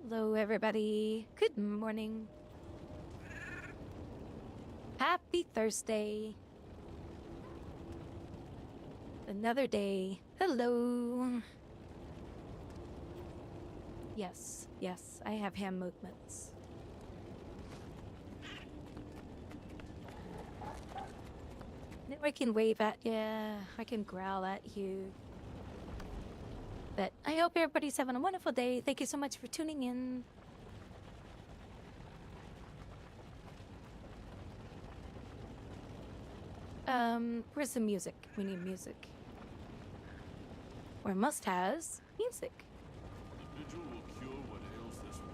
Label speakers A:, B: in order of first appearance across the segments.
A: Hello, everybody. Good morning. Happy Thursday. Another day. Hello. Yes, I have hand movements. Now I can wave at you. I can growl at you. But I hope everybody's having a wonderful day. Thank you so much for tuning in. Where's the music? We need music. Or must has music.
B: The vigil will cure what ails this world.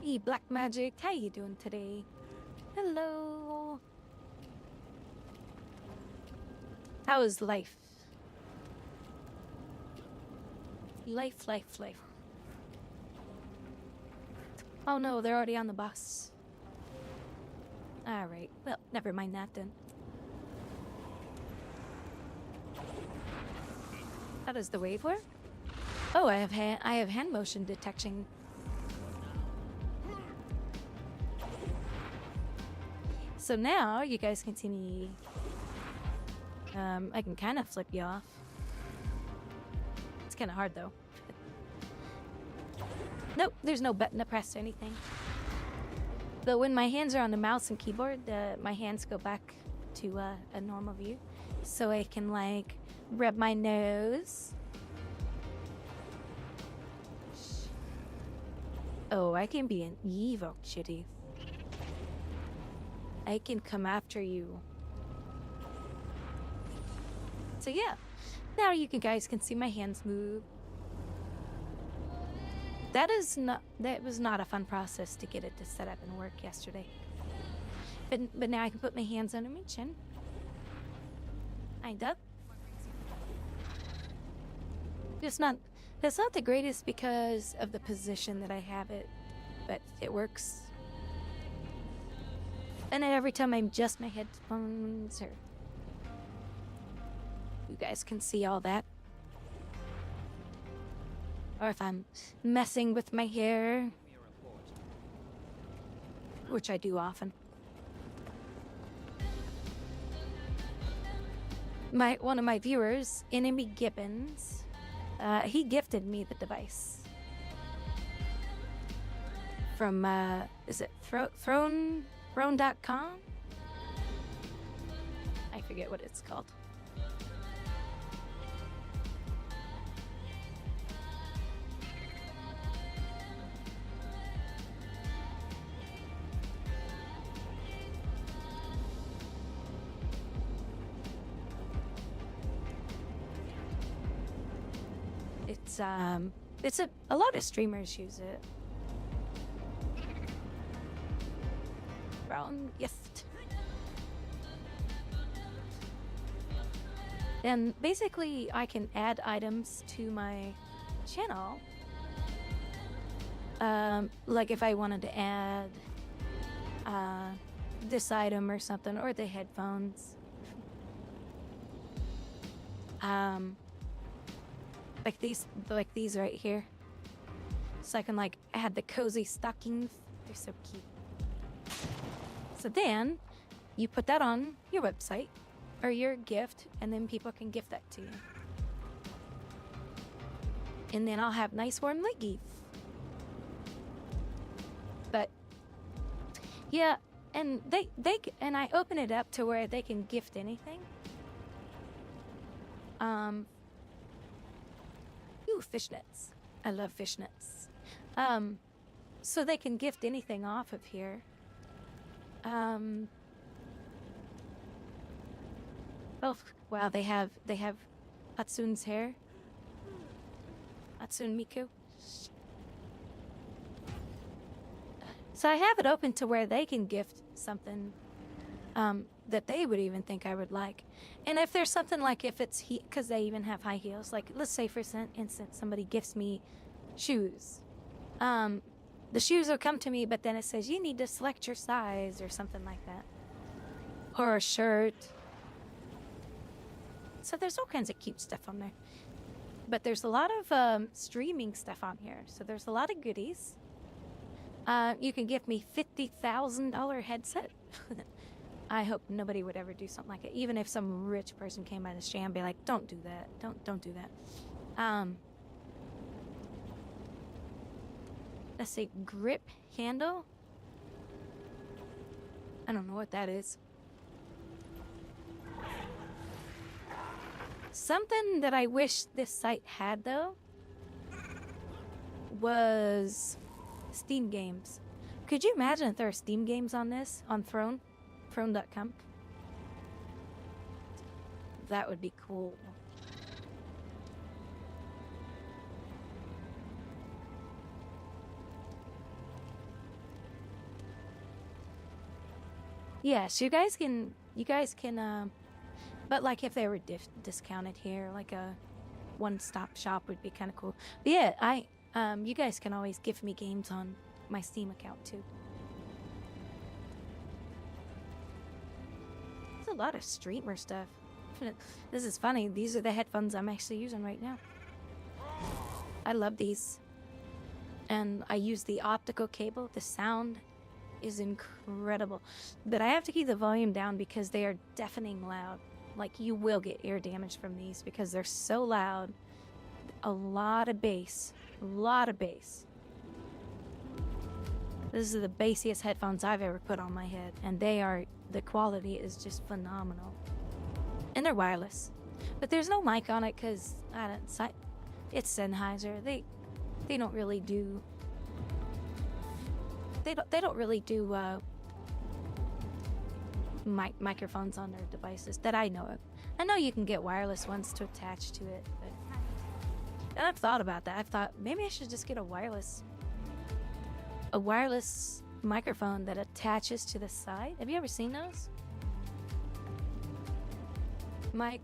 A: Hey, Black Magic, how you doing today? Hello. How is life? Life. Oh no, they're already on the bus. Alright, well, never mind that then. How does the wave work? Oh, I have hand motion detection. So now you guys can see me. I can kind of flip you off. It's kind of hard though. Nope, there's no button to press or anything. But when my hands are on the mouse and keyboard, my hands go back to a normal view. So I can like rub my nose. Oh, I can be an evil chitty. I can come after you. So yeah, now you guys can see my hands move. That was not a fun process to get it to set up and work yesterday. But now I can put my hands under my chin. Kinda. That's not the greatest because of the position that I have it, but it works. And then every time I adjust my headphones, or you guys can see all that. Or if I'm messing with my hair, which I do often. One of my viewers, Enemy Gibbons, he gifted me the device from is it Throne.com? I forget what it's called. It's a lot of streamers use it. microphone. Yes. And basically, I can add items to my channel. Like if I wanted to add this item or something, or the headphones. Like these right here. So I can like add the cozy stockings. They're so cute. So then you put that on your website or your gift, and then people can gift that to you. And then I'll have nice warm leggies. But yeah, and and I open it up to where they can gift anything. Ooh, fishnets. I love fishnets. So they can gift anything off of here. Oh, wow, they have Hatsun's hair. Hatsune Miku. So I have it open to where they can gift something that they would even think I would like. And if there's something like if it's because they even have high heels, like let's say for instance somebody gifts me shoes. The shoes will come to me, but then it says you need to select your size or something like that. Or a shirt. So there's all kinds of cute stuff on there. But there's a lot of streaming stuff on here. So there's a lot of goodies. You can give me $50,000 headset. I hope nobody would ever do something like it. Even if some rich person came by the sham and be like, don't do that. Don't do that. Let's see, grip handle. I don't know what that is. Something that I wish this site had, though, was Steam games. Could you imagine if there are Steam games on this, on Throne? Throne.com? That would be cool. Yes, you guys can, but like if they were discounted here, like a one-stop shop would be kind of cool. But yeah, you guys can always gift me games on my Steam account too. There's a lot of streamer stuff. This is funny. These are the headphones I'm actually using right now. I love these. And I use the optical cable. The sound is incredible. But I have to keep the volume down because they are deafening loud. Like, you will get ear damage from these because they're so loud. A lot of bass. A lot of bass. This is the bassiest headphones I've ever put on my head. And the quality is just phenomenal. And they're wireless. But there's no mic on it because, it's Sennheiser. They don't really do... They don't really do microphones on their devices that I know of. I know you can get wireless ones to attach to it, but and I've thought about that. I've thought maybe I should just get a wireless microphone that attaches to the side. Have you ever seen those? Mic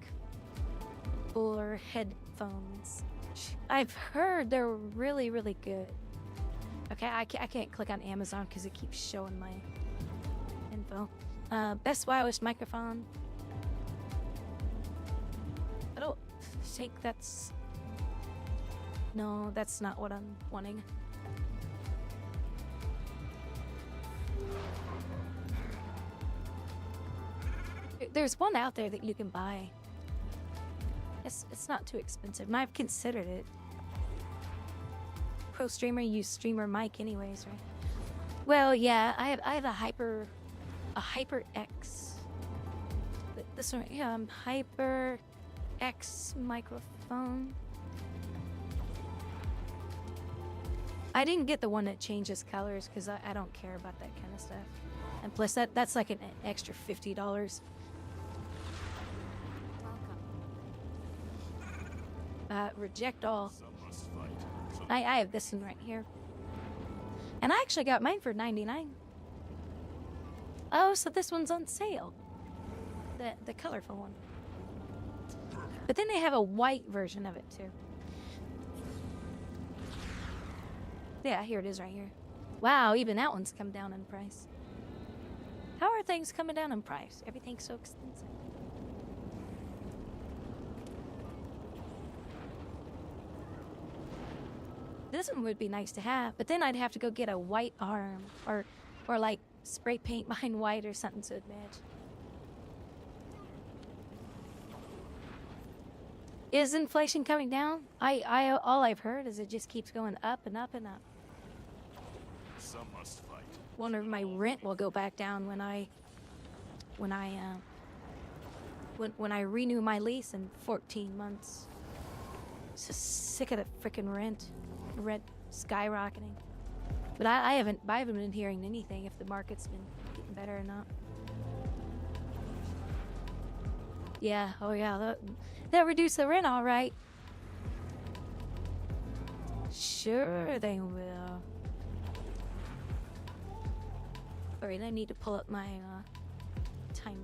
A: or headphones. I've heard they're really, really good. Okay, I can't click on Amazon because it keeps showing my info. Best wireless microphone. I don't think that's... No, that's not what I'm wanting. There's one out there that you can buy. It's not too expensive, and I've considered it. Pro streamer use streamer mic anyways, right? Well, yeah, I have a HyperX. This one, yeah, HyperX microphone. I didn't get the one that changes colors because I don't care about that kind of stuff. And plus, that's like an extra $50. Reject all. I have this one right here. And I actually got mine for $99. Oh, so this one's on sale. The colorful one. But then they have a white version of it too. Yeah, here it is right here. Wow, even that one's come down in price. How are things coming down in price? Everything's so expensive. This one would be nice to have, but then I'd have to go get a white arm or like spray paint mine white or something so it'd match. Is inflation coming down? I all I've heard is it just keeps going up and up and up.
B: Some must fight.
A: Wonder if my rent will go back down when I renew my lease in 14 months. So sick of the freaking rent skyrocketing. But I haven't been hearing anything if the market's been getting better or not. Yeah, oh yeah, they'll reduce the rent all right. Sure they will. Alright, I need to pull up my timer.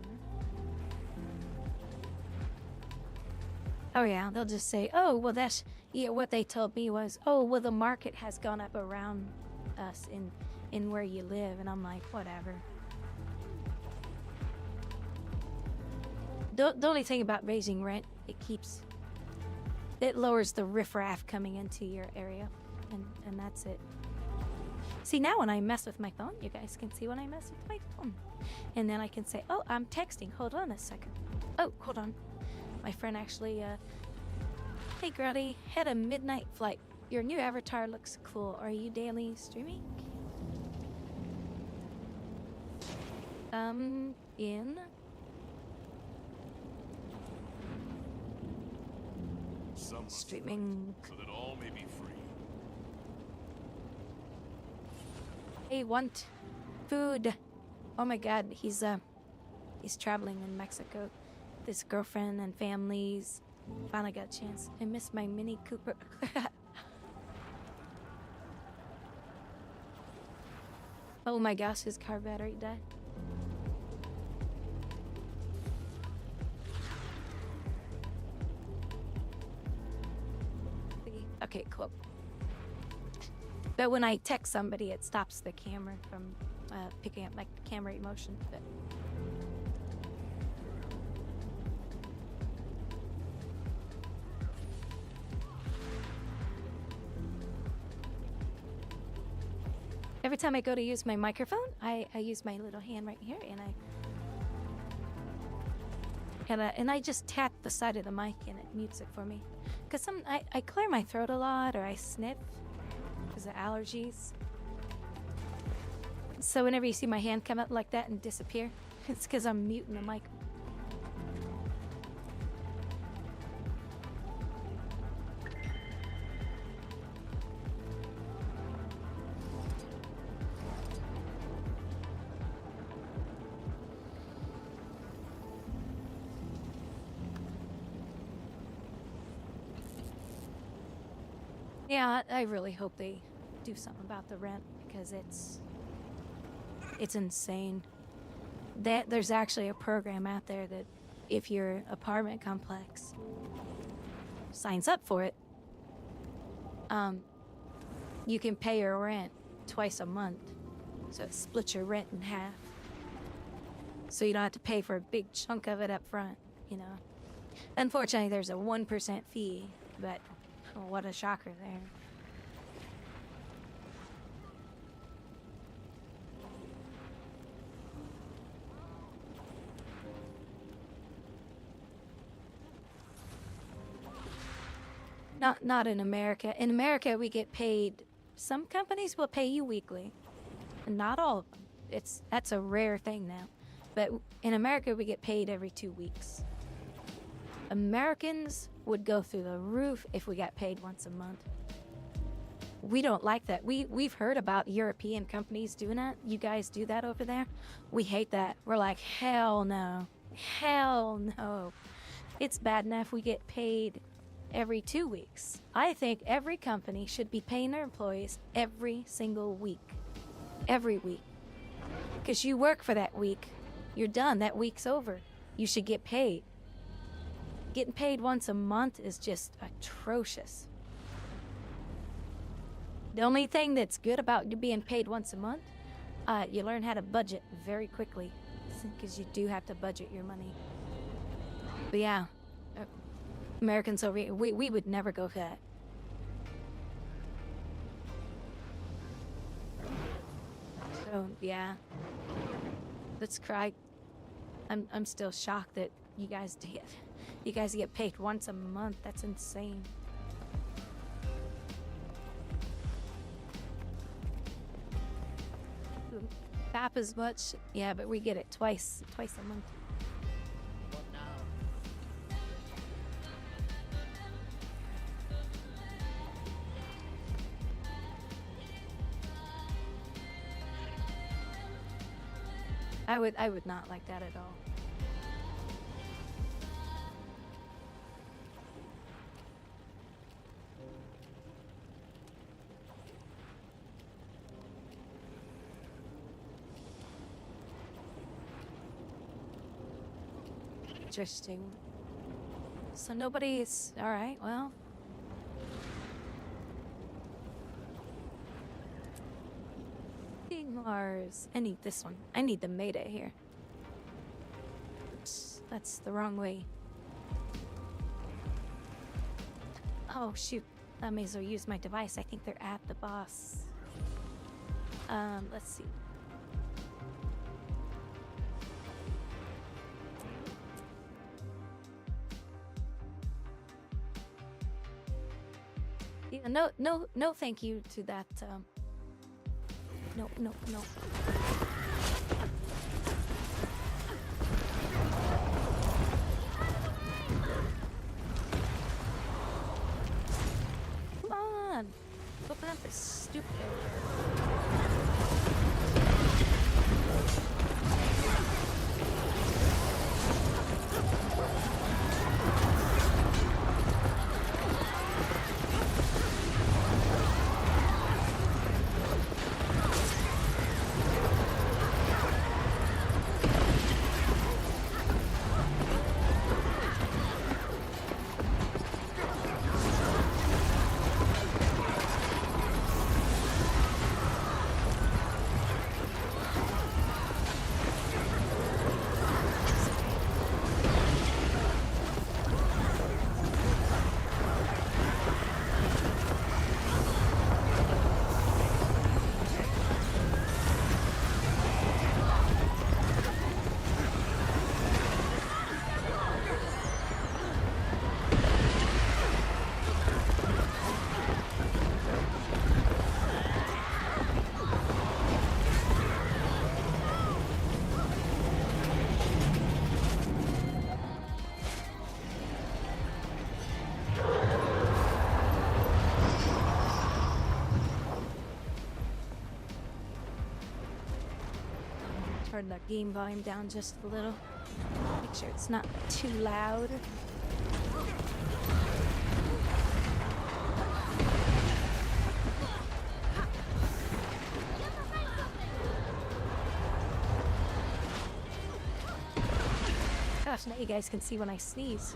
A: Oh yeah, they'll just say, oh, well that's, yeah, what they told me was, oh, well the market has gone up around us in where you live. And I'm like, whatever. The only thing about raising rent, it lowers the riffraff coming into your area, and that's it. See, now when I mess with my phone, you guys can see when I mess with my phone. And then I can say, oh, I'm texting, hold on a second. Oh, hold on. My friend actually, hey Gruddy, had a midnight flight. Your new avatar looks cool. Are you daily streaming? In?
B: Some must
A: Streaming.
B: fight, so that all may be free.
A: Hey, want food. Oh my god, he's traveling in Mexico. His girlfriend and families. Finally got a chance. I miss my Mini Cooper. Oh my gosh, his car battery died. Okay, cool. But when I text somebody, it stops the camera from picking up my camera emotion. But every time I go to use my microphone, I use my little hand right here, and I just tap the side of the mic and it mutes it for me. Cause I clear my throat a lot, or I sniff because of allergies. So whenever you see my hand come up like that and disappear, it's because I'm muting the mic. Yeah, I really hope they do something about the rent because it's insane. There's actually a program out there that if your apartment complex signs up for it, you can pay your rent twice a month. So it splits your rent in half. So you don't have to pay for a big chunk of it up front, you know. Unfortunately, there's a 1% fee, but oh, what a shocker there. Not in America. In America, we get paid. Some companies will pay you weekly, and not all of them. That's a rare thing now. But in America, we get paid every 2 weeks. Americans would go through the roof if we got paid once a month. We don't like that. We've heard about European companies doing that. You guys do that over there? We hate that. We're like, hell no. Hell no. It's bad enough we get paid every 2 weeks. I think every company should be paying their employees every single week. Every week. Because you work for that week. You're done. That week's over. You should get paid. Getting paid once a month is just atrocious. The only thing that's good about you being paid once a month, you learn how to budget very quickly. Because you do have to budget your money. But yeah, Americans over here, we would never go for that. So yeah, let's cry. I'm still shocked that you guys get paid once a month. That's insane. Tap as much, yeah, but we get it twice a month. I would not like that at all. Interesting. So nobody's all right. Well, Mars. I need this one. I need the Mayday here. Oops, that's the wrong way. Oh shoot! I may as well use my device. I think they're at the boss. Let's see. Yeah, no, thank you to that. No. Come on, open up this stupid. Turn the game volume down just a little. Make sure it's not too loud. Gosh, now you guys can see when I sneeze.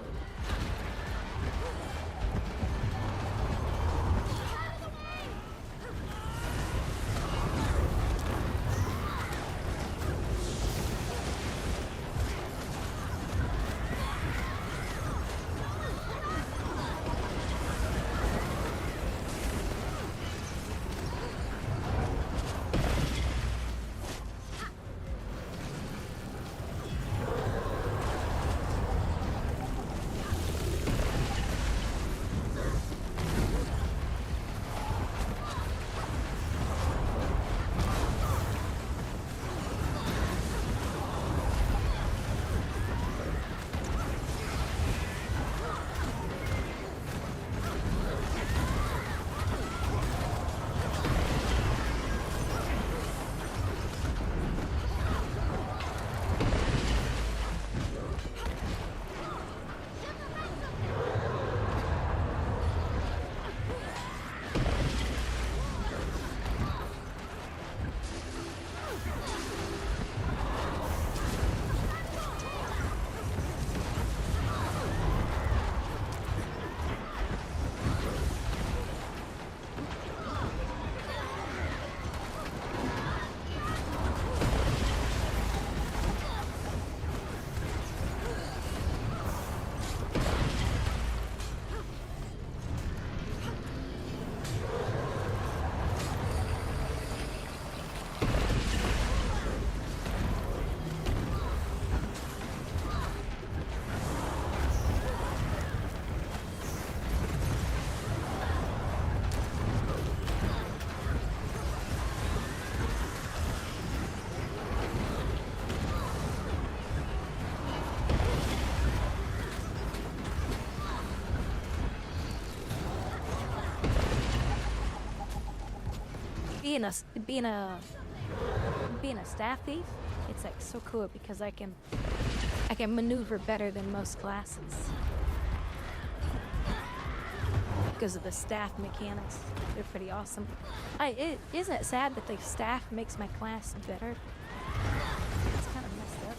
A: being a staff thief, it's like so cool because I can maneuver better than most classes because of the staff mechanics. They're pretty awesome. Isn't it sad that the staff makes my class better? It's kind of messed up.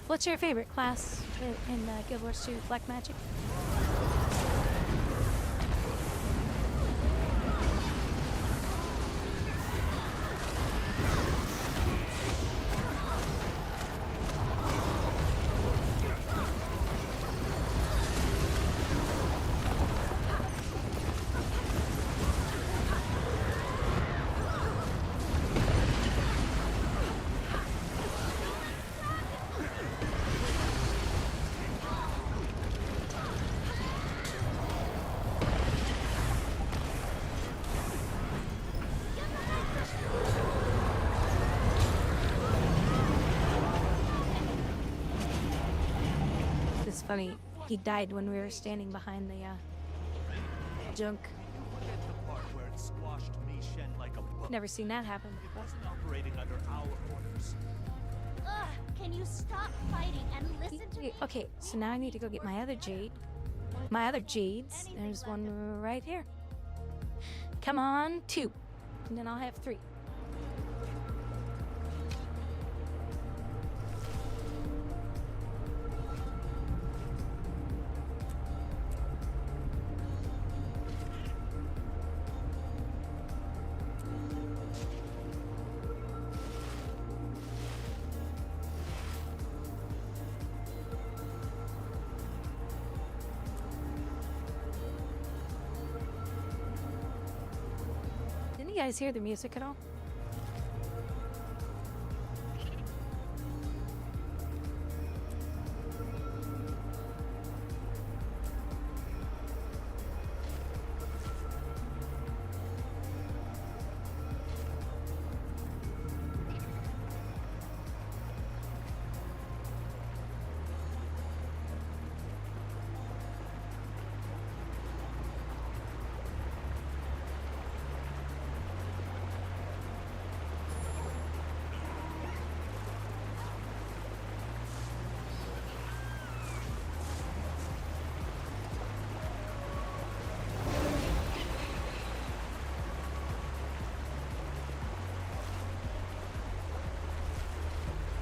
A: What's your favorite class in Guild Wars 2 Black Magic? It's funny, he died when we were standing behind the junk.
C: Forget the part where it squashed me Shen like a bug.
A: Never seen that happen
C: It
A: before.
C: wasn't operating under our orders.
D: Ugh, can you stop fighting and listen to me?
A: Okay, so now I need to go get my other jade. My other jades. There's one right here. Come on, 2. And then I'll have 3. Didn't you guys hear the music at all?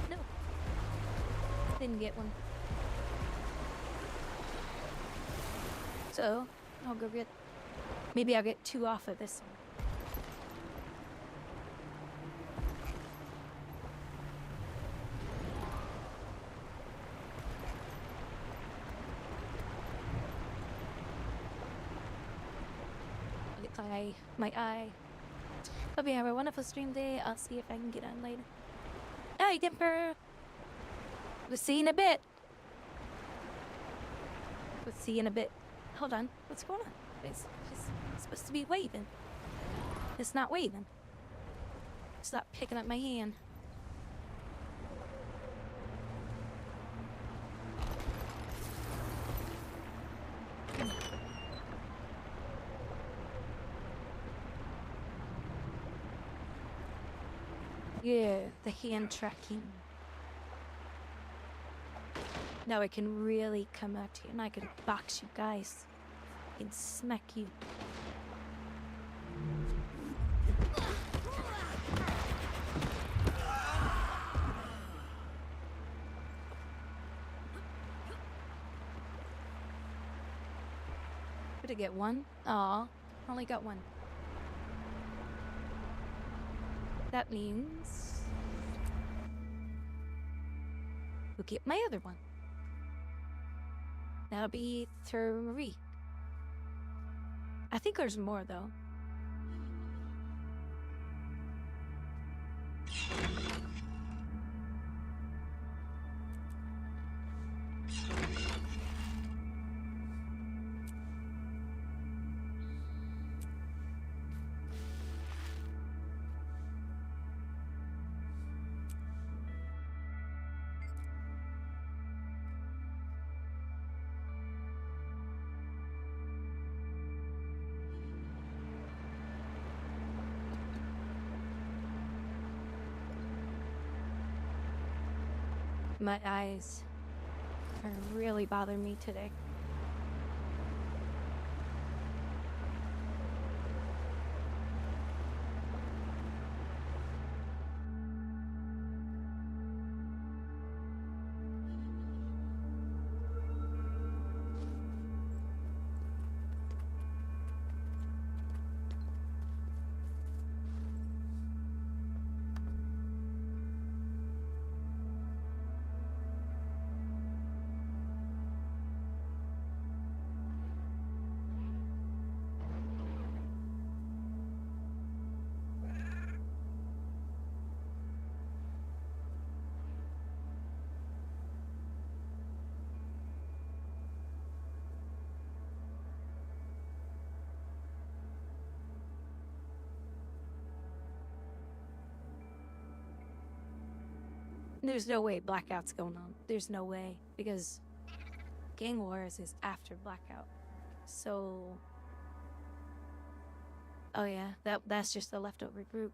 A: No. Didn't get one. So, I'll go get... Maybe I'll get 2 off of this one. My eye. Hope you have a wonderful stream day. I'll see if I can get on later. Hey, Dimper! We'll see you in a bit. We'll see you in a bit. Hold on. What's going on? It's just supposed to be waving. It's not waving. Stop picking up my hand. Yeah, the hand tracking. Now I can really come out here and I can box you guys. I can smack you. Did I get one? Aw, only got one. That means we'll get my other one. That'll be 3. I think there's more though. My eyes are really bothering me today. There's no way Blackout's going on. There's no way. Because Gang Wars is after Blackout. So... Oh yeah, that's just the leftover group.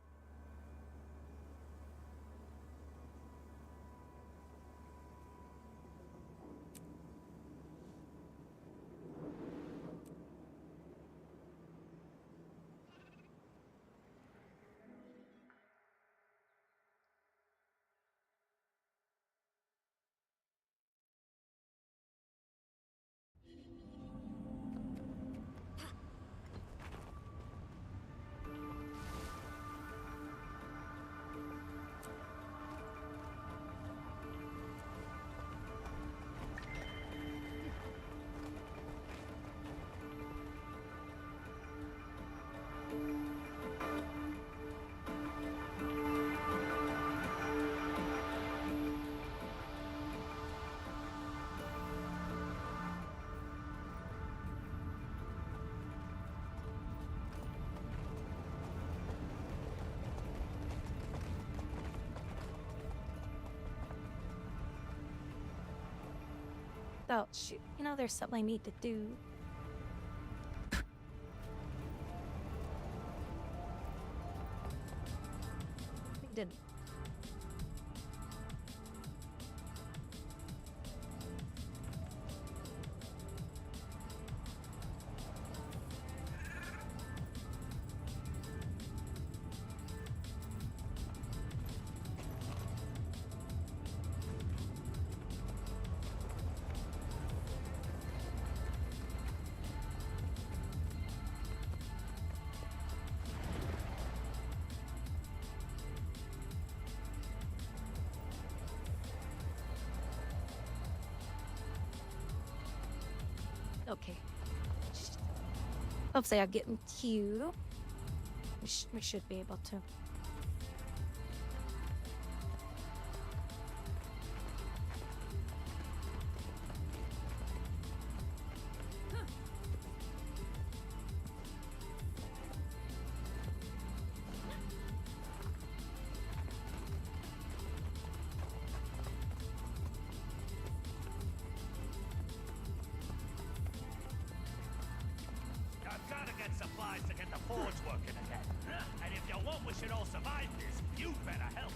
A: Oh, shoot. You know, there's something I need to do. I didn't. Okay. Hopefully I'll get in queue. We should be able to.
C: should all survive this, you'd better help.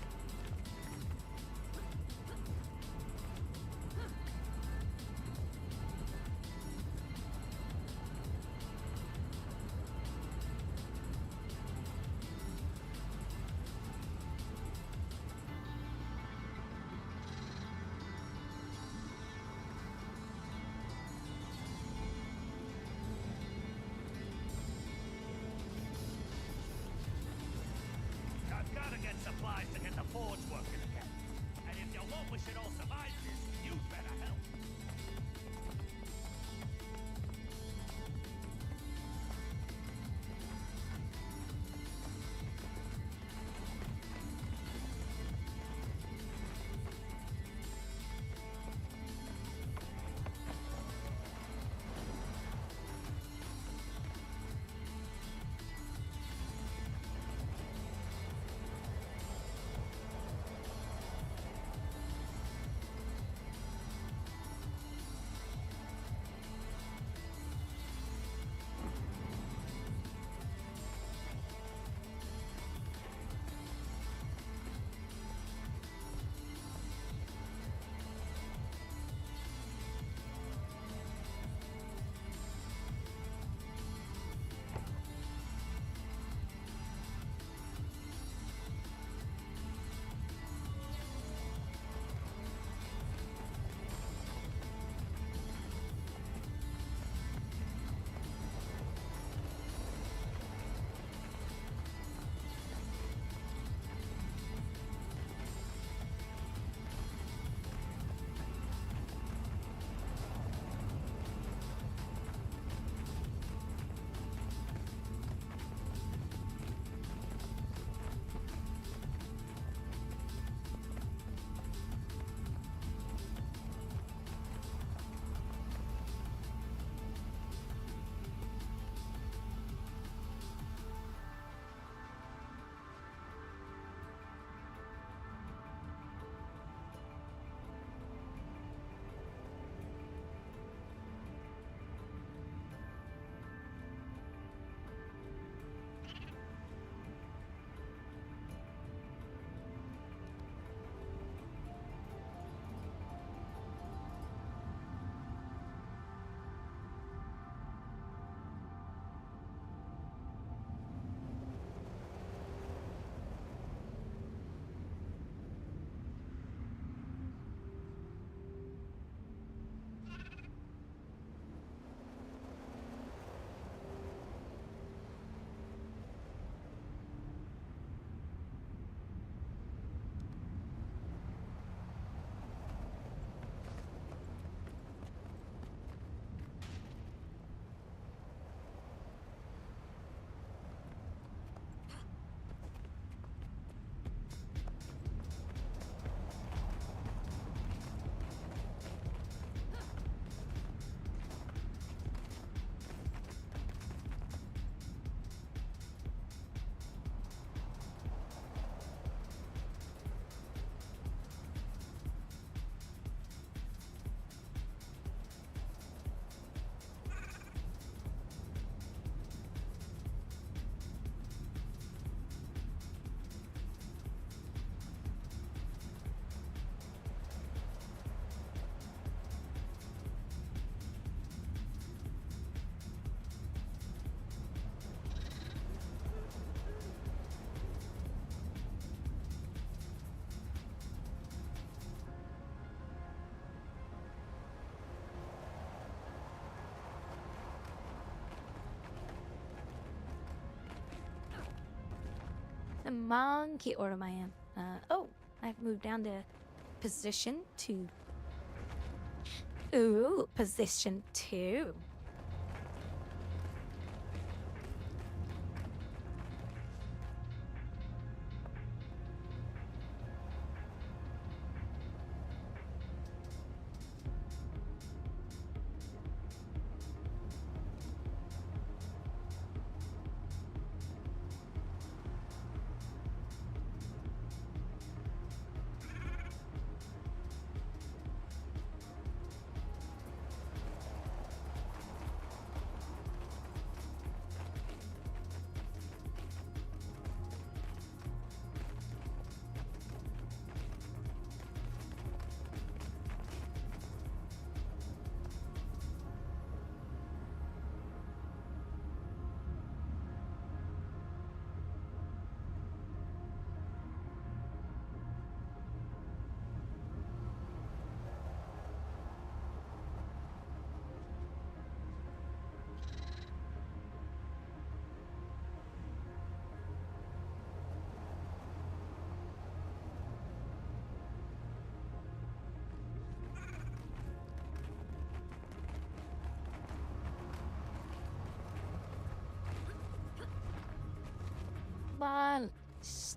C: I've got to get supplies to get the forge working again. And if you want we should all survive this, you'd better help.
A: The monkey order I am. Oh, I've moved down to position 2. Ooh, position 2.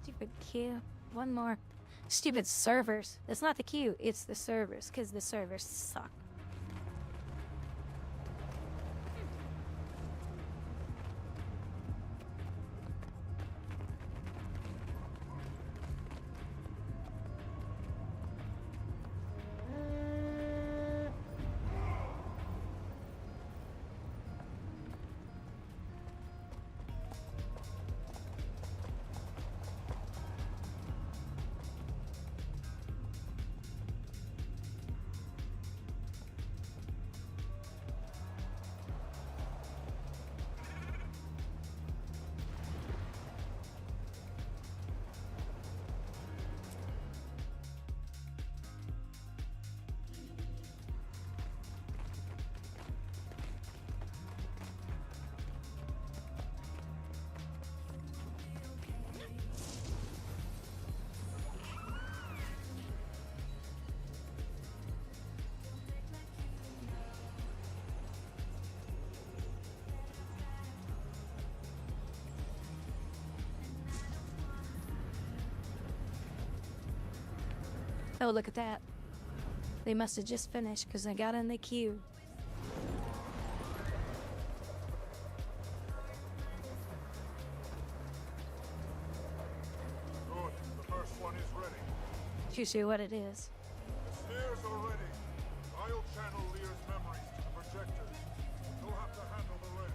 A: Stupid queue. One more. Stupid servers. It's not the queue, it's the servers, because the servers suck. Oh, look at that. They must have just finished because I got in the queue.
B: Good. The first one is ready.
A: You see what it is.
B: The stairs are ready. I'll channel Lear's memories to the projectors. You'll have to handle the rest.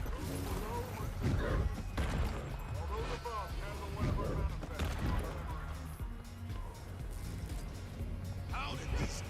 B: Those below must be ready. Although the above handle whatever manifests from the memories. How did this...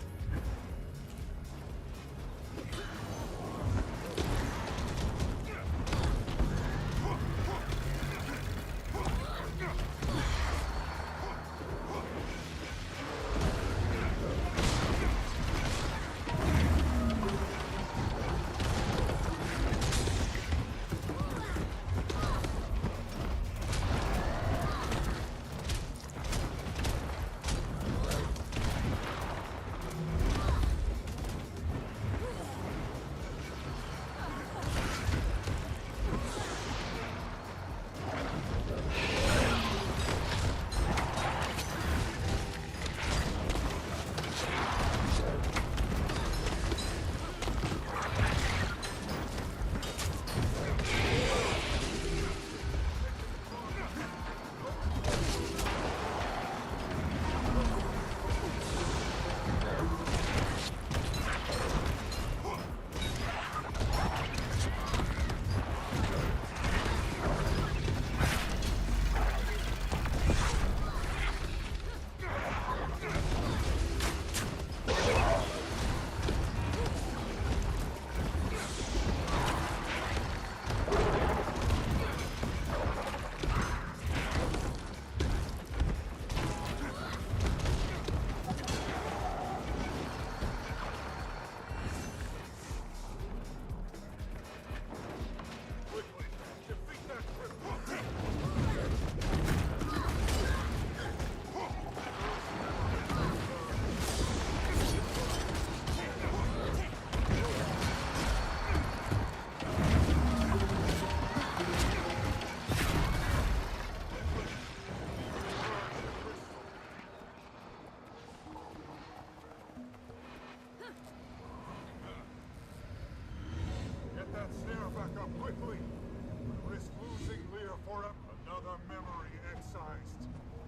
B: Get that snare back up quickly. We risk losing Lear for another memory excised.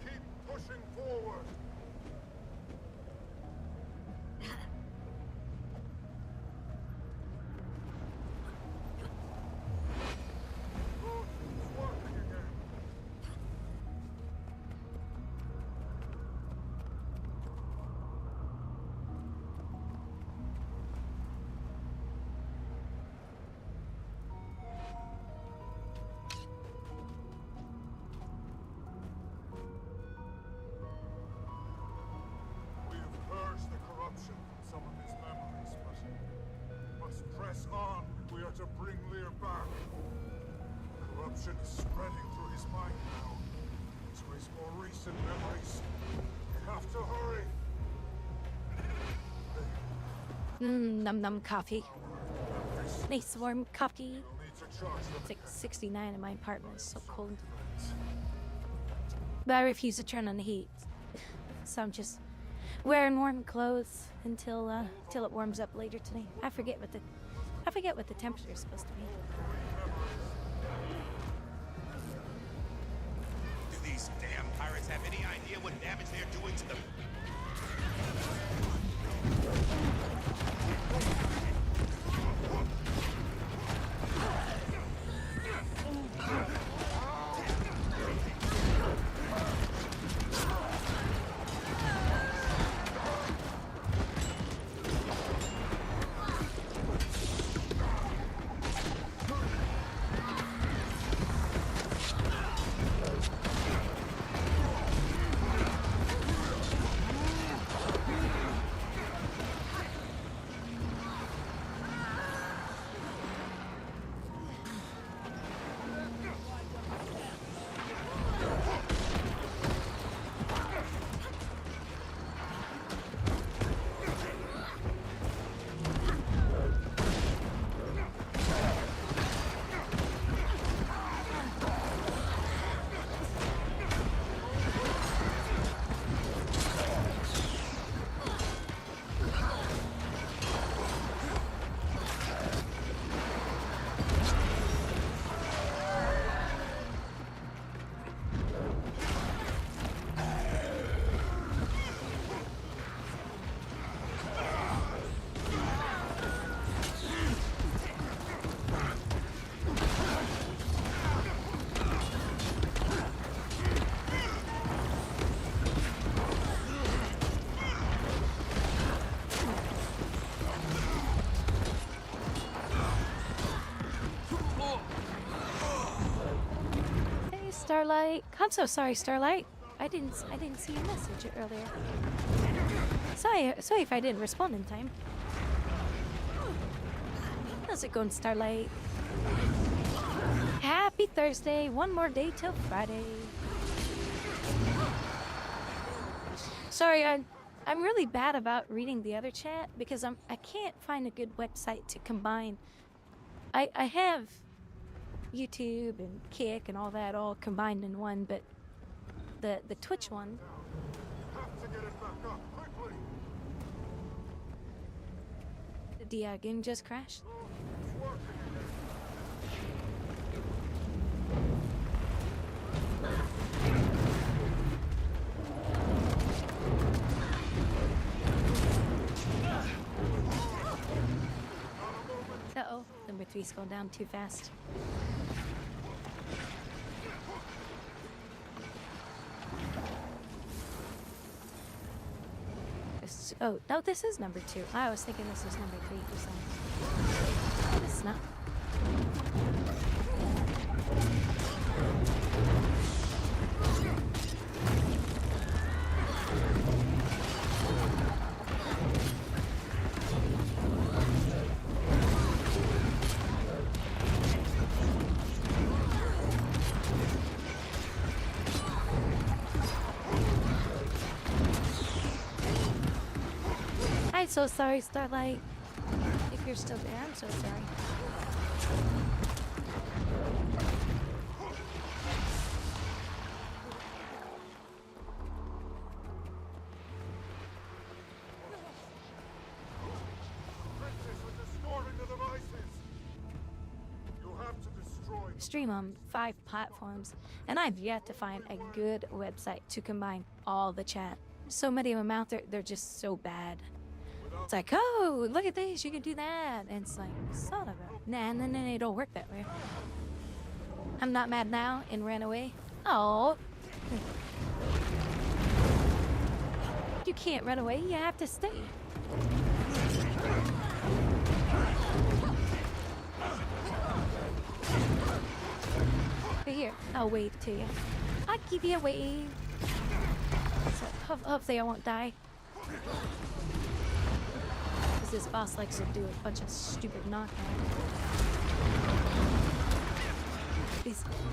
B: Keep pushing forward. Good. It's working again. We have purged the corruption from some of his memories, but we must press on if we are to bring Lear back. Corruption is spreading through his mind now, to his more recent memories. We have to hurry.
A: Num num coffee. Nice warm coffee.
B: We'll need to charge them.
A: It's like 69 in my apartment. It's so cold. But I refuse to turn on the heat. So I'm just wearing warm clothes until it warms up later today. I forget what the temperature is supposed to be.
C: Do these damn pirates have any idea what damage they're doing to the...
A: Hey, Starlight. I'm so sorry, Starlight. I didn't see your message earlier. Sorry if I didn't respond in time. How's it going, Starlight? Happy Thursday. One more day till Friday. Sorry, I'm really bad about reading the other chat because I can't find a good website to combine. I have YouTube and Kick and all that all combined in one, but the Twitch one.
B: Have to get it back up quickly.
A: The game just crashed.
B: It's working again.
A: Uh-oh, number 3's going down too fast. Oh, no, this is number 2. I was thinking this was number 3 for some reason. It's not. I'm so sorry, Starlight. If you're still there, I'm so sorry.
B: Princess are destroying the devices. You have to destroy them.
A: Stream on 5 platforms, and I've yet to find a good website to combine all the chat. So many of them out there, they're just so bad. It's like, oh, look at this, you can do that. And it's like, son of a... Nah, it don't work that way. I'm not mad now and ran away. Oh. You can't run away, you have to stay. But here, I'll wave to you. I'll give you a wave. So, hopefully I won't die. This boss likes to do a bunch of stupid knockouts.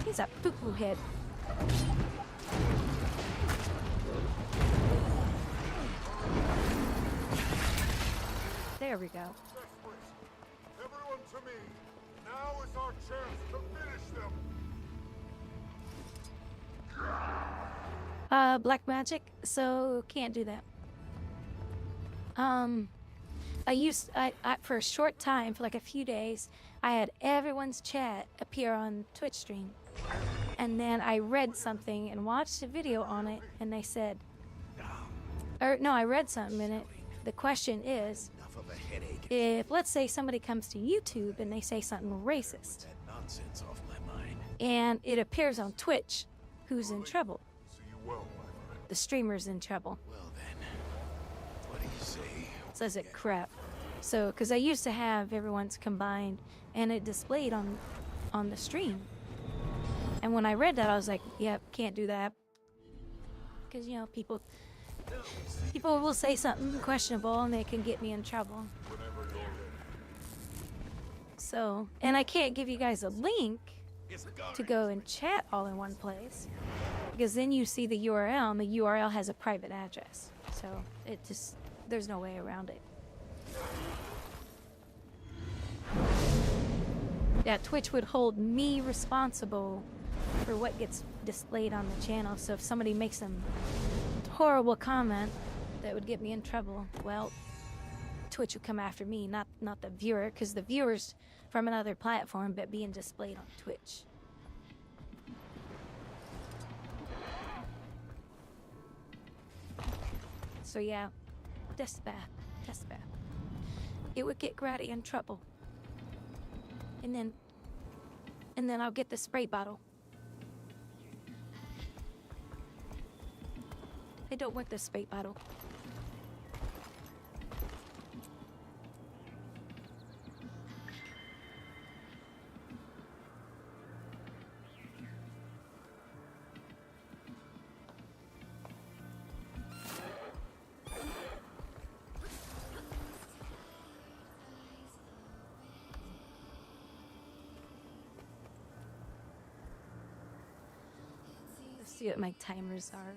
A: He's a poo-poo head. There we go.
B: Everyone to me. Now is our chance to finish them.
A: Black magic, so can't do that. I for a short time, for like a few days, I had everyone's chat appear on Twitch stream. And then I read something and watched a video on it, and they said, or no, I read something in it. The question is,
C: Enough of a headache.
A: if let's say somebody comes to YouTube and they say something racist,
C: That nonsense off my mind.
A: and it appears on Twitch, who's in trouble?
B: See you well, my friend.
A: The streamer's in trouble.
C: Well then, what do you say?
A: Says it crap. So, because I used to have everyone's combined, and it displayed on the stream. And when I read that, I was like, "Yep, can't do that," because you know people will say something questionable, and they can get me in trouble.
B: Whenever you're ready.
A: So, and I can't give you guys a link to go and chat all in one place, because then you see the URL, and the URL has a private address. So it just there's no way around it. Yeah, Twitch would hold me responsible for what gets displayed on the channel. So if somebody makes some horrible comment that would get me in trouble, well, Twitch would come after me, not the viewer, because the viewer's from another platform but being displayed on Twitch. So yeah, that's bad. That's bad. It would get Grady in trouble. And then I'll get the spray bottle. I don't want the spray bottle. Let's see what my timers are.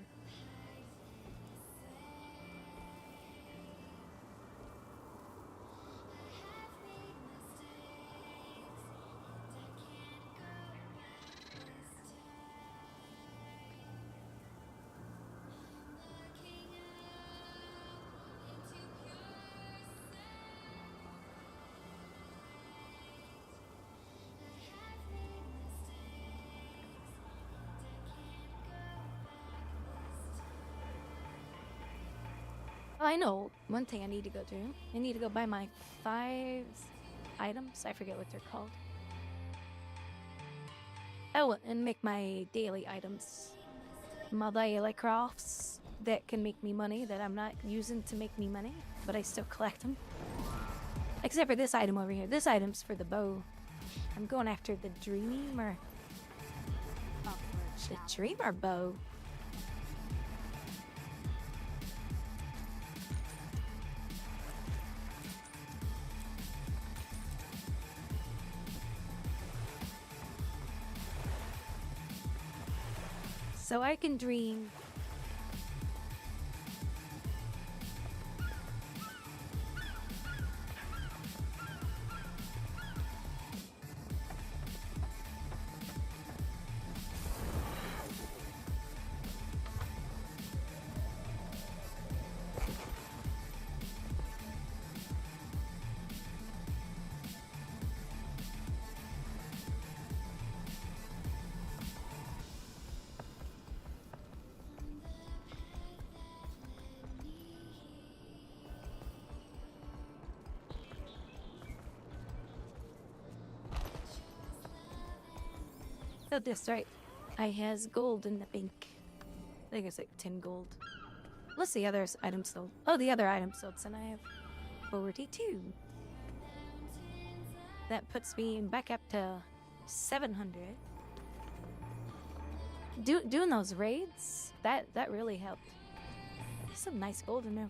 A: Oh, I know one thing I need to go do. I need to go buy my 5 items. I forget what they're called. Oh, and make my daily items. My daily crafts that can make me money that I'm not using to make me money, but I still collect them. Except for this item over here. This item's for the bow. I'm going after the dreamer. The dreamer bow. So I can dream. Oh, that's right. I has gold in the bank. I think it's like 10 gold. What's the other item sold? Oh, the other item sold, and I have 42. That puts me back up to 700. Doing those raids, that really helped. Some nice gold in there.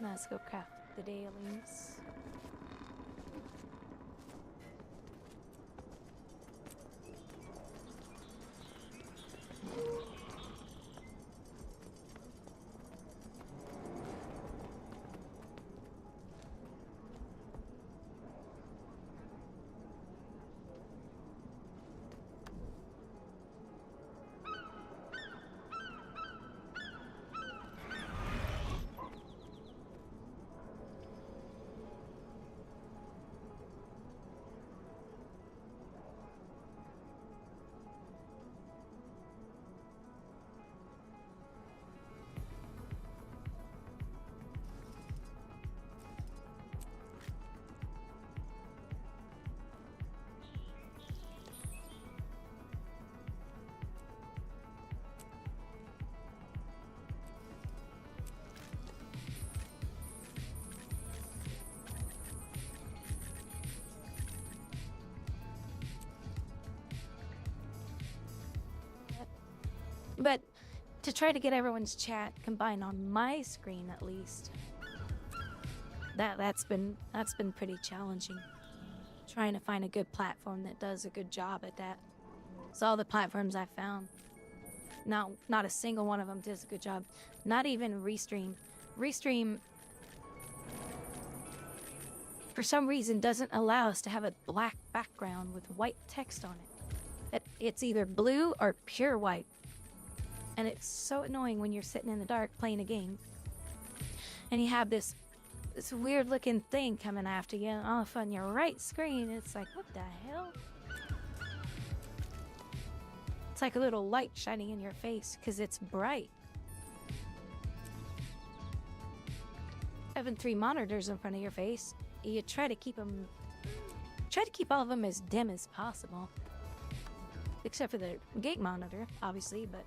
A: Now let's go craft the dailies. But to try to get everyone's chat combined on my screen, at least, that's been pretty challenging. Trying to find a good platform that does a good job at that. So all the platforms I found, not a single one of them does a good job. Not even Restream. Restream, for some reason, doesn't allow us to have a black background with white text on it. It's either blue or pure white. And it's so annoying when you're sitting in the dark playing a game and you have this weird looking thing coming after you off on your right screen. It's like, what the hell? It's like a little light shining in your face because it's bright. Having 3 monitors in front of your face, you try to keep all of them as dim as possible. Except for the gate monitor, obviously, but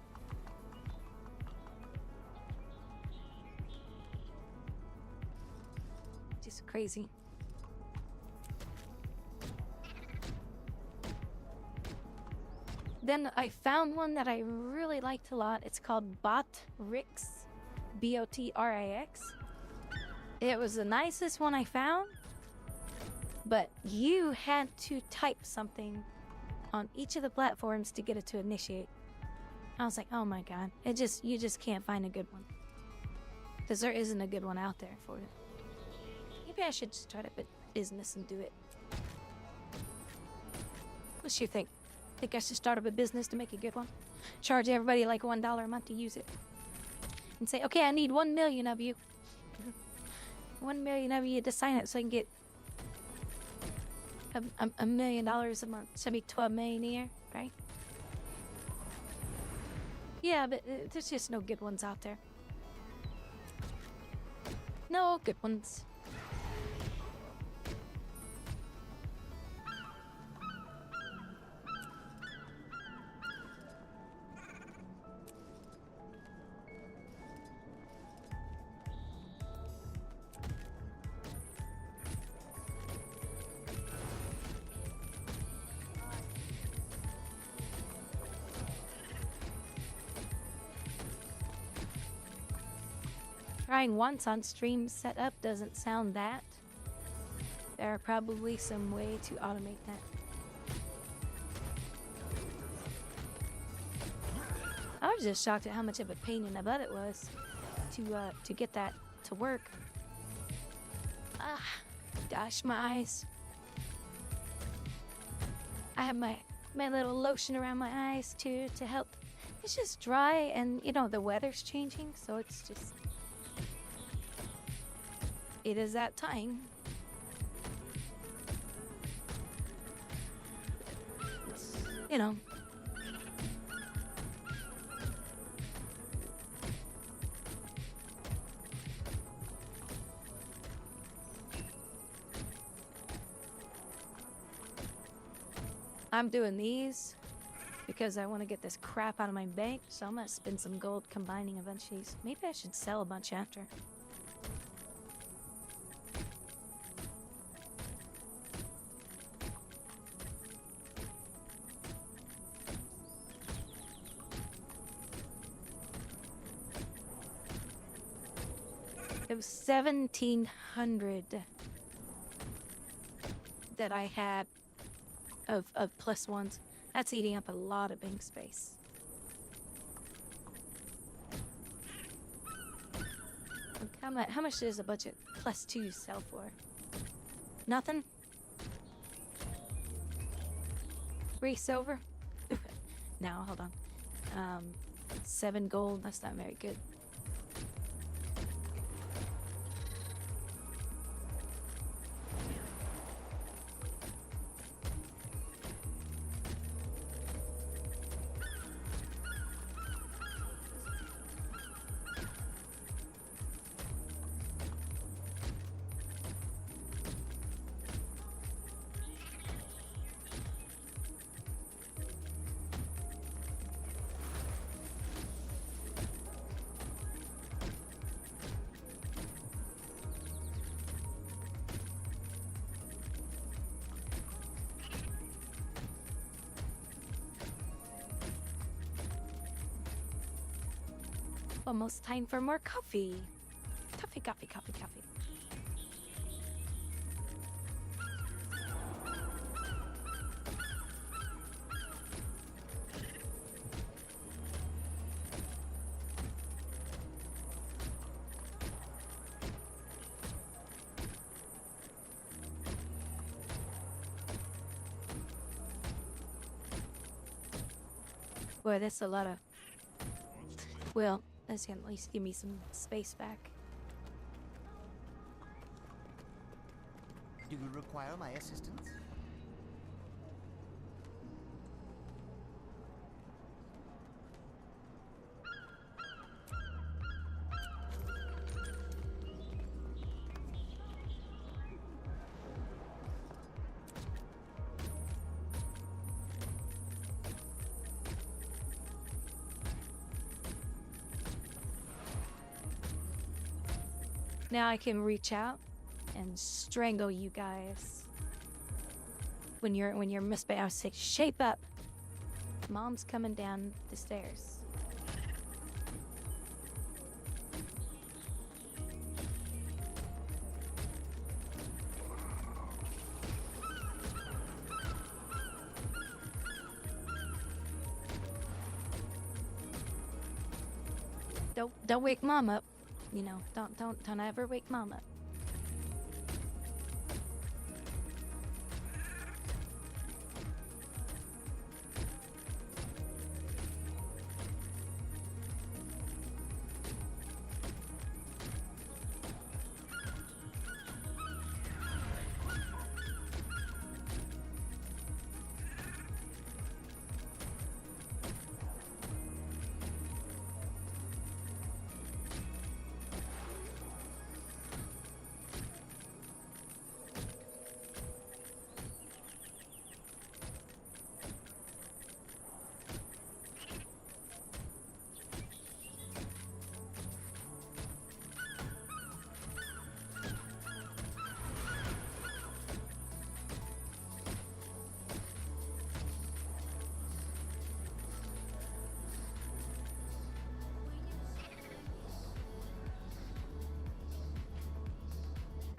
A: just crazy. Then I found one that I really liked a lot. It's called Botrix, Botrix. It was the nicest one I found, but you had to type something on each of the platforms to get it to initiate. I was like, oh my god, you just can't find a good one. Because there isn't a good one out there for it. Maybe I should just start up a business and do it. What do you think? Think I should start up a business to make a good one? Charge everybody like $1 a month to use it. And say, okay, I need 1 million of you. 1 million of you to sign up so I can get $1 million a month. So that'd be 12 million a year, right? Yeah, but there's just no good ones out there. No good ones. Trying once on stream setup doesn't sound that. There are probably some way to automate that. I was just shocked at how much of a pain in the butt it was to get that to work. Ah, gosh, my eyes. I have my little lotion around my eyes too to help. It's just dry, and you know the weather's changing, so it's just. It is that time. You know. I'm doing these because I want to get this crap out of my bank, so I'm gonna spend some gold combining a bunch of these. Maybe I should sell a bunch after. It was 1,700 that I had of plus ones. That's eating up a lot of bank space. Look, how much does a budget plus two sell for? Nothing? 3 silver? No, hold on. 7 gold, that's not very good. Almost time for more coffee. Coffee, coffee, coffee, coffee. Boy, that's a lot of... Well, that's gonna at least give me some space back.
E: Do you require my assistance?
A: Now I can reach out and strangle you guys. When you're misbehaving, I say, shape up. Mom's coming down the stairs. Don't wake Mom up. You know, don't ever wake Mom up.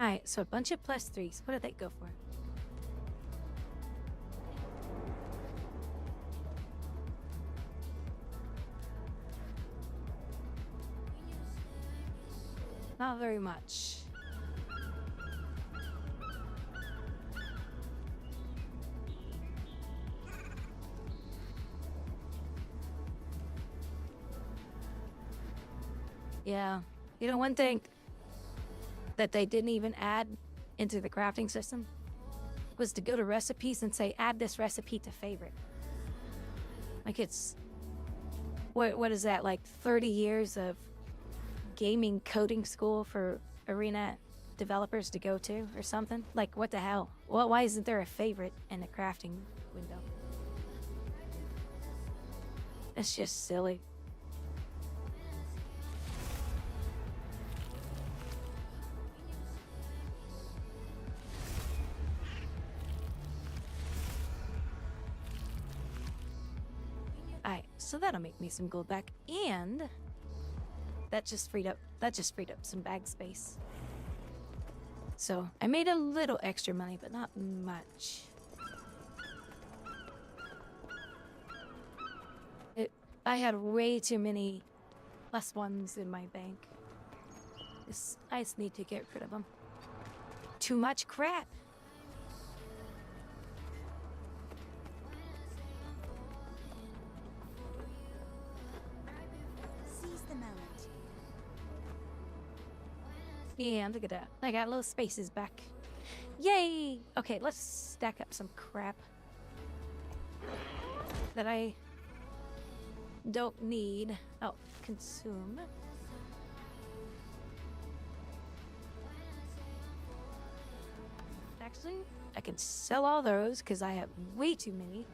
A: Alright, so a bunch of plus threes. What did they go for? Not very much. Yeah. You know, one thing that they didn't even add into the crafting system was to go to recipes and say, add this recipe to favorite. Like it's, what is that, like 30 years of gaming coding school for arena developers to go to or something? Like, what the hell? Well, why isn't there a favorite in the crafting window? It's just silly. Alright, so that'll make me some gold back, and that just freed up some bag space. So I made a little extra money, but not much. I had way too many +1s in my bank. I just need to get rid of them. Too much crap.
D: Seize the moment.
A: Yeah, look at that. I got little spaces back. Yay! Okay, let's stack up some crap that I don't need. Oh, consume. Actually, I can sell all those because I have way too many.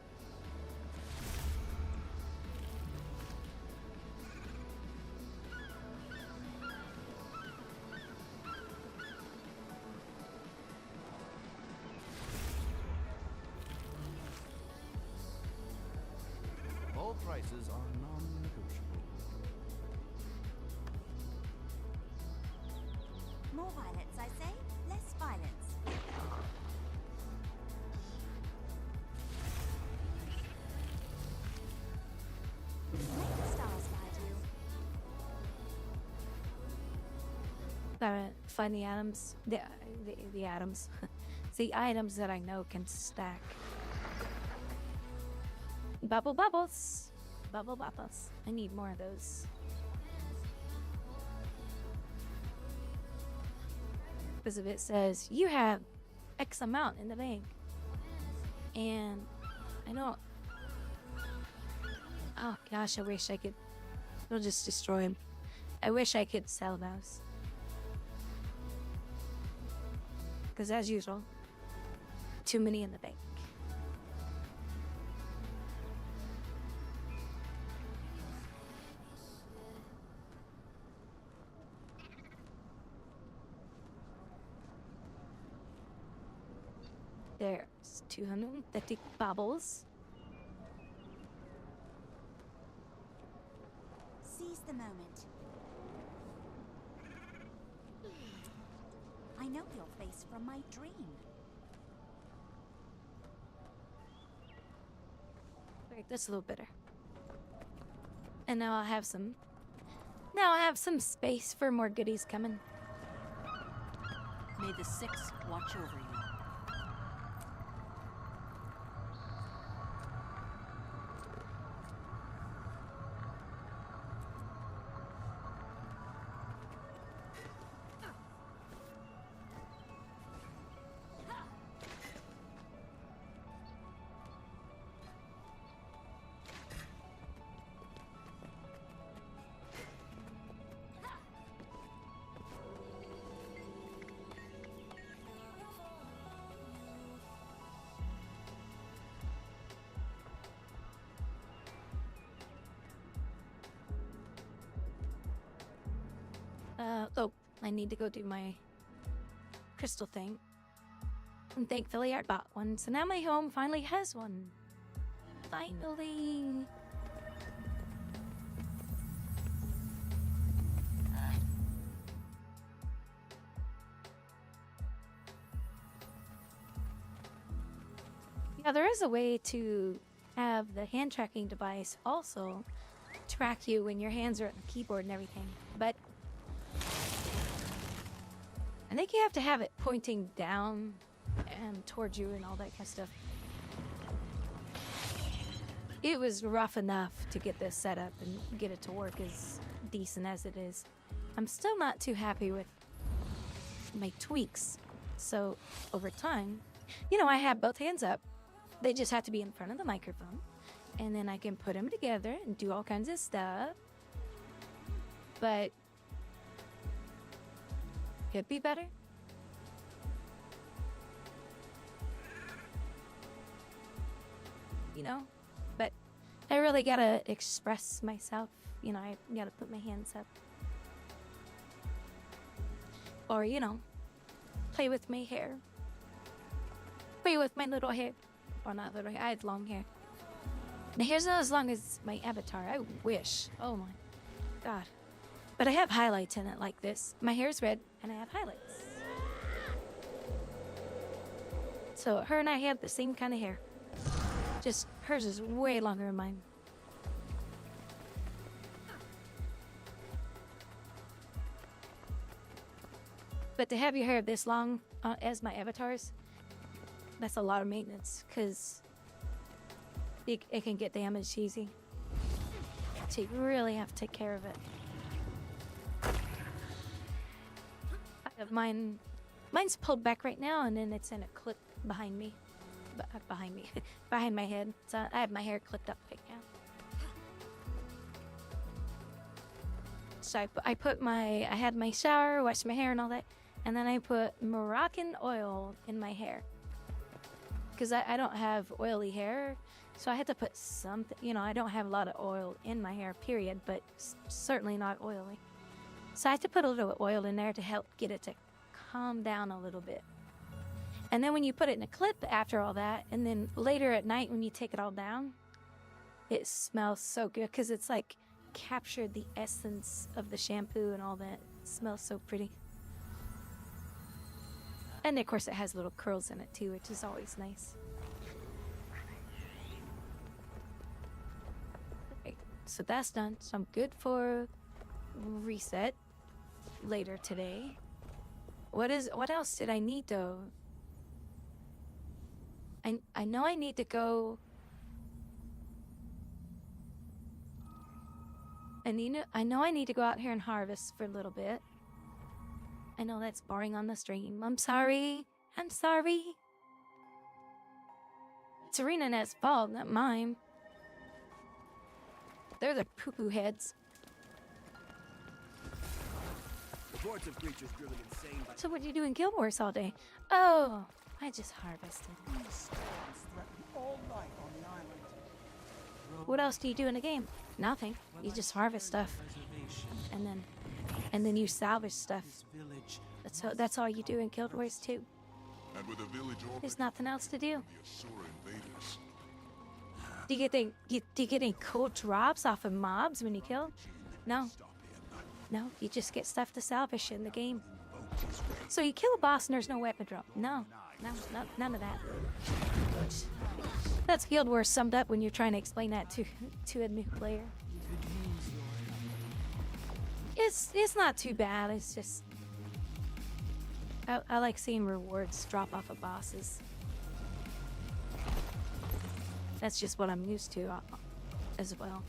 E: All prices are non-negotiable.
D: More violence, I say. Less violence. Let the stars guide you.
A: Gotta find the items. The items. The items that I know can stack. Bubble bubbles. Bubble bubbles. I need more of those. Because if it says you have X amount in the bank, and I don't. Oh gosh, I wish I could. It'll just destroy him. I wish I could sell those. Because as usual, too many in the bank. There's 250 bubbles.
D: Seize the moment. I know your face from my dream.
A: Wait, that's a little better. And now I'll have some. Now I have some space for more goodies coming.
F: May the Six watch over you.
A: Oh, I need to go do my crystal thing. And thankfully I bought one, so now my home finally has one. Finally. Yeah, there is a way to have the hand tracking device also track you when your hands are at the keyboard and everything, but I think you have to have it pointing down and towards you and all that kind of stuff. It was rough enough to get this set up and get it to work as decent as it is. I'm still not too happy with my tweaks. So over time, you know, I have both hands up. They just have to be in front of the microphone. And then I can put them together and do all kinds of stuff. But could be better. You know? But I really gotta express myself. You know, I gotta put my hands up. Or, you know, play with my hair. Play with my little hair. Or not little hair, I had long hair. The hair's not as long as my avatar. I wish. Oh my God. But I have highlights in it like this. My hair's red and I have highlights. So her and I have the same kind of hair. Just hers is way longer than mine. But to have your hair this long as my avatars, that's a lot of maintenance because it can get damaged easy. So you really have to take care of it. I have mine's pulled back right now, and then it's in a clip behind me. Behind my head. So I have my hair clipped up right now. So I had my shower, washed my hair and all that, and then I put Moroccan oil in my hair. Because I don't have oily hair, so I had to put something, you know, I don't have a lot of oil in my hair, period, but certainly not oily. So I had to put a little oil in there to help get it to calm down a little bit. And then when you put it in a clip after all that, and then later at night when you take it all down, it smells so good because it's like captured the essence of the shampoo and all that. It smells so pretty. And of course it has little curls in it too, which is always nice. Okay, so that's done. So I'm good for reset later today. What else did I need though? I know I need to go. I know I need to go out here and harvest for a little bit. I know that's boring on the stream. I'm sorry. I'm sorry. It's ArenaNet's fault, not mine. They're the poo-poo heads.
G: Reports of creatures driven insane by
A: So what do you do in Guild Wars all day? Oh, I just harvested.
H: These storms threaten all life on the island.
A: What else do you do in the game? Nothing. You just harvest stuff. And then you salvage stuff. That's all you do in Guild Wars 2.
B: And with a village
A: There's nothing else to do.
B: the Asura invaders.
A: Do you get any cool drops off of mobs when you kill? No. No, you just get stuff to salvage in the game. So you kill a boss and there's no weapon drop. No, none of that. That's Guild Wars summed up when you're trying to explain that to a new player. It's not too bad. It's just I like seeing rewards drop off of bosses. That's just what I'm used to as well.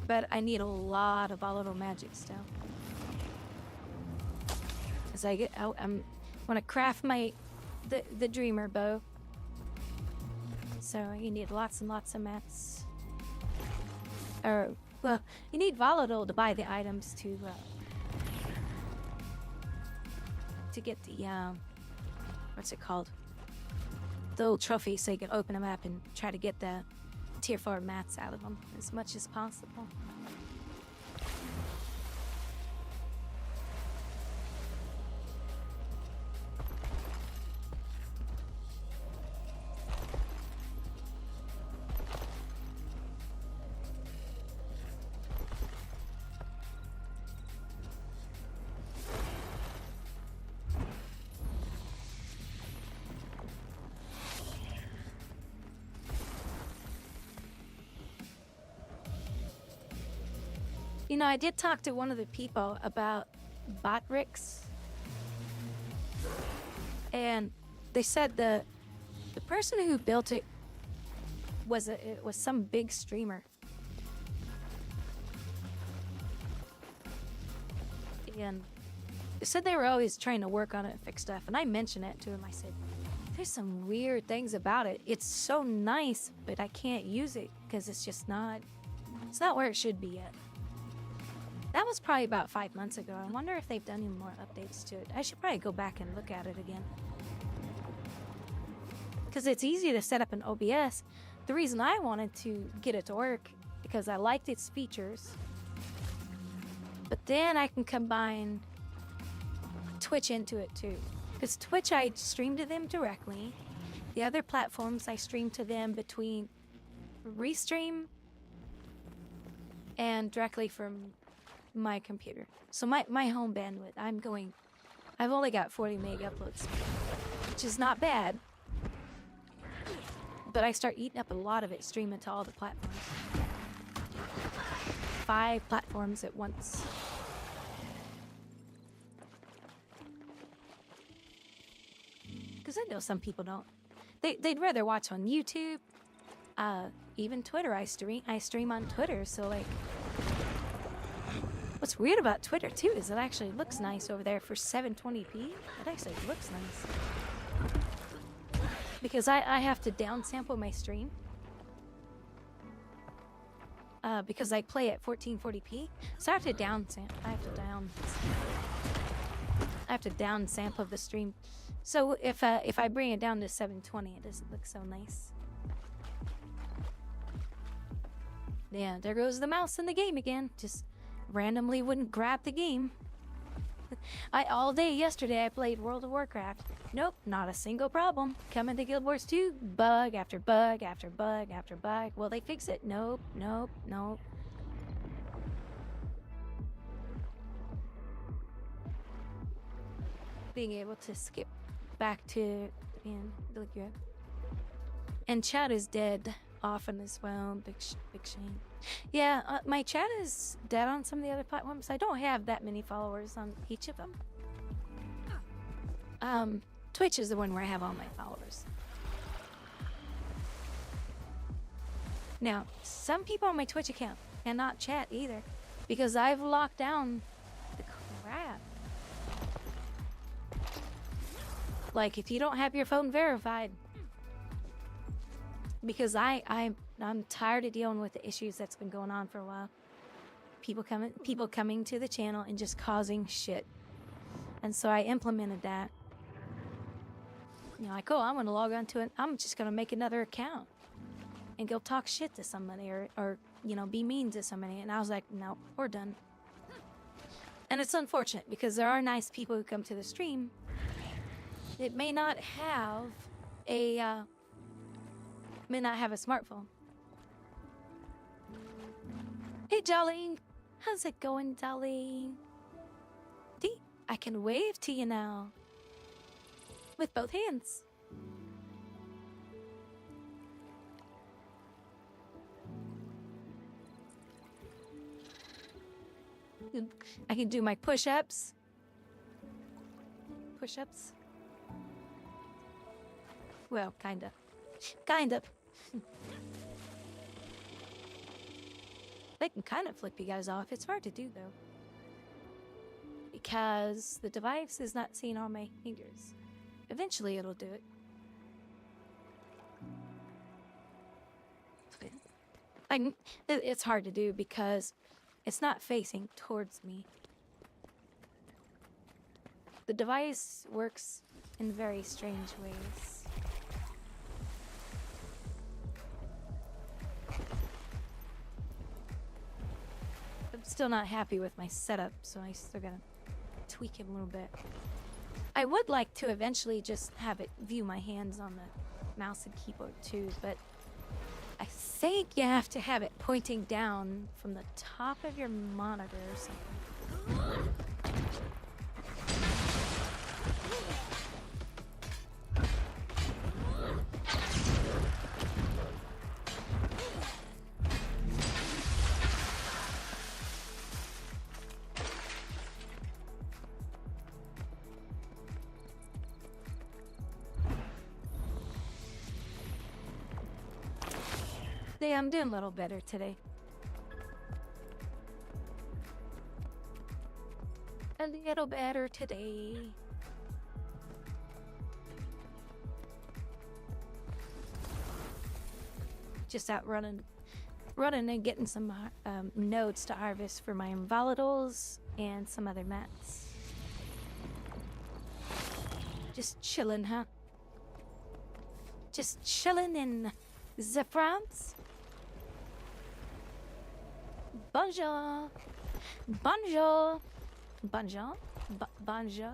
A: But I need a lot of volatile magic still. As I want to craft the dreamer bow. So you need lots and lots of mats. Or well, you need volatile to buy the items to get the what's it called? The little trophy, so you can open them up and try to get the tier 4 mats out of them as much as possible. You know, I did talk to one of the people about bot ricks, and they said the person who built it was some big streamer, and they said they were always trying to work on it and fix stuff. And I mentioned it to him. I said, "There's some weird things about it. It's so nice, but I can't use it because it's not where it should be yet." That was probably about 5 months ago. I wonder if they've done any more updates to it. I should probably go back and look at it again. Because it's easy to set up an OBS. The reason I wanted to get it to work, because I liked its features. But then I can combine Twitch into it too. Because Twitch, I stream to them directly. The other platforms, I stream to them between Restream and directly from my computer. So my home bandwidth, I've only got 40 meg uploads, which is not bad. But I start eating up a lot of it, streaming to all the platforms. 5 platforms at once. Because I know some people don't. They'd rather watch on YouTube. Even Twitter, I stream on Twitter, so like... What's weird about Twitter, too, is it actually looks nice over there for 720p. It actually looks nice. Because I have to downsample my stream. Because I play at 1440p. So I have to downsample the stream. So if I bring it down to 720, it doesn't look so nice. Yeah, there goes the mouse in the game again. Just randomly wouldn't grab the game. All day yesterday I played World of Warcraft. Nope, not a single problem. Coming to Guild Wars 2, bug after bug after bug after bug. Will they fix it? Nope, nope, nope. Being able to skip back to and chat is dead often as well. Big shame. Yeah, my chat is dead on some of the other platforms. I don't have that many followers on each of them. Twitch is the one where I have all my followers. Now, some people on my Twitch account cannot chat either because I've locked down the crap. Like, if you don't have your phone verified, because I'm tired of dealing with the issues that's been going on for a while. People coming to the channel and just causing shit. And so I implemented that. You know, like, oh, I'm gonna log on to it. I'm just gonna make another account and go talk shit to somebody or you know, be mean to somebody. And I was like, no, we're done. And it's unfortunate because there are nice people who come to the stream. It may not have a smartphone. Hey, Jolly. How's it going, Jolly? I can wave to you now. With both hands. I can do my push-ups. Push-ups? Well, kind of. Kind of. They can kind of flip you guys off. It's hard to do, though. Because the device is not seeing all my fingers. Eventually, it'll do it. It's hard to do because it's not facing towards me. The device works in very strange ways. I'm still not happy with my setup, so I still gotta tweak it a little bit. I would like to eventually just have it view my hands on the mouse and keyboard too, but I think you have to have it pointing down from the top of your monitor or something. Yeah, I'm doing a little better today. A little better today. Just out running and getting some nodes to harvest for my volatiles and some other mats. Just chilling, huh? Just chilling in the France. Bonjour. Bonjour. Bonjour. Bonjour.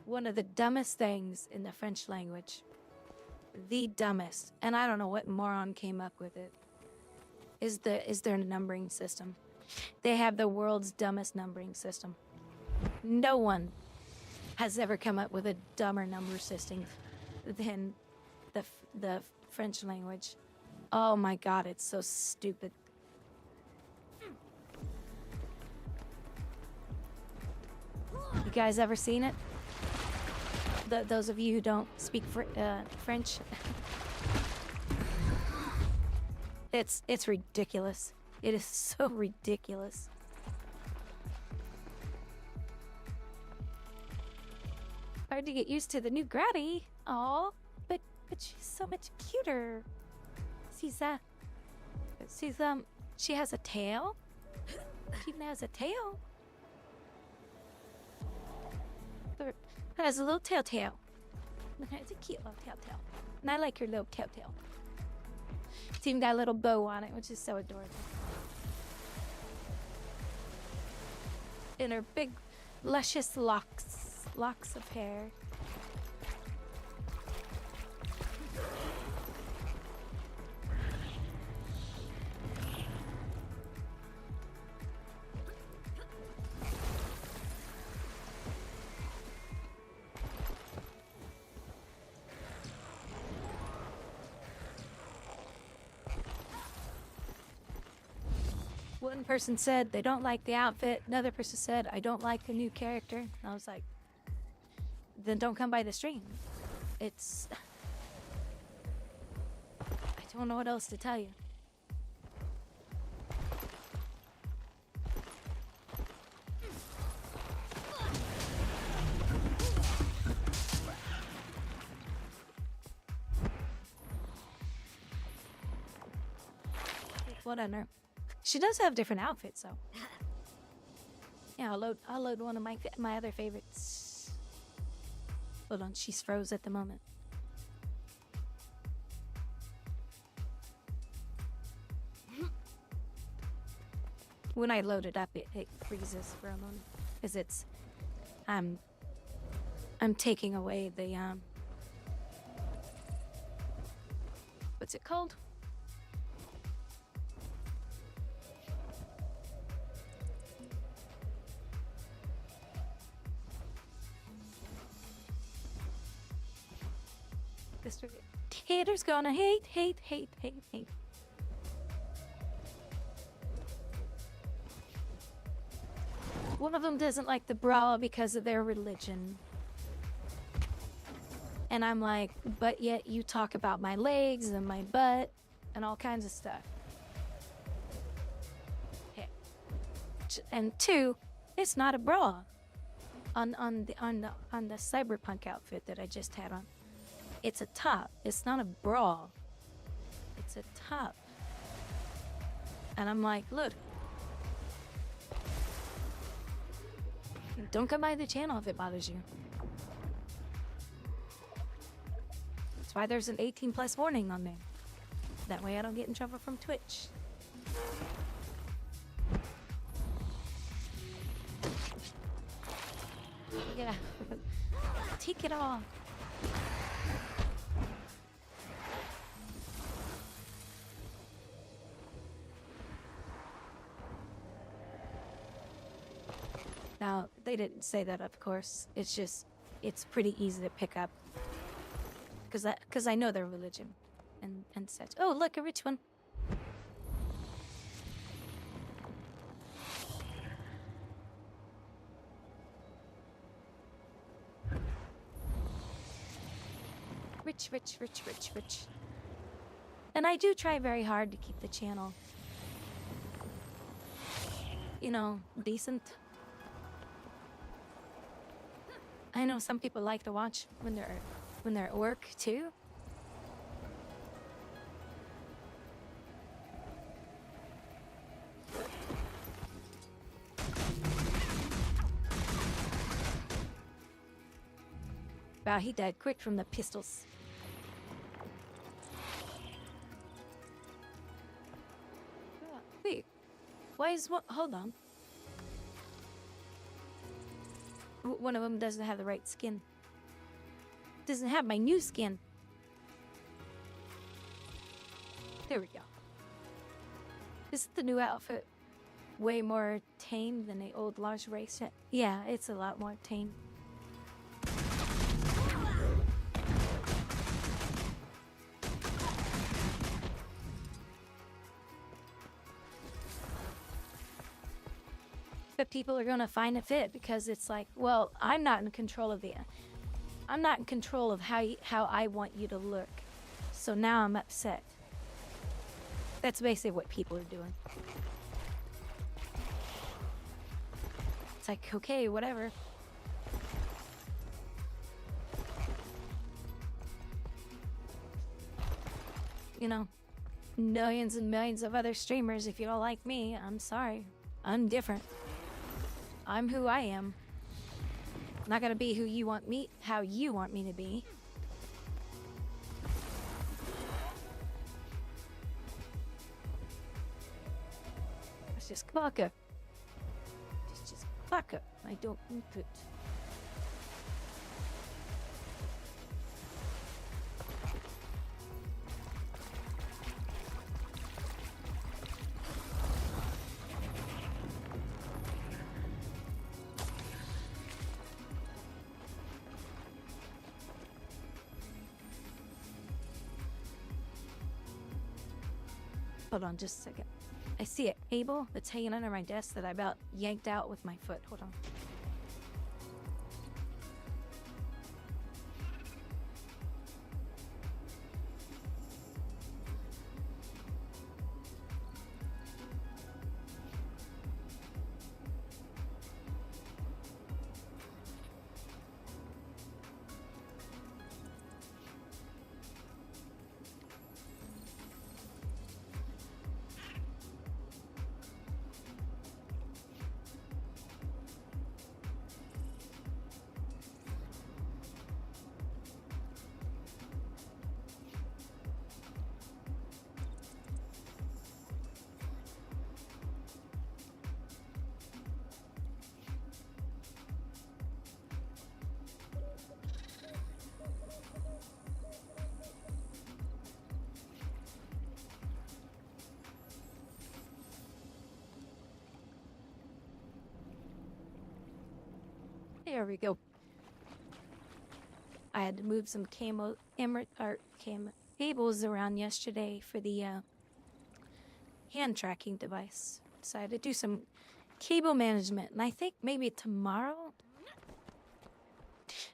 A: one of the dumbest things in the French language. The dumbest. And I don't know what moron came up with it. Is their numbering system. They have the world's dumbest numbering system. No one has ever come up with a dumber number system than the French language. Oh my god, it's so stupid. You guys ever seen it? Those of you who don't speak French. It's ridiculous. It is so ridiculous. Hard to get used to the new Granny. Aw, but she's so much cuter. She has a tail. She even has a tail. It has a little tail. It's a cute little tail. And I like her little tail. It's even got a little bow on it, which is so adorable. And her big, luscious locks of hair. One person said they don't like the outfit. Another person said, I don't like the new character. And I was like, then don't come by the stream. I don't know what else to tell you. Whatever. She does have different outfits, though. Yeah, I'll load one of my other favorites. Hold on, she's froze at the moment. When I load it up, it freezes for a moment because I'm taking away the what's it called? Haters gonna hate. One of them doesn't like the bra because of their religion. And I'm like, but yet you talk about my legs and my butt and all kinds of stuff. Okay. And two, it's not a bra. On the cyberpunk outfit that I just had on. It's a top. It's not a bra. It's a top. And I'm like, look. Don't come by the channel if it bothers you. That's why there's an 18+ warning on there. That way I don't get in trouble from Twitch. Yeah. Take it off. Now, they didn't say that, of course. It's just, it's pretty easy to pick up. Because I know their religion and such. Oh, look, a rich one. Rich. And I do try very hard to keep the channel, you know, decent. I know some people like to watch when they're at work too. Wow, he died quick from the pistols. Wait, why is what? Hold on. One of them doesn't have the right skin. Doesn't have my new skin. There we go. Is the new outfit way more tame than the old lingerie set? Yeah, it's a lot more tame. But people are gonna find it fit because it's like, well, I'm not in control of how I want you to look. So now I'm upset. That's basically what people are doing. It's like, okay, whatever. You know, millions and millions of other streamers, if you don't like me, I'm sorry. I'm different. I'm who I am. I'm not gonna be how you want me to be. It's just vodka. It's just vodka. I don't input. Hold on just a second. I see a cable that's hanging under my desk that I about yanked out with my foot. Hold on. There we go. I had to move some cables around yesterday for the hand tracking device. So I had to do some cable management. And I think maybe tomorrow,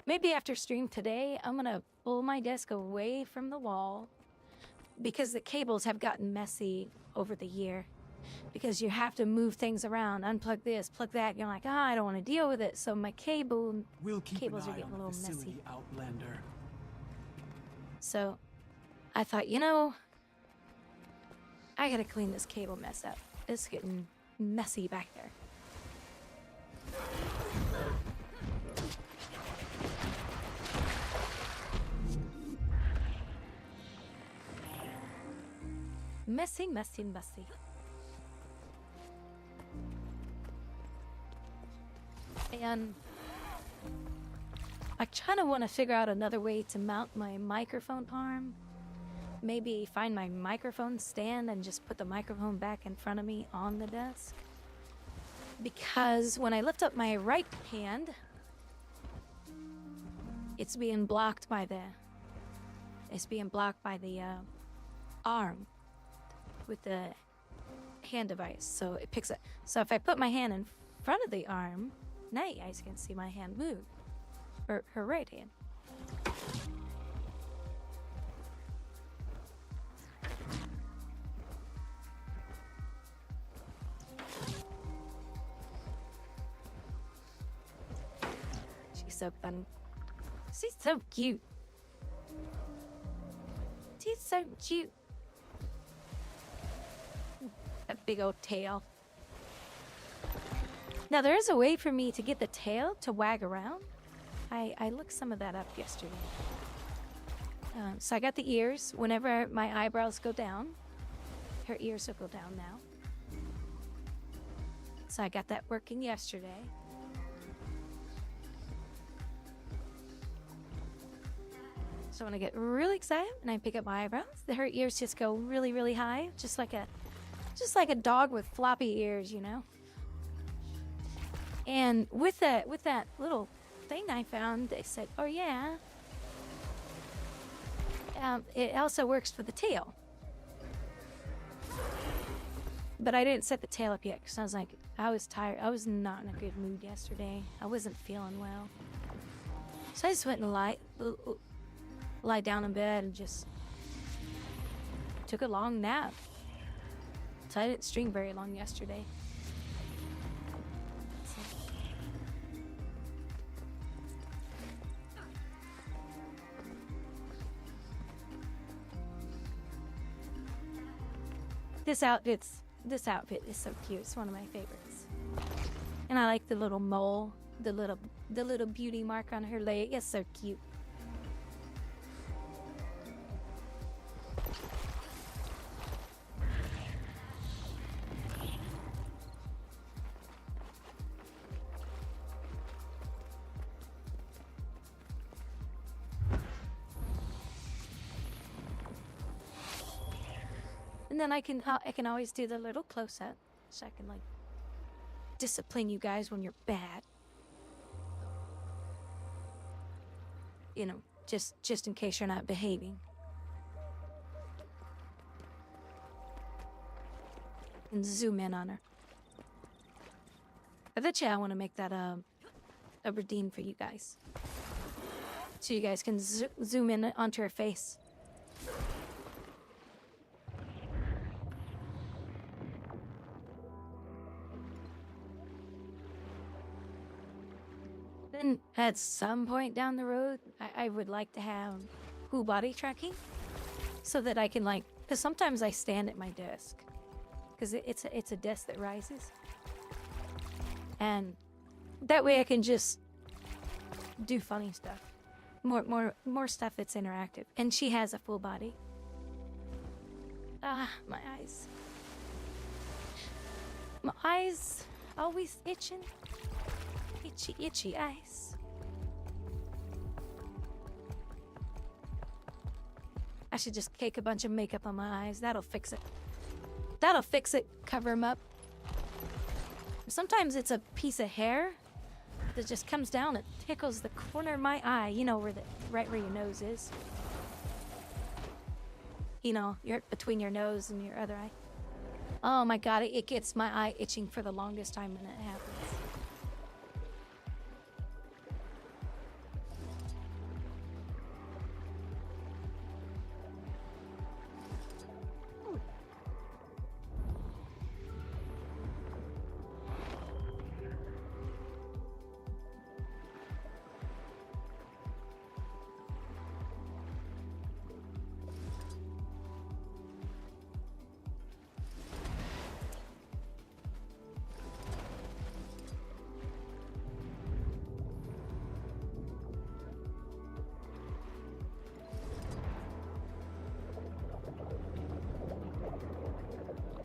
A: maybe after stream today, I'm going to pull my desk away from the wall because the cables have gotten messy over the year. Because you have to move things around, unplug this, plug that. You're like, I don't want to deal with it. So my cables are getting a little messy.
H: Outlander.
A: So I thought, I gotta clean this cable mess up. It's getting messy back there. Messy, messy, messy. And I kind of want to figure out another way to mount my microphone arm. Maybe find my microphone stand and just put the microphone back in front of me on the desk. Because when I lift up my right hand, it's being blocked by the arm with the hand device. So it picks up. So if I put my hand in front of the arm, now you guys can see my hand move. Or her right hand. She's so fun. She's so cute. She's so cute. That big old tail. Now, there is a way for me to get the tail to wag around. I looked some of that up yesterday. So I got the ears. Whenever my eyebrows go down, her ears will go down now. So I got that working yesterday. So when I get really excited and I pick up my eyebrows, her ears just go really, really high, just like a dog with floppy ears, you know. And with that little thing I found, they said, "Oh yeah, it also works for the tail." But I didn't set the tail up yet because I was like, I was tired. I was not in a good mood yesterday. I wasn't feeling well. So I just went and lie down in bed and just took a long nap. So I didn't stream very long yesterday. This outfit is so cute. It's one of my favorites. And I like the little mole, the little beauty mark on her leg. It's so cute. And then I can always do the little close up, so I can like discipline you guys when you're bad. You know, just in case you're not behaving. And zoom in on her. I bet you I want to make that a redeem for you guys, so you guys can zoom in onto her face. Then at some point down the road, I would like to have full body tracking, so that I can like, because sometimes I stand at my desk, because it's a desk that rises, and that way I can just do funny stuff, more stuff that's interactive. And she has a full body. Ah, my eyes. My eyes always itching. Itchy eyes. I should just cake a bunch of makeup on my eyes. That'll fix it. That'll fix it. Cover them up. Sometimes it's a piece of hair that just comes down and tickles the corner of my eye. You know right where your nose is. You know, you're between your nose and your other eye. Oh my god, it gets my eye itching for the longest time when it happens.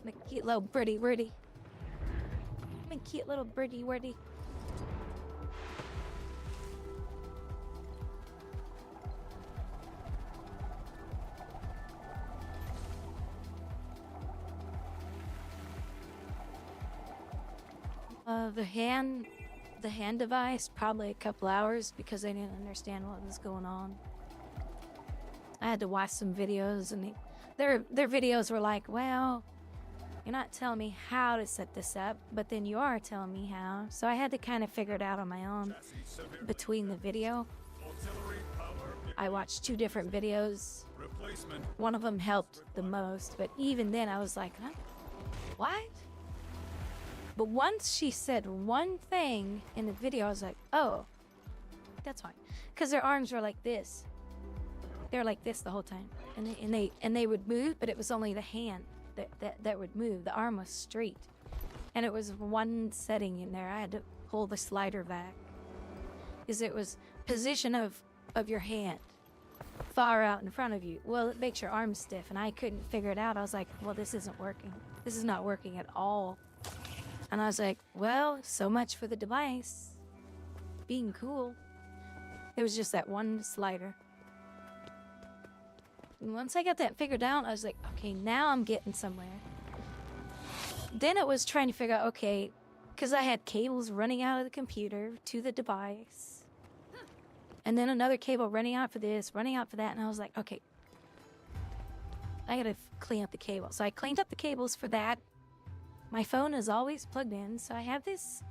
A: My cute little birdie wordy. My cute little birdie wordy. The hand device, probably a couple hours, because I didn't understand what was going on. I had to watch some videos, and their videos were like, well, you're not telling me how to set this up, but then you are telling me how. So I had to kind of figure it out on my own between the video. I watched 2 different videos. One of them helped the most, but even then I was like, huh? What? But once she said one thing in the video, I was like, oh, that's fine. Because their arms were like this. They were like this the whole time. And they would move, but it was only the hand that would move. The arm was straight. And it was one setting in there. I had to pull the slider back, because it was position of your hand far out in front of you. Well, it makes your arm stiff, and I couldn't figure it out. I was like, well, this isn't working. This is not working at all. And I was like, well, so much for the device being cool. It was just that one slider. And once I got that figured out, I was like, okay, now I'm getting somewhere. Then it was trying to figure out, okay, because I had cables running out of the computer to the device. And then another cable running out for this, running out for that. And I was like, okay, I gotta clean up the cable. So I cleaned up the cables for that. My phone is always plugged in. So I have this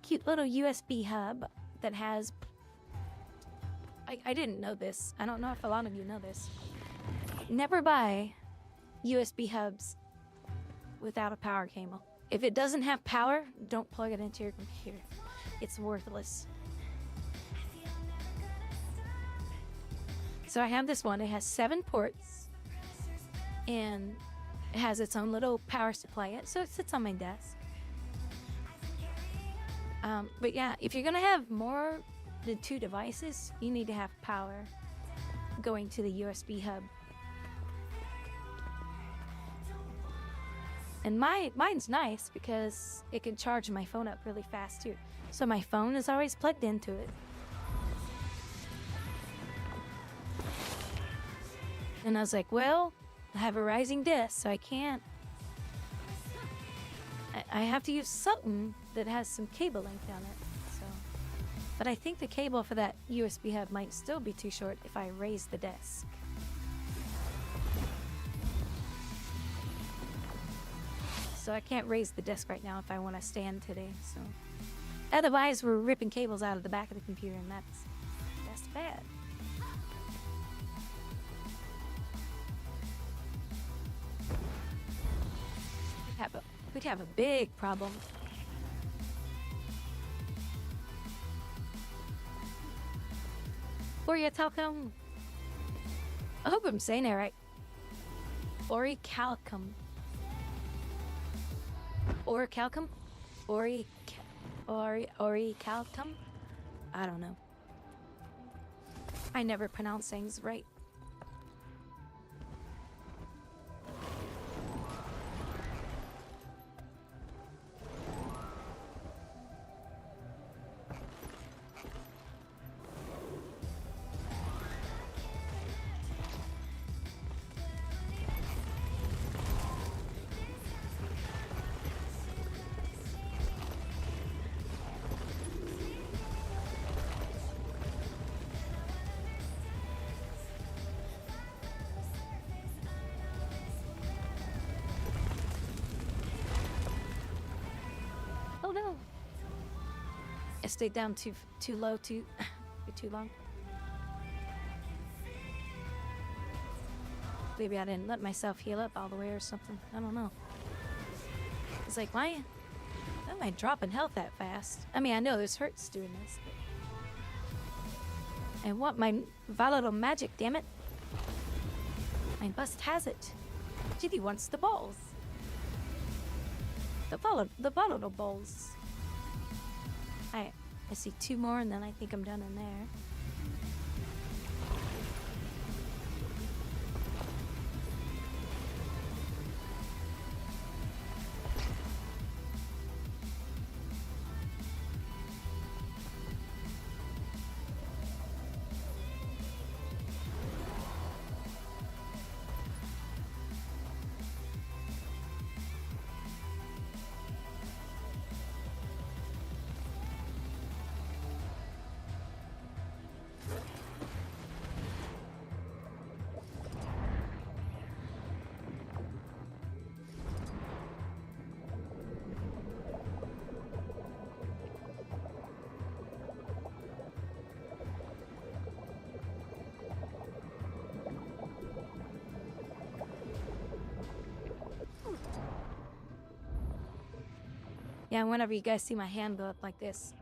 A: cute little USB hub that has... I didn't know this. I don't know if a lot of you know this. Never buy USB hubs without a power cable. If it doesn't have power, don't plug it into your computer. It's worthless. So I have this one. It has 7 ports. And it has its own little power supply. So it sits on my desk. But yeah, if you're gonna have more than 2 devices, you need to have power going to the USB hub. And mine's nice because it can charge my phone up really fast too. So my phone is always plugged into it. And I was like, well, I have a rising disc, so I can't. I have to use something that has some cable length on it. So, but I think the cable for that USB hub might still be too short if I raise the desk. So I can't raise the desk right now if I want to stand today. So otherwise, we're ripping cables out of the back of the computer, and that's bad. We'd have a big problem. Orichalcum. I hope I'm saying it right. Orichalcum. Orichalcum? Orichalcum? I don't know. I never pronounce things right. Oh no! I stayed down too low, too long. Maybe I didn't let myself heal up all the way or something. I don't know. It's like, why am I dropping health that fast? I mean, I know this hurts doing this, but I want my volatile magic, damn it. My bust has it. Jitty wants the balls. The volatile balls. I see 2 more and then I think I'm done in there. Yeah, whenever you guys see my hand go up like this,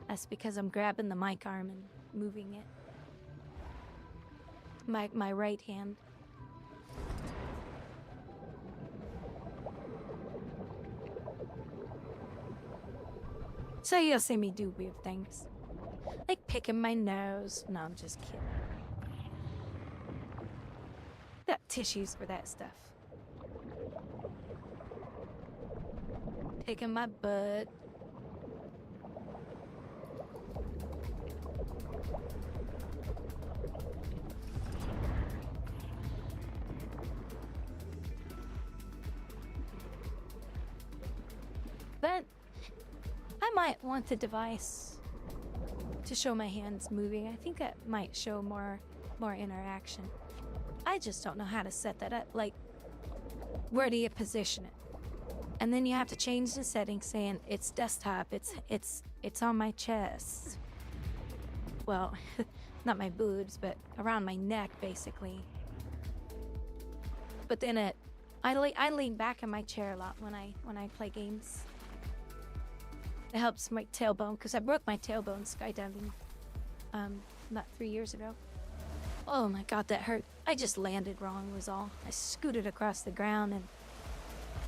A: that's because I'm grabbing the mic arm and moving it. My right hand. So you'll see me do weird things. Like picking my nose. No, I'm just kidding. Got tissues for that stuff. Picking my butt. I might want a device to show my hands moving. I think that might show more interaction. I just don't know how to set that up. Like, where do you position it? And then you have to change the settings saying it's desktop, it's on my chest. Well, not my boobs, but around my neck, basically. But then I lean back in my chair a lot when I play games. It helps my tailbone, because I broke my tailbone skydiving about 3 years ago. Oh my god, that hurt. I just landed wrong was all. I scooted across the ground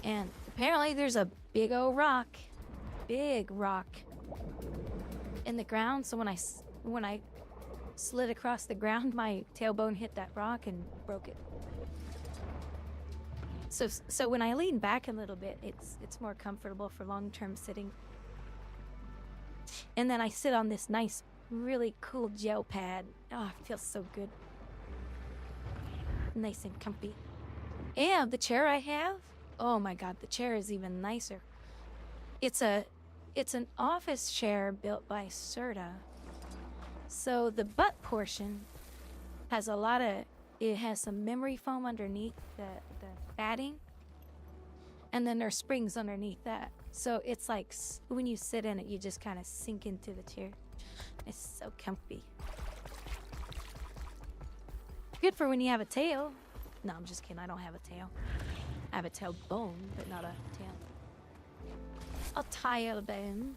A: and apparently there's a big old rock. Big rock in the ground, so when I slid across the ground, my tailbone hit that rock and broke it. So when I lean back a little bit, it's more comfortable for long-term sitting. And then I sit on this nice, really cool gel pad. Oh, it feels so good. Nice and comfy. And the chair I have, oh my god, the chair is even nicer. It's an office chair built by Serta. So the butt portion has it has some memory foam underneath the padding. And then there's springs underneath that. So it's like when you sit in it, you just kind of sink into the chair. It's so comfy. Good for when you have a tail. No, I'm just kidding. I don't have a tail. I have a tailbone, but not a tail. A tailbone.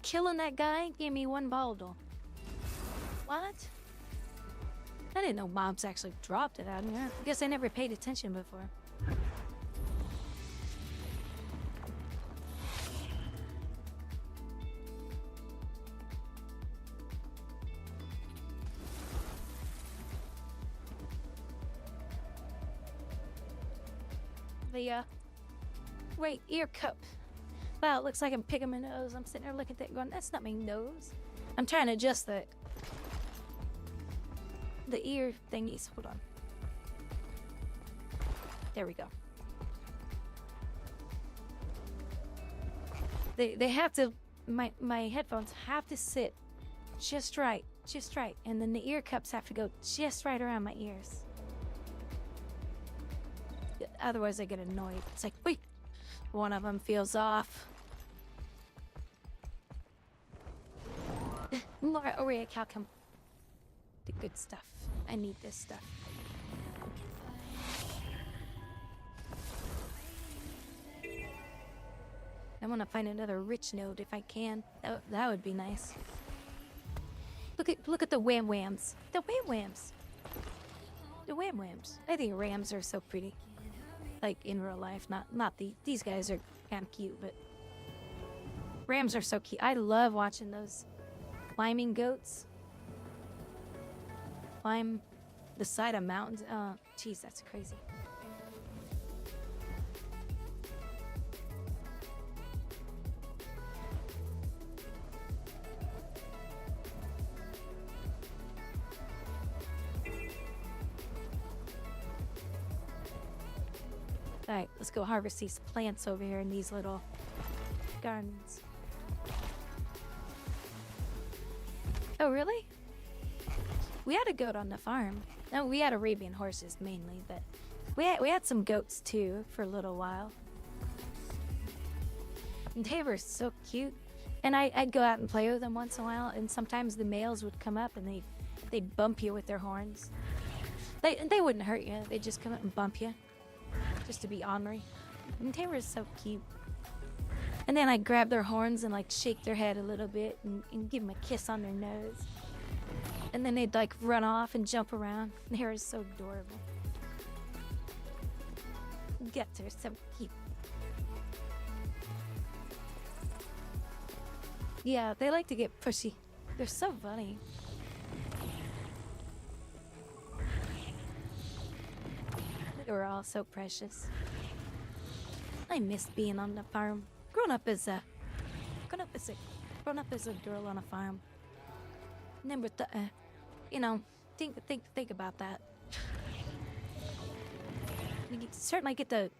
A: Killing that guy gave me one bottle. What? I didn't know mobs actually dropped it out here. I guess I never paid attention before. Wait, ear cup. Wow, it looks like I'm picking my nose. I'm sitting there looking at that going, that's not my nose. I'm trying to adjust the ear thingies. Hold on. There we go. They have to, my headphones have to sit just right. And then the ear cups have to go just right around my ears. Otherwise I get annoyed. It's like, wait, one of them feels off. More Aurea Calcum. The good stuff. I need this stuff. I want to find another rich node if I can. That would be nice. Look at the wham whams. The wham whams. The wham whams. I think rams are so pretty. Like in real life, not these guys are kind of cute, but rams are so cute. I love watching those climbing goats climb the side of mountains. Oh, jeez, that's crazy. Alright, let's go harvest these plants over here in these little gardens. Oh, really? We had a goat on the farm. No, we had Arabian horses mainly, but we had some goats too for a little while. And they were so cute. And I'd go out and play with them once in a while, and sometimes the males would come up and they'd bump you with their horns. They wouldn't hurt you, they'd just come up and bump you. Just to be ornery. And they were so cute. And then I'd grab their horns and like shake their head a little bit and give them a kiss on their nose. And then they'd like run off and jump around. They were so adorable. Guts are so cute. Yeah, they like to get pushy. They're so funny. They were all so precious. I miss being on the farm. Growing up as classic. Grown up as a girl on a farm. Never, you know, think about that. You certainly get the.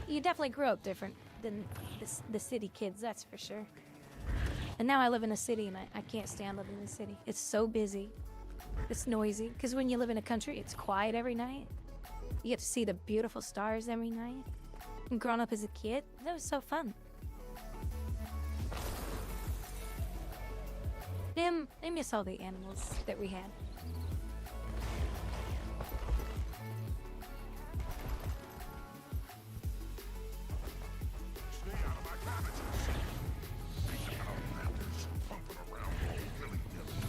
A: You definitely grew up different than the city kids, that's for sure. And now I live in a city, and I can't stand living in a city. It's so busy. It's noisy. Because when you live in a country, it's quiet every night. You get to see the beautiful stars every night. And growing up as a kid, that was so fun. I miss all the animals that we had.
B: Stay out of my cabbages. These outlanders pumping around all willy-nilly.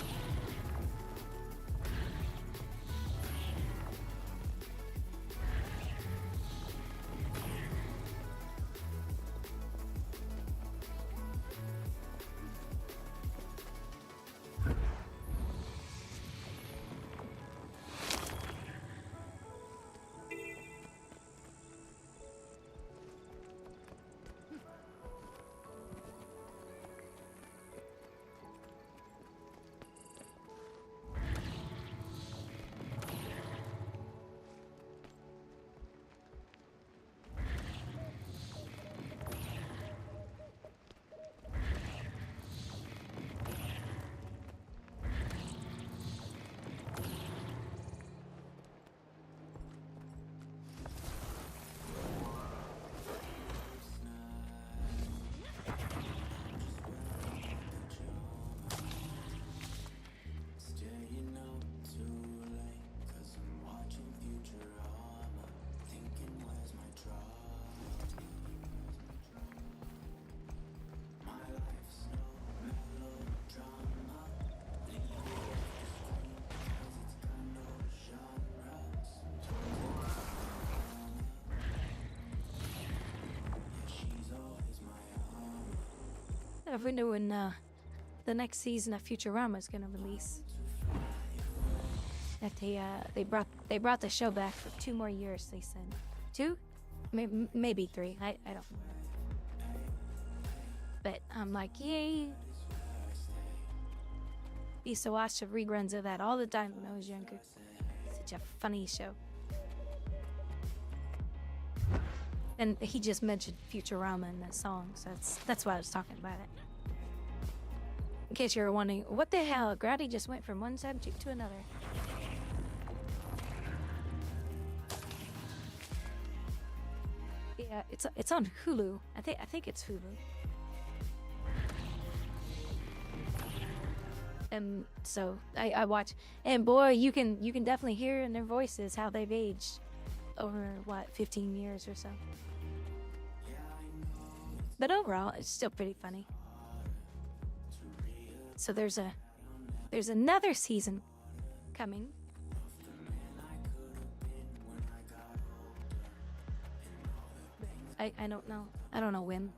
A: I wonder when the next season of Futurama is gonna release. That they brought the show back for 2 more years. They said 2, maybe 3. I don't know. But I'm like, yay! Used to watch the reruns of that all the time when I was younger. Such a funny show. And he just mentioned Futurama in the song, so that's why I was talking about it. In case you were wondering, what the hell? Grady just went from one subject to another. Yeah, it's on Hulu. I think it's Hulu. So I watch, and boy, you can definitely hear in their voices how they've aged over 15 years or so. But overall, it's still pretty funny. So there's another season coming. I don't know. I don't know when.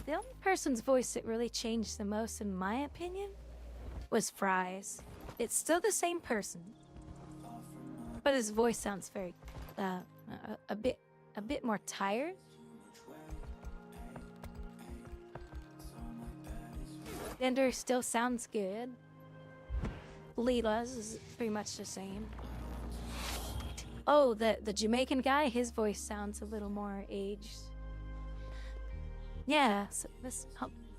A: The only person's voice that really changed the most, in my opinion, was Fry's. It's still the same person, but his voice sounds very, a bit more tired. Bender still sounds good. Leela's is pretty much the same. Oh, the Jamaican guy, his voice sounds a little more aged. Yeah, so let's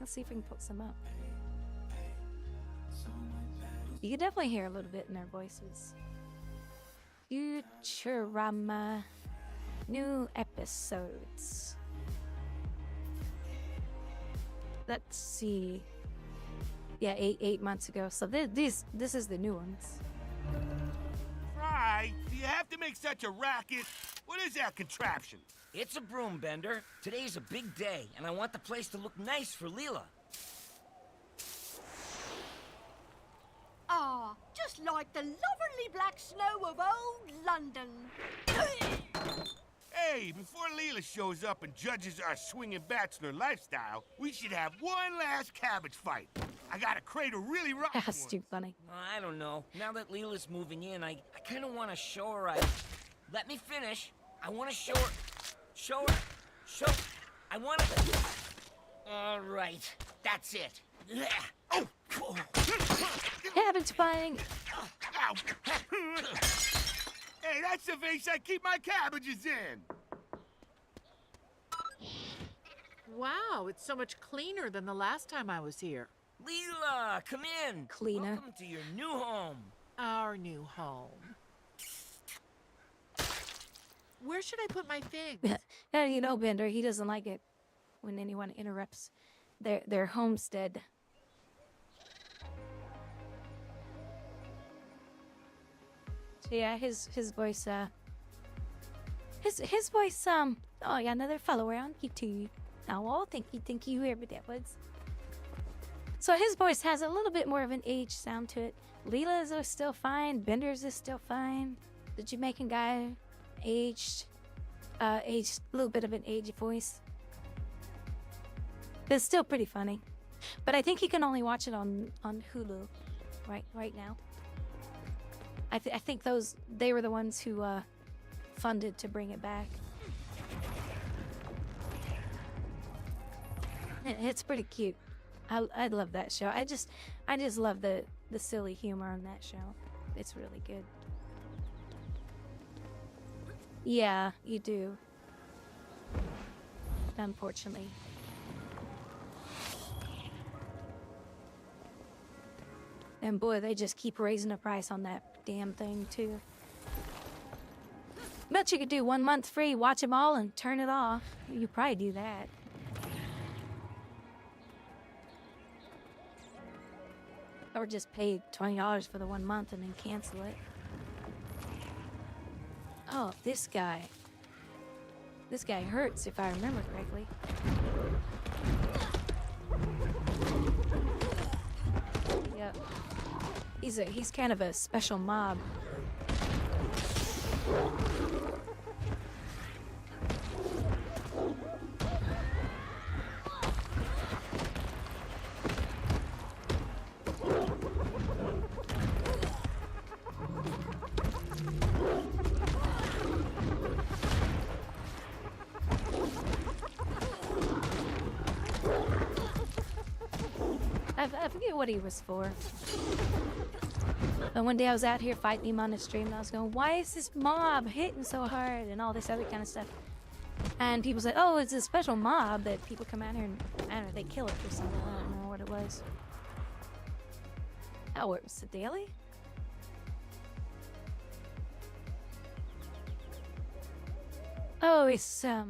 A: see if we can put some up. You can definitely hear a little bit in their voices. Futurama new episodes. Let's see. Yeah, eight months ago. So this is the new ones.
C: Fry, do you have to make such a racket? What is that contraption?
I: It's a broom, Bender. Today's a big day, and I want the place to look nice for Leela.
D: Ah, just like the lovely black snow of old London.
J: Hey, before Leela shows up and judges our swinging bachelor lifestyle, we should have one last cabbage fight. I got a crate of really rotten
A: That's
J: ones.
A: too funny.
I: I don't know. Now that Leela's moving in, I kind of want to show her Let me finish. I want to show her... I want to... All right. That's it. Oh!
A: Cabbage fighting.
J: Ow. Hey, that's the vase I keep my cabbages in.
K: Wow, it's so much cleaner than the last time I was here.
I: Leela, come in.
A: Cleaner.
I: Welcome to your new home.
K: Our new home. Where should I put my things?
A: Yeah, you know, Bender, he doesn't like it when anyone interrupts their homestead. So yeah, his voice, his voice, oh yeah, another follower on YouTube. Now, all thank you, everybody that was. So his voice has a little bit more of an age sound to it. Leela's is still fine. Bender's is still fine. The Jamaican guy, aged, a little bit of an aged voice. It's still pretty funny, but I think you can only watch it on Hulu, right now. I think they were the ones who funded to bring it back. It's pretty cute. I love that show. I just love the silly humor on that show. It's really good. Yeah, you do. Unfortunately. And boy, they just keep raising the price on that damn thing too. Bet you could do 1 month free, watch them all, and turn it off. You probably do that. Or just pay $20 for the 1 month and then cancel it. Oh, this guy. This guy hurts, if I remember correctly. Yep. He's kind of a special mob. I forget what he was for. But one day I was out here fighting him on the stream, and I was going, why is this mob hitting so hard, and all this other kind of stuff. And people said, oh, it's a special mob that people come out here and, I don't know, they kill it or something. I don't know what it was. Oh, it was the daily? Oh, it's a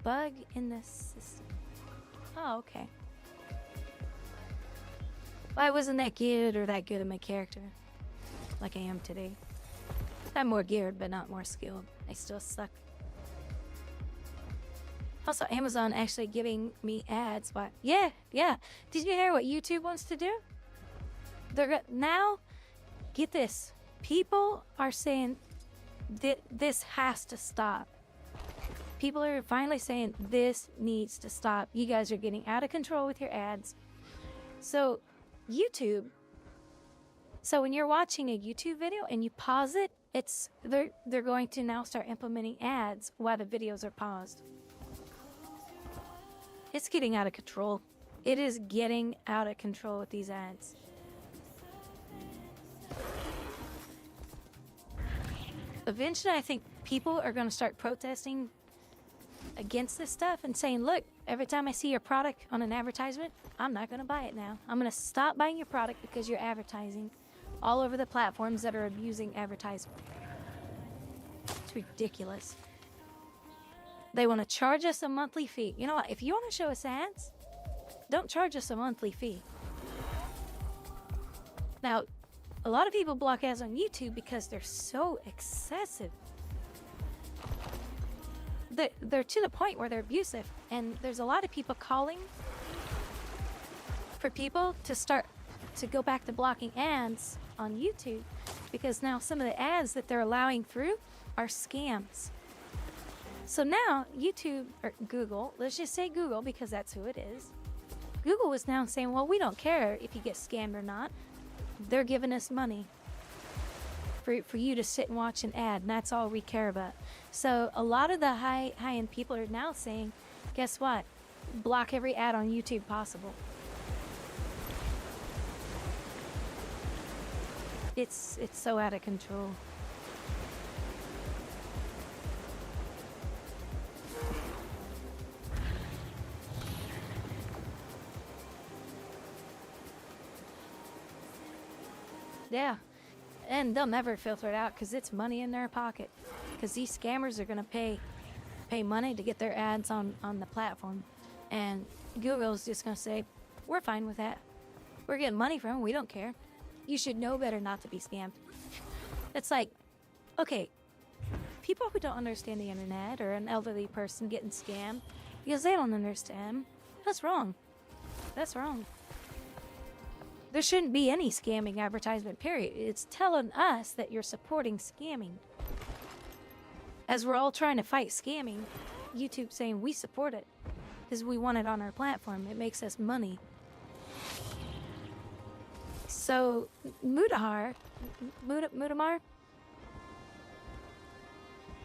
A: bug in the system. Oh, okay. Well, I wasn't that geared or that good at my character, like I am today. I'm more geared, but not more skilled. I still suck. Also, Amazon actually giving me ads. But yeah. Did you hear what YouTube wants to do? They're now, get this. People are saying that this has to stop. People are finally saying this needs to stop. You guys are getting out of control with your ads. So YouTube. So when you're watching a YouTube video and you pause it, they're going to now start implementing ads while the videos are paused. It's getting out of control. It is getting out of control with these ads. Eventually, I think people are going to start protesting against this stuff and saying, look, every time I see your product on an advertisement, I'm not going to buy it now. I'm going to stop buying your product because you're advertising all over the platforms that are abusing advertisement. It's ridiculous. They want to charge us a monthly fee. You know what? If you want to show us ads, don't charge us a monthly fee. Now, a lot of people block ads on YouTube because they're so excessive. They're to the point where they're abusive, and there's a lot of people calling for people to go back to blocking ads on YouTube, because now some of the ads that they're allowing through are scams. So now YouTube, or Google, let's just say Google because that's who it is. Google is now saying, well, we don't care if you get scammed or not. They're giving us money for you to sit and watch an ad, and that's all we care about. So a lot of the high-end people are now saying, guess what? Block every ad on YouTube possible. It's so out of control. Yeah, and they'll never filter it out because it's money in their pocket. Because these scammers are gonna pay money to get their ads on the platform, and Google's just gonna say, "We're fine with that. We're getting money from them. We don't care. You should know better not to be scammed." It's like, okay, people who don't understand the internet or an elderly person getting scammed because they don't understand. That's wrong. That's wrong. There shouldn't be any scamming advertisement, period. It's telling us that you're supporting scamming. As we're all trying to fight scamming, YouTube's saying we support it because we want it on our platform. It makes us money. So, Mudamar,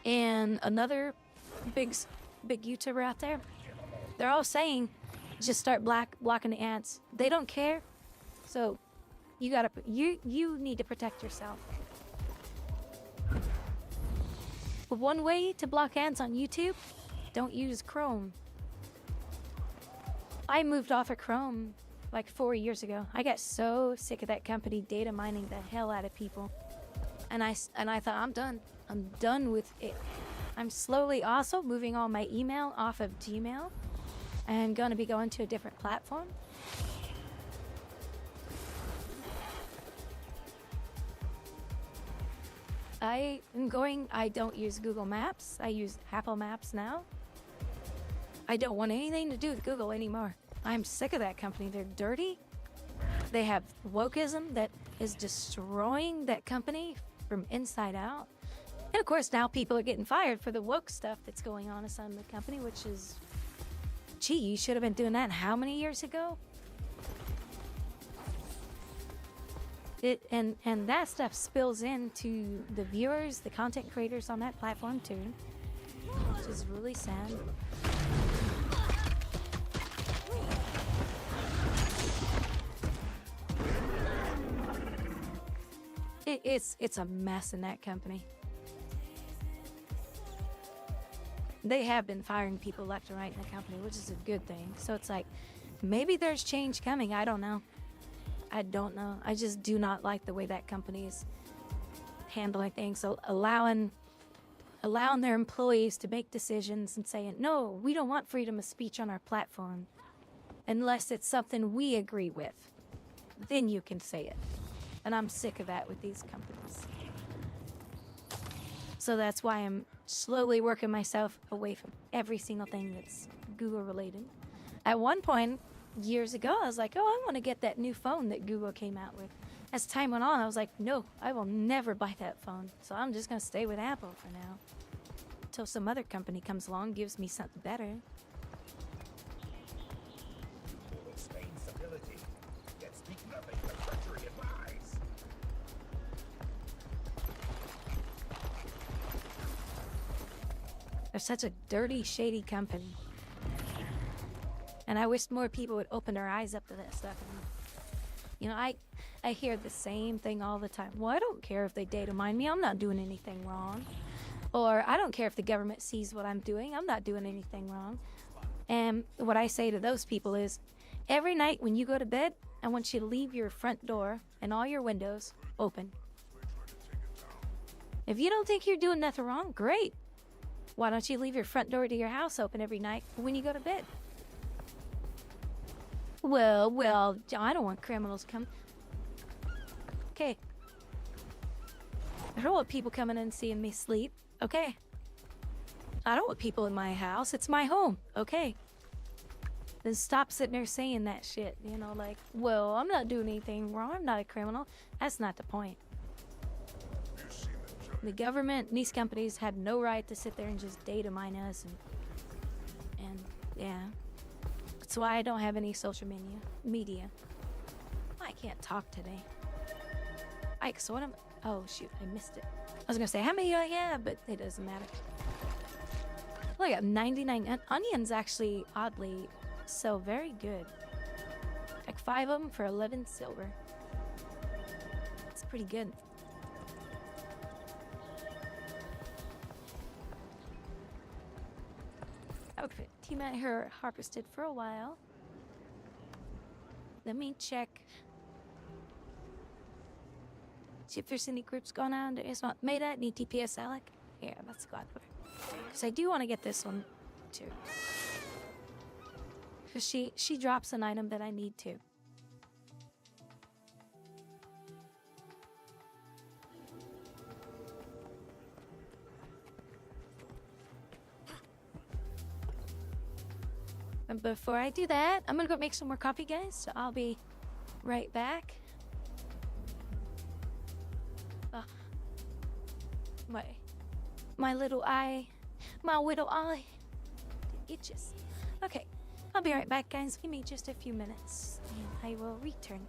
A: and another big YouTuber out there, they're all saying just start blocking the ads. They don't care. So, you need to protect yourself. But one way to block ads on YouTube, don't use Chrome. I moved off of Chrome like 4 years ago. I got so sick of that company data mining the hell out of people. And I thought, I'm done. I'm done with it. I'm slowly also moving all my email off of Gmail and going to be going to a different platform. I don't use Google Maps. I use Apple Maps now. I don't want anything to do with Google anymore. I'm sick of that company. They're dirty. They have wokeism that is destroying that company from inside out. And of course, now people are getting fired for the woke stuff that's going on inside the company, which is, gee, you should have been doing that how many years ago? And that stuff spills into the viewers, the content creators on that platform too, which is really sad. It's a mess in that company. They have been firing people left and right in the company, which is a good thing. So it's like, maybe there's change coming. I don't know. I just do not like the way that company is handling things. So allowing their employees to make decisions and saying, no, we don't want freedom of speech on our platform unless it's something we agree with. Then you can say it. And I'm sick of that with these companies. So that's why I'm slowly working myself away from every single thing that's Google related. At one point, years ago, I was like, oh, I want to get that new phone that Google came out with. As time went on, I was like, no, I will never buy that phone. So I'm just going to stay with Apple for now. Until some other company comes along, gives me something better. They're such a dirty, shady company. And I wish more people would open their eyes up to that stuff. And, you know, I hear the same thing all the time. Well, I don't care if they data mine me. I'm not doing anything wrong. Or I don't care if the government sees what I'm doing. I'm not doing anything wrong. And what I say to those people is, every night when you go to bed, I want you to leave your front door and all your windows open. If you don't think you're doing nothing wrong, great. Why don't you leave your front door to your house open every night when you go to bed? Well, I don't want criminals to come. Okay. I don't want people coming in and seeing me sleep. Okay. I don't want people in my house. It's my home. Okay. Then stop sitting there saying that shit. You know, like, well, I'm not doing anything wrong. I'm not a criminal. That's not the point.
B: You seen the
A: The government and these companies had no right to sit there and just data mine us, and yeah. That's why I don't have any social media. I can't talk today. Ike, so what am... Oh, shoot, I missed it. I was gonna say how many do I have, but it doesn't matter. Look, I got 99 onions, actually, oddly, so very good. Like 5 of them for 11 silver. It's pretty good. Okay, team out here harvested for a while. Let me check. See if there's any groups going on. It's not made at any TPS Alec. Yeah, that's glad. Because I do want to get this one too. Because she drops an item that I need to. And before I do that, I'm gonna go make some more coffee, guys. So I'll be right back. My little eye, my little eye, it itches. Okay, I'll be right back, guys. Give me just a few minutes, and I will return.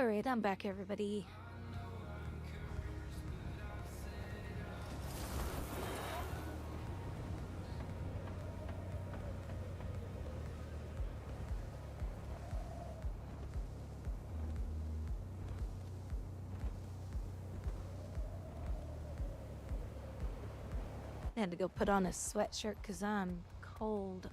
A: Alright, I'm back, everybody. I had to go put on a sweatshirt because I'm cold.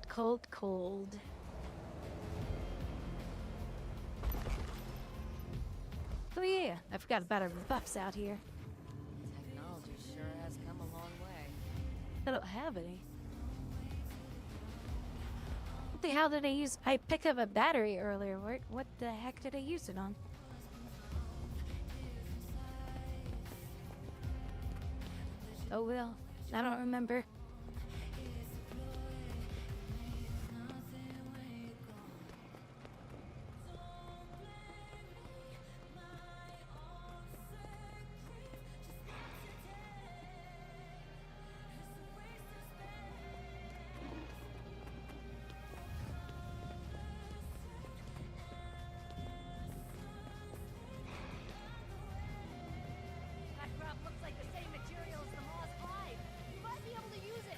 A: Cold, cold. Oh yeah, I forgot about our buffs out here.
F: Technology sure has come a long way.
A: I don't have any. What the hell did I use? I picked up a battery earlier. What the heck did I use it on? Oh well, I don't remember.
D: That crop looks like the same material as the Moss 5. You might be able to use it.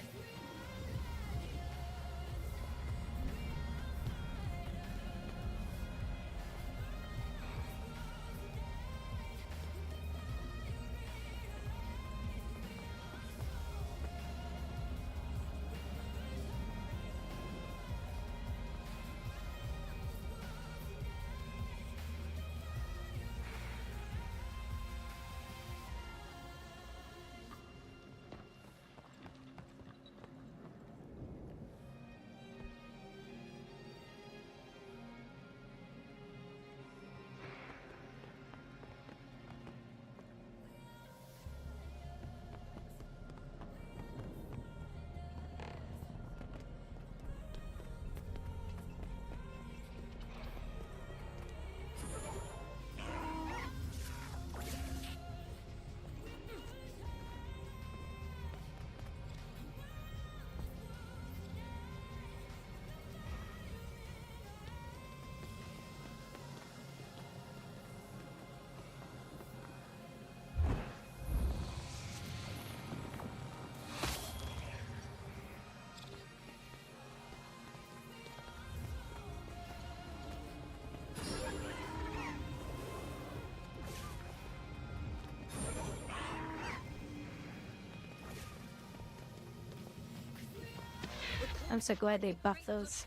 A: I'm so glad they buffed those.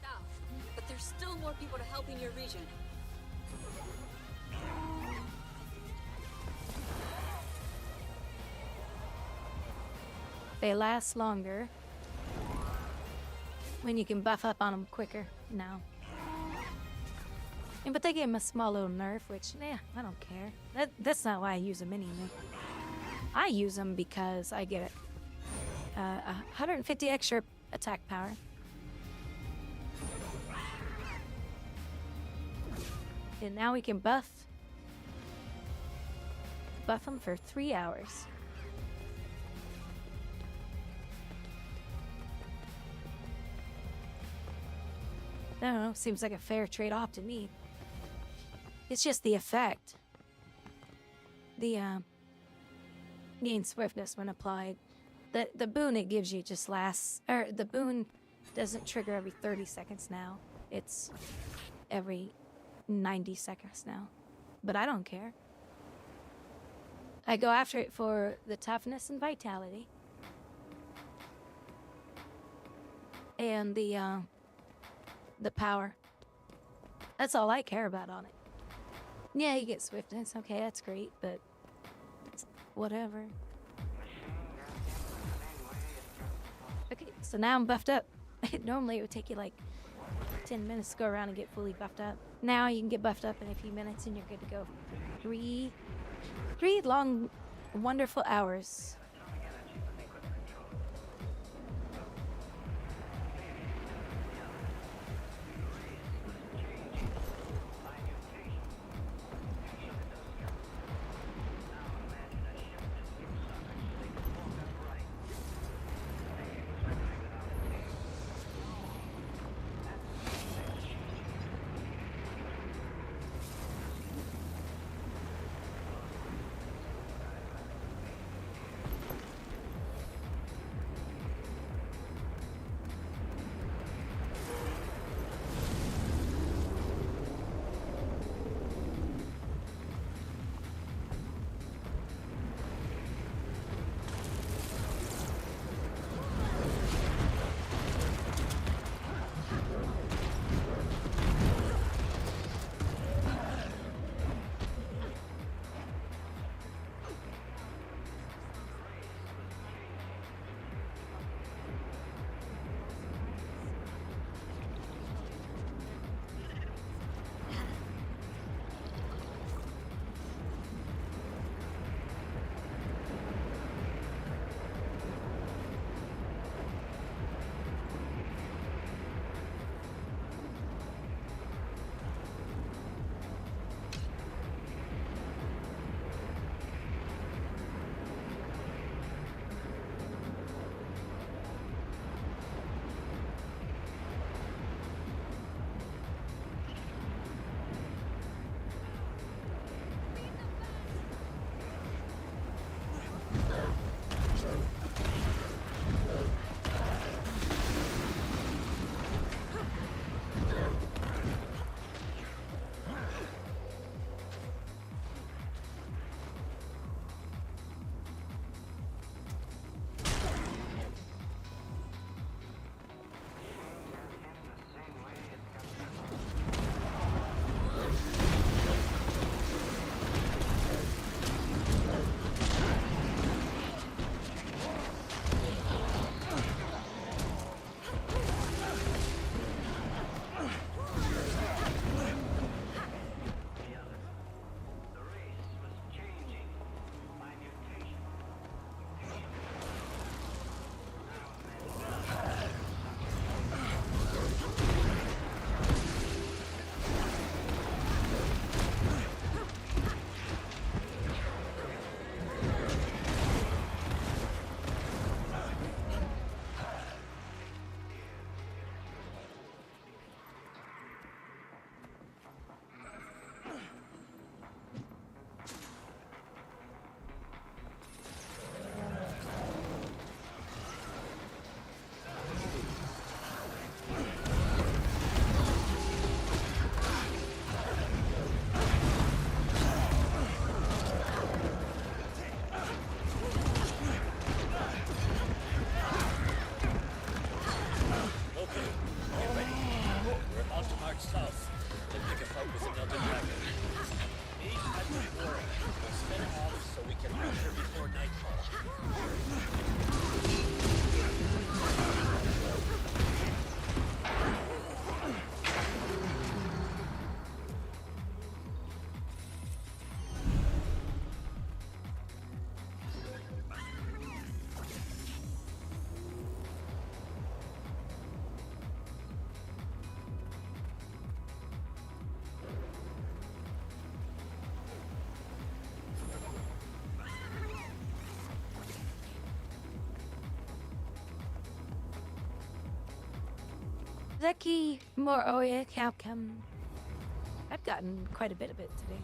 F: But there's still more people to help in your region.
A: They last longer when you can buff up on them quicker now. Yeah, but they gave him a small little nerf, which, yeah, I don't care. That's not why I use them anyway. I use them because I get 150 extra attack power. And now we can buff them for 3 hours. I don't know, seems like a fair trade-off to me. It's just the effect. The gain swiftness when applied. The boon it gives you just lasts, or the boon doesn't trigger every 30 seconds now. It's every 90 seconds now. But I don't care. I go after it for the toughness and vitality. And the power. That's all I care about on it. Yeah, you get swiftness. Okay, that's great, but it's whatever. Okay, so now I'm buffed up. Normally it would take you like 10 minutes to go around and get fully buffed up. Now you can get buffed up in a few minutes and you're good to go. Three long, wonderful hours. Zeki Moroya Capcom. I've gotten quite a bit of it today.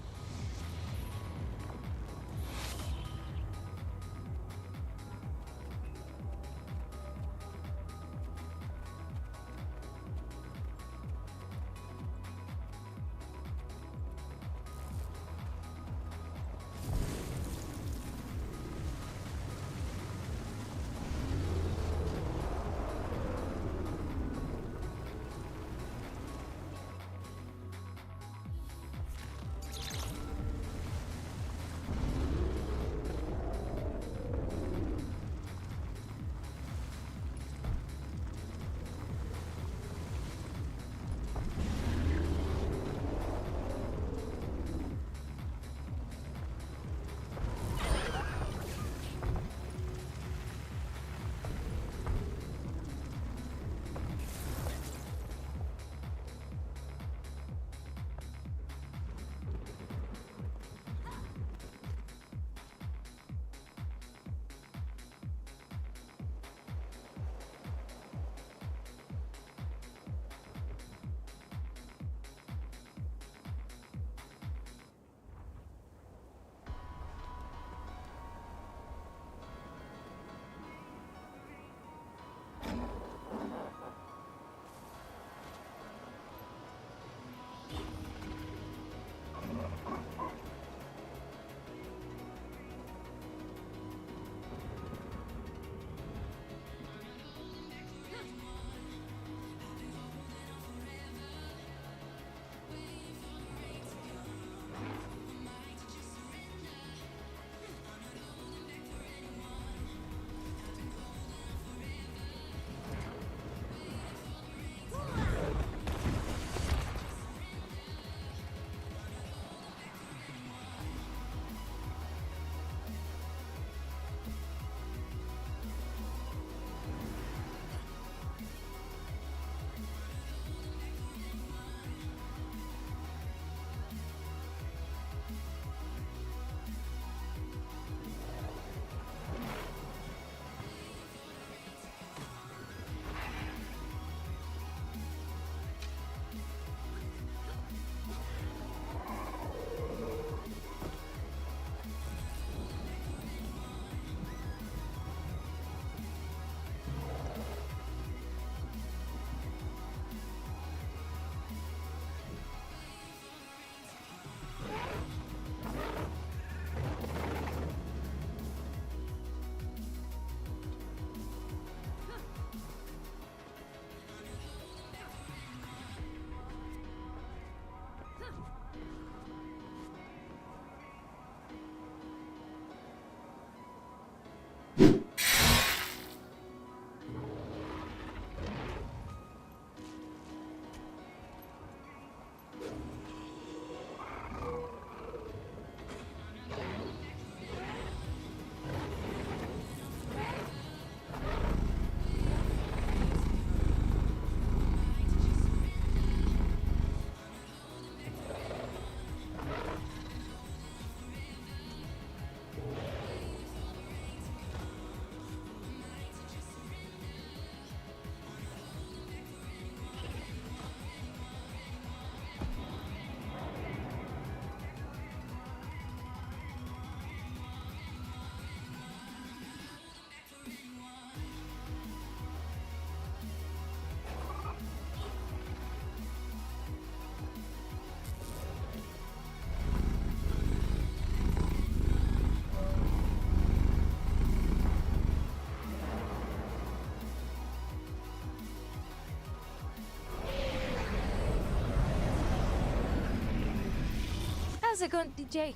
A: How's it going, DJ?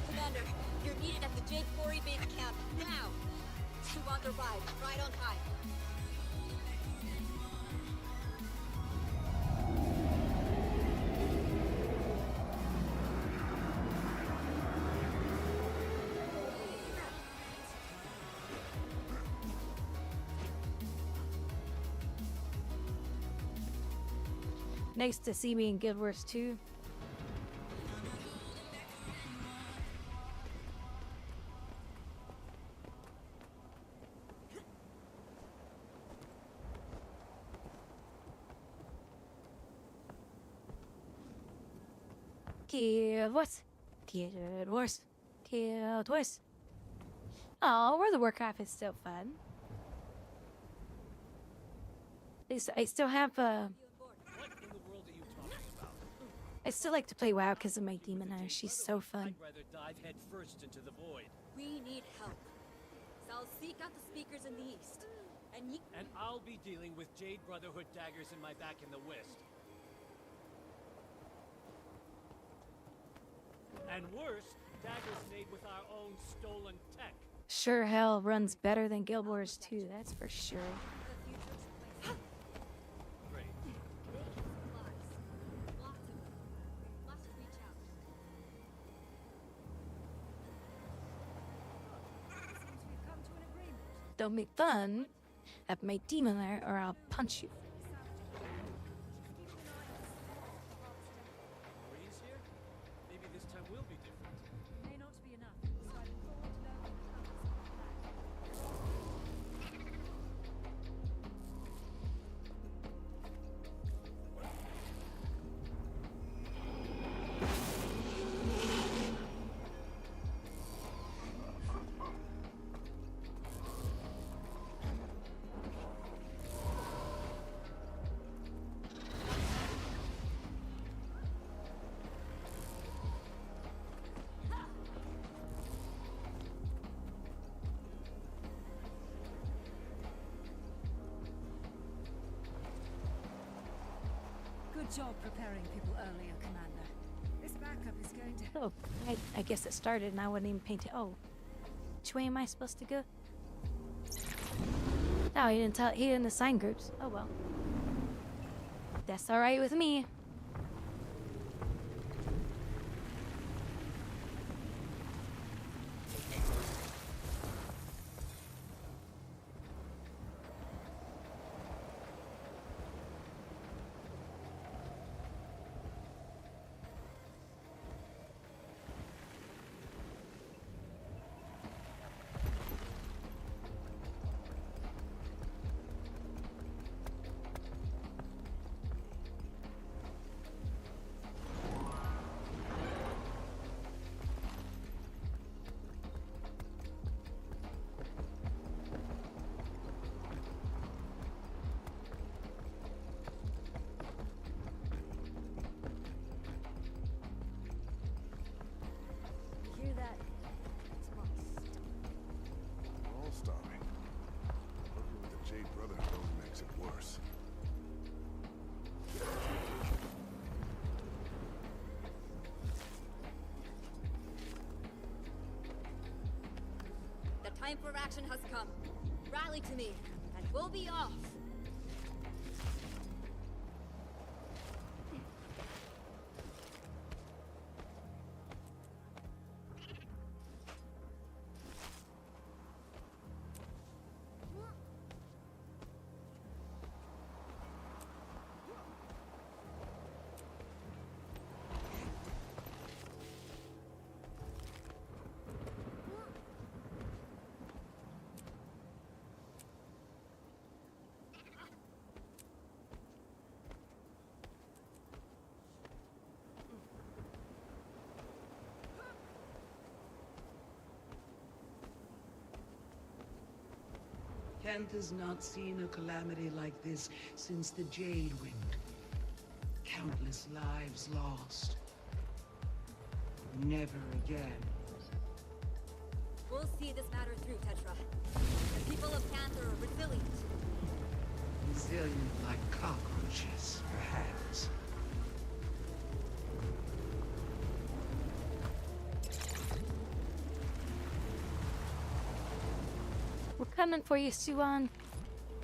D: Commander, you're needed at the Jade Quarry base camp now. You on the ride, right on time.
A: Nice to see me in Guild Wars 2. Guild Wars. Guild Wars. Guild Wars. Oh, World of Warcraft is still fun. I still have
G: What in the world are you talking about?
A: I still like to play WoW because of my demon eye. She's so fun.
G: I'd rather dive head first into the void.
D: We need help. So I'll seek out the speakers in the east. And you...
G: And I'll be dealing with Jade Brotherhood daggers in my back in the west. And worse, daggers made with our own stolen tech.
A: Sure hell runs better than Guild Wars 2, that's for sure.
G: Great.
D: They get supplies. Lots of them. We must reach out. Seems we've come to an agreement.
A: Don't make fun of my demon eye or I'll punch you.
G: Breeze here? Maybe this time will be different.
D: May not be enough, so I look forward to knowing the purpose of the plan.
L: Good job preparing people earlier, Commander. This backup is going to...
A: Oh, I guess it started and I wasn't even painted. Oh, which way am I supposed to go? No, he didn't assign groups. Oh well. That's alright with me.
D: You hear that? It's lost.
B: We're all starving. Working with the Jade Brotherhood only makes it worse.
D: The time for action has come. Rally to me, and we'll be off.
M: Kent has not seen a calamity like this since the Jade Wind. Countless lives lost. Never again.
D: We'll see this matter through, Tetra. The people of Panther are resilient.
M: Resilient like cockroaches, perhaps.
A: Coming for you, Suan.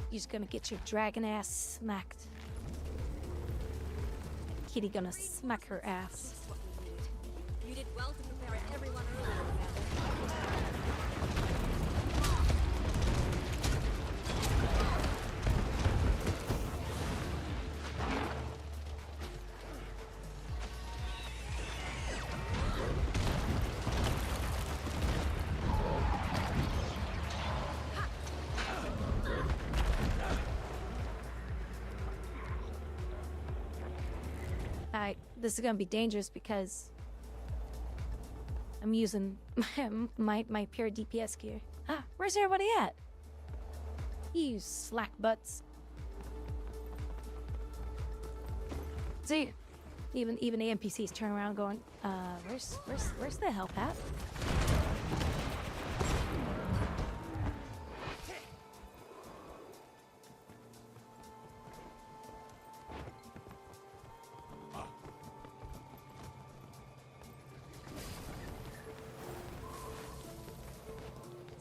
A: You're just gonna get your dragon ass smacked. Kitty gonna smack her ass.
D: This is what we need. You did well to prepare everyone earlier, Commander.
A: This is gonna be dangerous because I'm using my pure DPS gear. Ah, where's everybody at? You slack butts. See, even the NPCs turn around going, where's the help at?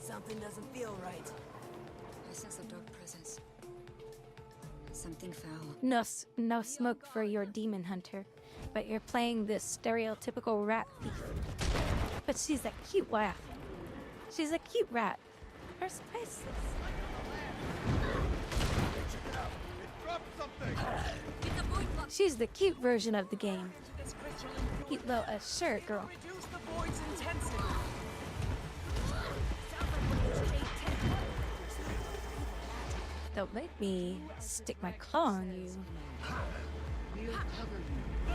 F: Something doesn't feel right.
D: I sense a dark presence. Something foul.
A: No smoke for your demon hunter, but you're playing this stereotypical rat thief. But she's a cute rat. She's a cute rat. Her spices. She's the cute version of the game. Cute little shirt girl.
F: Reduce the void's intensity.
A: Don't make me stick my claw on you.
M: We'll cover you.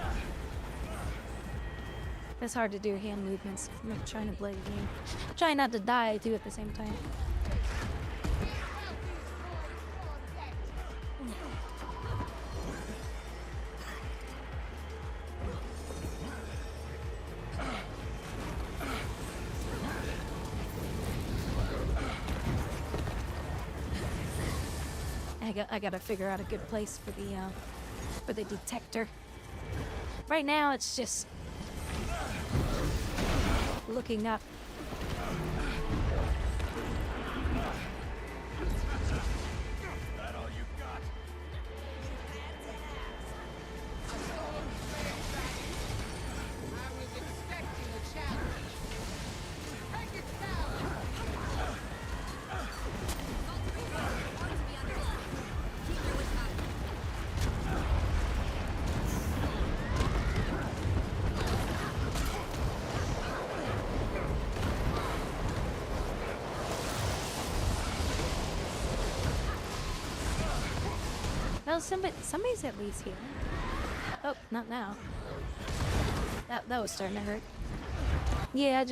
A: It's hard to do hand movements. I'm trying to play the game. Trying not to die too at the same time. I gotta figure out a good place for the detector. Right now it's just looking up. Well, somebody's at least here. Oh, not now. That was starting to hurt. Yeah, I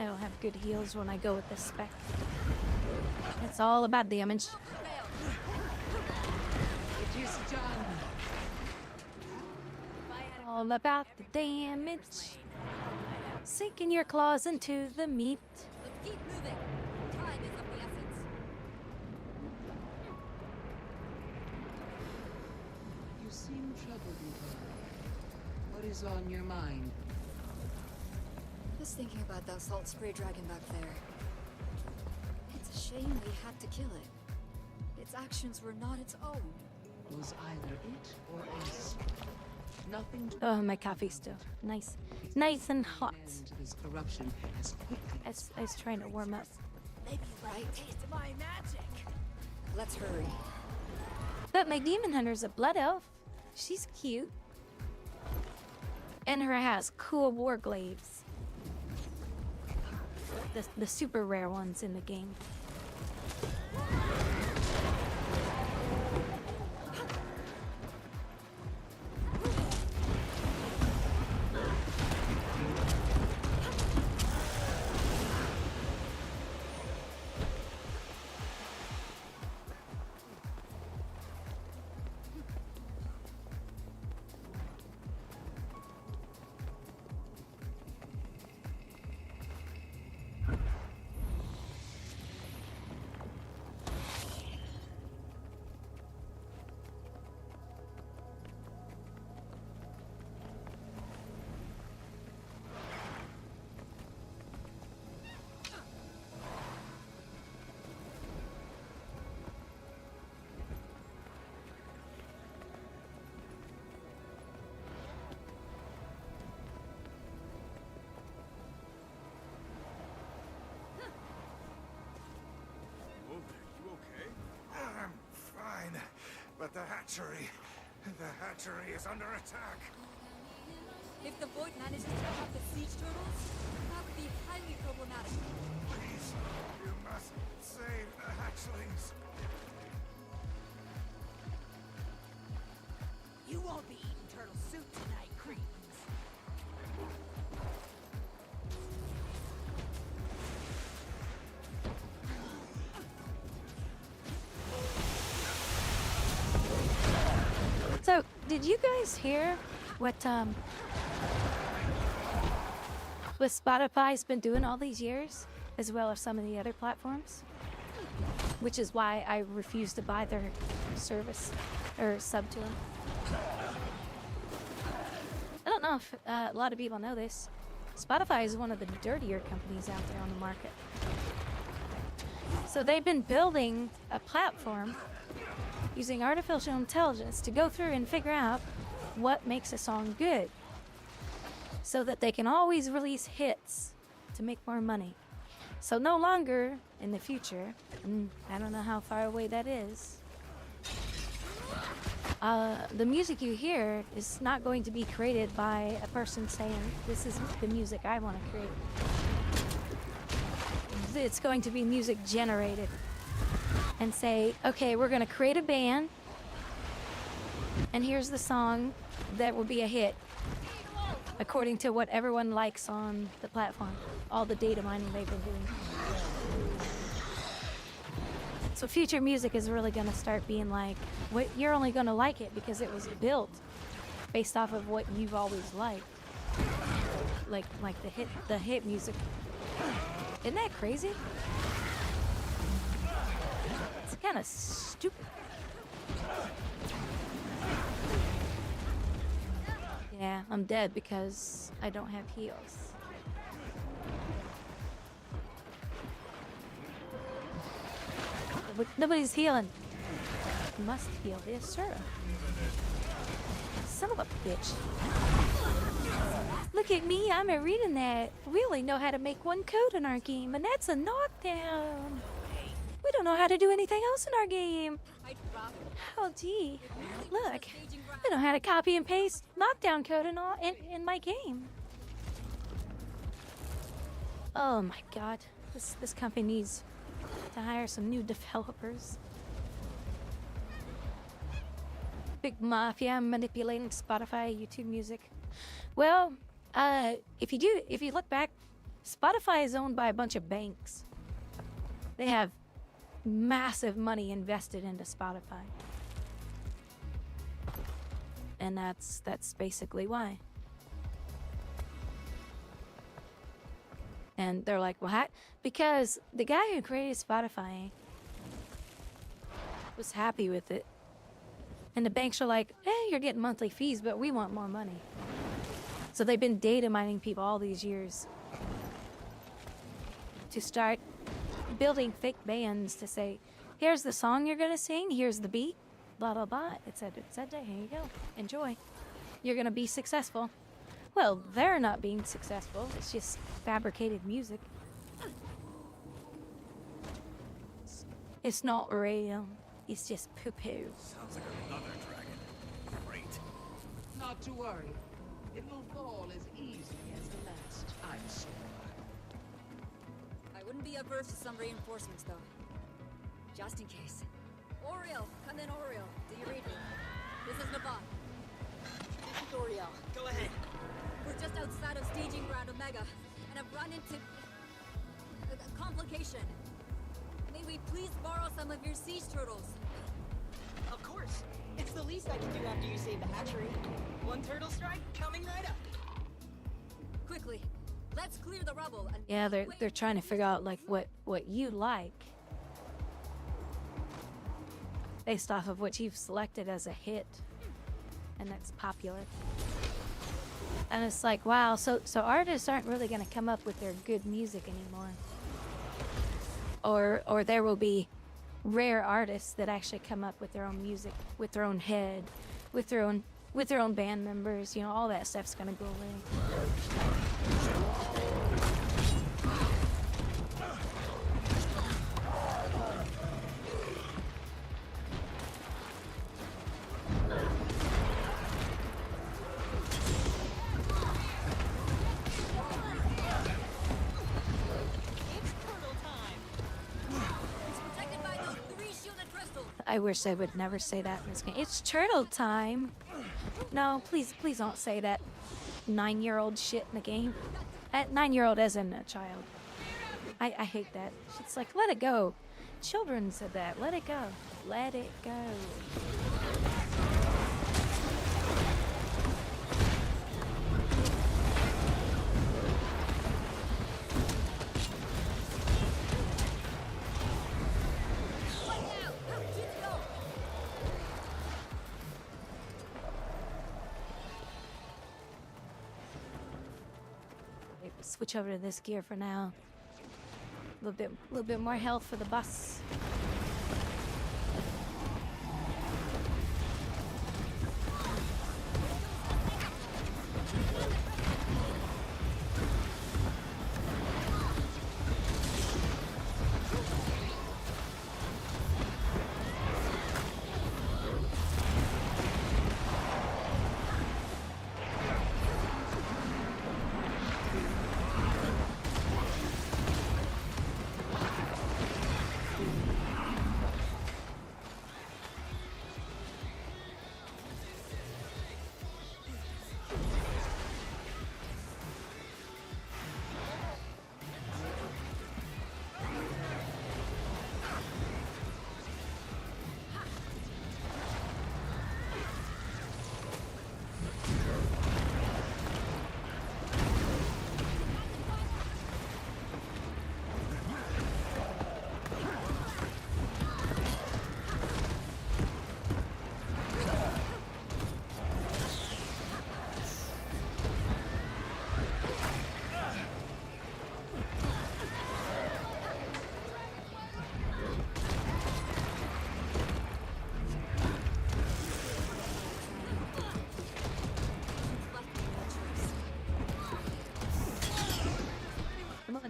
A: don't have good heals when I go with this spec. It's all about damage.
M: It is done.
A: All about the damage. Sinking your claws into the meat.
D: Let's keep moving. Time is of the essence.
M: You seem troubled, Eva. What is on your mind?
D: Just thinking about that salt spray dragon back there. It's a shame we had to kill it. Its actions were not its own.
M: Was either it or us. Nothing to
A: Oh, my coffee's still nice and hot.
M: end to this corruption as quickly
A: I was trying to warm up.
D: Maybe you're right.
F: Taste my magic.
D: Let's hurry.
A: But my demon hunter's a blood elf. She's cute. And her has cool war glaives. The super rare ones in the game.
B: hatchery. The hatchery is under attack.
D: If the Void manages to have the siege turtles, that would be highly problematic.
B: Please, you must save the hatchlings.
F: You won't be eating turtle soup tonight, creeps.
A: So, did you guys hear what Spotify's been doing all these years, as well as some of the other platforms? Which is why I refuse to buy their service or sub to them. I don't know if a lot of people know this. Spotify is one of the dirtier companies out there on the market. So they've been building a platform using artificial intelligence to go through and figure out what makes a song good, so that they can always release hits to make more money. So no longer in the future, and I don't know how far away that is, the music you hear is not going to be created by a person saying, this is the music I want to create. It's going to be music generated and say, okay, we're going to create a band, and here's the song that will be a hit according to what everyone likes on the platform. All the data mining they've been doing. So future music is really going to start being like, you're only going to like it because it was built based off of what you've always liked. Like the hit music. Isn't that crazy? It's kind of stupid. Yeah, I'm dead because I don't have heals. But nobody's healing. Must heal this, sir. Son of a bitch. Look at me, I'm a reading that. We only know how to make one code in our game, and that's a knockdown. We don't know how to do anything else in our game. Oh gee, look, I know how to copy and paste knockdown code and all in my game. Oh my god, this company needs to hire some new developers. Big mafia manipulating Spotify, YouTube Music. Well, if you look back, Spotify is owned by a bunch of banks. They have massive money invested into Spotify. And that's basically why. And they're like, well, because the guy who created Spotify was happy with it. And the banks are like, hey, you're getting monthly fees, but we want more money. So they've been data mining people all these years to start building fake bands to say, here's the song you're gonna sing, here's the beat, blah, blah, blah, etc., etc., here you go, enjoy. You're gonna be successful. Well, they're not being successful, it's just fabricated music. It's not real, it's just poo-poo.
C: Sounds like another dragon. Great.
M: Not to worry. It will fall as easily as the last, I'm sure.
D: I wouldn't be averse to some reinforcements, though. Just in case. Oriel! Come in, Oriel. Do you read me? This is Nabat. This is Oriel.
F: Go ahead.
D: We're just outside of staging ground Omega, and have run into a complication. May we please borrow some of your siege turtles?
F: Of course. It's the least I can do after you save the hatchery. One turtle strike coming right up.
D: Quickly, let's clear the rubble and...
A: Yeah, they're trying to figure out like what you like based off of what you've selected as a hit and that's popular. And it's like, wow, so artists aren't really gonna come up with their good music anymore. Or there will be rare artists that actually come up with their own music, with their own head, with their own band members, you know, all that stuff's gonna go away. I wish I would never say that in this game. It's turtle time. No, please don't say that 9-year-old shit in the game. That 9-year-old as in a child. I hate that. It's like, let it go. Children said that. Let it go. Let it go. Switch over to this gear for now. A little bit more health for the bus.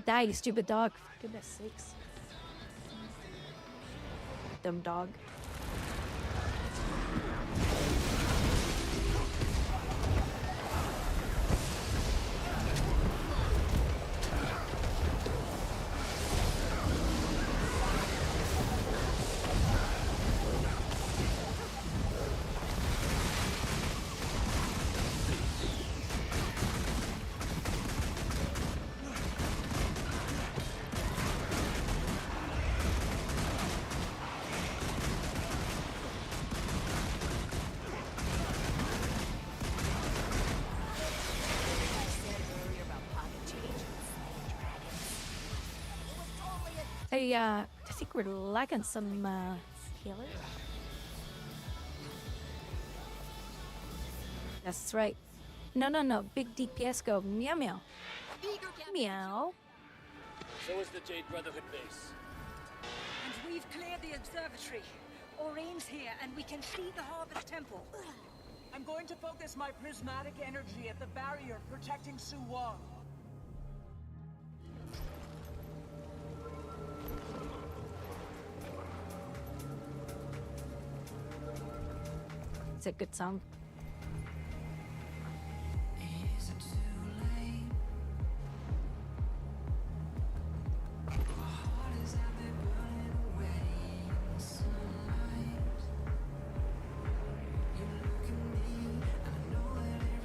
A: Die, you stupid dog. For goodness sakes. Dumb dog. I think we're lacking some healer. That's right. No. Big DPS go meow meow. Meow.
G: So is the Jade Brotherhood base.
L: And we've cleared the observatory. Aurine's here, and we can see the Harvest Temple.
F: I'm going to focus my prismatic energy at the barrier protecting Su Wong.
A: It's a good song.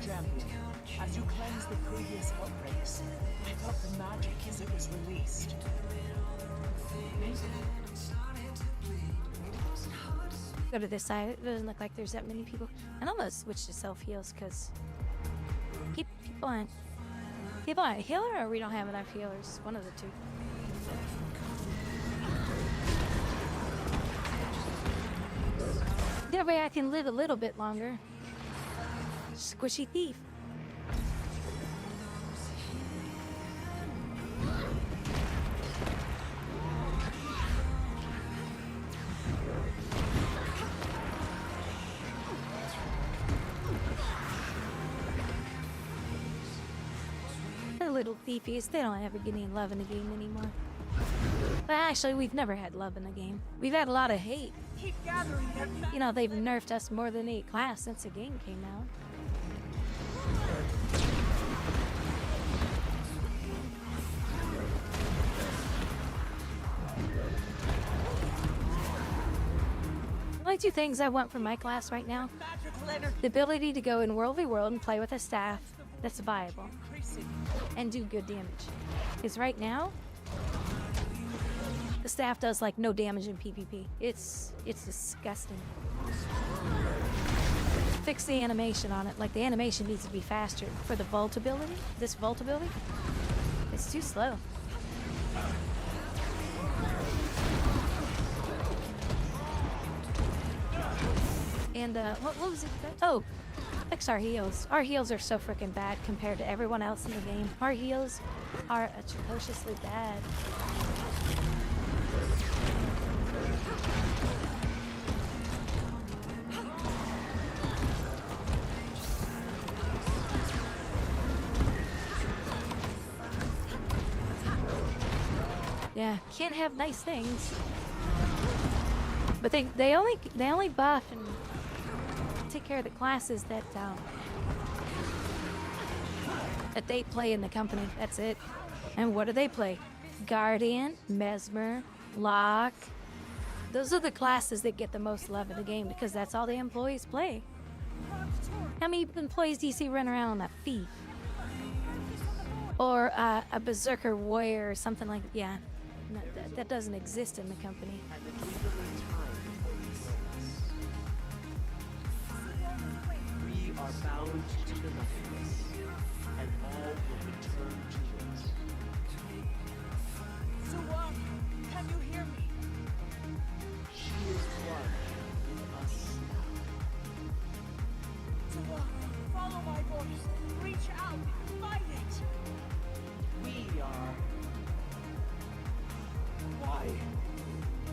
F: Champion, as you cleanse the previous outbreaks, I felt the magic as it was released.
A: Go to this side. It doesn't look like there's that many people. And I'm gonna switch to self heals because people aren't a healer, or we don't have enough healers. One of the two. That way I can live a little bit longer. Squishy thief. The little thiefies, they don't ever get any love in the game anymore. But actually, we've never had love in the game. We've had a lot of hate.
F: Keep gathering their
A: You know, they've nerfed us more than any class since the game came out. only two things I want from my class right now. The ability to go in World v World and play with a staff that's viable. And do good damage. Because right now, the staff does like no damage in PvP. It's disgusting. Fix the animation on it. Like the animation needs to be faster. For the vault ability, this vault ability, it's too slow. And what was it? Oh, fix our heals. Our heals are so freaking bad compared to everyone else in the game. Our heals are atrociously bad. Yeah, can't have nice things. But they only buff and take care of the classes that they play in the company. That's it. And what do they play? Guardian, Mesmer, Lock. Those are the classes that get the most love in the game because that's all the employees play. How many employees do you see run around on a thief? Or a berserker warrior or something like that? Yeah. No, that doesn't exist in the company.
G: We are bound to the nothingness, and all will return to it.
F: Suwan, can you hear me?
G: She is one with us now.
F: Suwan, follow my voice. Reach out. Find it.
G: We are... Why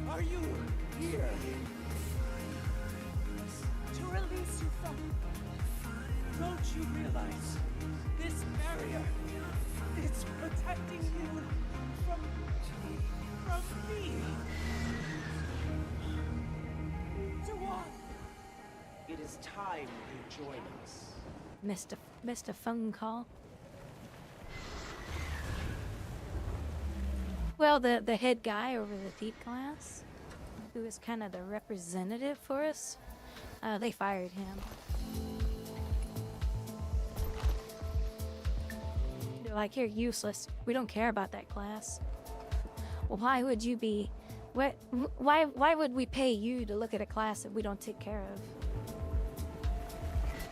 G: are you here?
F: To release you from...
G: Don't you realize this barrier, it's protecting you from me?
F: Suwan!
G: It is time you join us.
A: Missed a phone call. Well, the head guy over the thief class, who is kind of the representative for us, they fired him. They're like, you're useless. We don't care about that class. Well, why would you be? Why would we pay you to look at a class that we don't take care of?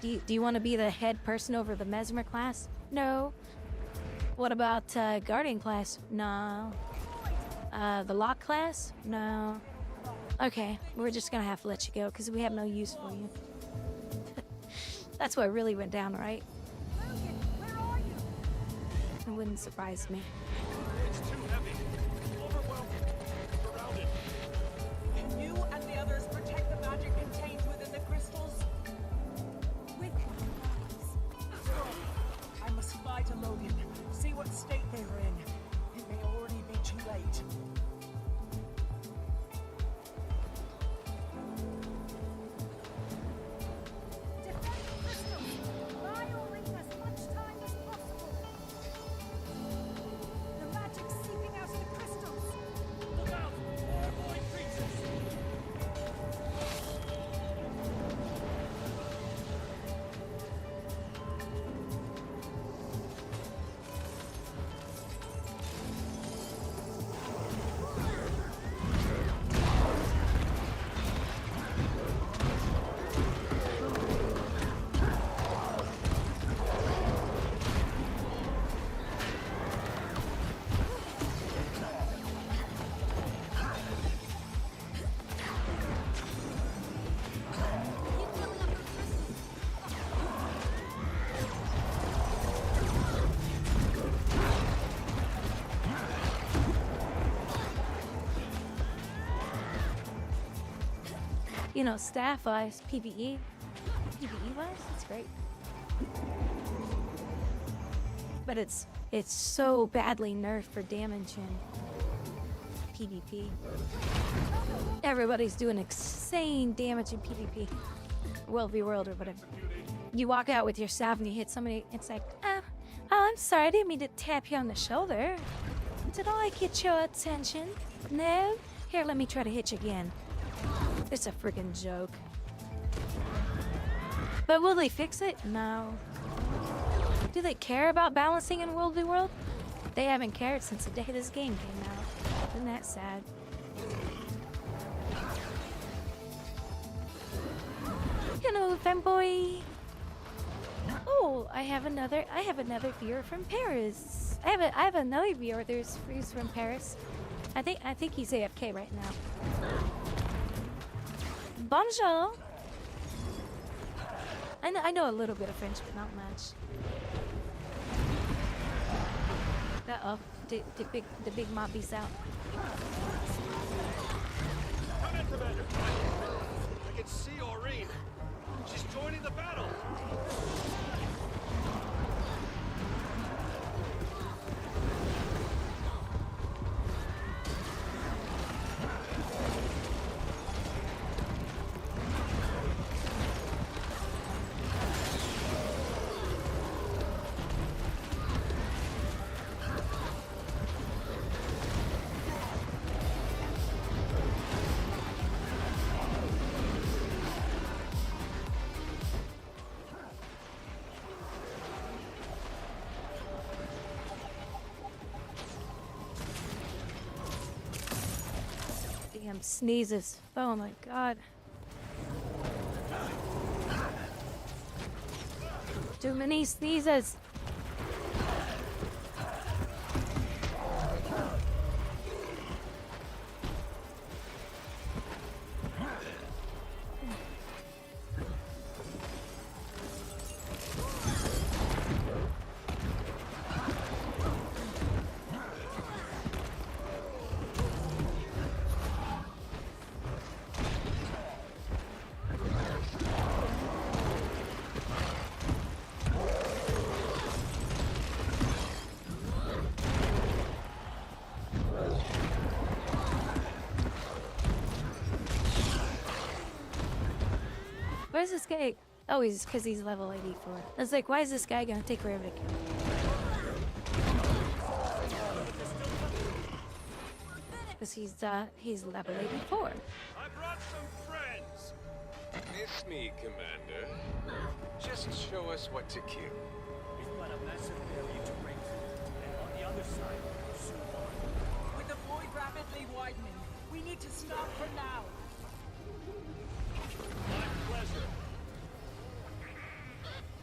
A: Do you want to be the head person over the Mesmer class? No. What about Guardian class? No. The Lock class? No. Okay, we're just gonna have to let you go because we have no use for you. That's what really went down, right? It wouldn't surprise me.
C: It's too heavy. Overwhelmed. Surrounded.
F: Can you and the others protect the magic contained within the crystals? With I must fly to Lothian, see what state they are in. It may already be too late.
A: You know, staff-wise, PvE-wise, it's great. But it's so badly nerfed for damage in PvP. Everybody's doing insane damage in PvP. World v World or whatever. You walk out with your staff and you hit somebody, it's like, oh, I'm sorry, I didn't mean to tap you on the shoulder. Did I get your attention? No? Here, let me try to hit you again. It's a freaking joke. But will they fix it? No. Do they care about balancing in World v. World? They haven't cared since the day this game came out. Isn't that sad? Hello, fanboy. Oh, I have another viewer from Paris. I have another viewer who's from Paris. I think he's AFK right now. Bonjour. I know a little bit of French, but not much. Uh-oh, the big mobby's out.
C: Come in, Commander. I can see Aureen. She's joining the battle.
A: Damn sneezes. Oh my god. Too many sneezes. Where's this guy? Oh, because he's level 84. I was like, why is this guy gonna take forever to kill? Because he's level 84.
C: I brought some friends.
N: It's me, Commander. Just show us what to kill.
C: We've got a massive area to break through, and on the other side, Suwan.
F: With the void rapidly widening, we need to stop for now.
C: My pleasure.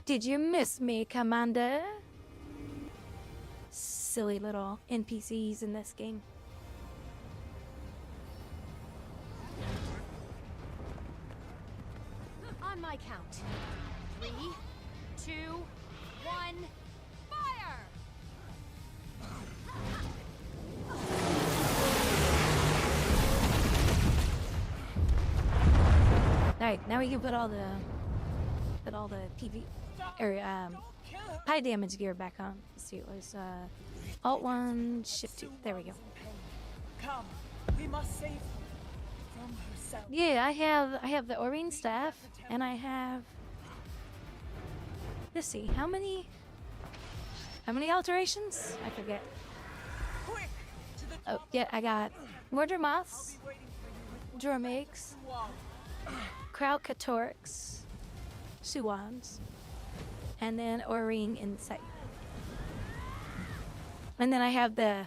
A: Did you miss me, Commander? Silly little NPCs in this game.
O: On my count. 3, 2, 1, fire!
A: Alright, now we can put all the PV or high damage gear back on. Let's see, it was Alt 1, Shift 2. There we go.
F: Come, we must save her from herself.
A: Yeah, I have the Aureen staff, and I have. Let's see, how many alterations? I forget.
F: Quick, to the
A: Oh yeah, I got Mordor Moths, Dromegs, Kraut Katorix, Suwans, and then Aureen in sight. And then I have the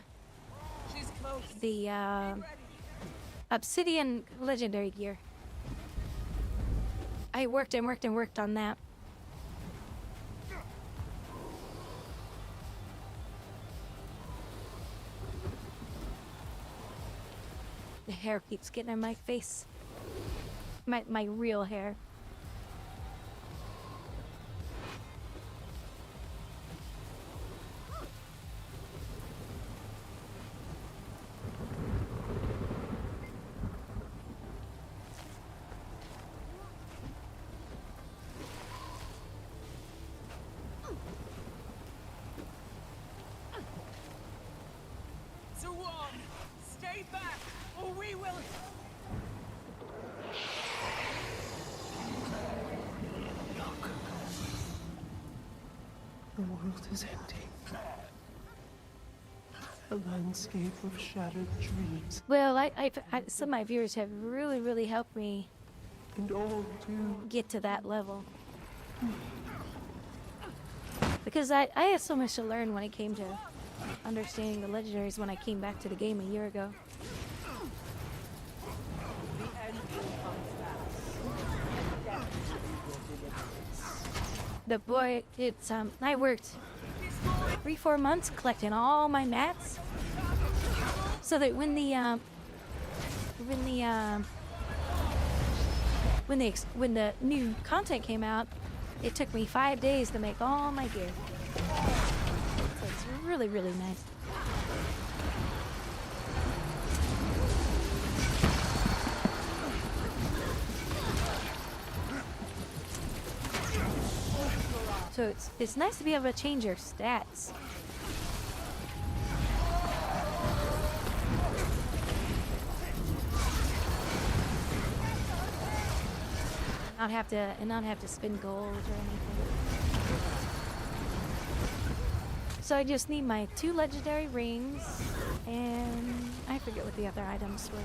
A: Obsidian legendary gear. I worked on that. The hair keeps getting in my face. My real hair.
F: Suwan, stay back, or we will.
M: The world is empty.
G: A landscape of shattered dreams.
A: Well, some of my viewers have really, really helped me
G: And all to
A: get to that level. Because I had so much to learn when it came to understanding the legendaries when I came back to the game a year ago. The boy, it's I worked 3-4 months collecting all my mats, so that when the new content came out, it took me 5 days to make all my gear. So it's really, really nice. So it's nice to be able to change your stats. Not have to spend gold or anything. So I just need my 2 legendary rings, and I forget what the other items were.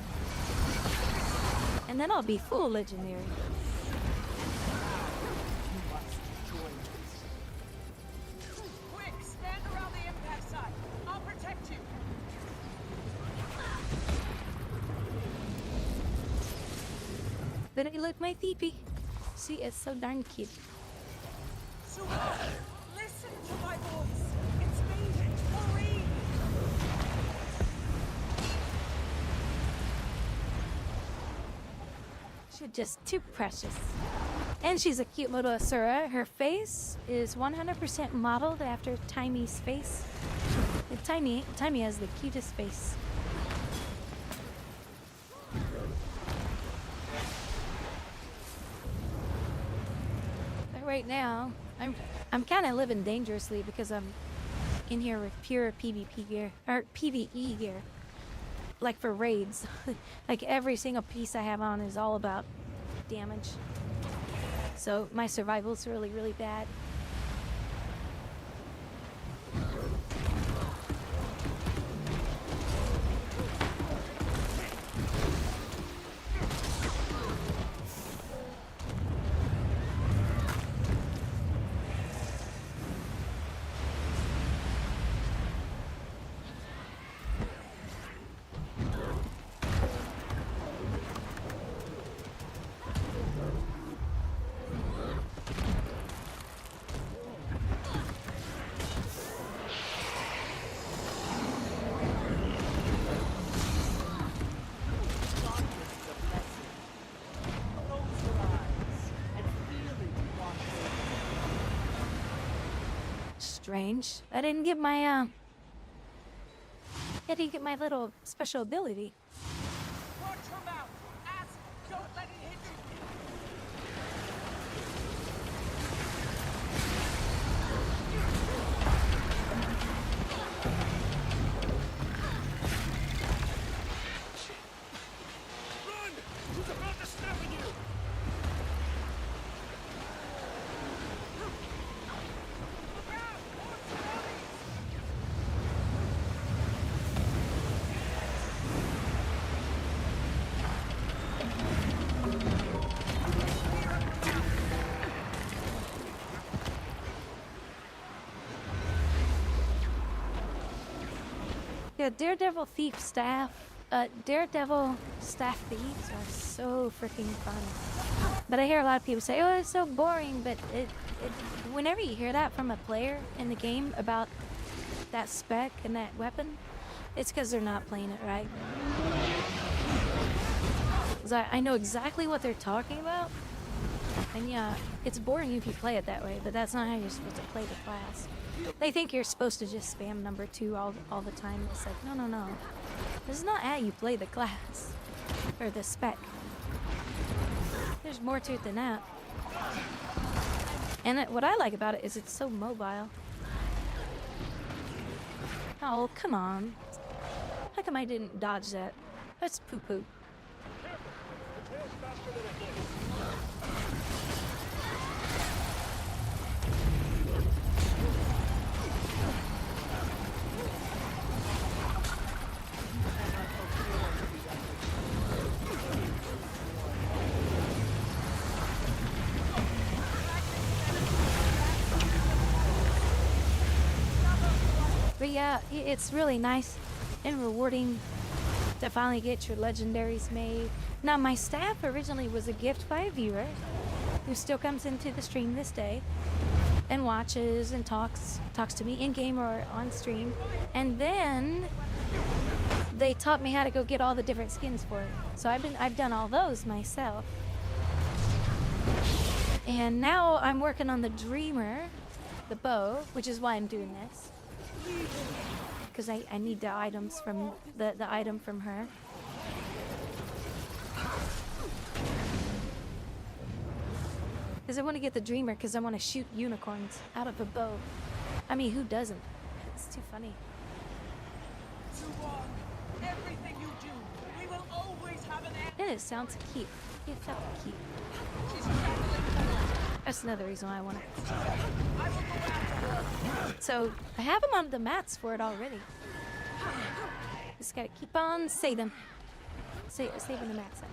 A: And then I'll be full legendary.
F: Quick, stand around the impact side. I'll protect you.
A: Then I look my teepee. See, it's so darn cute.
F: So, listen to my voice. It's me, Maureen.
A: She's just too precious. And she's a cute little Asura. Her face is 100% modeled after Timy's face. And Timy has the cutest face. But right now, I'm kind of living dangerously because I'm in here with pure PvP gear or PvE gear. Like for raids, like every single piece I have on is all about damage. So my survival's really, really bad. Strange. I didn't get my I didn't get my little special ability.
F: Watch her mouth. Ask, don't let it hit you.
C: Run! Who's about to snap at you?
A: Yeah, Daredevil staff thieves are so freaking fun. But I hear a lot of people say, "Oh, it's so boring." But whenever you hear that from a player in the game about that spec and that weapon, it's because they're not playing it right. 'Cause I know exactly what they're talking about. And yeah, it's boring if you play it that way, but that's not how you're supposed to play the class. They think you're supposed to just spam number 2 all the time. It's like, no. This is not how you play the class. Or the spec. There's more to it than that. And what I like about it is it's so mobile. Oh, come on. How come I didn't dodge that? That's poo-poo. But yeah, it's really nice and rewarding to finally get your legendaries made. Now, my staff originally was a gift by a viewer who still comes into the stream this day and watches and talks to me in game or on stream. And then they taught me how to go get all the different skins for it. So I've done all those myself. And now I'm working on the Dreamer, the bow, which is why I'm doing this. Because I need the items from the item from her. Because I want to get the Dreamer because I want to shoot unicorns out of a bow. I mean, who doesn't? It's too funny.
F: Everything you do, we will always have an end.
A: And it sounds cute. It felt cute. That's another reason why I want it. So I have them on the mats for it already. Just gotta keep on saving the mats up.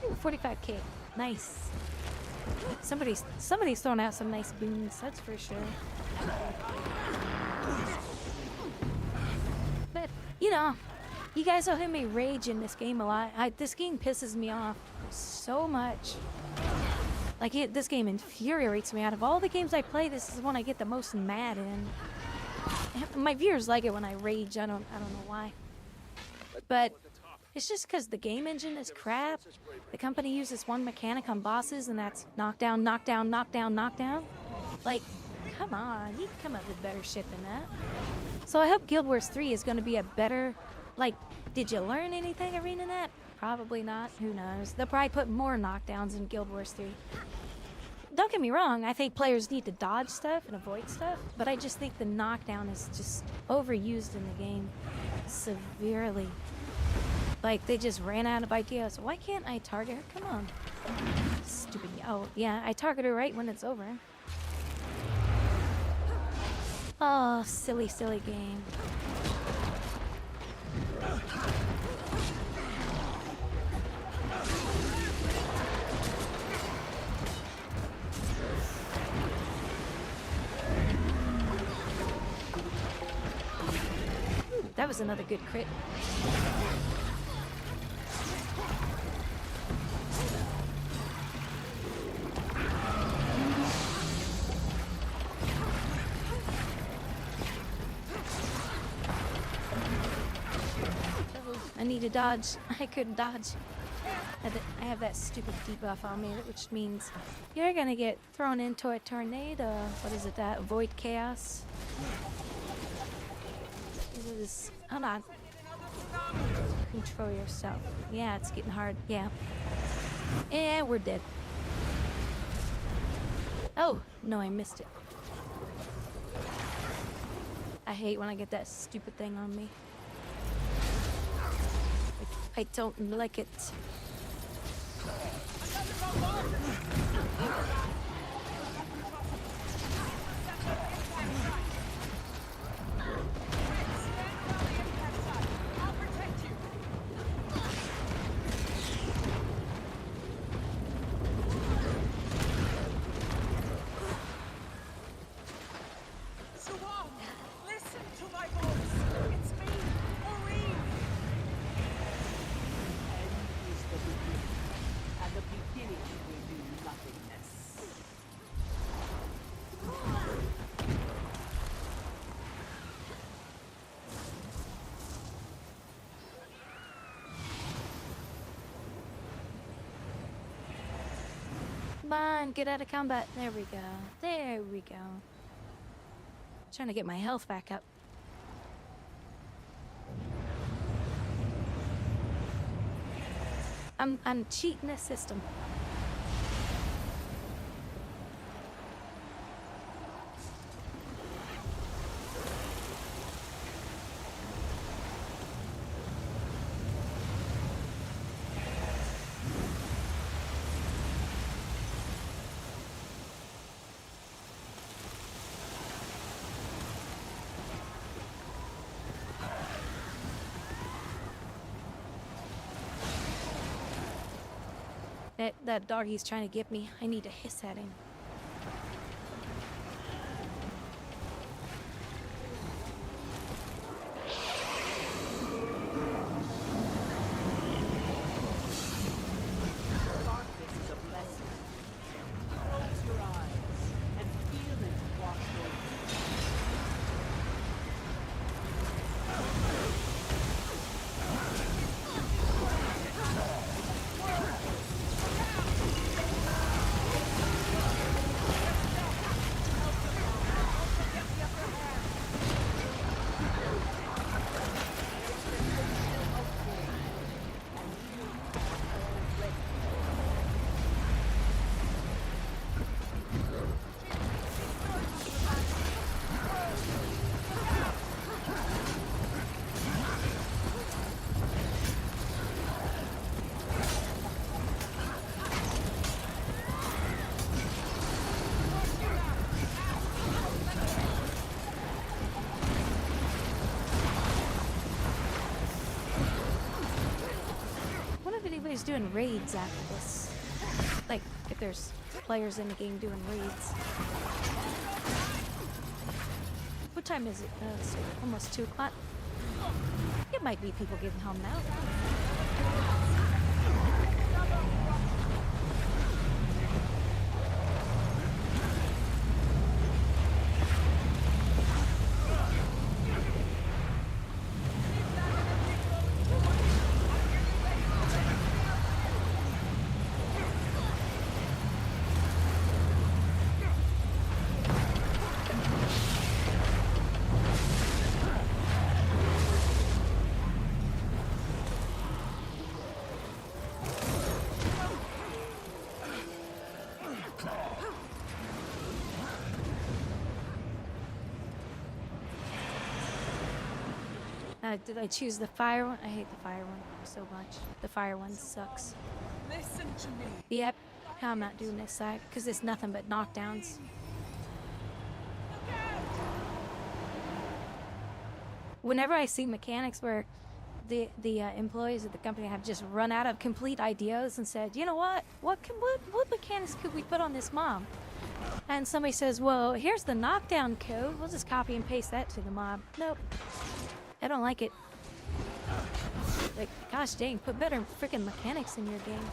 A: Ooh, 45K. Nice. Somebody's throwing out some nice boons, that's for sure. But, you know, you guys will hear me rage in this game a lot. This game pisses me off so much. Like, this game infuriates me. Out of all the games I play, this is the one I get the most mad in. My viewers like it when I rage. I don't know why. But it's just because the game engine is crap. The company uses one mechanic on bosses, and that's knockdown, knockdown, knockdown, knockdown. Like, come on. You can come up with better shit than that. So I hope Guild Wars 3 is going to be a better... Like, did you learn anything ArenaNet? Probably not. Who knows? They'll probably put more knockdowns in Guild Wars 3. Don't get me wrong, I think players need to dodge stuff and avoid stuff, but I just think the knockdown is just overused in the game severely. Like, they just ran out of ideas. Why can't I target her? Come on. Stupid. Oh, yeah, I target her right when it's over. Oh, silly, silly game. That was another good crit. I need to dodge. I couldn't dodge. I have that stupid debuff on me, which means you're gonna get thrown into a tornado. What is it, that? Void Chaos? Hold on. Control yourself. Yeah, it's getting hard. Yeah. And we're dead. Oh, no, I missed it. I hate when I get that stupid thing on me. I don't like it. Come on, get out of combat. There we go. There we go. Trying to get my health back up. I'm cheating the system. that doggy's trying to get me. I need to hiss at him.
G: Darkness is a blessing. Close your eyes and feel it wash over you.
A: Anybody's doing raids after this. Like, if there's players in the game doing raids. What time is it? It's almost 2 o'clock. It might be people getting home now. Did I choose the fire one? I hate the fire one so much. The fire one sucks.
L: Listen to me.
A: Yep, I'm not doing this side because it's nothing but knockdowns. Whenever I see mechanics where the employees of the company have just run out of complete ideas and said, you know what mechanics could we put on this mob? And somebody says, well, here's the knockdown code. We'll just copy and paste that to the mob. Nope. I don't like it. Like, gosh dang, put better freaking mechanics in your game.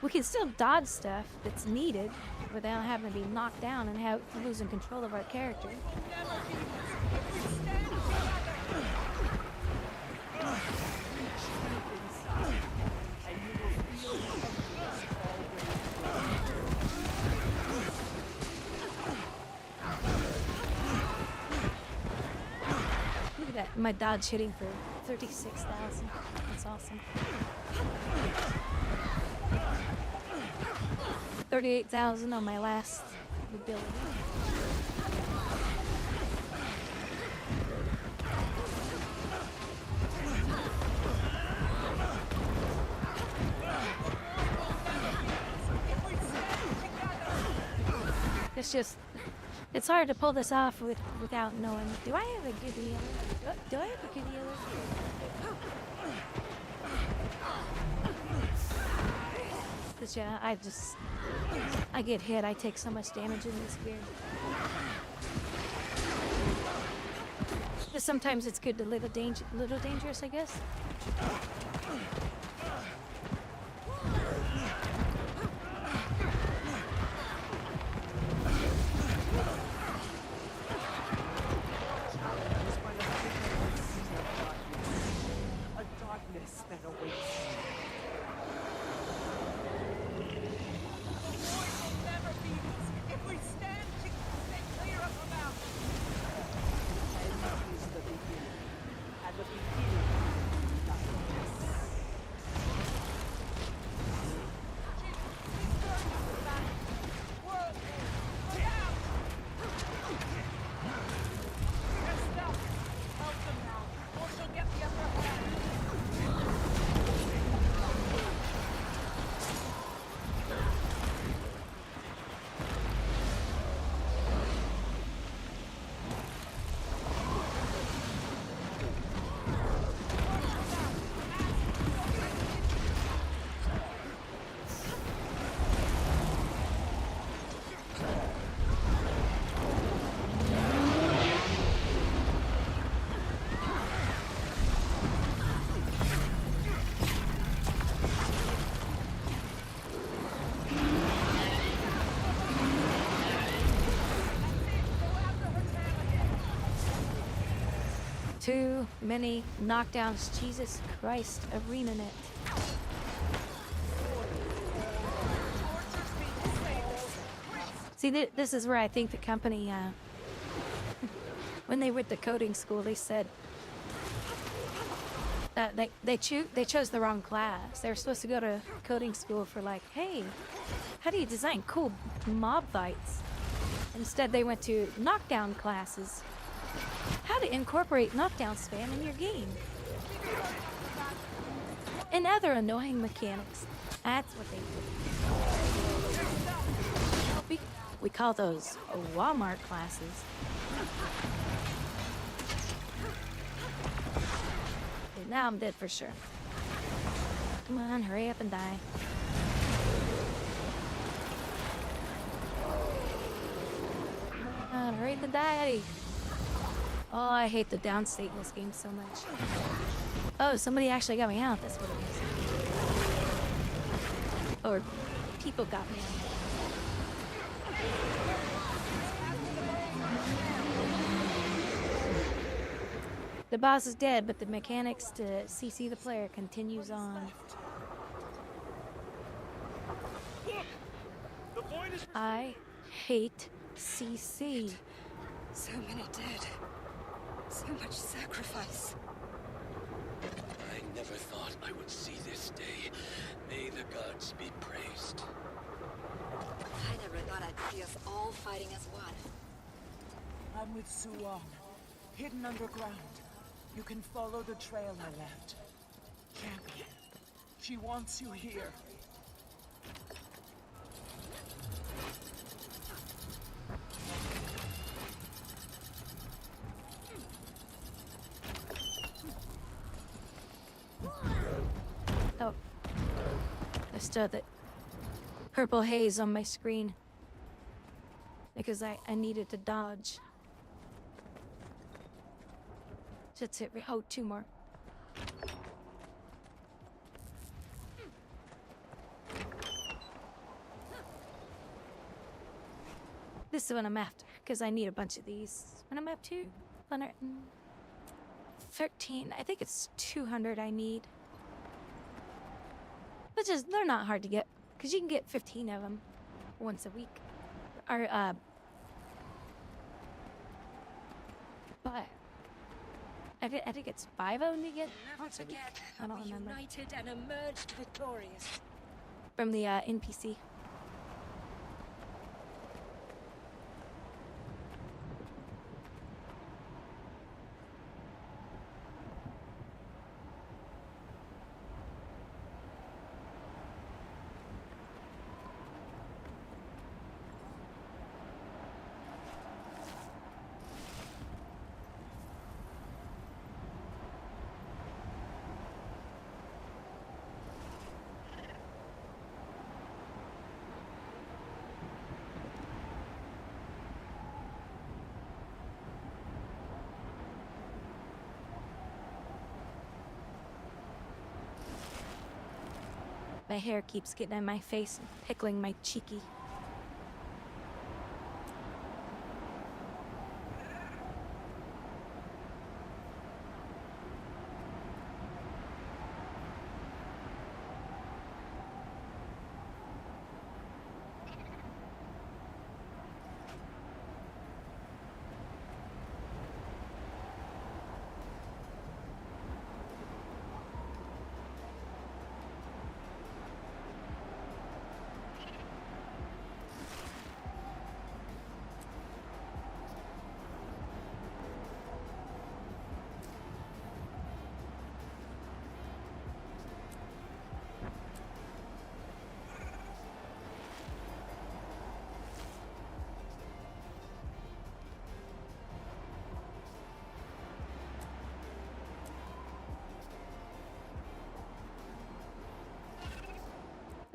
A: We can still dodge stuff that's needed without having to be knocked down and losing control of our character. My dodge hitting for 36,000. That's awesome. 38,000 on my last ability. It's hard to pull this off without knowing. Do I have a good healer? Do I have a good healer? Cause yeah, I get hit. I take so much damage in this game. But sometimes it's good to little dangerous, I guess.
G: That awaits.
L: If we stand to stay clear of the mountain.
G: And is the beginning. At the beginning, nothingness.
A: Too many knockdowns. Jesus Christ, arena net. See, this is where I think the company, when they went to coding school, they said that they chose the wrong class. They were supposed to go to coding school for like, hey, how do you design cool mob fights? Instead, they went to knockdown classes. How to incorporate knockdown spam in your game. And other annoying mechanics. That's what they do. We call those Wal-Mart classes. Okay, now I'm dead for sure. Come on, hurry up and die. Come on, hurry up and die. Oh, I hate the downstate in this game so much. Oh, somebody actually got me out. That's what it is. Or people got me out. The boss is dead, but the mechanics to CC the player continues on. I hate CC.
L: So many dead. So much sacrifice.
C: I never thought I would see this day. May the gods be praised.
D: I never thought I'd see us all fighting as one.
H: I'm with Suwon, hidden underground. You can follow the trail I left. Champion, she wants you here.
A: Oh. I still have that purple haze on my screen. Because I needed to dodge. That's it. Oh, two more. This is what I'm after, because I need a bunch of these. And I'm up to 113. I think it's 200 I need. Which is, they're not hard to get, because you can get 15 of them once a week. Or, but I think it's 5 of them you get once a week. I don't remember.
L: United and emerged victorious.
A: From the NPC. My hair keeps getting in my face and pickling my cheeky.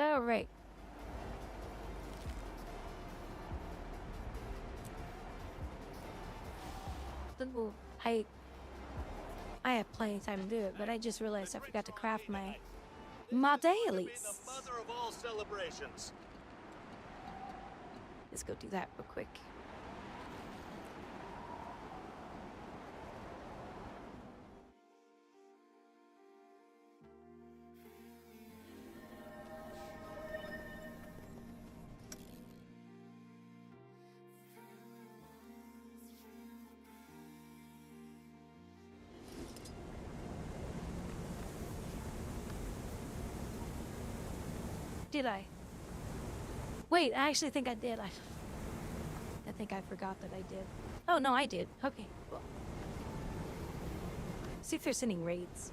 A: All right. Ooh, I have plenty of time to do it, but I just realized I forgot to craft my dailies.
C: The mother of all celebrations.
A: Let's go do that real quick. Did I? Wait, I actually think I did. I think I forgot that I did. Oh, no, I did. Okay, well. See if there's any raids.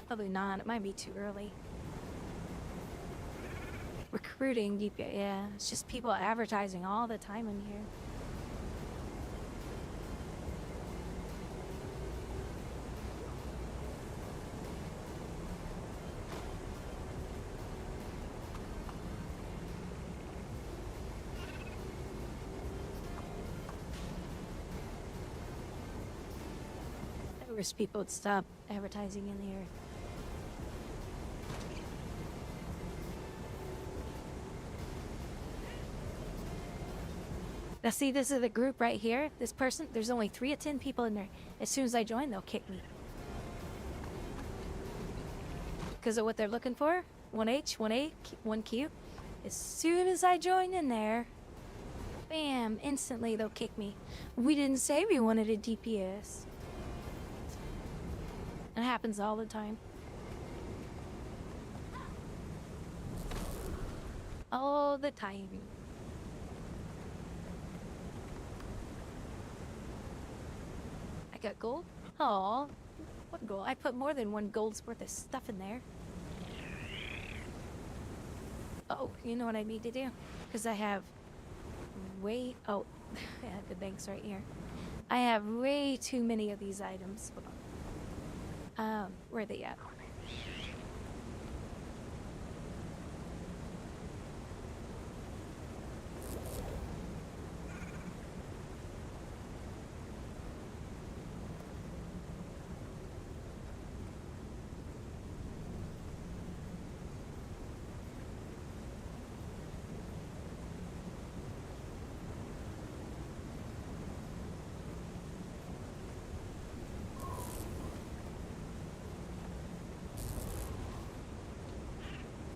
A: Probably not. It might be too early. Recruiting, yeah. It's just people advertising all the time in here. I wish people would stop advertising in here. Now see, this is the group right here. This person, there's only 3 of 10 people in there. As soon as I join, they'll kick me. Because of what they're looking for. 1H, 1A, 1Q. As soon as I join in there, bam, instantly they'll kick me. We didn't say we wanted a DPS. It happens all the time. All the time. I got gold? Aw, what gold? I put more than 1 gold's worth of stuff in there. Oh, you know what I need to do? Because I have way... Oh, I have the banks right here. I have way too many of these items. Hold on. Where are they at?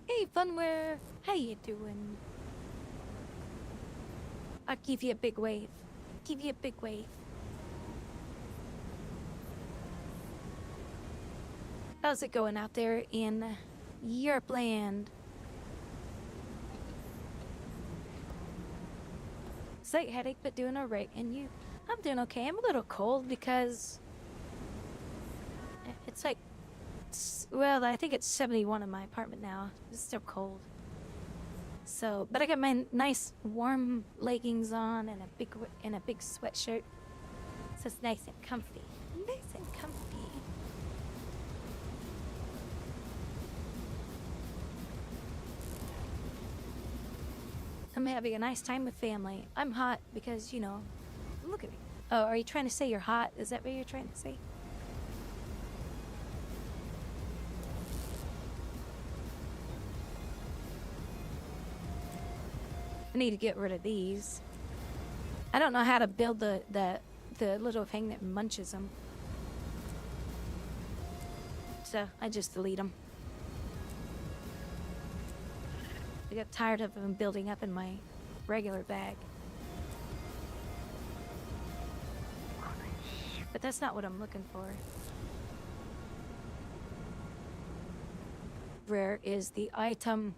A: Hey, Funware, how you doing? I'll give you a big wave. Give you a big wave. How's it going out there in Europe land? Slight headache, but doing alright. And you? I'm doing okay. I'm a little cold because it's like, well, I think it's 71 in my apartment now. It's still cold. So, but I got my nice warm leggings on and a big sweatshirt. So it's nice and comfy. Nice and comfy. I'm having a nice time with family. I'm hot because, you know, look at me. Oh, are you trying to say you're hot? Is that what you're trying to say? I need to get rid of these. I don't know how to build the little thing that munches them. So I just delete them. I got tired of them building up in my regular bag. But that's not what I'm looking for. Where is the item?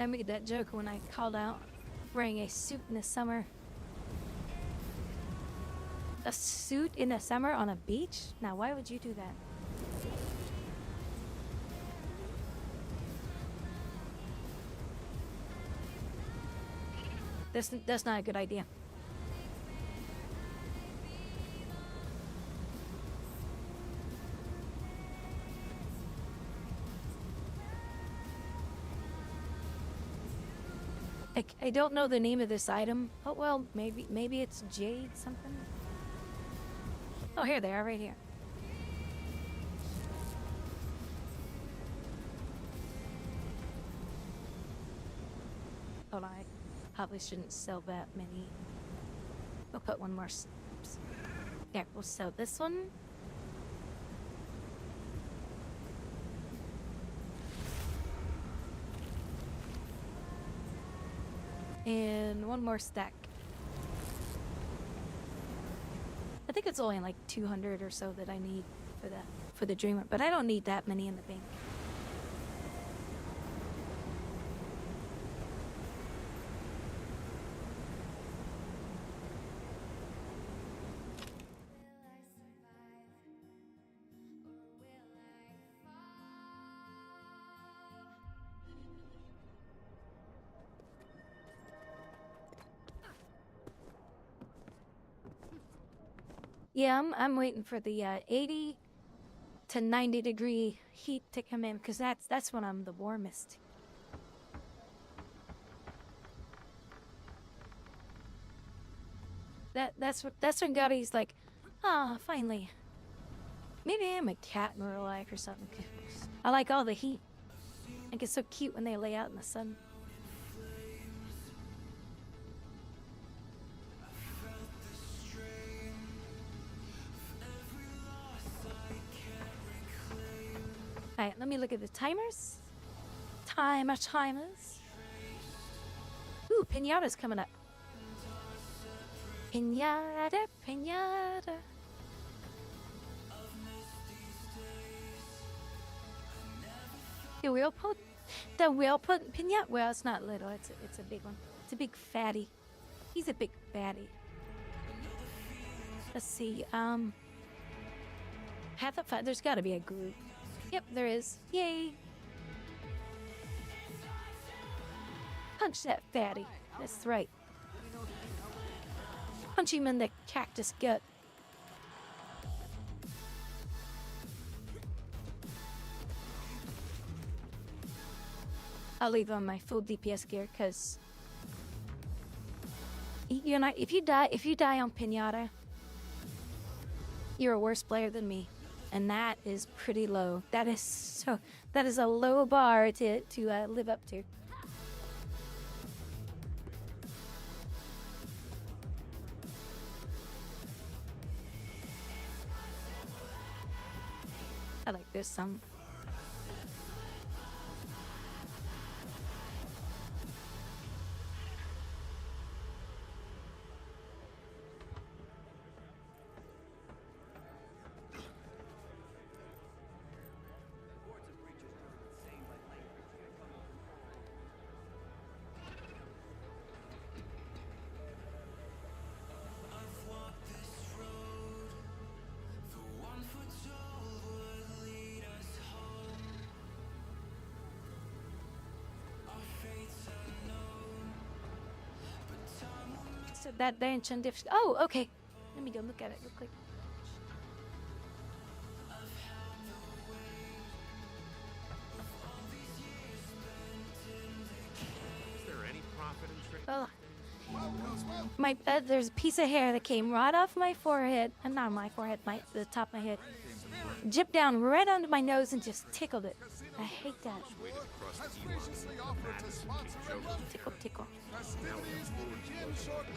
A: I made that joke when I called out wearing a suit in the summer. A suit in the summer on a beach? Now, why would you do that? That's not a good idea. I don't know the name of this item. Oh well, maybe it's jade something. Oh, here they are, right here. Hold on, I probably shouldn't sell that many. We'll put one more. There, we'll sell this one. And one more stack. I think it's only like 200 or so that I need for the dreamer, but I don't need that many in the bank. Yeah, I'm waiting for the 80 to 90 degree heat to come in, because that's when I'm the warmest. That's when Gotti's like, ah, finally. Maybe I'm a cat in real life or something. I like all the heat. I think it's so cute when they lay out in the sun. Alright, let me look at the timers. Timers. Ooh, Pinata's coming up. Pinata. The wheel put pinata. Well, it's not little. It's a big one. It's a big fatty. He's a big fatty. Let's see. Half the fight. There's got to be a group. Yep, there is. Yay! Punch that fatty. That's right. Punch him in the cactus gut. I'll leave on my full DPS gear, cause you're not. If you die on Pinata, you're a worse player than me, and that is pretty low. That is a low bar to live up to. I like this song. So that ancient diff. Oh, okay. Let me go look at it real quick.
N: Is there any profit in trading?
A: Oh, there's a piece of hair that came right off my forehead, not my forehead, the top of my head, jipped down right onto my nose and just tickled it. I hate that. Tickle.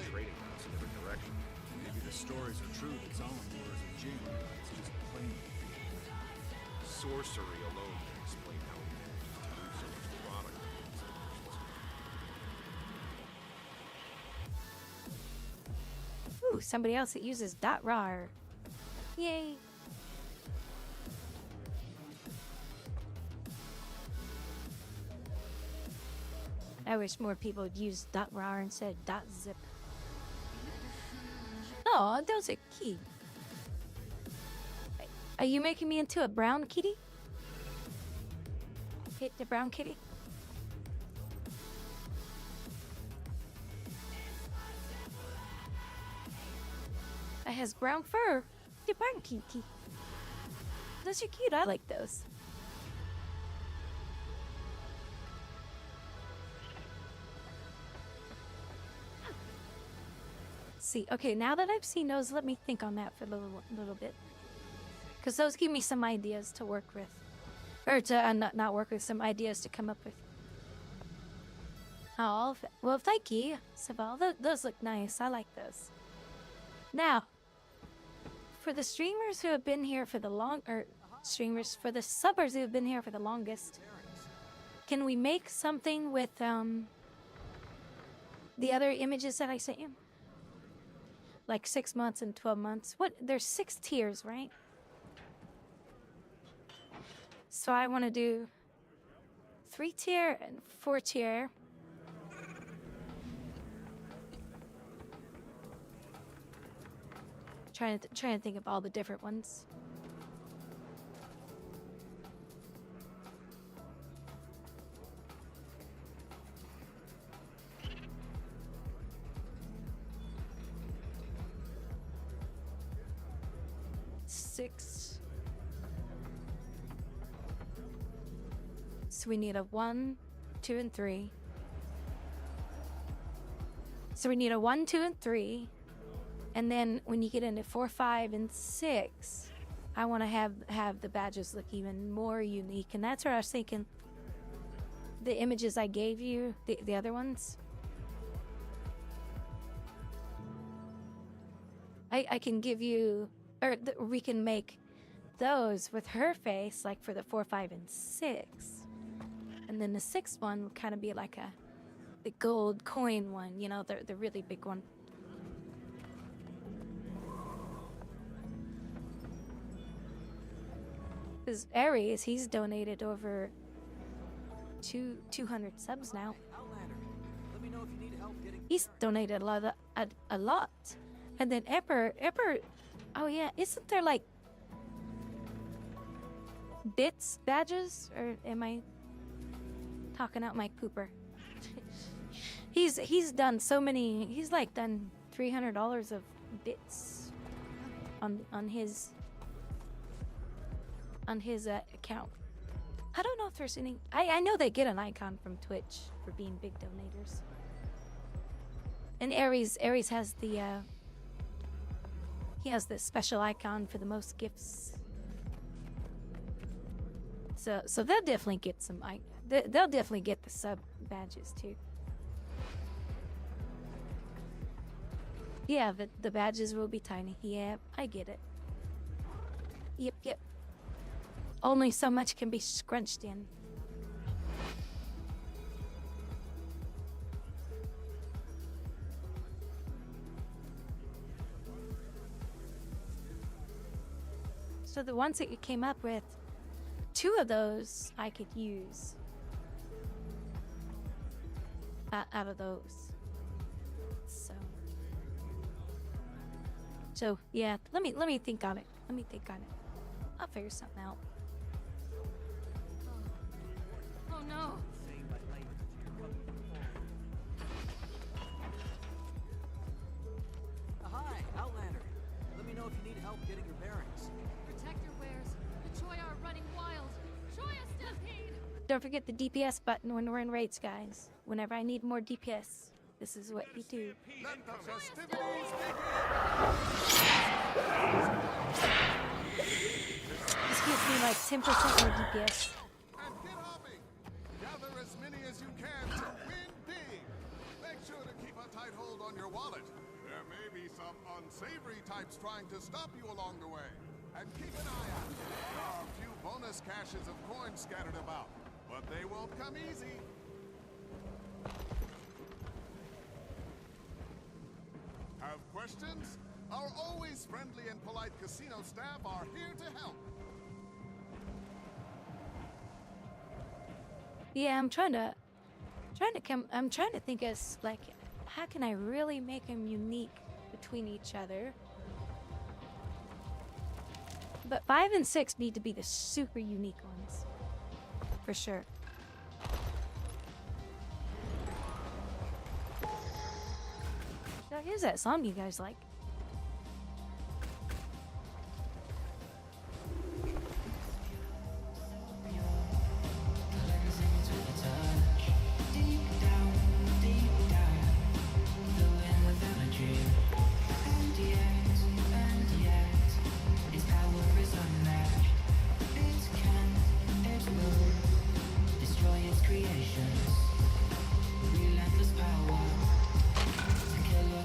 B: Trading routes in different directions. Maybe the stories are true that Zombie Wars are genuine. It's just plain.
N: Sorcery alone can explain how we managed to move so much product.
A: Ooh, somebody else that uses .rar. Yay. I wish more people would use .rar instead of .zip. Oh, those are cute. Are you making me into a brown kitty? Hit the brown kitty. It has brown fur. The brown kitty. Those are cute. I like those. See, okay, now that I've seen those, let me think on that for a little bit, because those give me some ideas to work with, or to not work with, some ideas to come up with. Oh, well, thank you, Saval. Those look nice. I like those. Now, for the streamers who have been here for the for the subbers who have been here for the longest, can we make something with the other images that I sent you? like 6 months and 12 months. What? There's 6 tiers, right? So I want to do 3 tier and 4 tier. Trying to think of all the different ones. Six. So we need a 1, 2, and 3. So we need a 1, 2, and 3. And then when you get into 4, 5, and 6, I want to have the badges look even more unique. And that's where I was thinking the images I gave you, the other ones, I can give you, or we can make those with her face, like for the 4, 5, and 6. And then the 6th one will kind of be like the gold coin one, you know, the really big one. Because Aries, he's donated over 200 subs now.
E: Outlander, let me know if you need help getting.
A: He's donated a lot. And then Emperor, oh yeah, isn't there like bits badges? Or am I talking out my pooper? He's done so many, he's like done $300 of bits on his account. I don't know if there's any. I know they get an icon from Twitch for being big donators. And Aries has the he has this special icon for the most gifts. So they'll definitely get some. They'll definitely get the sub badges too. Yeah, the badges will be tiny. Yeah, I get it. Yep. Only so much can be scrunched in. So the ones that you came up with, 2 of those I could use out of those. So yeah, let me think on it. I'll figure something out. Oh no.
E: Hi, Outlander. Let me know if you need help getting your bearings.
O: Protect your wares. The Choi are running wild. Choi a stampede!
A: Don't forget the DPS button when we're in raids, guys. Whenever I need more DPS, this is what we do.
B: Let the festivities begin!
A: This gives me like 10% more DPS.
B: And get hopping! Gather as many as you can to win big! Make sure to keep a tight hold on your wallet. There may be some unsavory types trying to stop you along the way. And keep an eye out. There are a few bonus caches of coins scattered about, but they won't come easy. Have questions? Our always friendly and polite casino staff are here to help.
A: Yeah, I'm trying to think as like, how can I really make them unique between each other? But 5 and 6 need to be the super unique ones, for sure. So here's that song you guys like.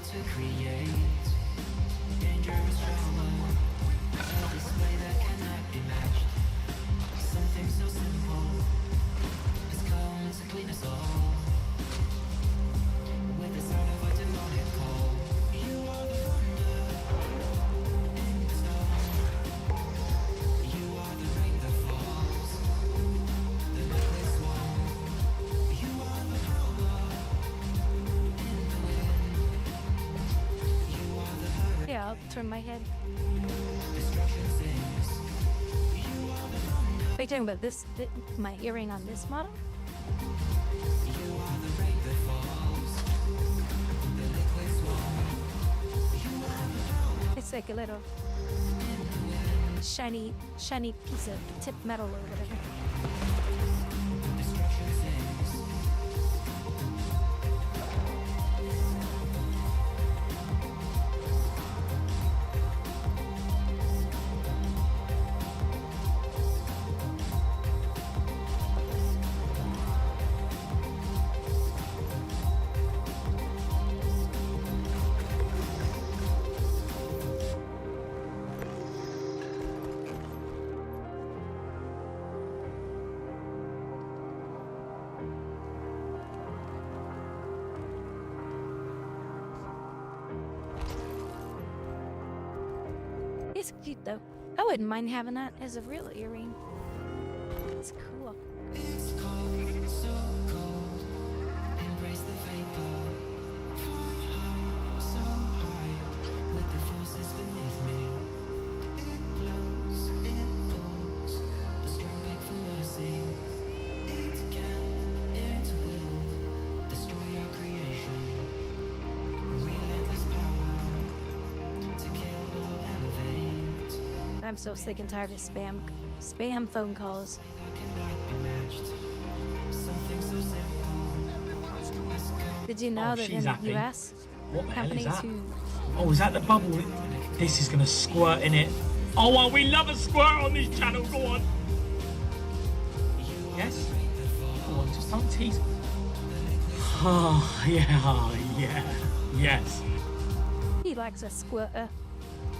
P: To create
A: turn my head. Are you talking about this, my earring on this model? It's like a little shiny piece of tip metal or whatever. It's cute though. I wouldn't mind having that as a real earring. It's cool.
P: It's cold, so cold. Embrace the vapor. So high, with the forces beneath me. It blows, it pulls. The strong beg for mercy. It can, it will destroy our creation. Relentless power to kill or elevate.
A: I'm so sick and tired of spam phone calls. Did you know that in the US,
Q: What the hell is
A: companies
Q: that?
A: who
Q: Oh, is that the bubble? This is gonna squirt in it. Oh, well, we love a squirt on this channel. Go on. Yes? Go on, just don't tease. Oh, yeah. Yes.
A: he likes a squirter.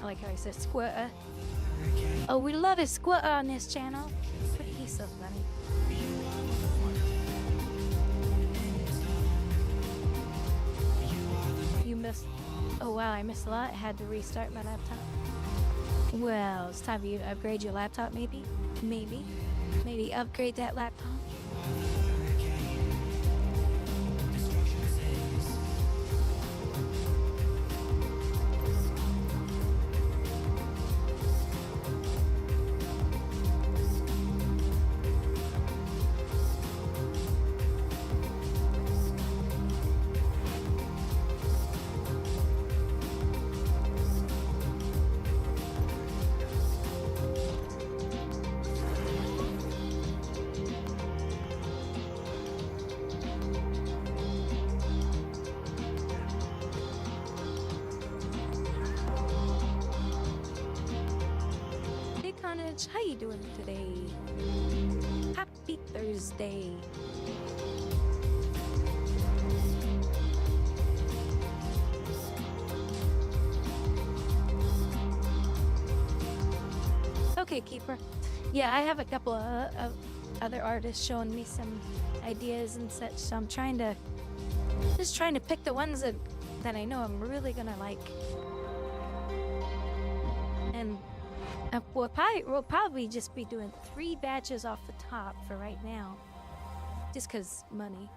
A: I like how he says squirter. Oh, we love a squirter on this channel. He's so funny. You missed. Oh wow, I missed a lot. I had to restart my laptop. Well, it's time for you to upgrade your laptop, maybe? Maybe upgrade that laptop. How you doing today? Happy Thursday. Okay, Keeper. Yeah, I have a couple of other artists showing me some ideas and such, so I'm just trying to pick the ones that I know I'm really gonna like. And we'll probably just be doing 3 batches off the top for right now. Just because money.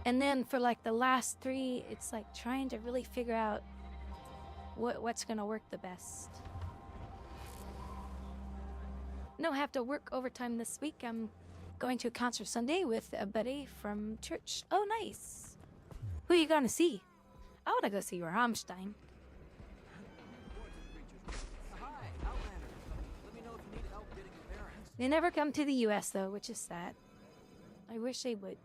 A: And then for like the last 3, it's like trying to really figure out what's gonna work the best. No, I have to work overtime this week. I'm going to a concert Sunday with a buddy from church. Oh, nice. Who are you gonna see? I wanna go see Rammstein. They never come to the US though, which is sad. I wish they would.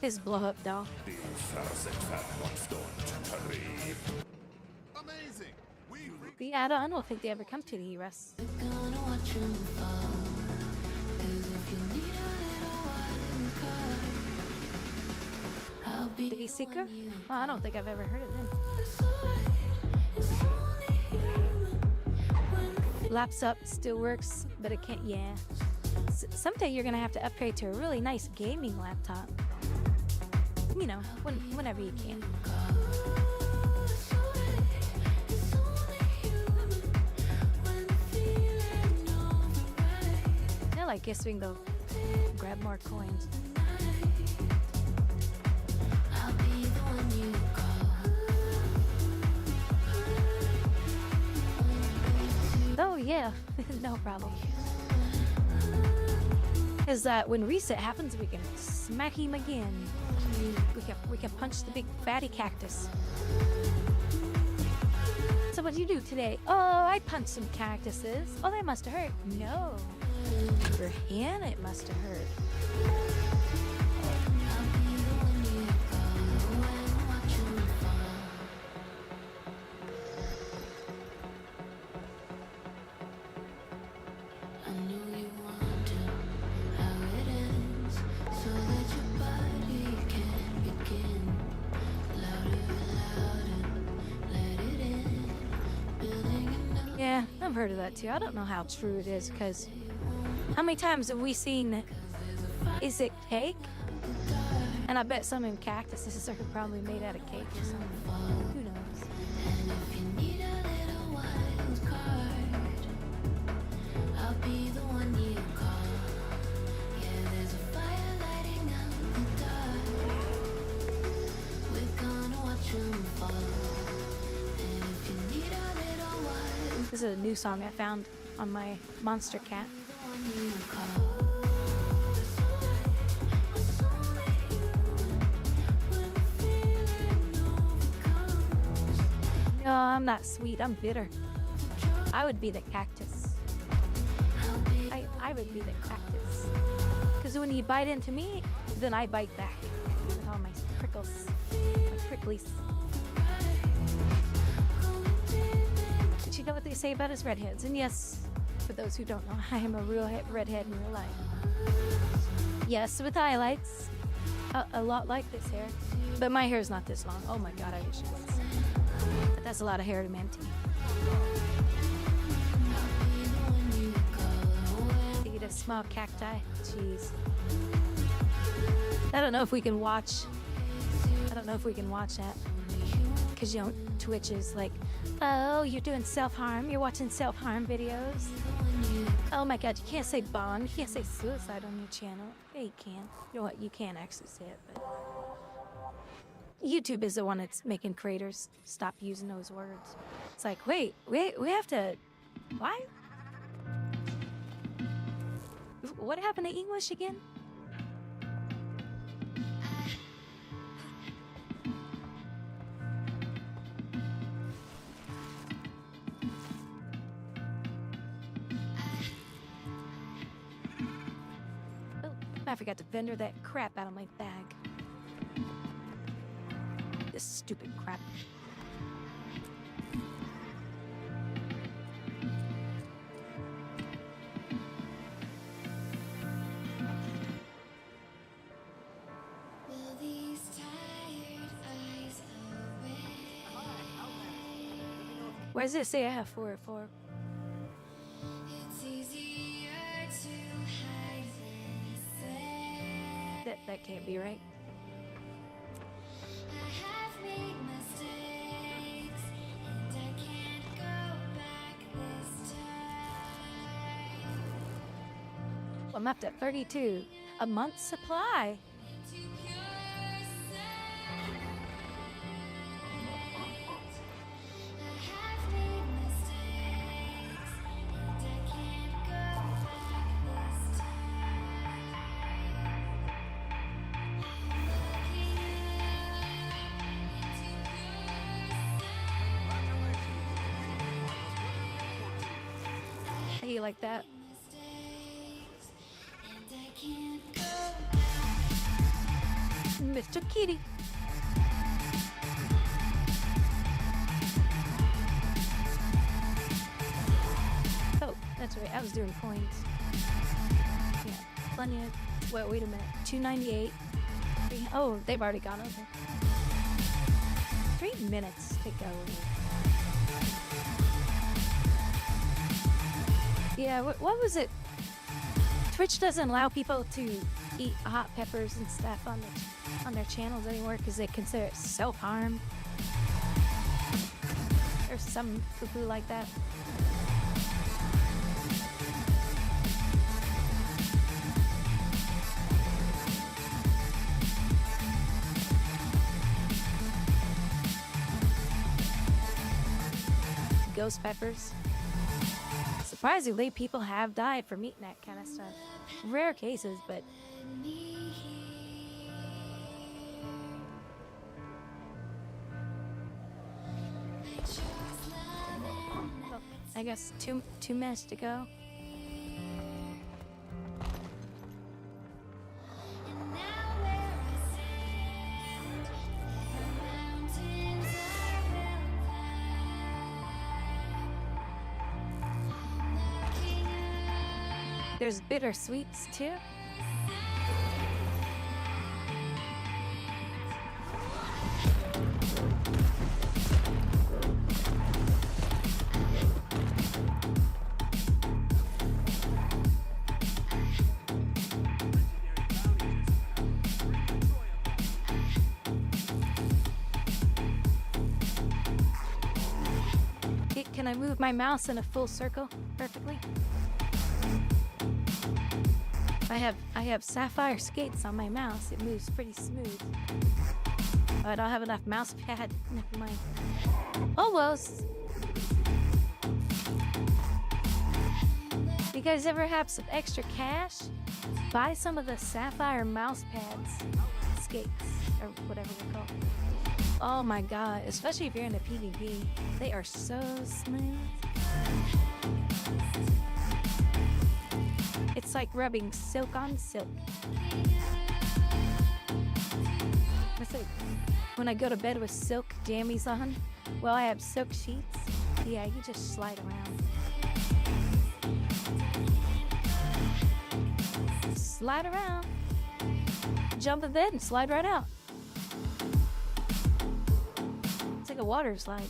A: His blow-up doll.
B: Amazing.
A: Yeah, I don't think they ever come to the US. The Seeker? Well, I don't think I've ever heard of them. Laptop still works, but it can't. Yeah. Someday you're gonna have to upgrade to a really nice gaming laptop. You know, whenever you can. I like guessing though. Grab more coins. Oh yeah, no problem. Is that when reset happens, we can smack him again. We can punch the big fatty cactus. So what did you do today? Oh, I punched some cactuses. Oh, that must have hurt. No, your hand, it must have hurt. Yeah, I've heard of that too. I don't know how true it is, because how many times have we seen, is it cake? And I bet some of them cactuses are probably made out of cake or something. Who knows?
P: I'll be the one you call. Yeah, there's a fire lighting up the dark. We're gonna watch them fall. And if you need a little while,
A: This is a new song I found on my Monster Cat. No, I'm not sweet. I'm bitter. I would be the cactus. I would be the cactus. Because when you bite into me, then I bite back with all my prickles, my pricklies. But you know what they say about us redheads? And yes, for those who don't know, I am a real redhead in real life. Yes, with highlights. A lot like this hair. But my hair is not this long. Oh my god, I wish it was. But that's a lot of hair to maintain. Eat a small cacti. Jeez. I don't know if we can watch. I don't know if we can watch that. Because, you know, Twitch is like, oh, you're doing self-harm. You're watching self-harm videos. Oh my god, you can't say bong. You can't say suicide on your channel. Yeah, you can. You know what? You can actually say it, but YouTube is the one that's making creators stop using those words. It's like, wait, we have to... Why? What happened to English again? Oh, I forgot to vendor that crap out of my bag. This stupid crap. Where's this AF for? That can't be right. I'm up to 32. A month's supply. How you like that? Mr. Kitty. Oh, that's right. I was doing coins. Yeah, plenty of. Wait a minute. $2.98, $3.99, 3. Oh, they've already gone over. 3 minutes to go. Yeah, what was it? Twitch doesn't allow people to eat hot peppers and stuff on their channels anymore because they consider it self-harm. Or some poo-poo like that. Ghost peppers. Surprisingly, people have died from eating that kind of stuff. Rare cases, but... Oh, I guess two minutes to go. There's bittersweets too. Can I move my mouse in a full circle perfectly? I have sapphire skates on my mouse. It moves pretty smooth. Oh, I don't have enough mouse pad. Never mind. Almost. You guys ever have some extra cash? Buy some of the sapphire mouse pads, skates, or whatever they're called. Oh my god, especially if you're in a PvP. They are so smooth. It's like rubbing silk on silk. It's like when I go to bed with silk jammies on, well, I have silk sheets. Yeah, you just slide around. Slide around. Jump in bed and slide right out. It's like a water slide.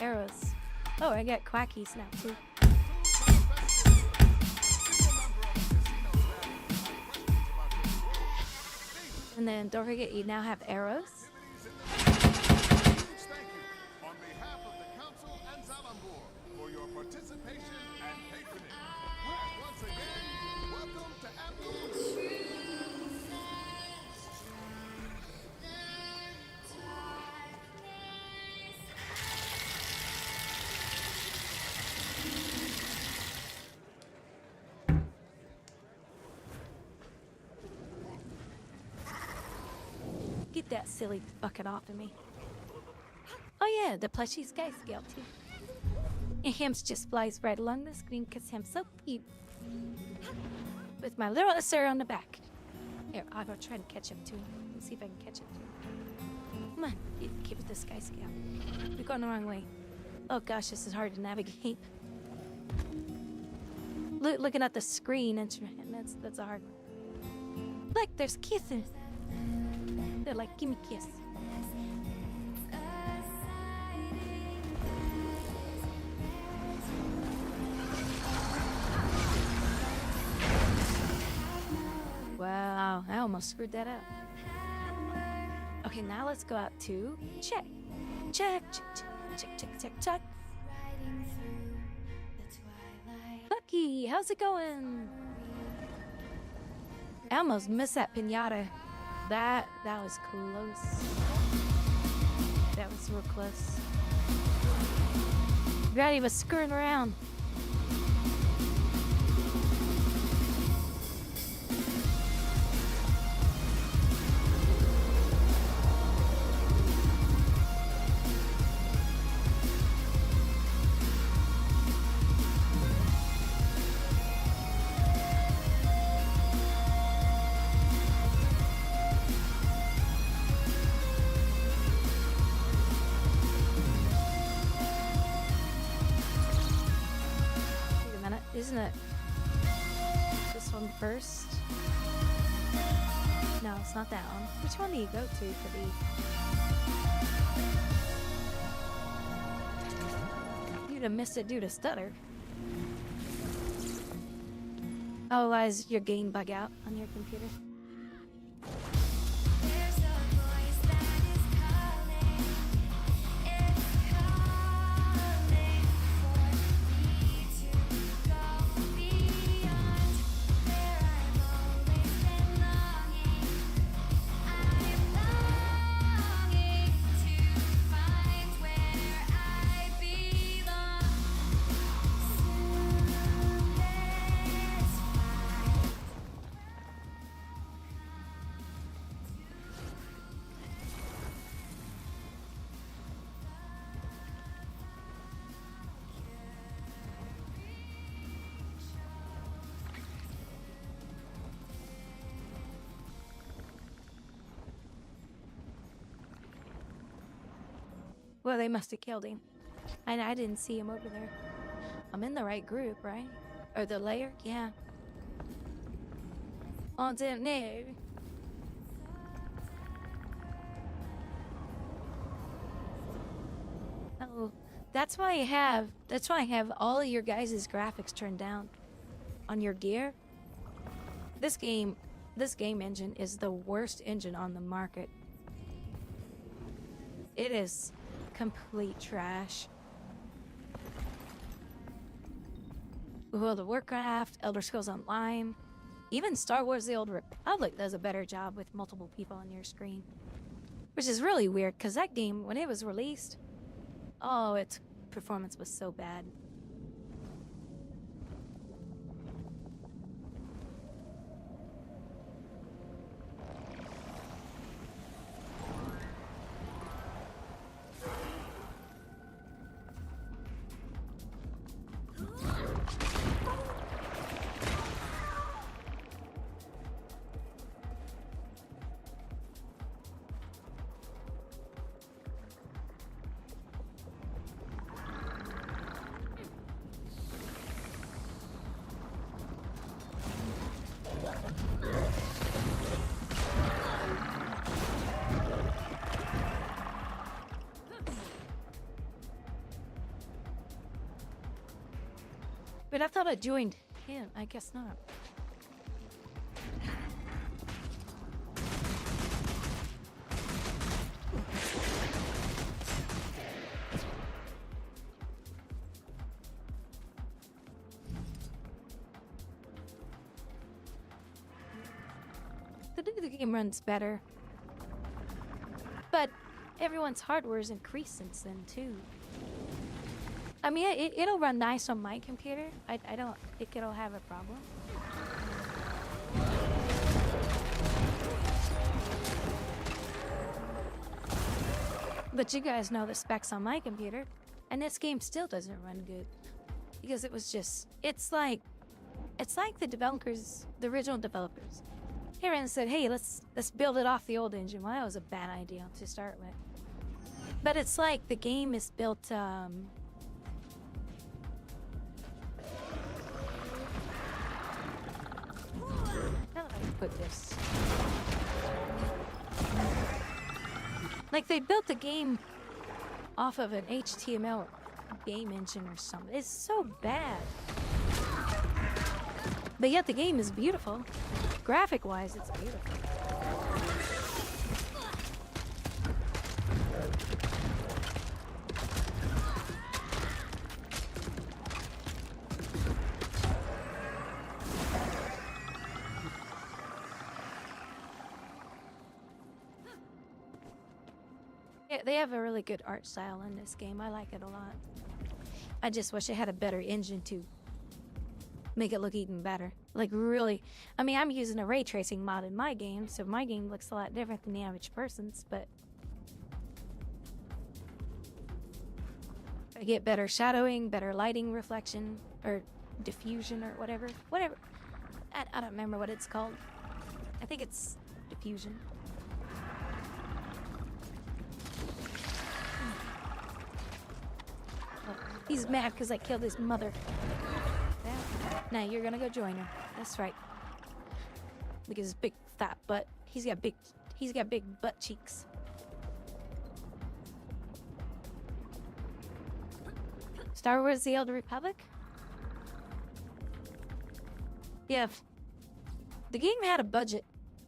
A: Arrows. Oh, I got quackies now too. And then don't forget, you now have arrows.
B: On behalf of the Council and Zalambur, for your participation and patronage. And once again, welcome to Amber.
A: Get that silly bucket off of me. Oh yeah, the plushie sky scale too. And Hams just flies right along the screen because Ham's so cute. With my little sir on the back. Here, I'll go try to catch him too. Let's see if I can catch him too. Come on, keep it the sky scale. We're going the wrong way. Oh gosh, this is hard to navigate. Looking at the screen, and that's a hard one. Look, there's kisses. They're like, give me a kiss. Wow, I almost screwed that up. Okay, now let's go out to check. Check, check, check, check, check, check, check. Bucky, how's it going? I almost missed that pinata. That was close. That was real close. Grady was screwing around. Isn't it this one first? No, it's not that one. Which one do you go to for the... You'd have missed it due to stutter. Otherwise, your game bug out on your computer. Well, they must have killed him. And I didn't see him over there. I'm in the right group, right? Or the layer? Yeah. I don't know. Oh, that's why I have all of your guys' graphics turned down on your gear. This game engine is the worst engine on the market. It is complete trash. World of Warcraft, Elder Scrolls Online, even Star Wars The Old Republic does a better job with multiple people on your screen. Which is really weird, because that game, when it was released, oh, its performance was so bad. But I thought I joined him. I guess not. The game runs better. But everyone's hardware's increased since then, too. I mean, it'll run nice on my computer. I don't think it'll have a problem. But you guys know the specs on my computer, and this game still doesn't run good. Because it was just, it's like the developers, the original developers, here and said, hey, let's build it off the old engine. Well, that was a bad idea to start with. But it's like the game is built, how do I put this? Like they built the game off of an HTML game engine or something. It's so bad. But yet the game is beautiful. Graphic-wise, it's beautiful. Yeah, they have a really good art style in this game. I like it a lot. I just wish it had a better engine to make it look even better. Like really, I mean, I'm using a ray tracing mod in my game, so my game looks a lot different than the average person's, but I get better shadowing, better lighting reflection, or diffusion, or whatever. I don't remember what it's called. I think it's diffusion. Oh, he's mad because I killed his mother. Yeah. Now you're gonna go join him. That's right. Look at his big fat butt. He's got big butt cheeks. Star Wars: The Old Republic? Yeah. The game had a budget.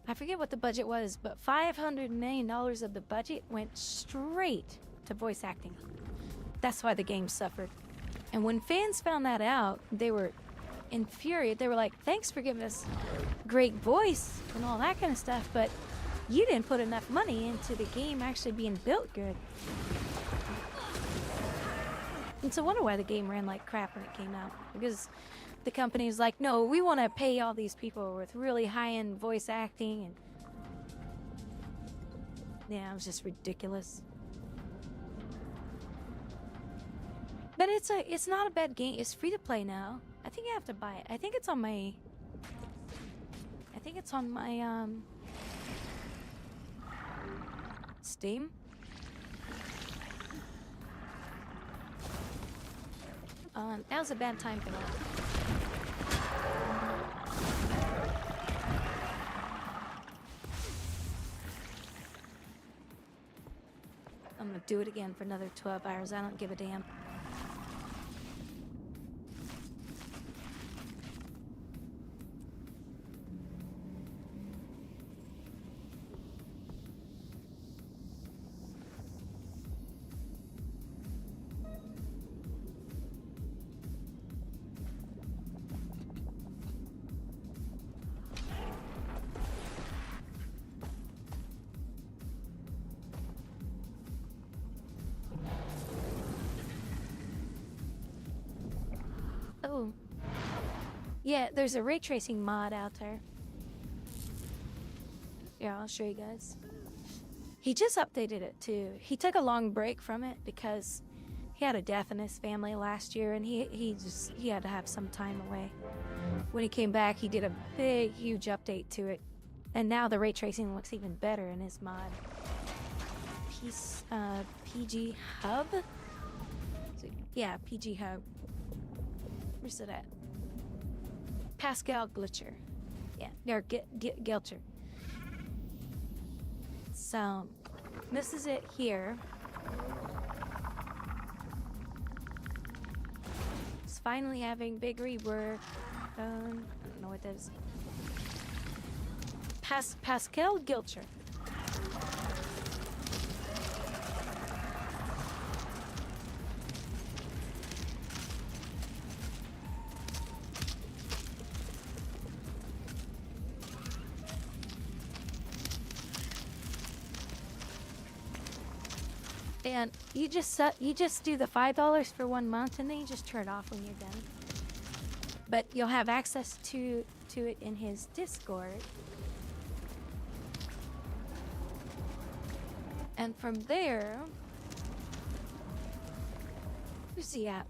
A: I forget what the budget was, but $500 million of the budget went straight to voice acting. That's why the game suffered. And when fans found that out, they were infuriated. They were like, thanks for giving us great voice and all that kind of stuff, but you didn't put enough money into the game actually being built good. And so I wonder why the game ran like crap when it came out. Because the company's like, no, we want to pay all these people with really high-end voice acting, and yeah, it was just ridiculous. But it's not a bad game. It's free to play now. I think I have to buy it. I think it's on my Steam. That was a bad time for that. I'm gonna do it again for another 12 hours. I don't give a damn. Oh. Yeah, there's a ray tracing mod out there. Yeah, I'll show you guys. He just updated it too. He took a long break from it because he had a death in his family last year, and he had to have some time away. When he came back, he did a big, huge update to it. And now the ray tracing looks even better in his mod. PG Hub? Yeah, PG Hub. Where's it at? Pascal Glitcher. Yeah, or Gelcher. So, this is it here. It's finally having big rework. I don't know what that is. Pascal Glitcher. And you just do the $5 for 1 month, and then you just turn it off when you're done. But you'll have access to it in his Discord. And from there, where's the app?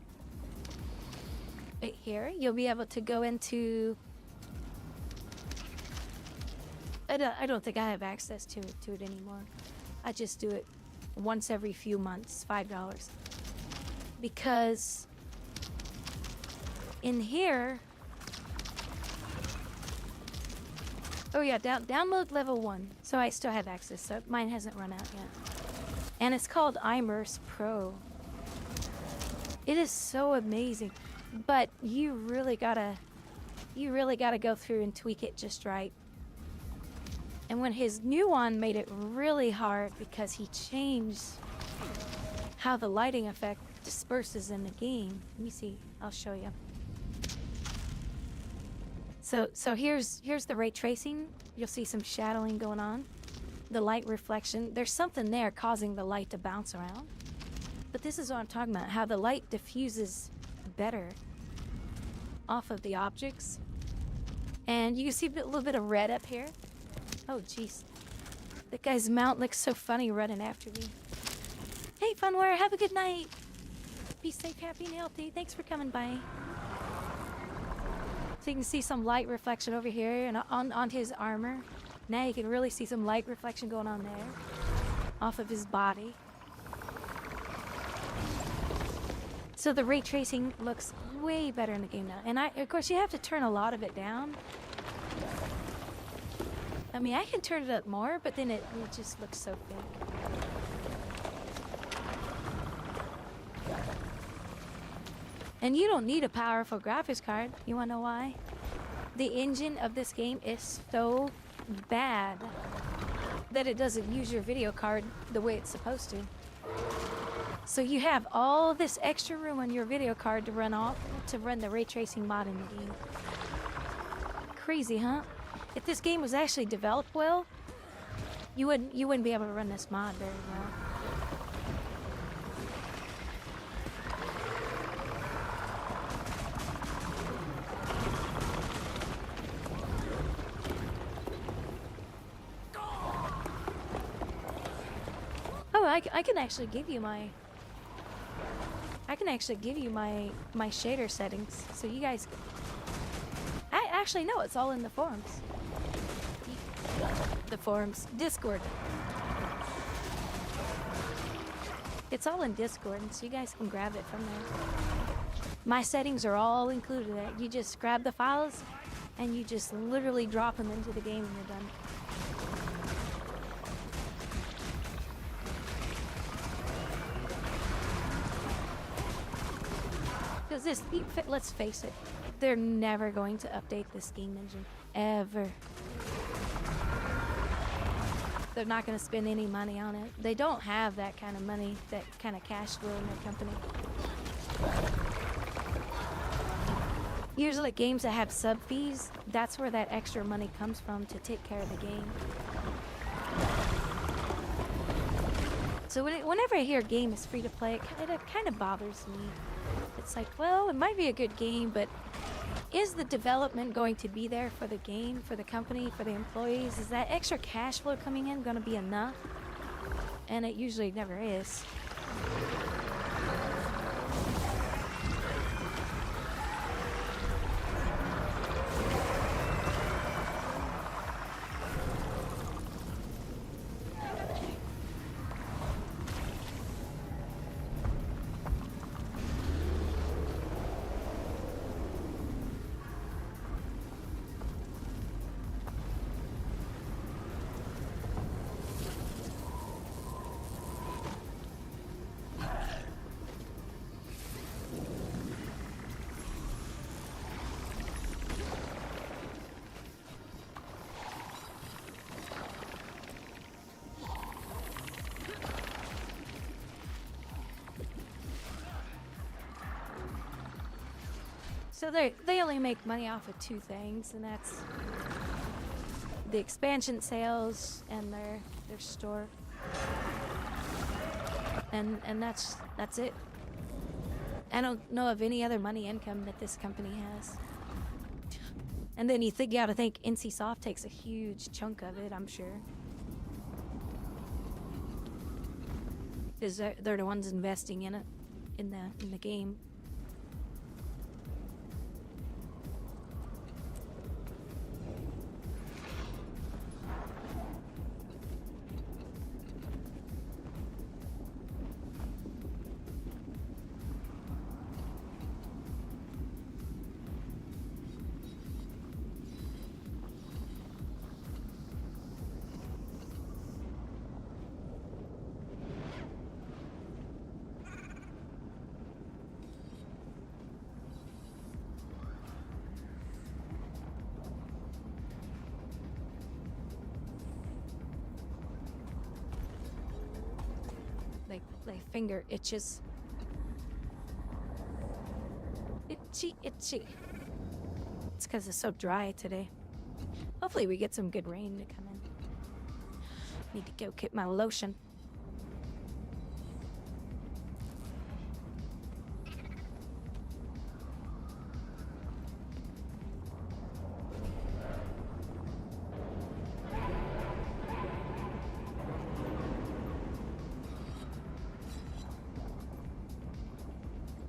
A: Right here, you'll be able to go into. I don't think I have access to it anymore. I just do it once every few months, $5. Because in here, oh yeah, download level 1. So I still have access, so mine hasn't run out yet. And it's called iMerse Pro. It is so amazing, but you really gotta go through and tweak it just right. And when his new one made it really hard because he changed how the lighting effect disperses in the game. Let me see. I'll show you. So here's the ray tracing. You'll see some shadowing going on. The light reflection. There's something there causing the light to bounce around. But this is what I'm talking about. How the light diffuses better off of the objects. And you can see a little bit of red up here. Oh, jeez. That guy's mount looks so funny running after me. Hey, Funware, have a good night. Be safe, happy, and healthy. Thanks for coming by. So you can see some light reflection over here and on his armor. Now you can really see some light reflection going on there. Off of his body. So the ray tracing looks way better in the game now. And of course, you have to turn a lot of it down. I mean, I can turn it up more, but then it just looks so fake. And you don't need a powerful graphics card. You wanna know why? The engine of this game is so bad that it doesn't use your video card the way it's supposed to. So you have all this extra room on your video card to run the ray tracing mod in the game. Crazy, huh? If this game was actually developed well, you wouldn't be able to run this mod very well. Oh, I can actually give you my my shader settings, so you guys. I actually know it's all in the forums. The forums, Discord. It's all in Discord, so you guys can grab it from there. My settings are all included in it. You just grab the files, and you just literally drop them into the game, and you're done. Because let's face it, they're never going to update this game engine. Ever. They're not going to spend any money on it. They don't have that kind of money, that kind of cash flow in their company. Usually games that have sub fees, that's where that extra money comes from to take care of the game. So whenever I hear a game is free to play, it kind of bothers me. It's like, well, it might be a good game, but is the development going to be there for the game, for the company, for the employees? Is that extra cash flow coming in going to be enough? And it usually never is. So they only make money off of two things, and that's the expansion sales and their store. And that's it. I don't know of any other money income that this company has. And then you gotta think NCSoft takes a huge chunk of it, I'm sure. Because they're the ones investing in it, in the game. My finger itches. Itchy, itchy. It's because it's so dry today. Hopefully we get some good rain to come in. Need to go get my lotion.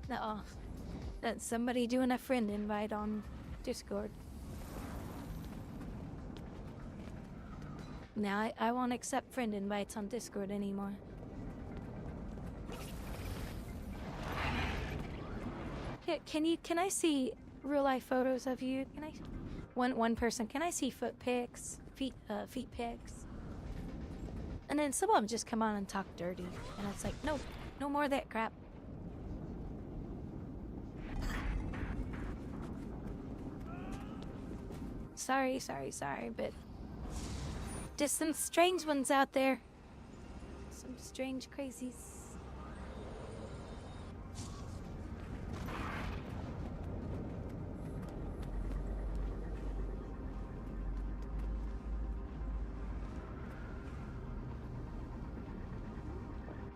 A: No, that's somebody doing a friend invite on Discord. Now I won't accept friend invites on Discord anymore. Can I see real life photos of you? Can I one person, can I see foot pics? Feet pics? And then some of them just come on and talk dirty. And it's like, no, no more of that crap. Sorry, but just some strange ones out there. Some strange crazies.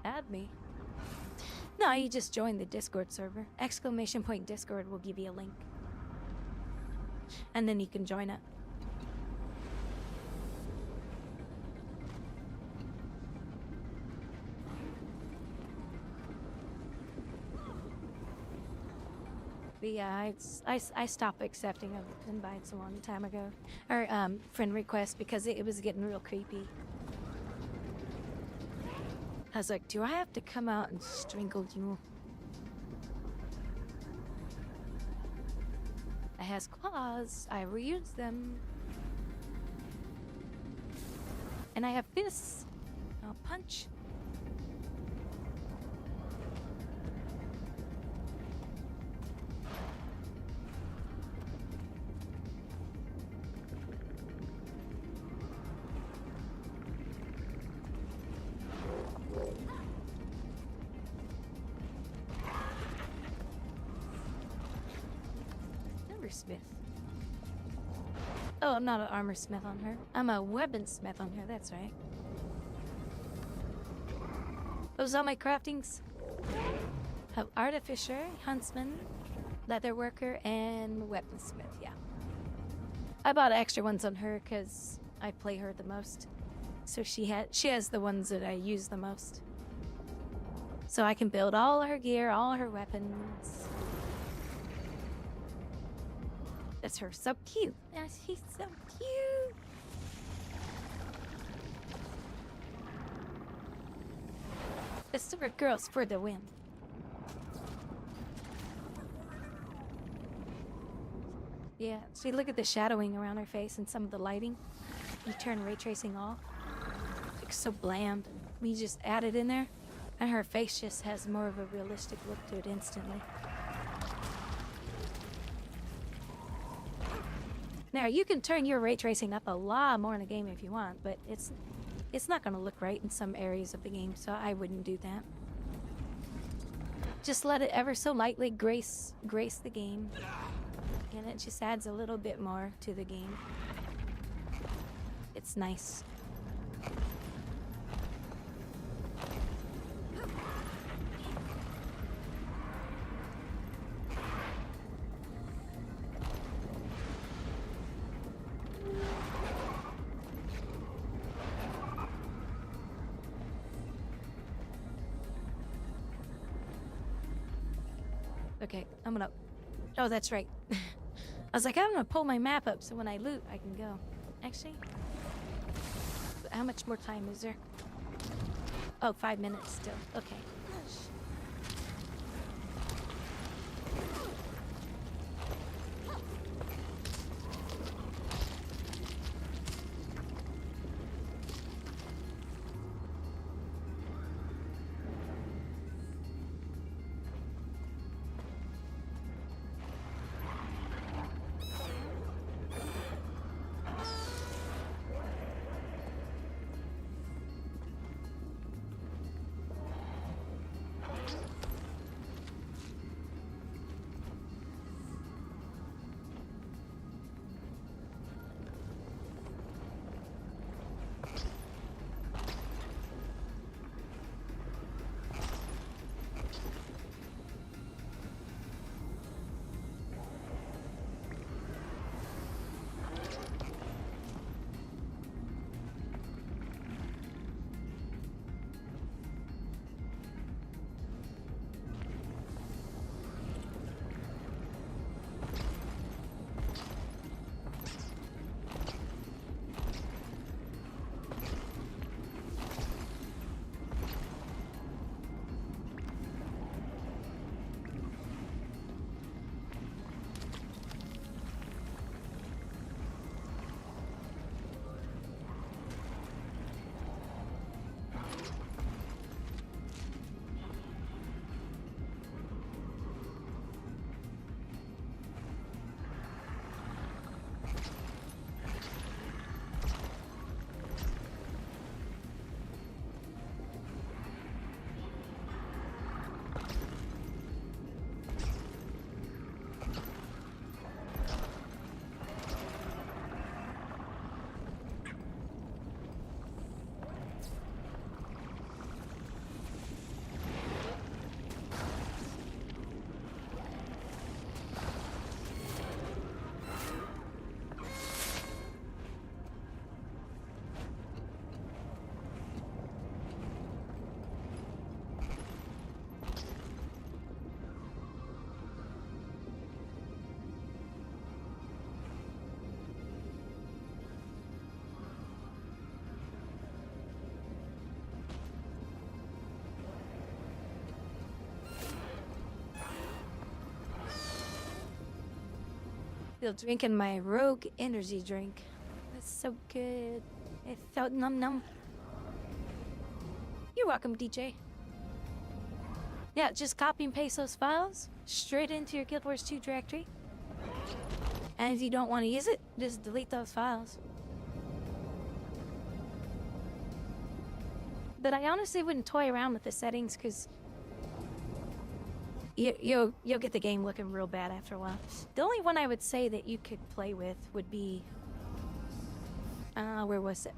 A: Add me. No, you just join the Discord server. ! Discord will give you a link. And then you can join it. But yeah, I stopped accepting of invites a long time ago. Or friend requests because it was getting real creepy. I was like, do I have to come out and strangle you? It has claws. I reuse them. And I have fists. I'll punch. Smith. Oh, I'm not an armor smith on her. I'm a weapon smith on her, that's right. Those are my craftings. Have artificer, huntsman, leather worker, and weaponsmith, yeah. I bought extra ones on her because I play her the most. So she has the ones that I use the most. So I can build all her gear, all her weapons. That's her. So cute. She's so cute. The Sword Girls for the win. Yeah, see, look at the shadowing around her face and some of the lighting. You turn ray tracing off. It's like so bland. You just add it in there, and her face just has more of a realistic look to it instantly. Now, you can turn your ray tracing up a lot more in the game if you want, but it's not going to look right in some areas of the game, so I wouldn't do that. Just let it ever so lightly grace the game, and it just adds a little bit more to the game. It's nice. Okay, I'm gonna... Oh, that's right. I was like, I'm gonna pull my map up so when I loot, I can go. Actually, how much more time is there? Oh, 5 minutes still. Okay. Still drinking my Rogue energy drink. That's so good. It felt num num. You're welcome, DJ. Yeah, just copy and paste those files straight into your Guild Wars 2 directory. And if you don't want to use it, just delete those files. But I honestly wouldn't toy around with the settings because you'll get the game looking real bad after a while. The only one I would say that you could play with would be where was it?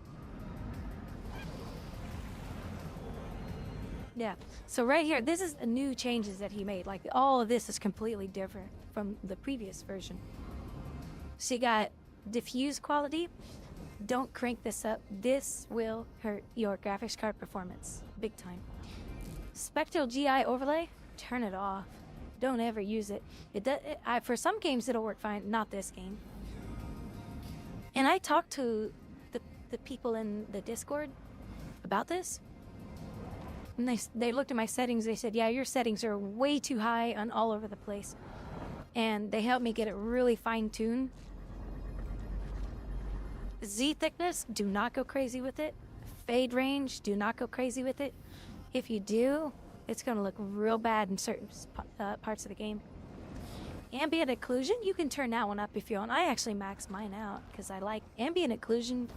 A: Yeah. So right here, this is the new changes that he made. Like all of this is completely different from the previous version. So you got diffuse quality. Don't crank this up. This will hurt your graphics card performance big time. Spectral GI overlay, turn it off. Don't ever use it. For some games it'll work fine, not this game. And I talked to the people in the Discord about this. And they looked at my settings. They said, yeah, your settings are way too high and all over the place. And they helped me get it really fine-tuned. Z thickness, do not go crazy with it. Fade range, do not go crazy with it. If you do, it's going to look real bad in certain parts of the game. Ambient occlusion, you can turn that one up if you want. I actually maxed mine out because I like ambient occlusion.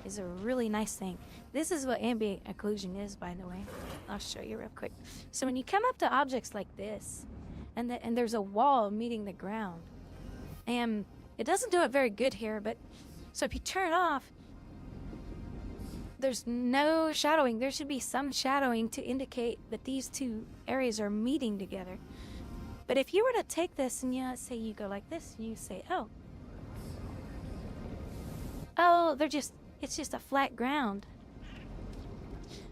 A: Is a really nice thing. This is what ambient occlusion is, by the way. I'll show you real quick. So when you come up to objects like this, and there's a wall meeting the ground, and it doesn't do it very good here, but so if you turn it off, there's no shadowing. There should be some shadowing to indicate that these two areas are meeting together. But if you were to take this and say you go like this, and you say, oh, it's just a flat ground.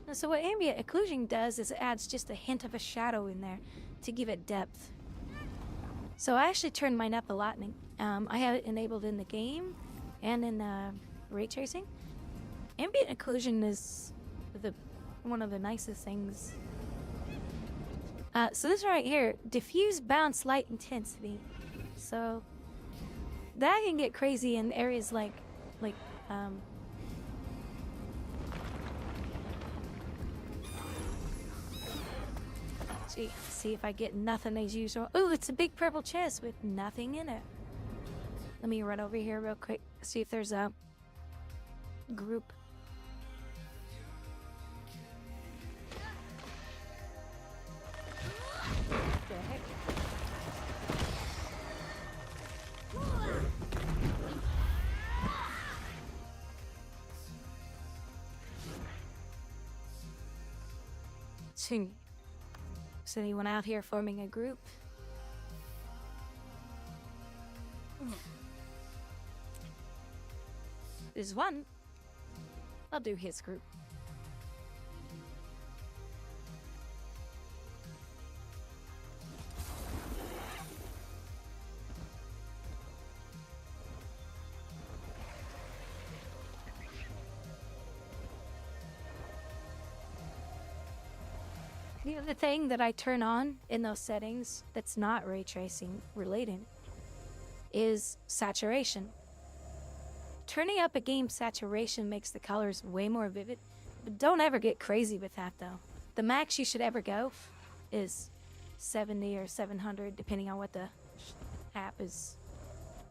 A: And so what ambient occlusion does is it adds just a hint of a shadow in there to give it depth. So I actually turned mine up a lot. I have it enabled in the game and in ray tracing. Ambient occlusion is one of the nicest things. So this right here, diffuse bounce light intensity. So that can get crazy in areas like see if I get nothing as usual. Oh, it's a big purple chest with nothing in it. Let me run over here real quick, see if there's a group. The heck? So anyone out here forming a group? There's one. I'll do his group. The other thing that I turn on in those settings that's not ray tracing related is saturation. Turning up a game's saturation makes the colors way more vivid, but don't ever get crazy with that though. The max you should ever go is 70 or 700 depending on what the app is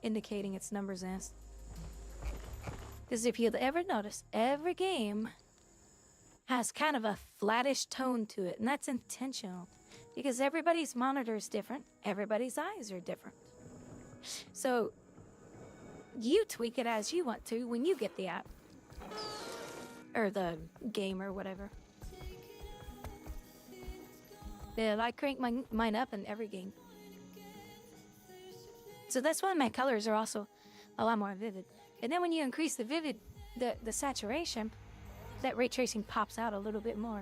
A: indicating its numbers as. Because if you'll ever notice, every game has kind of a flattish tone to it, and that's intentional because everybody's monitor is different, everybody's eyes are different. So you tweak it as you want to when you get the app or the game or whatever. Yeah, I crank mine up in every game. So that's why my colors are also a lot more vivid. And then when you increase the saturation, that ray tracing pops out a little bit more.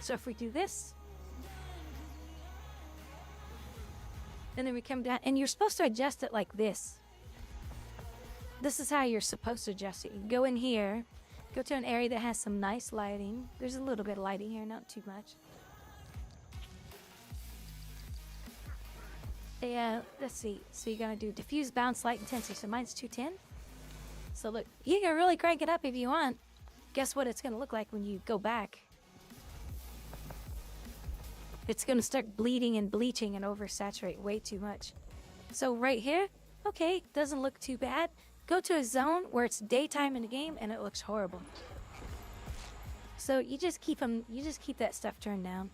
A: So if we do this, and then we come down, and you're supposed to adjust it like this. This is how you're supposed to adjust it. You go in here, go to an area that has some nice lighting. There's a little bit of lighting here, not too much. let's see. So you're gonna do diffuse, bounce, light, intensity. So mine's 210. So look, you can really crank it up if you want. Guess what it's gonna look like when you go back? It's gonna start bleeding and bleaching and oversaturate way too much. So right here, okay, doesn't look too bad. Go to a zone where it's daytime in the game and it looks horrible. So you just keep that stuff turned down.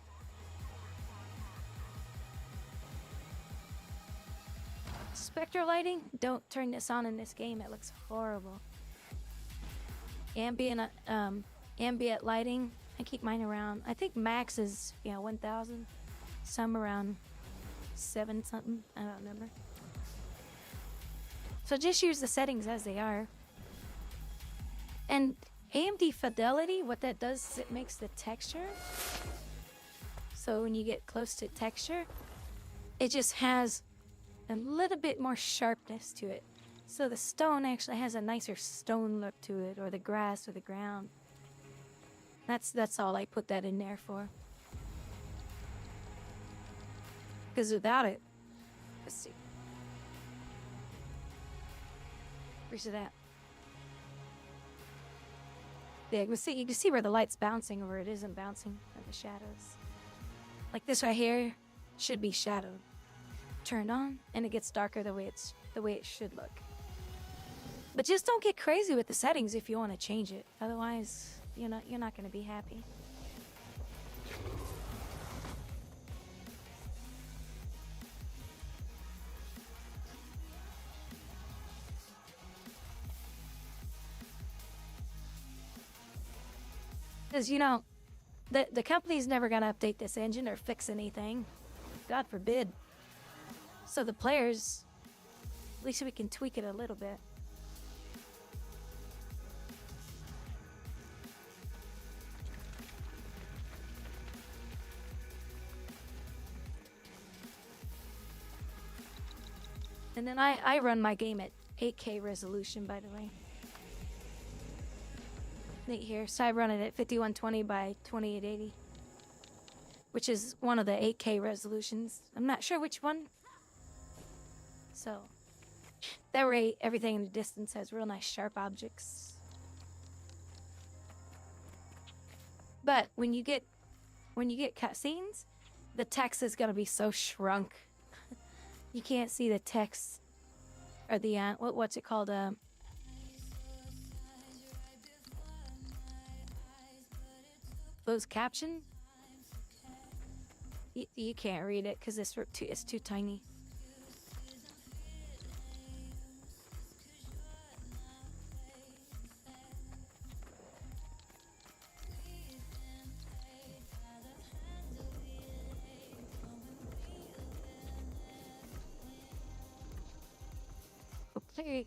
A: Spectral lighting, don't turn this on in this game, it looks horrible. Ambient lighting, I keep mine around, I think max is 1000, some around 7 something, I don't remember. So just use the settings as they are. And AMD fidelity, what that does is it makes the texture, so when you get close to texture, it just has a little bit more sharpness to it. So the stone actually has a nicer stone look to it, or the grass or the ground. That's all I put that in there for. Because without it, let's see. Where's it at? Yeah, you can see where the light's bouncing or where it isn't bouncing, or the shadows. Like this right here should be shadowed. Turned on, and it gets darker the way it should look. But just don't get crazy with the settings if you want to change it. Otherwise, you're not going to be happy. Because, the company's never going to update this engine or fix anything. God forbid. So the players, at least we can tweak it a little bit. And then I run my game at 8K resolution, by the way. Right here, so I run it at 5120 by 2880, which is one of the 8K resolutions. I'm not sure which one. So that way everything in the distance has real nice sharp objects. But when you get cutscenes, the text is gonna be so shrunk. You can't see the text or the what's it called? Closed caption. You can't read it because it's too tiny. Okay.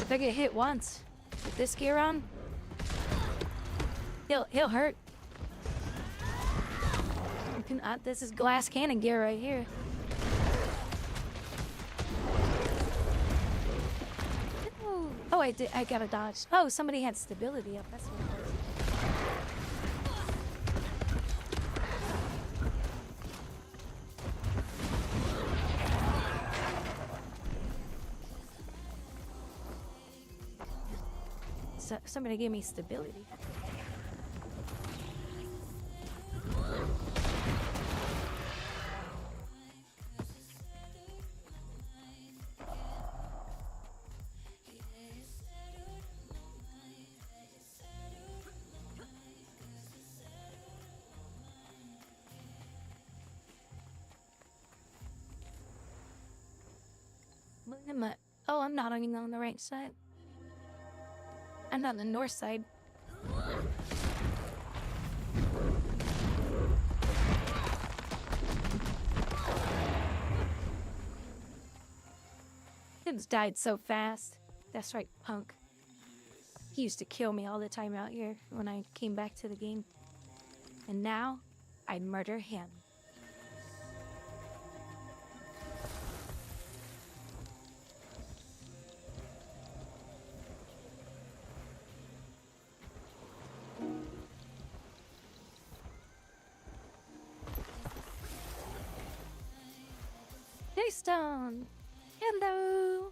A: If I get hit once with this gear on, he'll hurt. This is glass cannon gear right here. Oh, I got a dodge. Oh, somebody had stability up. That's what it was. So, somebody gave me stability. Oh, I'm not on the right side. I'm on the north side. Tim's died so fast. That's right, punk. He used to kill me all the time out here when I came back to the game. And now, I murder him. Daystone! Hello!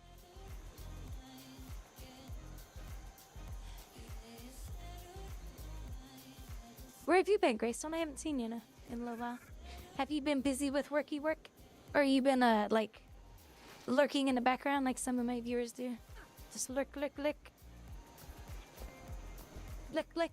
A: Where have you been, Greystone? I haven't seen you in a little while. Have you been busy with worky work? Or you been, like, lurking in the background like some of my viewers do? Just lurk, lurk, lurk. Lurk, lurk.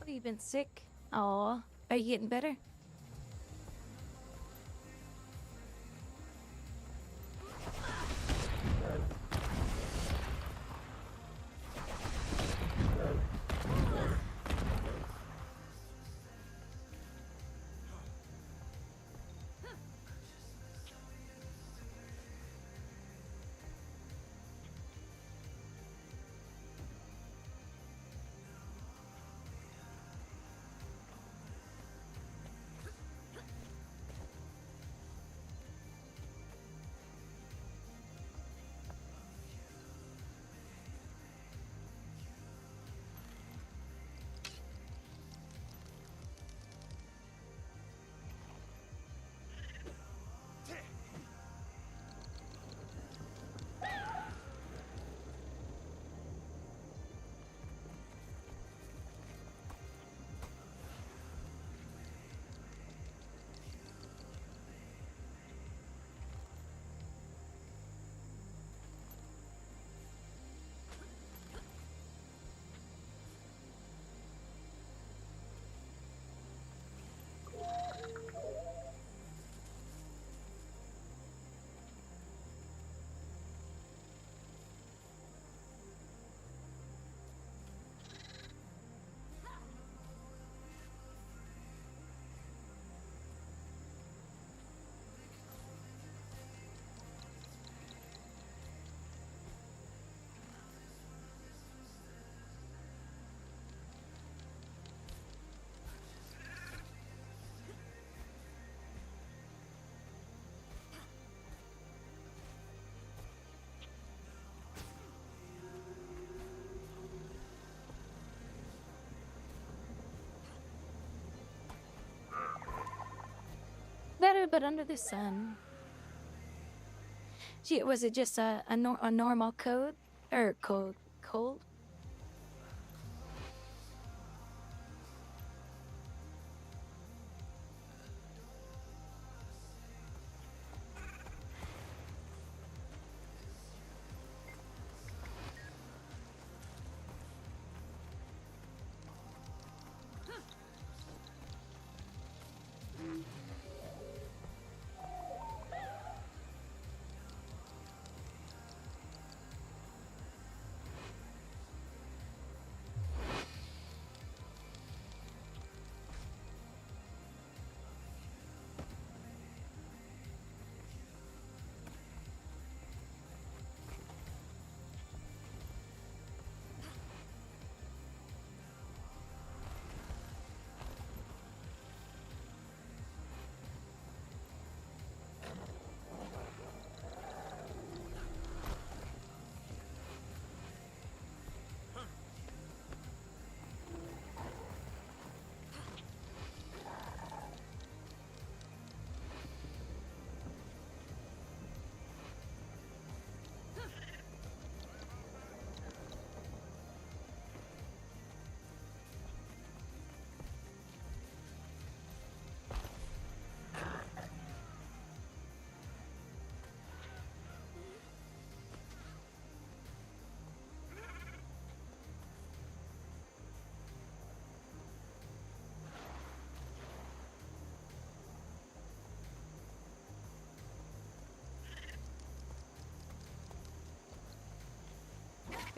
A: Oh, you been sick? Aw. Are you getting better? Better, but under the sun. Gee, was it just a normal code? Or cold?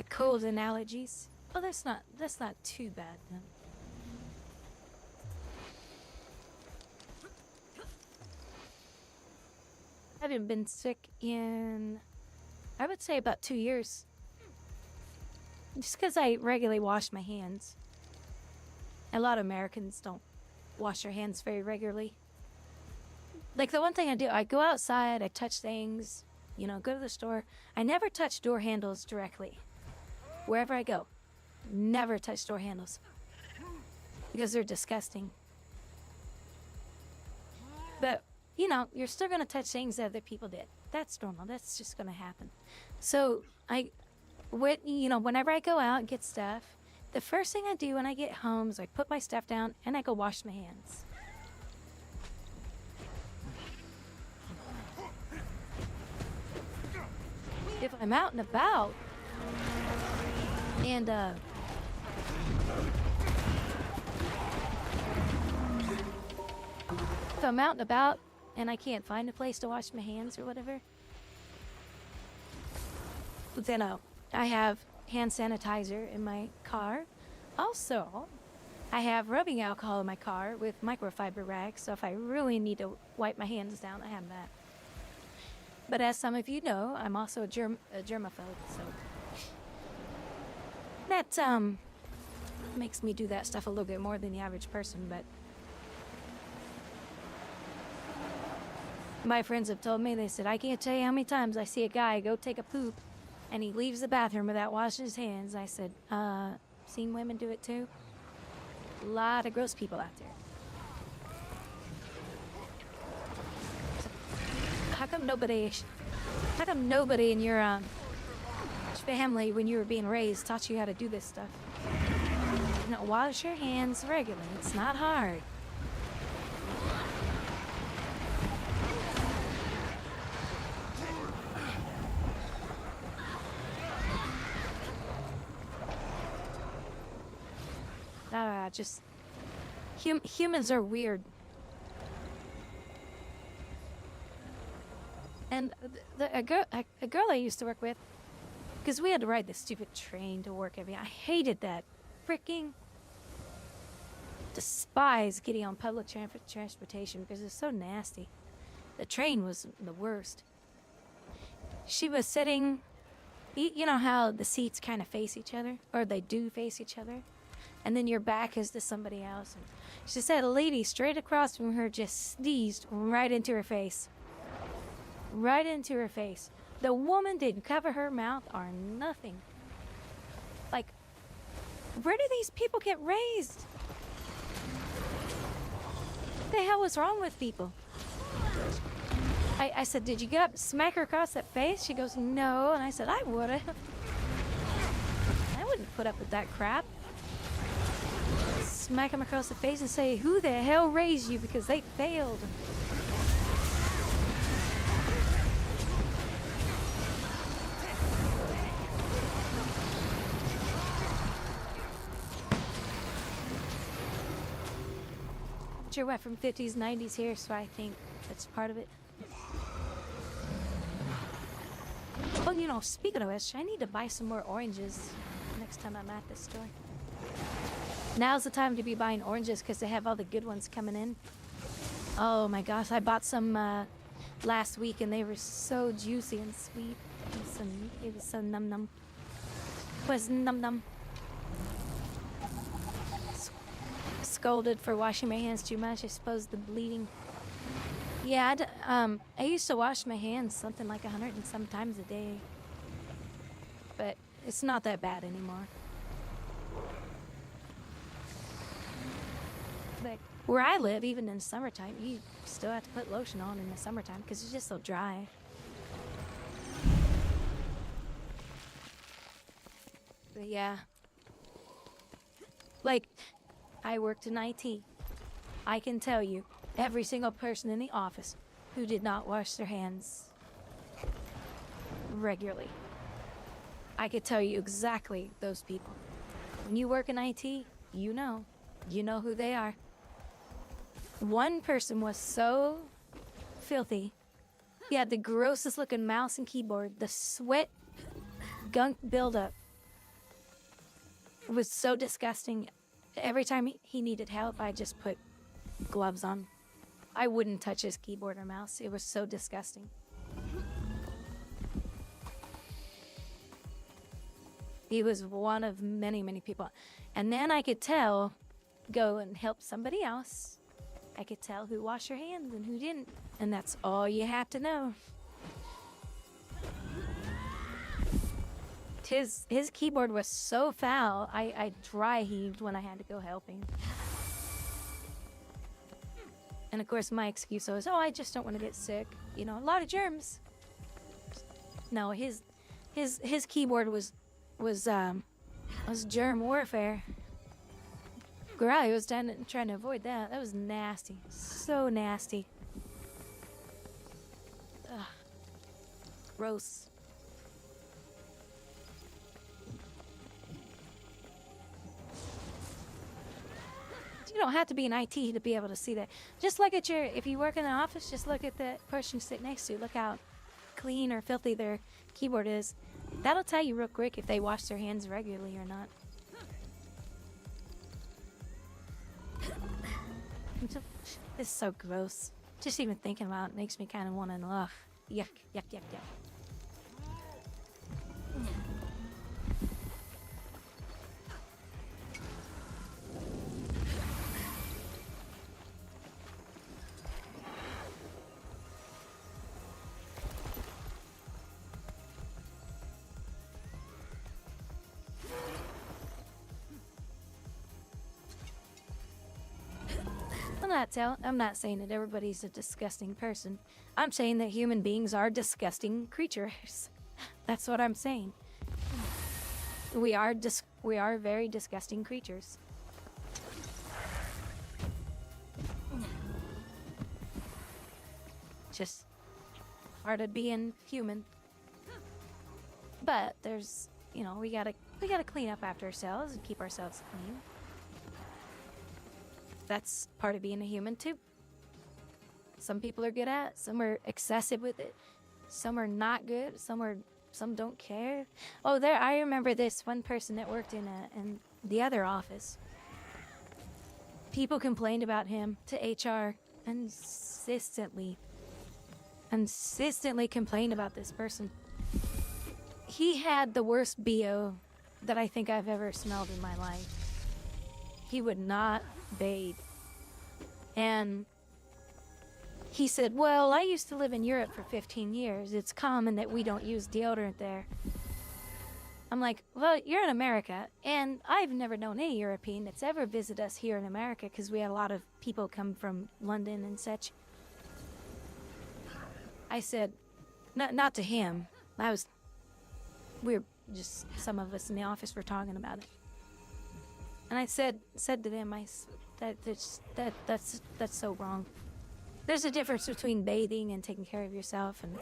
A: cold and allergies. Oh, that's not too bad then. I haven't been sick in, I would say, about 2 years. Just because I regularly wash my hands. A lot of Americans don't wash their hands very regularly. Like, the one thing I do, I go outside, I touch things, you know, go to the store. I never touch door handles directly. Wherever I go, never touch door handles. Because they're disgusting. But, you know, you're still going to touch things that other people did. That's normal. That's just going to happen. So, whenever I go out and get stuff, the first thing I do when I get home is I put my stuff down and I go wash my hands. If I'm out and about, and if I'm out and about and I can't find a place to wash my hands or whatever, then I have hand sanitizer in my car. Also, I have rubbing alcohol in my car with microfiber rags, so if I really need to wipe my hands down, I have that. But as some of you know, I'm also a germaphobe, so that makes me do that stuff a little bit more than the average person. But my friends have told me, they said, I can't tell you how many times I see a guy go take a poop and he leaves the bathroom without washing his hands. I said, seen women do it too? A lot of gross people out there. How come nobody in your family, when you were being raised, taught you how to do this stuff? You know, wash your hands regularly. It's not hard. Just humans are weird. And a girl I used to work with, because we had to ride this stupid train to work every day. I hated that. Freaking despise getting on public transportation because it's so nasty. The train was the worst. She was sitting, you know how the seats kind of face each other, or they do face each other, and then your back is to somebody else. And she said a lady straight across from her just sneezed right into her face. Right into her face. The woman didn't cover her mouth or nothing. Like, where do these people get raised? What the hell was wrong with people? I said, did you get up and smack her across that face? She goes, no. And I said, I would've. I wouldn't put up with that crap. Smack him across the face and say, who the hell raised you because they failed? Sure, we're from 50s, 90s here, so I think that's part of it. Oh, you know, speaking of which, I need to buy some more oranges next time I'm at this store. Now's the time to be buying oranges because they have all the good ones coming in. Oh my gosh, I bought some last week and they were so juicy and sweet. It was so num-num. It was num-num. Scolded for washing my hands too much. I suppose the bleeding. Yeah, I used to wash my hands something like 100 and some times a day. But it's not that bad anymore. Like, where I live, even in summertime, you still have to put lotion on in the summertime because it's just so dry. But yeah. Like, I worked in IT. I can tell you, every single person in the office who did not wash their hands regularly. I could tell you exactly those people. When you work in IT, you know who they are. One person was so filthy. He had the grossest looking mouse and keyboard, the sweat gunk buildup. was so disgusting. Every time he needed help, I just put gloves on. I wouldn't touch his keyboard or mouse. It was so disgusting. He was one of many, many people. And then I could tell, go and help somebody else. I could tell who washed their hands and who didn't. And that's all you have to know. His keyboard was so foul, I dry heaved when I had to go help him. And of course my excuse was, oh, I just don't want to get sick. You know, a lot of germs. No, his keyboard was germ warfare. Girl, was trying to avoid that. That was nasty. So nasty. Ugh. Gross. You don't have to be in IT to be able to see that. Just look at if you work in an office, just look at the person you sit next to. Look how clean or filthy their keyboard is. That'll tell you real quick if they wash their hands regularly or not. This is so gross. Just even thinking about it makes me kind of want to, ugh. Yuck, yuck, yuck, yuck. I'm not saying that everybody's a disgusting person. I'm saying that human beings are disgusting creatures. That's what I'm saying. We are very disgusting creatures. Just part of being human. But there's, you know, we gotta clean up after ourselves and keep ourselves clean. That's part of being a human too. Some people are good at it, some are excessive with it, some are not good, some don't care. Oh, I remember this one person that worked in the other office. People complained about him to HR consistently complained about this person. He had the worst BO that I think I've ever smelled in my life. He would not bathe. And he said, well, I used to live in Europe for 15 years. It's common that we don't use deodorant there. I'm like, well, you're in America, and I've never known any European that's ever visited us here in America because we had a lot of people come from London and such. I said, not to him. We're just, some of us in the office were talking about it. And I said to them, that's so wrong. There's a difference between bathing and taking care of yourself. And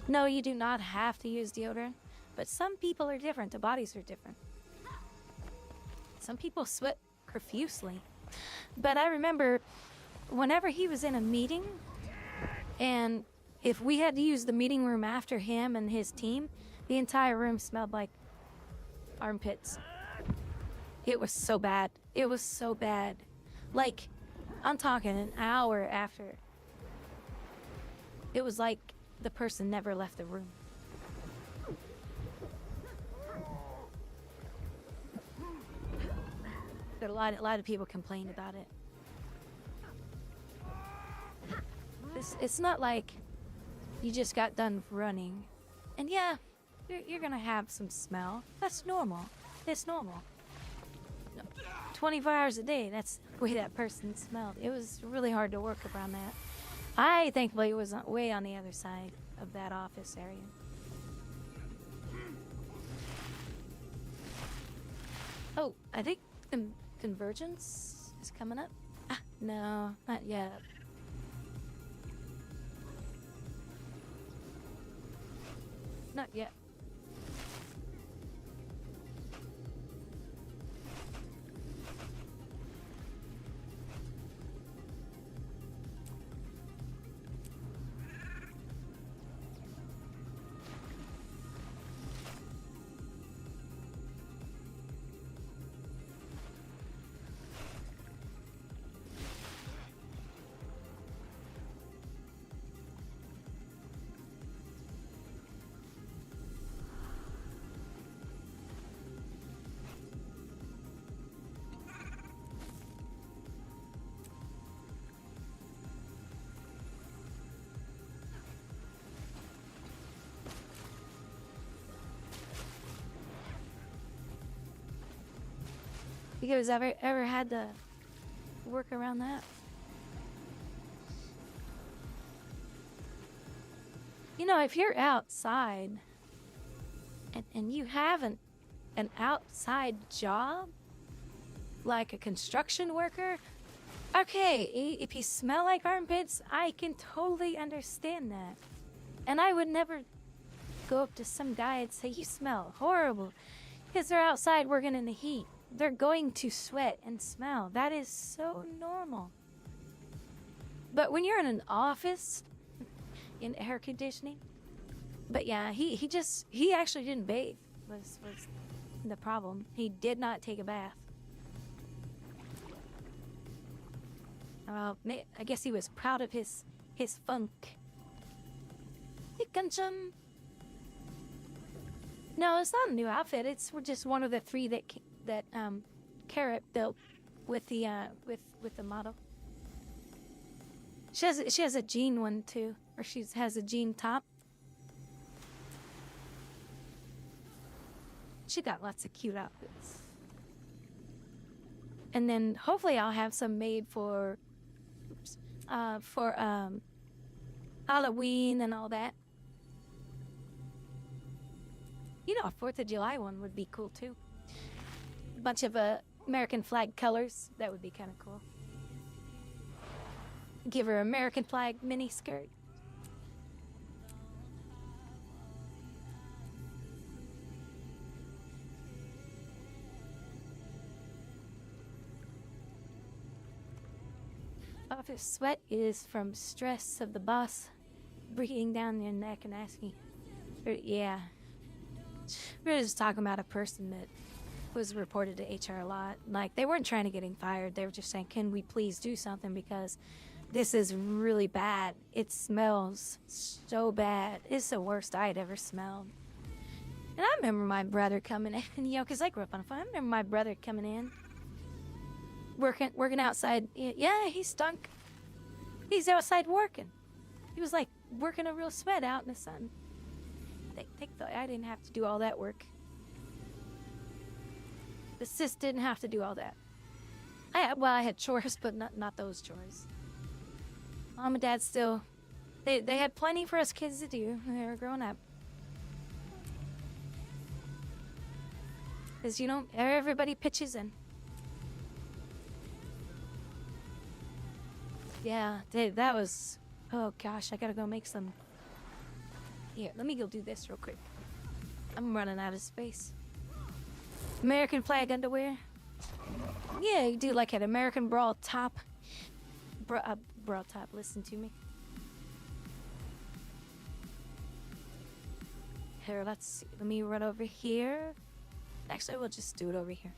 A: no, you do not have to use deodorant, but some people are different. The bodies are different. Some people sweat profusely. But I remember whenever he was in a meeting, and if we had to use the meeting room after him and his team, the entire room smelled like armpits. It was so bad. It was so bad. Like, I'm talking an hour after. It was like the person never left the room. But a lot of people complained about it. It's not like you just got done running. And yeah, you're gonna have some smell. That's normal. It's normal. 24 hours a day, that's the way that person smelled. It was really hard to work around that. I thankfully was way on the other side of that office area. Oh, I think Convergence is coming up. No, not yet. Not yet. You guys ever had to work around that? You know, if you're outside and you have an outside job, like a construction worker, okay, if you smell like armpits, I can totally understand that. And I would never go up to some guy and say, you smell horrible, because they're outside working in the heat. They're going to sweat and smell. That is so normal. But when you're in an office, in air conditioning, but yeah, he actually didn't bathe, was the problem. He did not take a bath. I guess he was proud of his funk. No, it's not a new outfit. We're just one of the 3 that Carrot built with the model. She has a jean one too, or she has a jean top. She got lots of cute outfits. And then hopefully I'll have some made for Halloween and all that. You know, a 4th of July one would be cool too. A bunch of American flag colors. That would be kind of cool. Give her American flag mini skirt. Office sweat is from stress of the boss breathing down your neck and asking. Yeah. We're just talking about a person that was reported to HR a lot. Like, they weren't trying to get him fired. They were just saying, can we please do something, because this is really bad. It smells so bad. It's the worst I'd ever smelled. And I remember my brother coming in, you know, because I grew up on a farm. I remember my brother coming in, working outside. Yeah, he stunk. He's outside working. He was like working a real sweat out in the sun. I didn't have to do all that work. The sis didn't have to do all that. I had chores, but not those chores. Mom and Dad still, they had plenty for us kids to do when they were growing up. Because, you know, everybody pitches in. Yeah, that was, oh gosh, I gotta go make some. Here, let me go do this real quick. I'm running out of space. American flag underwear. Yeah, you do like an American bra top. Bra top, listen to me. Here, let's see. Let me run over here. Actually, we'll just do it over here.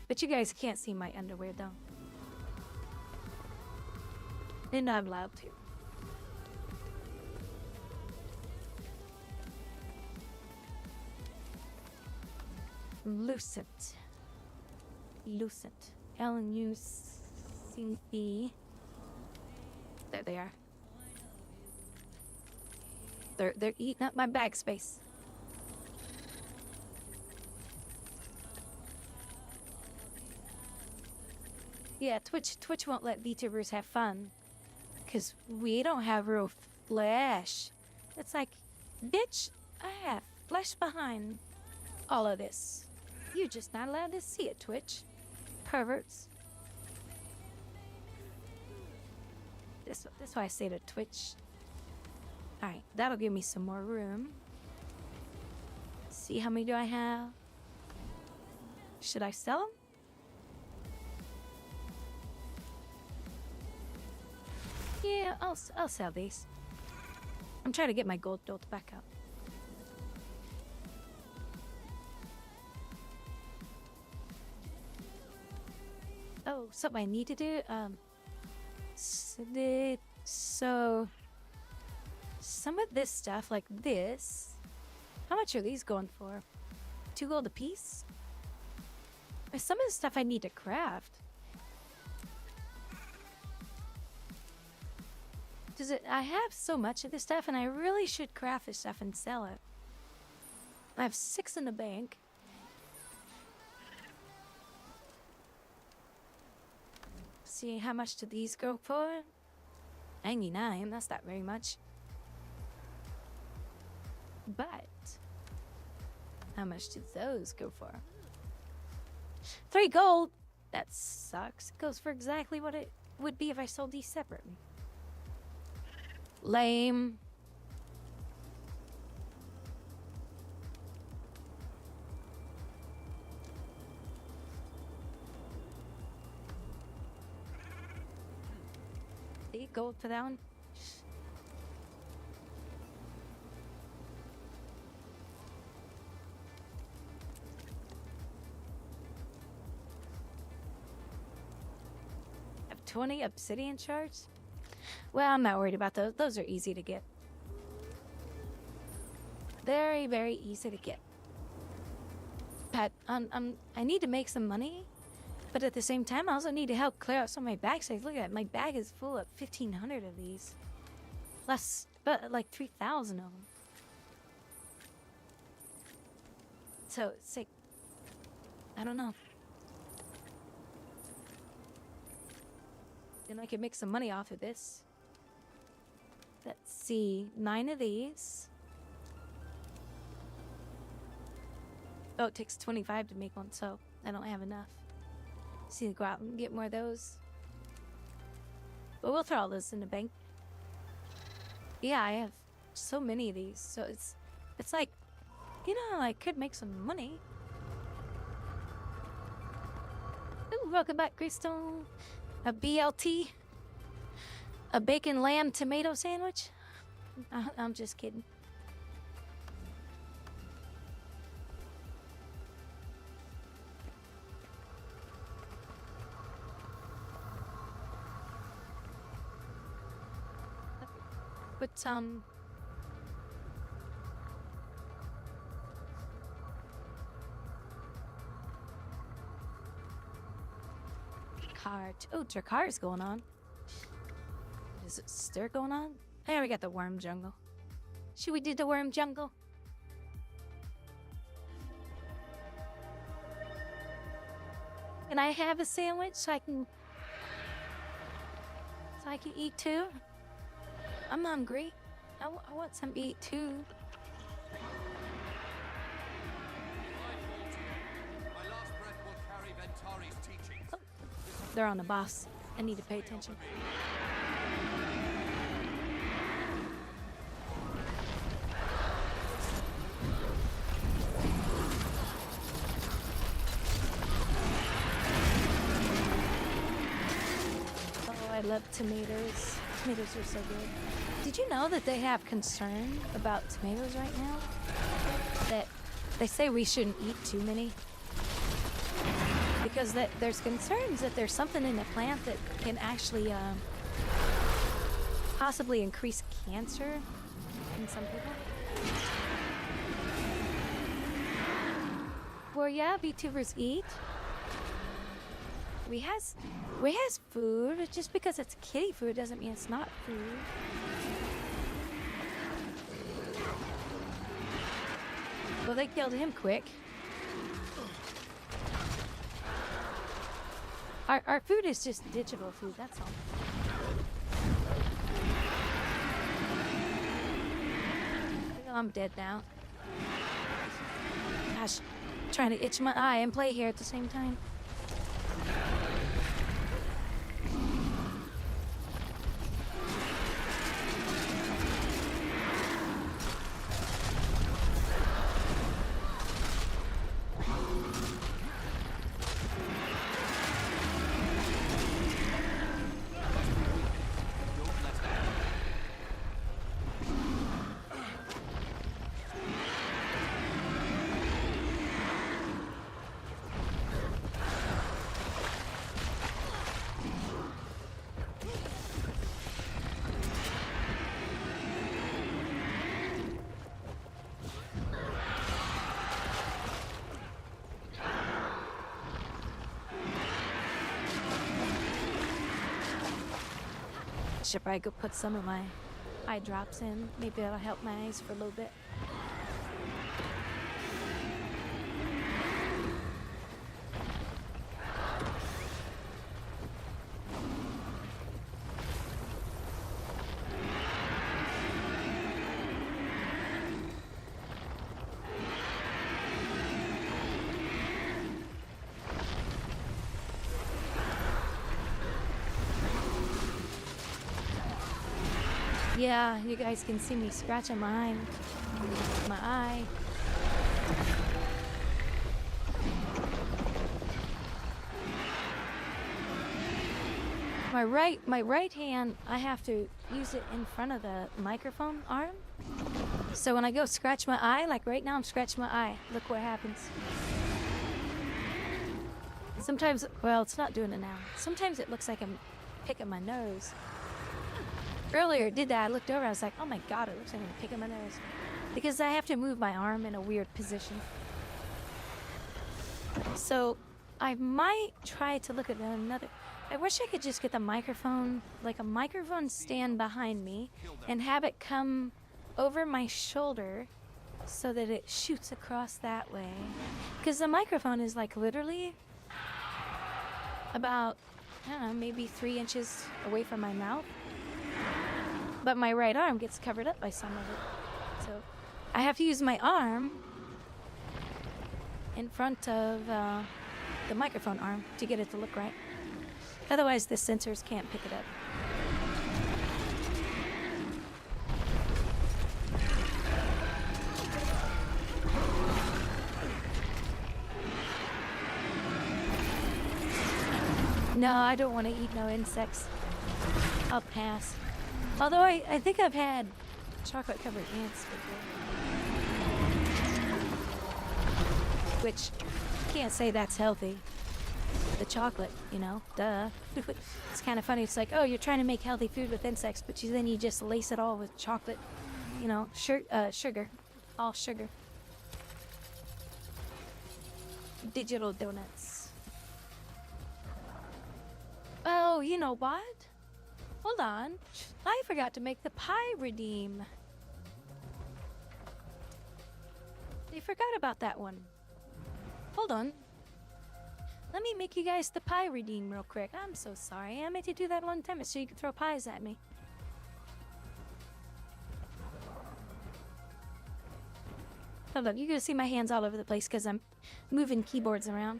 A: But you guys can't see my underwear, though. And I'm allowed to. Lucent. L-U-C-E. There they are. They're eating up my bag space. Yeah, Twitch won't let VTubers have fun. Because we don't have real flesh. It's like, bitch, I have flesh behind all of this. You're just not allowed to see it, Twitch. Perverts. That's why I say to Twitch. Alright, that'll give me some more room. See, how many do I have? Should I sell them? Yeah, I'll sell these. I'm trying to get my gold dot back up. Oh, something I need to do? So some of this stuff, like this, how much are these going for? 2 gold a piece? Some of the stuff I need to craft. I have so much of this stuff, and I really should craft this stuff and sell it. I have 6 in the bank. See, how much do these go for? 99, that's not very much. But how much do those go for? 3 gold. That sucks. It goes for exactly what it would be if I sold these separately. Lame. Gold for that one. I have 20 obsidian shards. Well, I'm not worried about those. Those are easy to get. Very, very easy to get. But I need to make some money. But at the same time, I also need to help clear out some of my bag space. Look at it, my bag is full of 1,500 of these. Less, but like 3,000 of them. So it's like, I don't know. Then I could make some money off of this. Let's see, 9 of these. Oh, it takes 25 to make one, so I don't have enough. See, go out and get more of those. But we'll throw all those in the bank. Yeah, I have so many of these, so it's like, you know, I could make some money. Ooh, welcome back, Greystone. A BLT. A bacon lamb tomato sandwich. I'm just kidding. But cart. Oh, Dracar's going on. Is it stir going on? There we got the worm jungle. Should we do the worm jungle? Can I have a sandwich so I can eat too? I'm hungry. I want some eat too. Oh, they're on the boss. I need to pay attention. Oh, I love tomatoes. Tomatoes are so good. Did you know that they have concern about tomatoes right now? That they say we shouldn't eat too many. Because there's concerns that there's something in the plant that can actually possibly increase cancer in some people. Well, yeah, VTubers eat. We has food. Just because it's kitty food doesn't mean it's not food. Well, they killed him quick. Our food is just digital food, that's all. I'm dead now. Gosh, trying to itch my eye and play here at the same time. should probably go put some of my eye drops in. Maybe that'll help my eyes for a little bit. Yeah, you guys can see me scratching my eye. My right hand, I have to use it in front of the microphone arm. So when I go scratch my eye, like right now I'm scratching my eye. Look what happens. Sometimes, well, it's not doing it now. Sometimes it looks like I'm picking my nose. Earlier it did that. I looked over, I was like, oh my god, it looks like I'm picking my nose. Because I have to move my arm in a weird position. So I might try to look at another. I wish I could just get the microphone, like a microphone stand behind me, and have it come over my shoulder so that it shoots across that way. Because the microphone is like literally about, I don't know, maybe 3 inches away from my mouth. But my right arm gets covered up by some of it. So I have to use my arm in front of the microphone arm to get it to look right. Otherwise, the sensors can't pick it up. No, I don't want to eat no insects. I'll pass. Although I think I've had chocolate-covered ants before. Which, can't say that's healthy. The chocolate, you know, duh. It's kind of funny. It's like, oh, you're trying to make healthy food with insects, but then you just lace it all with chocolate, you know, sugar. All sugar. Digital donuts. Oh, you know what? Hold on. I forgot to make the pie redeem. I forgot about that one. Hold on. Let me make you guys the pie redeem real quick. I'm so sorry. I meant to do that a long time ago so you could throw pies at me. Hold on. You're going to see my hands all over the place because I'm moving keyboards around.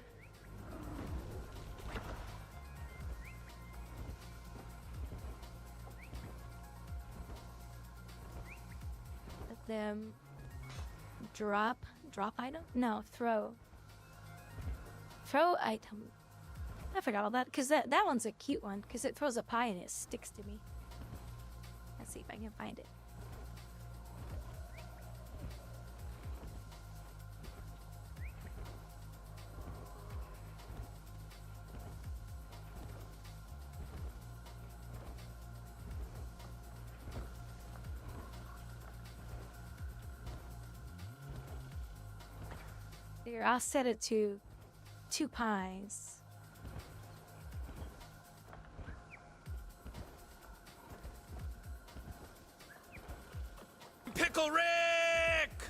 A: Let them drop item? No, throw item. I forgot all that because that one's a cute one because it throws a pie and it sticks to me. Let's see if I can find it. Here, I'll set it to 2 pies.
I: Pickle Rick!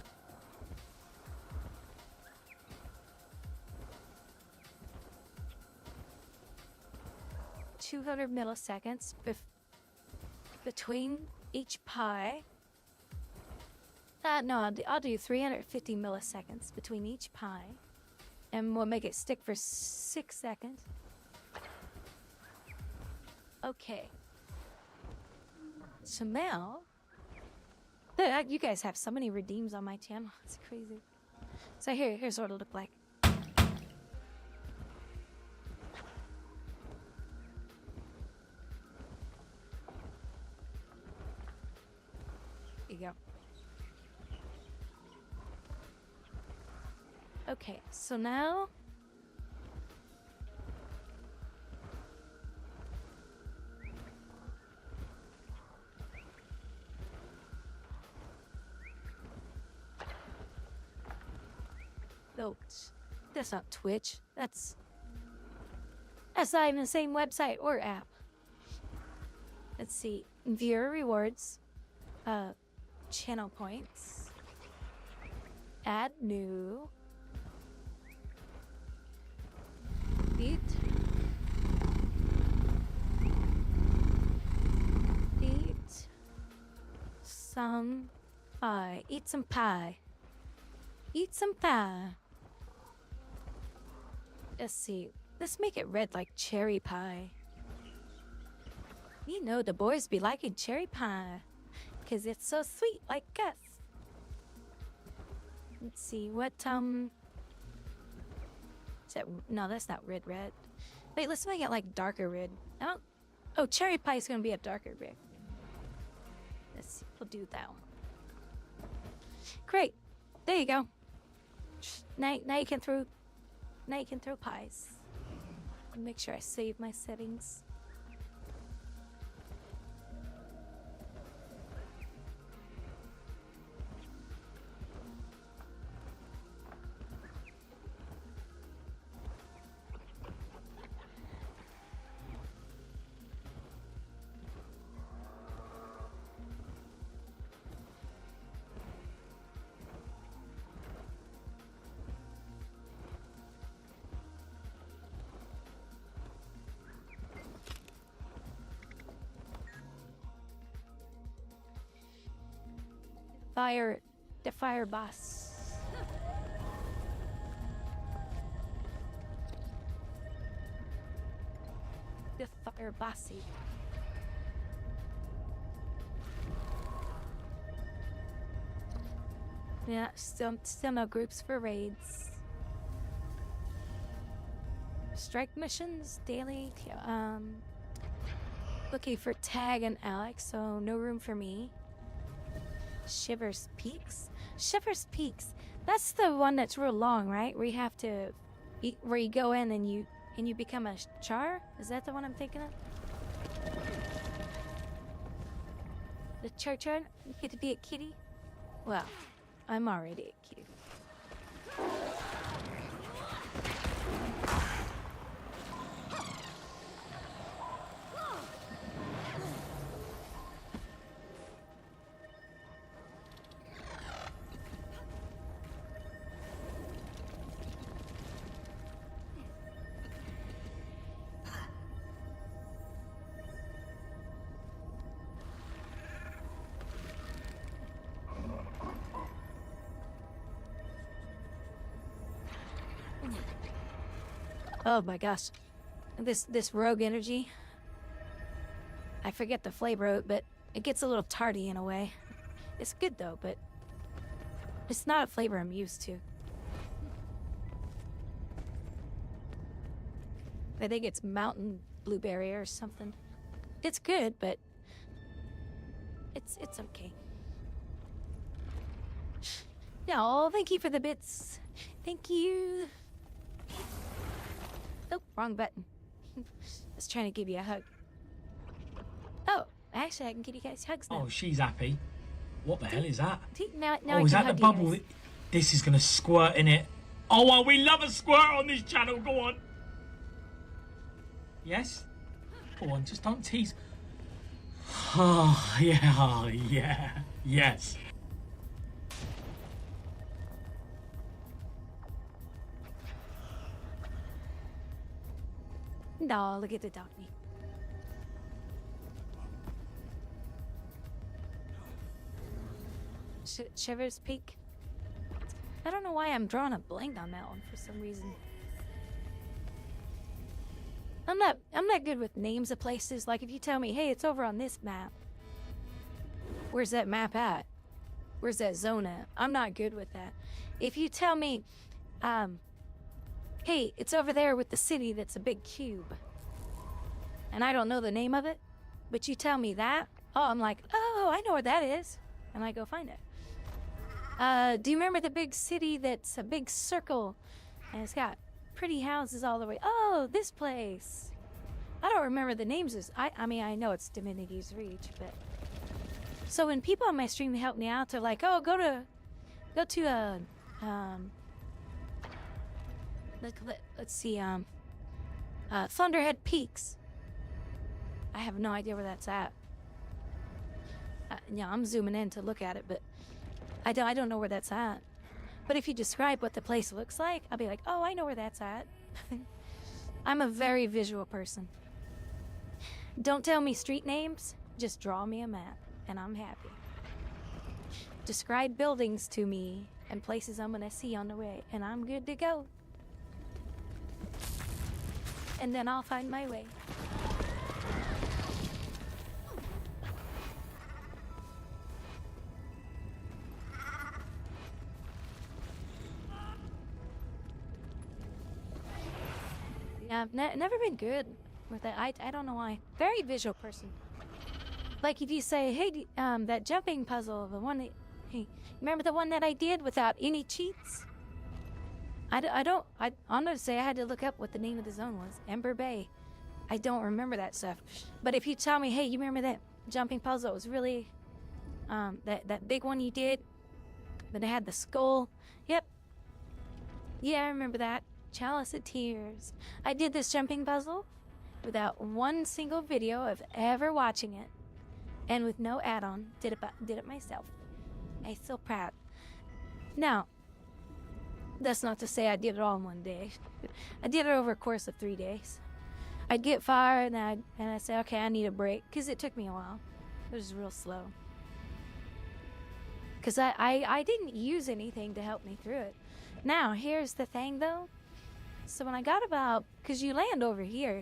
A: 200 milliseconds between each pie. No, I'll do 350 milliseconds between each pie. And we'll make it stick for 6 seconds. Okay. So now, you guys have so many redeems on my channel. It's crazy. So here's what it'll look like. Here you go. Okay, so now no, that's not Twitch. That's not even the same website or app. Let's see. viewer rewards, channel points, add new, eat, some pie, eat some pie, eat some pie. Let's see, let's make it red like cherry pie. You know the boys be liking cherry pie, 'cause it's so sweet like us. Let's see, what, is that, no, that's not red. Wait, let's make it like darker red. Oh, cherry pie is gonna be a darker red. Let's see, we'll do that one. Great, there you go. Now you can throw pies. Make sure I save my settings. The fire boss. The fire bossy. Yeah, still no groups for raids. Strike missions daily. Looking for Tag and Alex, so no room for me. Shivers Peaks? Shivers Peaks. That's the one that's real long, right? Where you have to eat, where you go in and you become a char? Is that the one I'm thinking of? The char? You get to be a kitty? Well, I'm already a kitty. Oh my gosh. This rogue energy. I forget the flavor of it, but it gets a little tarty in a way. It's good though, but it's not a flavor I'm used to. I think it's mountain blueberry or something. It's good, but it's okay. No, thank you for the bits. Thank you. Oh, wrong button. I was trying to give you a hug. Oh, actually, I can give you guys hugs now.
Q: Oh, she's happy. What the hell is that?
A: Now
Q: Oh,
A: I
Q: is
A: can
Q: that the
A: hug you
Q: bubble?
A: guys.
Q: This is gonna squirt in it. Oh, well, we love a squirt on this channel. Go on. Yes? Go on, just don't tease. Oh, yeah. Yes.
A: No, look at the doggy. Shivers Peak. I don't know why I'm drawing a blank on that one for some reason. I'm not good with names of places. Like if you tell me, hey, it's over on this map. Where's that map at? Where's that zone at? I'm not good with that. If you tell me, hey, it's over there with the city that's a big cube. And I don't know the name of it, but you tell me that, oh, I'm like, oh, I know where that is. And I go find it. Do you remember the big city that's a big circle and it's got pretty houses all the way? Oh, this place. I don't remember the names. I mean, I know it's Divinity's Reach, but. So when people on my stream help me out, they're like, oh, go to let's see, Thunderhead Peaks. I have no idea where that's at. Yeah, I'm zooming in to look at it, but I don't know where that's at. But if you describe what the place looks like, I'll be like, oh, I know where that's at. I'm a very visual person. Don't tell me street names, just draw me a map, and I'm happy. Describe buildings to me and places I'm gonna see on the way, and I'm good to go. And then I'll find my way. Yeah, I've never been good with that. I don't know why. Very visual person. Like if you say, hey, that jumping puzzle, the one that, hey, remember the one that I did without any cheats? I'm gonna say I had to look up what the name of the zone was. Ember Bay. I don't remember that stuff. But if you tell me, hey, you remember that jumping puzzle? It was really, that big one you did, but it had the skull. Yep. Yeah, I remember that. Chalice of Tears. I did this jumping puzzle without one single video of ever watching it, and with no add-on. Did it myself. I'm so proud. Now, that's not to say I did it all in one day. I did it over a course of 3 days. I'd get far and I'd say, okay, I need a break, because it took me a while. It was real slow. Because I didn't use anything to help me through it. Now, here's the thing, though. So when I got about, because you land over here.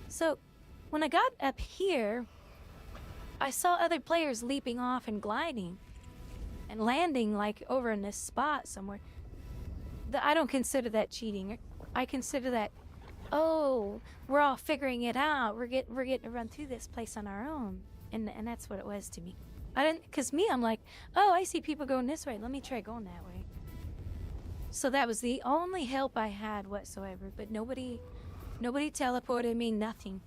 A: So when I got up here, I saw other players leaping off and gliding and landing like over in this spot somewhere. I don't consider that cheating. I consider that, oh, we're all figuring it out. We're getting to run through this place on our own. And that's what it was to me. Because I'm like, oh, I see people going this way. Let me try going that way. So that was the only help I had whatsoever. But nobody teleported me, nothing.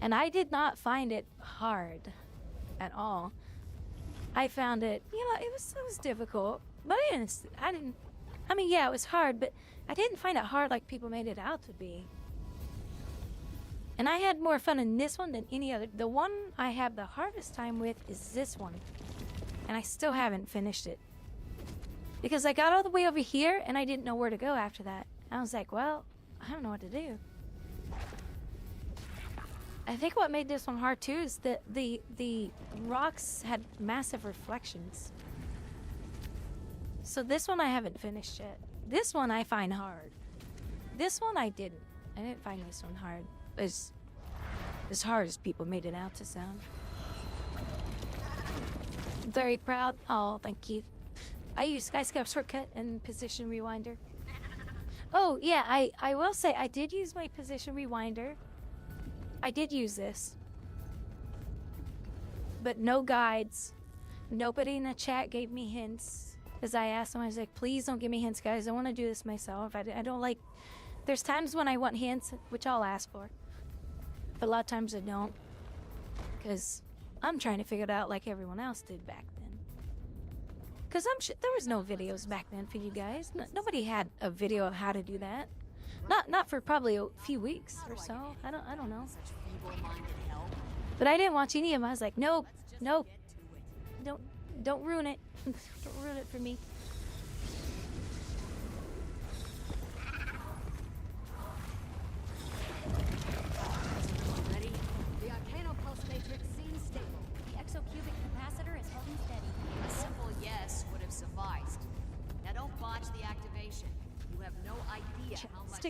A: And I did not find it hard at all. I found it, it was difficult. But I mean, yeah, it was hard, but I didn't find it hard like people made it out to be. And I had more fun in this one than any other. The one I have the hardest time with is this one. And I still haven't finished it. Because I got all the way over here and I didn't know where to go after that. I was like, well, I don't know what to do. I think what made this one hard too is that the rocks had massive reflections. So this one I haven't finished yet. This one I find hard. This one I didn't. I didn't find this one hard. As hard as people made it out to sound. Very proud. Oh, thank you. I use Skyscape shortcut and position rewinder. Oh yeah, I will say I did use my position rewinder. I did use this. But no guides. Nobody in the chat gave me hints. As I asked them, I was like, please don't give me hints, guys. I want to do this myself. I don't like... There's times when I want hints, which I'll ask for. But a lot of times I don't. Because I'm trying to figure it out like everyone else did back then. Because there was no videos back then for you guys. Nobody had a video of how to do that. Not for probably a few weeks or so. I don't know. But I didn't watch any of them. I was like, nope. Don't ruin it. Don't ruin it for me.
O: Ready? The Arcano Pulse Matrix seems stable. The exocubic capacitor is holding steady.
R: A simple yes would have sufficed. Now don't botch the activation. You have no idea how much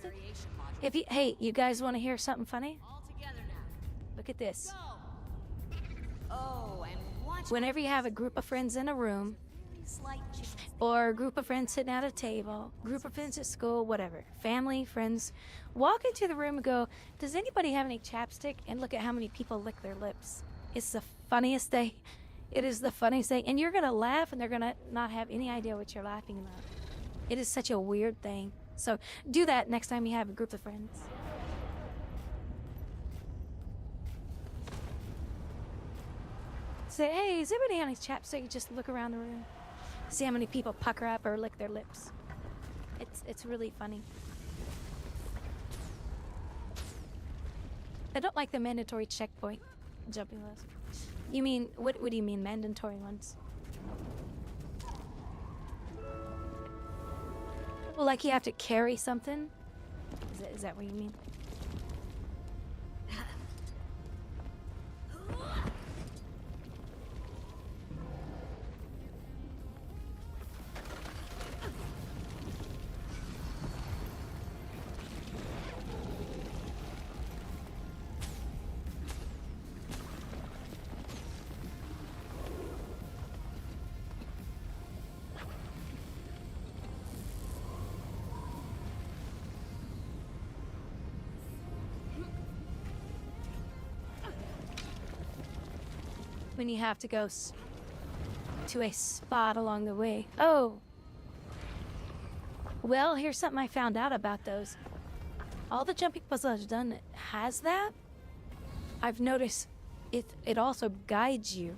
R: variation modules.
A: Hey, you guys want to hear something funny?
R: All together now.
A: Look at this.
R: Oh, and watch.
A: Whenever you have a group of friends in a room,
R: Slight change.
A: or a group of friends sitting at a table, group of friends at school, whatever, family, friends, walk into the room and go, does anybody have any chapstick? And look at how many people lick their lips. It's the funniest thing. It is the funniest thing. And you're going to laugh and they're going to not have any idea what you're laughing about. It is such a weird thing. So do that next time you have a group of friends. Say, hey, is anybody on his chapstick? Just look around the room. See how many people pucker up or lick their lips. It's really funny. I don't like the mandatory checkpoint. jumping levels. You mean, what do you mean, mandatory ones? Well, like you have to carry something? Is that what you mean? When you have to go to a spot along the way. Oh! Well, here's something I found out about those. All the jumping puzzles I've done has that. I've noticed it also guides you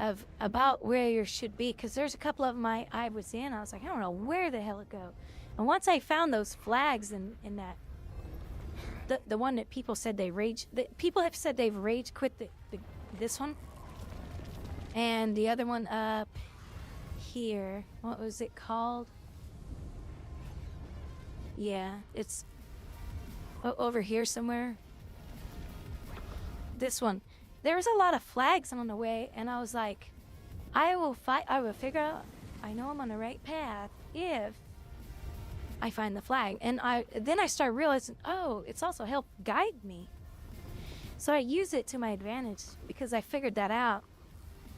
A: of about where you should be, because there's a couple of them I was in. I was like, I don't know where the hell it go. And once I found those flags in that, the one that people said people have said they've rage quit this one, and the other one up here. What was it called? Yeah, it's over here somewhere. This one. There was a lot of flags on the way, and I was like, I will figure out, I know I'm on the right path if I find the flag. And then I started realizing, oh, it's also helped guide me. So I use it to my advantage because I figured that out.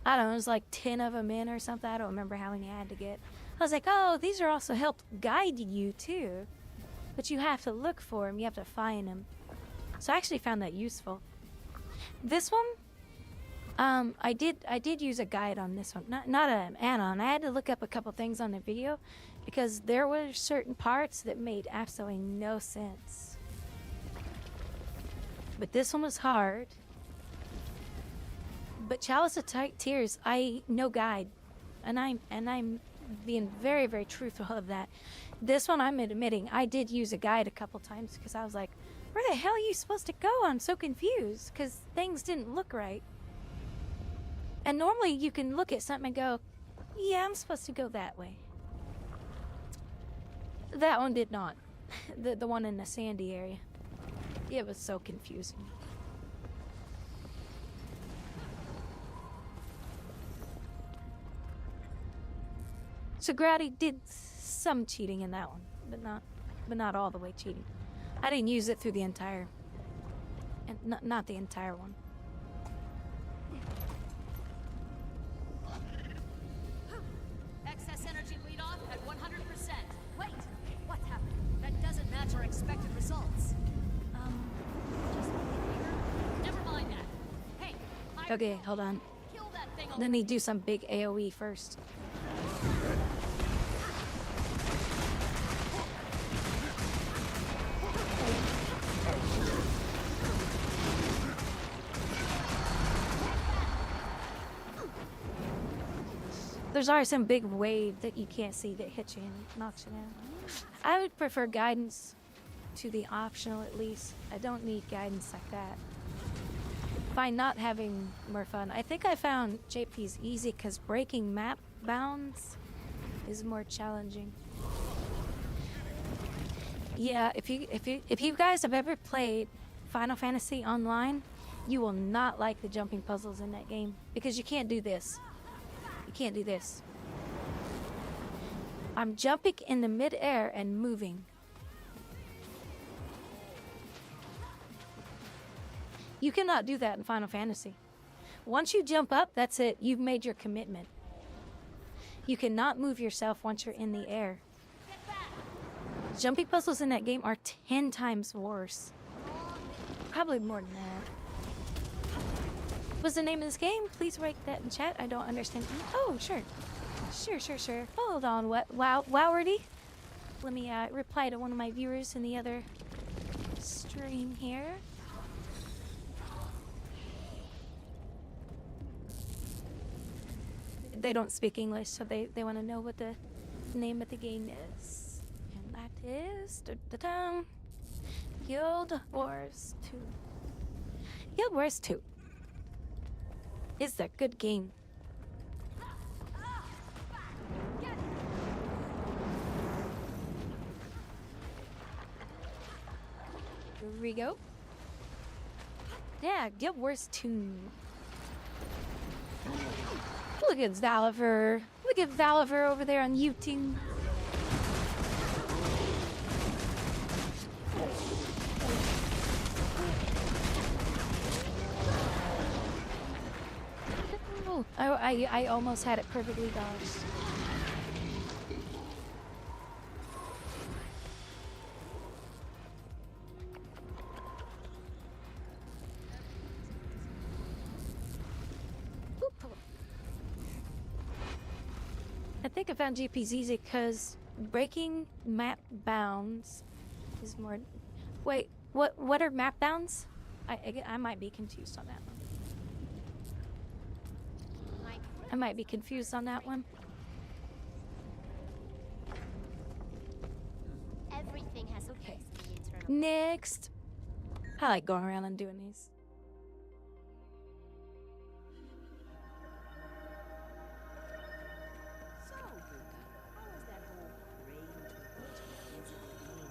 A: I don't know, it was like 10 of them in or something. I don't remember how many I had to get. I was like, oh, these are also helped guide you too. But you have to look for them. You have to find them. So I actually found that useful. This one, I did use a guide on this one. Not an add-on. I had to look up a couple things on the video because there were certain parts that made absolutely no sense. But this one was hard. But Chalice of Tears, no guide, and I'm being very, very truthful of that. This one, I'm admitting, I did use a guide a couple times because I was like, where the hell are you supposed to go? I'm so confused because things didn't look right. And normally you can look at something and go, yeah, I'm supposed to go that way. That one did not. The one in the sandy area. It was so confusing. So Grady did some cheating in that one, but not all the way cheating. I didn't use it through the entire, and not the entire one.
R: Excess energy bleed off at 100%. Wait, what happened? That doesn't match our expected results. Just never mind that. Hey,
A: Okay, hold on.
R: kill that thing.
A: Let me do some big AoE first. There's always some big wave that you can't see that hits you and knocks you down. I would prefer guidance to the optional at least. I don't need guidance like that. By not having more fun. I think I found JP's easy because breaking map bounds is more challenging. Yeah, if you guys have ever played Final Fantasy Online, you will not like the jumping puzzles in that game because you can't do this. You can't do this. I'm jumping in the mid-air and moving. You cannot do that in Final Fantasy. Once you jump up, that's it. You've made your commitment. You cannot move yourself once you're in the air. Jumping puzzles in that game are 10 times worse. Probably more than that. What's the name of this game? Please write that in chat. I don't understand. Oh, sure. Sure. Hold on. What? Wowardy? Let me reply to one of my viewers in the other stream here. They don't speak English, so they want to know what the name of the game is. And that is Guild Wars 2. Guild Wars 2 is a good game. Here we go. Yeah, Guild Wars 2. Look at Zaliver. Look at Zaliver over there on YouTube. Oh, I almost had it perfectly dodged. I think I found GP's easy because breaking map bounds is more. Wait, what are map bounds? I might be confused on that one. I might be confused on that one.
O: Everything has
A: Okay.
O: the internal.
A: Next. I like going around and doing these.
G: So, Yuka, how was that whole praying to the kids at the game?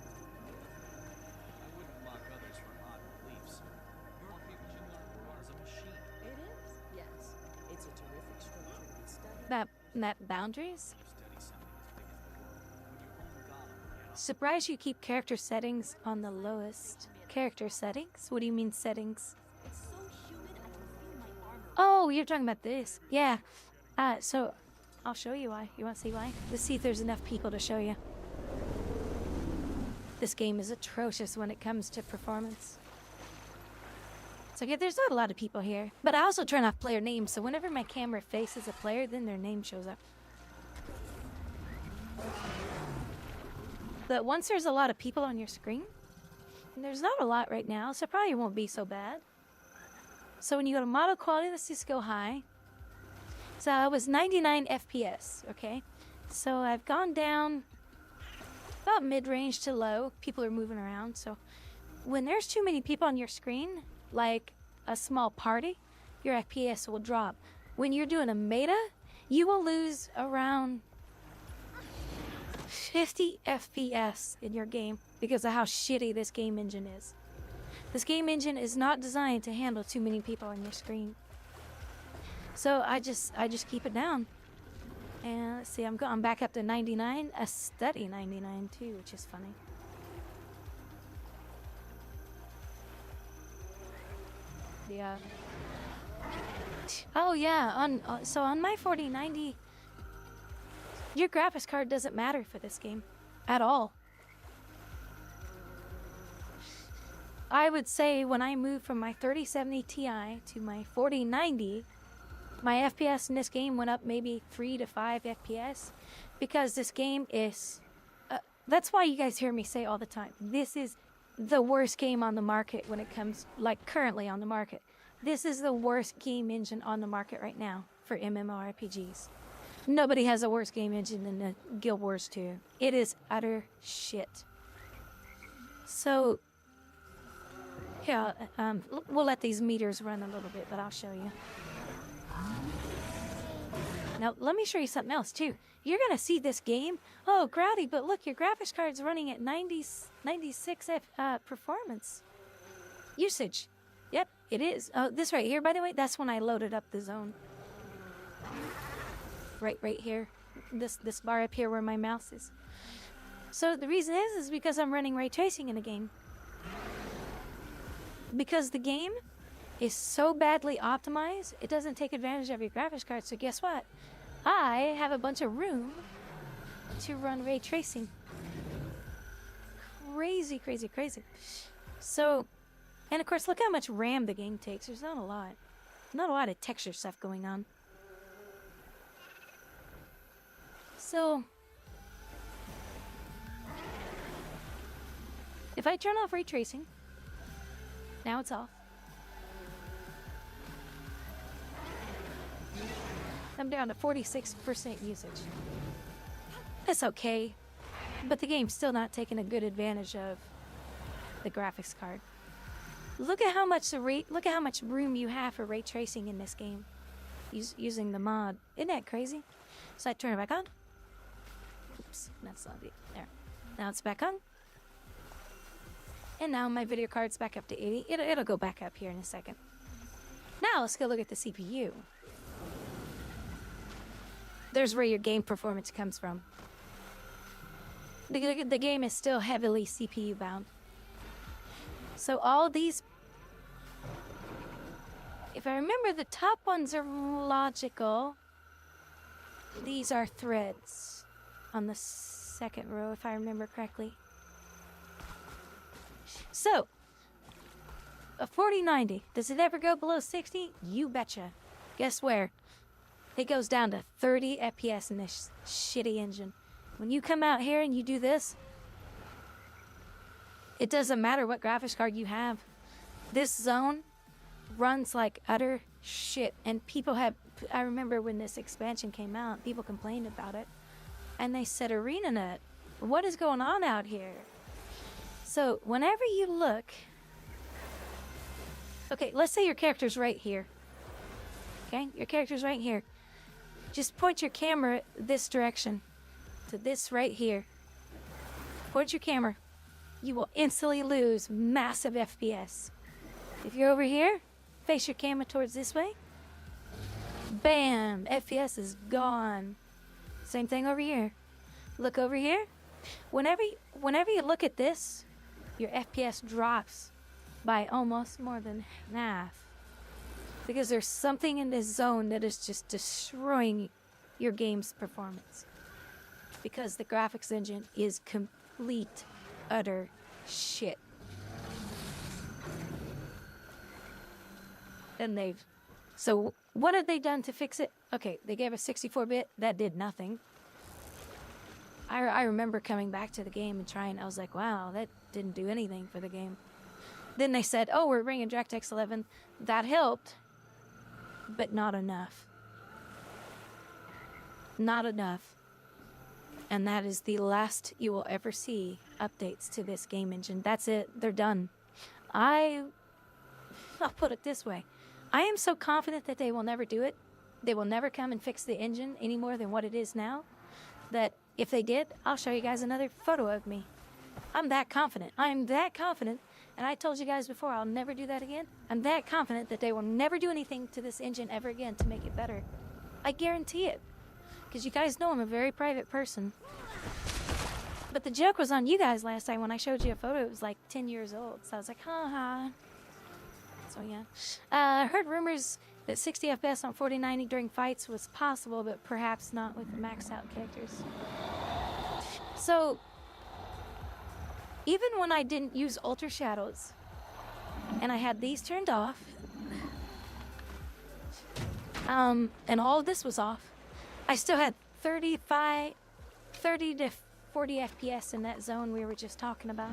E: I wouldn't mock others for odd beliefs. Your people should learn to run as a machine.
G: It is, yes. It's a terrific structure to study.
A: Map boundaries?
E: You study something as big as the world when your own god, you know?
A: Surprised you keep character settings on the lowest. Character settings? What do you mean settings?
O: It's so humid I can feel my armor.
A: Oh, you're talking about this. Yeah. So I'll show you why. You want to see why? Let's see if there's enough people to show you. This game is atrocious when it comes to performance. So yeah, there's not a lot of people here. But I also turn off player names, so whenever my camera faces a player, then their name shows up. But once there's a lot of people on your screen, and there's not a lot right now, so probably won't be so bad. So when you go to model quality, let's just go high. So I was 99 FPS, okay? So I've gone down about mid-range to low. People are moving around, so when there's too many people on your screen, like a small party, your FPS will drop. When you're doing a meta, you will lose around 50 FPS in your game because of how shitty this game engine is. This game engine is not designed to handle too many people on your screen. So I just keep it down. And let's see, I'm back up to 99, a steady 99 too, which is funny. Yeah. Oh yeah, so on my 4090, your graphics card doesn't matter for this game at all. I would say when I moved from my 3070 Ti to my 4090, my FPS in this game went up maybe 3 to 5 FPS because this game is that's why you guys hear me say all the time, this is the worst game on the market when it comes, like currently on the market. This is the worst game engine on the market right now for MMORPGs. Nobody has a worse game engine than the Guild Wars 2. It is utter shit. So, yeah, we'll let these meters run a little bit, but I'll show you. Now, let me show you something else, too. You're going to see this game. Oh, Growdy, but look, your graphics card's running at 96 performance. Usage. Yep, it is. Oh, this right here, by the way, that's when I loaded up the zone. Right here. This bar up here where my mouse is. So the reason is because I'm running ray tracing in the game. Because the game is so badly optimized, it doesn't take advantage of your graphics card. So guess what? I have a bunch of room to run ray tracing. Crazy, crazy, crazy. So, and of course, look how much RAM the game takes. There's not a lot. Not a lot of texture stuff going on. So, if I turn off ray tracing, now it's off. I'm down to 46% usage. That's okay, but the game's still not taking a good advantage of the graphics card. Look at how much room you have for ray tracing in this game, using the mod. Isn't that crazy? So I turn it back on. Oops, that's not it. There. Now it's back on. And now my video card's back up to 80. It'll go back up here in a second. Now let's go look at the CPU. There's where your game performance comes from. The game is still heavily CPU bound. So all these, if I remember, the top ones are logical. These are threads on the second row, if I remember correctly. So, a 4090, does it ever go below 60? You betcha. Guess where? It goes down to 30 FPS in this shitty engine. When you come out here and you do this, it doesn't matter what graphics card you have. This zone runs like utter shit. And I remember when this expansion came out, people complained about it. And they said, ArenaNet, what is going on out here? So whenever you look, okay, let's say your character's right here. Okay, your character's right here. Just point your camera this direction to this right here. Point your camera. You will instantly lose massive FPS. If you're over here, face your camera towards this way. Bam! FPS is gone. Same thing over here. Look over here. Whenever you look at this, your FPS drops by almost more than half. Because there's something in this zone that is just destroying your game's performance. Because the graphics engine is complete, utter shit. And so what have they done to fix it? Okay, they gave us 64-bit. That did nothing. I remember coming back to the game and trying. I was like, wow, that didn't do anything for the game. Then they said, oh, we're bringing DirectX 11. That helped, but not enough. Not enough. And that is the last you will ever see updates to this game engine. That's it. They're done. I'll put it this way. I am so confident that they will never do it. They will never come and fix the engine any more than what it is now. That if they did, I'll show you guys another photo of me. I'm that confident. I'm that confident. And I told you guys before, I'll never do that again. I'm that confident that they will never do anything to this engine ever again to make it better. I guarantee it. Because you guys know I'm a very private person. But the joke was on you guys last time when I showed you a photo. It was like 10 years old. So I was like, ha. So yeah. I heard rumors that 60 FPS on 4090 during fights was possible, but perhaps not with maxed out characters. So, even when I didn't use Ultra Shadows, and I had these turned off, and all of this was off, I still had 30 to 40 FPS in that zone we were just talking about.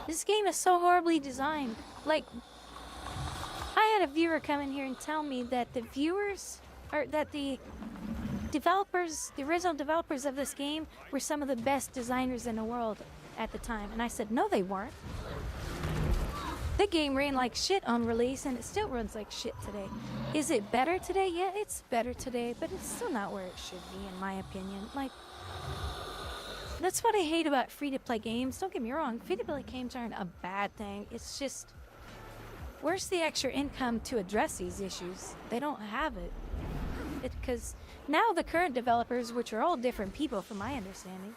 A: This game is so horribly designed. Like, I had a viewer come in here and tell me that the developers, the original developers of this game were some of the best designers in the world at the time. And I said, no, they weren't. The game ran like shit on release, and it still runs like shit today. Is it better today? Yeah, it's better today, but it's still not where it should be, in my opinion. Like, that's what I hate about free-to-play games. Don't get me wrong, free-to-play games aren't a bad thing. It's just, where's the extra income to address these issues? They don't have it. Because now the current developers, which are all different people from my understanding,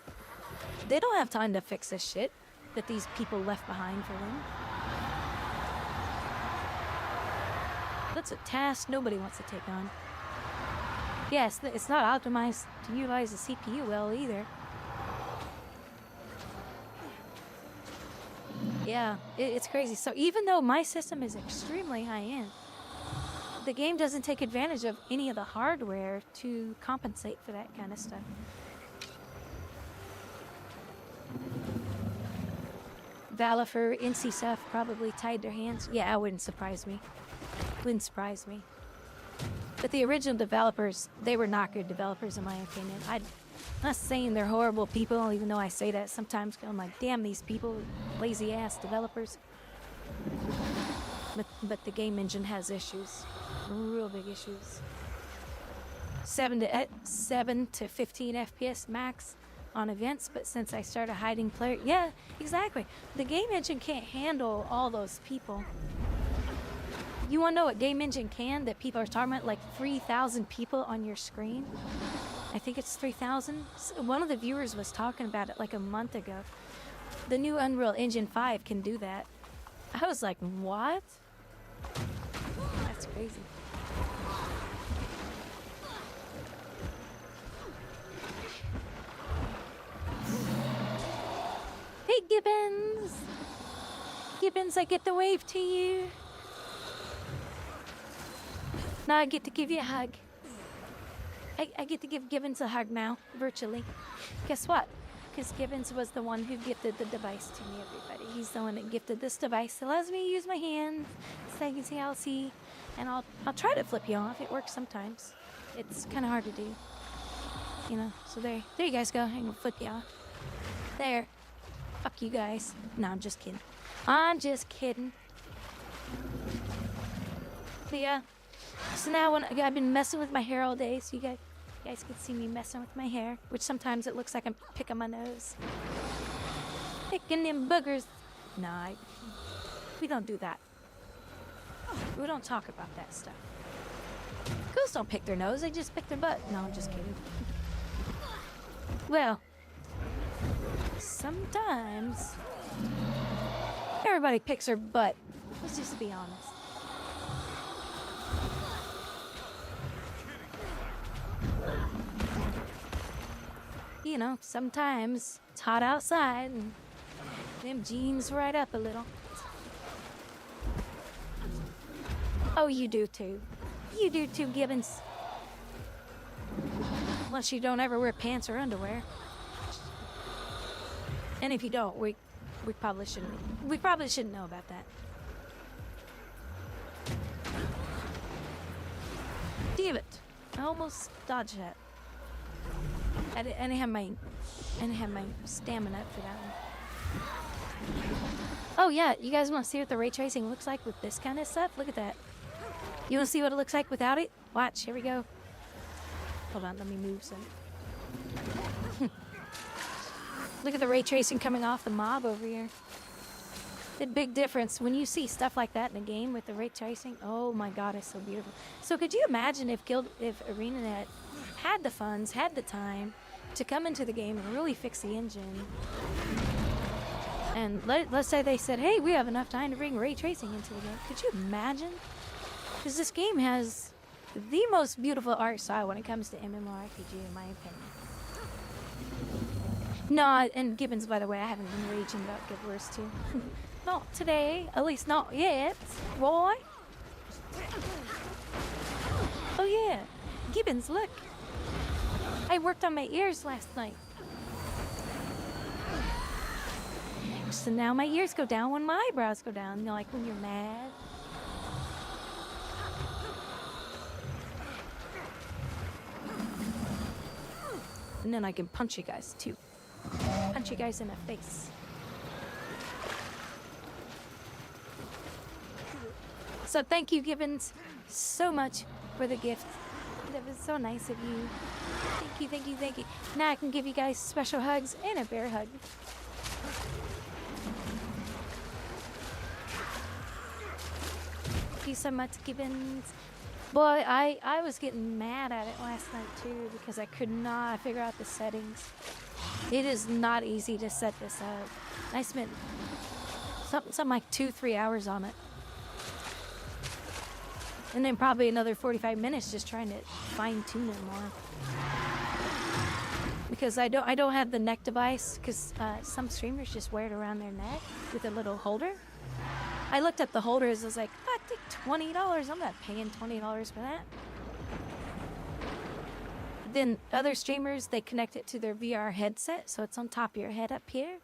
A: they don't have time to fix this shit that these people left behind for them. That's a task nobody wants to take on. Yes, it's not optimized to utilize the CPU well either. Yeah, it's crazy. So even though my system is extremely high-end, the game doesn't take advantage of any of the hardware to compensate for that kind of stuff. Valifer, NC probably tied their hands. Yeah, it wouldn't surprise me. Wouldn't surprise me. But the original developers, they were not good developers in my opinion. I'm not saying they're horrible people, even though I say that sometimes. I'm like, damn, these people, lazy ass developers. But the game engine has issues, real big issues. 7 to 15 FPS max on events, but since I started hiding player, yeah, exactly. The game engine can't handle all those people. You want to know what game engine can that people are talking about? Like 3,000 people on your screen. I think it's 3,000. One of the viewers was talking about it like a month ago. The new Unreal Engine 5 can do that. I was like, what? That's crazy. Hey, Gibbons! Gibbons, I get to wave to you. Now I get to give you a hug. I get to give Gibbons a hug now, virtually. Guess what? Because Gibbons was the one who gifted the device to me, everybody. He's the one that gifted this device. It allows me to use my hands, so I can see how I'll see. And I'll try to flip you off. It works sometimes. It's kind of hard to do. You know, so there you guys go. I'm gonna flip you off. There. Fuck you guys. No, I'm just kidding. I'm just kidding. But yeah. So now when I've been messing with my hair all day, so you guys can see me messing with my hair, which sometimes it looks like I'm picking my nose. Picking them boogers. Nah, we don't do that. We don't talk about that stuff. Girls don't pick their nose, they just pick their butt. No, I'm just kidding. Well, sometimes everybody picks her butt. Let's just be honest. You know, sometimes it's hot outside and them jeans right up a little. Oh, you do too. You do too, Gibbons. Unless you don't ever wear pants or underwear. And if you don't, we probably shouldn't know about that. Damn it. I almost dodged that. I didn't have my stamina for that one. Oh yeah, you guys want to see what the ray tracing looks like with this kind of stuff? Look at that. You want to see what it looks like without it? Watch, here we go. Hold on, let me move some. Look at the ray tracing coming off the mob over here. The big difference when you see stuff like that in a game with the ray tracing. Oh my god, it's so beautiful. So could you imagine if ArenaNet had the funds, had the time to come into the game and really fix the engine? And let's say they said, hey, we have enough time to bring ray tracing into the game. Could you imagine? Because this game has the most beautiful art style when it comes to MMORPG, in my opinion. No, and Gibbons, by the way, I haven't been raging about Guild Wars 2. Not today, at least not yet. Why? Oh yeah, Gibbons, look. I worked on my ears last night. So now my ears go down when my eyebrows go down. You know, like when you're mad. And then I can punch you guys too. Punch you guys in the face. So thank you, Gibbons, so much for the gift. That was so nice of you. Thank you, thank you, thank you. Now I can give you guys special hugs and a bear hug. Thank you so much, Gibbons. Boy, I was getting mad at it last night too because I could not figure out the settings. It is not easy to set this up. I spent something like 2-3 hours on it. And then probably another 45 minutes just trying to fine tune it more. Because I don't have the neck device because some streamers just wear it around their neck with a little holder. I looked up the holders, I was like, I think $20, I'm not paying $20 for that. Then other streamers, they connect it to their VR headset, so it's on top of your head up here.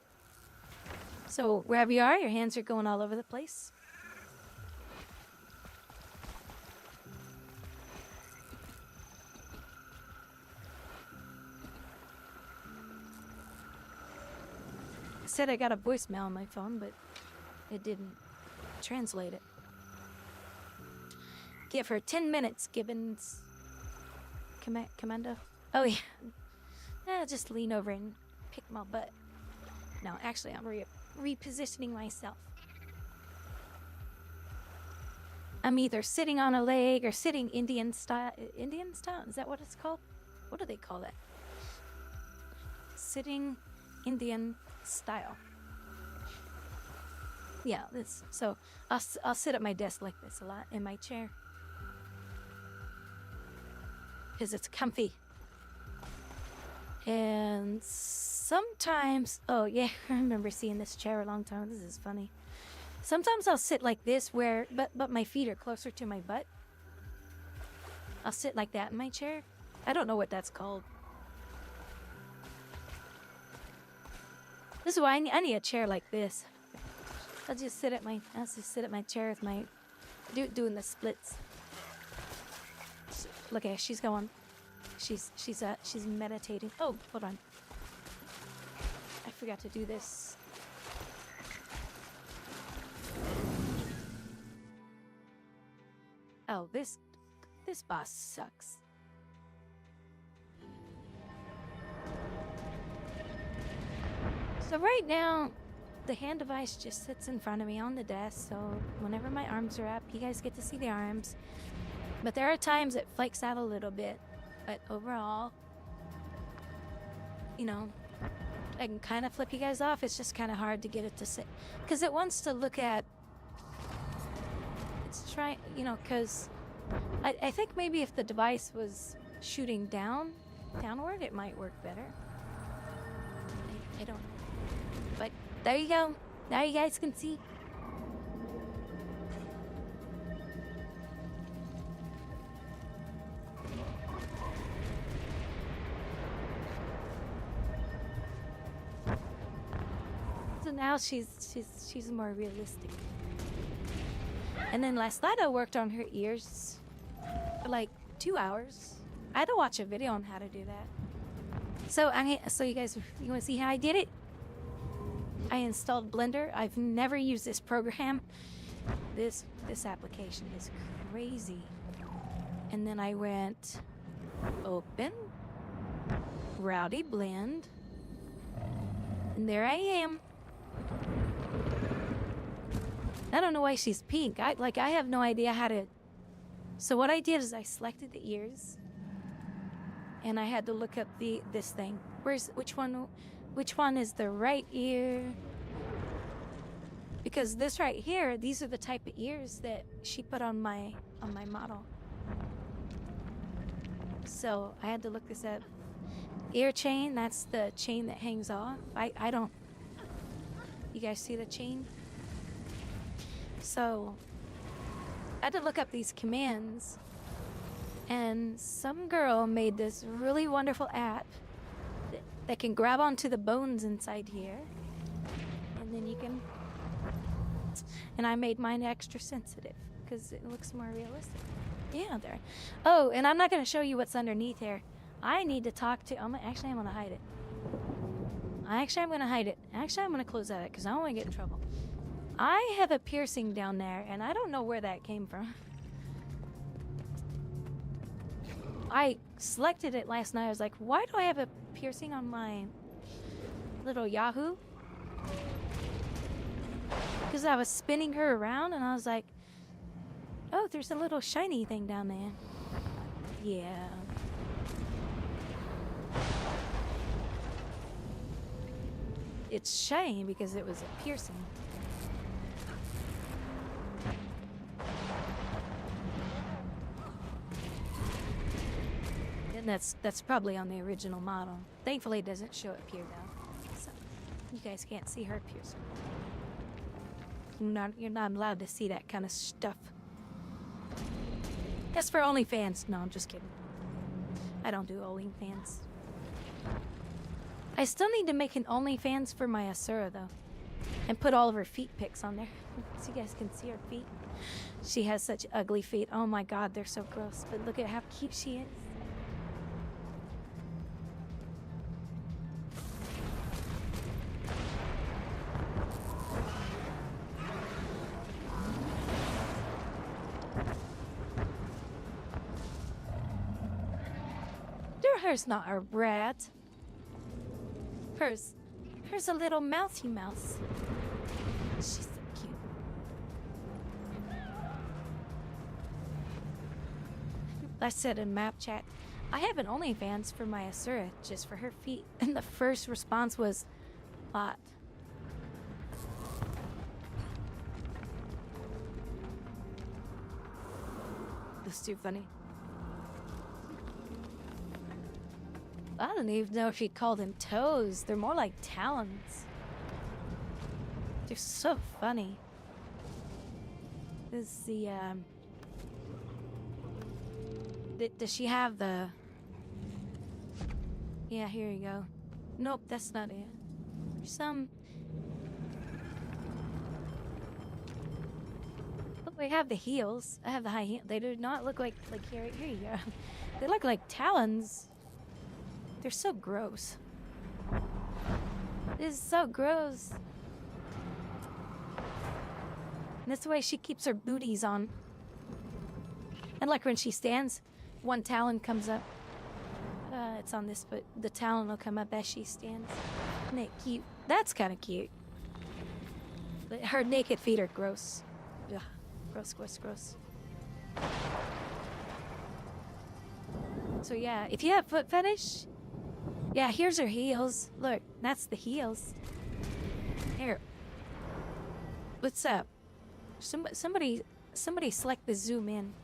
A: So wherever you are, your hands are going all over the place. I said I got a voicemail on my phone, but it didn't. translate it. Give her 10 minutes, Gibbons. Commando? Oh, yeah. Just lean over and pick my butt. No, actually, I'm repositioning myself. I'm either sitting on a leg or sitting Indian style. Indian style? Is that what it's called? What do they call that? Sitting Indian style. Yeah, this. So I'll sit at my desk like this a lot in my chair. Because it's comfy. And sometimes, oh yeah, I remember seeing this chair a long time. This is funny. Sometimes I'll sit like this but my feet are closer to my butt. I'll sit like that in my chair. I don't know what that's called. This is why I need a chair like this. I'll just sit at my chair with my doing the splits. Look at her, she's going. She's meditating. Oh, hold on. I forgot to do this. Oh, this boss sucks. So right now, the hand device just sits in front of me on the desk, so whenever my arms are up, you guys get to see the arms. But there are times it flakes out a little bit, but overall, you know, I can kind of flip you guys off. It's just kind of hard to get it to sit, because it wants to look at, it's trying, you know, because I think maybe if the device was shooting downward, it might work better. I don't know. But there you go. Now you guys can see. So now she's more realistic. And then last night I worked on her ears for like 2 hours. I had to watch a video on how to do that. So you guys, you want to see how I did it? I installed Blender. I've never used this program. This application is crazy. And then I went open, Rowdy Blend, and there I am. I don't know why she's pink. I have no idea how to. So what I did is I selected the ears, and I had to look up this thing. Which one is the right ear? Because this right here, these are the type of ears that she put on my model. So I had to look this up. Ear chain, that's the chain that hangs off. I don't. You guys see the chain? So I had to look up these commands, and some girl made this really wonderful app that can grab onto the bones inside here, and then you can. And I made mine extra sensitive because it looks more realistic. Yeah, there. Oh, and I'm not going to show you what's underneath here. I need to talk to. Actually, I'm going to hide it. I'm going to hide it. Actually, I'm going to close that because I don't want to get in trouble. I have a piercing down there, and I don't know where that came from. I selected it last night. I was like, why do I have a piercing on my little Yahoo? Because I was spinning her around, and I was like, oh, there's a little shiny thing down there. Yeah. It's shiny because it was a piercing. And that's probably on the original model. Thankfully, it doesn't show up here, though. So you guys can't see her piercing. You're not allowed to see that kind of stuff. That's for OnlyFans. No, I'm just kidding. I don't do OnlyFans. I still need to make an OnlyFans for my Asura, though. And put all of her feet pics on there. So you guys can see her feet. She has such ugly feet. Oh my god, they're so gross. But look at how cute she is. Her's not a rat. Her's a little mousy mouse. She's so cute. I said in map chat, I have an OnlyFans for my Asura just for her feet, and the first response was, "Hot." That's too funny. I don't even know if you'd call them toes. They're more like talons. They're so funny. This is the, does she have the... Yeah, here you go. Nope, that's not it. There's some... Look, I have the heels. I have the high heel. They do not look like here you go. They look like talons. They're so gross. This is so gross. And that's the way she keeps her booties on. And like when she stands, one talon comes up. It's on this, but the talon will come up as she stands. Isn't it cute? That's kind of cute. But her naked feet are gross. Ugh. Gross, gross, gross. So yeah, if you have foot fetish, yeah, here's her heels. Look, that's the heels. Here. What's up? Somebody select the zoom in.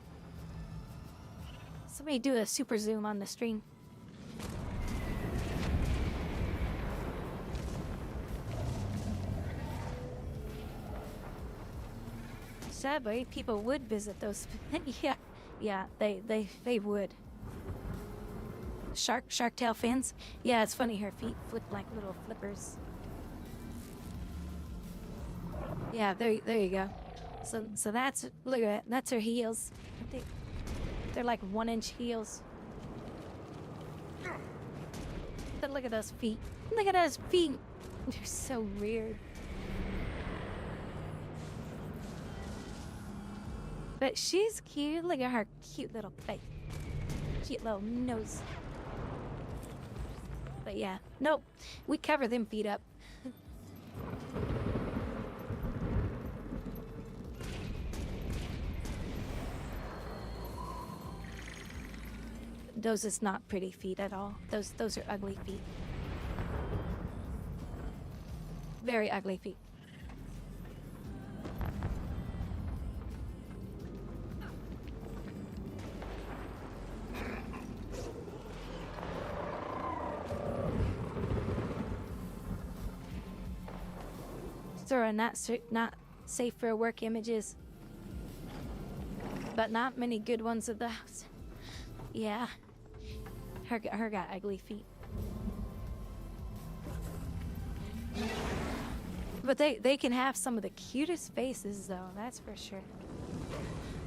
A: Somebody do a super zoom on the stream. Sadly, people would visit those. yeah, they would. Shark tail fans. Yeah, it's funny. Her feet flip like little flippers. Yeah, there you go. So that's, look at that. That's her heels. They're like 1-inch heels. But look at those feet. Look at those feet. They're so weird. But she's cute. Look at her cute little face. Cute little nose. But yeah, nope. We cover them feet up. Those is not pretty feet at all. Those are ugly feet. Very ugly feet. There are not safe for work images, but not many good ones of those. Yeah, her got ugly feet, but they can have some of the cutest faces though. That's for sure.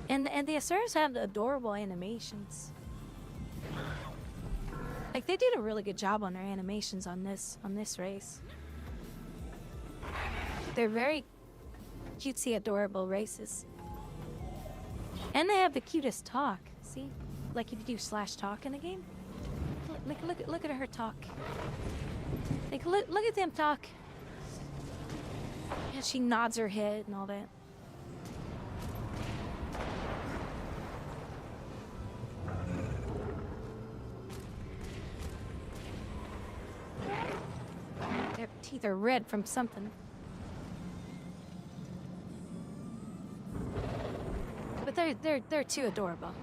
A: And the Asuras have adorable animations. Like they did a really good job on their animations on this race. They're very cutesy, adorable races. And they have the cutest talk. See? Like if you do slash talk in the game. Look at her talk. Like look at them talk. Yeah, she nods her head and all that. Their teeth are red from something. But they're too adorable.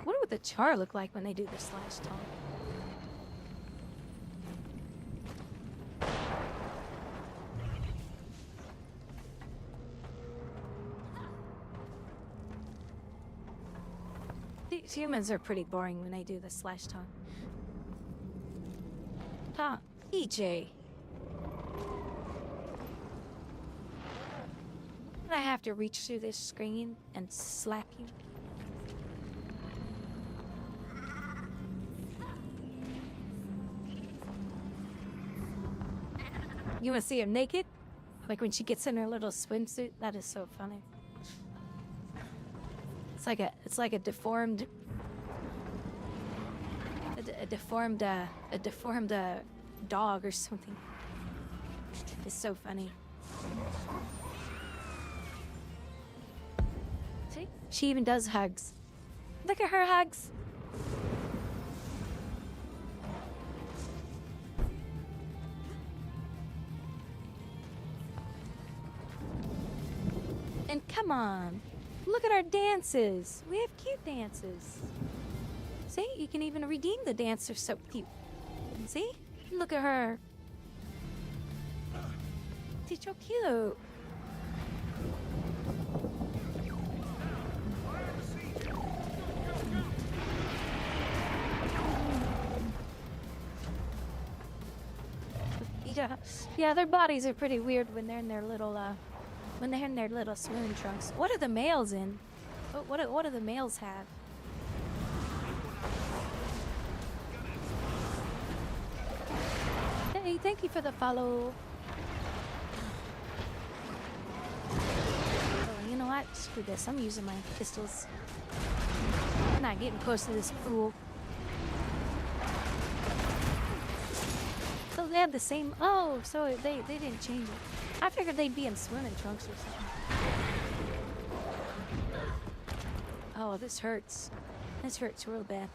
A: What would the char look like when they do the slash talk? These humans are pretty boring when they do the slash talk. Talk, EJ. I have to reach through this screen and slap you. You want to see her naked? Like when she gets in her little swimsuit? That is so funny. It's like a deformed dog or something. It's so funny. See? She even does hugs. Look at her hugs. And come on. Look at our dances. We have cute dances. See? You can even redeem the dance. They're so cute. See? Look at her. She's so cute. Yeah, their bodies are pretty weird when they're in their little swimming trunks. What are the males in? What do the males have? Hey, thank you for the follow. Oh, you know what? Screw this. I'm using my pistols. I'm not getting close to this fool. So they have the same. Oh, so they didn't change it. I figured they'd be in swimming trunks or something. Oh, this hurts. This hurts real bad.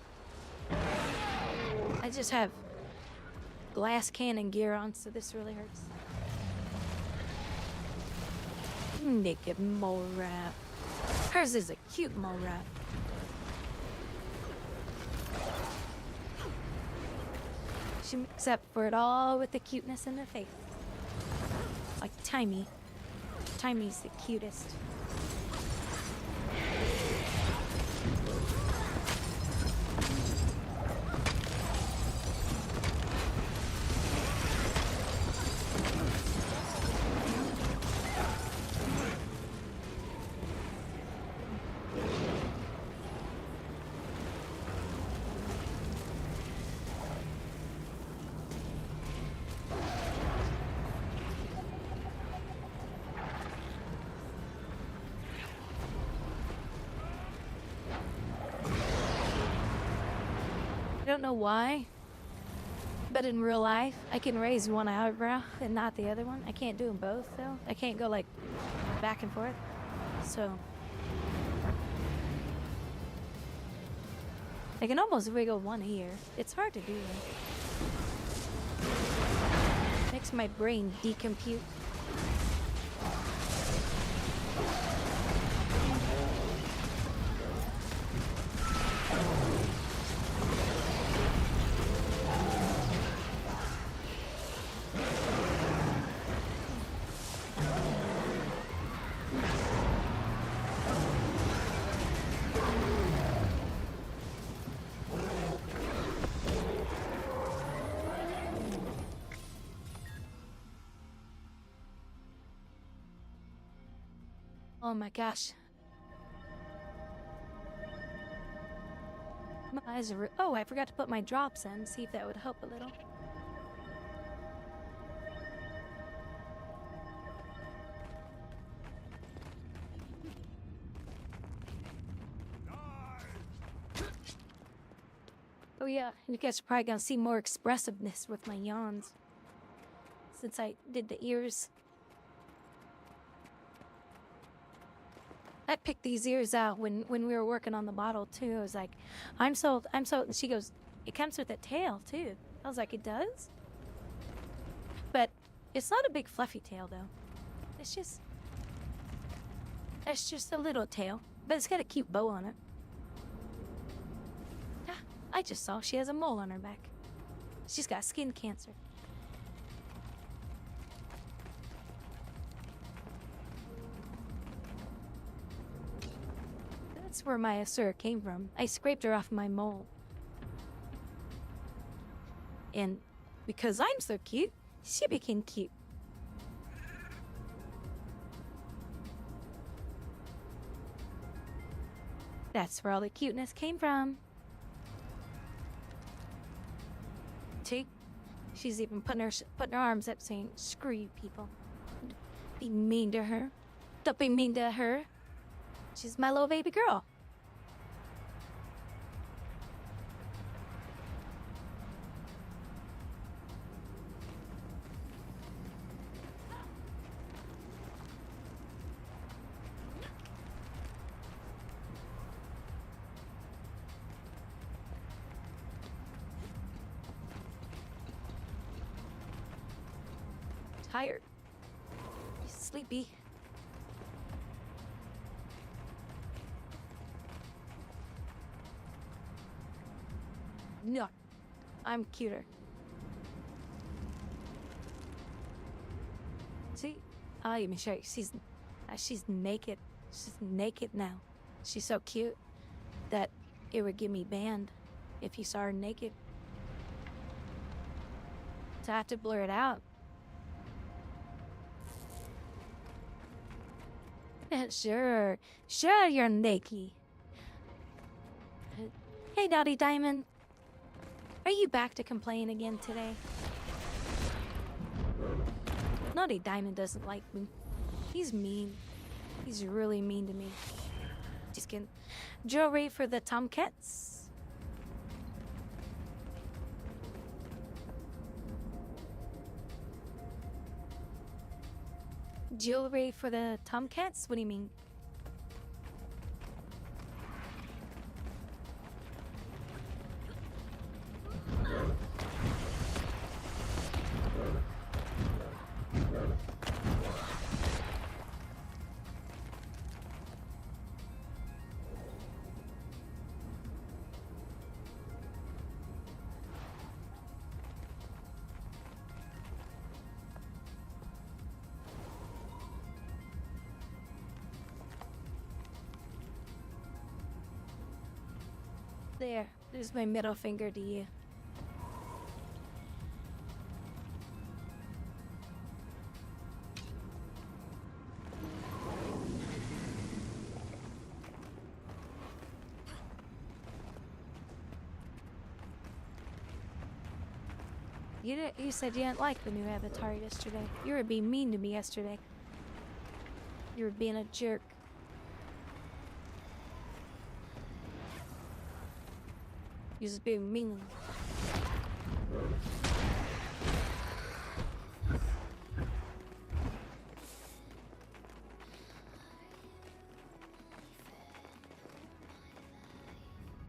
A: I just have glass cannon gear on, so this really hurts. Naked mole rat. Hers is a cute mole rat. She makes up for it all with the cuteness in her face. Like Timey. Timey's the cutest. I don't know why, but in real life, I can raise one eyebrow and not the other one. I can't do them both, though. I can't go, like, back and forth. So I can wiggle one ear. It's hard to do, though. Makes my brain decompute. Oh my gosh. My eyes are... Oh, I forgot to put my drops in. See if that would help a little. Oh yeah, you guys are probably gonna see more expressiveness with my yawns. Since I did the ears. I picked these ears out when we were working on the bottle too. I was like, I'm sold. And she goes, it comes with a tail too. I was like, it does? But it's not a big fluffy tail though. It's just a little tail. But it's got a cute bow on it. Ah, I just saw she has a mole on her back. She's got skin cancer. That's where my Asura came from. I scraped her off my mole. And because I'm so cute, she became cute. That's where all the cuteness came from. See? She's even putting her arms up saying, screw you people. Be mean to her. Don't be mean to her. She's my little baby girl. tired. Sleepy. No, I'm cuter. See? I'll even show you. She's naked. She's naked now. She's so cute that it would get me banned if you saw her naked. So I have to blur it out. Sure, you're naked. Hey, Dottie Diamond. Are you back to complain again today? Naughty Diamond doesn't like me. He's mean. He's really mean to me. Just kidding. Jewelry for the Tomcats. Jewelry for the Tomcats? What do you mean? There's my middle finger to you. You said you didn't like the new avatar yesterday. You were being mean to me yesterday. You were being a jerk. You just being mean.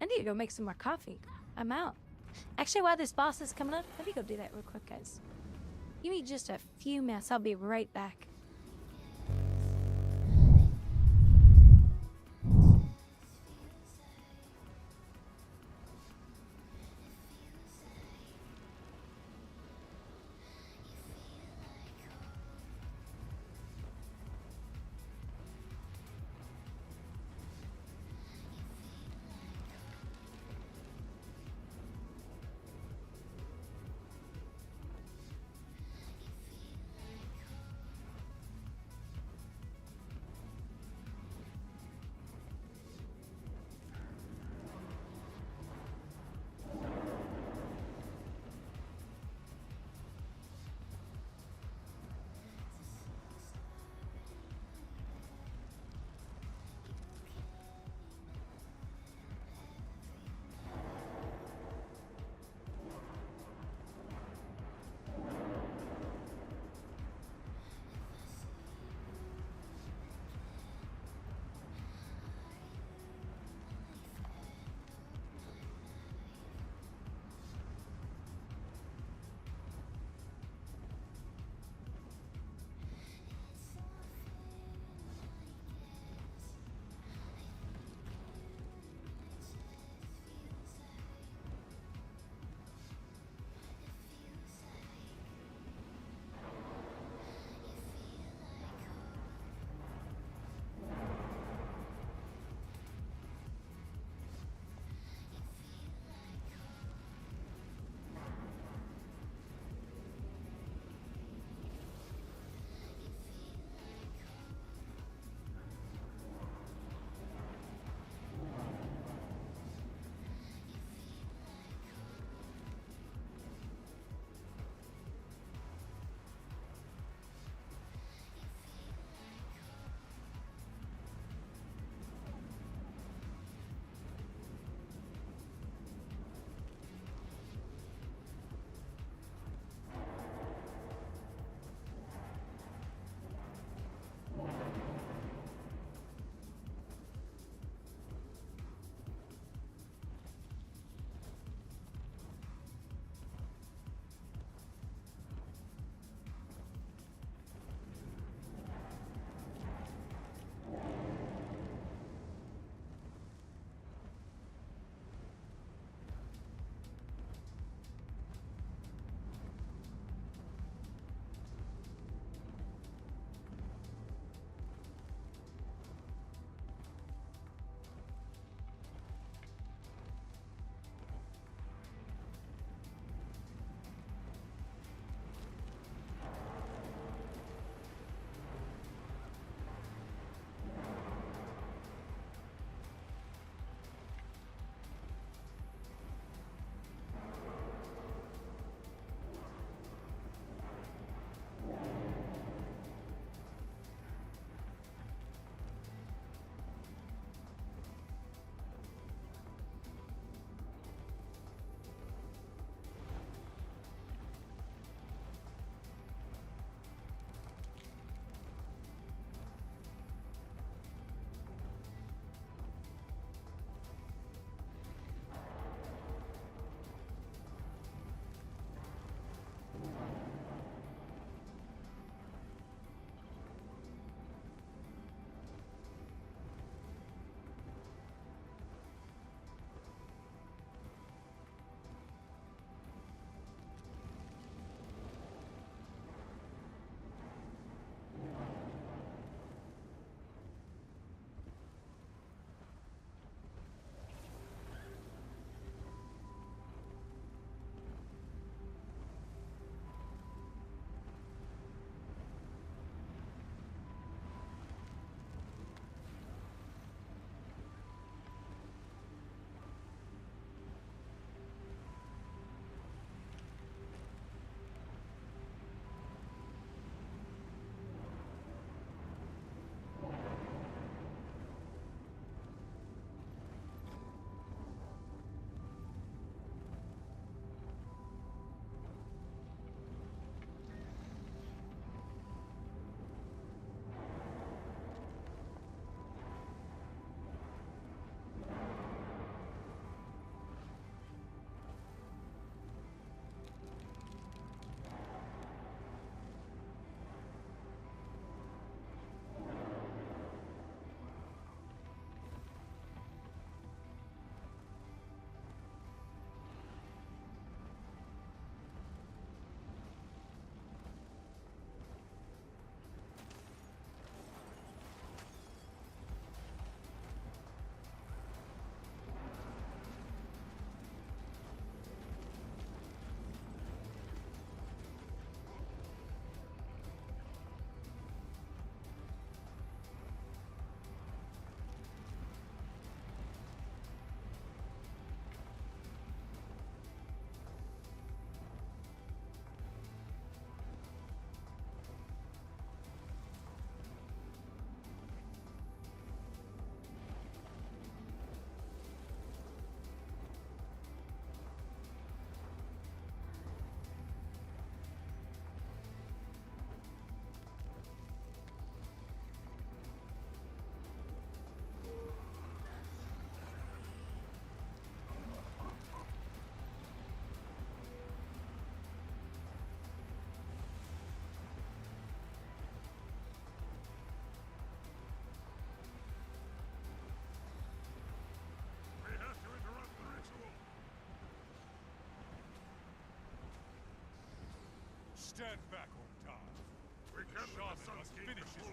A: I need to go make some more coffee. I'm out. Actually, while this boss is coming up, let me go do that real quick, guys. Give me just a few minutes. I'll be right back.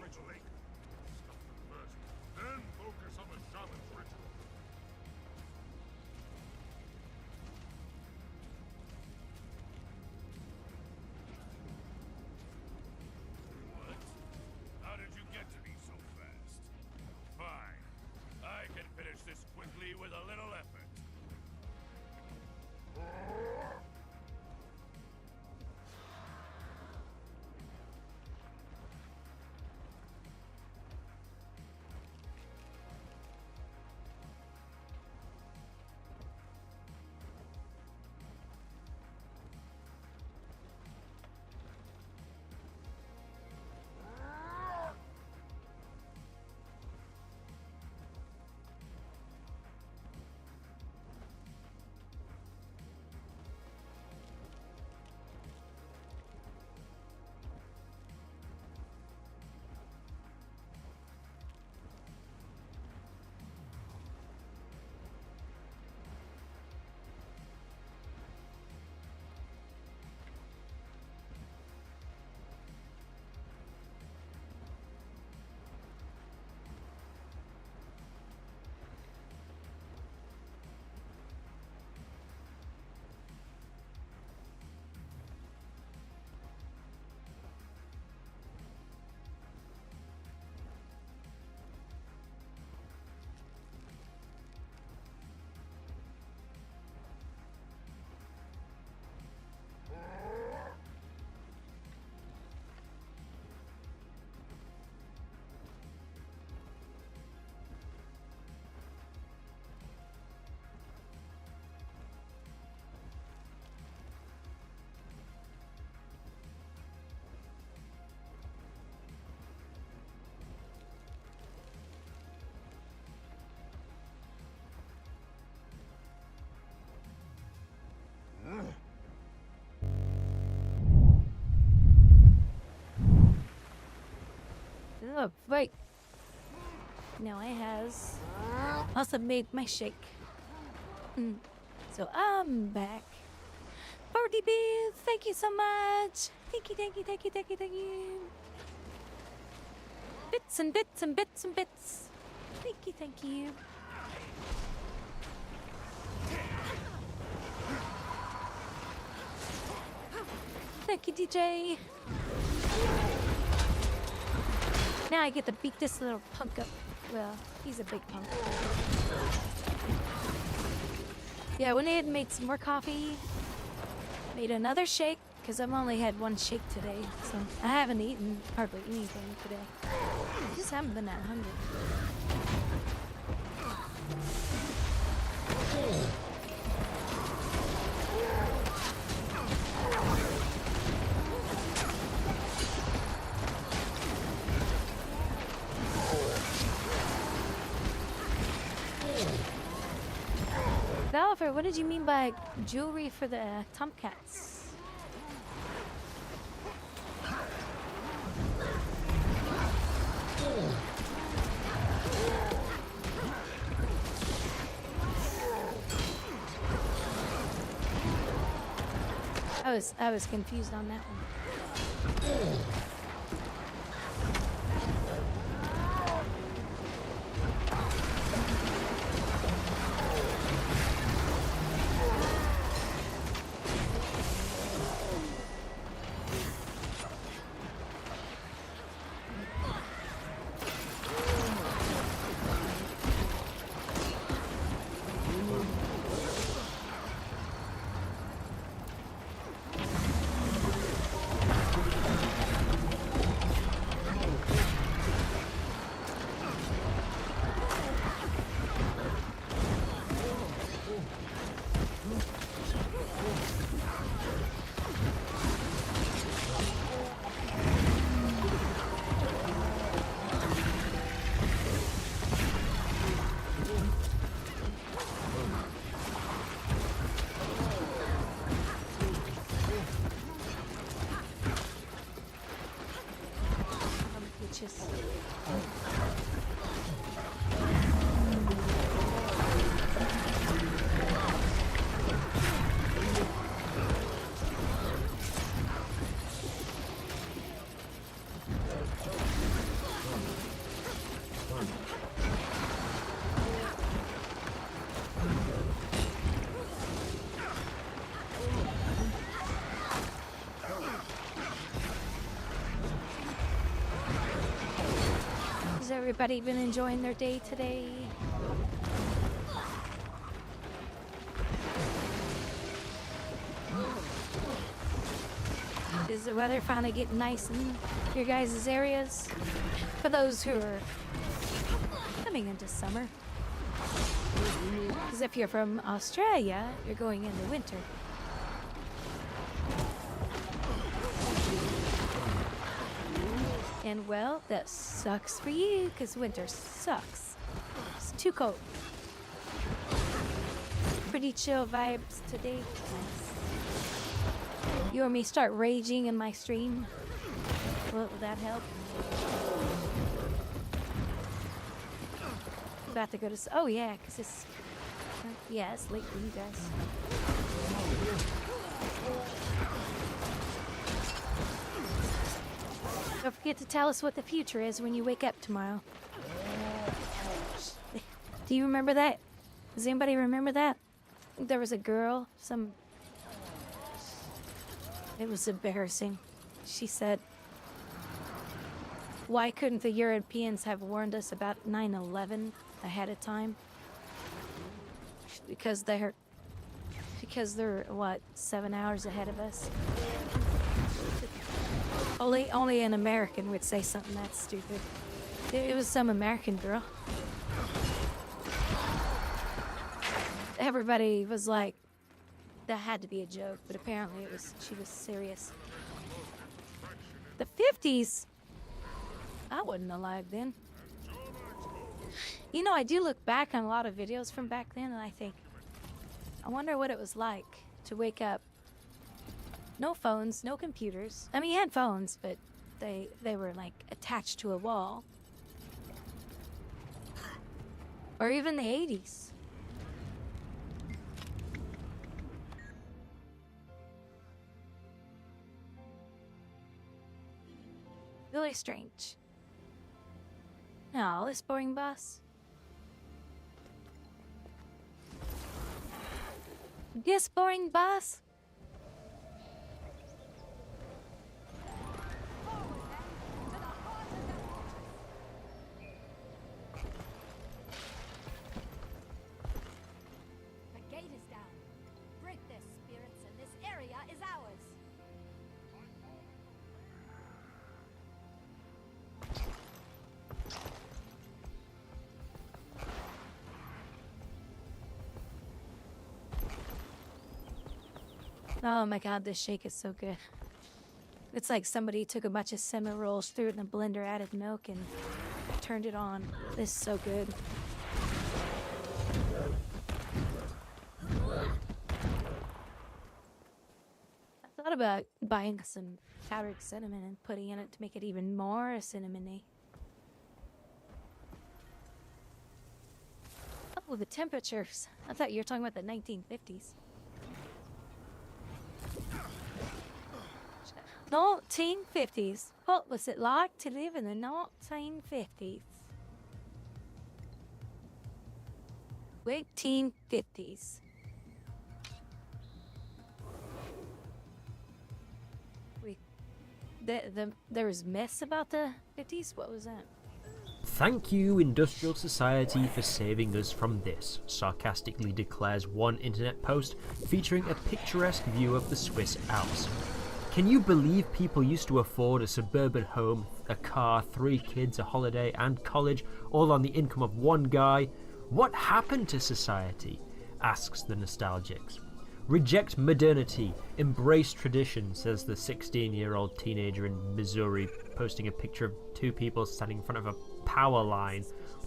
B: ritual. Stop them first, then focus on the shaman's ritual.
C: What? How did you get to me so fast? Fine. I can finish this quickly with a little effort.
A: Oh, right. Now I has also made my shake. So I'm back. Party Bees, thank you so much. Thank you, thank you, thank you, thank you, thank you. Bits and bits and bits and bits. Thank you, thank you. Thank you, DJ. Now I get to beat this little punk up. Well, he's a big punk. Yeah, I went ahead and made some more coffee. Made another shake, because I've only had one shake today. So I haven't eaten hardly anything today. I just haven't been that hungry. Valver, what did you mean by jewelry for the tomcats? I was confused on that one. Everybody been enjoying their day today? Is the weather finally getting nice in your guys' areas? For those who are coming into summer. Because if you're from Australia, you're going into winter. And well, that sucks for you, because winter sucks. It's too cold. Pretty chill vibes today. You or me start raging in my stream? Will that help? About to go to... Oh yeah, because it's... Yeah, it's late for you guys. Don't forget to tell us what the future is when you wake up tomorrow. Do you remember that? Does anybody remember that? There was a girl, It was embarrassing. She said, why couldn't the Europeans have warned us about 9/11 ahead of time? Because they're, what, 7 hours ahead of us? Only an American would say something that stupid. It was some American girl. Everybody was like, that had to be a joke, but apparently she was serious. The 50s? I wasn't alive then. You know, I do look back on a lot of videos from back then and I think, I wonder what it was like to wake up. No phones, no computers. I mean, you had phones, but they were like attached to a wall. Or even the 80s. Really strange. Oh, this boring bus. This boring bus?
O: The gate is down. Break this, spirits, and this area is ours.
A: Oh my god, this shake is so good. It's like somebody took a bunch of cinnamon rolls, threw it in a blender, added milk, and turned it on. This is so good. I thought about buying some powdered cinnamon and putting in it to make it even more cinnamony. Oh, the temperatures. I thought you were talking about the 1950s. 1950s. What was it like to live in the 1950s? 1850s. There was myths about the 50s? What was that?
S: Thank you, Industrial Society, for saving us from this, sarcastically declares one internet post featuring a picturesque view of the Swiss Alps. Can you believe people used to afford a suburban home, a car, 3 kids, a holiday, and college, all on the income of one guy? What happened to society? Asks the nostalgics. Reject modernity, embrace tradition, says the 16-year-old teenager in Missouri, posting a picture of 2 people standing in front of a power line.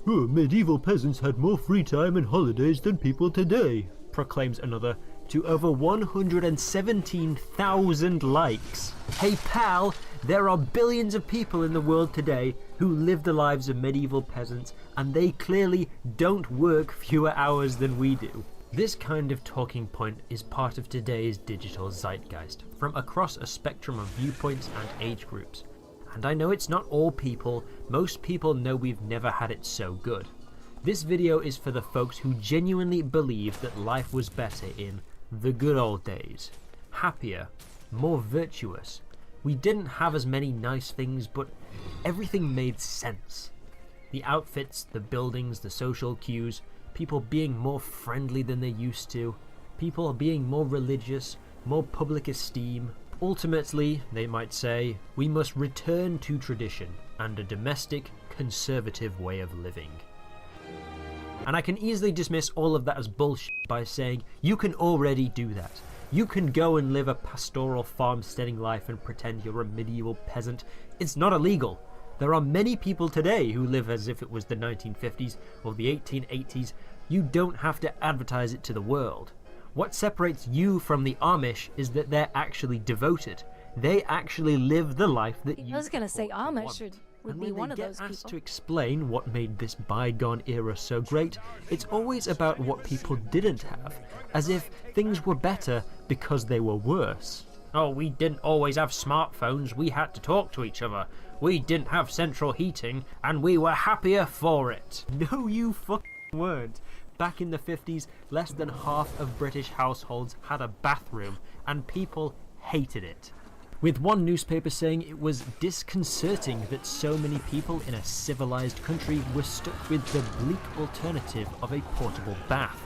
S: Oh, medieval peasants had more free time and holidays than people today, proclaims another, to over 117,000 likes. Hey pal, there are billions of people in the world today who live the lives of medieval peasants, and they clearly don't work fewer hours than we do. This kind of talking point is part of today's digital zeitgeist, from across a spectrum of viewpoints and age groups. And I know it's not all people, most people know we've never had it so good. This video is for the folks who genuinely believe that life was better in the good old days. Happier, more virtuous. We didn't have as many nice things, but everything made sense. The outfits, the buildings, the social cues, people being more friendly than they used to, people being more religious, more public esteem. Ultimately, they might say, we must return to tradition and a domestic, conservative way of living. And I can easily dismiss all of that as bullshit by saying, you can already do that. You can go and live a pastoral farmsteading life and pretend you're a medieval peasant. It's not illegal. There are many people today who live as if it was the 1950s or the 1880s. You don't have to advertise it to the world. What separates you from the Amish is that they're actually devoted. They actually live the life that you
A: I was gonna say Amish would be one of those
S: people. When they get asked
A: people.
S: to explain what made this bygone era so great, it's always about what people didn't have, as if things were better because they were worse. Oh, we didn't always have smartphones, we had to talk to each other. We didn't have central heating, and we were happier for it. No, you fucking weren't. Back in the 50s, less than half of British households had a bathroom, and people hated it. With one newspaper saying it was disconcerting that so many people in a civilized country were stuck with the bleak alternative of a portable bath.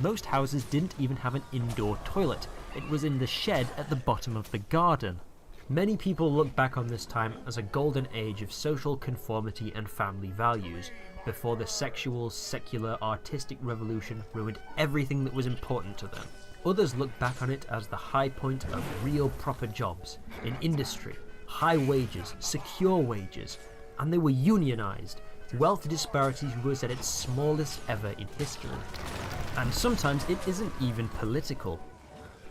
S: Most houses didn't even have an indoor toilet. It was in the shed at the bottom of the garden. Many people look back on this time as a golden age of social conformity and family values, before the sexual, secular, artistic revolution ruined everything that was important to them. Others look back on it as the high point of real proper jobs, in industry, high wages, secure wages, and they were unionized. Wealth disparity was at its smallest ever in history. And sometimes it isn't even political.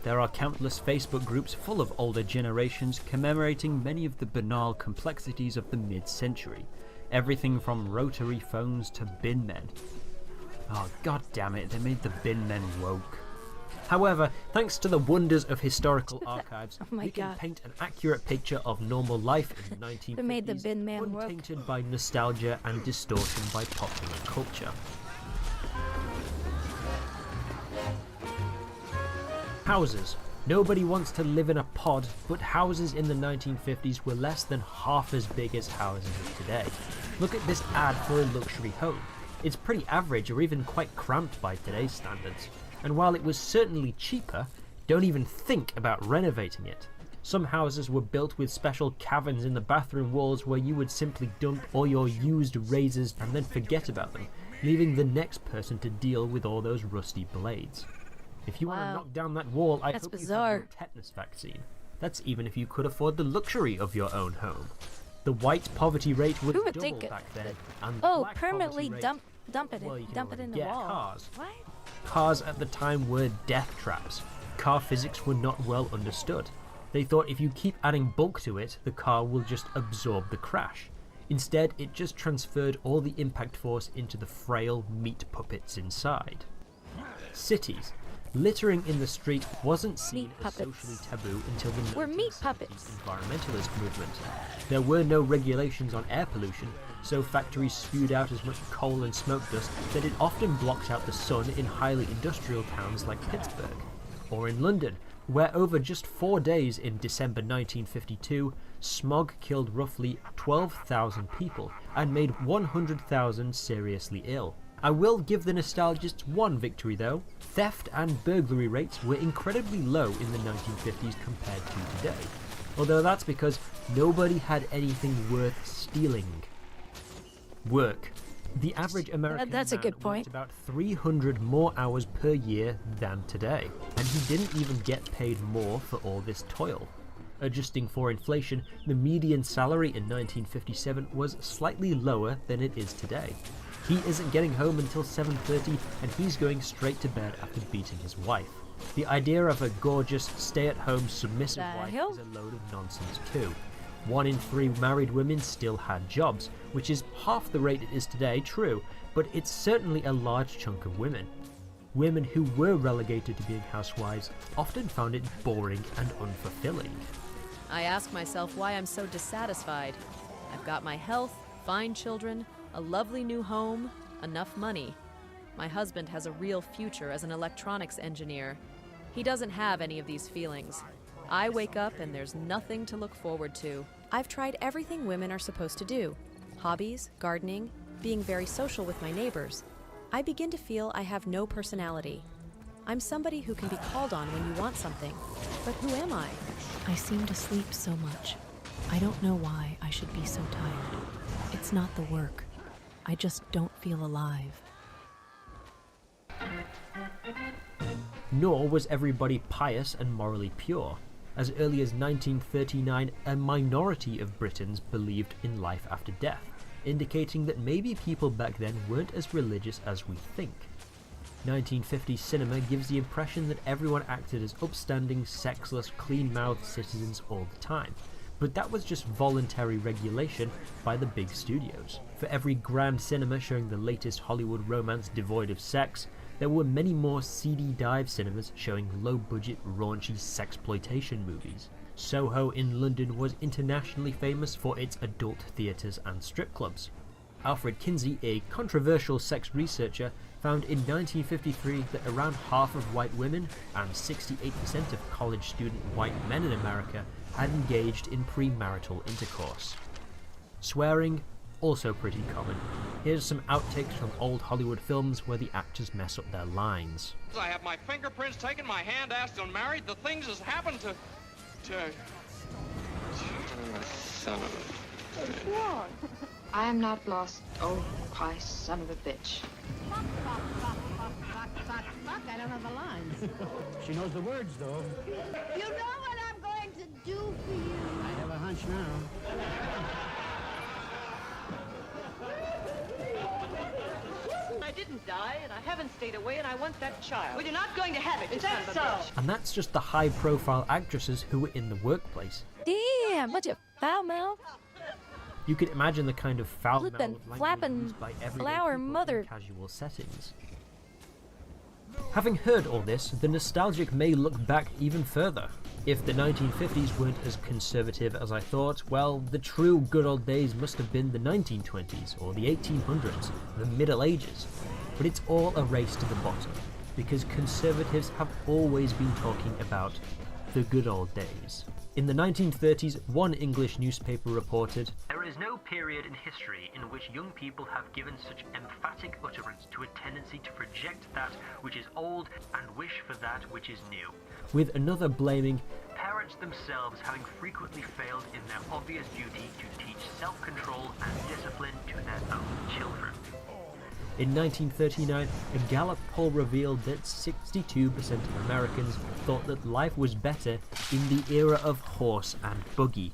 S: There are countless Facebook groups full of older generations commemorating many of the banal complexities of the mid-century. Everything from rotary phones to bin men. Oh, god damn it, they made the bin men woke. However, thanks to the wonders of historical archives, we can paint an accurate picture of normal life in the 1950s,
A: They made the bin man woke.
S: untainted by nostalgia and distortion by popular culture. Houses. Nobody wants to live in a pod, but houses in the 1950s were less than half as big as houses of today. Look at this ad for a luxury home. It's pretty average or even quite cramped by today's standards. And while it was certainly cheaper, don't even think about renovating it. Some houses were built with special caverns in the bathroom walls where you would simply dump all your used razors and then forget about them, leaving the next person to deal with all those rusty blades. If you want to knock down that wall, I hope you have your tetanus vaccine. That's even if you could afford the luxury of your own home. The white poverty rate was double back then. And the black
A: permanently
S: poverty rate,
A: dump it
S: well, you can
A: dump it
S: already
A: in the
S: get
A: wall.
S: cars.
A: What?
S: Cars at the time were death traps. Car physics were not well understood. They thought if you keep adding bulk to it, the car will just absorb the crash. Instead, it just transferred all the impact force into the frail meat puppets inside. Cities. Littering in the street wasn't seen as socially taboo until the 1970s environmentalist movement. There were no regulations on air pollution, so factories spewed out as much coal and smoke dust that it often blocked out the sun in highly industrial towns like Pittsburgh. Or in London, where over just 4 days in December 1952, smog killed roughly 12,000 people and made 100,000 seriously ill. I will give the nostalgists one victory though. Theft and burglary rates were incredibly low in the 1950s compared to today. Although that's because nobody had anything worth stealing. Work. The average American
A: That's a good point.
S: worked about 300 more hours per year than today, and he didn't even get paid more for all this toil. Adjusting for inflation, the median salary in 1957 was slightly lower than it is today. He isn't getting home until 7:30, and he's going straight to bed after beating his wife. The idea of a gorgeous, stay-at-home, submissive wife is a load of nonsense too. 1 in 3 married women still had jobs, which is half the rate it is today, true, but it's certainly a large chunk of women. Women who were relegated to being housewives often found it boring and unfulfilling.
T: I ask myself why I'm so dissatisfied. I've got my health, fine children, a lovely new home, enough money. My husband has a real future as an electronics engineer. He doesn't have any of these feelings. I wake up and there's nothing to look forward to. I've tried everything women are supposed to do. Hobbies, gardening, being very social with my neighbors, I begin to feel I have no personality. I'm somebody who can be called on when you want something, but who am I? I seem to sleep so much. I don't know why I should be so tired. It's not the work. I just don't feel alive.
S: Nor was everybody pious and morally pure. As early as 1939, a minority of Britons believed in life after death, indicating that maybe people back then weren't as religious as we think. 1950s cinema gives the impression that everyone acted as upstanding, sexless, clean-mouthed citizens all the time. But that was just voluntary regulation by the big studios. For every grand cinema showing the latest Hollywood romance devoid of sex, there were many more seedy dive cinemas showing low-budget, raunchy sexploitation movies. Soho in London was internationally famous for its adult theatres and strip clubs. Alfred Kinsey, a controversial sex researcher, found in 1953 that around half of white women and 68% of college student white men in America had engaged in premarital intercourse. Swearing, also pretty common. Here's some outtakes from old Hollywood films where the actors mess up their lines.
U: I have my fingerprints taken, my hand asked and married. The things has happened to...
V: Son of a... What's wrong? I am not lost. Oh, Christ, son of a bitch.
W: Fuck, I don't know the lines.
X: She knows the words, though.
W: You know what I'm going to do for you.
X: I have a hunch now.
F: I didn't die, and I haven't stayed away, and I want that child. Well, you're not going to have it, is that so?
S: And that's just the high-profile actresses who were in the workplace.
A: Damn, bunch of foul mouth.
S: You could imagine the kind of foul-mouthed
A: Flippin',
S: language
A: flappin',
S: used by everyday
A: flower
S: people
A: mother.
S: in casual settings. Having heard all this, the nostalgic may look back even further. If the 1950s weren't as conservative as I thought, well, the true good old days must have been the 1920s, or the 1800s, the Middle Ages. But it's all a race to the bottom, because conservatives have always been talking about the good old days. In the 1930s, one English newspaper reported, "There is no period in history in which young people have given such emphatic utterance to a tendency to reject that which is old and wish for that which is new," with another blaming parents themselves having frequently failed in their obvious duty to teach self-control and discipline to their own children. In 1939, a Gallup poll revealed that 62% of Americans thought that life was better in the era of horse and buggy.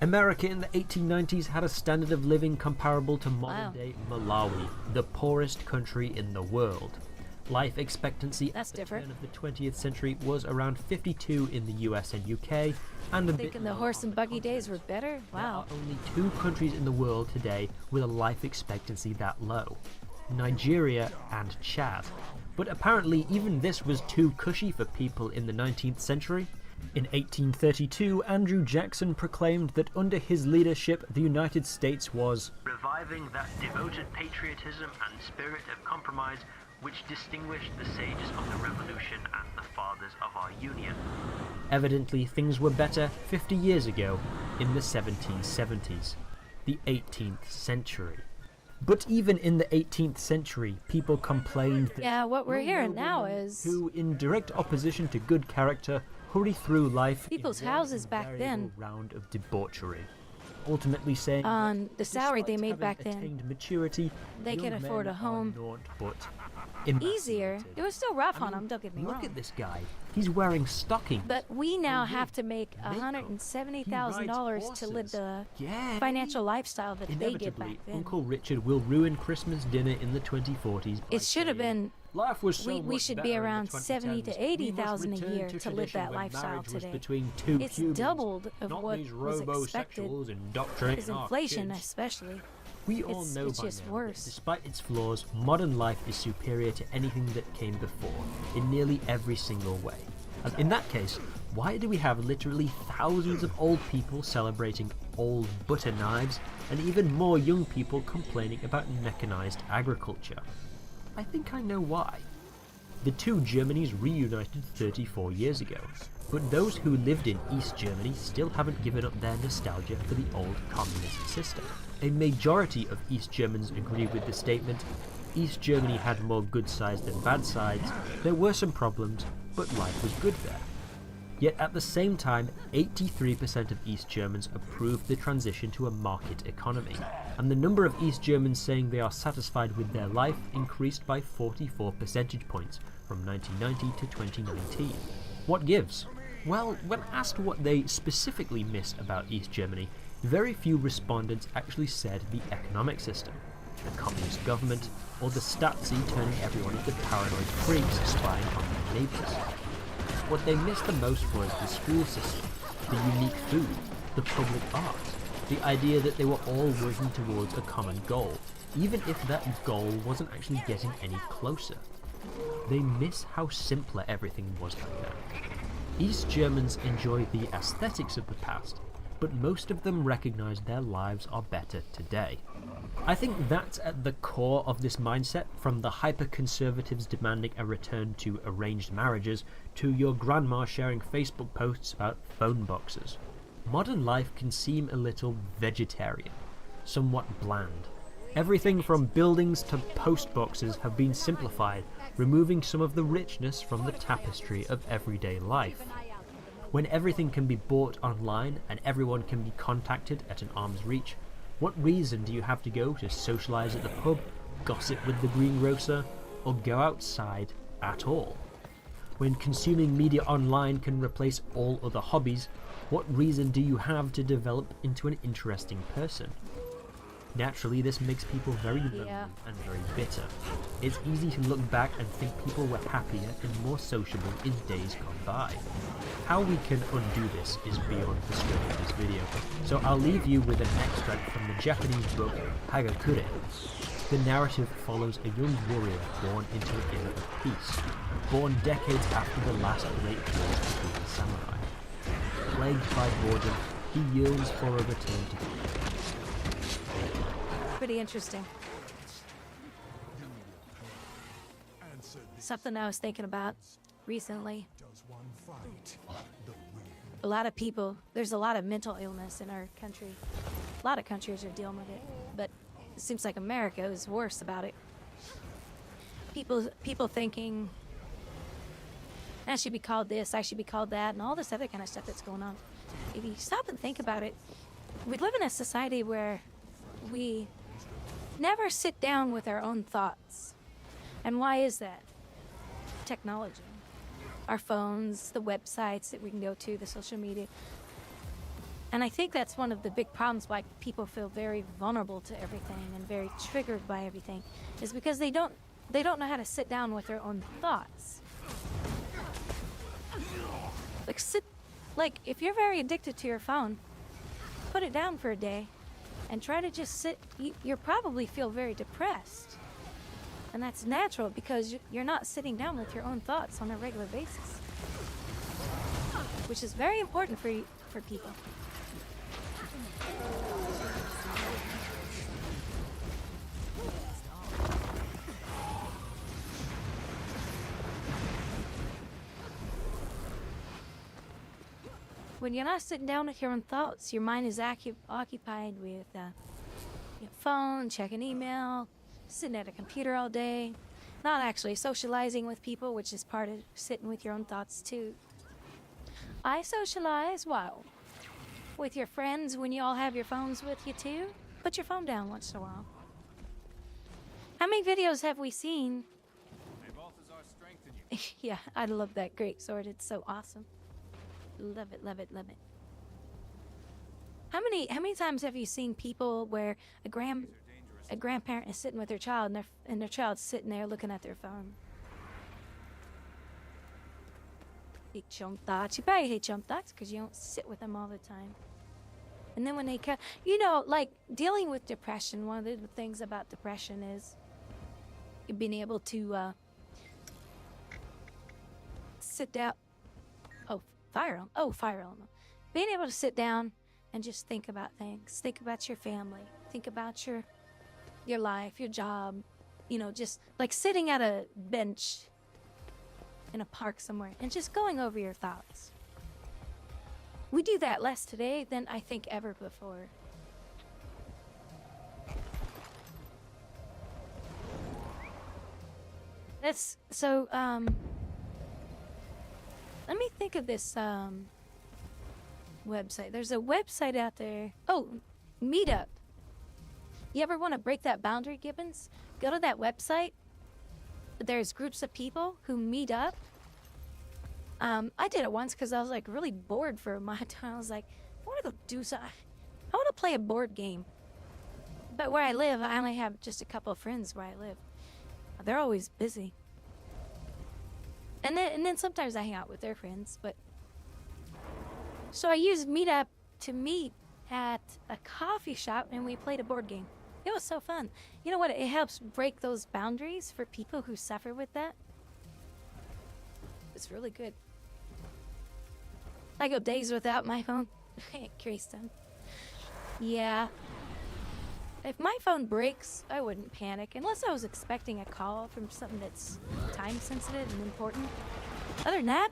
S: America in the 1890s had a standard of living comparable to modern-day Malawi, the poorest country in the world. Life expectancy at the turn of the 20th century was around 52 in the US and UK, and a bit
A: Thinking the horse and buggy days were better? Wow.
S: There are only 2 countries in the world today with a life expectancy that low: Nigeria and Chad. But apparently even this was too cushy for people in the 19th century. In 1832, Andrew Jackson proclaimed that under his leadership the United States was reviving that devoted patriotism and spirit of compromise which distinguished the sages of the Revolution and the fathers of our Union. Evidently things were better 50 years ago, in the 1770s, the 18th century. But even in the 18th century, people complained that
A: Yeah, what we're hearing now is
S: who, in direct opposition to good character, hurry through life
A: people's
S: in
A: houses back then.
S: round of debauchery, ultimately saying
A: on the salary they made back then.
S: attained maturity,
A: They could
S: young
A: afford
S: men
A: a home
S: are naught but
A: easier. It was still rough on them, don't get me wrong.
S: Look at this guy. He's wearing stockings.
A: But we now have to make $170,000 to live the financial lifestyle that they did back
S: Inevitably,
A: then.
S: Uncle Richard will ruin Christmas dinner in the 2040s.
A: It should have been.
S: Life was so
A: we
S: much
A: should
S: better
A: be
S: in the
A: around 70 to 80,000 a year to live that lifestyle today.
S: Between 2
A: It's
S: humans,
A: doubled of
S: not
A: what
S: these
A: was expected.
S: robosexuals indoctrinating
A: Is
S: our
A: inflation,
S: kids.
A: especially.
S: We all know
A: it's
S: by
A: just
S: now
A: worse.
S: that despite its flaws, modern life is superior to anything that came before, in nearly every single way. And in that case, why do we have literally thousands of old people celebrating old butter knives, and even more young people complaining about mechanized agriculture? I think I know why. The two Germanys reunited 34 years ago, but those who lived in East Germany still haven't given up their nostalgia for the old communist system. A majority of East Germans agree with the statement. East Germany had more good sides than bad sides. There were some problems, but life was good there. Yet at the same time, 83% of East Germans approved the transition to a market economy, and the number of East Germans saying they are satisfied with their life increased by 44 percentage points from 1990 to 2019. What gives? Well, when asked what they specifically miss about East Germany, very few respondents actually said the economic system, the communist government, or the Stasi turning everyone into paranoid freaks spying on their neighbours. What they missed the most was the school system, the unique food, the public art, the idea that they were all working towards a common goal, even if that goal wasn't actually getting any closer. They miss how simpler everything was back then. East Germans enjoy the aesthetics of the past, but most of them recognise their lives are better today. I think that's at the core of this mindset, from the hyper-conservatives demanding a return to arranged marriages, to your grandma sharing Facebook posts about phone boxes. Modern life can seem a little vegetarian, somewhat bland. Everything from buildings to post boxes have been simplified, removing some of the richness from the tapestry of everyday life. When everything can be bought online and everyone can be contacted at an arm's reach, what reason do you have to go to socialise at the pub, gossip with the greengrocer, or go outside at all? When consuming media online can replace all other hobbies, what reason do you have to develop into an interesting person? Naturally, this makes people very lonely and very bitter. It's easy to look back and think people were happier and more sociable in days gone by. How we can undo this is beyond the scope of this video, so I'll leave you with an extract from the Japanese book Hagakure. The narrative follows a young warrior born into an era of peace, born decades after the last great war between the samurai. Plagued by boredom, he yearns for a return to peace.
A: Pretty interesting. Something I was thinking about recently. A lot of people, there's a lot of mental illness in our country. A lot of countries are dealing with it, but it seems like America is worse about it. People thinking, I should be called this, I should be called that, and all this other kind of stuff that's going on. If you stop and think about it, we live in a society where we never sit down with our own thoughts. And why is that? Technology. Our phones, the websites that we can go to, the social media. And I think that's one of the big problems why people feel very vulnerable to everything and very triggered by everything, is because they don't know how to sit down with their own thoughts. Like if you're very addicted to your phone, put it down for a day and try to just sit. You'll probably feel very depressed. And that's natural because you're not sitting down with your own thoughts on a regular basis, which is very important for people. When you're not sitting down with your own thoughts, your mind is occupied with your phone, checking email, sitting at a computer all day, not actually socializing with people, which is part of sitting with your own thoughts too. I socialize, well, with your friends when you all have your phones with you too. Put your phone down once in a while. How many videos have we seen? Yeah, I love that great sword. It's so awesome. Love it, love it, love it. How many times have you seen people where a grandparent is sitting with their child and their child's sitting there looking at their phone? Hate your own thoughts. You probably hate your own thoughts because you don't sit with them all the time. And then when they come, like dealing with depression, one of the things about depression is being able to sit down. Fire element. Being able to sit down and just think about things. Think about your family. Think about your life, your job. Just like sitting at a bench in a park somewhere and just going over your thoughts. We do that less today than I think ever before. That's so. Let me think of this website. There's a website out there. Oh, Meetup. You ever want to break that boundary, Gibbons? Go to that website. There's groups of people who meet up. I did it once because I was like really bored for my time. I was like, I want to go do something. I want to play a board game. But where I live, I only have just a couple of friends where I live. They're always busy. And then sometimes I hang out with their friends, but so I used Meetup to meet at a coffee shop and we played a board game. It was so fun. You know what? It helps break those boundaries for people who suffer with that. It's really good. I go days without my phone. Kirsten. Yeah. If my phone breaks, I wouldn't panic unless I was expecting a call from something that's time sensitive and important. Other than that,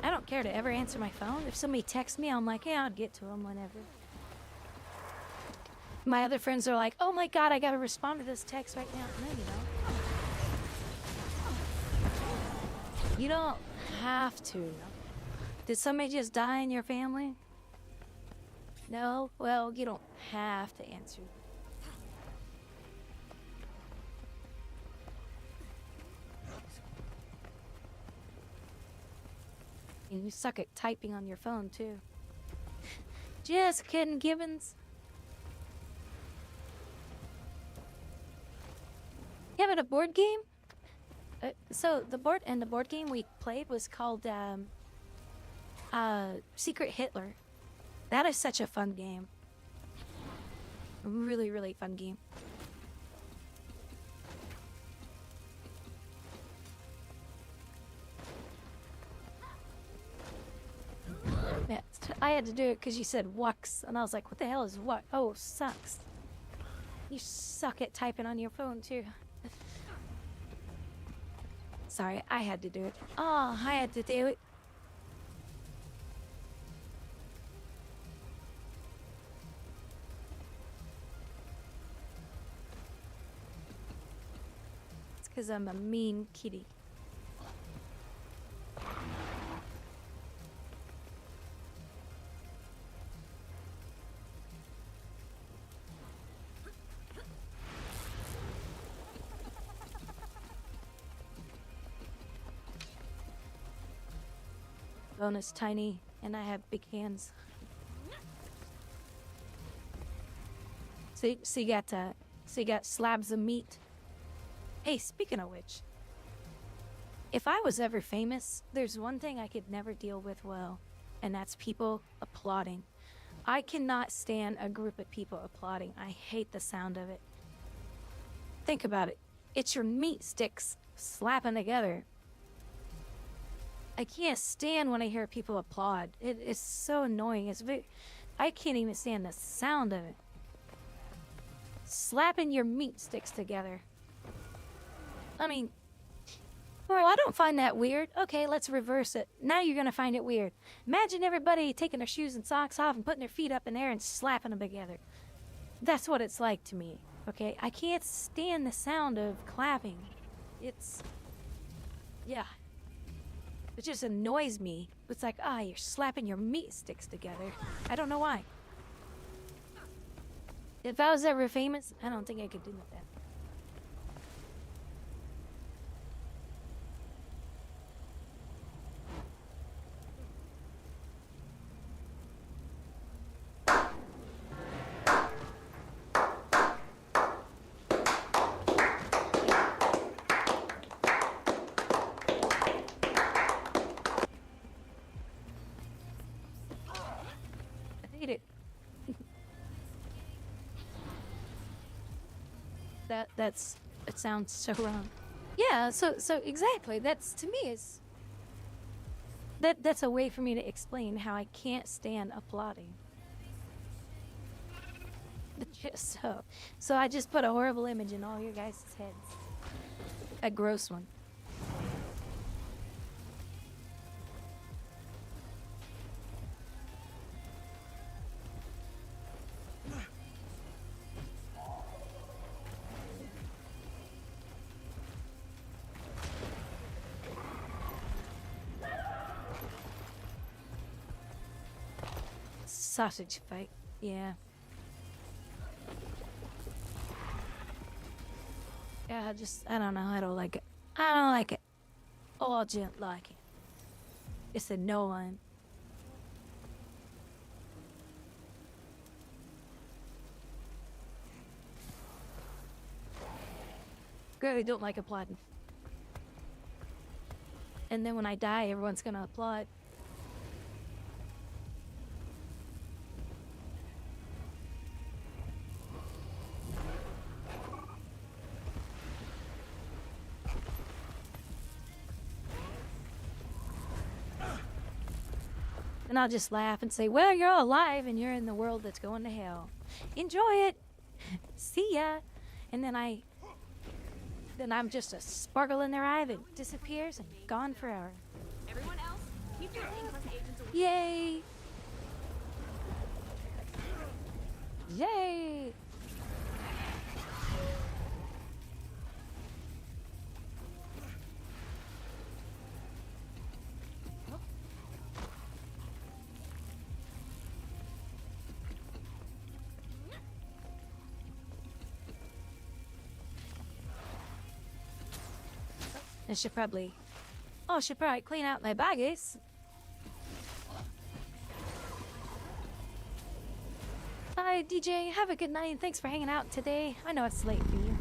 A: I don't care to ever answer my phone. If somebody texts me, I'm like, yeah, I'll get to them whenever. My other friends are like, oh my god, I gotta respond to this text right now. No, you don't. You don't have to. Did somebody just die in your family? No? Well, you don't have to answer. And you suck at typing on your phone, too. Just kidding, Gibbons. You having a board game? So the board game we played was called Secret Hitler. That is such a fun game. Really, really fun game. Yeah, I had to do it because you said wucks, and I was like, what the hell is wuck? Oh, sucks. You suck at typing on your phone, too. Sorry, I had to do it. Oh, I had to do it. It's because I'm a mean kitty. Bonus tiny, and I have big hands. So you got slabs of meat. Hey, speaking of which, if I was ever famous, there's one thing I could never deal with well, and that's people applauding. I cannot stand a group of people applauding. I hate the sound of it. Think about it. It's your meat sticks slapping together. I can't stand when I hear people applaud. It is so annoying. I can't even stand the sound of it. Slapping your meat sticks together. I mean, well, I don't find that weird. Okay, let's reverse it. Now you're gonna find it weird. Imagine everybody taking their shoes and socks off and putting their feet up in there and slapping them together. That's what it's like to me. Okay, I can't stand the sound of clapping. Yeah. It just annoys me. It's like, you're slapping your meat sticks together. I don't know why. If I was ever famous, I don't think I could do that. It sounds so wrong. Yeah, so exactly. That's, to me, is that's a way for me to explain how I can't stand applauding. Just so I just put a horrible image in all your guys' heads. A gross one. sausage fight. Yeah. Yeah, I don't know. I don't like it. I don't like it. Oh, I don't like it. It's annoying. Really don't like applauding. And then when I die, everyone's gonna applaud. And I'll just laugh and say, well, you're all alive and you're in the world that's going to hell. Enjoy it. See ya. And then I'm just a sparkle in their eye that disappears and gone forever.
R: Everyone else, keep your A-plus agents away.
A: Yay! Yay! I should probably clean out my baggies. Bye, DJ. Have a good night and thanks for hanging out today. I know it's late for you.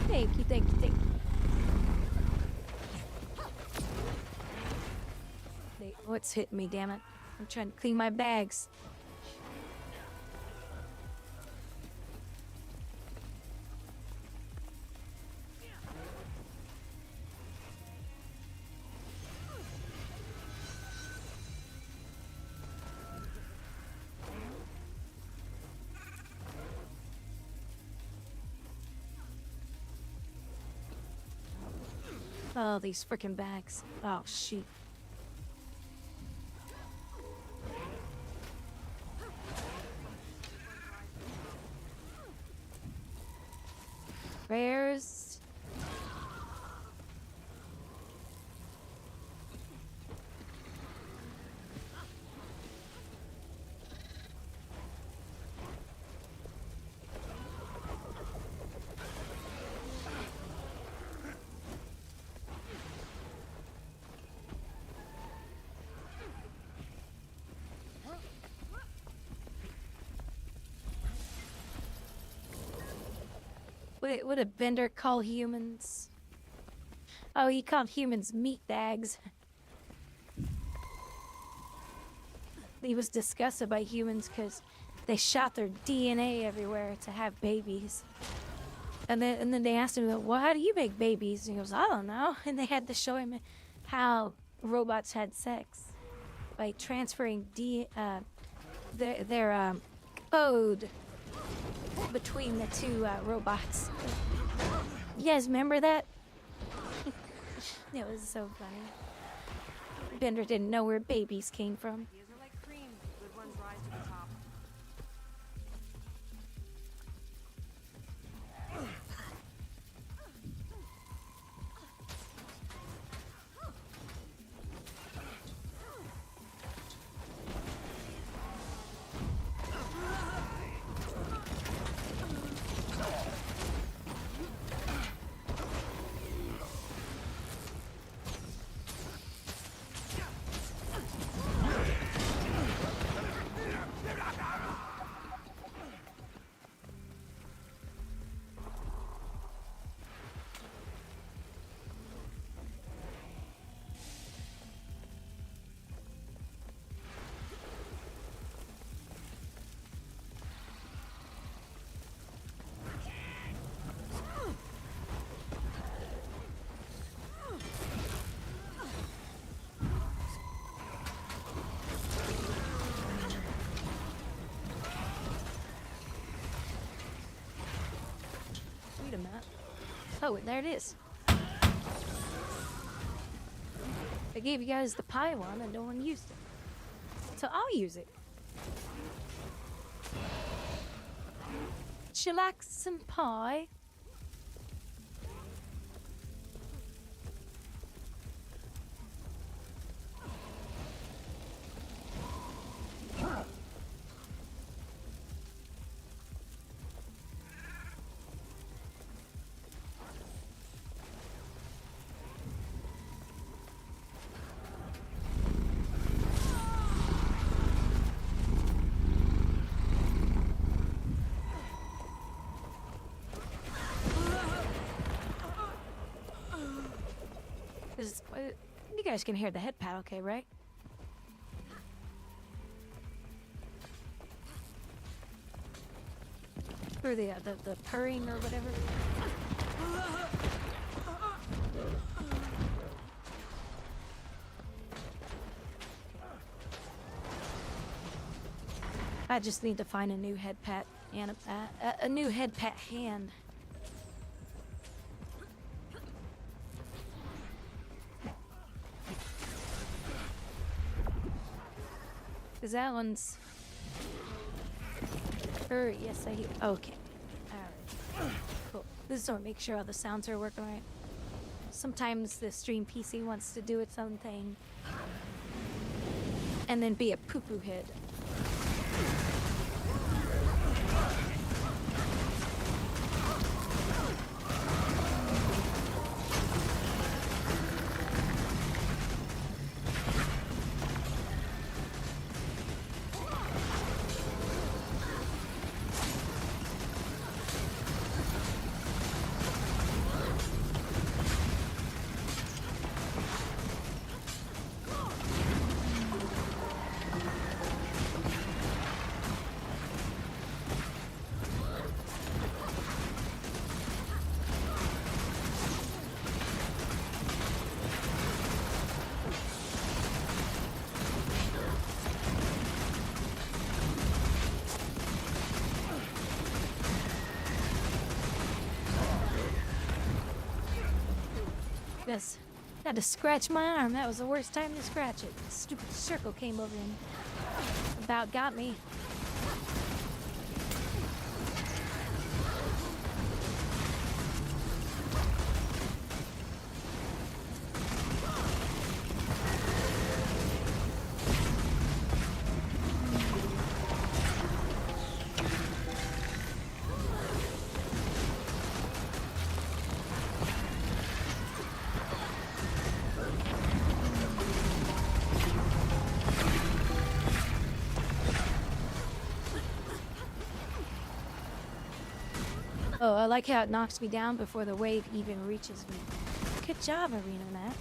A: Thank you, thank you, thank you. Wait, what's hitting me, damn it? I'm trying to clean my bags. Oh, these freaking bags. Oh, shoot. Where's... What did Bender call humans? Oh, he called humans meat bags. He was disgusted by humans because they shot their DNA everywhere to have babies. And then they asked him, well, how do you make babies? And he goes, I don't know. And they had to show him how robots had sex by transferring their code between the two robots. You guys remember that? It was so funny. Bender didn't know where babies came from.
F: These are like cream. Good ones rise to the top.
A: Wait a minute. Oh, there it is. I gave you guys the pie one and no one used it. So I'll use it. Would you like some pie? You guys can hear the head pat, okay, right? Or the purring or whatever. I just need to find a new head pat and a new head pat hand. Cause that one's. Yes, I hear. Okay. Alright. Cool. This is to make sure all the sounds are working right. Sometimes the stream PC wants to do its own thing. And then be a poo-poo head. Yes. Had to scratch my arm. That was the worst time to scratch it. Stupid circle came over and about got me. Oh, I like how it knocks me down before the wave even reaches me. Good job, Arena Matt.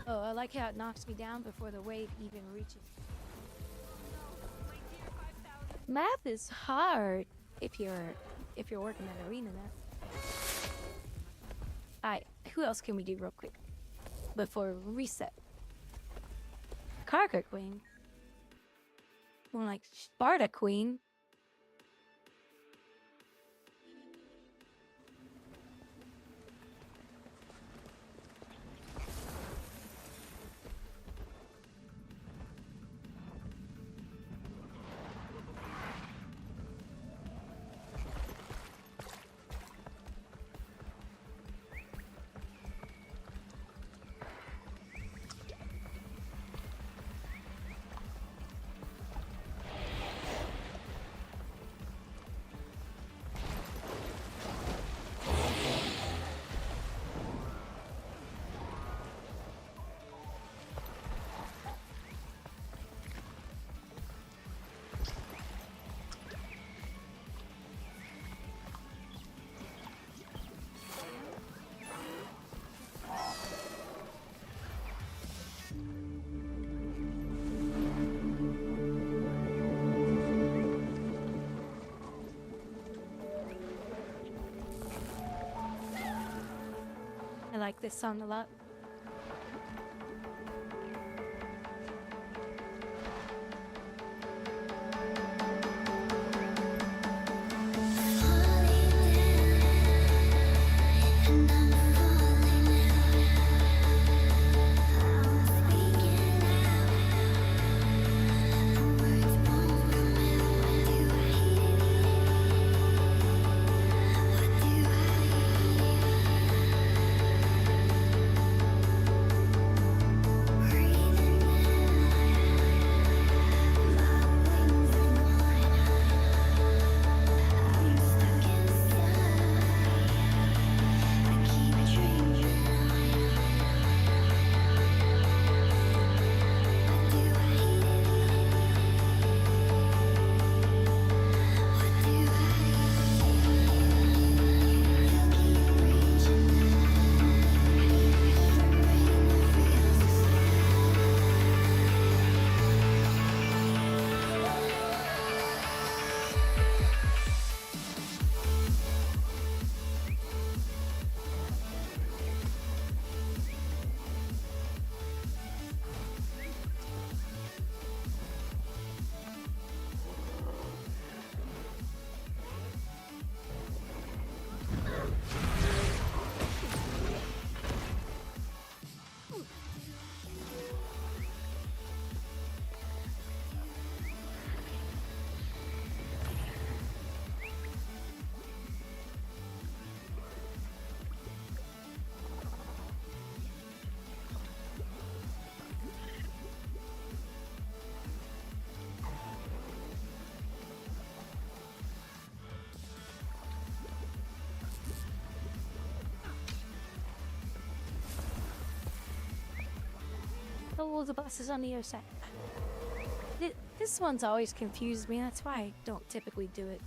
A: Oh, I like how it knocks me down before the wave even reaches me. Math is hard if you're working at Arena Math. Alright, who else can we do real quick before we reset? Karka Queen. More like Sparta Queen. I like this song a lot. Oh, the boss is on the other side. This one's always confused me. That's why I don't typically do it.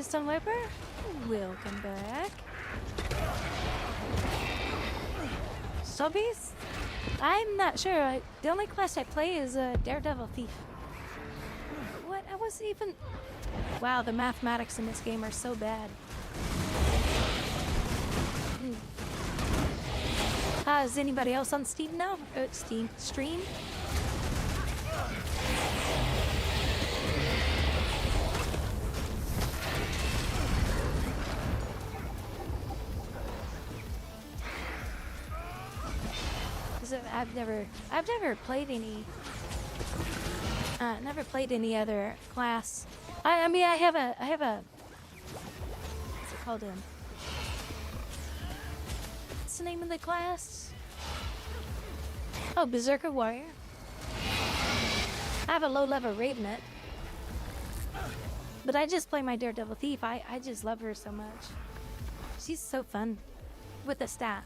A: Stone Wiper, welcome back. Zombies? I'm not sure. The only class I play is Daredevil Thief. What? I wasn't even... Wow, the mathematics in this game are so bad. Is anybody else on Steam now? Stream? I've never played any. Never played any other class. I mean, I have a. What's it called? What's the name of the class? Oh, Berserker Warrior. I have a low-level Ravenet. But I just play my Daredevil Thief. I just love her so much. She's so fun with the staff.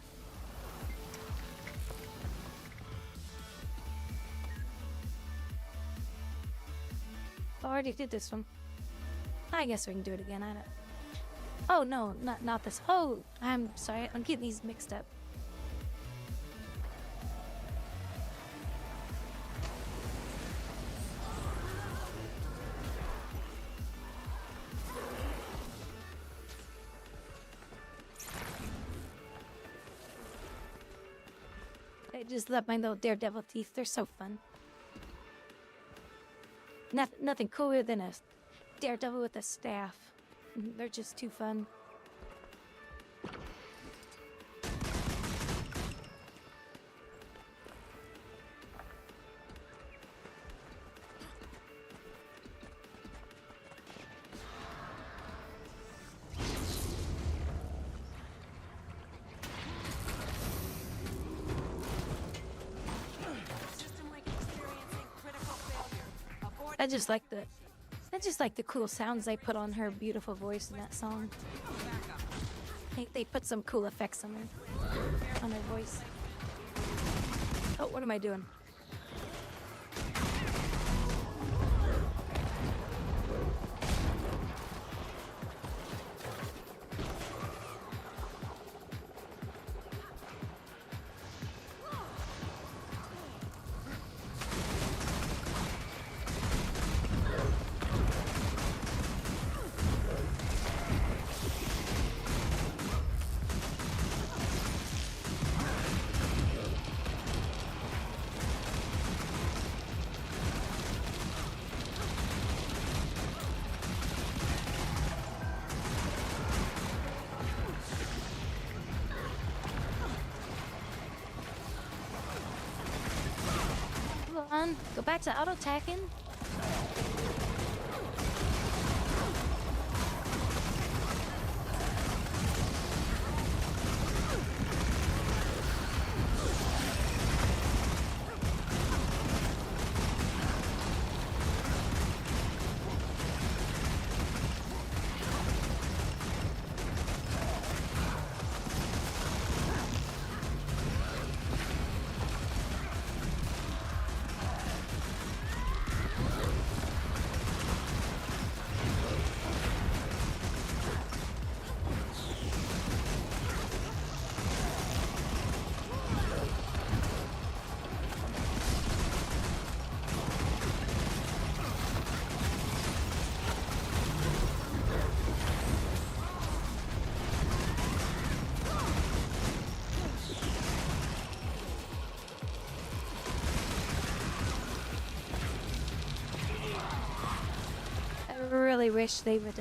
A: I already did this one. I guess we can do it again. I don't. Oh no, not this. Oh, I'm sorry. I'm getting these mixed up. I just love my little Daredevil teeth. They're so fun. Nothing cooler than a Daredevil with a staff. They're just too fun. I just like the cool sounds they put on her beautiful voice in that song. I think they put some cool effects on her voice. Oh, what am I doing? Go back to auto-attacking. really wish they would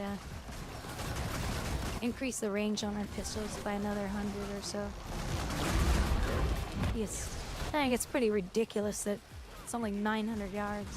A: increase the range on our pistols by another 100 or so. Yes, I think it's pretty ridiculous that it's only 900 yards.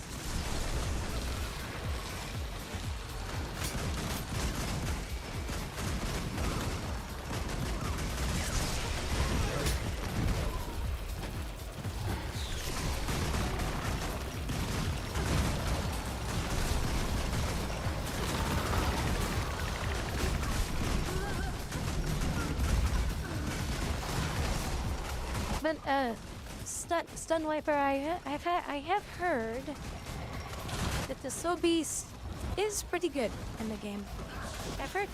A: But stun wiper, I have heard that the Soul Beast is pretty good in the game. I've heard,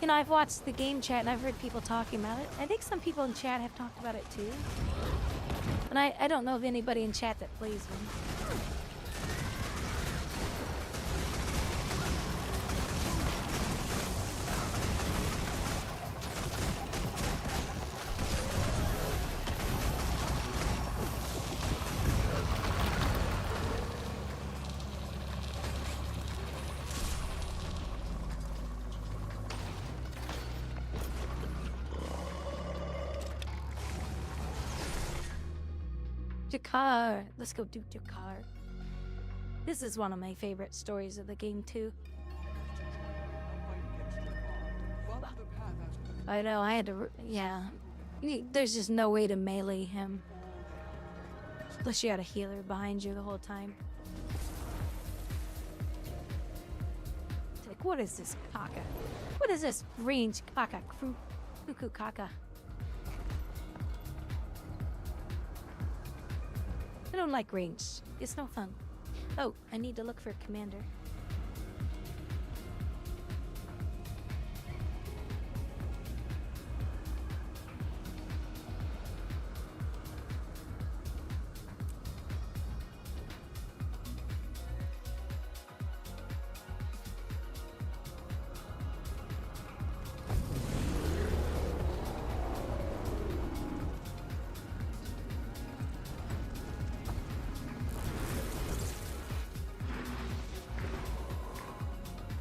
A: you know, I've watched the game chat and I've heard people talking about it. I think some people in chat have talked about it too. And I don't know of anybody in chat that plays one. Jakar. Let's go do Jakar. This is one of my favorite stories of the game too. I know, I had to, yeah. There's just no way to melee him. Unless you had a healer behind you the whole time. It's like, what is this kaka? What is this range kaka? Cuckoo kaka. I don't like range. It's no fun. Oh, I need to look for a commander.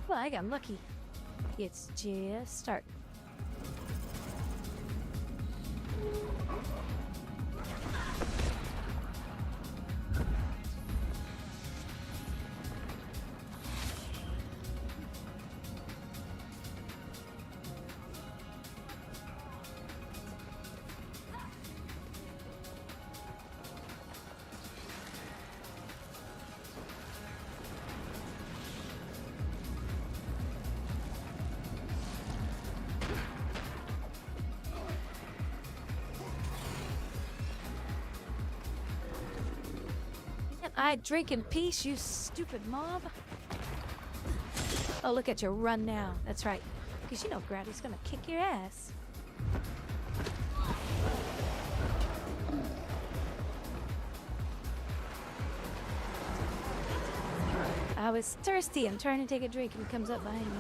A: Well, I got lucky. It's just start. I drink in peace, you stupid mob. Oh, look at you run now. That's right. Because you know Grady's gonna kick your ass. I was thirsty. I'm trying to take a drink and he comes up behind me.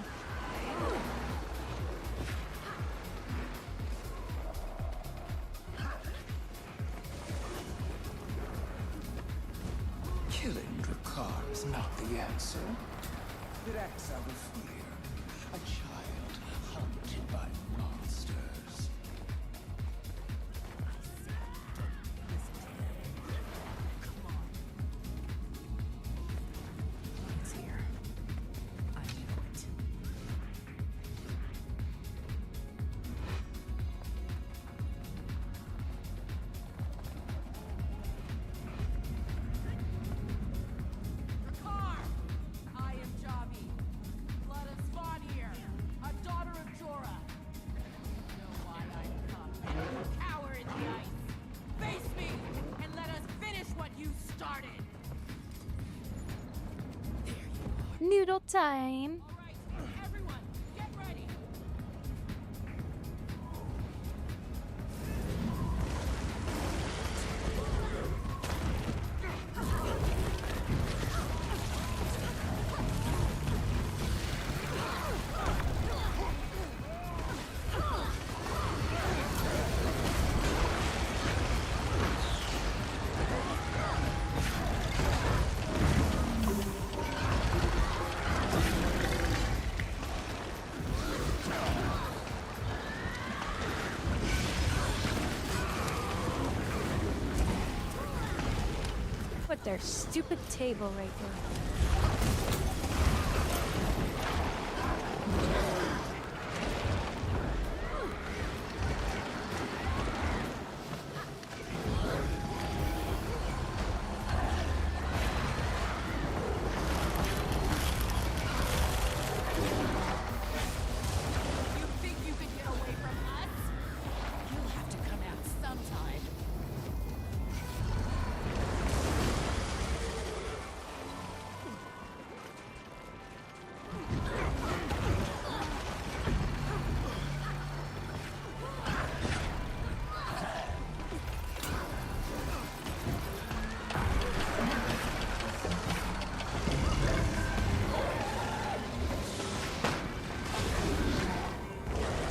D: Killing Drakkar is not the answer. It acts out of fear. A child hunted by monsters. It's here. I know it.
G: Drakkar! I am Javi. Let us spawn here. A daughter of Jorah. You know why I've come. You cower in the ice. Face me, and let us finish what you started.
A: Noodle time.
G: Everyone, get ready.
A: their stupid table right there.
G: You think you can get away from us? You'll have to come out sometime.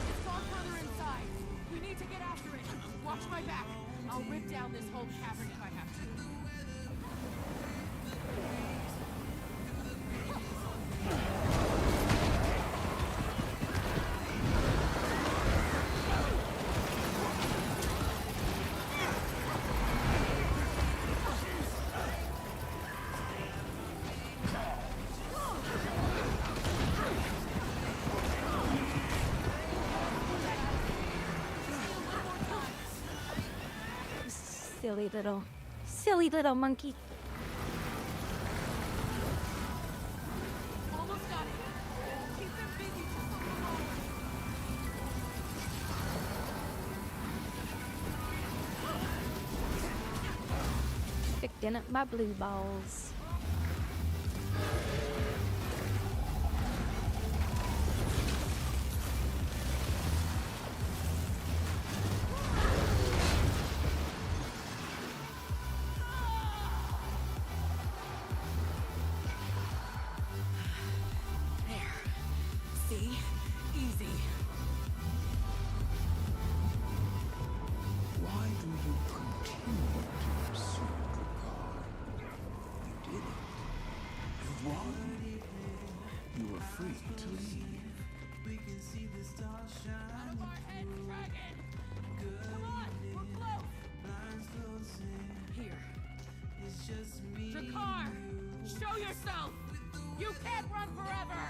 G: It's gone further inside. We need to get after it. Watch my back. I'll rip down this whole cavern if I have to.
A: Silly little monkey.
G: Almost got it. Keep them busy just a little longer.
A: Picking up my blue balls.
G: There. See? Easy.
D: Why do you continue to pursue Picard? You did it. You won. You were free to leave.
P: We can see the stars shine.
G: Out of our heads, dragon! Come on, we're close!
P: Lines closing.
G: Here.
P: It's just me.
G: Drakkar! Show yourself! You can't run forever!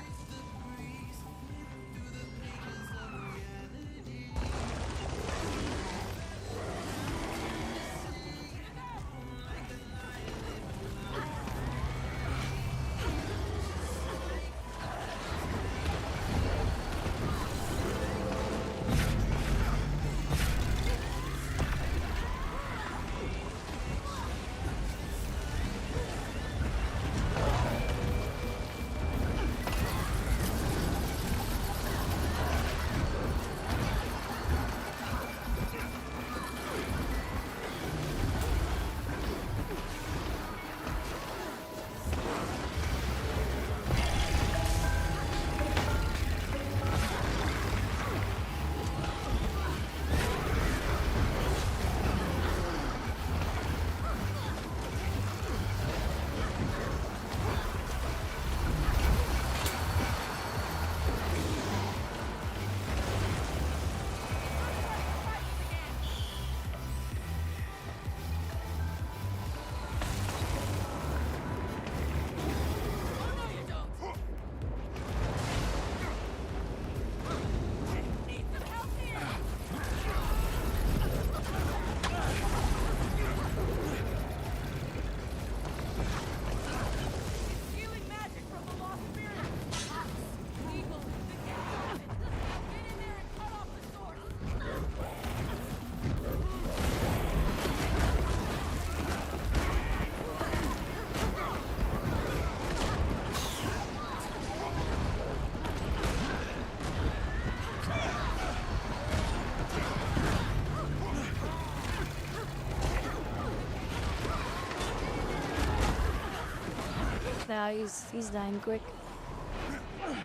A: Nah, he's dying quick.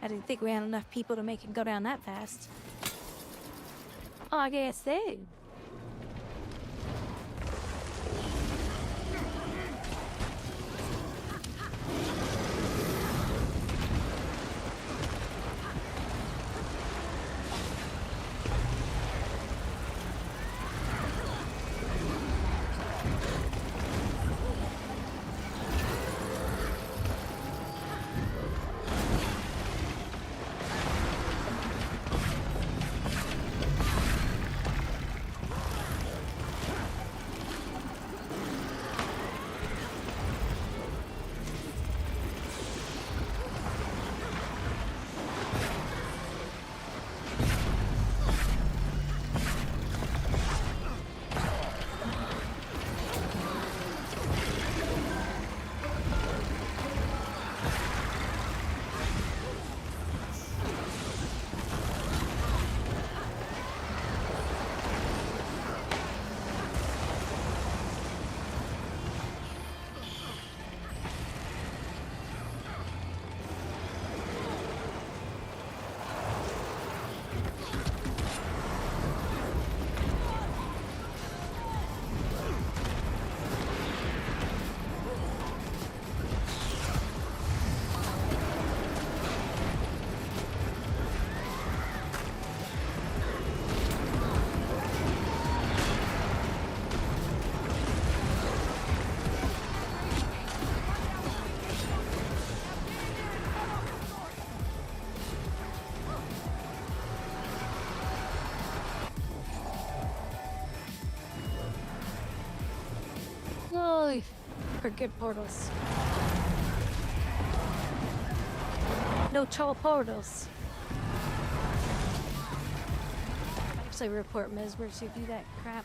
A: I didn't think we had enough people to make it go down that fast. Oh, I guess so. for good portals. No troll portals. Actually, report Mesmer to do that crap.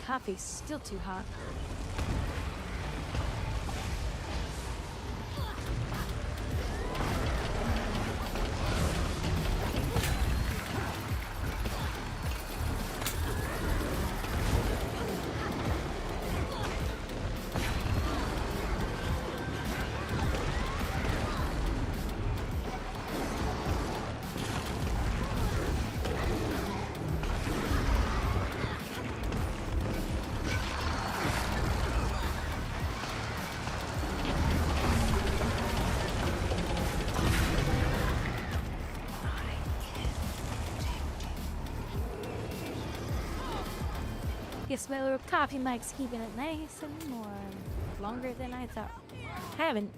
A: Coffee's still too hot. Guess my little coffee mic's keeping it nice and warm. Longer than I thought. Haven't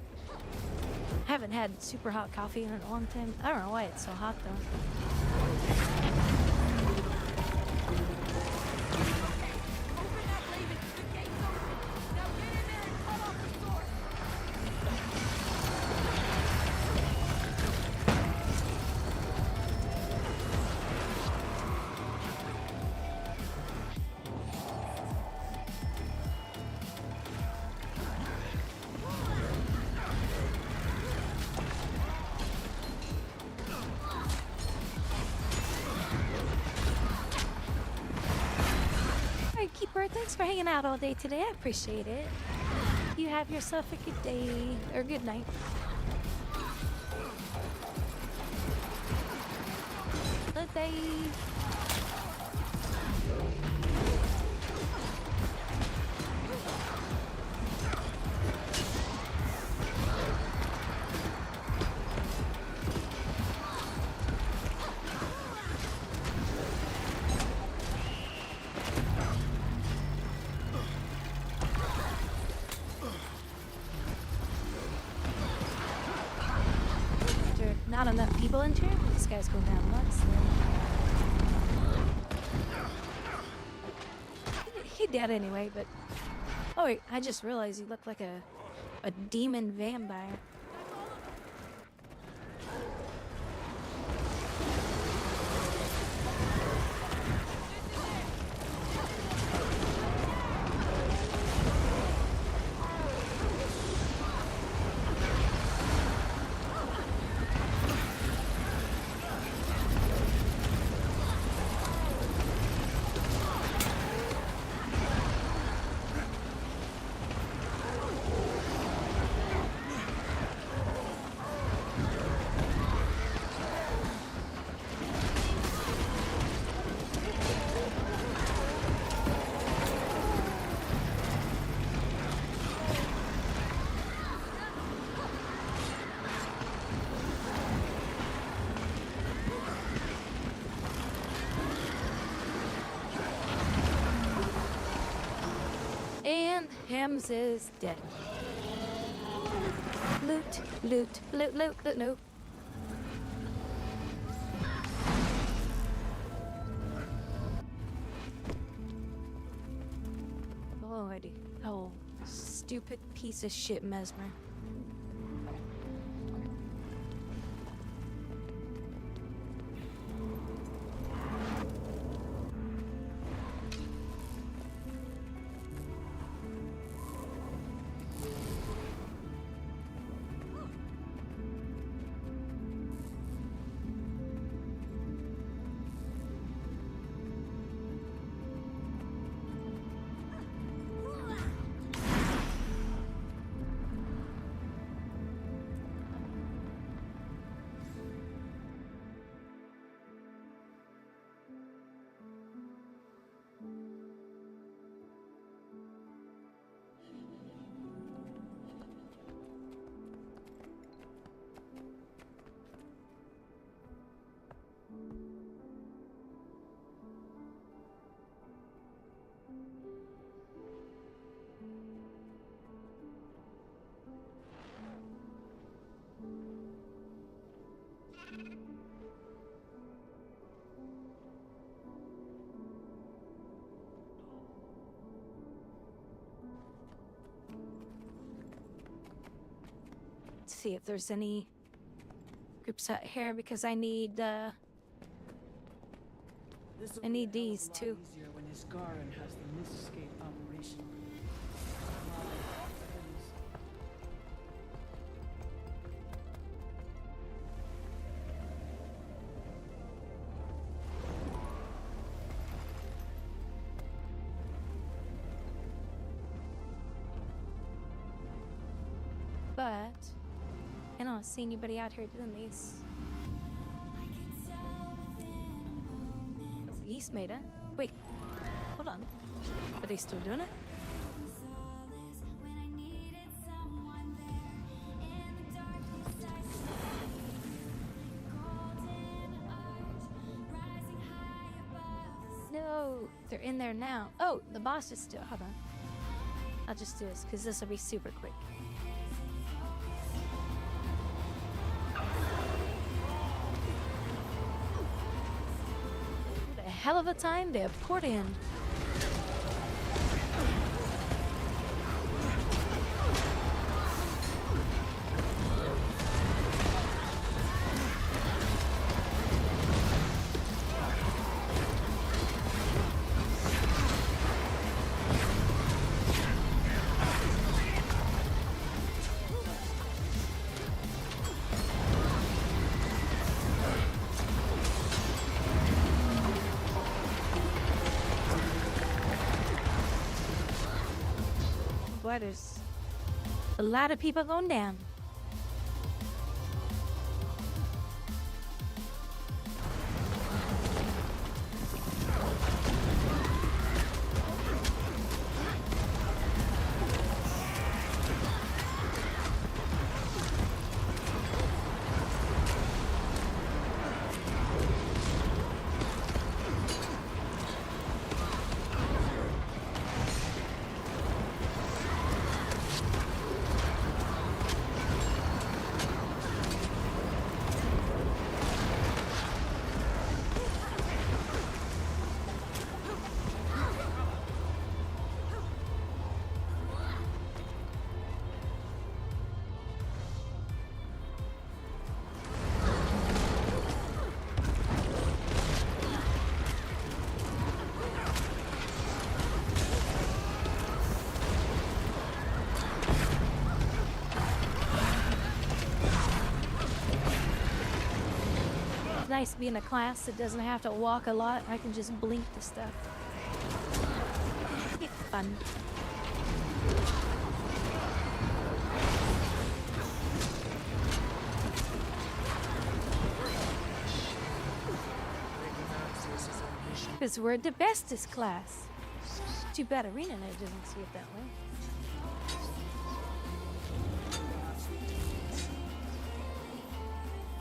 A: had super hot coffee in a long time. I don't know why it's so hot though. Keeper, thanks for hanging out all day today. I appreciate it. You have yourself a good day or good night. Good day. Not enough people in here. This guy's going down nuts. He dead anyway, but oh wait, I just realized he looked like a demon vampire. And Hems is dead. Loot, loot, loot, loot, loot, loot. Lordy. Oh, stupid piece of shit, Mesmer. see if there's any groups out here because I need these too.
G: Easier when Isgarin has the Misscape operational.
A: But I don't see anybody out here doing these. Yeast made it. Wait, hold on. Are they still doing it? No, they're in there now. Oh, the boss is still. Hold on. I'll just do this because this will be super quick. What a hell of a time they have poured in. Boy, there's a lot of people going down. It's nice to be in a class that doesn't have to walk a lot. I can just blink to stuff. It's fun. Because we're the bestest class. Too bad Arena Night doesn't see it that way.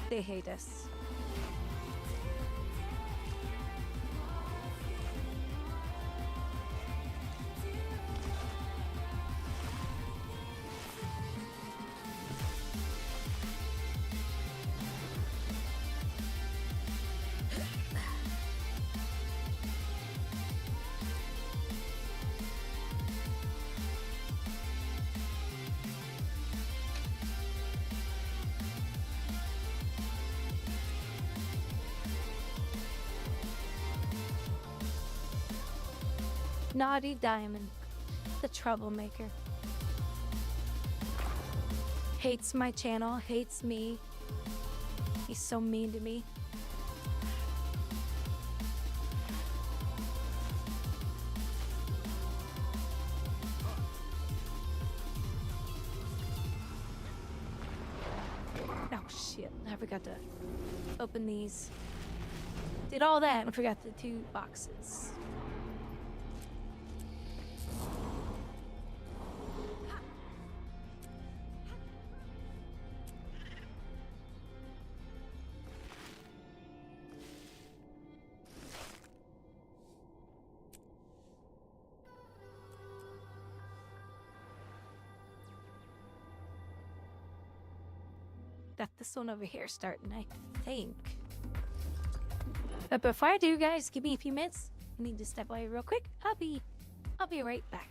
A: They hate us. Naughty Diamond, the troublemaker. Hates my channel, hates me. He's so mean to me. Oh shit, I forgot to open these. Did all that and forgot the 2 boxes. Got this one over here starting, I think. But before I do, guys, give me a few minutes. I need to step away real quick. I'll be right back.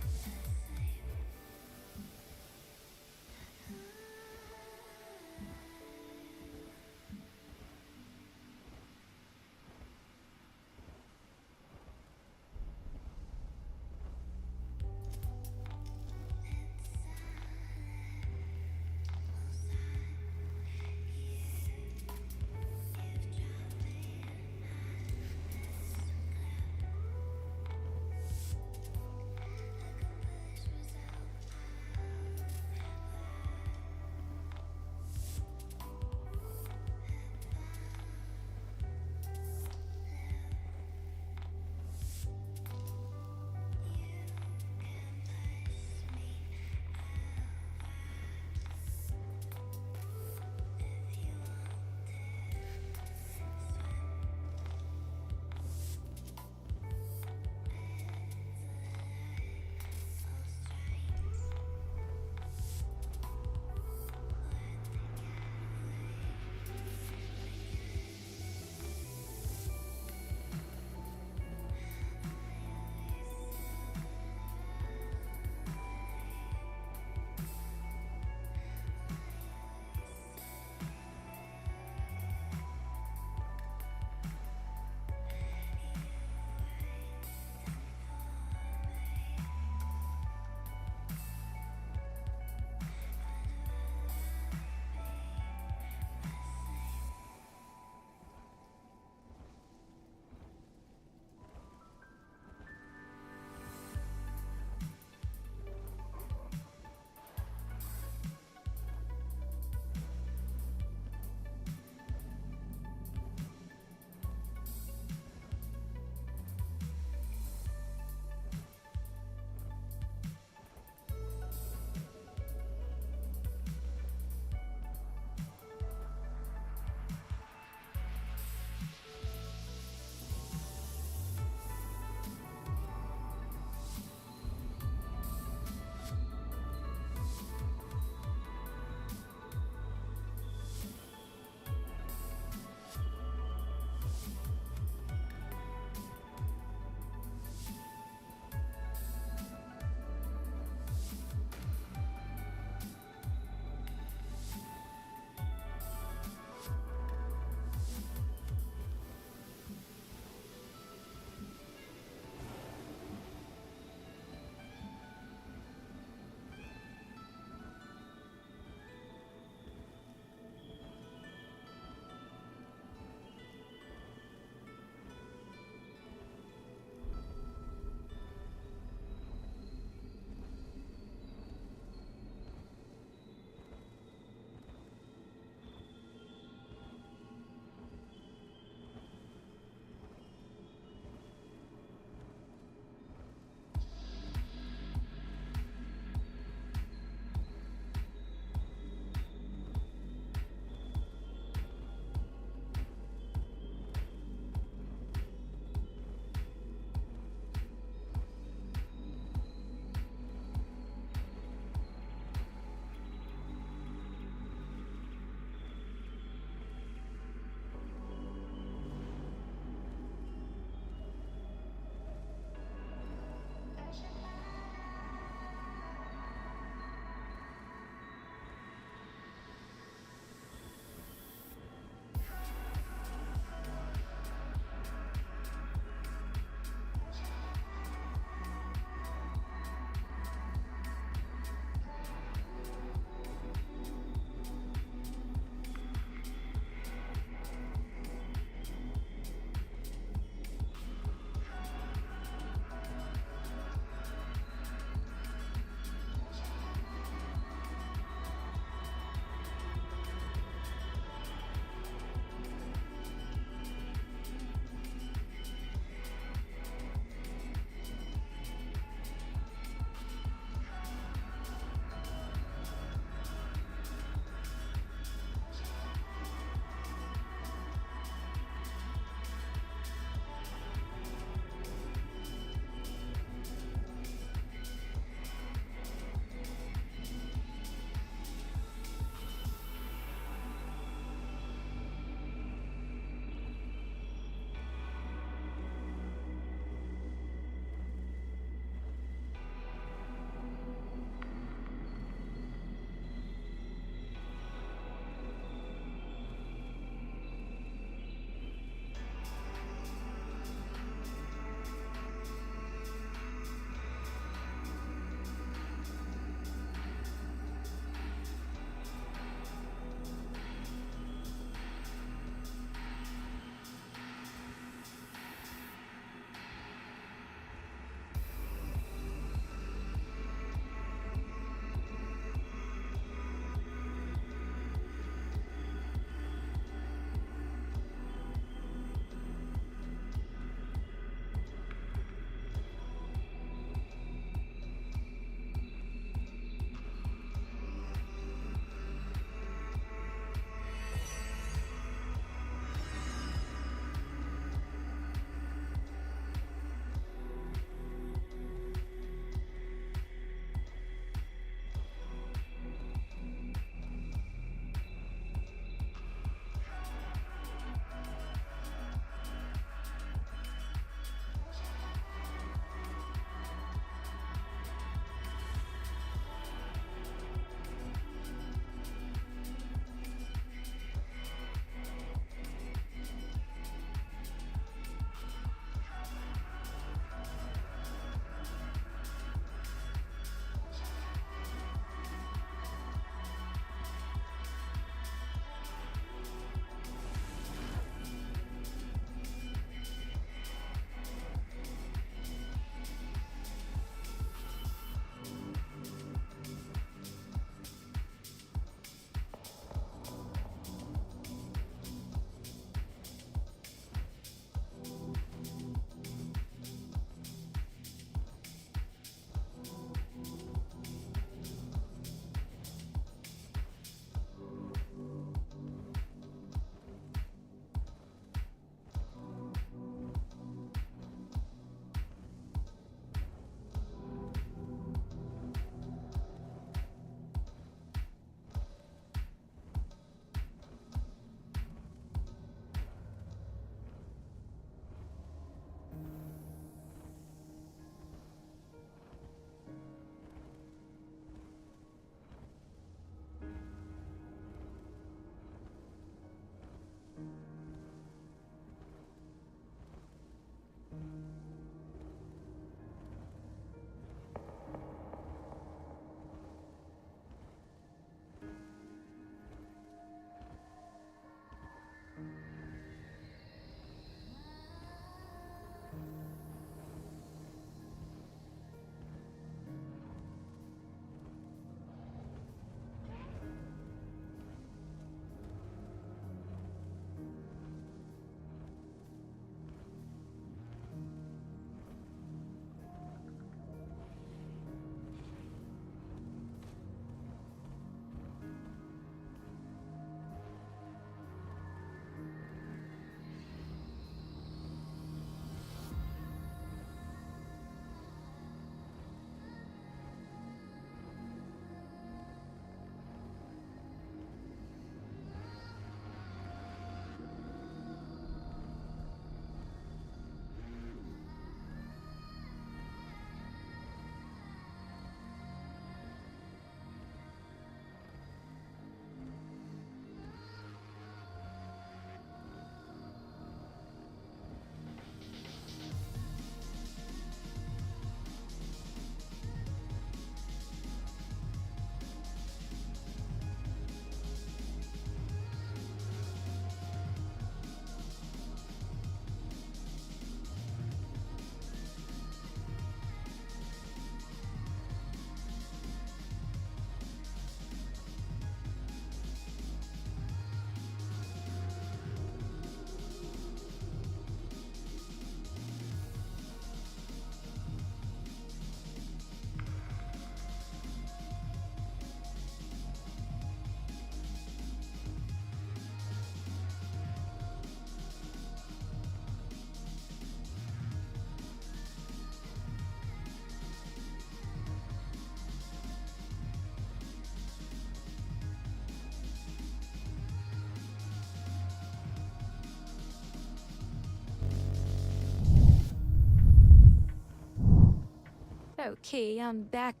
A: Okay, I'm back.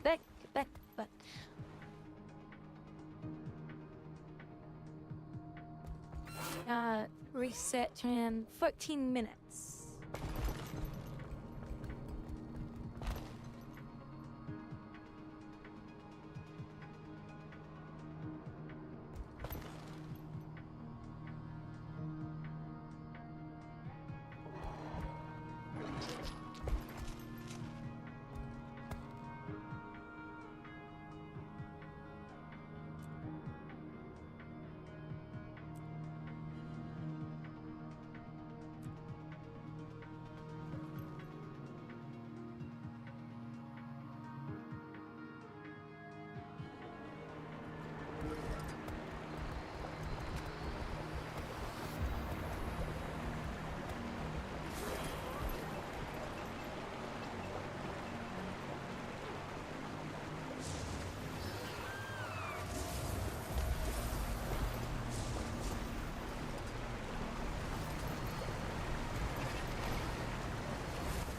A: Back. Reset in 14 minutes.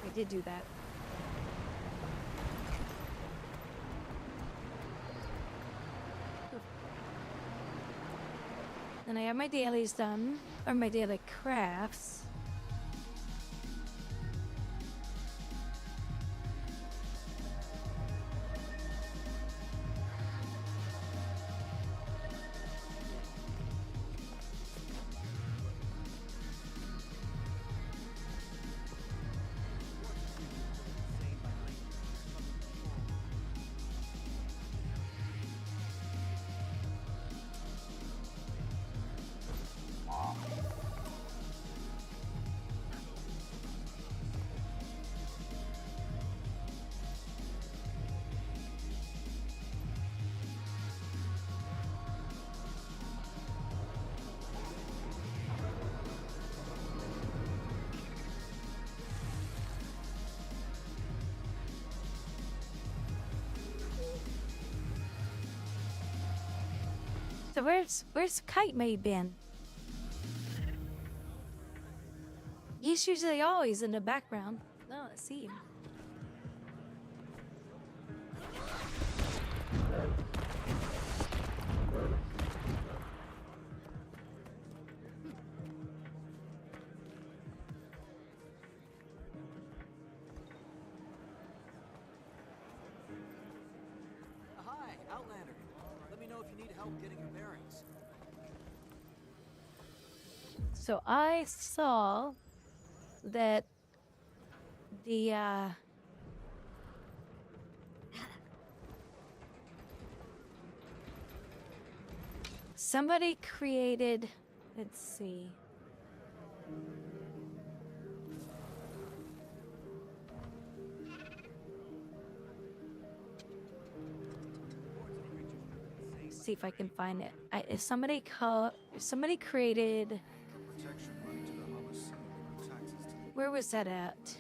A: I did do that. Then I have my dailies done, or my daily crafts. So where's Kite May been? He's usually always in the background. Oh, I see him.
E: Hi, Outlander. Let me know if you need help getting your bearings.
A: So I saw that the somebody created, let's see. See if I can find it. Somebody created. Where was that at?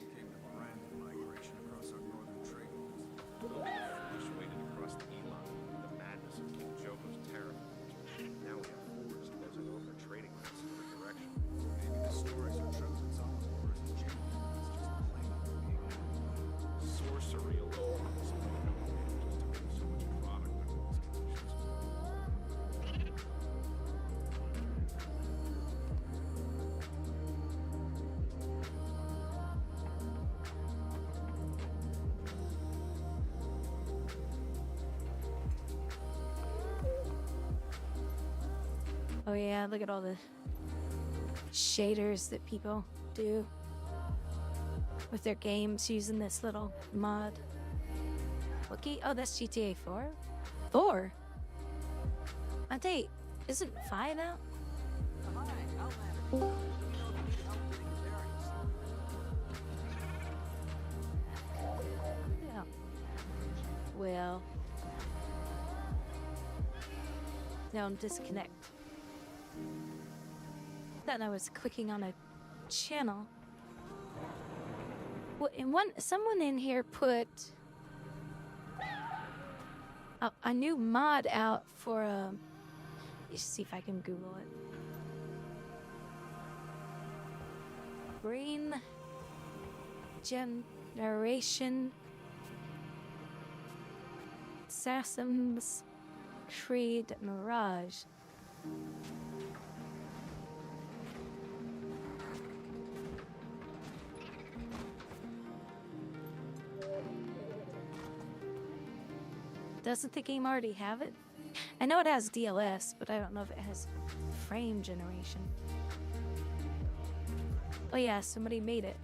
A: Oh yeah, look at all the shaders that people do with their games using this little mod. Okay, oh, that's GTA 4? 4? I think, isn't 5 out?
E: Hi, Outlander. Let me know if you need help getting your bearings.
A: Yeah. Well. Now disconnect. Thought I was clicking on a channel. Well, someone in here put a new mod out for let's see if I can Google it. Brain Generation Assassin's Creed Mirage. Doesn't the game already have it? I know it has DLS, but I don't know if it has frame generation. Oh yeah, somebody made it.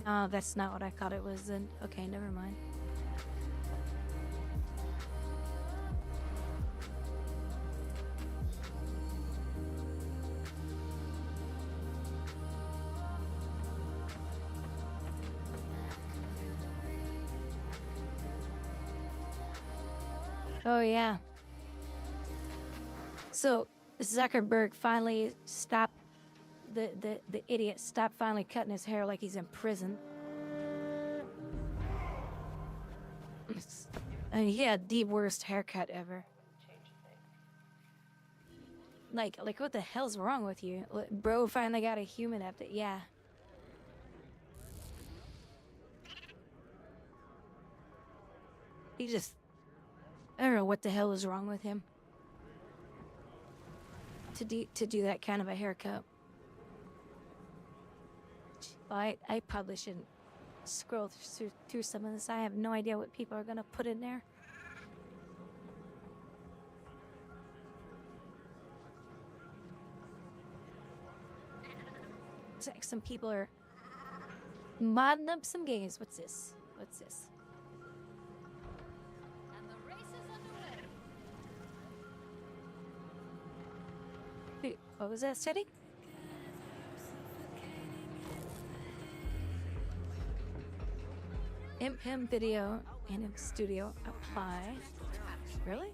A: Oh, that's not what I thought it was then. Okay, never mind. Oh yeah. So Zuckerberg finally stopped the idiot stopped finally cutting his hair like he's in prison. I mean, he had the worst haircut ever. Like what the hell's wrong with you? Bro finally got a human update. Yeah. He just... I don't know what the hell is wrong with him. To do that kind of a haircut. Well, I probably shouldn't scroll through some of this. I have no idea what people are gonna put in there. It's like some people are modding up some games. What's this? What's this?
O: And the race is underway.
A: Wait, what was that setting? Imp video and Imp Studio apply. Really?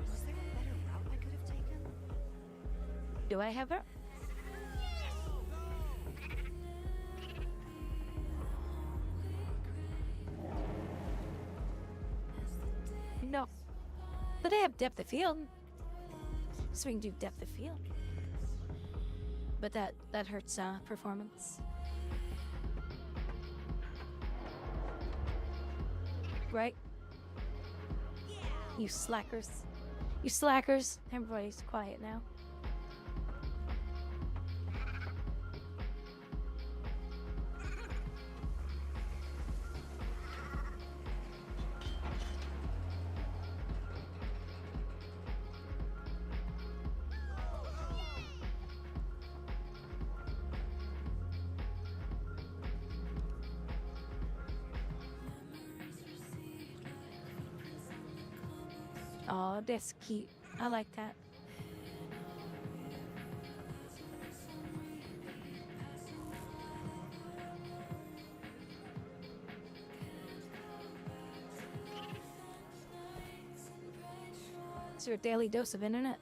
L: Was there a better route I could have taken?
A: Do I have it? No. But I have depth of field. So we can do depth of field. But that hurts performance. Right? You slackers. You slackers. Everybody's quiet now. Oh, that's cute. I like that. It's your daily dose of internet.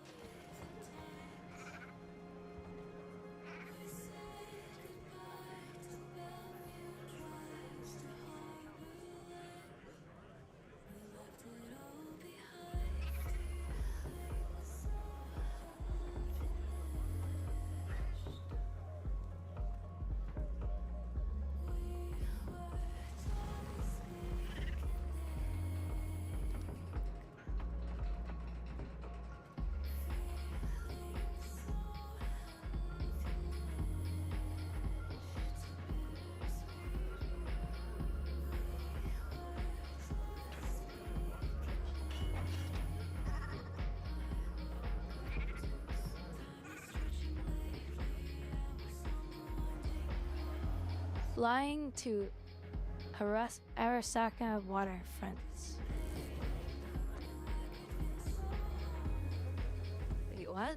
A: Flying to Arasaka waterfronts. Wait, what?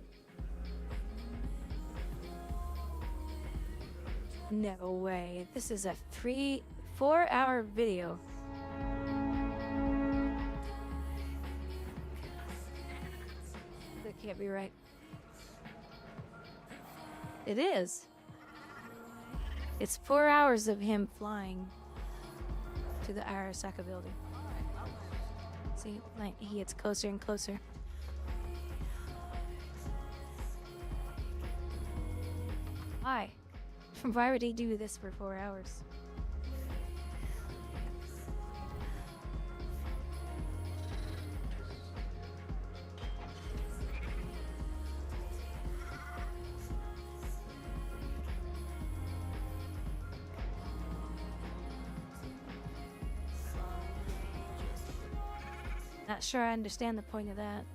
A: No way. This is a 4-hour video. can't be right. It is. It's 4 hours of him flying to the Arasaka building. See, like, he gets closer and closer. Why? Why would he do this for 4 hours? Not sure I understand the point of that.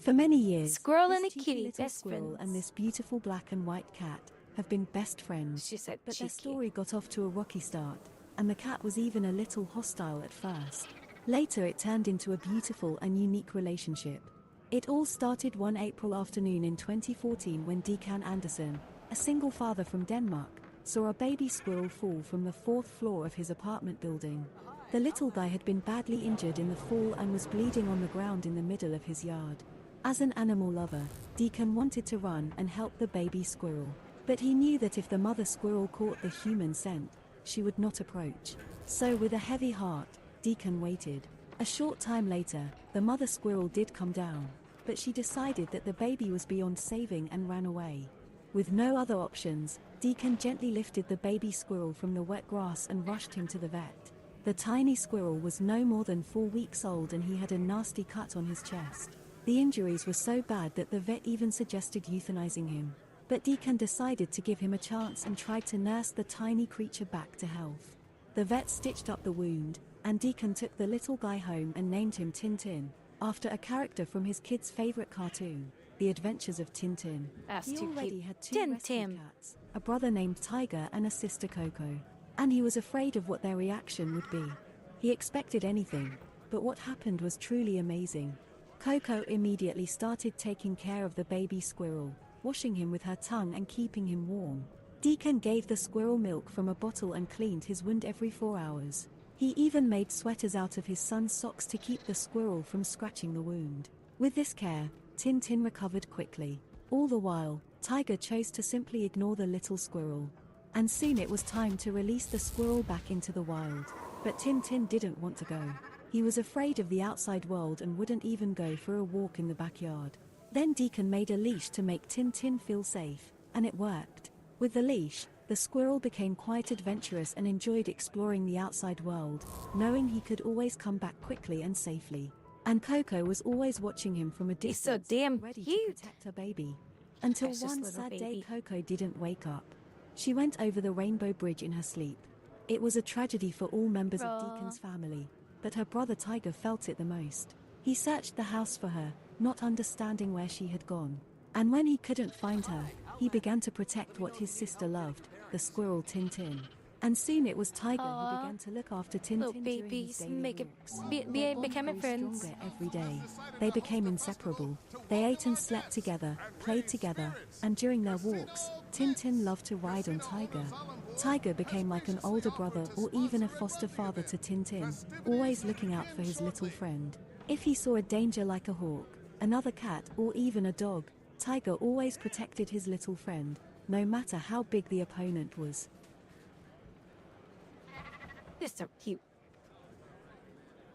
H: For many years,
A: Squirrel
H: this
A: and a
H: cheeky
A: kitty,
H: little
A: best
H: squirrel
A: friends.
H: and this beautiful black and white cat have been best friends.
A: She said
H: but their
A: cheeky.
H: story got off to a rocky start, and the cat was even a little hostile at first. Later it turned into a beautiful and unique relationship. It all started one April afternoon in 2014 when Dekan Anderson, a single father from Denmark, saw a baby squirrel fall from the 4th floor of his apartment building. The little guy had been badly injured in the fall and was bleeding on the ground in the middle of his yard. As an animal lover, Deacon wanted to run and help the baby squirrel. But he knew that if the mother squirrel caught the human scent, she would not approach. So with a heavy heart, Deacon waited. A short time later, the mother squirrel did come down, but she decided that the baby was beyond saving and ran away. With no other options, Deacon gently lifted the baby squirrel from the wet grass and rushed him to the vet. The tiny squirrel was no more than 4 weeks old and he had a nasty cut on his chest. The injuries were so bad that the vet even suggested euthanizing him. But Deacon decided to give him a chance and tried to nurse the tiny creature back to health. The vet stitched up the wound, and Deacon took the little guy home and named him Tintin, after a character from his kid's favorite cartoon, The Adventures of Tintin.
A: That's
H: He
A: too
H: already
A: cute.
H: had 2 rescue
A: Tintin.
H: cats, a brother named Tiger and a sister Coco. And he was afraid of what their reaction would be. He expected anything, but what happened was truly amazing. Coco immediately started taking care of the baby squirrel, washing him with her tongue and keeping him warm. Deacon gave the squirrel milk from a bottle and cleaned his wound every 4 hours. He even made sweaters out of his son's socks to keep the squirrel from scratching the wound. With this care, Tintin recovered quickly. All the while, Tiger chose to simply ignore the little squirrel. And soon it was time to release the squirrel back into the wild. But Tintin didn't want to go. He was afraid of the outside world and wouldn't even go for a walk in the backyard. Then Deacon made a leash to make Tintin feel safe, and it worked. With the leash, the squirrel became quite adventurous and enjoyed exploring the outside world, knowing he could always come back quickly and safely. And Coco was always watching him from a distance,
A: He's so damn
H: ready
A: cute.
H: to protect her baby. Until
A: Precious
H: one
A: little
H: sad day
A: baby.
H: Coco didn't wake up. She went over the rainbow bridge in her sleep. It was a tragedy for all members of Deacon's family, but her brother Tiger felt it the most. He searched the house for her, not understanding where she had gone. And when he couldn't find her, he began to protect what his sister loved, the squirrel Tintin. And soon it was Tiger who began to look after Tintin
A: Little
H: during
A: babies,
H: his daily
A: make it
H: walks.
A: be
H: Their bond
A: becoming
H: grew
A: friends.
H: stronger every day. They became inseparable. They ate and slept together, played together, and during their walks, Tintin loved to ride on Tiger. Tiger became like an older brother or even a foster father to Tintin, always looking out for his little friend. If he saw a danger like a hawk, another cat, or even a dog, Tiger always protected his little friend, no matter how big the opponent was.
A: They're so cute.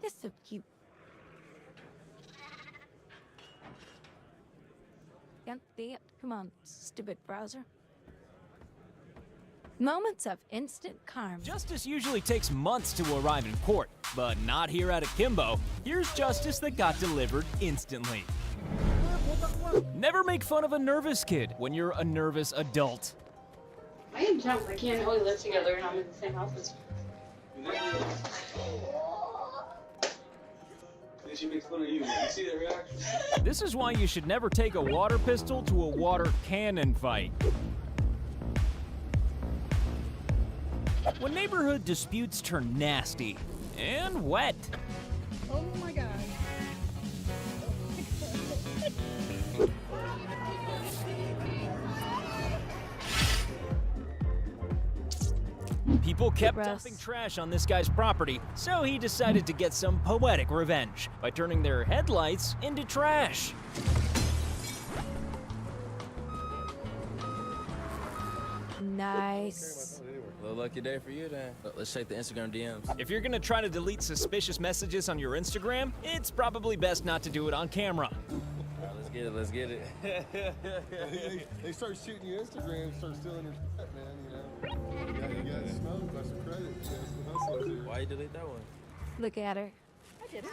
A: They're so cute. Come on, stupid browser. Moments of instant karma.
J: Justice usually takes months to arrive in court, but not here at Akimbo. Here's justice that got delivered instantly. Never make fun of a nervous kid when you're a nervous adult.
K: I can jump. I can't know we live together and I'm in the same house as you.
I: Then she makes fun of you. You see that reaction?
J: This is why you should never take a water pistol to a water cannon fight. When neighborhood disputes turn nasty and wet.
W: Oh my god.
J: People kept
A: Gross.
J: dumping trash on this guy's property, so he decided to get some poetic revenge by turning their headlights into trash.
A: Nice.
K: A lucky day for you then. Let's check the Instagram DMs.
J: If you're gonna try to delete suspicious messages on your Instagram, it's probably best not to do it on camera.
K: All right, let's get it, let's get it.
I: They start shooting your Instagram, start stealing your shit, man, you know. You got smoked by some credit. You got some hustlers here.
K: Why you delete that one?
A: Look at her.
W: I did it.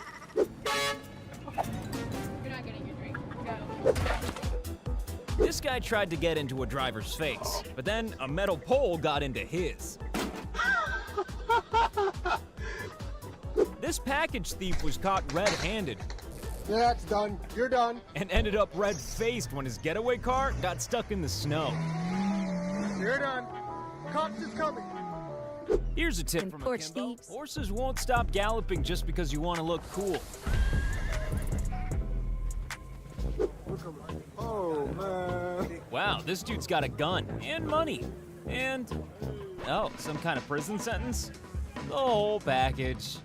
W: You're not getting your drink. Go.
J: This guy tried to get into a driver's face, but then a metal pole got into his. This package thief was caught red-handed.
I: Yeah, that's done. You're done.
J: And ended up red-faced when his getaway car got stuck in the snow.
I: You're done. Cops is coming.
J: Here's a tip from Akimbo. Horses won't stop galloping just because you want to look cool.
I: Oh, man.
J: Wow, this dude's got a gun and money. And, oh, some kind of prison sentence? The whole package.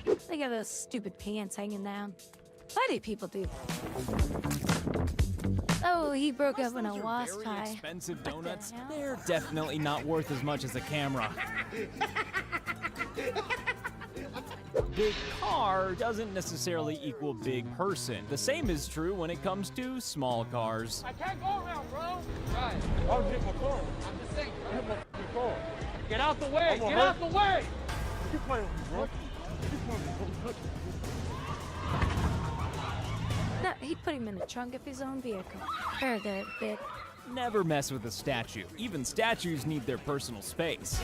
A: Look at those stupid pants hanging down. Why do people do that? Oh, he broke up in a wasp
J: Very
A: high.
J: expensive donuts. They're definitely not worth as much as a camera. Big car doesn't necessarily equal big person. The same is true when it comes to small cars.
M: I can't go around, bro. Right. I'll hit my car. I'm just saying, hit my car. Get out the way. Get out the way. You playing with me, bro?
A: No, he put him in the trunk of his own vehicle. Or the bed.
J: Never mess with a statue. Even statues need their personal space.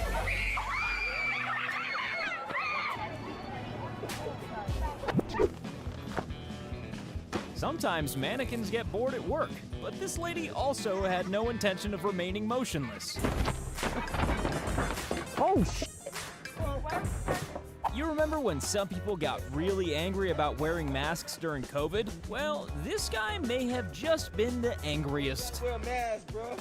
J: Sometimes mannequins get bored at work, but this lady also had no intention of remaining motionless.
M: Oh, shit.
J: You remember when some people got really angry about wearing masks during COVID? Well, this guy may have just been the angriest.
I: Wear a mask, bro.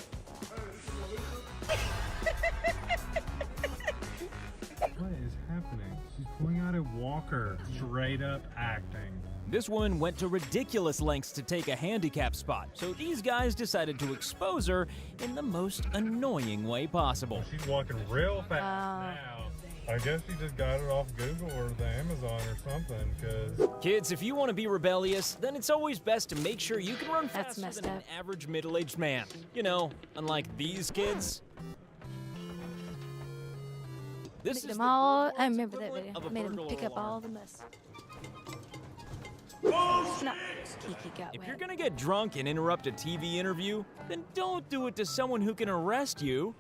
Q: What is happening? She's pulling out a walker. Straight up acting.
J: This woman went to ridiculous lengths to take a handicap spot, so these guys decided to expose her in the most annoying way possible.
Q: She's walking real fast now. I guess she just got it off Google or the Amazon or something, because...
J: Kids, if you want to be rebellious, then it's always best to make sure you can run
A: That's
J: faster
A: messed
J: than an
A: up.
J: average middle-aged man. You know, unlike these kids. This
A: Made
J: is
A: them
J: the
A: all.
J: Burger
A: I
J: Lord's
A: remember that
J: equivalent
A: video.
J: of a
A: Made him
J: burglar
A: pick up
J: alarm.
A: all the mess. No, Kiki got
J: If
A: wet.
J: you're gonna get drunk and interrupt a TV interview, then don't do it to someone who can arrest you.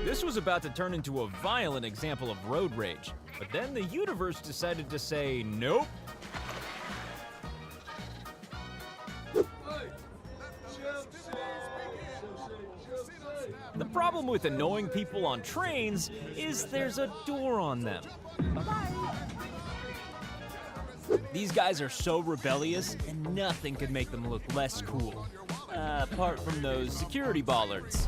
J: This was about to turn into a violent example of road rage, but then the universe decided to say nope. The problem with annoying people on trains is there's a door on them. These guys are so rebellious, and nothing could make them look less cool. Apart from those security bollards.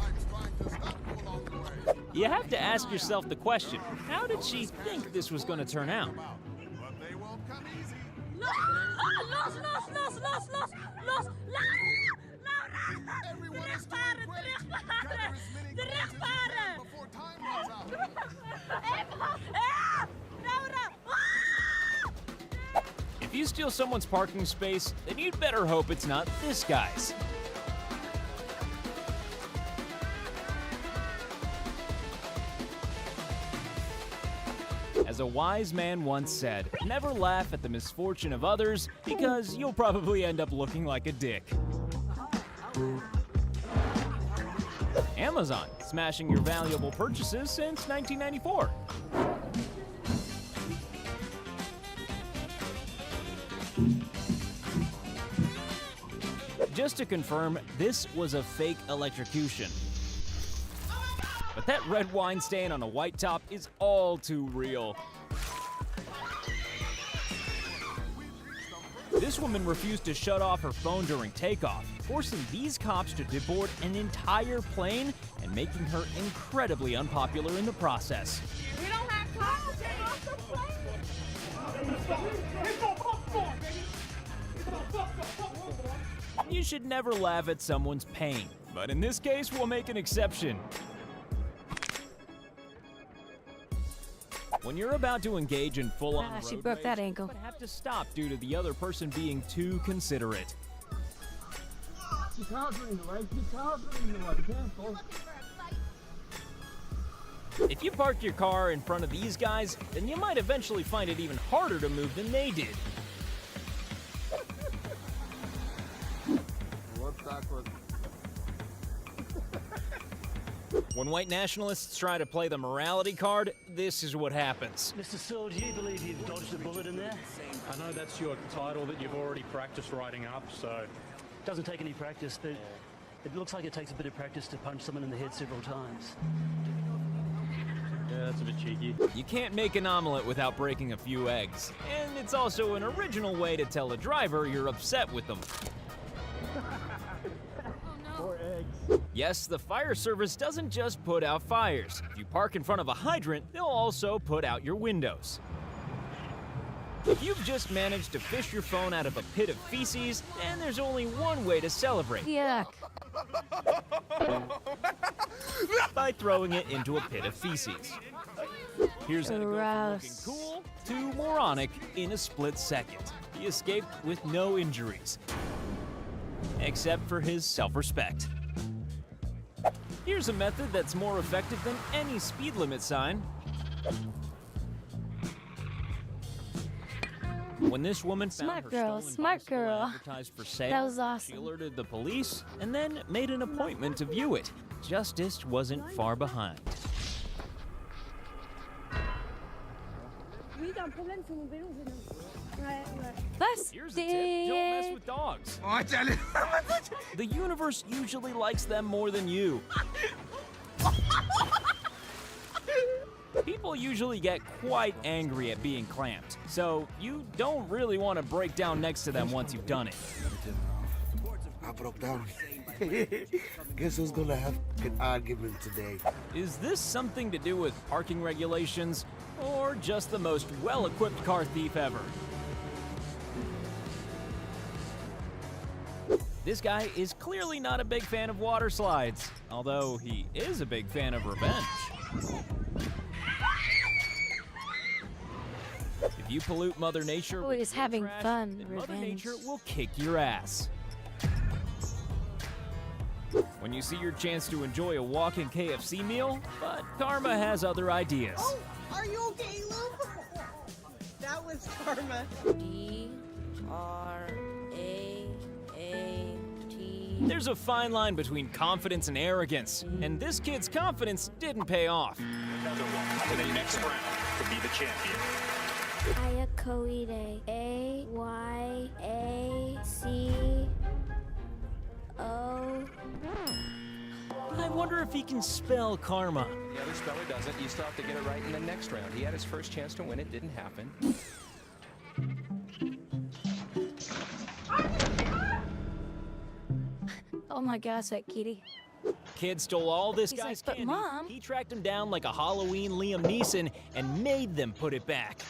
J: You have to ask yourself the question, how did she think this was going to turn out? If you steal someone's parking space, then you'd better hope it's not this guy's. As a wise man once said, never laugh at the misfortune of others because you'll probably end up looking like a dick. Amazon, smashing your valuable purchases since 1994. Just to confirm, this was a fake electrocution. But that red wine stain on a white top is all too real. This woman refused to shut off her phone during takeoff, forcing these cops to deboard an entire plane and making her incredibly unpopular in the process.
G: We don't have time to take off the plane.
J: You should never laugh at someone's pain, but in this case, we'll make an exception. When you're about to engage in full-on
A: she
J: road
A: broke that
J: rage,
A: ankle.
J: you have to stop due to the other person being too considerate.
M: Your car's in the way. Your car's in the way. Careful.
J: If you park your car in front of these guys, then you might eventually find it even harder to move than they did.
I: What's awkward?
J: When white nationalists try to play the morality card, this is what happens.
X: Mr. Searle, do you believe you've dodged a bullet in there?
B: I know that's your title that you've already practiced writing up, so...
X: Doesn't take any practice, but it looks like it takes a bit of practice to punch someone in the head several times.
B: Yeah, that's a bit cheeky.
J: You can't make an omelet without breaking a few eggs. And it's also an original way to tell a driver you're upset with them. Yes, the fire service doesn't just put out fires. If you park in front of a hydrant, they'll also put out your windows. If you've just managed to fish your phone out of a pit of feces, then there's only one way to celebrate.
A: Yuck.
J: By throwing it into a pit of feces. Here's how to go from looking
A: Gross.
J: cool to moronic in a split second. He escaped with no injuries, except for his self-respect. Here's a method that's more effective than any speed limit sign. When this woman found
A: Smart
J: her
A: girl,
J: stolen
A: smart
J: bicycle
A: girl.
J: advertised for sale,
A: That was awesome.
J: she alerted the police and then made an appointment to view it. Justice wasn't far behind.
W: Oui, t'as un problème sur mon vélo, Venom. Ouais, ouais.
J: Here's a tip, don't mess with dogs. The universe usually likes them more than you. People usually get quite angry at being clamped, so you don't really want to break down next to them once you've done it.
C: I broke down. Guess who's gonna have an argument today?
J: Is this something to do with parking regulations, or just the most well-equipped car thief ever? This guy is clearly not a big fan of water slides, although he is a big fan of revenge. If you pollute Mother Nature
A: Oh,
J: with
A: he's
J: your
A: having
J: trash,
A: fun.
J: then Mother
A: Revenge.
J: Nature will kick your ass. When you see your chance to enjoy a walking KFC meal, but karma has other ideas.
F: Oh, are you okay, Luke? That was karma.
A: D-R-A-A-T.
J: There's a fine line between confidence and arrogance, and this kid's confidence didn't pay off.
B: Another one to the next round to be the champion.
N: Ayakoide. A-Y-A-C-O.
J: I wonder if he can spell karma.
T: The other speller doesn't. You still have to get it right in the next round. He had his first chance to win. It didn't happen.
A: Oh my gosh, that kitty.
J: Kid stole all this
A: He's
J: guy's
A: like, "But
J: candy.
A: Mom."
J: He tracked him down like a Halloween Liam Neeson and made them put it back.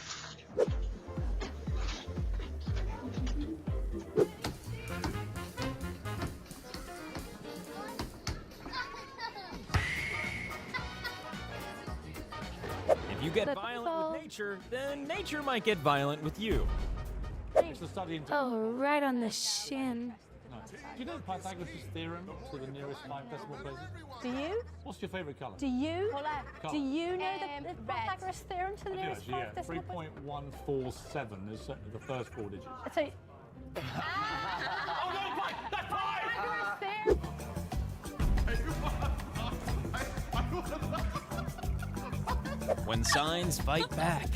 J: If you get violent with nature, then nature might get violent with you.
A: Oh, right on the shin.
Q: No. Do you know Pythagoras' theorem to the nearest 5 decimal places?
N: Do you?
Q: What's your favourite colour?
N: Do you?
Q: Colour.
N: Do you know the Pythagoras theorem to the
Q: I do
N: nearest
Q: actually,
N: 5
Q: yeah.
N: decimal places?
Q: 3.147 is certainly the first 4 digits.
N: So,
Q: Oh, no, that's fine!
N: Pythagoras theorem.
J: When signs fight back.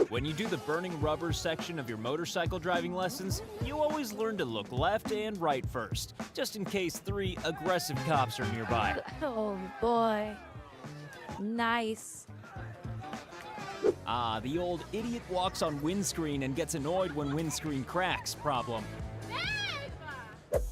J: When you do the burning rubber section of your motorcycle driving lessons, you always learn to look left and right first, just in case 3 aggressive cops are nearby.
A: Oh boy. Nice.
J: Ah, the old idiot walks on windscreen and gets annoyed when windscreen cracks problem.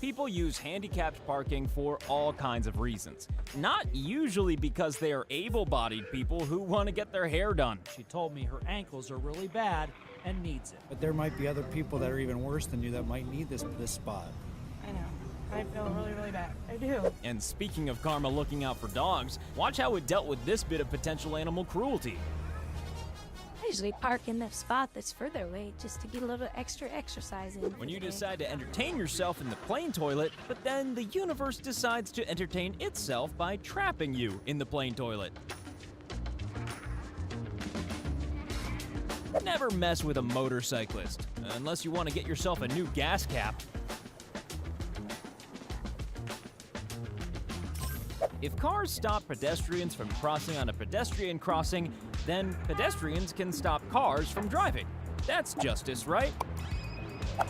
J: People use handicapped parking for all kinds of reasons. Not usually because they are able-bodied people who want to get their hair done.
E: She told me her ankles are really bad and needs it.
S: But there might be other people that are even worse than you that might need this spot.
N: I know. I feel really, really bad. I do.
J: And speaking of karma looking out for dogs, watch how it dealt with this bit of potential animal cruelty.
A: I usually park in the spot that's further away just to get a little extra exercise in.
J: When you decide to entertain yourself in the plane toilet, but then the universe decides to entertain itself by trapping you in the plane toilet. Never mess with a motorcyclist, unless you want to get yourself a new gas cap. If cars stop pedestrians from crossing on a pedestrian crossing, then pedestrians can stop cars from driving. That's justice, right?
M: I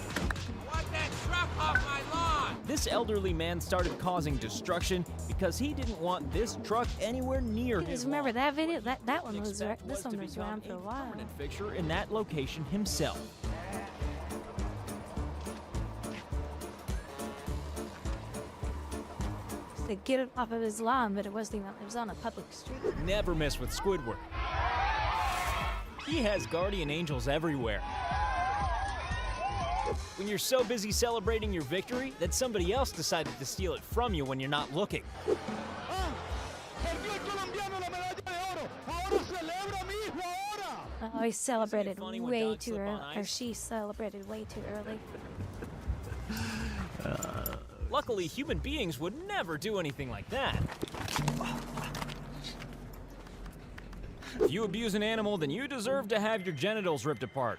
M: want that truck off my lawn!
J: This elderly man started causing destruction because he didn't want this truck anywhere near
A: You guys
J: his
A: remember
J: lawn.
A: that video? That one was this
J: to
A: one was
J: become
A: around for a while.
J: permanent fixture in that location himself.
A: To get it off of his lawn, but it wasn't even. It was on a public street.
J: Never mess with Squidward. He has guardian angels everywhere. When you're so busy celebrating your victory that somebody else decided to steal it from you when you're not looking.
A: Oh, he celebrated way too early, or she celebrated way too early.
J: Luckily, human beings would never do anything like that. If you abuse an animal, then you deserve to have your genitals ripped apart.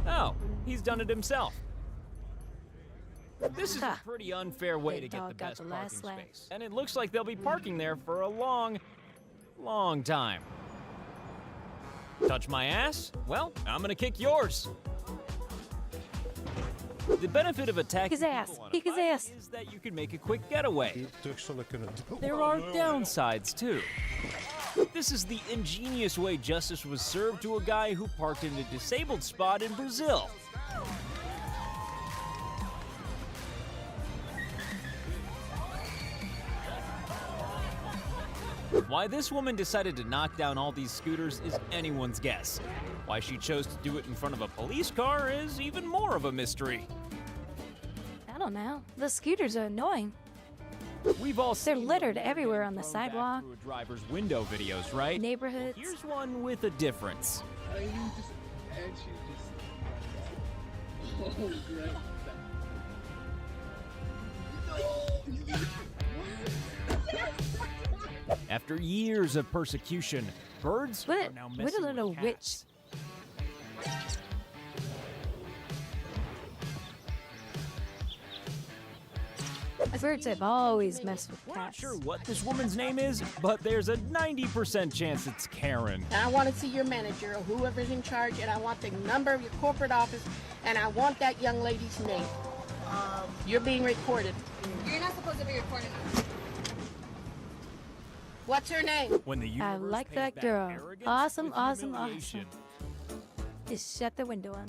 J: Oh, he's done it himself. This is a pretty unfair way to get the best parking space. And it looks like they'll be parking there for a long, long time. Touch my ass? Well, I'm gonna kick yours. The benefit of attacking
A: Kick his ass.
J: people on a
A: Kick his
J: bike
A: ass.
J: is that you can make a quick getaway. There are downsides too. This is the ingenious way justice was served to a guy who parked in a disabled spot in Brazil. Why this woman decided to knock down all these scooters is anyone's guess. Why she chose to do it in front of a police car is even more of a mystery.
A: I don't know. The scooters are annoying.
J: We've all
A: They're littered everywhere on the sidewalk.
J: through a driver's window videos, right?
A: Neighborhoods.
J: Here's one with a difference. After years of persecution, birds are now
A: What a
J: messing
A: little
J: with
A: witch.
J: cats.
A: Birds have always messed with
J: We're not
A: cats.
J: sure what this woman's name is, but there's a 90% chance it's Karen.
U: And I want to see your manager or whoever's in charge, and I want the number of your corporate office, and I want that young lady's name. You're being recorded.
O: You're not supposed to be recording.
U: What's her name?
J: When the
A: I
J: universe
A: like
J: pays
A: that
J: back
A: girl.
J: arrogance
A: Awesome,
J: with
A: awesome,
J: humiliation.
A: awesome. Just shut the window on.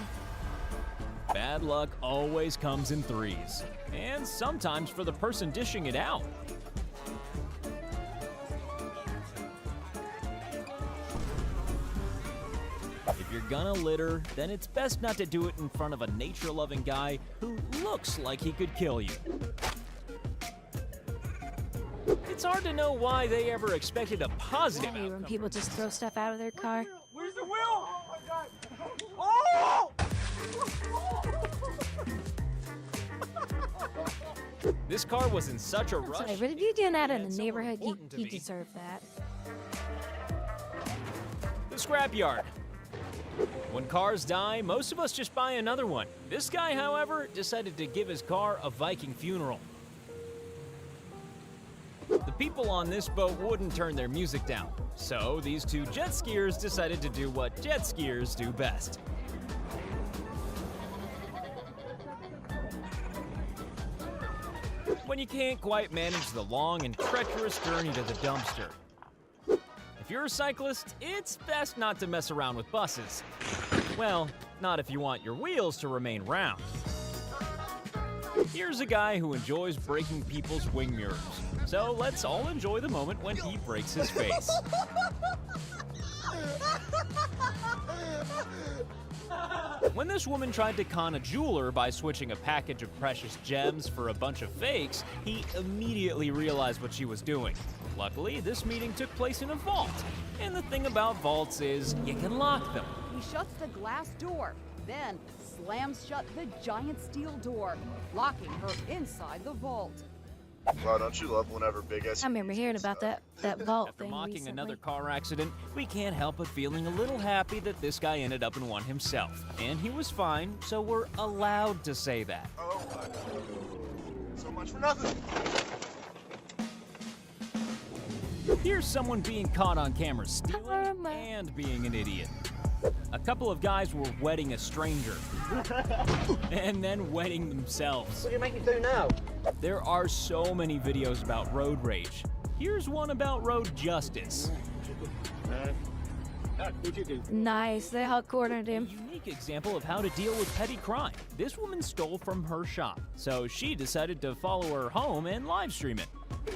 J: Bad luck always comes in threes, and sometimes for the person dishing it out. If you're gonna litter, then it's best not to do it in front of a nature-loving guy who looks like he could kill you. It's hard to know why they ever expected a positive
A: I hate when
J: outcome.
A: people just throw stuff out of their car.
M: Where's the wheel?
J: This car was in such a
A: I'm
J: rush.
A: sorry, but if you're doing that in a
J: and somewhere
A: neighborhood, you
J: important to be.
A: deserve that.
J: The scrapyard. When cars die, most of us just buy another one. This guy, however, decided to give his car a Viking funeral. The people on this boat wouldn't turn their music down, so these two jet skiers decided to do what jet skiers do best. When you can't quite manage the long and treacherous journey to the dumpster. If you're a cyclist, it's best not to mess around with buses. Well, not if you want your wheels to remain round. Here's a guy who enjoys breaking people's wing mirrors. So let's all enjoy the moment when he breaks his face. When this woman tried to con a jeweler by switching a package of precious gems for a bunch of fakes, he immediately realized what she was doing. Luckily, this meeting took place in a vault. And the thing about vaults is, you can lock them.
G: He shuts the glass door, then slams shut the giant steel door, locking her inside the vault.
D: Wow, don't you love whenever big SUVs
A: I remember hearing about that vault
J: After
A: thing
J: mocking
A: recently.
J: another car accident, we can't help but feeling a little happy that this guy ended up in one himself. And he was fine, so we're allowed to say that.
D: Oh, so much for nothing.
J: Here's someone being caught on camera stealing and being an idiot. A couple of guys were wedding a stranger. And then wedding themselves.
F: What do you make me do now?
J: There are so many videos about road rage. Here's one about road justice.
A: Nice, they hot cornered him.
J: Unique example of how to deal with petty crime. This woman stole from her shop, so she decided to follow her home and live stream it.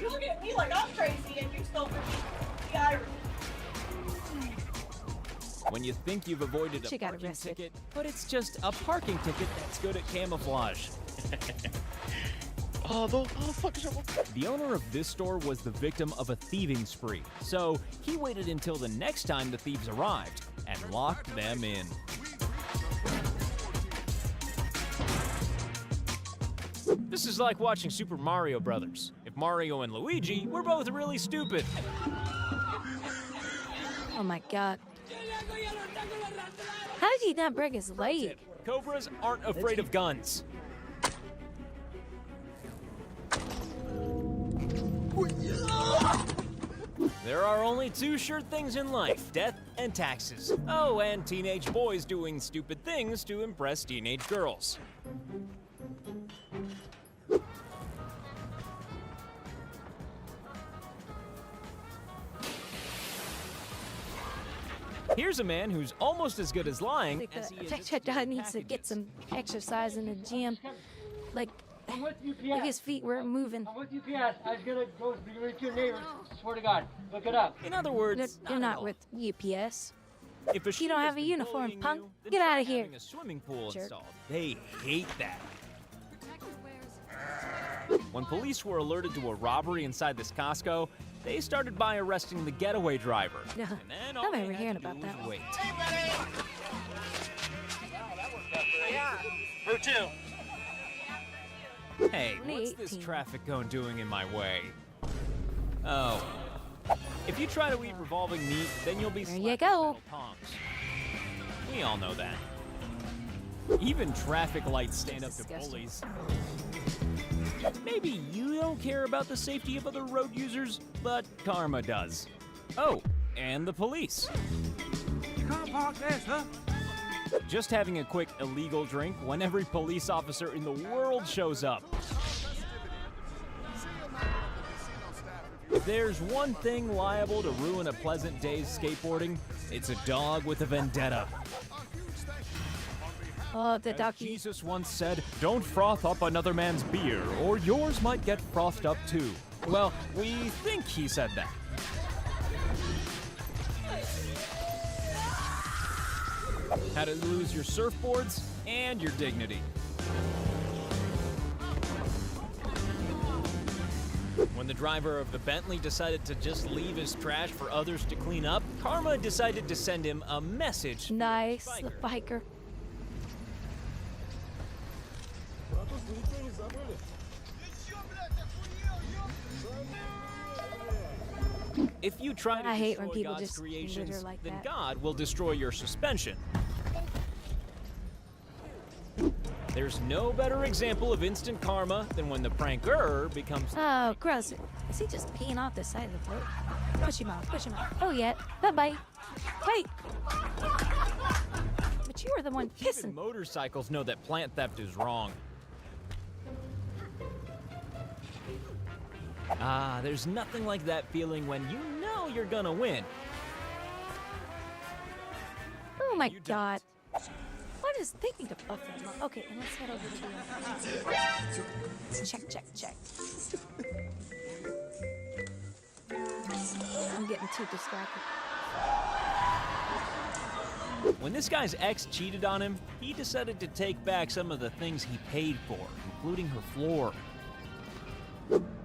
F: You look at me like I'm crazy and you stole from the Irish.
J: When you think you've avoided
A: She
J: a
A: got
J: parking
A: arrested.
J: ticket, but it's just a parking ticket that's good at camouflage. The owner of this store was the victim of a thieving spree, so he waited until the next time the thieves arrived and locked them in. This is like watching Super Mario Brothers. If Mario and Luigi were both really stupid.
A: Oh my god. How did he not break his leg?
J: Cobras aren't afraid of guns. There are only two sure things in life, death and taxes. Oh, and teenage boys doing stupid things to impress teenage girls. Here's a man who's almost as good as lying as he is
A: That guy needs to get some exercise in the gym. Like his feet weren't moving.
M: I'm with UPS. I was gonna go to your neighbors. Swear to God. Look it up.
J: In other words,
A: You're not with UPS.
J: if a
A: You don't have a uniform, punk. Get out of here.
J: having a swimming pool
A: Jerk.
J: installed, they hate that. When police were alerted to a robbery inside this Costco, they started by arresting the getaway driver.
A: No,
J: And then
A: I
J: all they
A: remember
J: had
A: hearing
J: to do
A: about that.
J: was wait.
M: Route 2.
J: Hey, what's this
A: 2018.
J: traffic cone doing in my way? Oh. If you try to eat revolving meat, then you'll be
A: There you
J: slapped with
A: go.
J: metal tongs. We all know that. Even traffic lights stand up to
A: Disgusting.
J: bullies. Maybe you don't care about the safety of other road users, but karma does. Oh, and the police.
M: You can't park there, sir.
J: Just having a quick illegal drink when every police officer in the world shows up. If there's one thing liable to ruin a pleasant day's skateboarding, it's a dog with a vendetta.
A: Oh, the
J: As
A: ducky.
J: Jesus once said, "Don't froth up another man's beer, or yours might get frothed up too." Well, we think he said that. How to lose your surfboards and your dignity. When the driver of the Bentley decided to just leave his trash for others to clean up, Karma decided to send him a message.
A: Nice, the biker.
J: If you try to
A: I hate when
J: destroy
A: people
J: God's
A: just
J: creations,
A: litter like
J: then
A: that.
J: God will destroy your suspension. There's no better example of instant karma than when the pranker becomes...
A: Oh, gross. Is he just peeing off the side of the boat? Push him off, push him off. Oh, yeah. Bye-bye. Wait. But you were the one
J: Even
A: pissing.
J: motorcycles know that plant theft is wrong. Ah, there's nothing like that feeling when you know you're gonna win.
A: Oh, my God. What is thinking to buff them up? Okay, and let's head over to check, check, check. I'm getting too distracted.
J: When this guy's ex cheated on him, he decided to take back some of the things he paid for, including her floor.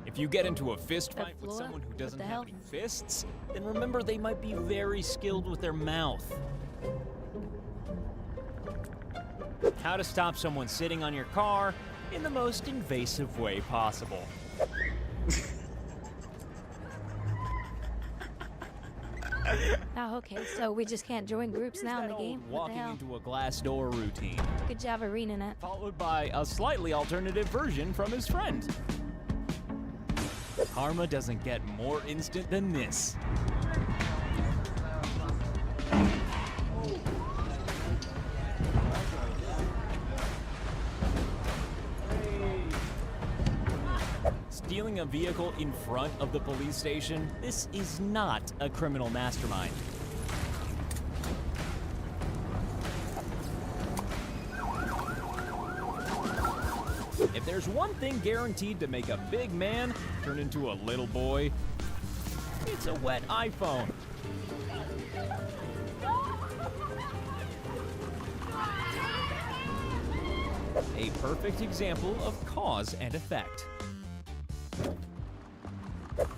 J: If you get into a fist fight with someone who doesn't have any fists, then remember they might be very skilled with their mouth. How to stop someone sitting on your car in the most invasive way possible.
A: Oh, okay, so we just can't join groups now in the game? What the
J: Walking
A: hell?
J: into a glass door routine,
A: Good job of reading it.
J: followed by a slightly alternative version from his friend. Karma doesn't get more instant than this. Stealing a vehicle in front of the police station, this is not a criminal mastermind. If there's one thing guaranteed to make a big man turn into a little boy, it's a wet iPhone. A perfect example of cause and effect.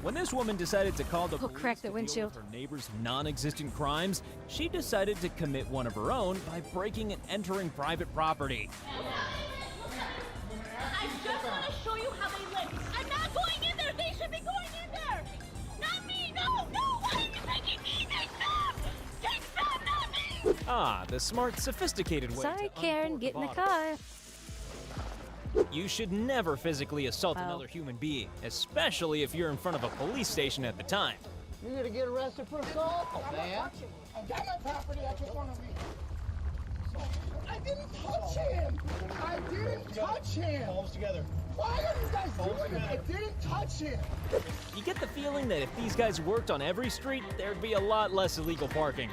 J: When this woman decided to call the police
A: crack the
J: to deal
A: windshield.
J: with her neighbor's non-existent crimes, she decided to commit one of her own by breaking and entering private property.
O: I just want to show you how they live. I'm not going in there. They should be going in there. Not me. No, no. Why are you taking me? Take them. Take them, not me.
J: Ah, the smart, sophisticated way
A: Sorry,
J: to
A: Karen,
J: uncork
A: get in the
J: bottle.
A: car.
J: You should never physically assault
A: Oh.
J: another human being, especially if you're in front of a police station at the time.
L: You're gonna get arrested for assault, man.
U: I got my property. I just want to read. I didn't touch him. I didn't touch him.
L: Palms together.
U: Why are you guys doing it? I didn't touch him.
J: You get the feeling that if these guys worked on every street, there'd be a lot less illegal parking.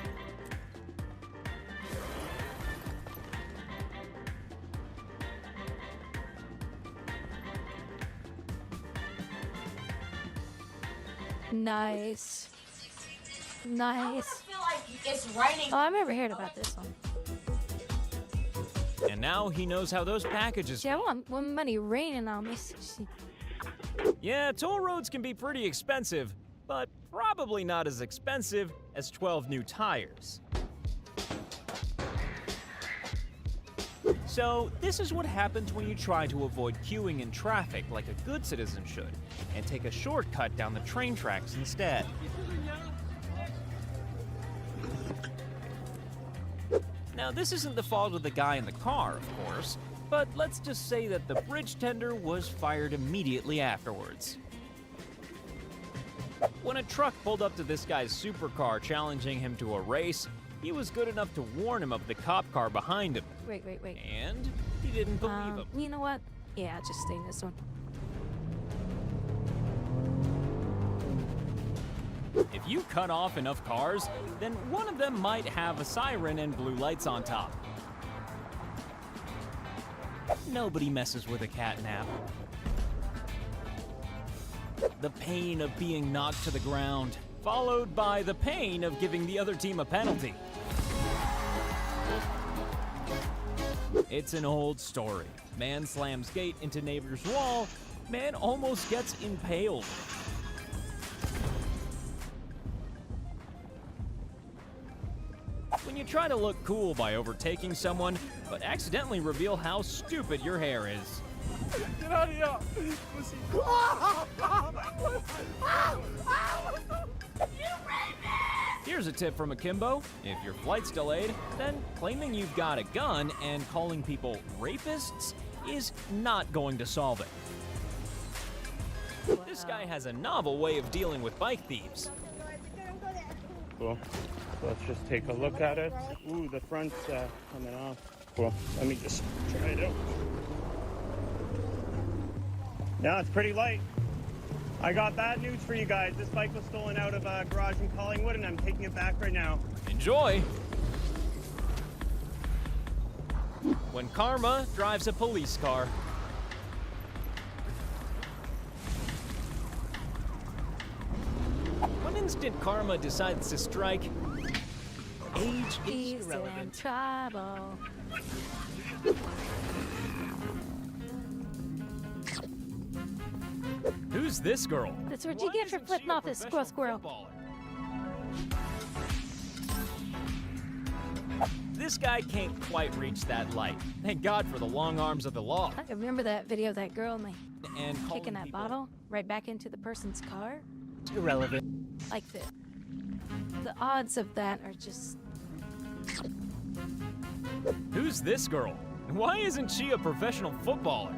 A: Nice. Nice.
O: feel like it's raining.
A: Oh, I remember hearing about this one.
J: And now he knows how those packages.
A: See, I want money raining on me.
J: Yeah, toll roads can be pretty expensive, but probably not as expensive as 12 new tires. So, this is what happens when you try to avoid queuing in traffic like a good citizen should, and take a shortcut down the train tracks instead. Now, this isn't the fault of the guy in the car, of course, but let's just say that the bridge tender was fired immediately afterwards. When a truck pulled up to this guy's supercar challenging him to a race, he was good enough to warn him of the cop car behind him.
A: Wait.
J: And he didn't believe him.
A: You know what? Yeah, I'll just stay in this one.
J: If you cut off enough cars, then one of them might have a siren and blue lights on top. Nobody messes with a catnap. The pain of being knocked to the ground, followed by the pain of giving the other team a penalty. It's an old story. Man slams gate into neighbor's wall. Man almost gets impaled. When you try to look cool by overtaking someone, but accidentally reveal how stupid your hair is.
M: Get out of here! Pussy.
J: Here's a tip from Akimbo. If your flight's delayed, then claiming you've got a gun and calling people rapists is not going to solve it. This guy has a novel way of dealing with bike thieves.
M: Cool. Let's just take a look at it. Ooh, the front's coming off. Cool. Let me just try it out. Yeah, it's pretty light. I got bad news for you guys. This bike was stolen out of a garage in Collingwood, and I'm taking it back right now.
J: Enjoy! When karma drives a police car. When instant karma decides to strike, age is
A: He's in
J: irrelevant.
A: trouble.
J: Who's this girl?
A: That's what you get for flipping off this squirrel.
J: This guy can't quite reach that light. Thank God for the long arms of the law.
A: I remember that video of that girl and
J: And
A: kicking that bottle right back into the person's car.
J: irrelevant.
A: Like the odds of that are just.
J: Who's this girl? Why isn't she a professional footballer?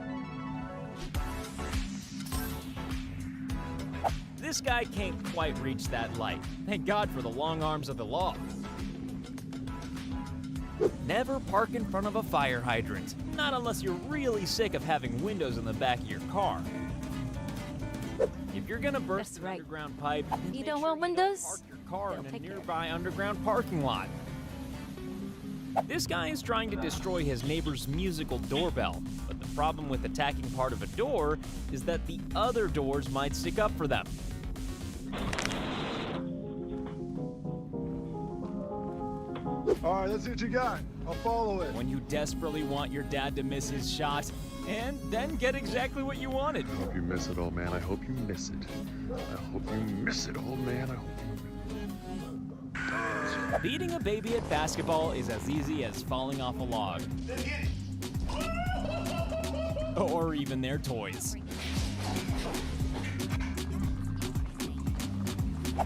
J: This guy can't quite reach that light. Thank God for the long arms of the law. Never park in front of a fire hydrant. Not unless you're really sick of having windows in the back of your car. If you're gonna burst an underground pipe,
A: You don't want windows?
J: park your car in a nearby underground parking lot. This guy is trying to destroy his neighbor's musical doorbell, but the problem with attacking part of a door is that the other doors might stick up for them.
I: All right, let's see what you got. I'll follow it.
J: When you desperately want your dad to miss his shot, and then get exactly what you wanted.
I: I hope you miss it, old man. I hope you miss it. I hope you miss it, old man. I hope you
J: Beating a baby at basketball is as easy as falling off a log. Or even their toys.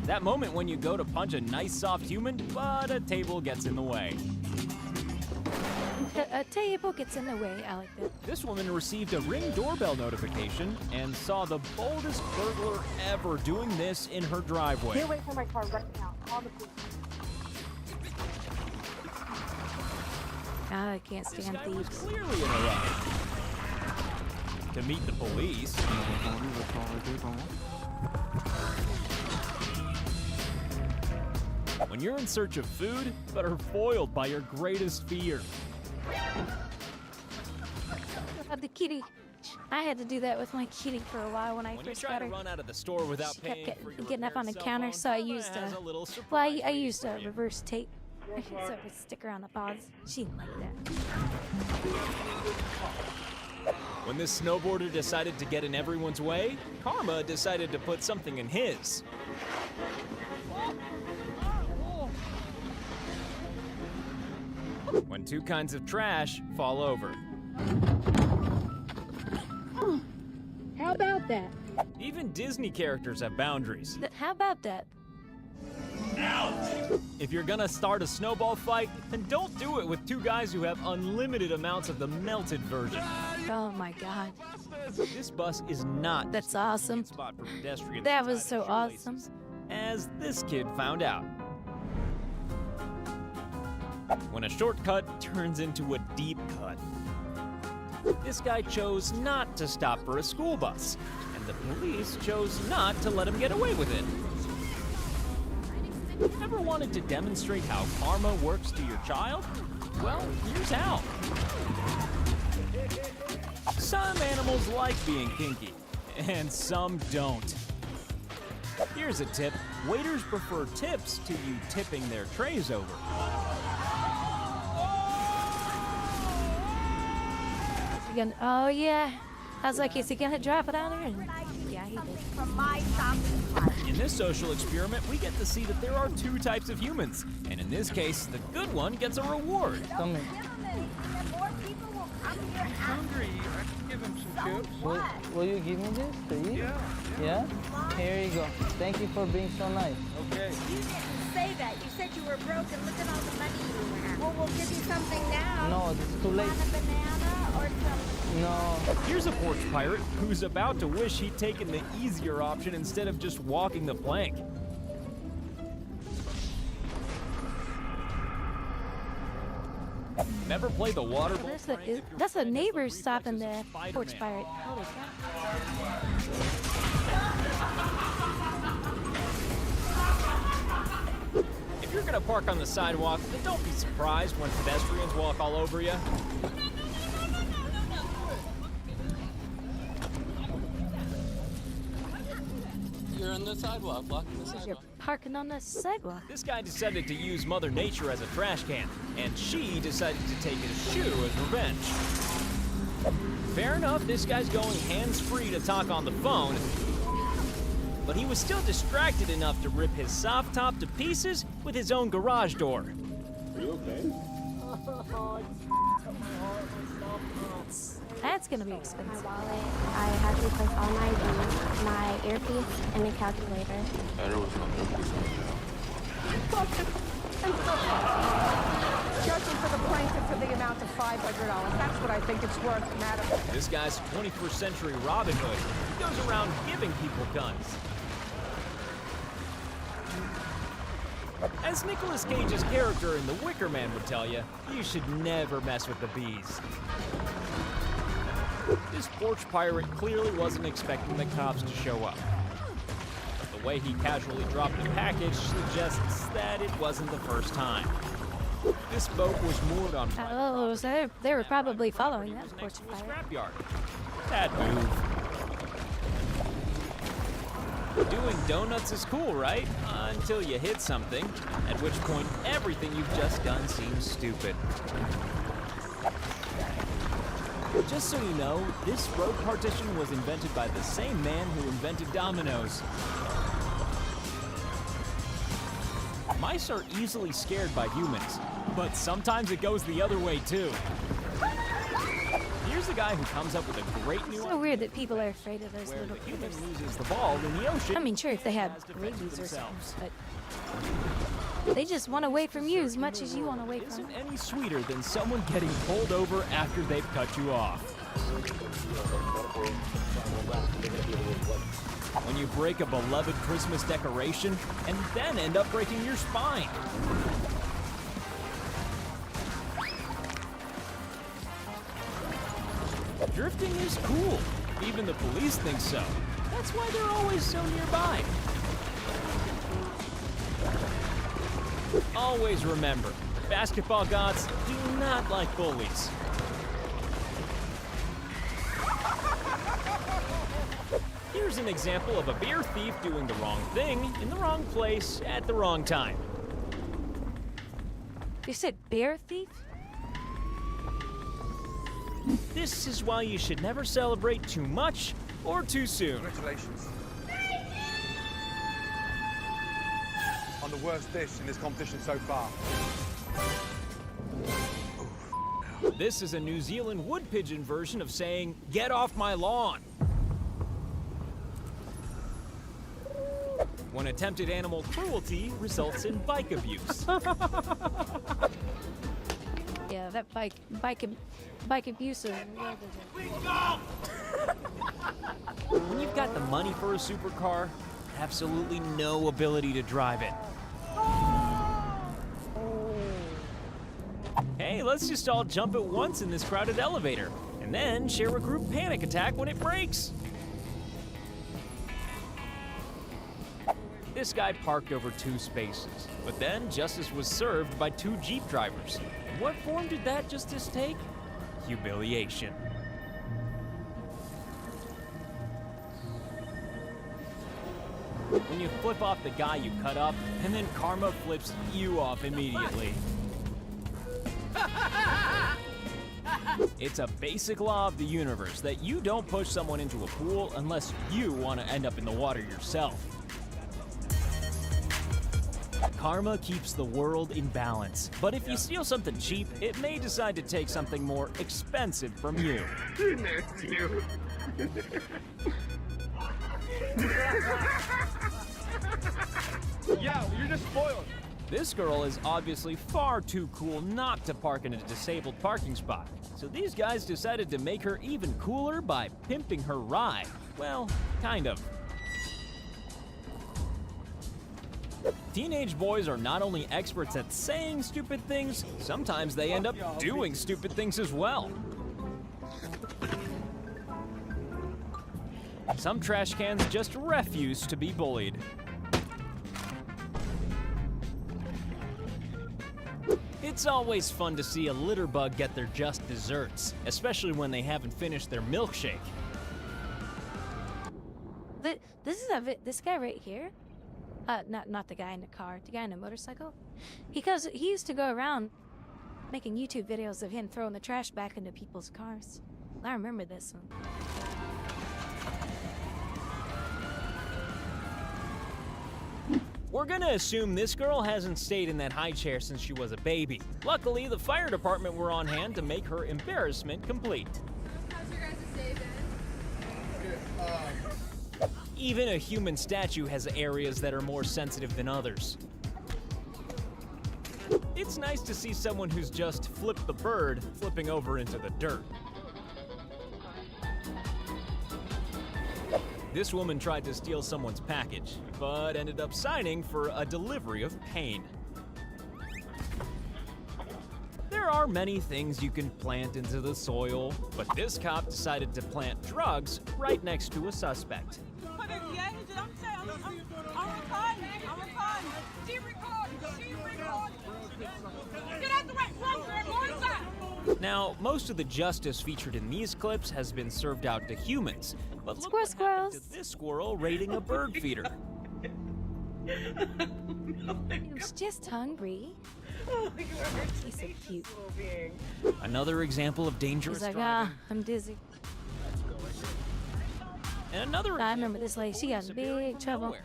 J: That moment when you go to punch a nice soft human, but a table gets in the way.
A: A table gets in the way. I like that.
J: This woman received a Ring doorbell notification and saw the boldest burglar ever doing this in her driveway.
W: Get away from my car right now. Call the police.
A: I can't stand
J: This guy was
A: thieves.
J: clearly in a rush to meet the police. When you're in search of food, but are foiled by your greatest fear.
A: The kitty. I had to do that with my kitty for a while when I
J: When you
A: first
J: try
A: got
J: to
A: her.
J: run out of the store without
A: She kept
J: paying for your
A: getting up on the
J: repaired
A: counter,
J: cell
A: so I
J: phone,
A: used
J: has
A: a.
J: a little
A: Well, I used a reverse tape. So it would stick her on the paws. She didn't like that.
J: When this snowboarder decided to get in everyone's way, Karma decided to put something in his. When two kinds of trash fall over.
W: How about that?
J: Even Disney characters have boundaries.
A: How about that?
J: If you're gonna start a snowball fight, then don't do it with two guys who have unlimited amounts of the melted version.
A: Oh my god.
J: This bus is not
A: That's awesome.
J: spot for pedestrians.
A: That was so awesome.
J: As this kid found out. When a shortcut turns into a deep cut. This guy chose not to stop for a school bus, and the police chose not to let him get away with it. Ever wanted to demonstrate how karma works to your child? Well, here's how. Some animals like being kinky, and some don't. Here's a tip. Waiters prefer tips to you tipping their trays over.
A: Oh yeah. I was like, is he gonna drop it on her? And yeah, he did.
O: From my shopping cart.
J: In this social experiment, we get to see that there are two types of humans, and in this case, the good one gets a reward.
L: Come here.
O: Gentlemen, and more people will come here after.
M: hungry. I can give him some chips.
L: Will you give me this to eat?
M: Yeah.
L: Yeah? Here you go. Thank you for being so nice.
M: Okay.
O: You didn't say that. You said you were broke and look at all the money you have. Well, we'll give you something now.
L: No, it's too late.
O: Want a banana or something?
L: No.
J: Here's a porch pirate who's about to wish he'd taken the easier option instead of just walking the plank. Never play the water bowl.
A: That's a neighbor stopping the porch pirate. Holy crap.
J: If you're gonna park on the sidewalk, then don't be surprised when pedestrians walk all over you.
K: You're on the sidewalk, blocking the sidewalk.
A: You're parking on the sidewalk.
J: This guy decided to use Mother Nature as a trash can, and she decided to take his shoe as revenge. Fair enough, this guy's going hands-free to talk on the phone, but he was still distracted enough to rip his soft top to pieces with his own garage door.
I: Are you okay?
A: That's gonna be expensive.
W: My wallet. I had to replace all my IDs, my earpiece, and the calculator.
N: Judging for the plaintiff for the amount of $500. That's what I think it's worth, madam.
J: This guy's 21st century Robin Hood. He goes around giving people guns. As Nicolas Cage's character in The Wicker Man would tell you, you should never mess with the bees. This porch pirate clearly wasn't expecting the cops to show up. But the way he casually dropped the package suggests that it wasn't the first time. This boat was moored on
A: Oh, so they were probably following that porch pirate.
J: scrapyard. That move. Doing donuts is cool, right? Until you hit something, at which point everything you've just done seems stupid. Just so you know, this road partition was invented by the same man who invented dominoes. Mice are easily scared by humans, but sometimes it goes the other way too. Here's the guy who comes up with a great new
A: So weird that people are afraid of those little
J: human
A: critters.
J: loses the ball in the ocean.
A: I mean, sure, if they have rabies or something, but they just want away from you as much as you want away from them.
J: Isn't any sweeter than someone getting pulled over after they've cut you off. When you break a beloved Christmas decoration and then end up breaking your spine. Drifting is cool. Even the police think so. That's why they're always so nearby. Always remember, basketball gods do not like bullies. Here's an example of a beer thief doing the wrong thing in the wrong place at the wrong time.
A: You said bear thief?
J: This is why you should never celebrate too much or too soon.
H: Congratulations. On the worst dish in this competition so far.
J: This is a New Zealand wood pigeon version of saying, "Get off my lawn." When attempted animal cruelty results in bike abuse.
A: Yeah, that bike abuse is real
J: When you've got the money for a supercar, absolutely no ability to drive it. Hey, let's just all jump at once in this crowded elevator, and then share a group panic attack when it breaks. This guy parked over 2 spaces, but then justice was served by 2 Jeep drivers. And what form did that justice take? Humiliation. When you flip off the guy you cut up, and then karma flips you off immediately. It's a basic law of the universe that you don't push someone into a pool unless you want to end up in the water yourself. Karma keeps the world in balance, but if you steal something cheap, it may decide to take something more expensive from you.
M: Yeah, you're just spoiled.
J: This girl is obviously far too cool not to park in a disabled parking spot. So these guys decided to make her even cooler by pimping her ride. Well, kind of. Teenage boys are not only experts at saying stupid things, sometimes they end up doing stupid things as well. Some trash cans just refuse to be bullied. It's always fun to see a litter bug get their just desserts, especially when they haven't finished their milkshake.
A: This guy right here. Not the guy in the car, the guy in the motorcycle. He used to go around making YouTube videos of him throwing the trash back into people's cars. I remember this one.
J: We're gonna assume this girl hasn't stayed in that high chair since she was a baby. Luckily, the fire department were on hand to make her embarrassment complete.
G: How's your guys' day been?
J: Even a human statue has areas that are more sensitive than others. It's nice to see someone who's just flipped the bird flipping over into the dirt. This woman tried to steal someone's package, but ended up signing for a delivery of pain. There are many things you can plant into the soil, but this cop decided to plant drugs right next to a suspect. Now, most of the justice featured in these clips has been served out to humans, but look what happened to this squirrel raiding a bird feeder.
A: He was just hungry. He's so cute.
J: Another example of dangerous
A: He's like,
J: driving.
A: I'm dizzy.
J: And another
A: I remember this lady. She got in big trouble.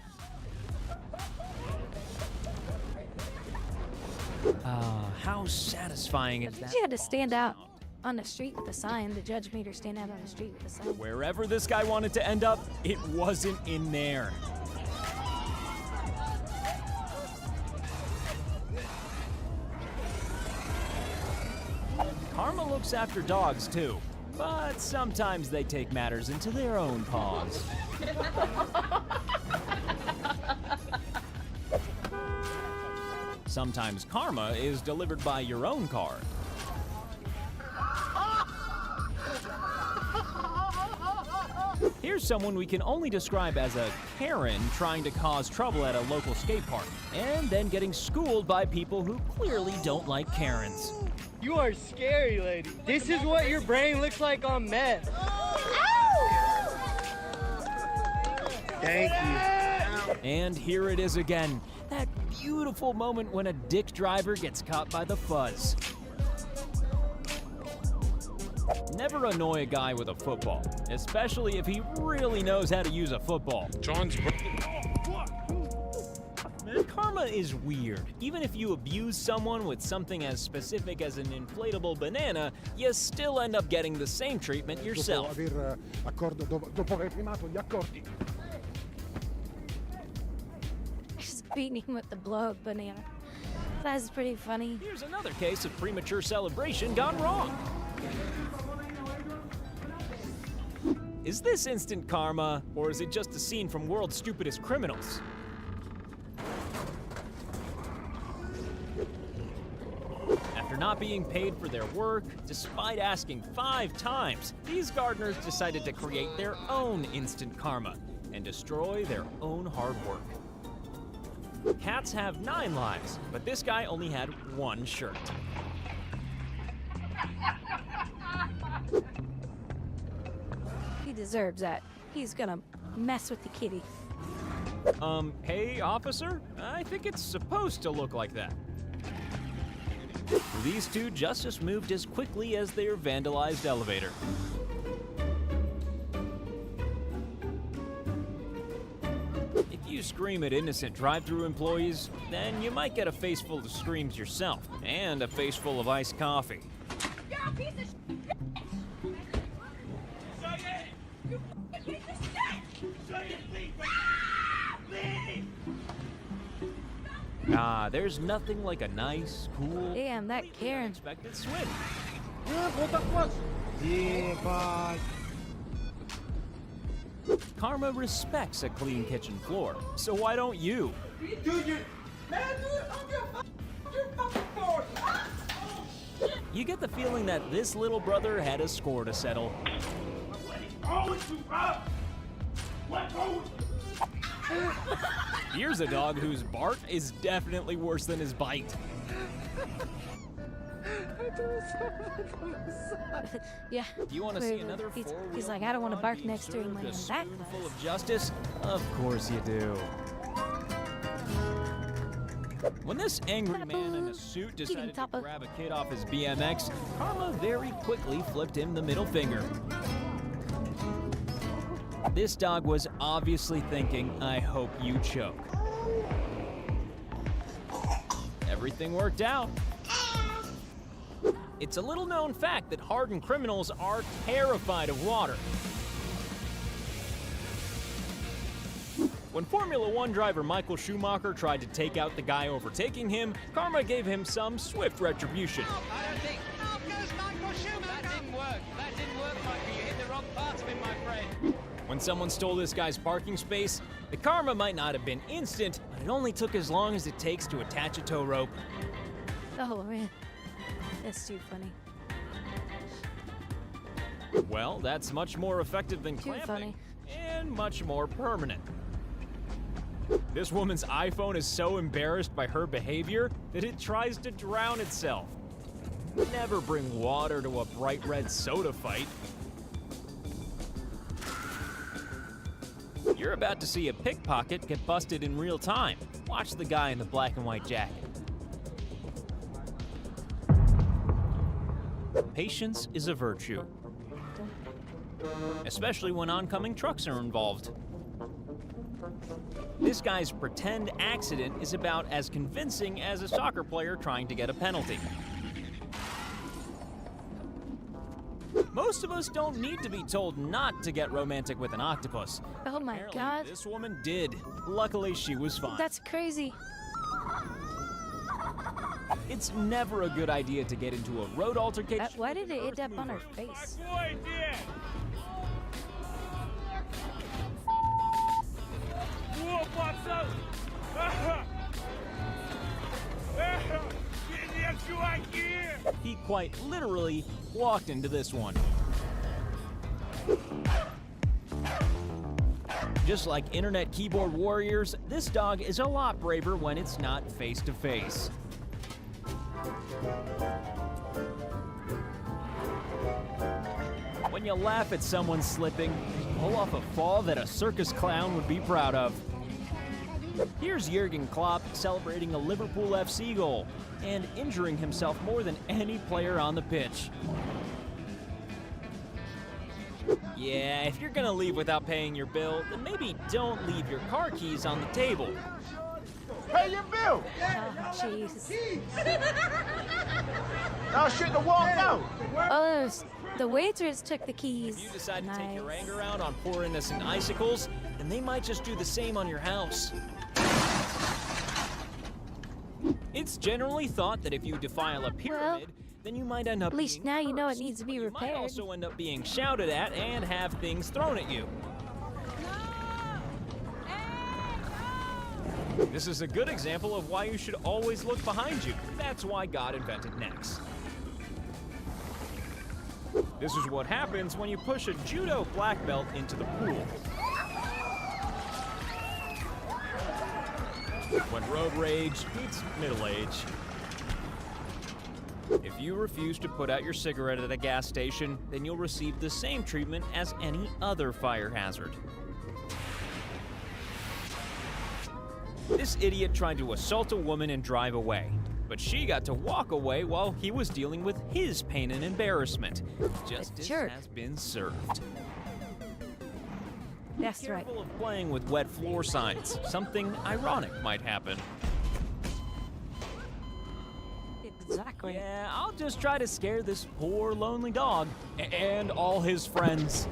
J: How satisfying is that?
A: She had to stand out on the street with a sign. The judge made her stand out on the street with a sign.
J: Wherever this guy wanted to end up, it wasn't in there. Karma looks after dogs too, but sometimes they take matters into their own paws. Sometimes karma is delivered by your own car. Here's someone we can only describe as a Karen trying to cause trouble at a local skate park, and then getting schooled by people who clearly don't like Karens.
L: You are scary, lady. This is what your brain looks like on meth. Thank you.
J: And here it is again, that beautiful moment when a dick driver gets caught by the fuzz. Never annoy a guy with a football, especially if he really knows how to use a football. Karma is weird. Even if you abuse someone with something as specific as an inflatable banana, you still end up getting the same treatment yourself.
A: Just beating him with the blow-up banana. That's pretty funny.
J: Here's another case of premature celebration gone wrong. Is this instant karma, or is it just a scene from World's Stupidest Criminals? After not being paid for their work, despite asking 5 times, these gardeners decided to create their own instant karma and destroy their own hard work. Cats have 9 lives, but this guy only had 1 shirt.
A: He deserves that. He's gonna mess with the kitty.
J: Hey, officer? I think it's supposed to look like that. These two just moved as quickly as their vandalized elevator. If you scream at innocent drive-thru employees, then you might get a face full of screams yourself, and a face full of iced coffee.
O: You're a piece of shit! You piece of shit!
J: There's nothing like a nice, cool,
A: Damn, that Karen.
J: unexpected swim.
C: Yeah, bye.
J: Karma respects a clean kitchen floor, so why don't you? You get the feeling that this little brother had a score to settle. Here's a dog whose bark is definitely worse than his bite.
A: Yeah.
J: Do you want to see another four-wheel
A: He's like, I don't want to bark
J: being
A: next to him when
J: served
A: I'm
J: a
A: that
J: spoonful
A: close.
J: of justice? Of course you do. When this angry man in a suit decided to grab a kid off his BMX, Karma very quickly flipped him the middle finger. This dog was obviously thinking, I hope you choke. Everything worked out. It's a little known fact that hardened criminals are terrified of water. When Formula One driver Michael Schumacher tried to take out the guy overtaking him, Karma gave him some swift retribution.
E: I don't think. Out goes Michael Schumacher. That didn't work. That didn't work, Michael. You hit the wrong part of him, my friend.
J: When someone stole this guy's parking space, the karma might not have been instant, but it only took as long as it takes to attach a tow rope.
A: Oh man, that's too funny.
J: Well, that's much more effective than
A: Too
J: clamping,
A: funny.
J: and much more permanent. This woman's iPhone is so embarrassed by her behavior that it tries to drown itself. Never bring water to a bright red soda fight. You're about to see a pickpocket get busted in real time. Watch the guy in the black and white jacket. Patience is a virtue, especially when oncoming trucks are involved. This guy's pretend accident is about as convincing as a soccer player trying to get a penalty. Most of us don't need to be told not to get romantic with an octopus.
A: Oh my
J: Apparently,
A: god.
J: this woman did. Luckily, she was fine.
A: That's crazy.
J: It's never a good idea to get into a road altercation.
A: Why did it end up on her face?
J: He quite literally walked into this one. Just like internet keyboard warriors, this dog is a lot braver when it's not face to face. When you laugh at someone slipping, pull off a fall that a circus clown would be proud of. Here's Jurgen Klopp celebrating a Liverpool FC goal and injuring himself more than any player on the pitch. Yeah, if you're gonna leave without paying your bill, then maybe don't leave your car keys on the table.
M: Pay your bill!
A: Oh, jeez.
M: Now shit the wall down!
A: Oh, the waitress took the keys.
J: If you decide to take your anger out on poor innocent icicles, then they might just do the same on your house. It's generally thought that if you defile a pyramid, then you might end up
A: At least now you know it needs to be
J: You might
A: repaired.
J: also end up being shouted at and have things thrown at you. This is a good example of why you should always look behind you. That's why God invented necks. This is what happens when you push a judo black belt into the pool. When road rage meets middle age. If you refuse to put out your cigarette at a gas station, then you'll receive the same treatment as any other fire hazard. This idiot tried to assault a woman and drive away, but she got to walk away while he was dealing with his pain and embarrassment. Justice has been served.
A: That's
J: Be careful of playing with wet floor signs. Something ironic might happen.
A: Exactly.
J: Yeah, I'll just try to scare this poor lonely dog and all his friends.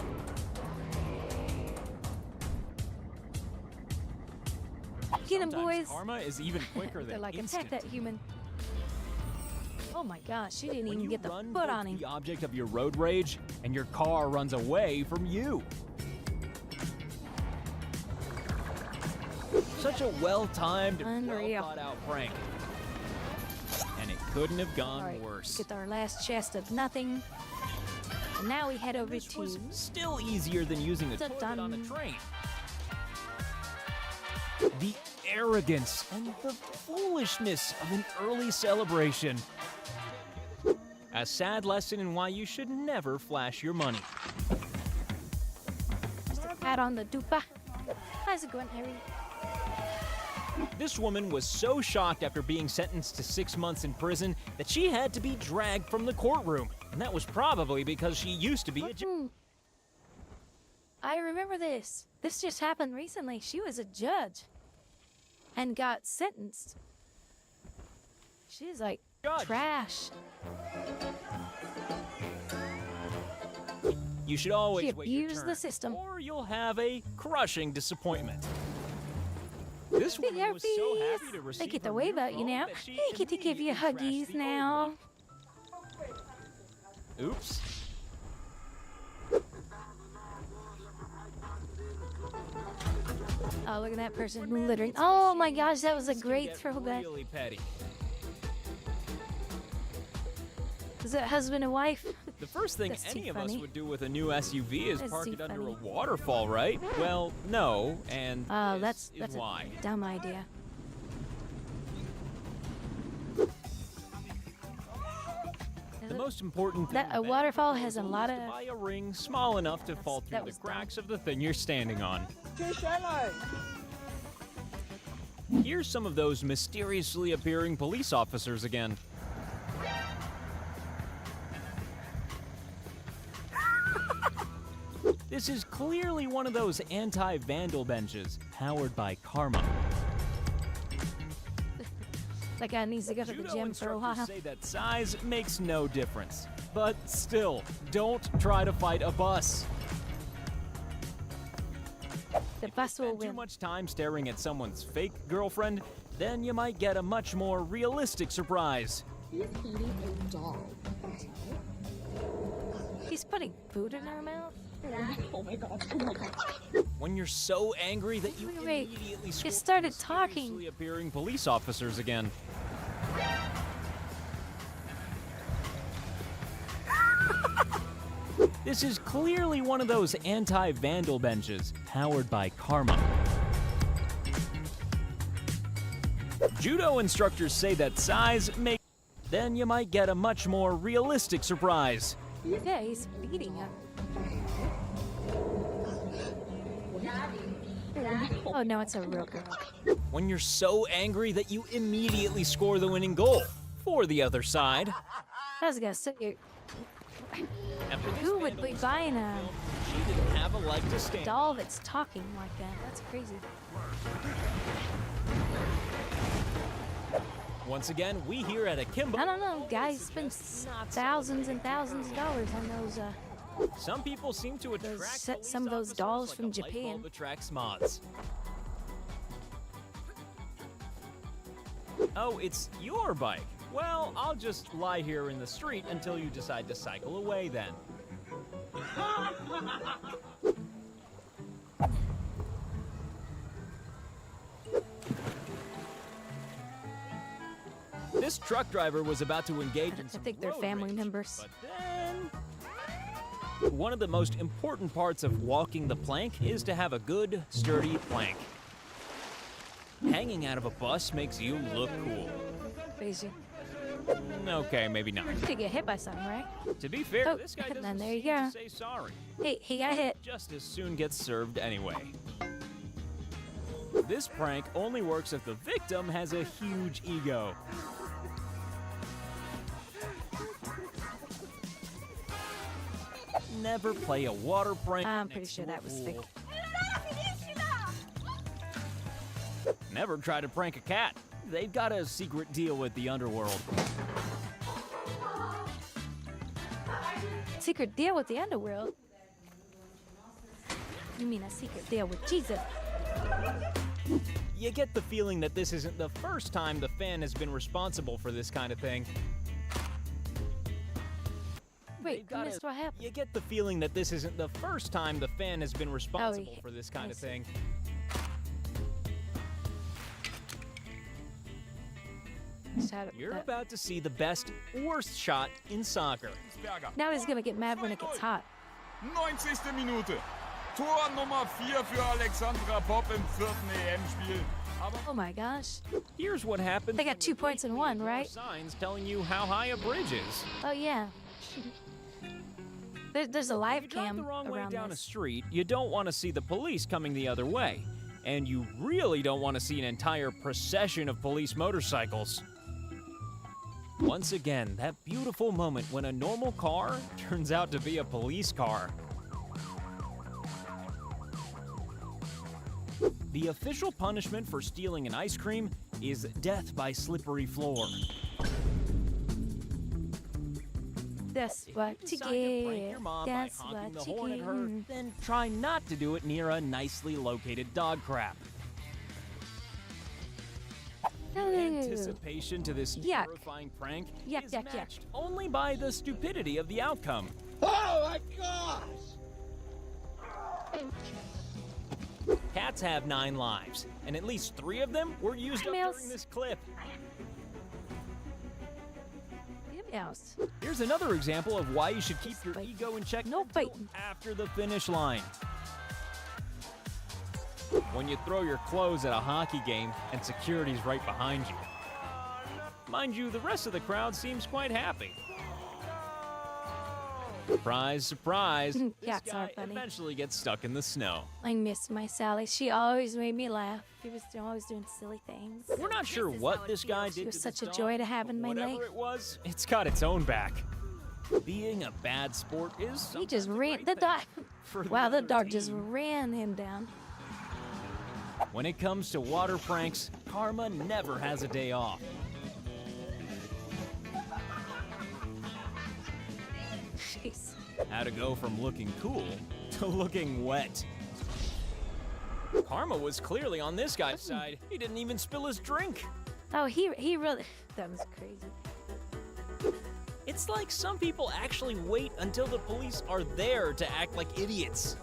A: Get him,
J: Sometimes
A: boys.
J: karma is even quicker
A: They're
J: than
A: like,
J: instant.
A: attack that human. Oh my gosh, she didn't
J: When
A: even
J: you
A: get the
J: run
A: foot
J: towards
A: on him.
J: the object of your road rage, and your car runs away from you. Such a well-timed,
A: Unreal.
J: well-thought-out prank. And it couldn't have gone
A: All right,
J: worse.
A: get our last chest of nothing. And now we head over
J: This
A: to...
J: was still easier than using a toilet on a train. The arrogance and the foolishness of an early celebration. A sad lesson in why you should never flash your money.
A: Just a pat on the dupa. How's it going, Harry?
J: This woman was so shocked after being sentenced to 6 months in prison that she had to be dragged from the courtroom. And that was probably because she used to be a judge.
A: I remember this. This just happened recently. She was a judge and got sentenced. She's like trash.
J: You should always
A: She
J: wait your
A: abused
J: turn,
A: the system.
J: or you'll have a crushing disappointment. This woman was so happy to receive
A: They get the
J: her
A: wave
J: new
A: out you
J: phone
A: now.
J: that she
A: Hey, get to give you
J: immediately
A: huggies
J: trashed the old
A: now.
J: one. Oops.
A: Oh, look at that person littering. Oh my gosh, that was a great
J: Get
A: throwback.
J: Really petty.
A: Is it husband and wife?
J: The first thing
A: That's too
J: any of us
A: funny.
J: would do with a new SUV is
A: That's
J: park
A: too
J: it under a
A: funny.
J: waterfall, right? Well, no, and
A: Oh,
J: this
A: that's
J: is why.
A: a dumb idea.
J: The most important thing
A: That a
J: with
A: waterfall
J: that
A: has a
J: proposal
A: lot
J: is
A: of.
J: to buy a ring small enough to fall through
A: that
J: the
A: was
J: cracks of the thing you're standing on. Here's some of those mysteriously appearing police officers again. This is clearly one of those anti-vandal benches powered by karma.
A: That guy needs to go to the
J: Judo
A: gym for a
J: instructors
A: while.
J: say that size makes no difference. But still, don't try to fight a bus.
A: The bus will
J: Spend too
A: win.
J: much time staring at someone's fake girlfriend, then you might get a much more realistic surprise.
U: He's eating a dog.
A: He's putting food in her mouth.
U: Oh my god, oh my god.
J: When you're so angry that you
A: Wait,
J: immediately
A: he
J: squirt
A: started
J: mysteriously
A: talking.
J: appearing police officers again. This is clearly one of those anti-vandal benches powered by karma. Judo instructors say that size makes... Then you might get a much more realistic surprise.
A: Yeah, he's feeding him. Oh no, it's a real girl.
J: When you're so angry that you immediately score the winning goal for the other side.
A: I was gonna say,
J: After this
A: who would be
J: vandalism,
A: buying a
J: she didn't have a leg to stand.
A: doll that's talking like that? That's crazy.
J: Once again, we here at Akimbo.
A: I don't know, guys spend thousands and thousands of dollars on those.
J: Some people seem to attract
A: Some of those dolls from Japan.
J: bulb attracts moths. Oh, it's your bike. Well, I'll just lie here in the street until you decide to cycle away then. This truck driver was about to engage in
A: I
J: some
A: think they're
J: road
A: family
J: rage,
A: members.
J: But then... One of the most important parts of walking the plank is to have a good, sturdy plank. Hanging out of a bus makes you look cool.
A: Crazy.
J: Okay, maybe not.
A: You could get hit by something, right?
J: To be fair,
A: Oh,
J: this guy
A: and
J: doesn't
A: then there you
J: seem to
A: go.
J: say sorry.
A: Hey, he got hit.
J: Just as soon gets served anyway. This prank only works if the victim has a huge ego. Never play a water prank.
A: I'm pretty
J: next
A: sure
J: to a
A: that was
J: pool.
A: fake.
J: Never try to prank a cat. They've got a secret deal with the underworld.
A: Secret deal with the underworld? You mean a secret deal with Jesus?
J: You get the feeling that this isn't the first time the fan has been responsible for this kind of thing.
A: Wait, I missed what happened.
J: You get the feeling that this isn't the first time the fan has been responsible for this kind of thing. You're about to see the best, worst shot in soccer.
A: Now he's gonna get mad when it gets hot.
P: 90. Minute. Tor Nummer 4 für Alexandra Popp im 4. EM-Spiel.
A: Oh my gosh.
J: Here's what happens.
A: They got 2 points in one, right?
J: Signs telling you how high a bridge is.
A: Oh yeah. There's a live cam
J: the wrong way
A: around
J: down
A: this.
J: a street, you don't want to see the police coming the other way. And you really don't want to see an entire procession of police motorcycles. Once again, that beautiful moment when a normal car turns out to be a police car. The official punishment for stealing an ice cream is death by slippery floor.
A: That's what you get. That's what
J: The
A: you
J: horn at her,
A: get.
J: then try not to do it near a nicely located dog crap. Anticipation to this terrifying prank is matched only by the stupidity of the outcome.
M: Oh my gosh!
J: Cats have 9 lives, and at least 3 of them were used up during this clip. Here's another example of why you should keep your ego in check until after the finish line. When you throw your clothes at a hockey game and security's right behind you. Mind you, the rest of the crowd seems quite happy. Surprise, surprise. This
A: Cats are
J: guy
A: funny.
J: eventually gets stuck in the snow.
A: I miss my Sally. She always made me laugh. She was always doing silly things.
J: We're not sure what this guy did
A: She was
J: to
A: such
J: the
A: a
J: dog,
A: joy to have in my
J: whatever
A: life.
J: it was, it's got its own back. Being a bad sport is
A: He just ran the dog. Wow, the dog just ran him down.
J: When it comes to water pranks, karma never has a day off.
A: Jeez.
J: How to go from looking cool to looking wet. Karma was clearly on this guy's side. He didn't even spill his drink.
A: Oh, he really. That was crazy.
J: It's like some people actually wait until the police are there to act like idiots.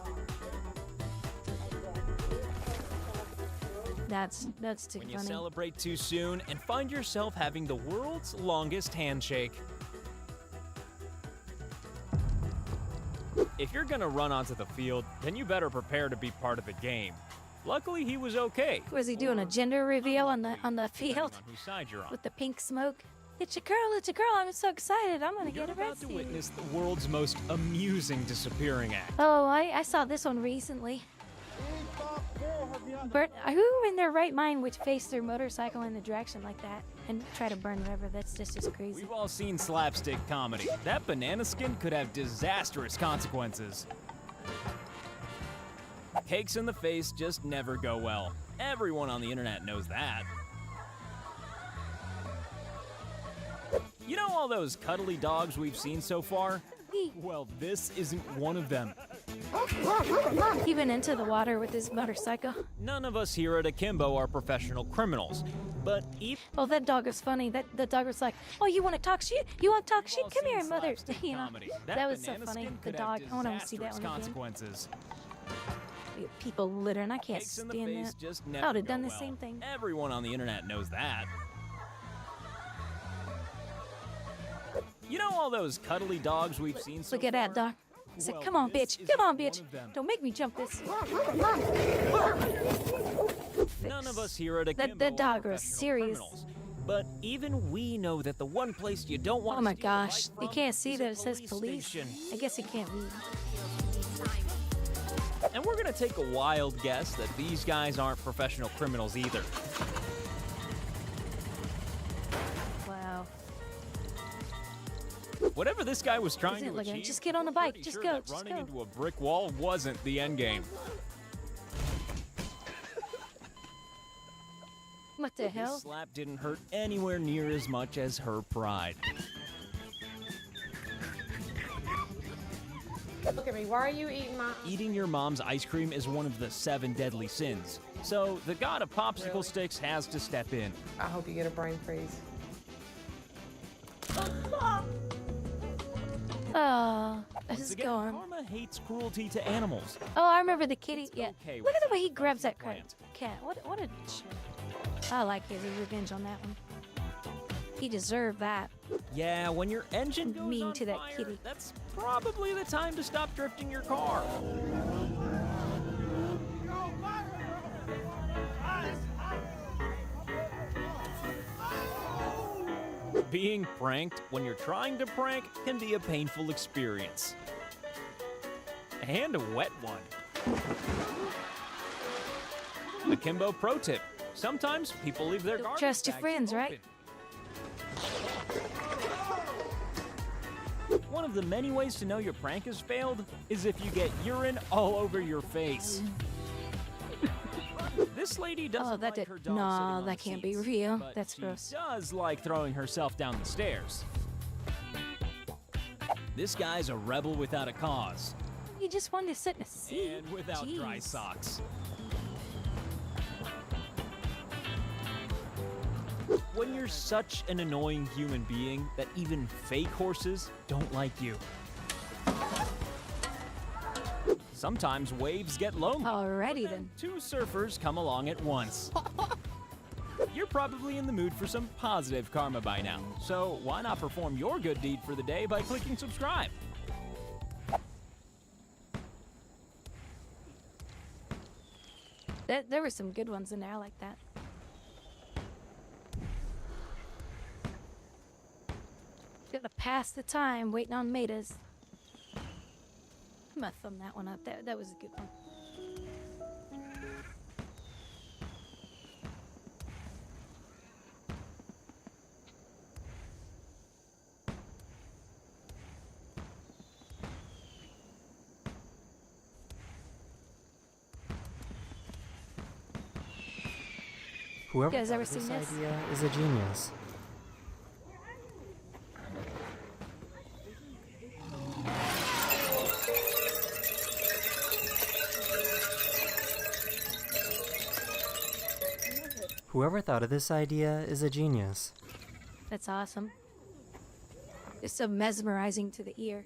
A: That's too
J: When you
A: funny.
J: celebrate too soon and find yourself having the world's longest handshake. If you're gonna run onto the field, then you better prepare to be part of the game. Luckily, he was okay.
A: Was he doing a gender reveal on the field
J: On whose side you're on.
A: with the pink smoke? It's a girl. It's a girl. I'm so excited. I'm gonna
J: You're
A: get
J: about to
A: arrested.
J: witness the world's most amusing disappearing act.
A: Oh, I saw this one recently. Who in their right mind would face their motorcycle in a direction like that and try to burn rubber? That's just crazy.
J: We've all seen slapstick comedy. That banana skin could have disastrous consequences. Cakes in the face just never go well. Everyone on the internet knows that. You know all those cuddly dogs we've seen so far? Well, this isn't one of them.
A: He went into the water with his motorcycle.
J: None of us here at Akimbo are professional criminals, but
A: Oh, that dog was funny. The dog was like, "Oh, you want to talk shit? You want to talk shit? Come here, mother." You know,
J: comedy.
A: that was so
J: banana
A: funny.
J: skin
A: The
J: could have
A: dog. I want to see that
J: disastrous
A: one again.
J: consequences.
A: People littering. I can't
J: Cakes in the
A: stand
J: face
A: that.
J: just
A: I
J: never
A: would have
J: go
A: done the
J: well.
A: same thing.
J: Everyone on the internet knows that. You know all those cuddly dogs we've seen so
A: Look at that dog. I said, "Come on, bitch. Come on, bitch. Don't make me jump this."
J: None of us here at Akimbo
A: That
J: are
A: dog was
J: professional
A: serious.
J: criminals, but even we know that the one place you don't want
A: Oh
J: to
A: my
J: steal a bike
A: gosh.
J: from
A: You can't see
J: is
A: that
J: a
A: it says police.
J: station.
A: I guess you can't read.
J: And we're gonna take a wild guess that these guys aren't professional criminals either.
A: Wow.
J: Whatever this guy was trying
A: Isn't it
J: to
A: like a,
J: achieve,
A: just get on the bike.
J: pretty
A: Just
J: sure
A: go.
J: that
A: Just
J: running
A: go.
J: into a brick wall wasn't the end game.
A: What the hell?
J: This slap didn't hurt anywhere near as much as her pride.
U: Look at me. Why are you eating my...
J: Eating your mom's ice cream is one of the 7 deadly sins. So the god of popsicle sticks has to step in.
B: I hope you get a brain freeze.
A: Oh, this
J: Once
A: is
J: again,
A: going.
J: Karma hates cruelty to animals.
A: Oh, I remember the kitty. Yeah.
J: okay
A: Look
J: with
A: at the way he
J: sacrificing
A: grabs that
J: a plant.
A: cat. What a. I like his revenge on that one. He deserved that.
J: Yeah, when your engine goes
A: Mean
J: on
A: to that
J: fire,
A: kitty.
J: that's probably the time to stop drifting your car. Being pranked when you're trying to prank can be a painful experience. And a wet one. A Kimbo pro tip. Sometimes people leave their garbage
A: Trust your
J: bags
A: friends,
J: open.
A: right?
J: One of the many ways to know your prank has failed is if you get urine all over your face. This lady doesn't
A: Oh, that
J: like
A: did.
J: her dog sitting
A: No,
J: on
A: that
J: the
A: can't be
J: seats,
A: real.
J: but
A: That's
J: she
A: gross.
J: does like throwing herself down the stairs. This guy's a rebel without a cause
A: He just wanted to sit in a seat.
J: and without dry
A: Jeez.
J: socks. When you're such an annoying human being that even fake horses don't like you. Sometimes waves get lonely.
A: Alrighty then.
J: Two surfers come along at once. You're probably in the mood for some positive karma by now, so why not perform your good deed for the day by clicking subscribe?
A: There were some good ones in there. I like that. Gotta pass the time waiting on Matas. I'm gonna thumb that one up. That was a good one.
R: Whoever
A: You guys
R: thought
A: ever
R: of
A: seen
R: this
A: this?
R: idea is a genius. Whoever thought of this idea is a genius.
A: That's awesome. It's so mesmerizing to the ear.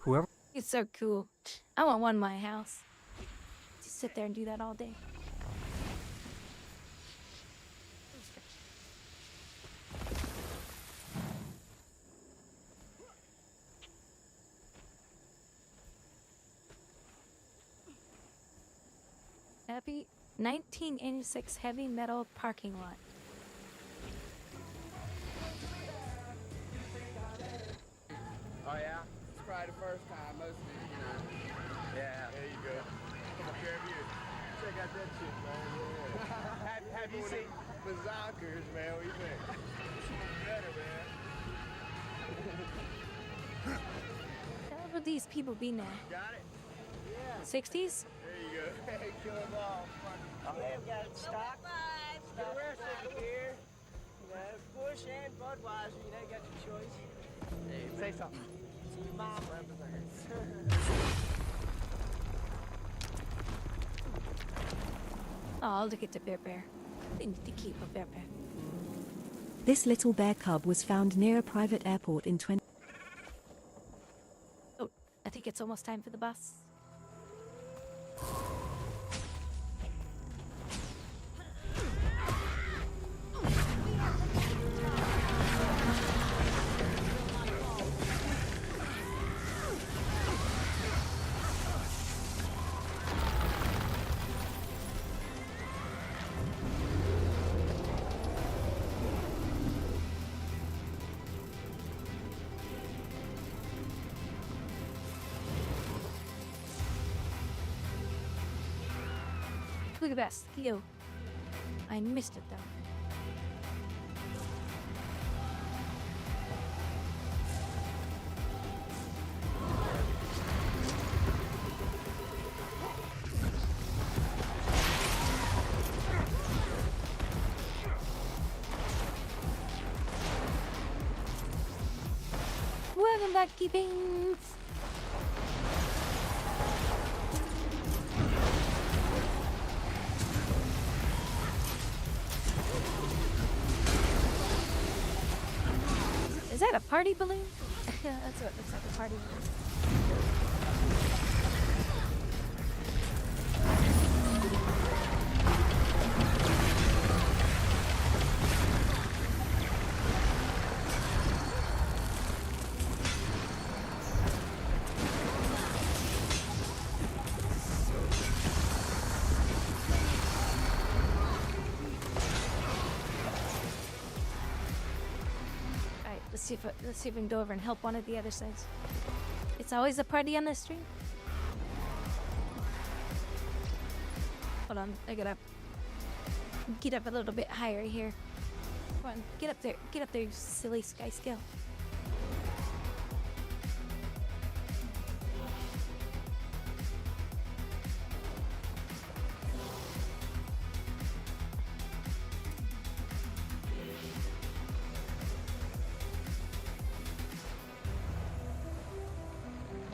R: Whoever
A: It's so cool. I want one in my house. Just sit there and do that all day. Happy 1986 heavy metal parking lot.
L: Oh yeah? It's probably the first time, most of it, you know. Yeah. There you go. Come up here, view. Check out that shit, man. Yeah. have you seen Bazonkers, man? What do you think? Better, man.
A: How would these people be now?
L: Got it? Yeah.
A: 60s?
L: There you go. Hey, kill them all. Oh, they've got it stocked. The rest of the beer. You know, Bush and Budweiser, you know, you got your choice. Hey, say something. Mom represents.
A: Oh, look at the bear bear. They need to keep a bear bear.
V: This little bear cub was found near a private airport in 20...
A: Oh, I think it's almost time for the bus. Look at that skill. I missed it though. Whoever Welcome back, keepings. Is that a party balloon? That's what it looks like, a party balloon. Let's see if we can go over and help one of the other sides. It's always a party on this stream. Hold on, I gotta get up a little bit higher here. Come on, get up there, you silly sky scale.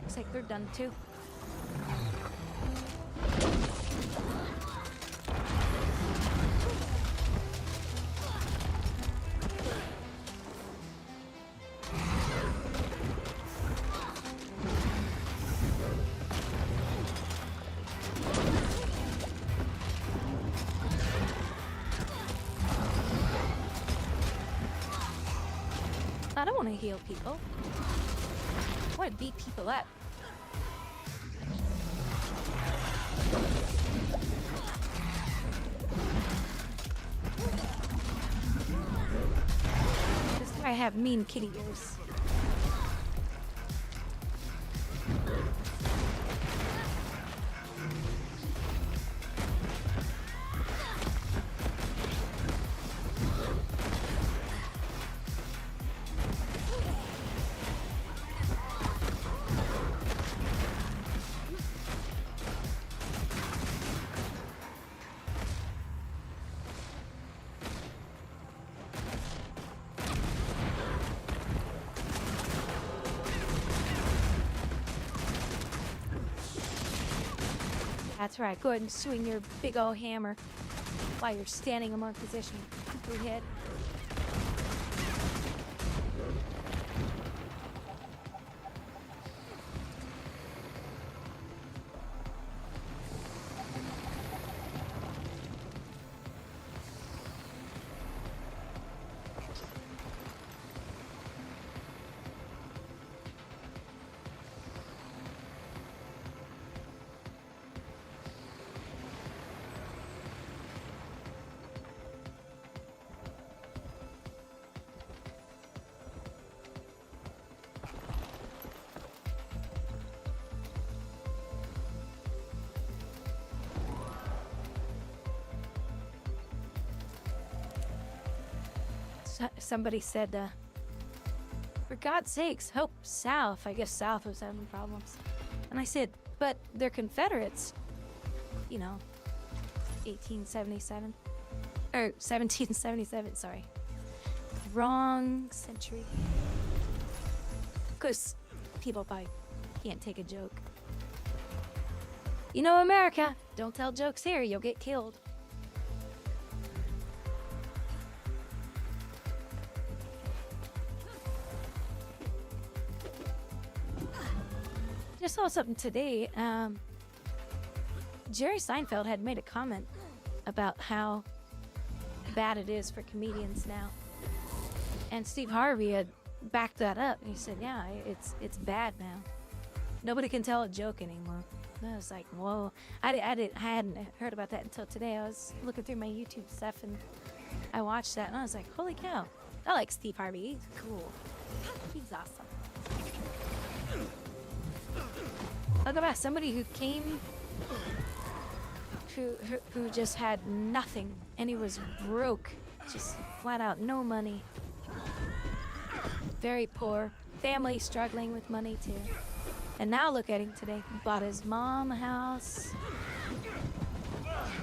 A: Looks like they're done too. I don't want to heal people. I want to beat people up. This is why I have mean kitty ears. That's right, go ahead and swing your big old hammer while you're standing in one position. Keep your head. Somebody said, for God's sakes, help South. I guess South was having problems. And I said, but they're Confederates. You know, 1877. Or 1777, sorry. Wrong century. Because people probably can't take a joke. You know, America, don't tell jokes here, you'll get killed. Just saw something today. Jerry Seinfeld had made a comment about how bad it is for comedians now, and Steve Harvey had backed that up. And he said, "Yeah, it's bad now. Nobody can tell a joke anymore." And I was like, "Whoa!" I hadn't heard about that until today. I was looking through my YouTube stuff and I watched that, and I was like, "Holy cow! I like Steve Harvey. He's cool. He's awesome." Look about somebody who came, who just had nothing, and he was broke, just flat out no money. Very poor, family struggling with money too. And now look at him today. Bought his mom a house.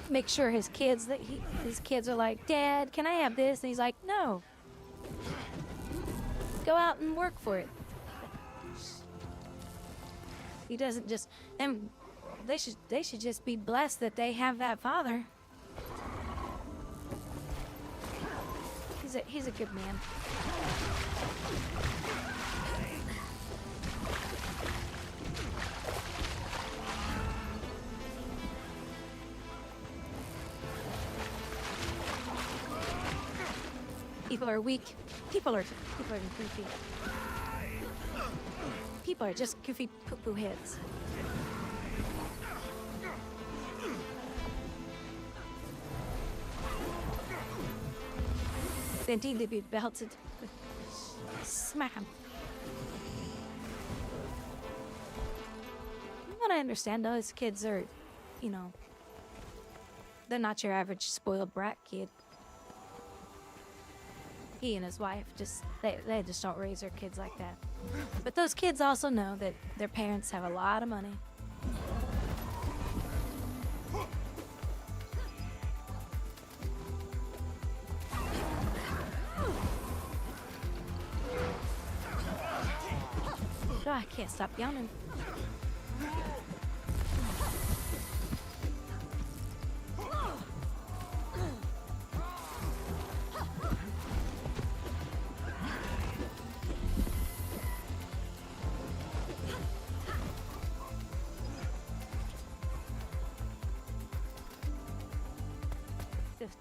A: Make sure his kids are like, "Dad, can I have this?" And he's like, "No. Go out and work for it." He doesn't just, and they should just be blessed that they have that father. He's a good man. People are weak. People are goofy. People are just goofy poo-poo heads. They need to be belted. Smack them. What I understand, those kids are, you know, they're not your average spoiled brat kid. He and his wife they just don't raise their kids like that. But those kids also know that their parents have a lot of money. Oh, I can't stop yawning.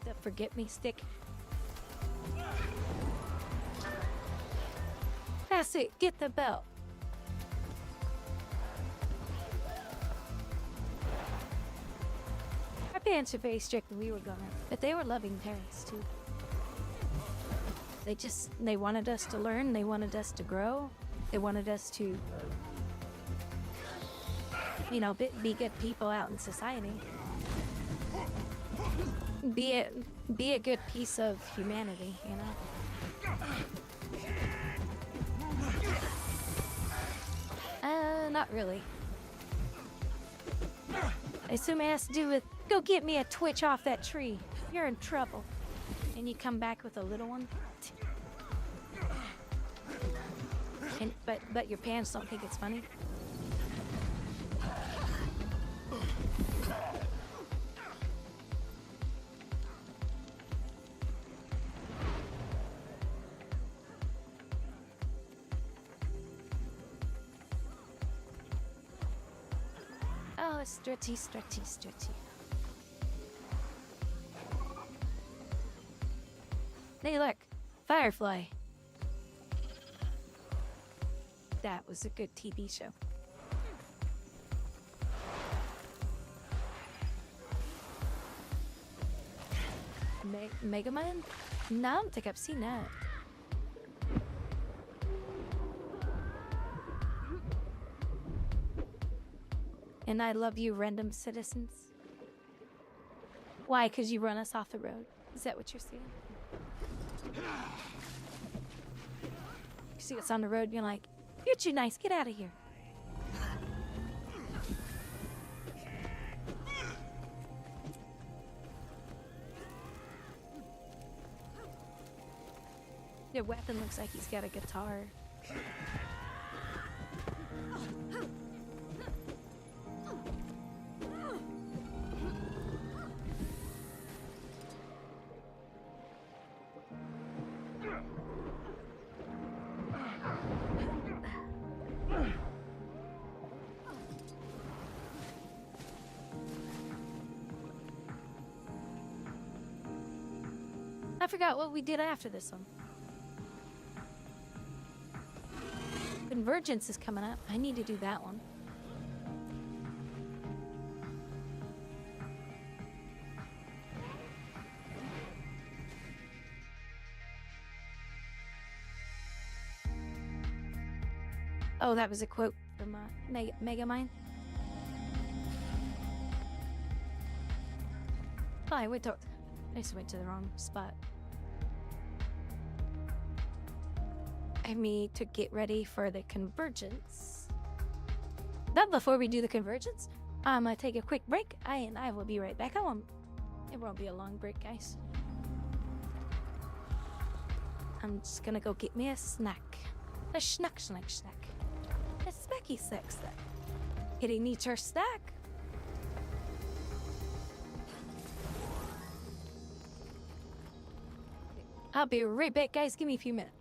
A: The forget-me stick. That's it. Get the belt. Our parents are very strict when we were growing up, but they were loving parents too. They wanted us to learn. They wanted us to grow. They wanted us to, you know, be good people out in society. Be a good piece of humanity, you know? Not really. I assume it has to do with, go get me a twitch off that tree. You're in trouble. And you come back with a little one. And, but your parents don't think it's funny? Oh, stretchy. Hey, look, Firefly. That was a good TV show. Mega Man? No, I don't think I've seen that. And I love you, random citizens. Why? Because you run us off the road. Is that what you're saying? You see us on the road and you're like, you're too nice, get out of here. Your weapon looks like he's got a guitar. I forgot what we did after this one. Convergence is coming up. I need to do that one. Oh, that was a quote from Megamind. Oh, I just went to the wrong spot. I mean, to get ready for the convergence. But before we do the convergence, I'm gonna take a quick break, and I will be right back. It won't be a long break, guys. I'm just gonna go get me a snack. A snack. A smacky snack. Hitting each our stack. I'll be right back, guys. Give me a few minutes.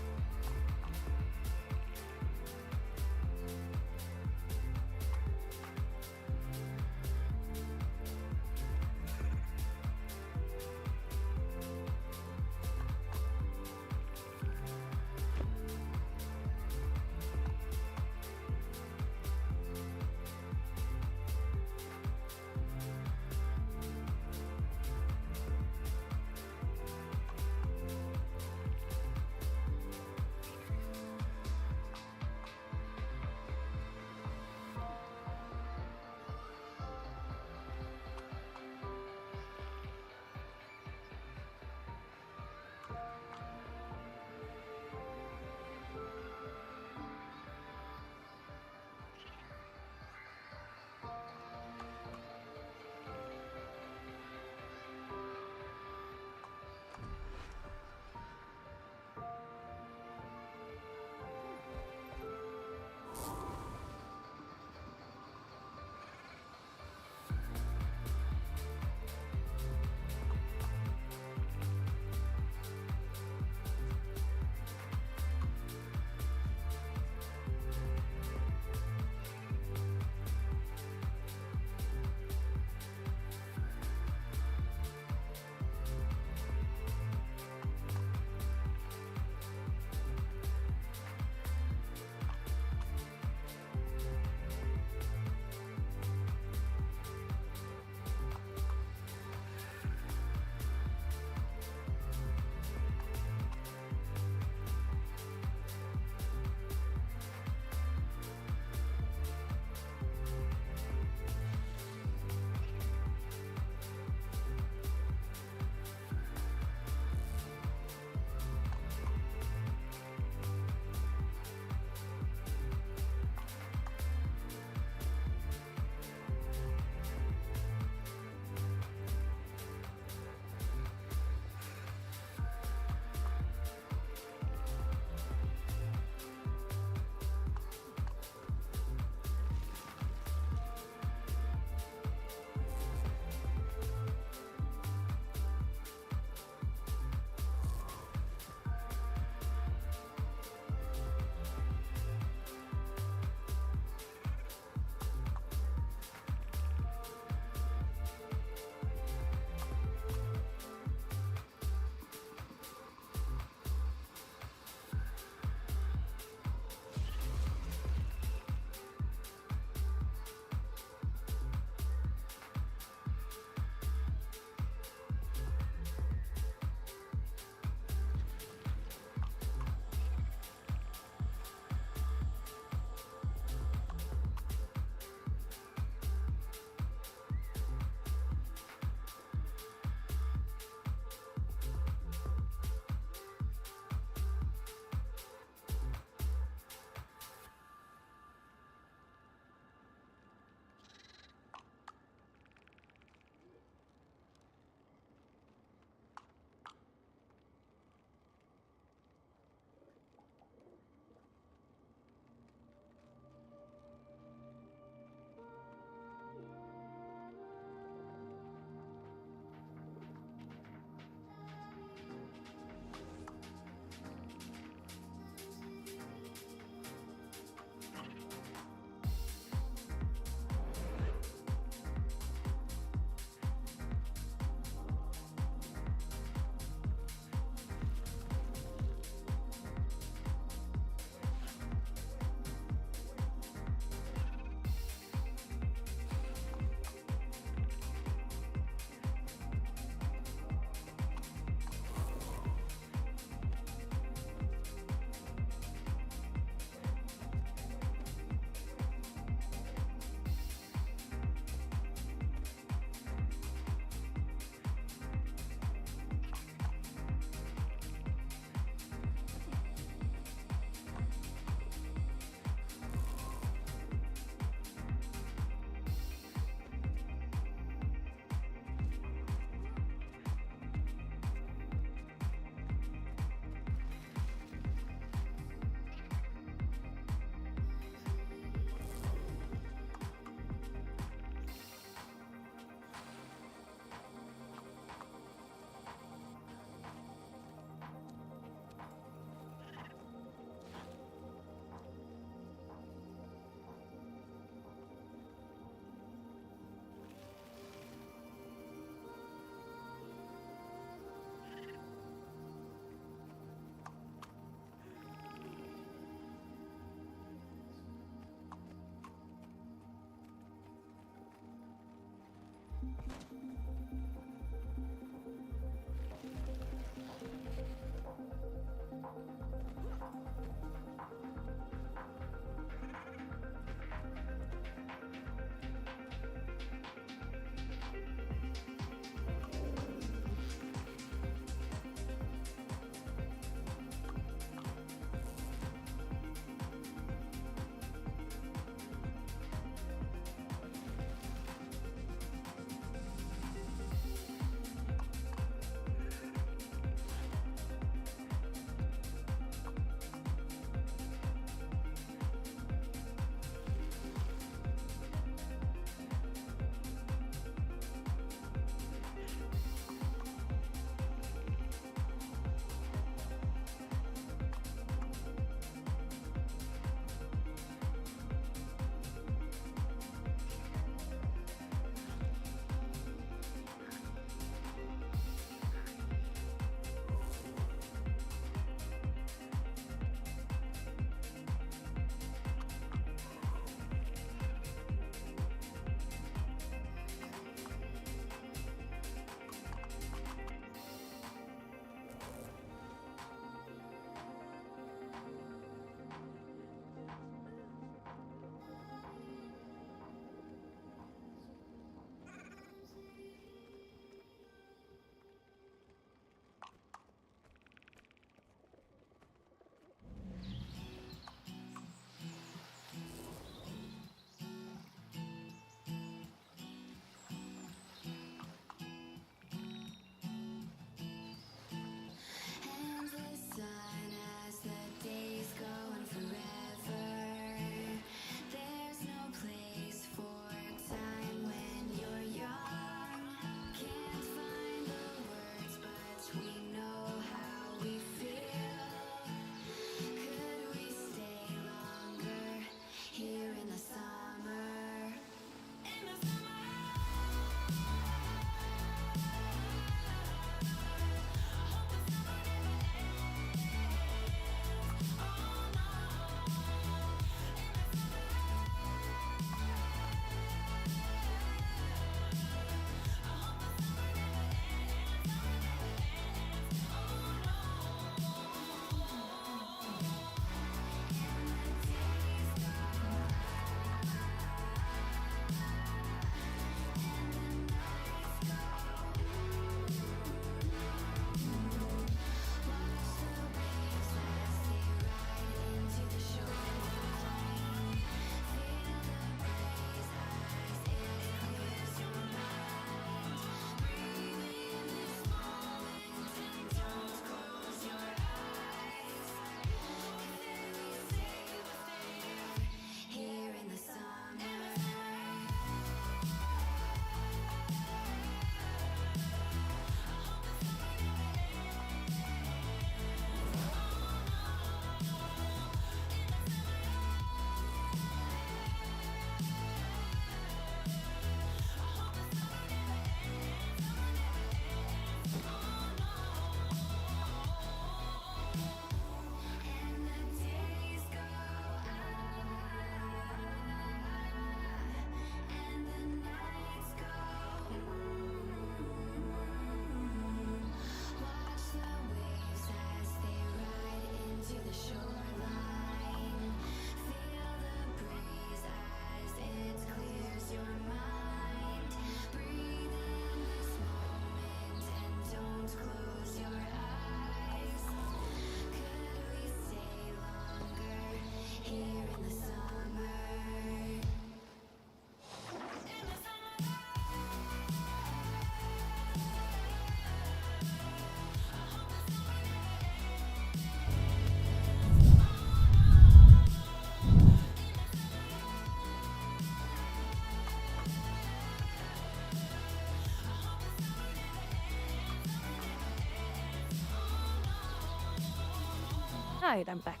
A: Alright, I'm back.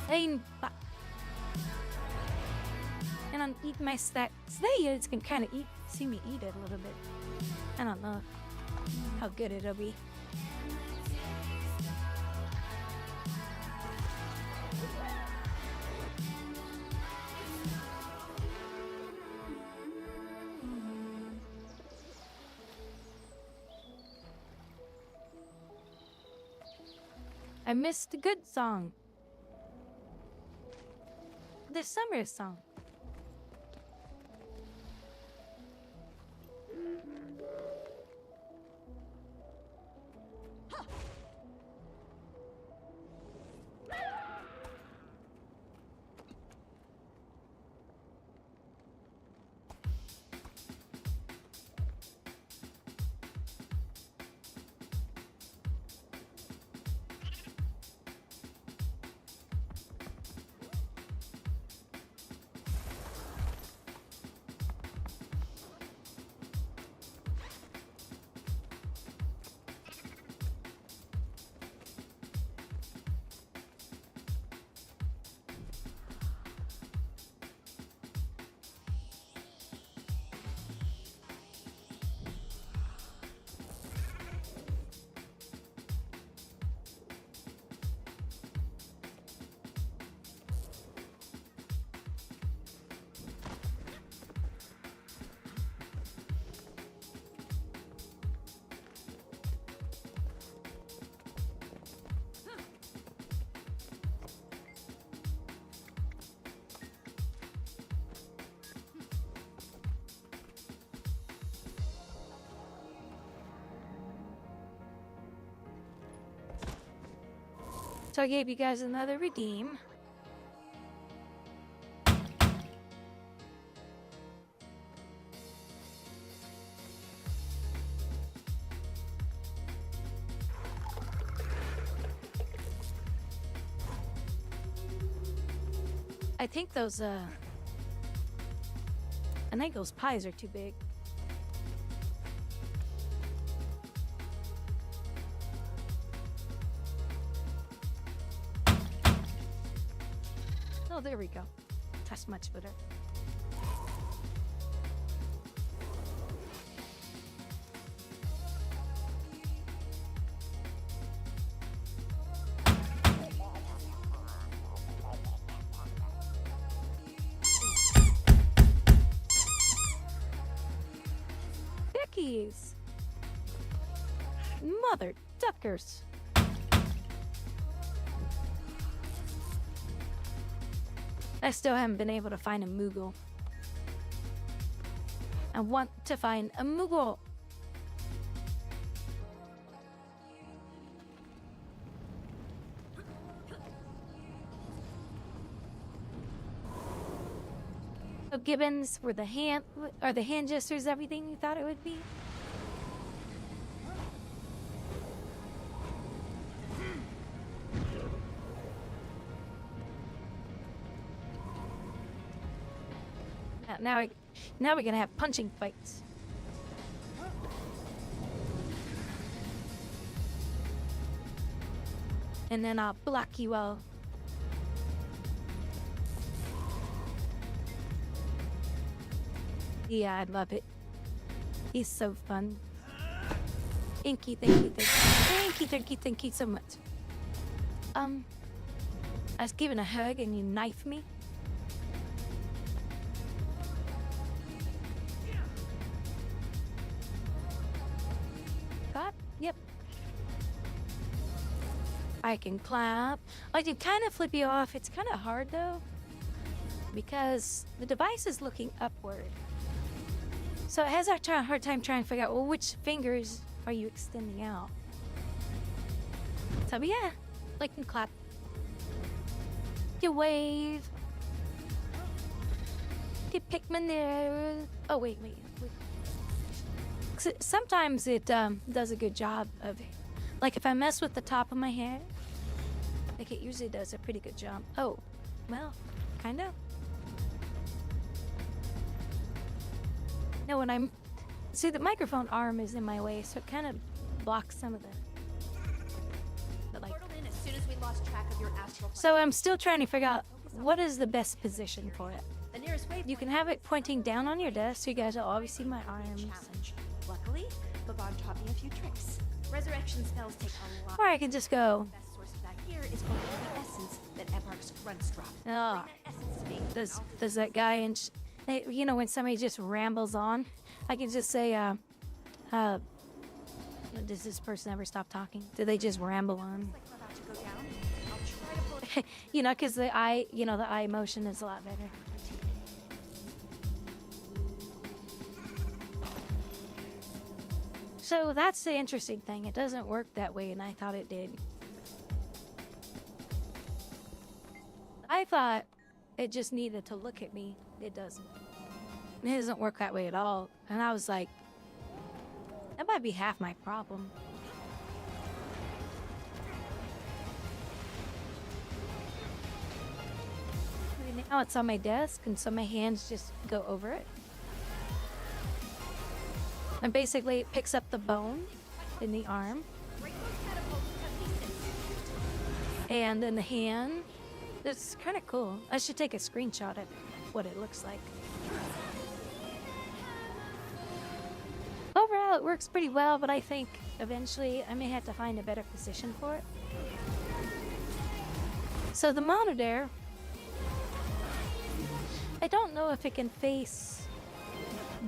A: Saying back. And I'm eating my snack. So there you can kind of see me eat it a little bit. I don't know how good it'll be. I missed a good song. The summer song. So I gave you guys another redeem. I think those pies are too big. Oh, there we go. That's much better. Dickies! Mother duckers! I still haven't been able to find a Moogle. I want to find a Moogle. So Gibbons were the hand gestures everything you thought it would be? Now we're gonna have punching fights. And then I'll block you all. Yeah, I love it. He's so fun. Thank you so much. I was giving a hug and you knifed me. Yep. I can clap. I do kind of flip you off. It's kind of hard though, because the device is looking upward. So it has a hard time trying to figure out, well, which fingers are you extending out? So yeah, I can clap. You wave. You pick my nose. Oh wait. Sometimes it does a good job of, like if I mess with the top of my hair, like it usually does a pretty good job. Oh, well, kind of. No, when see the microphone arm is in my way, so it kind of blocks some of the like
O: your astral
A: So I'm still trying to figure out what is the best position for it.
O: The nearest way
A: You can have it pointing down on your desk, so you guys will always see my arms.
O: challenge. Luckily, Babon taught me a few tricks. Resurrection spells take a lot.
A: Or I can just go.
O: The best source of that here is going to be the essence that Evark's grunts drop.
A: Oh, does that guy and you know when somebody just rambles on, I can just say, does this person ever stop talking? Do they just ramble on? You know, because the eye motion is a lot better. So that's the interesting thing. It doesn't work that way, and I thought it did. I thought it just needed to look at me. It doesn't. It doesn't work that way at all. And I was like, that might be half my problem. Now it's on my desk, and so my hands just go over it. And basically it picks up the bone in the arm. And then the hand. It's kind of cool. I should take a screenshot of what it looks like. Overall, it works pretty well, but I think eventually I may have to find a better position for it. So the monitor, I don't know if it can face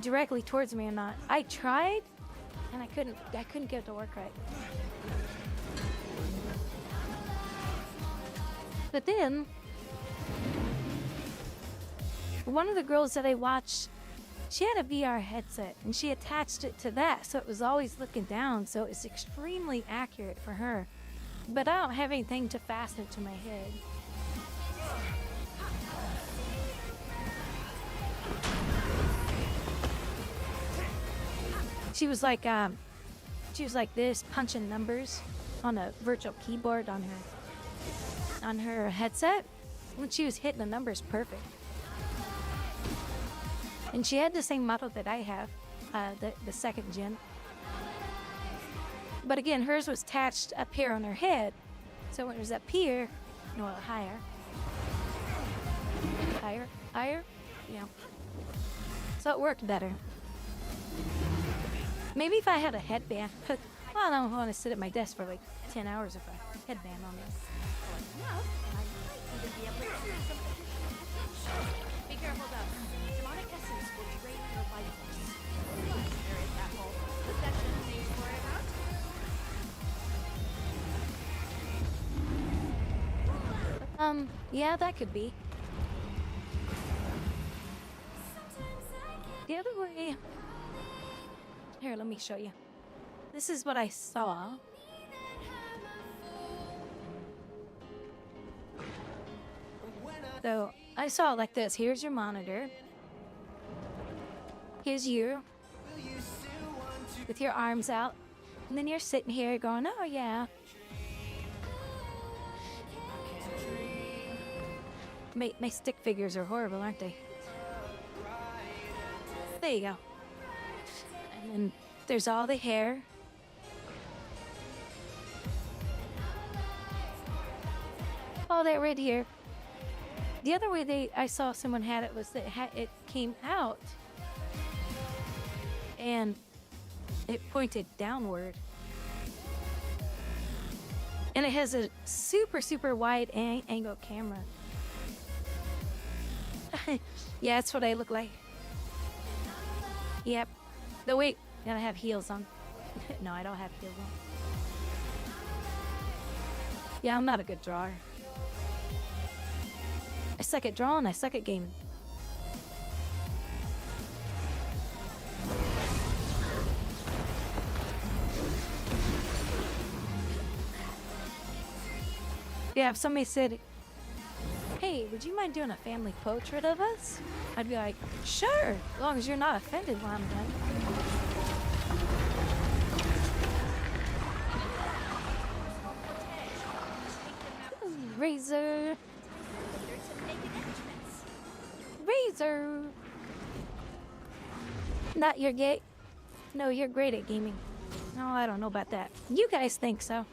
A: directly towards me or not. I tried, and I couldn't get it to work right. But then, one of the girls that I watched, she had a VR headset, and she attached it to that, so it was always looking down, so it was extremely accurate for her. But I don't have anything to fasten it to my head. She was like this, punching numbers on a virtual keyboard on her headset. When she was hitting the numbers perfect. And she had the same model that I have, the second gen. But again, hers was attached up here on her head. So when it was up here, no, higher, yeah. So it worked better. Maybe if I had a headband, well, I don't want to sit at my desk for like 10 hours with a headband on this.
O: Be careful though. Demonic essence will drain your life force. There is that whole possession thing for it, huh?
A: Yeah, that could be. The other way. Here, let me show you. This is what I saw. So, I saw it like this. Here's your monitor. Here's you. With your arms out. And then you're sitting here going, oh yeah. My stick figures are horrible, aren't they? There you go. And then there's all the hair. All that right here. The other way I saw someone had it was that it came out and it pointed downward. And it has a super, super wide angle camera. Yeah, that's what I look like. Yep. No, wait. I have heels on. No, I don't have heels on. Yeah, I'm not a good drawer. I suck at drawing, I suck at gaming. Yeah, if somebody said, hey, would you mind doing a family portrait of us? I'd be like, sure, as long as you're not offended while I'm done. Razor. Razor. Not your gay. No, you're great at gaming. No, I don't know about that. You guys think so.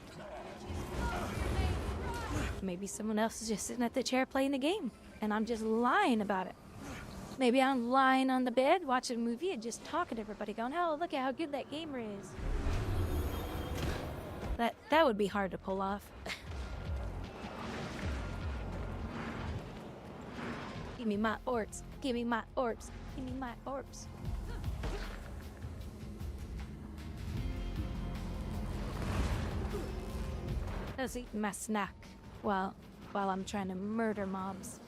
A: Maybe someone else is just sitting at the chair playing the game, and I'm just lying about it. Maybe I'm lying on the bed watching a movie and just talking to everybody going, oh, look at how good that gamer is. That would be hard to pull off. Give me my orbs. Give me my orbs. Give me my orbs. I was eating my snack while I'm trying to murder mobs.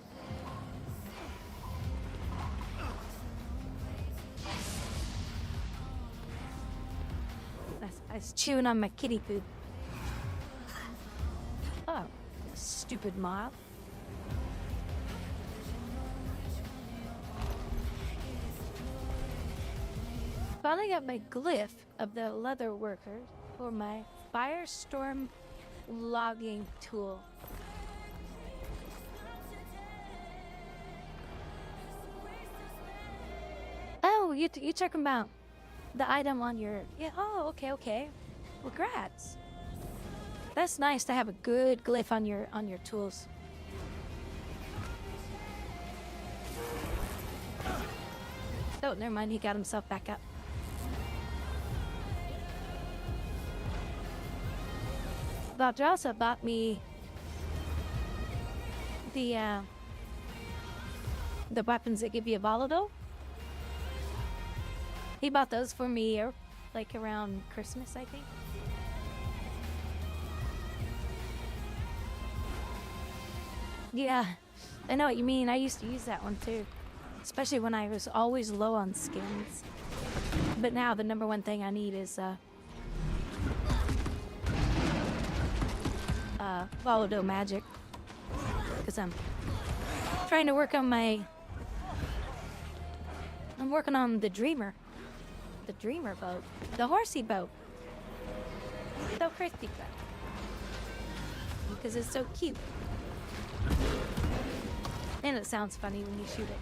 A: I was chewing on my kitty food. Oh, stupid mob. Finally got my glyph of the leather worker for my firestorm logging tool. Oh, you talking about the item on your... Yeah, oh, okay. Well, congrats. That's nice to have a good glyph on your tools. Oh, never mind, he got himself back up. Valdrasa bought me the weapons that give you volatile. He bought those for me, like around Christmas, I think. Yeah, I know what you mean. I used to use that one too, especially when I was always low on skins. But now the number one thing I need is volatile magic, because I'm trying to work on I'm working on the dreamer boat, the horsey boat, the horsey boat, because it's so cute and it sounds funny when you shoot it.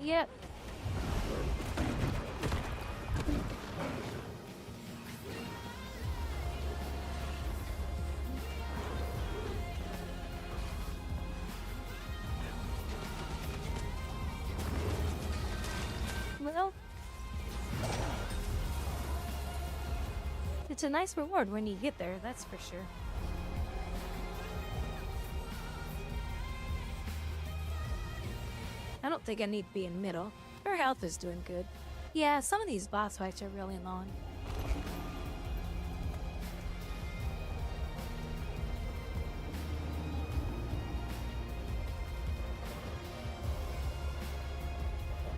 A: Yep. Well, it's a nice reward when you get there, that's for sure. I don't think I need to be in middle. Her health is doing good. Yeah, some of these boss fights are really long.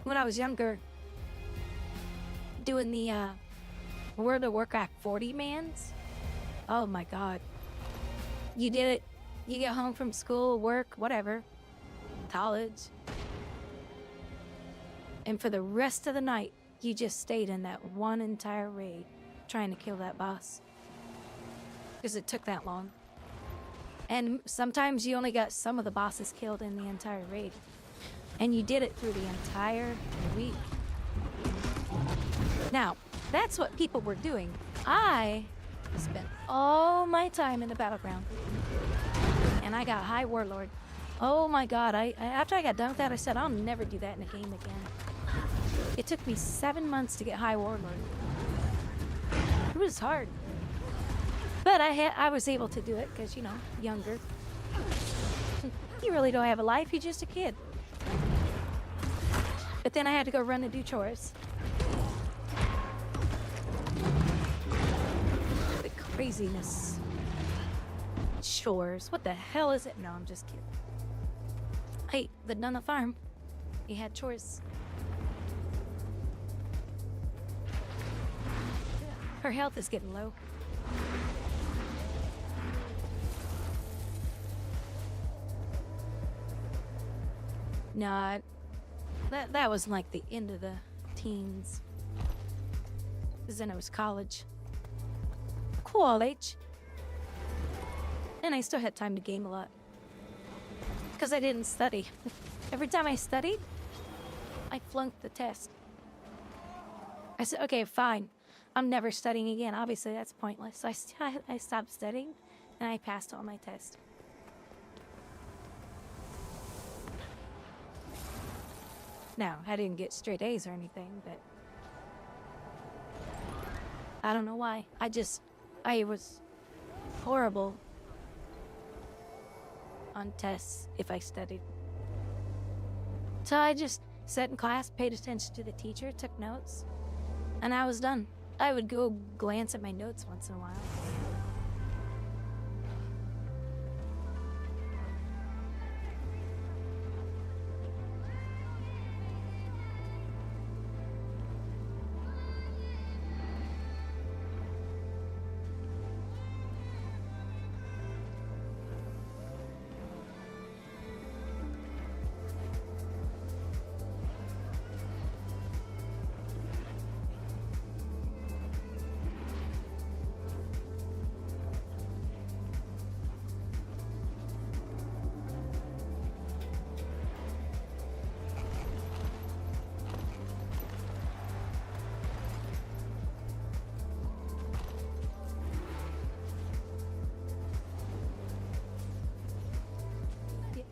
A: When I was younger, doing the World of Warcraft 40 mans, oh my god. You did it, you get home from school, work, whatever, college, and for the rest of the night, you just stayed in that one entire raid trying to kill that boss. Because it took that long. And sometimes you only got some of the bosses killed in the entire raid. And you did it through the entire week. Now, that's what people were doing. I spent all my time in the battleground. And I got High Warlord. Oh my god, after I got done with that, I said, I'll never do that in a game again. It took me 7 months to get High Warlord. It was hard. But I was able to do it because, you know, younger. You really don't have a life, you're just a kid. But then I had to go run and do chores. The craziness. Chores. What the hell is it? No, I'm just kidding. Hey, the Nunna farm. He had chores. Her health is getting low. No, That was like the end of the teens. Because then it was college. College. And I still had time to game a lot. Because I didn't study. Every time I studied, I flunked the test. I said, okay, fine. I'm never studying again. Obviously, that's pointless. So I stopped studying, and I passed all my tests. Now, I didn't get straight A's or anything, but I don't know why. I was horrible on tests if I studied. So I just sat in class, paid attention to the teacher, took notes, and I was done. I would go glance at my notes once in a while.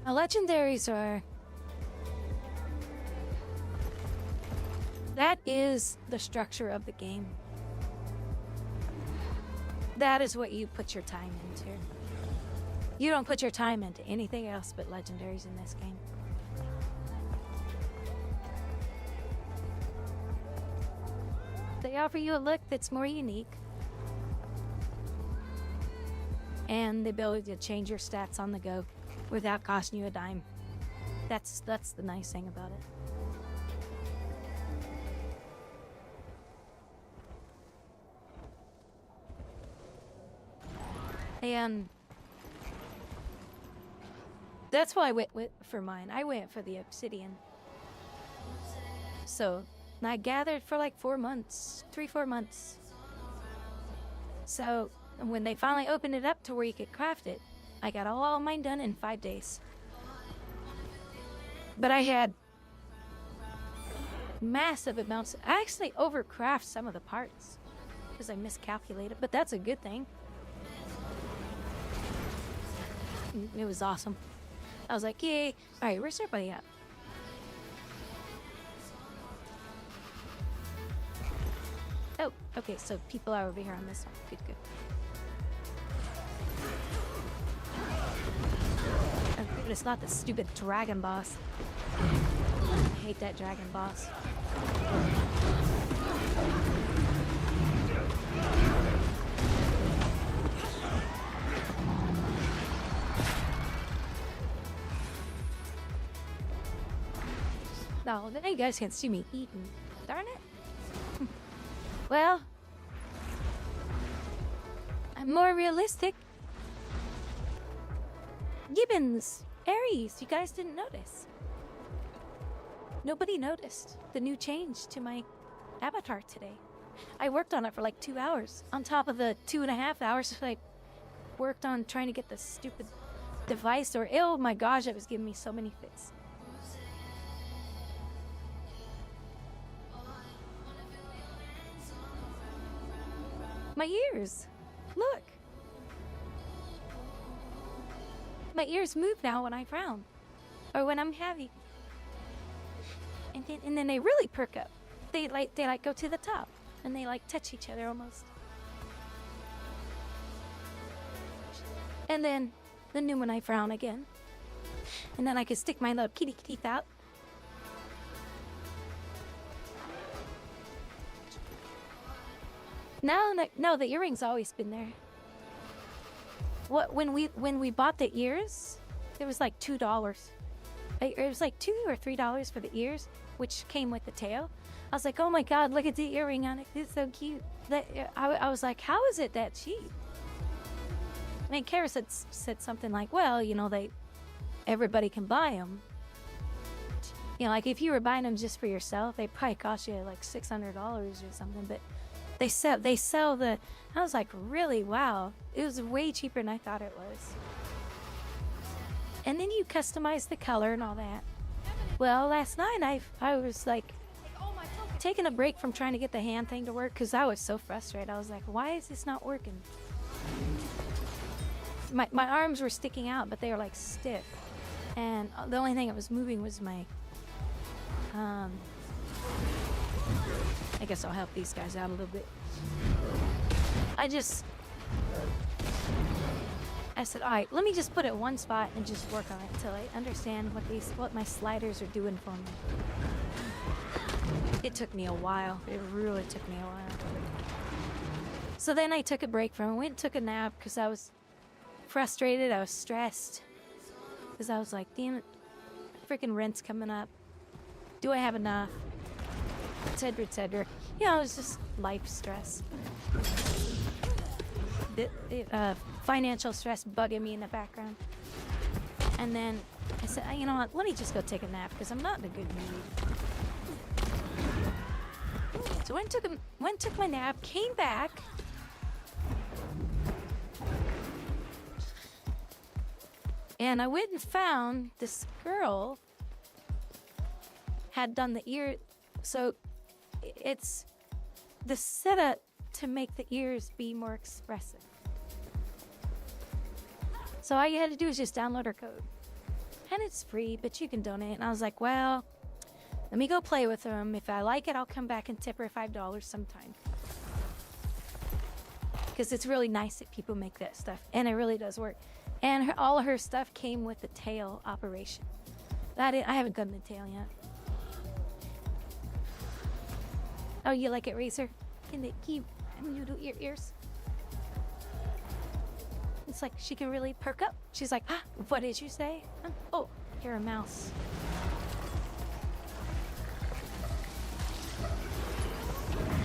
A: Legendaries are... That is the structure of the game. That is what you put your time into. You don't put your time into anything else but legendaries in this game. They offer you a look that's more unique. And the ability to change your stats on the go without costing you a dime. That's the nice thing about it. And that's why I went for mine. I went for the obsidian. So I gathered for like 4 months, 3-4 months. So when they finally opened it up to where you could craft it, I got all mine done in 5 days. But I had massive amounts. I actually overcraft some of the parts because I miscalculated, but that's a good thing. It was awesome. I was like, yay. All right, where's everybody at? Oh, okay, so people are over here on this one. Good, good. Oh, but it's not the stupid dragon boss. I hate that dragon boss. No, then you guys can't see me eating. Darn it. Well, I'm more realistic. Gibbons, Aries, you guys didn't notice. Nobody noticed the new change to my avatar today. I worked on it for like 2 hours, on top of the 2.5 hours I worked on trying to get this stupid device, or oh my gosh, it was giving me so many fits. My ears! Look! My ears move now when I frown. Or when I'm happy. And then they really perk up. They go to the top. And they touch each other almost. And then when I frown again. And then I can stick my little kitty teeth out. No, the earring's always been there. When we bought the ears, it was like $2. It was like $2 or $3 for the ears, which came with the tail. I was like, oh my god, look at the earring on it. It's so cute. I was like, how is it that cheap? I mean, Kara said something like, well, you know, everybody can buy them. You know, like if you were buying them just for yourself, they probably cost you like $600 or something. But they sell the. I was like, really? Wow! It was way cheaper than I thought it was. And then you customize the color and all that. Well, last night I was like taking a break from trying to get the hand thing to work because I was so frustrated. I was like, why is this not working? My arms were sticking out, but they were like stiff, and the only thing that was moving was my. I guess I'll help these guys out a little bit. I said, all right, let me just put it one spot and just work on it until I understand what my sliders are doing for me. It took me a while. It really took me a while. So then I took a break from it, went and took a nap because I was frustrated. I was stressed because I was like, damn it, freaking rent's coming up. Do I have enough? Et cetera, et cetera. You know, it was just life stress. Financial stress bugging me in the background. And then I said, you know what, let me just go take a nap because I'm not in a good mood. So went and took my nap, came back. And I went and found this girl had done the ear, so it's the setup to make the ears be more expressive. So all you had to do is just download her code. And it's free, but you can donate. And I was like, well, let me go play with them. If I like it, I'll come back and tip her $5 sometime. Because it's really nice that people make that stuff. And it really does work. And all of her stuff came with the tail operation. I haven't done the tail yet. Oh, you like it, Razor? Can you do your ears? It's like she can really perk up. She's like, ah, what did you say? Oh, you're a mouse.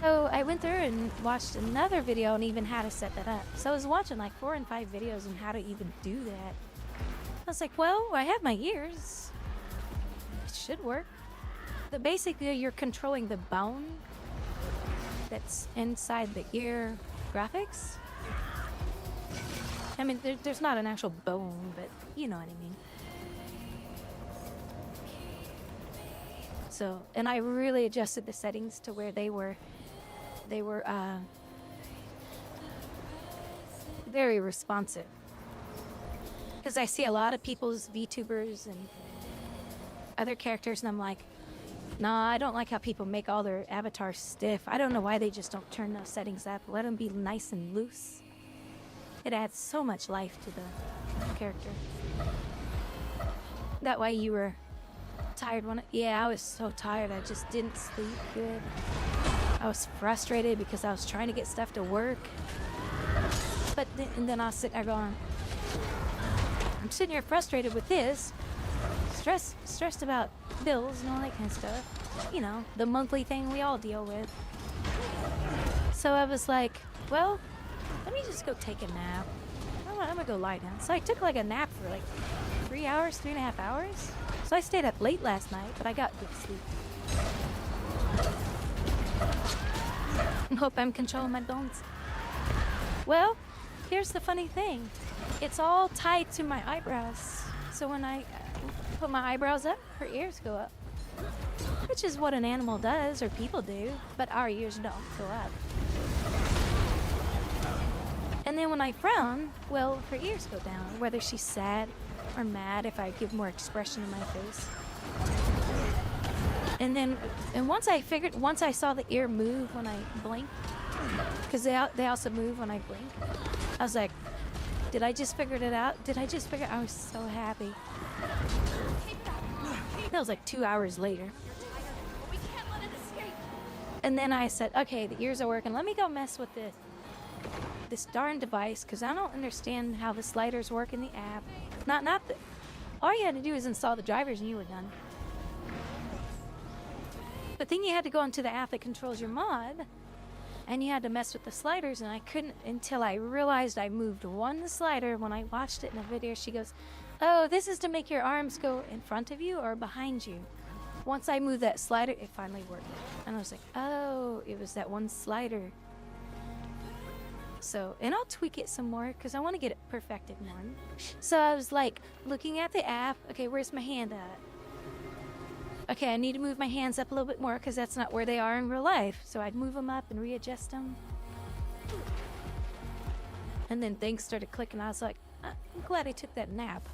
A: So I went through and watched another video on even how to set that up. So I was watching like 4 and 5 videos on how to even do that. I was like, well, I have my ears. It should work. But basically, you're controlling the bone that's inside the ear graphics. I mean, there's not an actual bone, but you know what I mean. So, and I really adjusted the settings to where they were very responsive. Because I see a lot of people's VTubers and other characters, and I'm like, nah, I don't like how people make all their avatars stiff. I don't know why they just don't turn those settings up. Let them be nice and loose. It adds so much life to the character. That way you were tired one. Yeah, I was so tired. I just didn't sleep good. I was frustrated because I was trying to get stuff to work. But then I was sitting there going, I'm sitting here frustrated with this. Stressed about bills and all that kind of stuff. You know, the monthly thing we all deal with. So I was like, well, let me just go take a nap. I'm gonna go lie down. So I took like a nap for like 3 hours, 3.5 hours. So I stayed up late last night, but I got good sleep. I hope I'm controlling my bones. Well, here's the funny thing. It's all tied to my eyebrows. So when I put my eyebrows up, her ears go up. Which is what an animal does, or people do, but our ears don't go up. And then when I frown, well, her ears go down, whether she's sad or mad, if I give more expression in my face. And once I saw the ear move when I blink, because they also move when I blink, I was like, did I just figure it out? I was so happy. That was like 2 hours later. And then I said, okay, the ears are working. Let me go mess with this darn device, because I don't understand how the sliders work in the app. All you had to do is install the drivers and you were done. But then you had to go into the app that controls your mod, and you had to mess with the sliders, and I couldn't until I realized I moved one slider. When I watched it in the video, she goes, oh, this is to make your arms go in front of you or behind you. once I moved that slider, it finally worked. And I was like, oh, it was that one slider. So, and I'll tweak it some more because I want to get it perfected more. So I was like looking at the app. Okay, where's my hand at? Okay, I need to move my hands up a little bit more because that's not where they are in real life. So I'd move them up and readjust them. And then things started clicking. I was like, I'm glad I took that nap.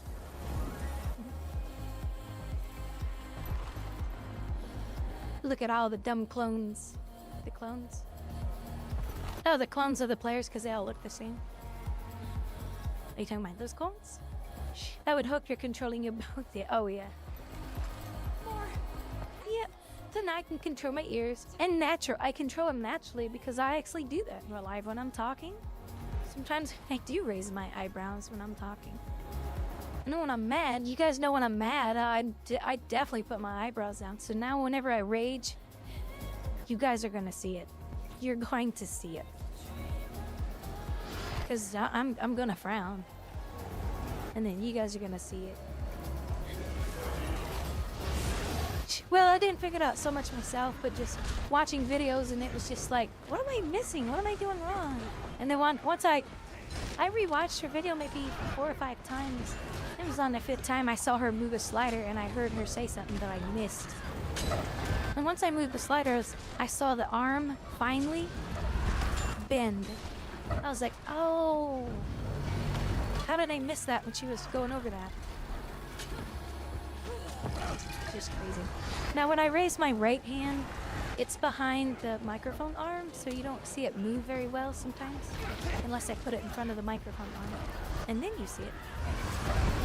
A: Look at all the dumb clones. The clones? Oh, the clones of the players because they all look the same. Are you talking about those clones? That would hope you're controlling your both. Yeah. Oh, yeah. More. Yeah. So now I can control my ears. And natural. I control them naturally because I actually do that in real life when I'm talking. Sometimes I do raise my eyebrows when I'm talking. I know when I'm mad. You guys know when I'm mad, I definitely put my eyebrows down. So now whenever I rage, you guys are going to see it. You're going to see it. Because I'm going to frown. And then you guys are going to see it. Well, I didn't figure it out so much myself, but just watching videos, and it was just like, what am I missing? What am I doing wrong? And then once I rewatched her video maybe 4 or 5 times. It was on the 5th time I saw her move a slider, and I heard her say something that I missed. And once I moved the sliders, I saw the arm finally bend. I was like, oh, how did I miss that when she was going over that? Just crazy. Now when I raise my right hand, it's behind the microphone arm, so you don't see it move very well sometimes, unless I put it in front of the microphone arm. And then you see it.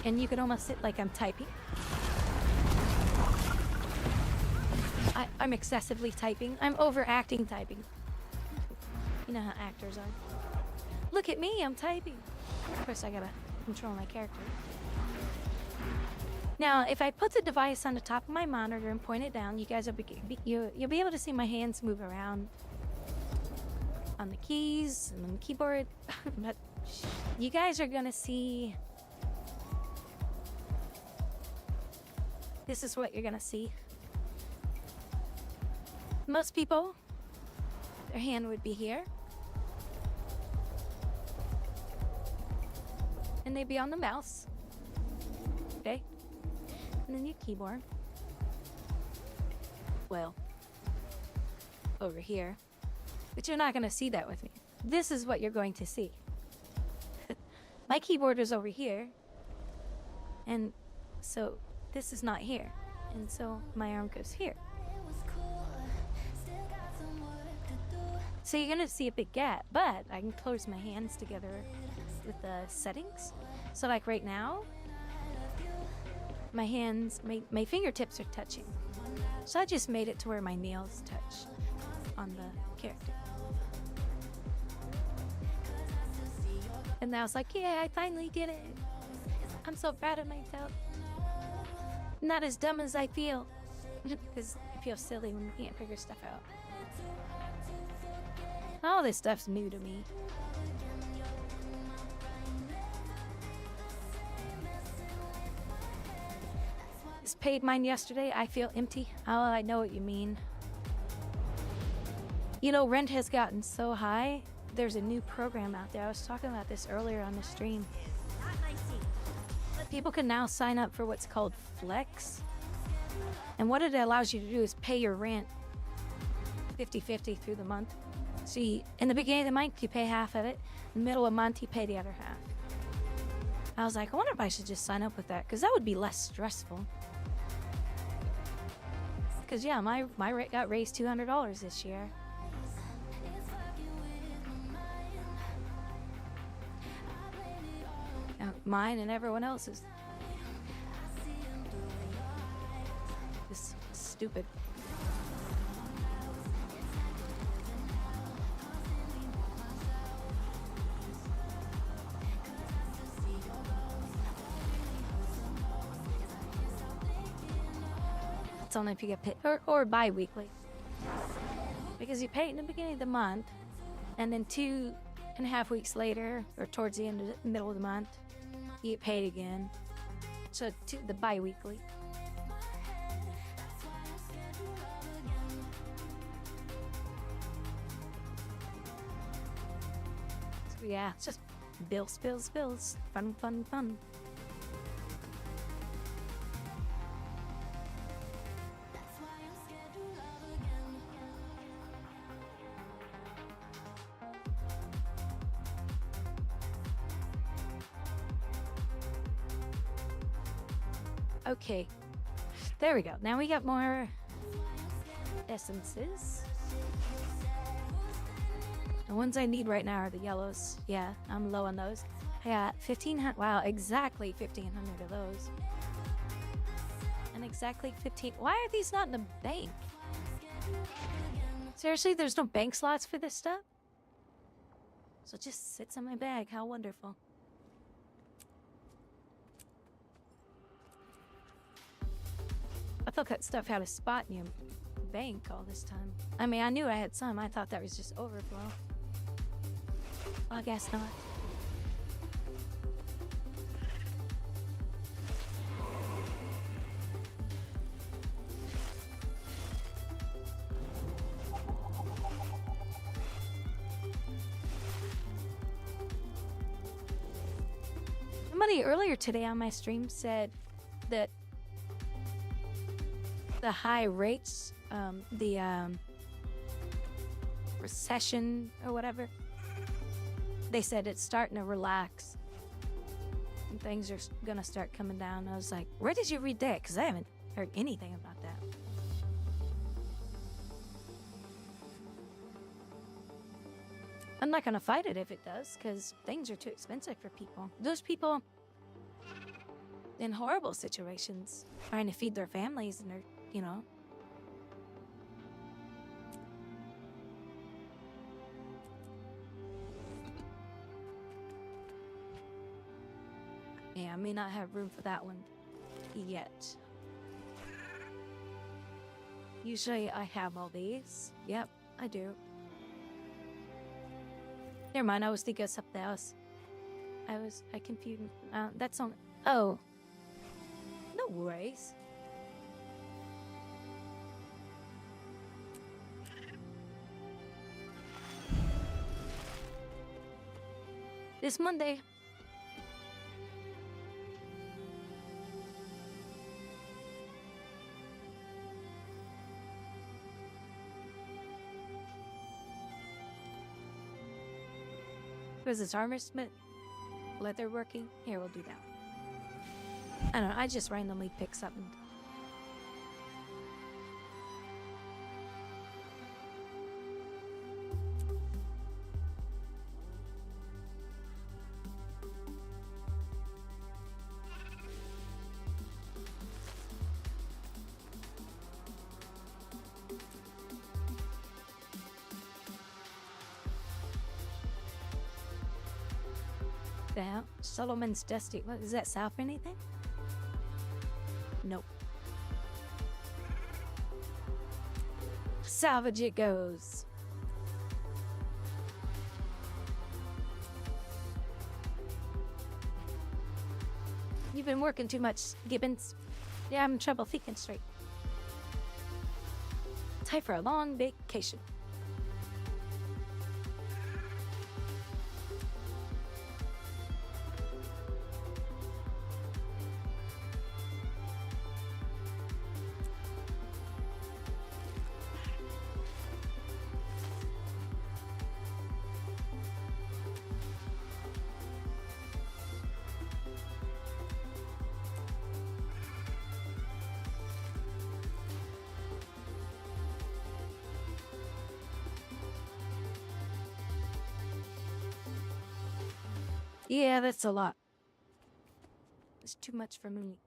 A: And you can almost sit like I'm typing. I'm excessively typing. I'm overacting typing. You know how actors are. Look at me, I'm typing. Of course, I gotta control my character. Now, if I put the device on the top of my monitor and point it down, you guys will you'll be able to see my hands move around on the keys and on the keyboard. But you guys are gonna see. This is what you're gonna see. Most people, their hand would be here. And they'd be on the mouse. Okay? And then your keyboard. Well, over here. But you're not going to see that with me. This is what you're going to see. My keyboard is over here. And so this is not here. And so my arm goes here. So you're going to see a big gap, but I can close my hands together with the settings. So like right now, my hands, my fingertips are touching. So I just made it to where my nails touch on the character. And I was like, yeah, I finally did it. I'm so proud of myself. Not as dumb as I feel. Because I feel silly when you can't figure stuff out. All this stuff's new to me. Just paid mine yesterday. I feel empty. Oh, I know what you mean. You know, rent has gotten so high. There's a new program out there. I was talking about this earlier on the stream. People can now sign up for what's called Flex. And what it allows you to do is pay your rent 50-50 through the month. So in the beginning of the month, you pay half of it. In the middle of the month, you pay the other half. I was like, I wonder if I should just sign up with that, because that would be less stressful. Because, yeah, my rate got raised $200 this year. Mine and everyone else's. This is stupid. It's only if you get paid, or bi-weekly. Because you pay it in the beginning of the month, and then 2.5 weeks later, or towards the end of the middle of the month, you get paid again. So the bi-weekly. Yeah, it's just bills, spills, bills. Fun, fun, fun. Okay, there we go. Now we got more essences. The ones I need right now are the yellows. Yeah, I'm low on those. I got 1,500. Wow, exactly 1,500 of those. And exactly 15. Why are these not in the bank? Seriously, there's no bank slots for this stuff? So it just sits in my bag. How wonderful. I thought that stuff had a spot in your bank all this time. I mean, I knew I had some. I thought that was just overflow. Well, I guess not. Somebody earlier today on my stream said that the high rates, the recession or whatever, they said it's starting to relax and things are gonna start coming down. I was like, where did you read that? Because I haven't heard anything about that. I'm not gonna fight it if it does, because things are too expensive for people. Those people in horrible situations trying to feed their families and they're, you know. Yeah, I may not have room for that one yet. Usually I have all these. Yep, I do. Never mind, I was thinking of something else. I confused. That song. Oh. No worries. This Monday. Was this armor smith? Leather working? Here, we'll do that. I don't know, I just randomly pick something. Down. Solomon's Dusty. What is that? South or anything? Nope. Salvage it goes. You've been working too much, Gibbons. Yeah, I'm in trouble thinking straight. Time for a long vacation. Yeah, that's a lot. It's too much for me.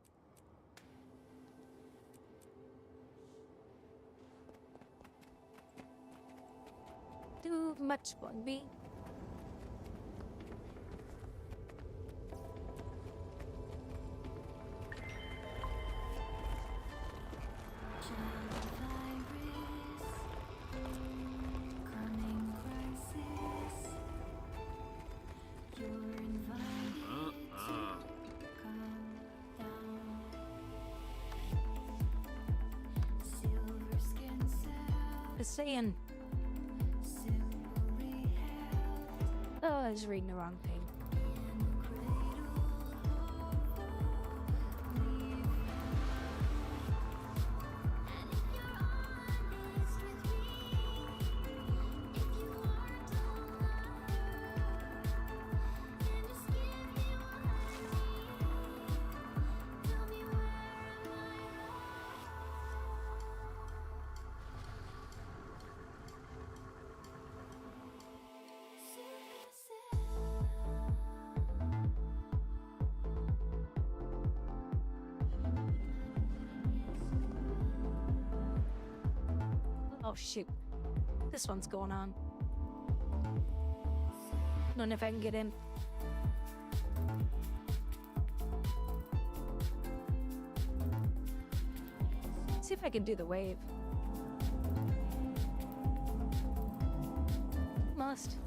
A: Too much for me. Saying, Oh, I was reading the wrong thing. Oh shoot. This one's going on. Don't know if I can get in. See if I can do the wave. Must.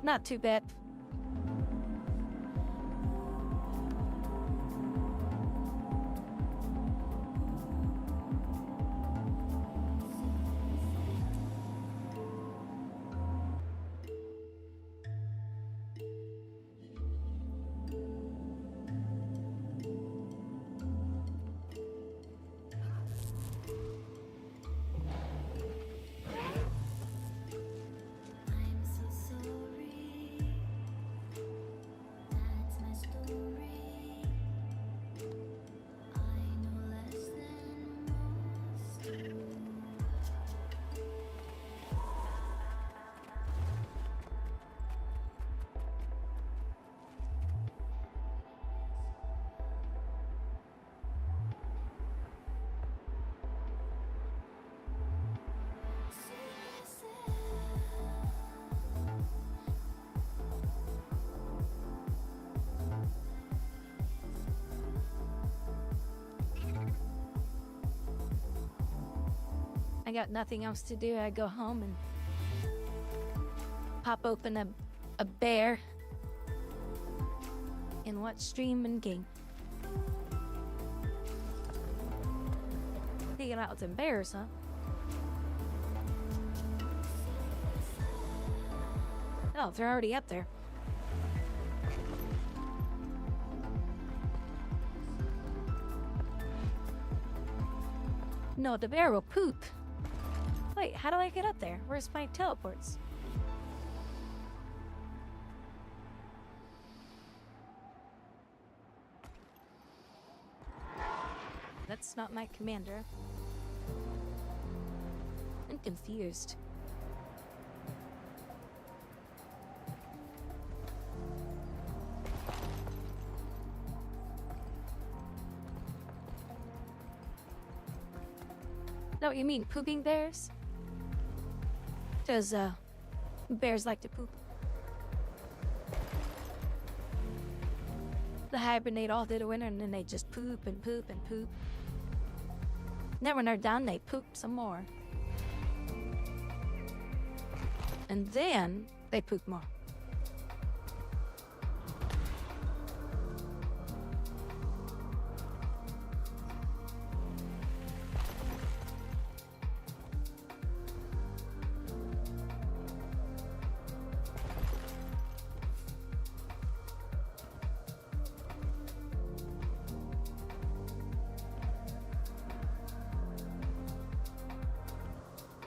A: Not too bad. I got nothing else to do. I go home and pop open a bear and watch streaming game. Taking out some bears, huh? Oh, they're already up there. No, the bear will poop. Wait, how do I get up there? Where's my teleports? That's not my commander. I'm confused. Know what you mean, pooping bears? Does bears like to poop? They hibernate all through the winter and then they just poop and poop and poop. Then when they're done, they poop some more. And then they poop more.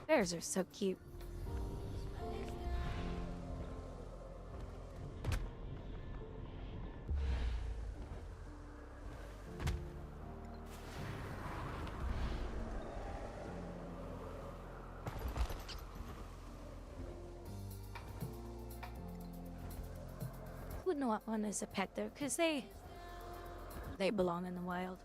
A: Bears are so cute. Wouldn't want one as a pet though, because they belong in the wild.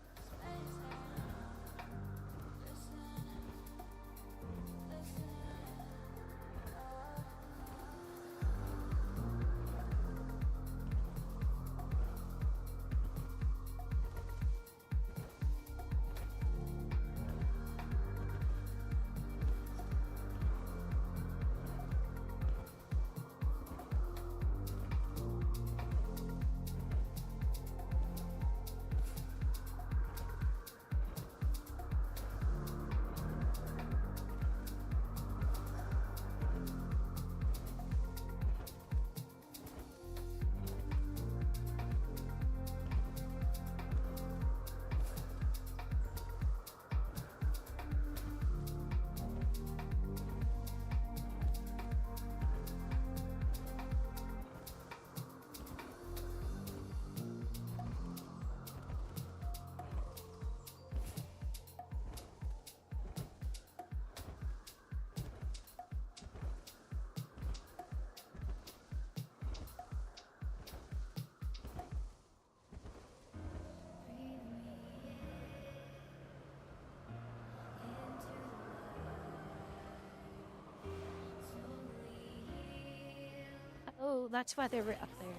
A: Oh, that's why they were up there.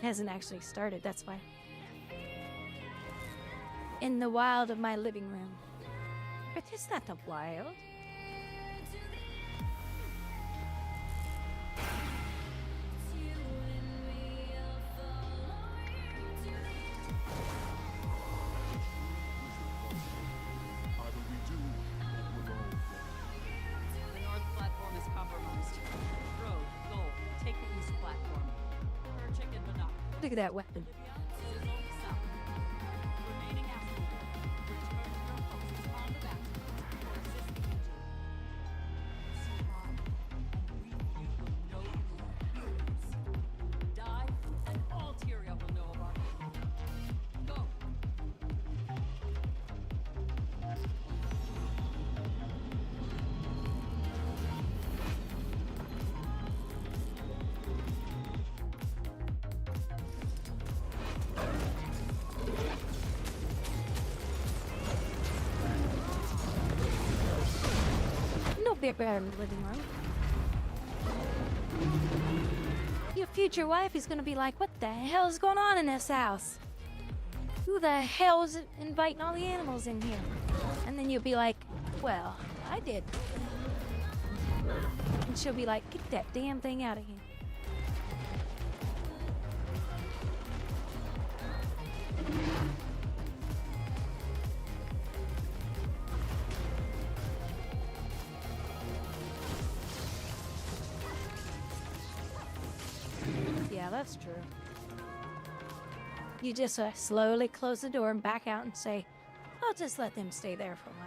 A: Hasn't actually started, that's why. In the wild of my living room. But it's not the wild.
G: The north platform is compromised. Road, goal, take the east platform. Order chicken, but not.
A: Look at that weapon.
G: Sizzle south. Remaining afternoon. Return your focus on the back. Assist the engine. Survive, and we you will know your fears. Die, and all Tyria will know of our hate. Go.
A: No bit better in the living room. Your future wife is gonna be like, what the hell is going on in this house? Who the hell is inviting all the animals in here? And then you'll be like, well, I did. And she'll be like, get that damn thing out of here. Yeah, that's true. You just slowly close the door and back out and say, I'll just let them stay there for a while.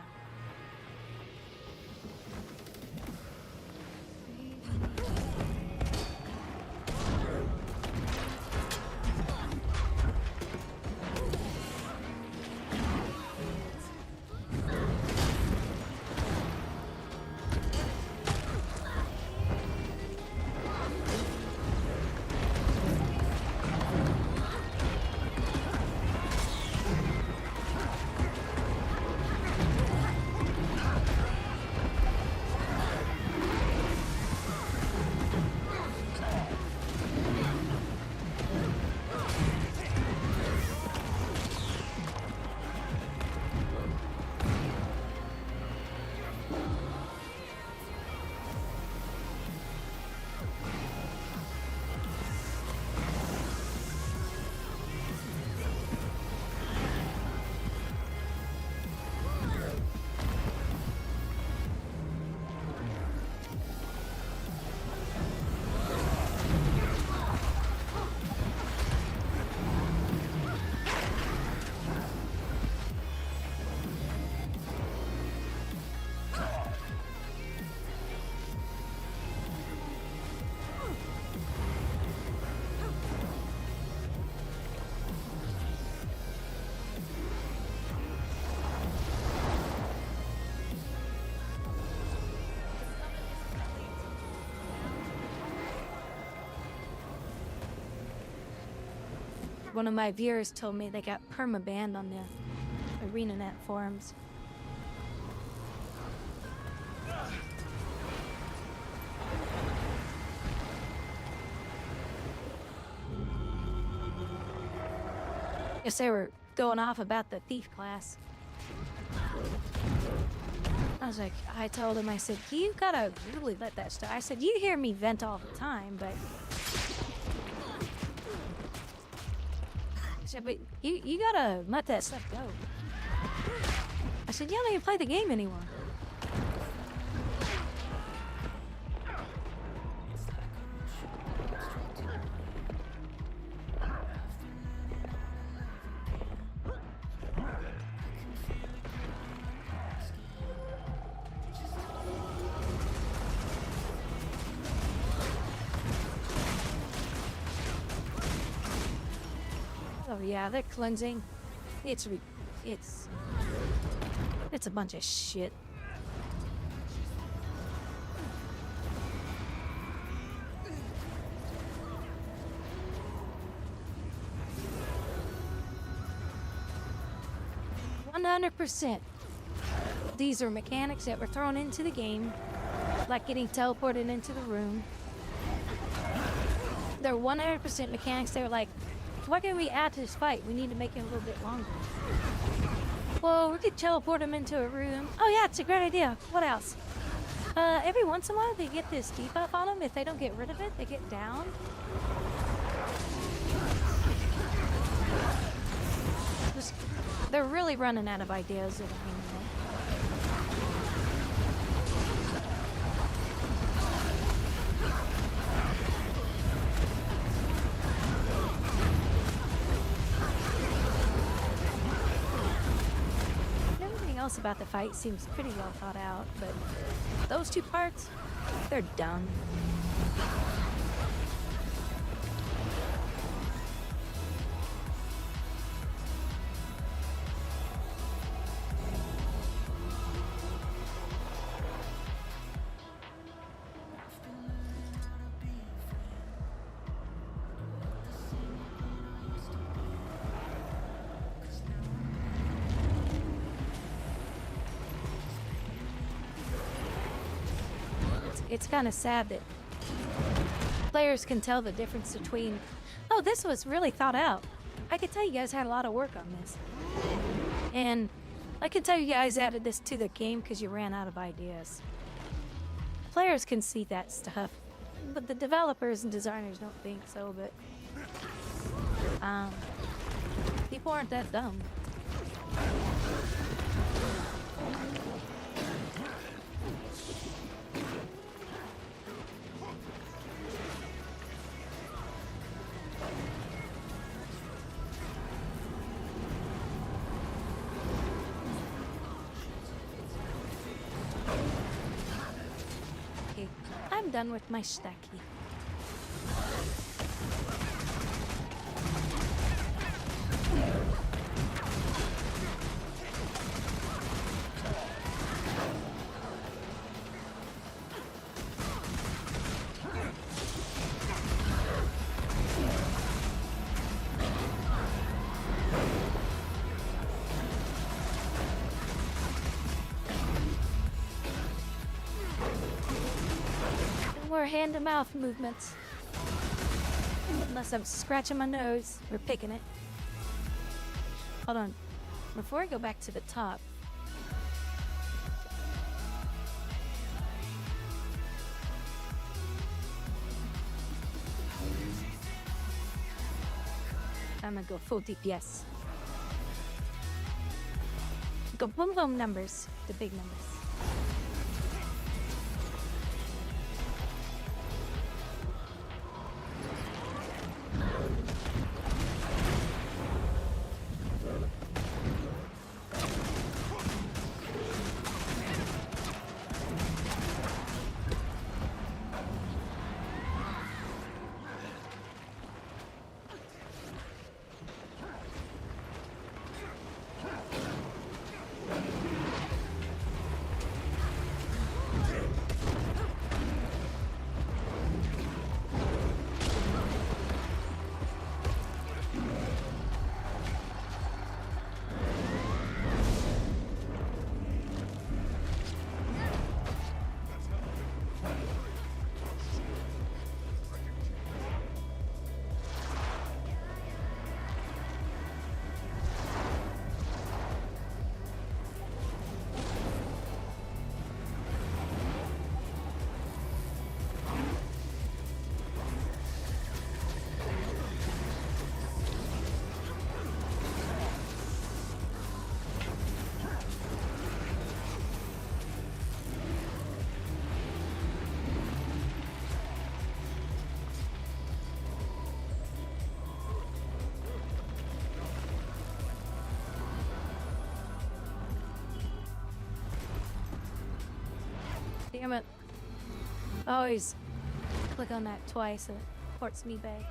A: One of my viewers told me they got perma-banned on the ArenaNet forums. Guess they were going off about the thief class. I was like, I told him, I said, you gotta really let that stuff. I said, you hear me vent all the time, but I said, but you gotta let that stuff go. I said, you don't even play the game anymore. Oh yeah, they're cleansing. It's a bunch of shit. $100%. These are mechanics that were thrown into the game, like getting teleported into the room. They're 100% mechanics. They're like, what can we add to this fight? We need to make it a little bit longer. Well, we could teleport them into a room. Oh yeah, it's a great idea. What else? Every once in a while they get this debuff on them. If they don't get rid of it, they get down. They're really running out of ideas of anime. Everything else about the fight seems pretty well thought out, but those two parts, they're dumb. It's kind of sad that players can tell the difference between, oh, this was really thought out. I could tell you guys had a lot of work on this. And I could tell you guys added this to the game because you ran out of ideas. Players can see that stuff, but the developers and designers don't think so, but people aren't that dumb. I'm done with my stacky. More hand-to-mouth movements. Unless I'm scratching my nose or picking it. Hold on. Before I go back to the top, I'm gonna go full DPS. Go boom boom numbers, the big numbers. Damn it. Always click on that twice, it ports me back.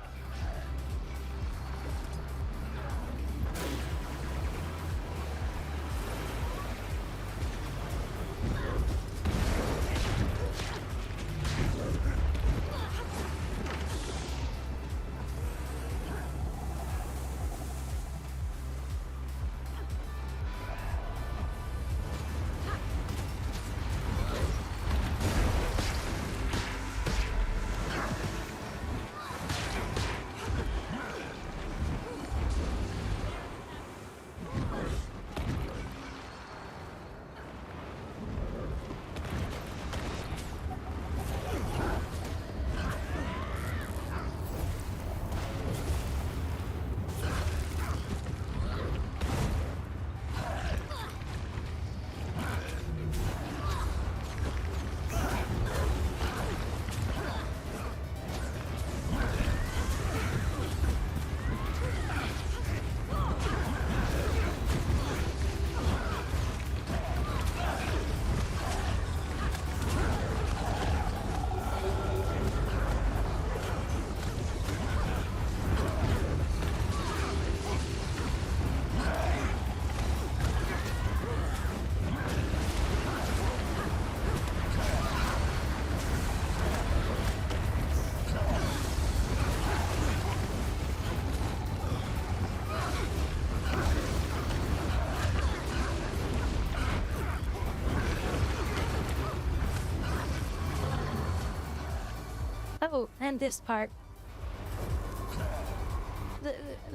A: Oh, and this part.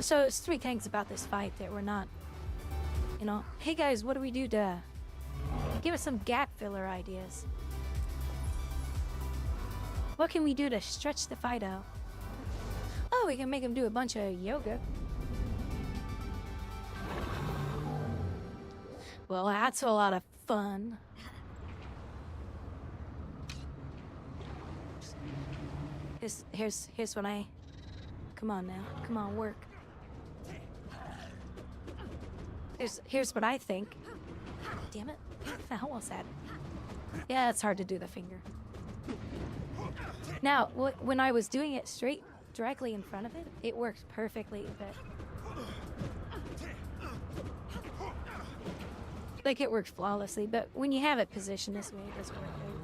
A: So it's three things about this fight that we're not, you know. Hey guys, what do we do to give us some gap filler ideas? What can we do to stretch the fight out? Oh, we can make him do a bunch of yoga. Well, that's a lot of fun. Here's what I... Come on now. Come on, work. Here's what I think. Damn it. I almost had... Yeah, it's hard to do the finger. Now, when I was doing it straight, directly in front of it, it works perfectly, but... Like, it works flawlessly, but when you have it positioned this way, it doesn't work very well.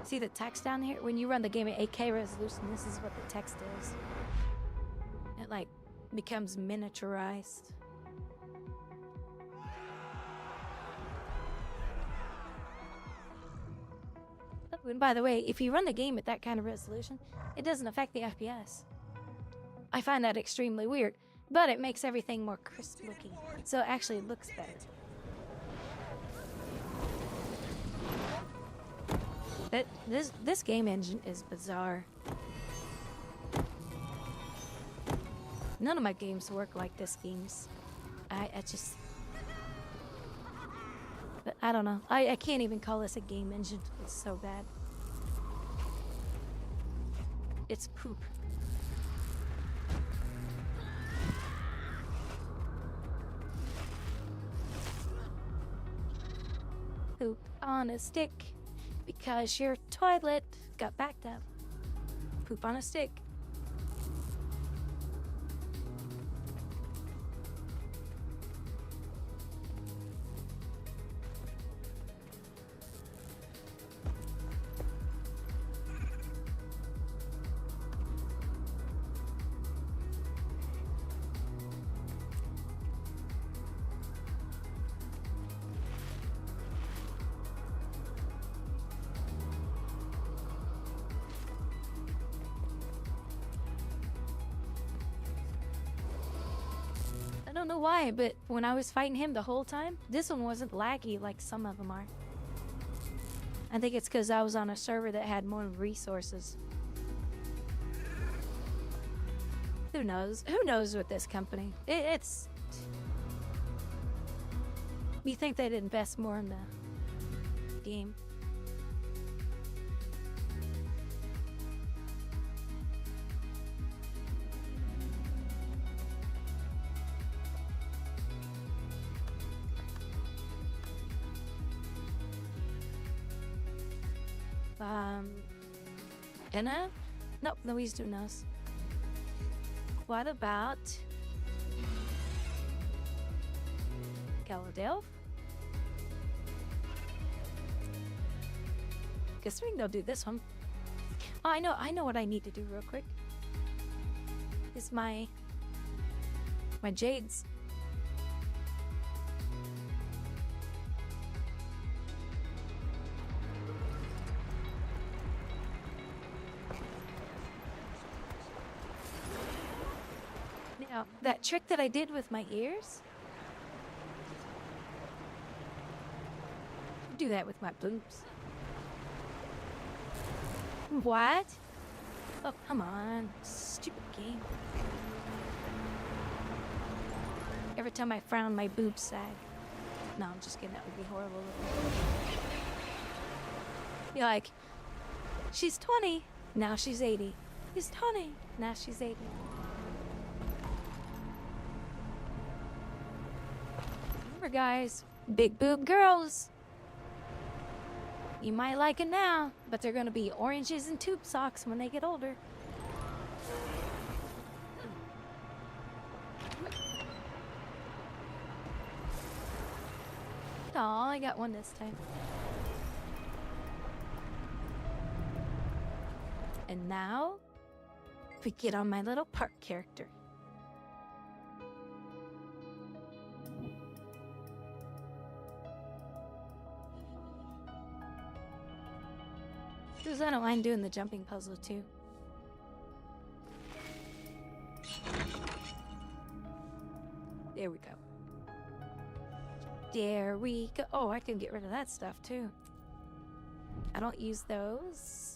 A: See the text down here? When you run the game at 8K resolution, this is what the text is. It like becomes miniaturized. Oh, and by the way, if you run the game at that kind of resolution, it doesn't affect the FPS. I find that extremely weird, but it makes everything more crisp looking, so it actually looks better. This game engine is bizarre. None of my games work like this game's. I just... But I don't know. I can't even call this a game engine. It's so bad. It's poop. Poop on a stick. Because your toilet got backed up. Poop on a stick. I don't know why, but when I was fighting him the whole time, this one wasn't laggy like some of them are. I think it's because I was on a server that had more resources. Who knows? Who knows with this company? It's... You think they'd invest more in the game? Anna? Nope, Louise do knows. What about Galadelf? Guess we can go do this one. Oh, I know what I need to do real quick. Is my jades. Now, that trick that I did with my ears, do that with my boobs. What? Oh, come on. Stupid game. Every time I frown, my boobs sag. No, I'm just kidding. That would be horrible. Be like, she's 20, now she's 80. She's 20, now she's 80. Remember, guys, big boob girls. You might like it now, but they're gonna be oranges and tube socks when they get older. Aw, I got one this time. And now, we get on my little park character. Because I don't mind doing the jumping puzzle too. There we go. There we go. Oh, I can get rid of that stuff too. I don't use those.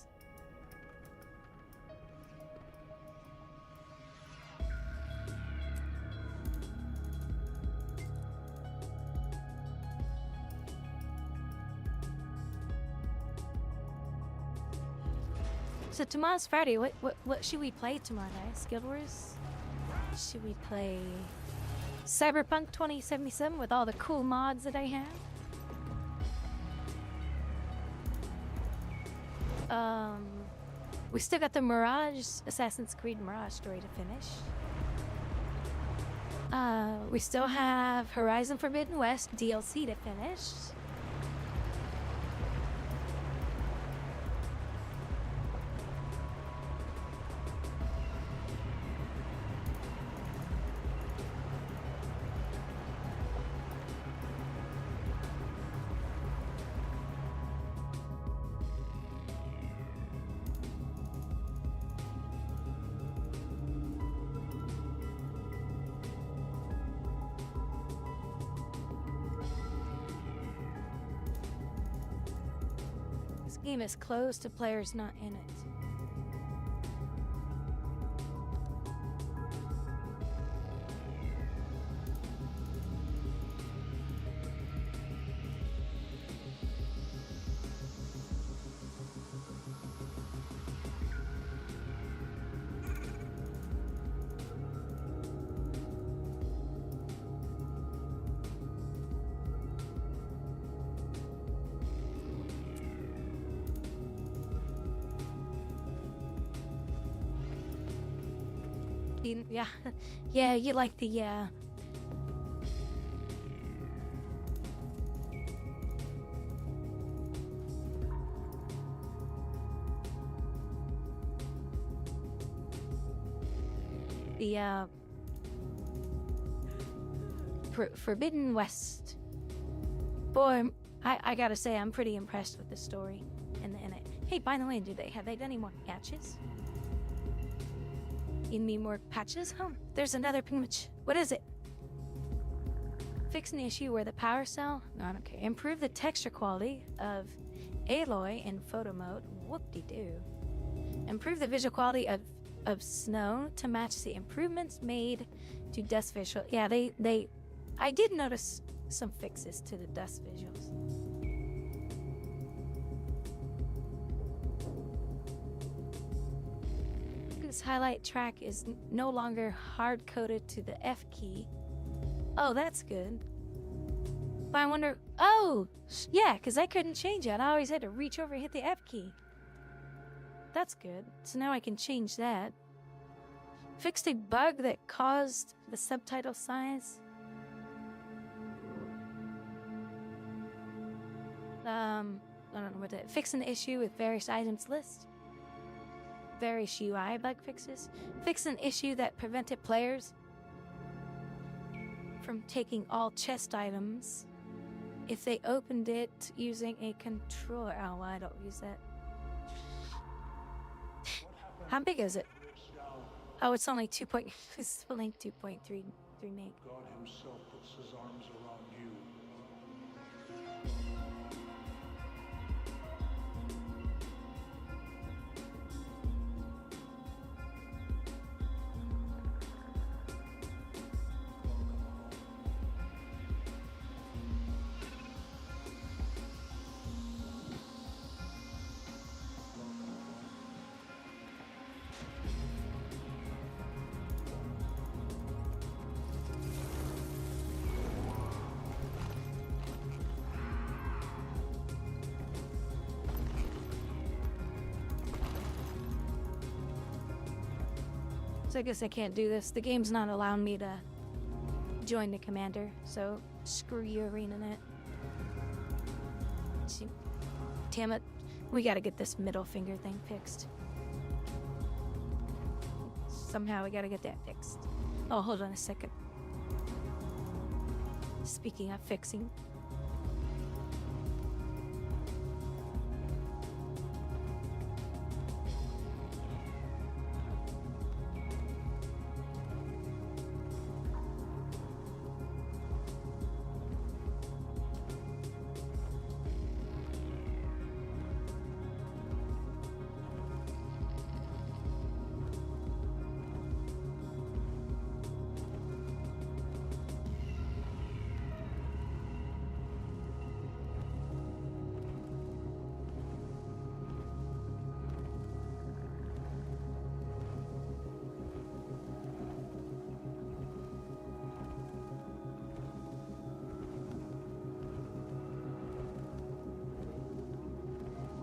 A: So tomorrow's Friday. What should we play tomorrow night? Guild Wars? Should we play Cyberpunk 2077 with all the cool mods that I have? We still got the Assassin's Creed Mirage story to finish. We still have Horizon Forbidden West DLC to finish. This game is closed to players not in it. Yeah, yeah, you like the, Forbidden West. Boy, I gotta say, I'm pretty impressed with the story in it. Hey, by the way, have they done any more patches? You need more patches? Oh, there's another patch. What is it? Fix an issue where the power cell... No, I don't care. Improve the texture quality of Aloy in photo mode. Whoop-de-doo. Improve the visual quality of snow to match the improvements made to dust visual. Yeah, I did notice some fixes to the dust visuals. This highlight track is no longer hard-coded to the F key. Oh, that's good. But I wonder... Oh! Yeah, because I couldn't change it. I always had to reach over and hit the F key. That's good. So now I can change that. Fixed a bug that caused the subtitle size. I don't know what that... Fix an issue with various items list. Various UI bug fixes. Fix an issue that prevented players from taking all chest items if they opened it using a controller. Oh, well, I don't use that. How big is it? Oh, it's only 2. It's only 2.3 meg.
Q: God himself puts his arms around you.
A: So I guess I can't do this. The game's not allowing me to join the commander, so screw you, ArenaNet. Damn it. We gotta get this middle finger thing fixed. Somehow we gotta get that fixed. Oh, hold on a second. Speaking of fixing.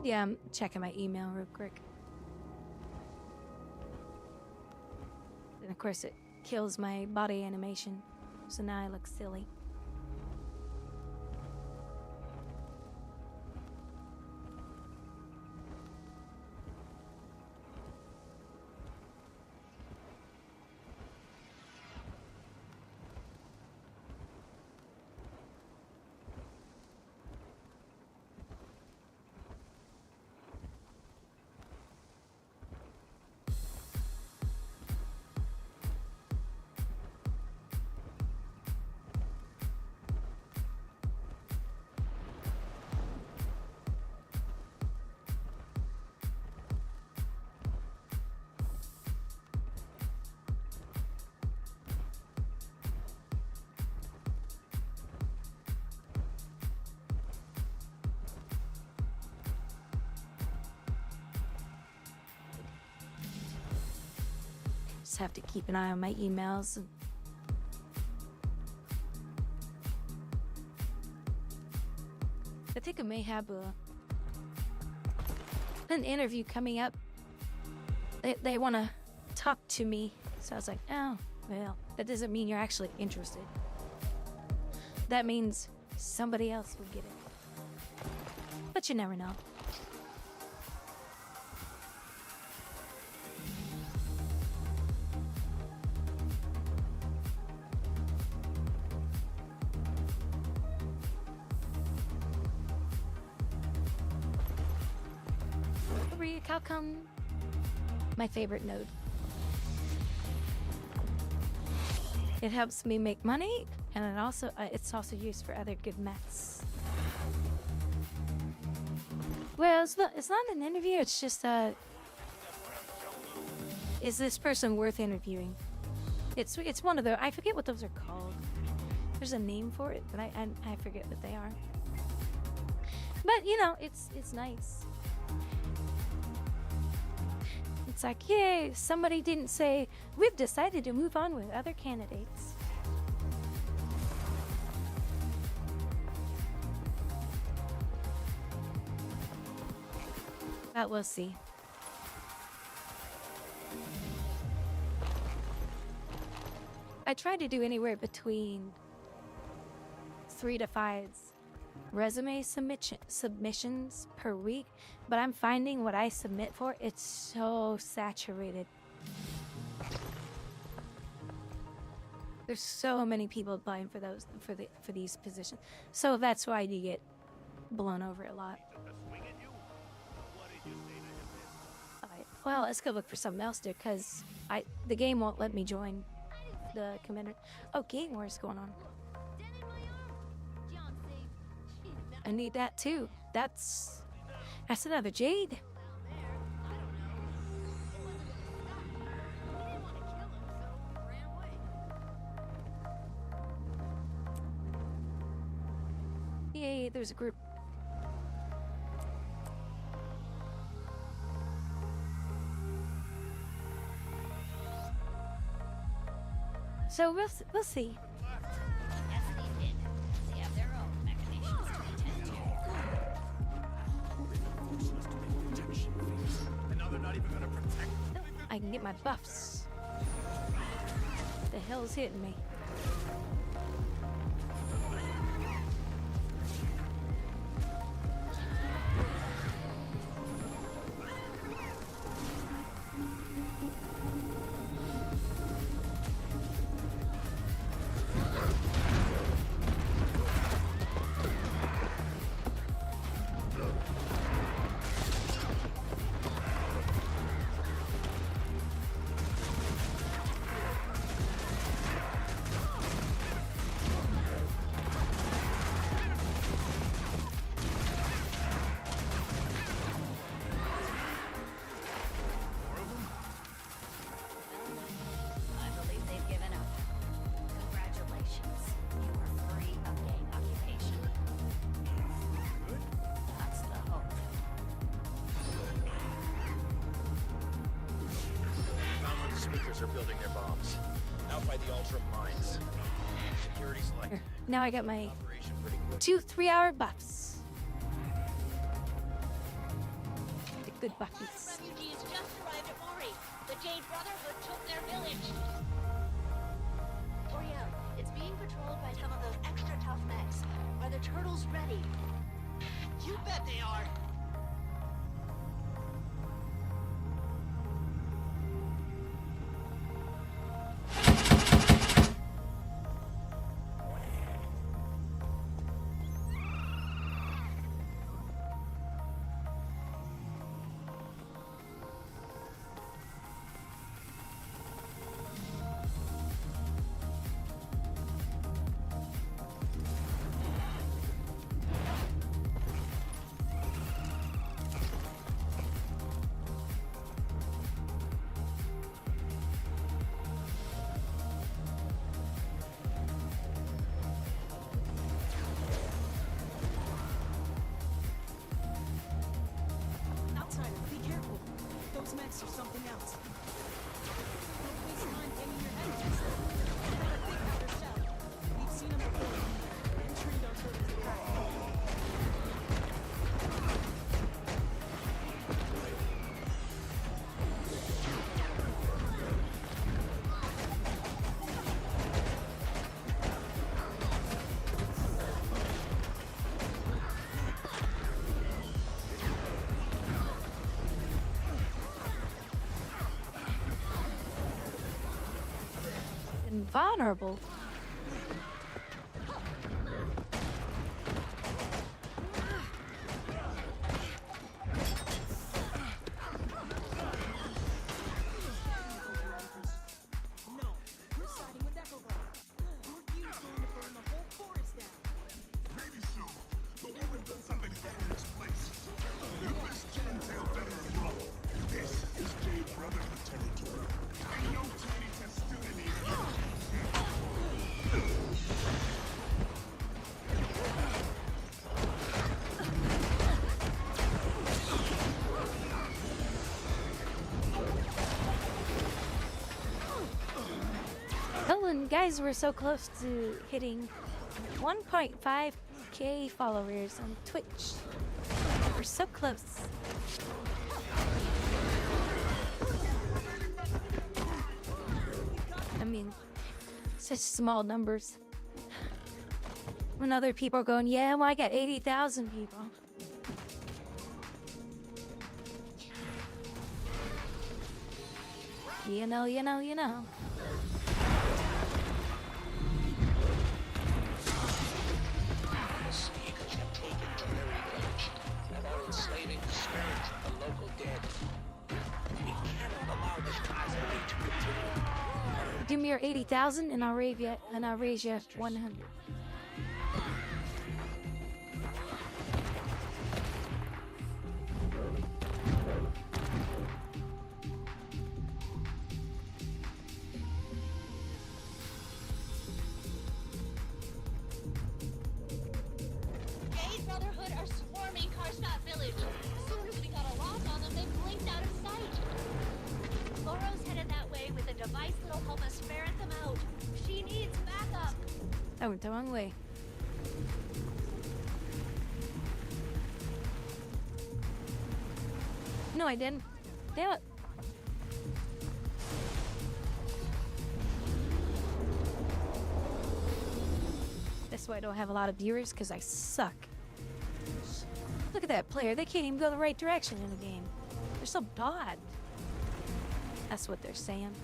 A: Yeah, I'm checking my email real quick. And of course it kills my body animation, so now I look silly. Just have to keep an eye on my emails. I think I may have an interview coming up. They want to talk to me. So I was like, oh, well, that doesn't mean you're actually interested. That means somebody else will get it. But you never know. Calcom, my favorite node. It helps me make money, and it's also used for other good meths. Well, it's not an interview. It's just is this person worth interviewing? It's one of the, I forget what those are called. There's a name for it, but I forget what they are. But you know, it's nice. It's like, yay, somebody didn't say, we've decided to move on with other candidates. But we'll see. I try to do anywhere between 3 to 5 resume submissions per week, but I'm finding what I submit for, it's so saturated. There's so many people applying for these positions, so that's why you get blown over a lot. Alright, well, let's go look for something else there, because The game won't let me join the commander. Oh, game war's going on. I need that too. That's another jade. Yay, there's a group. So we'll see.
O: Yes, they did. They have their own machinations to attend to.
E: And now they're not even gonna protect me.
A: I can get my buffs. The hell's hitting me?
O: I believe they've given up. Congratulations. You are free of gang occupation. That's the hope.
E: Found where the speakers are building their bombs. Out by the Ultra mines. Security's like
A: Now I got my
E: operation pretty quick.
A: 2 3-hour buffs. The good buffies.
O: Refugees just arrived at Mori. The Jade Brotherhood took their village. Oriel, it's being patrolled by some of those extra tough mechs. Are the turtles ready?
F: You bet they are. Outsider, be careful. Those mechs are something else. Don't waste time hanging your head against them. You gotta think how they're set. We've seen them before. And trained our turtles to crack them.
A: Invulnerable.
F: No, we're siding with Echobot. Your feud's going to burn the whole forest down.
I: Maybe so, but we would done something to get in this place. You best tell better than wrong. This is Jade Brotherhood territory. Ain't no tiny test student here.
A: Oh, and guys, we're so close to hitting 1.5k followers on Twitch. We're so close. I mean, such small numbers. When other people are going, yeah, well, I got 80,000 people. You know.
F: Speakers have taken to their village and are enslaving the spirits of the local dead. We cannot allow this tragedy to continue.
A: Give me your 80,000 and I'll raise you 100.
O: Gay Brotherhood are swarming Karstadt Village. As soon as we got a lock on them, they blinked out of sight. Laura's headed that way with a device that'll help us ferret them out. She needs backup.
A: I went the wrong way. No, I didn't. Damn it. That's why I don't have a lot of viewers, because I suck. Look at that player. They can't even go the right direction in the game. They're so bad. That's what they're saying.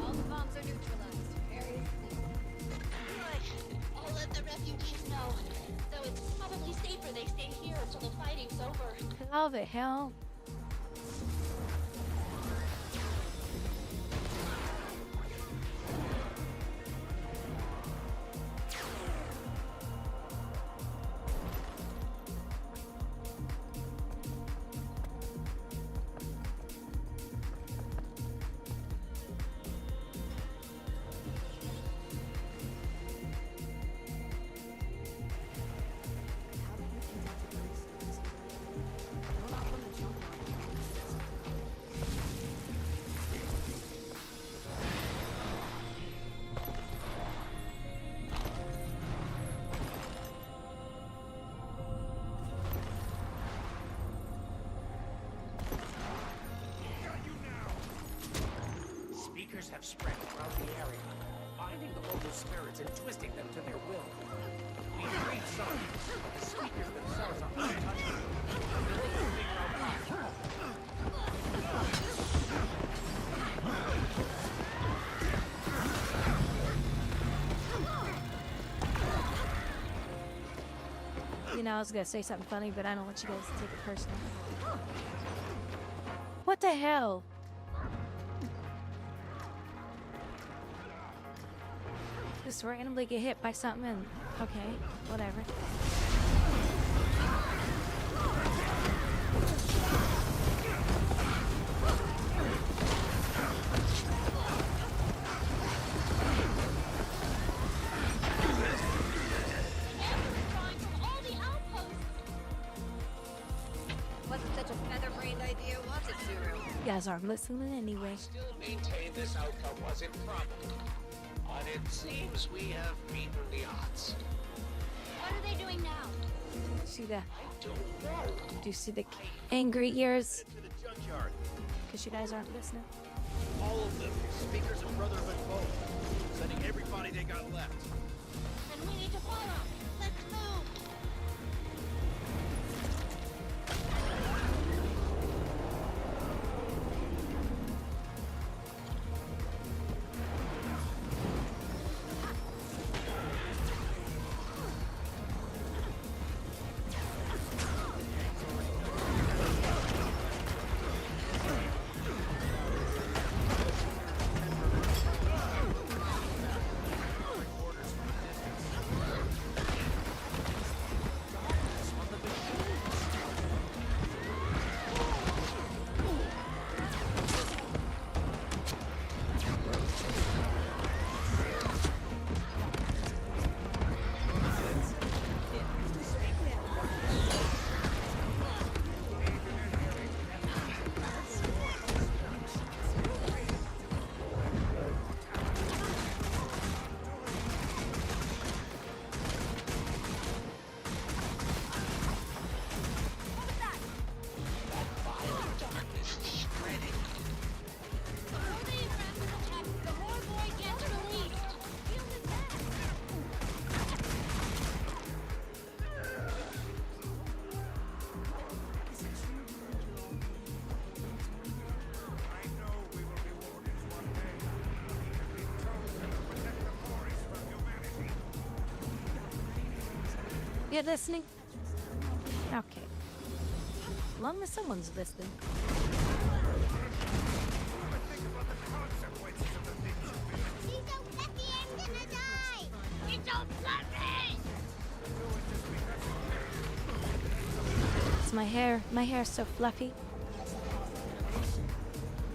O: All the bombs are neutralized. Area's clear. Good. I'll let the refugees know. Though it's probably safer they stay here until the fighting's over.
A: How the hell?
D: Speakers have spread throughout the area, binding the local spirits and twisting them to their will. We freed some, but the speakers themselves are untouchable. We're willing to figure out why.
A: You know, I was gonna say something funny, but I don't want you guys to take it personal. What the hell? Just randomly get hit by something and okay, whatever.
S: Wasn't such a feather-brained idea, was it, Zero?
A: You guys aren't listening anyway.
D: Still maintain this outcome was improbable. But it seems we have beaten the odds.
O: What are they doing now?
A: See the?
D: I don't know.
A: Do you see the angry ears?
D: To the junkyard.
A: Because you guys aren't listening.
E: All of them, speakers of Brotherhood both, sending everybody they got left.
O: Then we need to follow. Let's move.
A: You listening? Okay. long as someone's listening.
O: She's so fluffy, I'm gonna die! You're so fluffy!
A: It's my hair. My hair's so fluffy.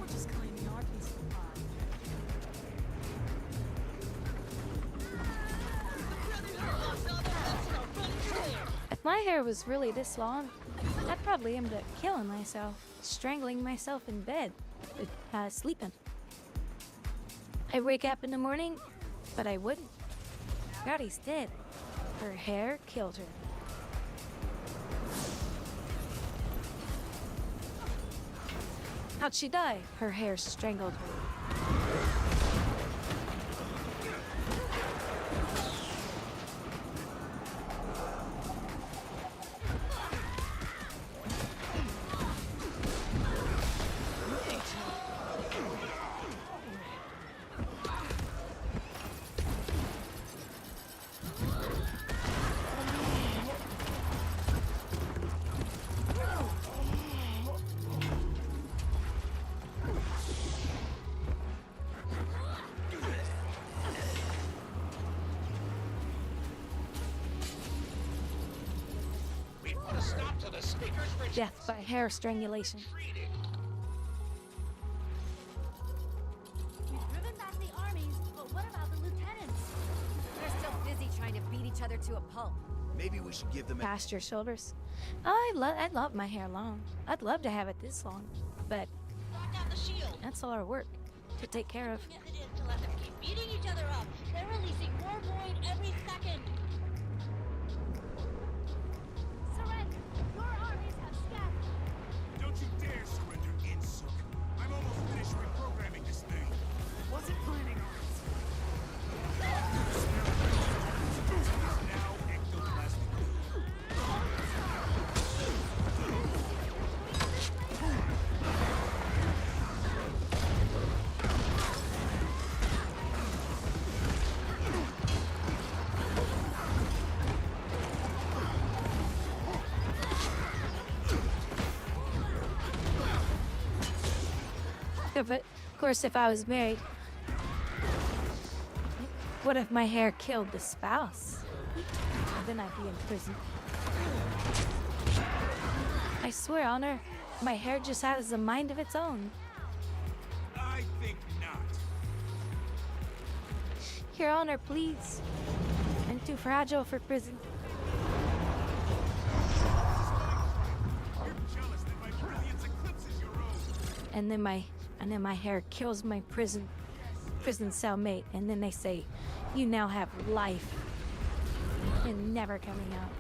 F: We're just claiming our piece of the pie.
A: If my hair was really this long, I'd probably end up killing myself, strangling myself in bed, sleeping. I wake up in the morning, but I wouldn't. Gotti's dead. Her hair killed her. How'd she die? Her hair strangled her. Death by hair strangulation.
O: We've driven back the armies, but what about the lieutenants? They're still busy trying to beat each other to a pulp.
K: Maybe we should give them
A: Past your shoulders. I love my hair long. I'd love to have it this long, but that's a lot of work to take care of.
O: Yes, it is to let them keep beating each other up. They're releasing more void every second. Surrender. Your armies have scattered.
I: Don't you dare surrender, Insook. I'm almost finished reprogramming this thing.
F: Wasn't planning on it.
I: Now ectoplasmic.
A: Yeah, but of course, if I was married, what if my hair killed the spouse? Then I'd be in prison. I swear, Honor, my hair just has a mind of its own.
I: I think not.
A: Your Honor, please. I'm too fragile for prison.
I: You're jealous that my brilliance eclipses your own.
A: And then my hair kills my prison cellmate, and then they say, you now have life. You're never coming out.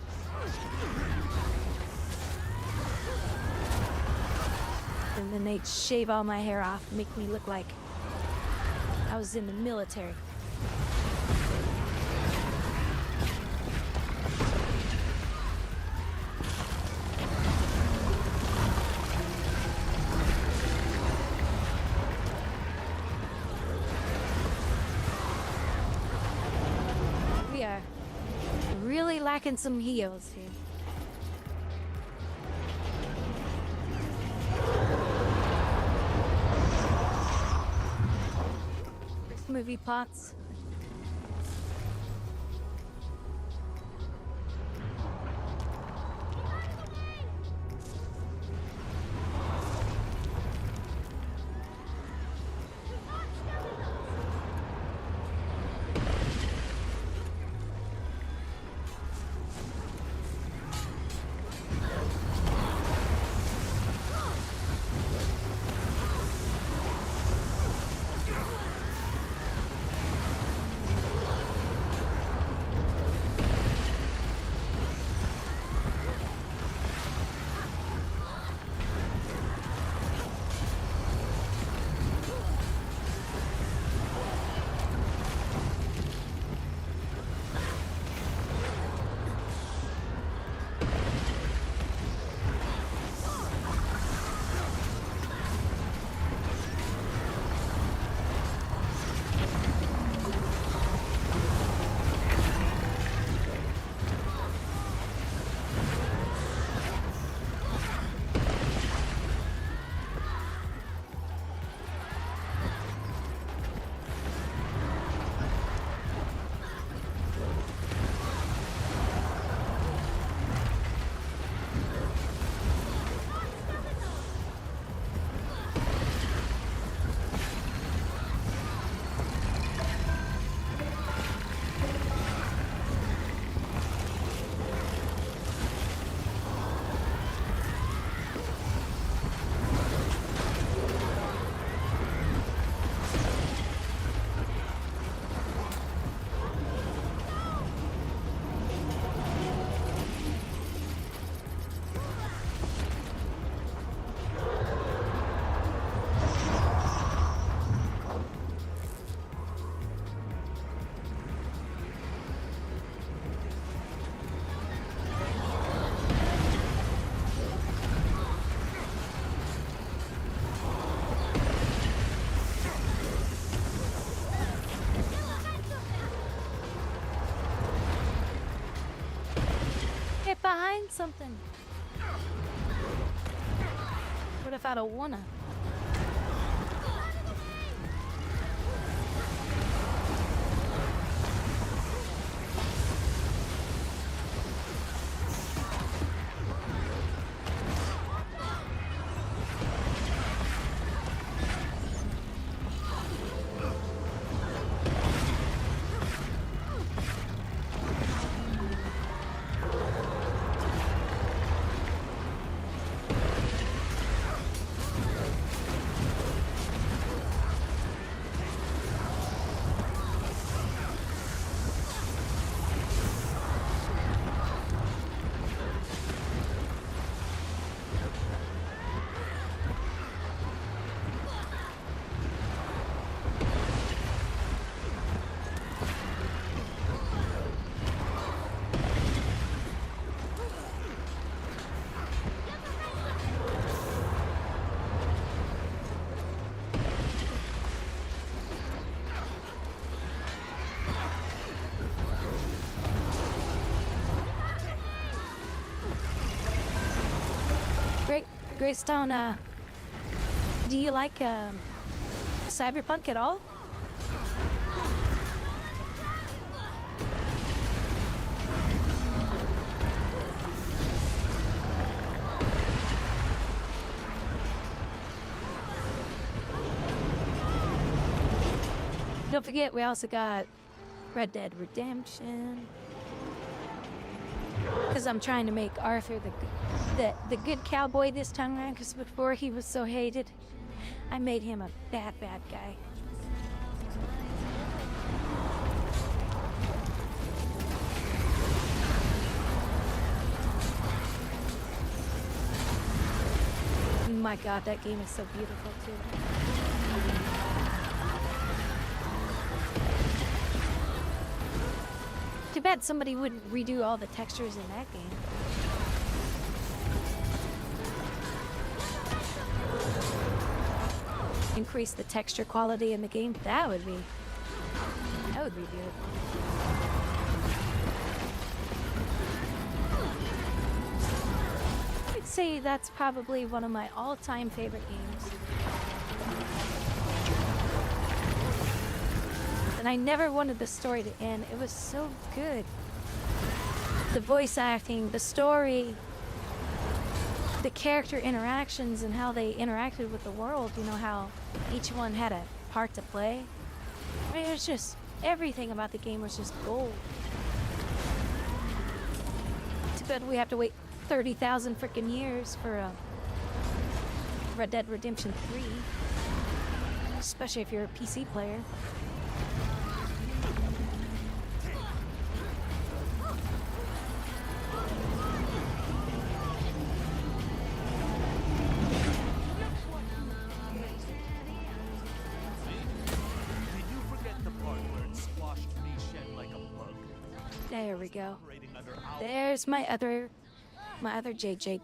A: And then they'd shave all my hair off, make me look like I was in the military. We are really lacking some heels here. Movie plots. find something. What if I don't wanna? Greystone, do you like cyberpunk at all? Don't forget, we also got Red Dead Redemption. Because I'm trying to make Arthur the good cowboy this time around, because before he was so hated. I made him a bad guy. My god, that game is so beautiful too. Too bad somebody wouldn't redo all the textures in that game. Increase the texture quality in the game. That would be good. I'd say that's probably one of my all-time favorite games. And I never wanted the story to end. It was so good. The voice acting, the story, the character interactions and how they interacted with the world, you know, how each one had a part to play. I mean, it was just, everything about the game was just gold. Too bad we have to wait 30,000 freaking years for Red Dead Redemption 3. Especially if you're a PC player. There we go. There's my other JJ.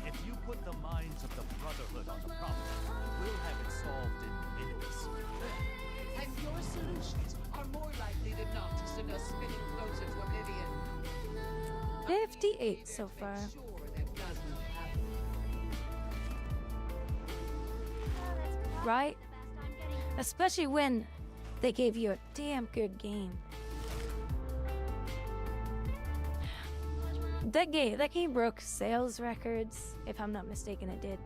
E: If you put the minds of the Brotherhood on the problem, we'll have it solved in minutes.
G: And your solutions are more likely than not to send us spinning closer to oblivion.
A: 58 so far. Right? Especially when they gave you a damn good game. That game broke sales records, if I'm not mistaken, it did.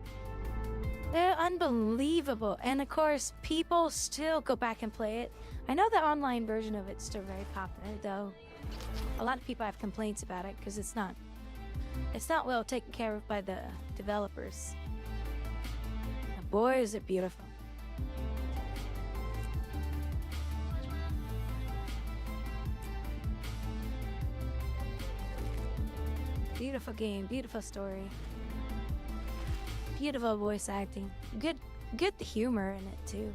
A: They're unbelievable. And of course, people still go back and play it. I know the online version of it's still very popular, though. A lot of people have complaints about it because it's not well taken care of by the developers. And boy, is it beautiful. Beautiful game, beautiful story. Beautiful voice acting. Good humor in it too.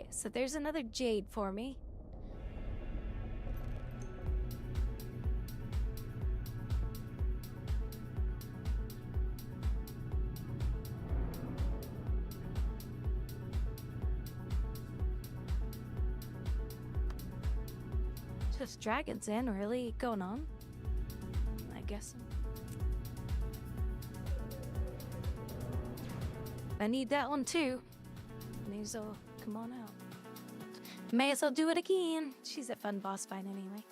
A: so there's another jade for me. Just Dragon's Inn, really going on? I guess. I need that one too. These will come on out. May as well do it again. She's a fun boss fight anyway.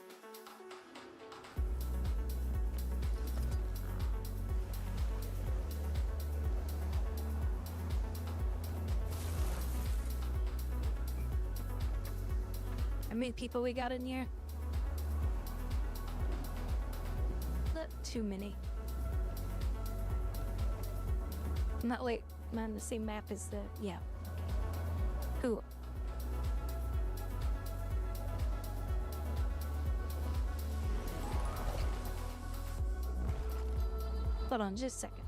A: How many people we got in here? Not too many. Not wait, man, the same map as the yeah. Cool. Hold on just a second.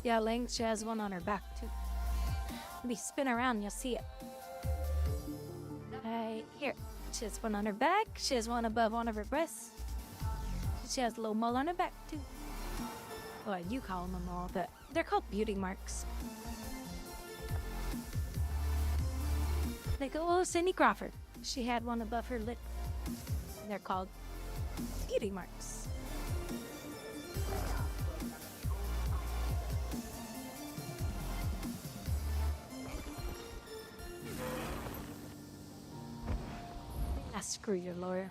A: Yeah, Ling, she has one on her back too. Maybe spin around, you'll see it. Here. She has one on her back. She has one above one of her breasts. She has a little mole on her back too. Well, you call them a mole, but they're called beauty marks. Like, oh, Cindy Crawford. She had one above her lip. They're called beauty marks. Ah, screw your lawyer.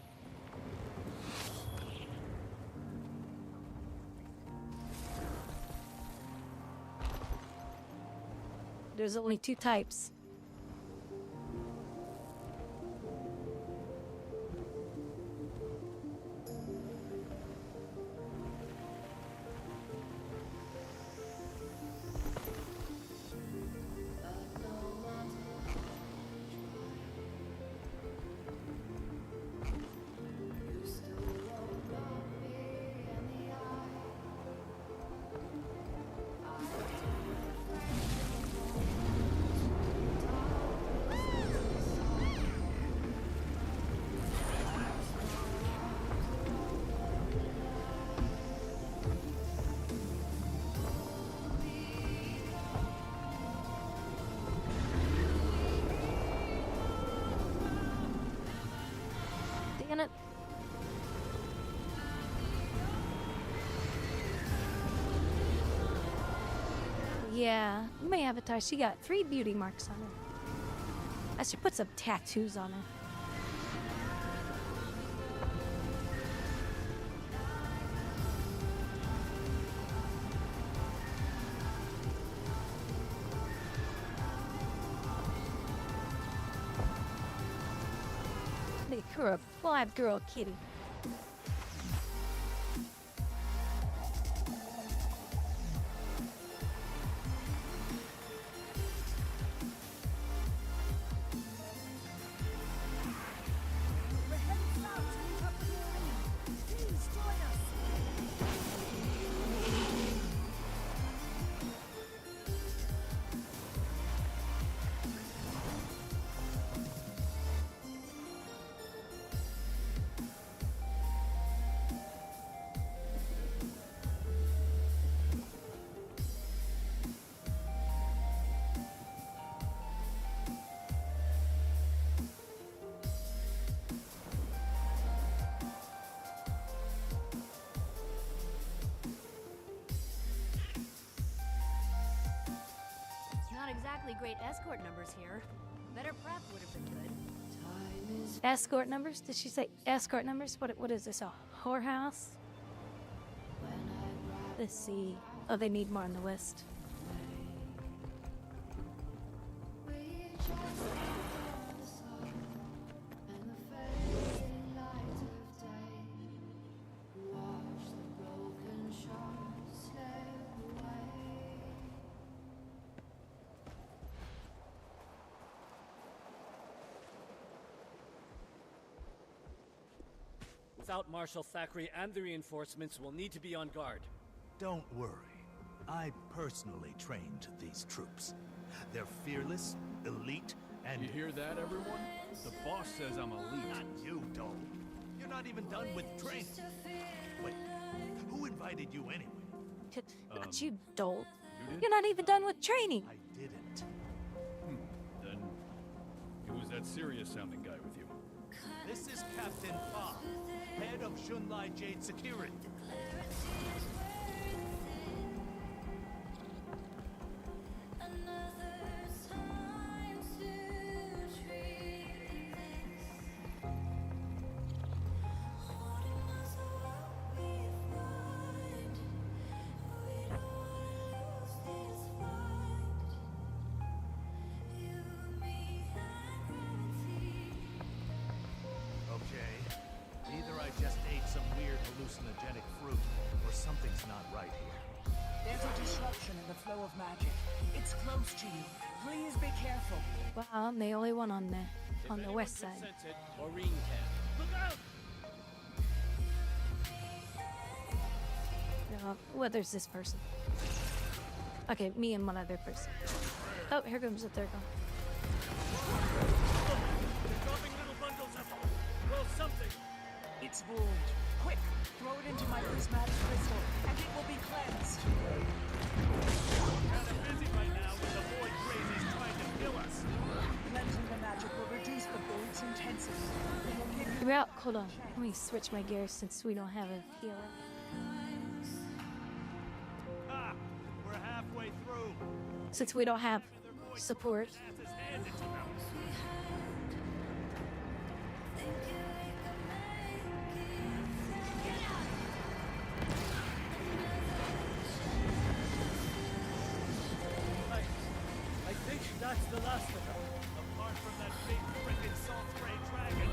A: There's only two types. Dang it. Yeah, my avatar, she got 3 beauty marks on her. I should put some tattoos on her. Make her a black girl kitty.
F: We're heading south to meet up with the enemy. Please join us.
K: Not exactly great escort numbers here. Better prep would have been good.
A: Escort numbers? Did she say escort numbers? What is this, a whorehouse? Let's see. Oh, they need more in the west.
T: Without Marshal Thackeray and the reinforcements, we'll need to be on guard.
W: Don't worry. I personally trained these troops. They're fearless, elite, and...
X: You hear that, everyone? The boss says I'm elite.
W: Not you, Dole. You're not even done with training. Wait, who invited you anyway?
A: Not you, Dole.
X: You did?
A: You're not even done with training.
W: I didn't.
X: Then, who was that serious-sounding guy with you?
W: This is Captain Fa, head of Shunlai Jade Security. Either I just ate some weird hallucinogenic fruit, or something's not right here.
F: There's a disruption in the flow of magic. It's close to you. Please be careful.
A: Well, I'm the only one on the west side.
T: Maureen can. Look out!
A: Well, there's this person. Okay, me and one other person. Oh, here comes the third one.
M: Dropping little bundles of well, something.
G: It's void. Quick, throw it into my prismatic crystal, and it will be cleansed.
M: Kinda busy right now with the void crazies trying to kill us.
G: Cleansing the magic will reduce the void's intensity. It will give you
A: Well, hold on. Let me switch my gears since we don't have a healer.
M: Ah, we're halfway through.
A: Since we don't have support.
M: Asses hands at you. I think that's the last of them. Apart from that big frickin' salt spray dragon.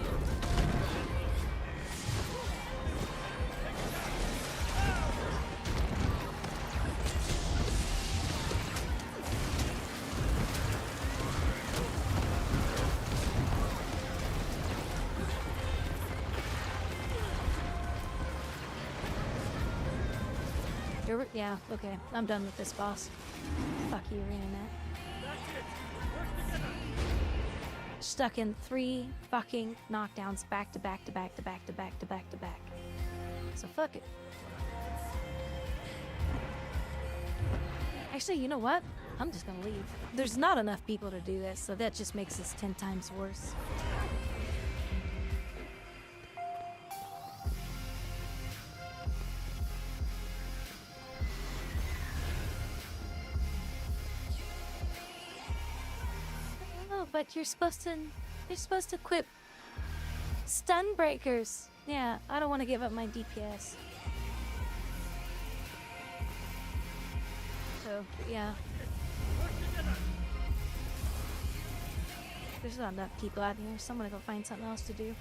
A: Yeah, okay. I'm done with this boss. Fuck you, internet. Stuck in 3 fucking knockdowns back to back to back to back to back to back to back. So fuck it. Actually, you know what? I'm just gonna leave. There's not enough people to do this, so that just makes this 10 times worse. But you're supposed to equip stun breakers. Yeah, I don't want to give up my DPS. So, yeah. There's not enough people out here, so I'm gonna go find something else to do.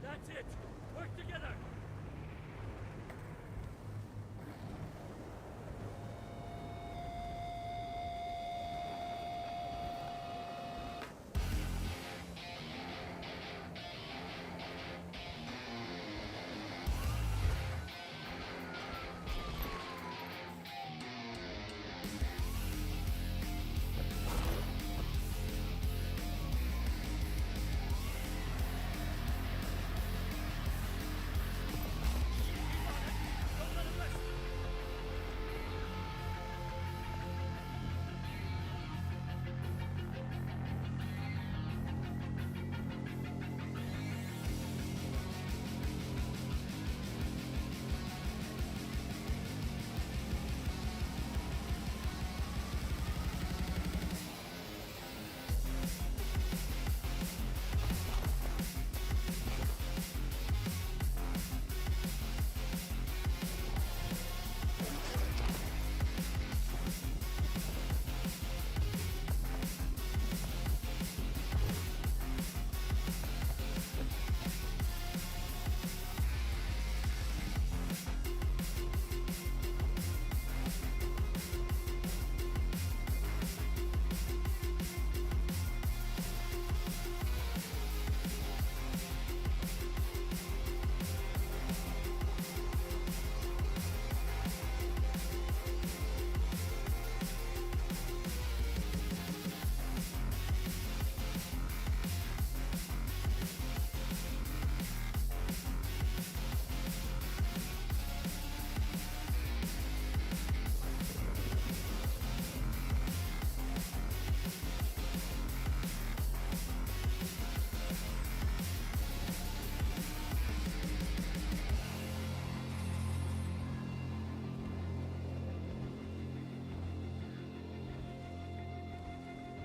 M: That's it! Work together!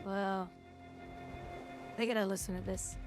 A: Well, they gotta listen to this.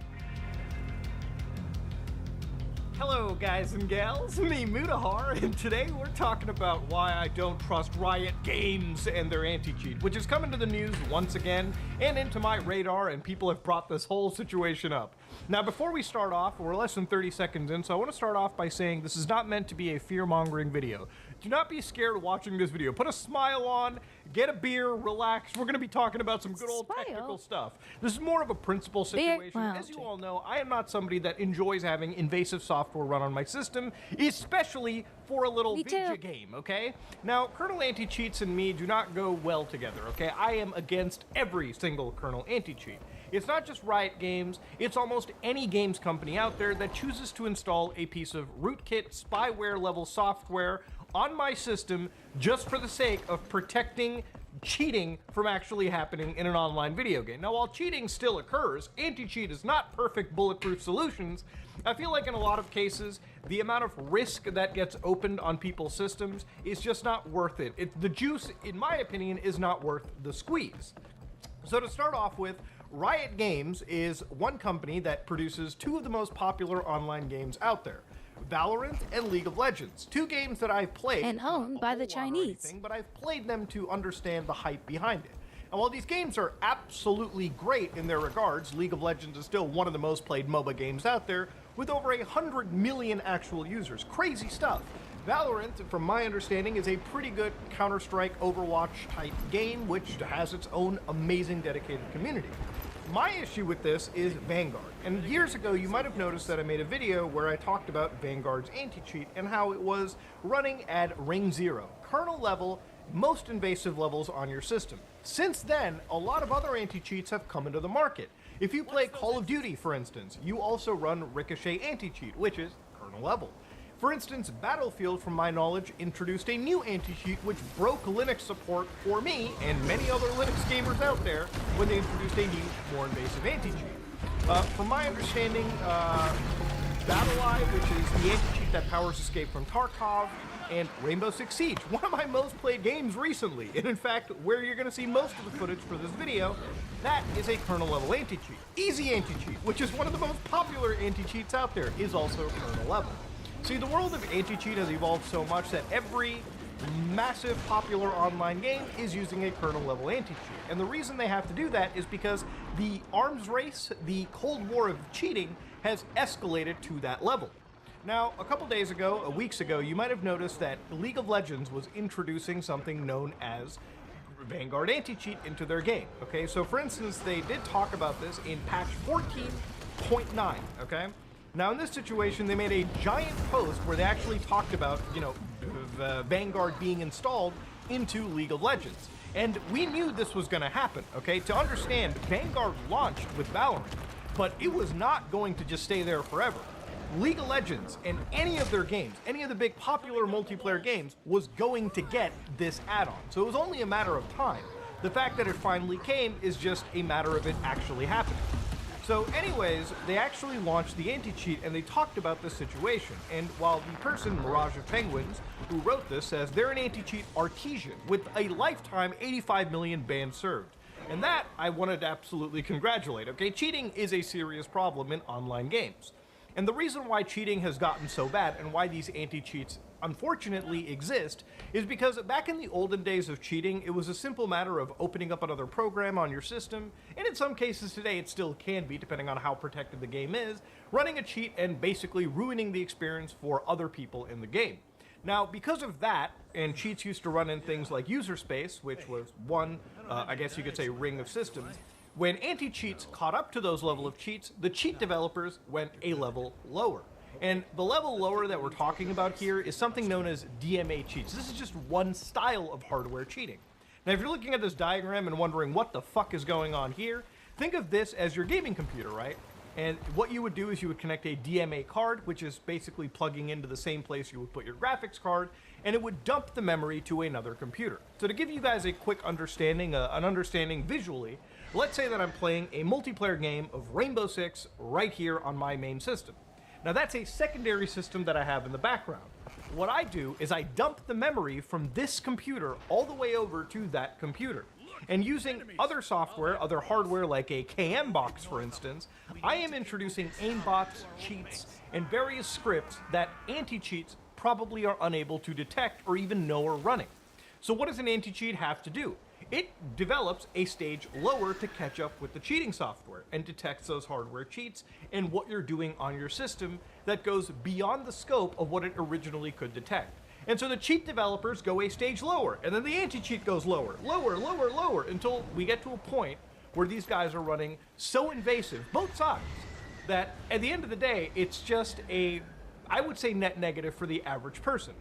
C: Hello, guys and gals, me Mutahar, and today we're talking about why I don't trust Riot Games and their anti-cheat, which has come into the news once again and into my radar, and people have brought this whole situation up. Now, before we start off, we're less than 30 seconds in, so I want to start off by saying this is not meant to be a fear-mongering video. Do not be scared watching this video. Put a smile on, get a beer, relax. We're going to be talking about some good old technical stuff. This is more of a principle situation. As you all know, I am not somebody that enjoys having invasive software run on my system, especially for a little video game, okay? Now, kernel anti-cheats and me do not go well together, okay? I am against every single kernel anti-cheat. It's not just Riot Games, it's almost any games company out there that chooses to install a piece of rootkit, spyware level software on my system just for the sake of protecting cheating from actually happening in an online video game. Now, while cheating still occurs, anti-cheat is not perfect bulletproof solutions. I feel like in a lot of cases, the amount of risk that gets opened on people's systems is just not worth it. The juice, in my opinion, is not worth the squeeze. So to start off with, Riot Games is one company that produces two of the most popular online games out there. Valorant and League of Legends, two games that I've played
A: and owned by the Chinese,
C: but I've played them to understand the hype behind it. And while these games are absolutely great in their regards, League of Legends is still one of the most played MOBA games out there with over 100 million actual users. Crazy stuff. Valorant, from my understanding, is a pretty good Counter-Strike, Overwatch type game, which has its own amazing dedicated community. My issue with this is Vanguard, and years ago you might have noticed that I made a video where I talked about Vanguard's anti-cheat and how it was running at ring 0, kernel level, most invasive levels on your system. Since then, a lot of other anti-cheats have come into the market. If you play Call of Duty, for instance, you also run Ricochet anti-cheat, which is kernel level. For instance, Battlefield, from my knowledge, introduced a new anti-cheat which broke Linux support for me and many other Linux gamers out there when they introduced a new, more invasive anti-cheat. From my understanding, BattleEye, which is the anti-cheat that powers Escape from Tarkov, and Rainbow Six Siege, one of my most played games recently, and in fact, where you're going to see most of the footage for this video, that is a kernel level anti-cheat. Easy anti-cheat, which is one of the most popular anti-cheats out there, is also kernel level. See, the world of anti-cheat has evolved so much that every massive popular online game is using a kernel level anti-cheat. And the reason they have to do that is because the arms race, the Cold War of cheating, has escalated to that level. Now, a couple days ago, weeks ago, you might have noticed that League of Legends was introducing something known as Vanguard anti-cheat into their game. Okay, so for instance, they did talk about this in patch 14.9, okay? Now, in this situation, they made a giant post where they actually talked about, Vanguard being installed into League of Legends. And we knew this was going to happen, okay? To understand, Vanguard launched with Valorant, but it was not going to just stay there forever. League of Legends and any of their games, any of the big popular multiplayer games, was going to get this add-on. So it was only a matter of time. The fact that it finally came is just a matter of it actually happening. So anyways, they actually launched the anti-cheat and they talked about this situation. And while the person, Mirage of Penguins, who wrote this says they're an anti-cheat artesian with a lifetime 85 million bans served. And that I wanted to absolutely congratulate, okay? Cheating is a serious problem in online games. And the reason why cheating has gotten so bad and why these anti-cheats unfortunately exist is because back in the olden days of cheating, it was a simple matter of opening up another program on your system, and in some cases today it still can be, depending on how protected the game is, running a cheat and basically ruining the experience for other people in the game. Now, because of that, and cheats used to run in things like user space, which was one, I guess you could say, ring of systems, when anti-cheats caught up to those level of cheats, the cheat developers went a level lower. And the level lower that we're talking about here is something known as DMA cheats. This is just one style of hardware cheating. Now, if you're looking at this diagram and wondering what the fuck is going on here, think of this as your gaming computer, right? And what you would do is you would connect a DMA card, which is basically plugging into the same place you would put your graphics card, and it would dump the memory to another computer. So to give you guys a quick understanding, an understanding visually, let's say that I'm playing a multiplayer game of Rainbow Six right here on my main system. Now that's a secondary system that I have in the background. What I do is I dump the memory from this computer all the way over to that computer. And using other software, other hardware like a KM box for instance, I am introducing aimbots, cheats, and various scripts that anti-cheats probably are unable to detect or even know are running. So what does an anti-cheat have to do? It develops a stage lower to catch up with the cheating software and detects those hardware cheats and what you're doing on your system that goes beyond the scope of what it originally could detect. And so the cheat developers go a stage lower, and then the anti-cheat goes lower, lower, lower, lower, until we get to a point where these guys are running so invasive, both sides, that at the end of the day, it's just a, I would say, net negative for the average person.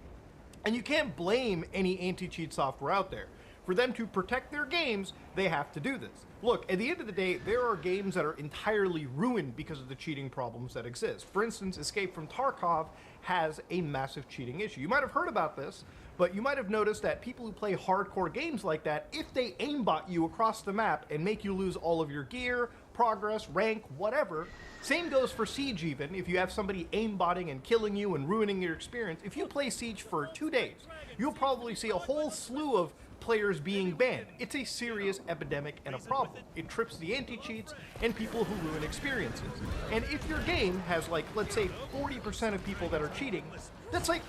C: And you can't blame any anti-cheat software out there. For them to protect their games, they have to do this. Look, at the end of the day, there are games that are entirely ruined because of the cheating problems that exist. For instance, Escape from Tarkov has a massive cheating issue. You might have heard about this, but you might have noticed that people who play hardcore games like that, if they aimbot you across the map and make you lose all of your gear, progress, rank, whatever, same goes for Siege even. If you have somebody aimbotting and killing you and ruining your experience, if you play Siege for 2 days, you'll probably see a whole slew of players being banned. It's a serious epidemic and a problem. It trips the anti-cheats and people who ruin experiences. And if your game has, like, let's say 40% of people that are cheating, that's like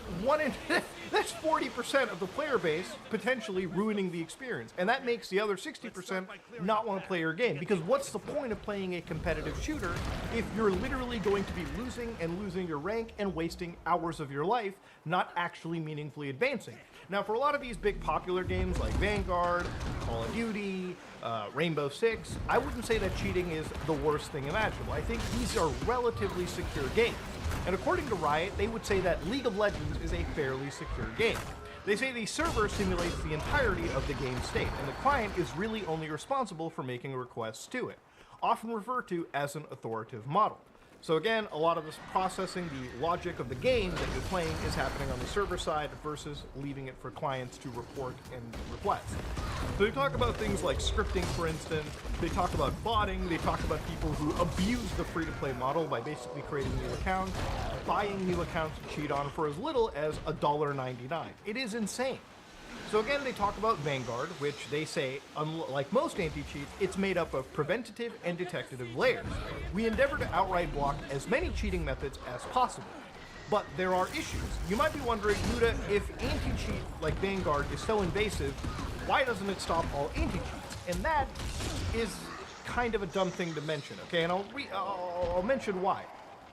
C: that's 40% of the player base potentially ruining the experience. And that makes the other 60% not want to play your game. Because what's the point of playing a competitive shooter if you're literally going to be losing and losing your rank and wasting hours of your life, not actually meaningfully advancing? Now, for a lot of these big popular games like Vanguard, Call of Duty, Rainbow Six, I wouldn't say that cheating is the worst thing imaginable. I think these are relatively secure games. And according to Riot, they would say that League of Legends is a fairly secure game. They say the server simulates the entirety of the game state, and the client is really only responsible for making requests to it, often referred to as an authoritative model. So again, a lot of this processing, the logic of the game that you're playing is happening on the server side versus leaving it for clients to report and request. So they talk about things like scripting, for instance. They talk about botting. They talk about people who abuse the free-to-play model by basically creating new accounts, buying new accounts to cheat on for as little as $1.99. It is insane. So again, they talk about Vanguard, which they say, unlike most anti-cheats, it's made up of preventative and detective layers. We endeavor to outright block as many cheating methods as possible. But there are issues. You might be wondering, Muda, if anti-cheat like Vanguard is so invasive, why doesn't it stop all anti-cheats? And that is kind of a dumb thing to mention, okay? And I'll mention why.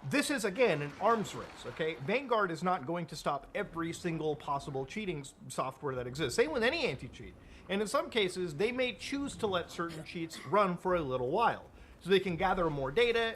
C: This is, again, an arms race, okay? Vanguard is not going to stop every single possible cheating software that exists. Same with any anti-cheat. And in some cases, they may choose to let certain cheats run for a little while, so they can gather more data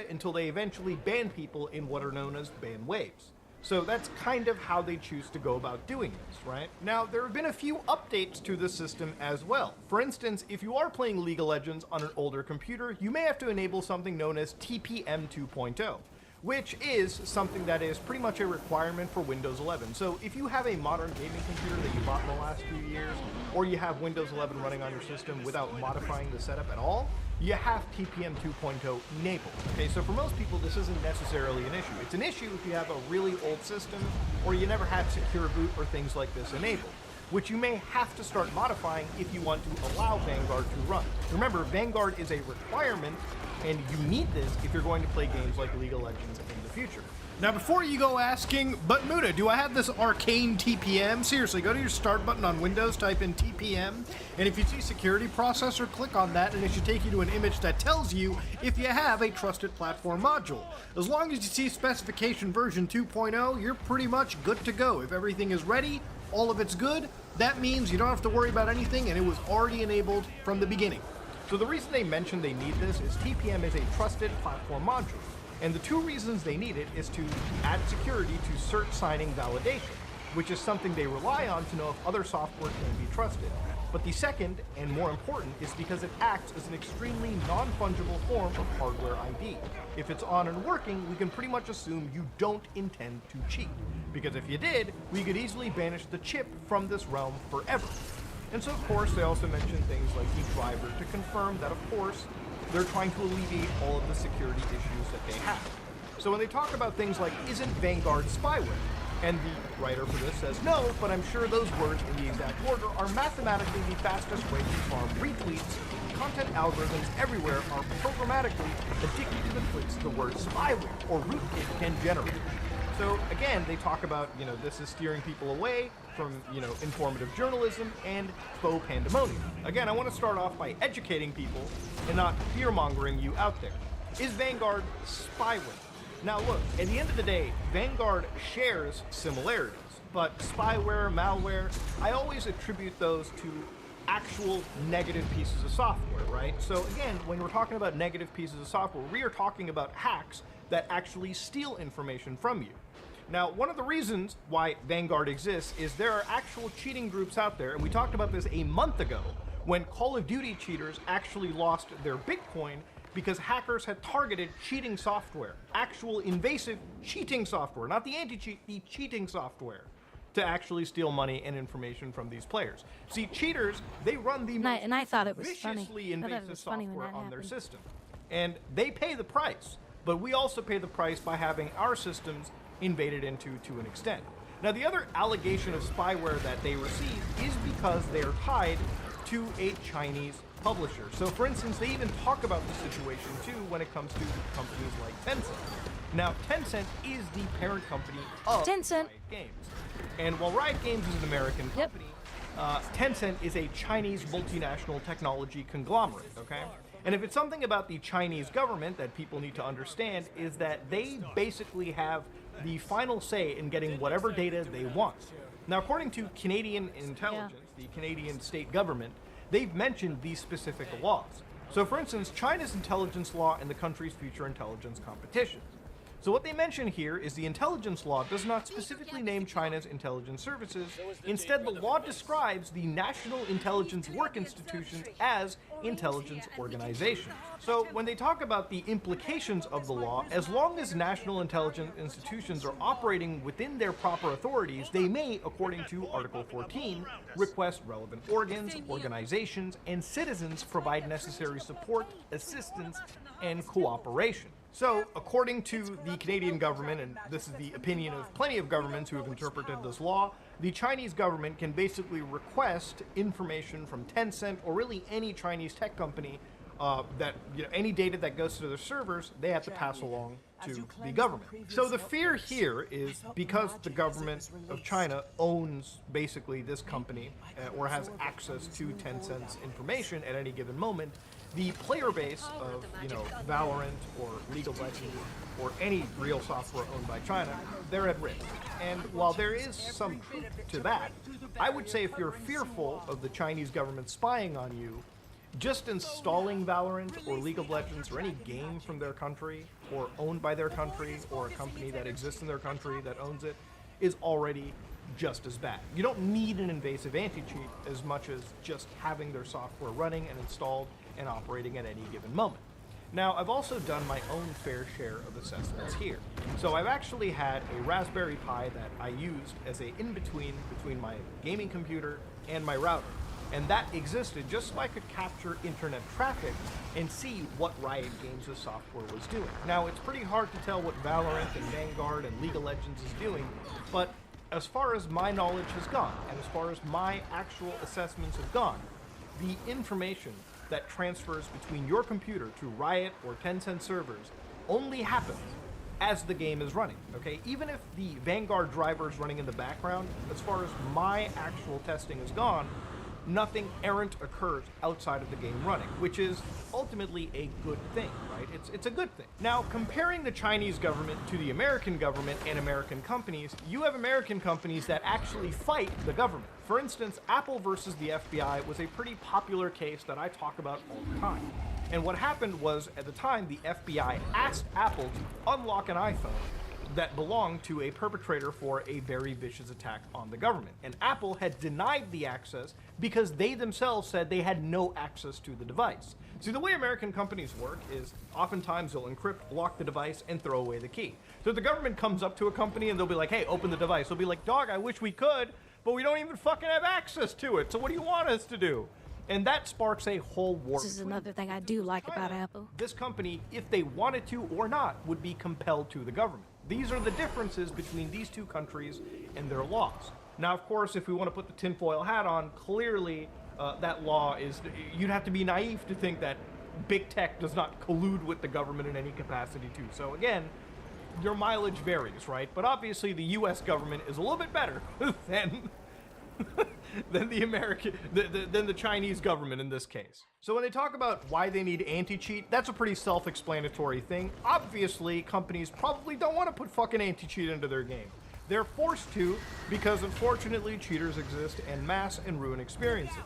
C: until they eventually ban people in what are known as ban waves. So that's kind of how they choose to go about doing this, right? Now, there have been a few updates to the system as well. For instance, if you are playing League of Legends on an older computer, you may have to enable something known as TPM 2.0, which is something that is pretty much a requirement for Windows 11. So if you have a modern gaming computer that you bought in the last few years, or you have Windows 11 running on your system without modifying the setup at all, you have TPM 2.0 enabled. Okay, so for most people, this isn't necessarily an issue. It's an issue if you have a really old system, or you never had secure boot or things like this enabled, which you may have to start modifying if you want to allow Vanguard to run. Remember, Vanguard is a requirement, and you need this if you're going to play games like League of Legends in the future. Now, before you go asking, but Muda, do I have this arcane TPM? Seriously, go to your start button on Windows, type in TPM, and if you see security processor, click on that, and it should take you to an image that tells you if you have a trusted platform module. As long as you see specification version 2.0, you're pretty much good to go. If everything is ready, all of it's good, that means you don't have to worry about anything, and it was already enabled from the beginning. So the reason they mention they need this is TPM is a trusted platform module. And the two reasons they need it is to add security to search signing validation, which is something they rely on to know if other software can be trusted. But the second, and more important, is because it acts as an extremely non-fungible form of hardware ID. If it's on and working, we can pretty much assume you don't intend to cheat. Because if you did, we could easily banish the chip from this realm forever. And so, of course, they also mention things like the driver to confirm that, of course, they're trying to alleviate all of the security issues that they have. So when they talk about things like, isn't Vanguard spyware? And the writer for this says, no, but I'm sure those words in the exact order are mathematically the fastest way to farm retweets. Content algorithms everywhere are programmatically addicted to the clicks the word spyware or rootkit can generate. So again, they talk about, this is steering people away from, informative journalism and faux pandemonium. Again, I want to start off by educating people and not fear-mongering you out there. Is Vanguard spyware? Now look, at the end of the day, Vanguard shares similarities, but spyware, malware, I always attribute those to actual negative pieces of software, right? So again, when we're talking about negative pieces of software, we are talking about hacks that actually steal information from you. Now, one of the reasons why Vanguard exists is there are actual cheating groups out there, and we talked about this a month ago when Call of Duty cheaters actually lost their Bitcoin because hackers had targeted cheating software, actual invasive cheating software, not the anti-cheat, the cheating software, to actually steal money and information from these players. See, cheaters, they run the most
A: And I thought it was funny.
C: viciously
A: I thought it
C: invasive
A: was funny when
C: software
A: that
C: on their
A: happened.
C: system. And they pay the price, but we also pay the price by having our systems invaded into to an extent. Now, the other allegation of spyware that they receive is because they are tied to a Chinese publisher. So, for instance, they even talk about the situation, too, when it comes to companies like Tencent. Now, Tencent is the parent company of
A: Tencent.
C: Riot Games. And while Riot Games is an American company, Tencent is a Chinese multinational technology conglomerate, okay? And if it's something about the Chinese government that people need to understand is that they basically have the final say in getting whatever data they want. Now, according to Canadian intelligence, the Canadian state government, they've mentioned these specific laws. So, for instance, China's intelligence law and the country's future intelligence competition. So what they mention here is the intelligence law does not specifically name China's intelligence services. Instead, the law describes the national intelligence work institutions as intelligence organizations. So when they talk about the implications of the law, as long as national intelligence institutions are operating within their proper authorities, they may, according to Article 14, request relevant organs, organizations, and citizens provide necessary support, assistance, and cooperation. So, according to the Canadian government, and this is the opinion of plenty of governments who have interpreted this law, the Chinese government can basically request information from Tencent or really any Chinese tech company that, any data that goes to their servers, they have to pass along to the government. So the fear here is because the government of China owns basically this company or has access to Tencent's information at any given moment, the player base of, Valorant or League of Legends or any real software owned by China, they're at risk. And while there is some truth to that, I would say if you're fearful of the Chinese government spying on you, just installing Valorant or League of Legends or any game from their country or owned by their country or a company that exists in their country that owns it is already just as bad. You don't need an invasive anti-cheat as much as just having their software running and installed and operating at any given moment. Now, I've also done my own fair share of assessments here. So I've actually had a Raspberry Pi that I used as a in-between between my gaming computer and my router. And that existed just so I could capture internet traffic and see what Riot Games' software was doing. Now, it's pretty hard to tell what Valorant and Vanguard and League of Legends is doing, but as far as my knowledge has gone, and as far as my actual assessments have gone, the information that transfers between your computer to Riot or Tencent servers only happens as the game is running, okay? Even if the Vanguard driver is running in the background, as far as my actual testing has gone, nothing errant occurs outside of the game running, which is ultimately a good thing, right? It's a good thing. Now, comparing the Chinese government to the American government and American companies, you have American companies that actually fight the government. For instance, Apple versus the FBI was a pretty popular case that I talk about all the time. And what happened was, at the time, the FBI asked Apple to unlock an iPhone that belonged to a perpetrator for a very vicious attack on the government. And Apple had denied the access because they themselves said they had no access to the device. See, the way American companies work is oftentimes they'll encrypt, lock the device, and throw away the key. So if the government comes up to a company and they'll be like, hey, open the device, they'll be like, dog, I wish we could, but we don't even fucking have access to it, so what do you want us to do? And that sparks a whole war.
A: This is another thing I do like about Apple.
C: This company, if they wanted to or not, would be compelled to the government. These are the differences between these two countries and their laws. Now, of course, if we want to put the tinfoil hat on, clearly that law is, you'd have to be naive to think that big tech does not collude with the government in any capacity too. So again, your mileage varies, right? But obviously the US government is a little bit better than than the Chinese government in this case. So when they talk about why they need anti-cheat, that's a pretty self-explanatory thing. Obviously, companies probably don't want to put fucking anti-cheat into their game. They're forced to because unfortunately cheaters exist en masse and ruin experiences.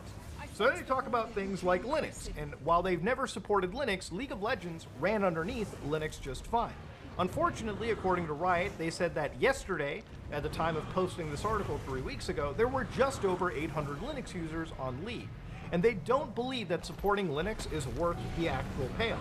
C: So then they talk about things like Linux, and while they've never supported Linux, League of Legends ran underneath Linux just fine. Unfortunately, according to Riot, they said that yesterday, at the time of posting this article 3 weeks ago, there were just over 800 Linux users on League, and they don't believe that supporting Linux is worth the actual payoff.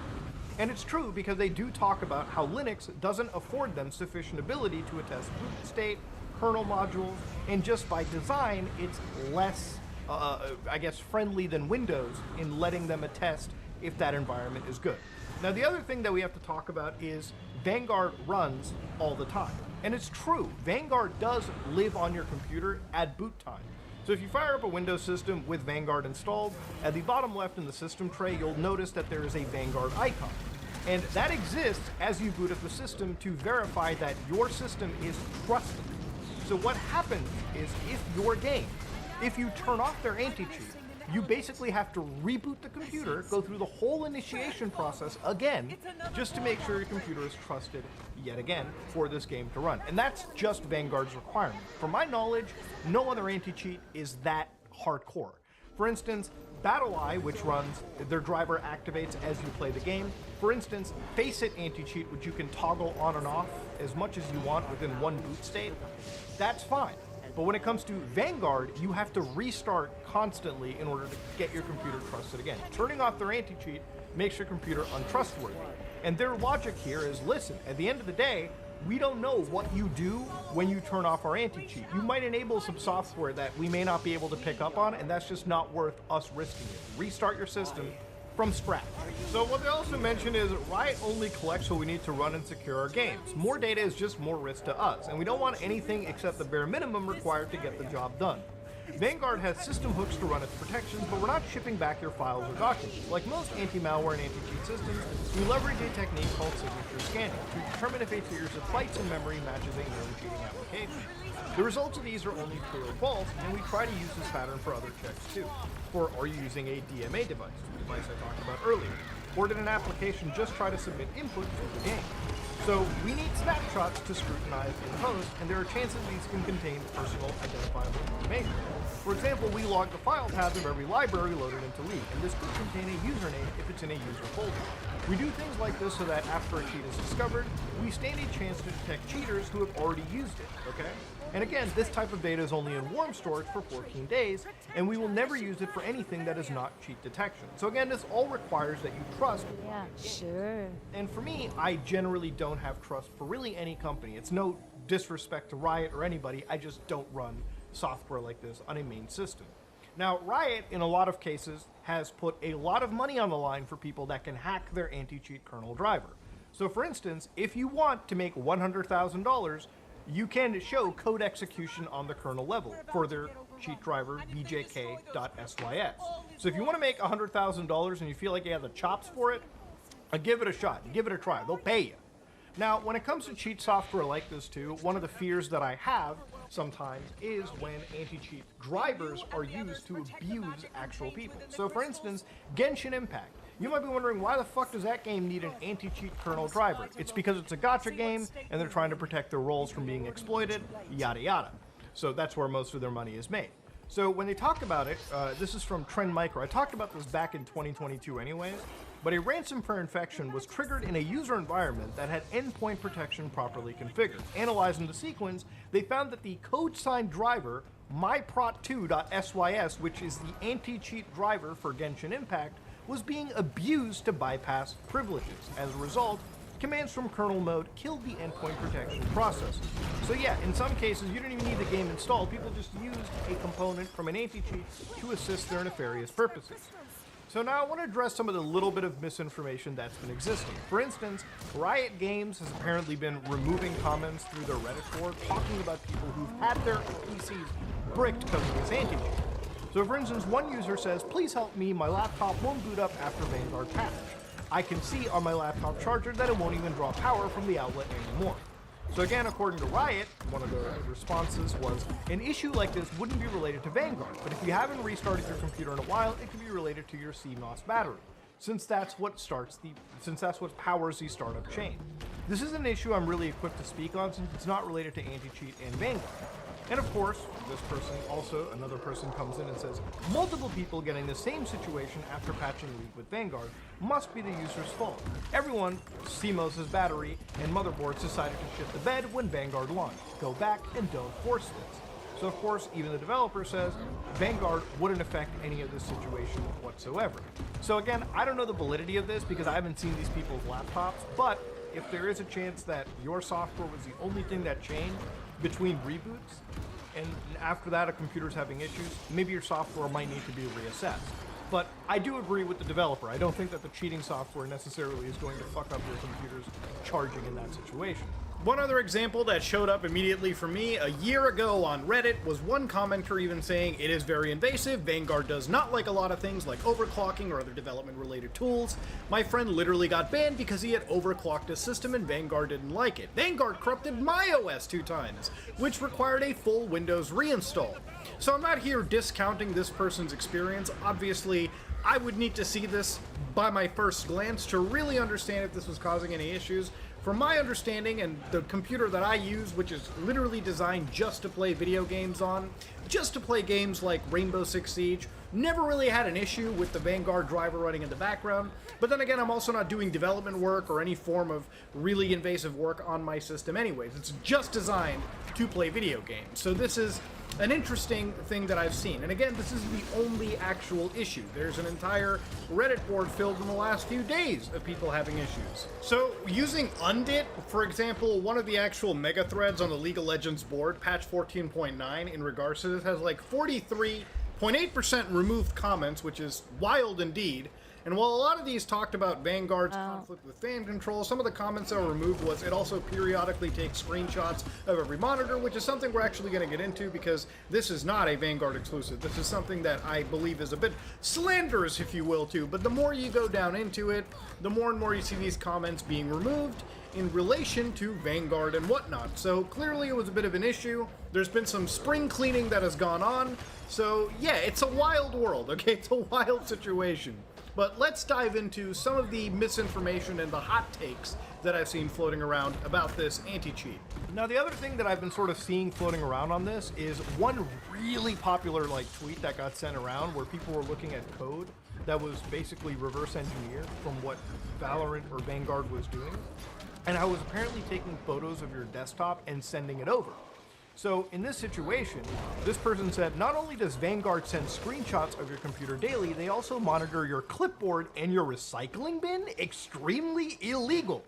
C: And it's true because they do talk about how Linux doesn't afford them sufficient ability to attest boot state, kernel modules, and just by design, it's less, I guess, friendly than Windows in letting them attest if that environment is good. Now, the other thing that we have to talk about is Vanguard runs all the time. And it's true, Vanguard does live on your computer at boot time. So if you fire up a Windows system with Vanguard installed, at the bottom left in the system tray, you'll notice that there is a Vanguard icon. And that exists as you boot up the system to verify that your system is trusted. So what happens is if you turn off their anti-cheat, you basically have to reboot the computer, go through the whole initiation process again, just to make sure your computer is trusted yet again for this game to run. And that's just Vanguard's requirement. From my knowledge, no other anti-cheat is that hardcore. For instance, BattleEye, which runs, their driver activates as you play the game. For instance, Faceit anti-cheat, which you can toggle on and off as much as you want within one boot state, that's fine. But when it comes to Vanguard, you have to restart constantly in order to get your computer trusted again. Turning off their anti-cheat makes your computer untrustworthy. And their logic here is, listen, at the end of the day, we don't know what you do when you turn off our anti-cheat. You might enable some software that we may not be able to pick up on, and that's just not worth us risking it. Restart your system from scratch. So what they also mention is Riot only collects what we need to run and secure our games. More data is just more risk to us, and we don't want anything except the bare minimum required to get the job done. Vanguard has system hooks to run its protections, but we're not shipping back your files or documents. Like most anti-malware and anti-cheat systems, we leverage a technique called signature scanning to determine if a series of bytes in memory matches a known cheating application. The results of these are only true or false, and we try to use this pattern for other checks too. Or are you using a DMA device, the device I talked about earlier? Or did an application just try to submit input to the game? So we need snapshots to scrutinize in post, and there are chances these can contain personal identifiable information. For example, we log the file path of every library loaded into League, and this could contain a username if it's in a user folder. We do things like this so that after a cheat is discovered, we stand a chance to detect cheaters who have already used it, okay? And again, this type of data is only in warm storage for 14 days, and we will never use it for anything that is not cheat detection. So again, this all requires that you trust.
A: Yeah, sure.
C: And for me, I generally don't have trust for really any company. It's no disrespect to Riot or anybody, I just don't run software like this on a main system. Now, Riot, in a lot of cases, has put a lot of money on the line for people that can hack their anti-cheat kernel driver. So for instance, if you want to make $100,000, you can show code execution on the kernel level for their cheat driver bjk.sys. So if you want to make $100,000 and you feel like you have the chops for it, give it a shot, give it a try, they'll pay you. Now, when it comes to cheat software like this too, one of the fears that I have sometimes is when anti-cheat drivers are used to abuse actual people. So for instance, Genshin Impact. You might be wondering, why the fuck does that game need an anti-cheat kernel driver? It's because it's a gacha game, and they're trying to protect their roles from being exploited, yada yada. So that's where most of their money is made. So when they talk about it, this is from Trend Micro. I talked about this back in 2022 anyways, but a ransomware infection was triggered in a user environment that had endpoint protection properly configured. Analyzing the sequence, they found that the code-signed driver, myprot2.sys, which is the anti-cheat driver for Genshin Impact, was being abused to bypass privileges. As a result, commands from kernel mode killed the endpoint protection process. So yeah, in some cases, you don't even need the game installed. People just used a component from an anti-cheat to assist their nefarious purposes. So now I want to address some of the little bit of misinformation that's been existing. For instance, Riot Games has apparently been removing comments through their Reddit board talking about people who've had their PCs bricked because of this anti-cheat. So for instance, one user says, "Please help me, my laptop won't boot up after Vanguard patch. I can see on my laptop charger that it won't even draw power from the outlet anymore." So again, according to Riot, one of the responses was, "An issue like this wouldn't be related to Vanguard, but if you haven't restarted your computer in a while, it could be related to your CMOS battery, since that's what powers the startup chain. This is an issue I'm really equipped to speak on since it's not related to anti-cheat and Vanguard." And of course, another person comes in and says, "Multiple people getting the same situation after patching leak with Vanguard must be the user's fault. Everyone, CMOS's battery and motherboards decided to shit the bed when Vanguard launched. Go back and don't force this." So of course, even the developer says Vanguard wouldn't affect any of this situation whatsoever. So again, I don't know the validity of this because I haven't seen these people's laptops, but if there is a chance that your software was the only thing that changed between reboots, and after that a computer's having issues, maybe your software might need to be reassessed. But I do agree with the developer. I don't think that the cheating software necessarily is going to fuck up your computer's charging in that situation. One other example that showed up immediately for me a year ago on Reddit was one commenter even saying, "It is very invasive. Vanguard does not like a lot of things like overclocking or other development related tools. My friend literally got banned because he had overclocked his system and Vanguard didn't like it. Vanguard corrupted my OS 2 times, which required a full Windows reinstall." So I'm not here discounting this person's experience. Obviously, I would need to see this by my first glance to really understand if this was causing any issues. From my understanding, and the computer that I use, which is literally designed just to play video games on, just to play games like Rainbow Six Siege, never really had an issue with the Vanguard driver running in the background. But then again, I'm also not doing development work or any form of really invasive work on my system anyways. It's just designed to play video games. So this is an interesting thing that I've seen. And again, this is the only actual issue. There's an entire Reddit board filled in the last few days of people having issues. So using Undit, for example, one of the actual mega threads on the League of Legends board, patch 14.9, in regards to this, has like 43.8% removed comments, which is wild indeed. And while a lot of these talked about Vanguard's conflict with fan control, some of the comments that were removed was it also periodically takes screenshots of every monitor, which is something we're actually going to get into because this is not a Vanguard exclusive. This is something that I believe is a bit slanderous, if you will, too. But the more you go down into it, the more and more you see these comments being removed in relation to Vanguard and whatnot. So clearly it was a bit of an issue. There's been some spring cleaning that has gone on. So yeah, it's a wild world, okay? It's a wild situation. But let's dive into some of the misinformation and the hot takes that I've seen floating around about this anti-cheat. Now, the other thing that I've been sort of seeing floating around on this is one really popular tweet that got sent around where people were looking at code that was basically reverse engineered from what Valorant or Vanguard was doing. And I was apparently taking photos of your desktop and sending it over. So in this situation, this person said, "Not only does Vanguard send screenshots of your computer daily, they also monitor your clipboard and your recycling bin. Extremely illegal."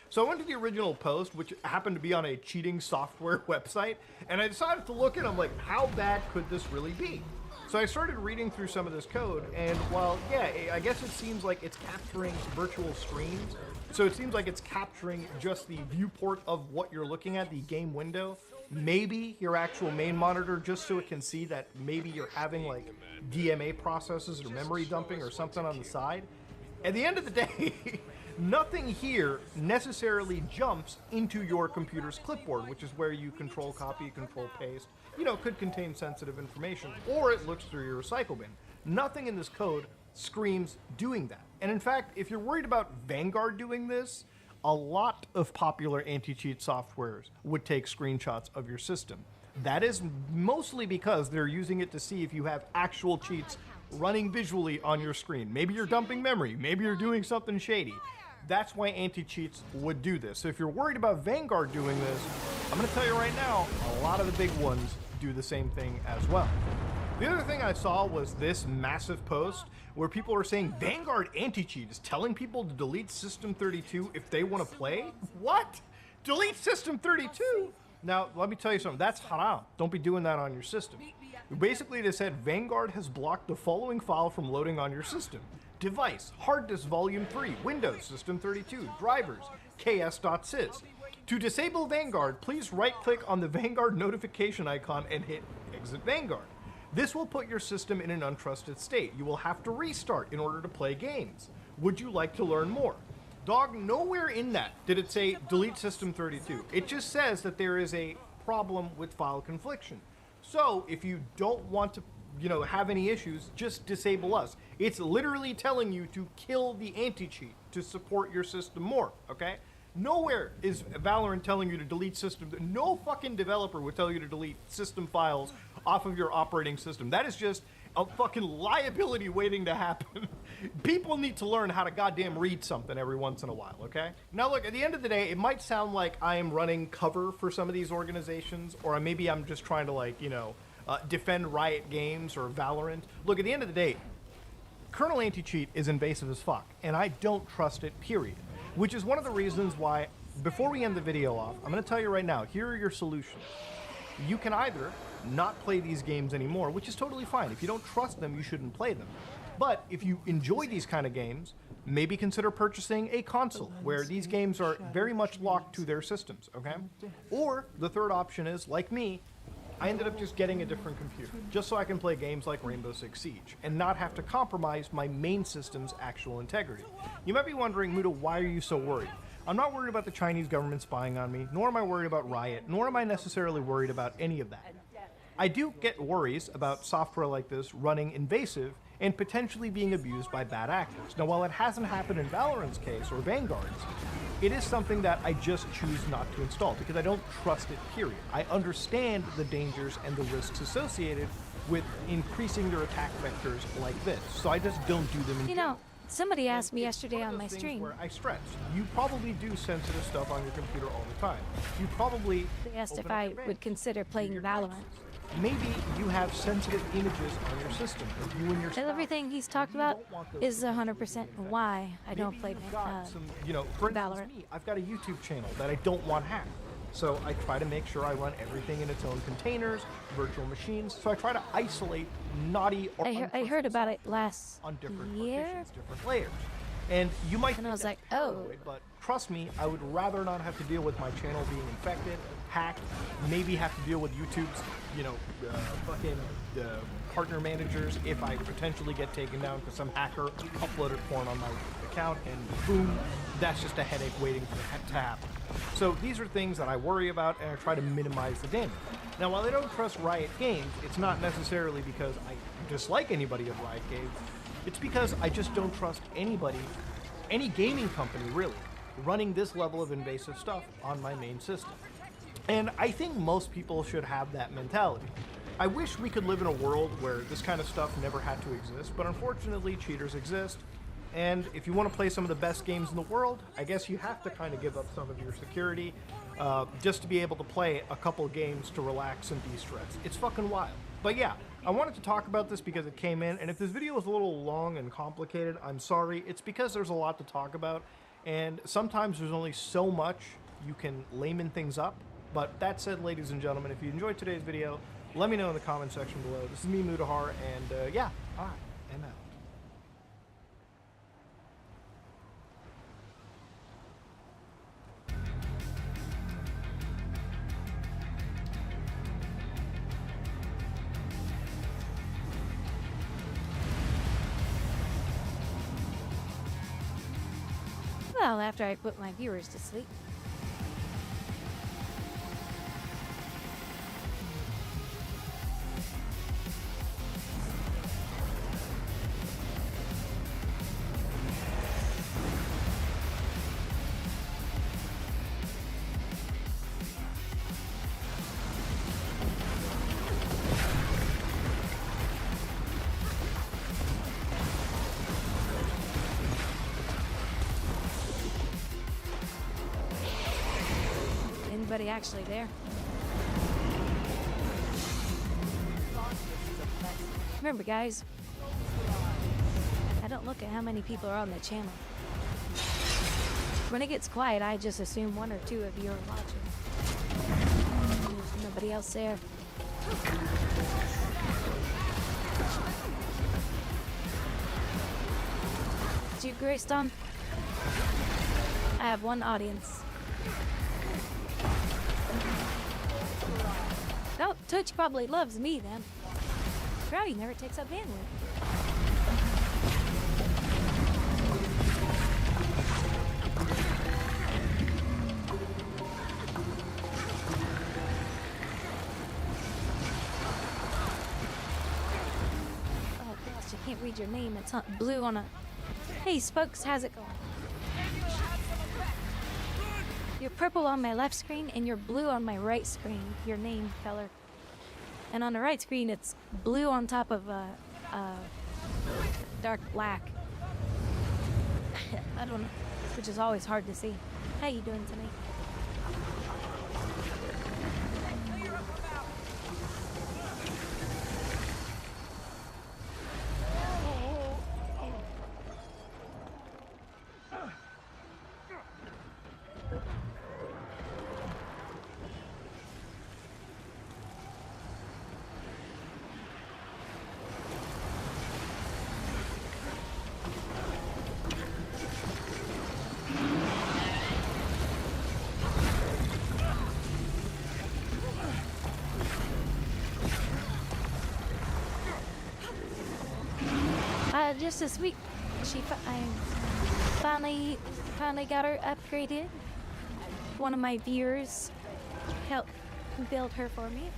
C: So I went to the original post, which happened to be on a cheating software website, and I decided to look at it. I'm like, how bad could this really be? So I started reading through some of this code, and while, yeah, I guess it seems like it's capturing virtual screens, so it seems like it's capturing just the viewport of what you're looking at, the game window, maybe your actual main monitor, just so it can see that maybe you're having DMA processes or memory dumping or something on the side. At the end of the day, nothing here necessarily jumps into your computer's clipboard, which is where you control copy, control paste, could contain sensitive information, or it looks through your recycle bin. Nothing in this code screams doing that. And in fact, if you're worried about Vanguard doing this, a lot of popular anti-cheat softwares would take screenshots of your system. That is mostly because they're using it to see if you have actual cheats running visually on your screen. Maybe you're dumping memory, maybe you're doing something shady. That's why anti-cheats would do this. So if you're worried about Vanguard doing this, I'm going to tell you right now, a lot of the big ones do the same thing as well. The other thing I saw was this massive post where people are saying Vanguard anti-cheat is telling people to delete System 32 if they want to play? What? Delete System 32? Now, let me tell you something. That's haram. Don't be doing that on your system. Basically, they said Vanguard has blocked the following file from loading on your system. device, hard disk volume 3, Windows, System 32, drivers, ks.sys. To disable Vanguard, please right-click on the Vanguard notification icon and hit Exit Vanguard. This will put your system in an untrusted state. You will have to restart in order to play games. Would you like to learn more? Dog, nowhere in that did it say delete System 32. It just says that there is a problem with file confliction. So if you don't want to, have any issues, just disable us. It's literally telling you to kill the anti-cheat to support your system more, okay? Nowhere is Valorant telling you to delete system. No fucking developer would tell you to delete system files off of your operating system. That is just a fucking liability waiting to happen. People need to learn how to goddamn read something every once in a while, okay? Now look, at the end of the day, it might sound like I am running cover for some of these organizations, or maybe I'm just trying to defend Riot Games or Valorant. Look, at the end of the day, kernel anti-cheat is invasive as fuck, and I don't trust it, period. Which is one of the reasons why, before we end the video off, I'm going to tell you right now, here are your solutions. You can either not play these games anymore, which is totally fine. If you don't trust them, you shouldn't play them. But if you enjoy these kind of games, maybe consider purchasing a console where these games are very much locked to their systems, okay? Or the third option is, like me, I ended up just getting a different computer, just so I can play games like Rainbow Six Siege, and not have to compromise my main system's actual integrity. You might be wondering, Muda, why are you so worried? I'm not worried about the Chinese government spying on me, nor am I worried about Riot, nor am I necessarily worried about any of that. I do get worries about software like this running invasive and potentially being abused by bad actors. Now, while it hasn't happened in Valorant's case, or Vanguard's, it is something that I just choose not to install because I don't trust it, period. I understand the dangers and the risks associated with increasing their attack vectors like this, so I just don't do them in
A: Somebody asked me yesterday on my stream.
C: Where I stress, you probably do sensitive stuff on your computer all the time. You probably
A: They asked if I would consider playing Valorant.
C: Maybe you have sensitive images on your system of you and your spouse.
A: Everything he's talked about is 100% why I don't play
C: for
A: Valorant.
C: instance, me, I've got a YouTube channel that I don't want hacked. So I try to make sure I run everything in its own containers, virtual machines. So I try to isolate naughty or
A: I heard about it last
C: on different
A: year.
C: partitions, different layers. And you might
A: And I was like,
C: paranoid, but trust me, I would rather not have to deal with my channel being infected, hacked, maybe have to deal with YouTube's, partner managers if I potentially get taken down because some hacker uploaded porn on my account, and boom, that's just a headache waiting to happen. So these are things that I worry about, and I try to minimize the damage. Now, while I don't trust Riot Games, it's not necessarily because I dislike anybody at Riot Games. It's because I just don't trust anybody, any gaming company really, running this level of invasive stuff on my main system. And I think most people should have that mentality. I wish we could live in a world where this kind of stuff never had to exist, but unfortunately cheaters exist. And if you want to play some of the best games in the world, I guess you have to kind of give up some of your security just to be able to play a couple games to relax and de-stress. It's fucking wild. But yeah, I wanted to talk about this because it came in, and if this video was a little long and complicated, I'm sorry. It's because there's a lot to talk about, and sometimes there's only so much you can layman things up. But that said, ladies and gentlemen, if you enjoyed today's video, let me know in the comment section below. This is me, Mudahar, and yeah, I am out.
A: Well, after I put my viewers to sleep. Anybody actually there? Remember, guys, I don't look at how many people are on the channel. When it gets quiet, I just assume 1 or 2 of you are watching. There's nobody else there. you, Greystone. I have one audience. Oh, Twitch probably loves me then. Rowdy never takes up bandwidth. Oh gosh, I can't read your name. It's not blue on a... Hey, Spokes, how's it going? You're purple on my left screen and you're blue on my right screen. Your name, feller. And on the right screen, it's blue on top of dark black. I don't know, which is always hard to see. How you doing tonight? Just this week, I finally got her upgraded. One of my viewers helped build her for me,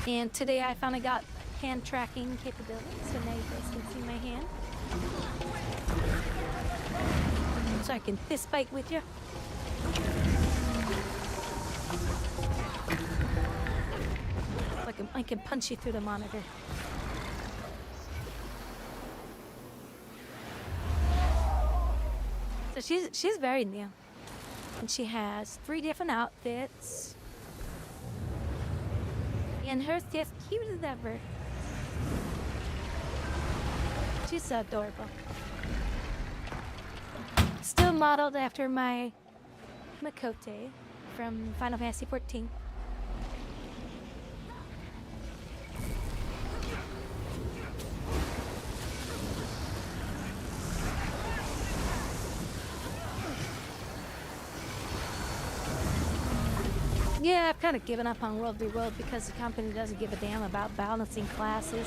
A: and today I finally got hand tracking capabilities. So now you guys can see my hand, so I can fist fight with you. I can punch you through the monitor. So she's very new, and she has 3 different outfits, and her's just cute as ever. She's so adorable. Still modeled after my Makote from Final Fantasy XIV. Yeah, I've kind of given up on World v. World because the company doesn't give a damn about balancing classes.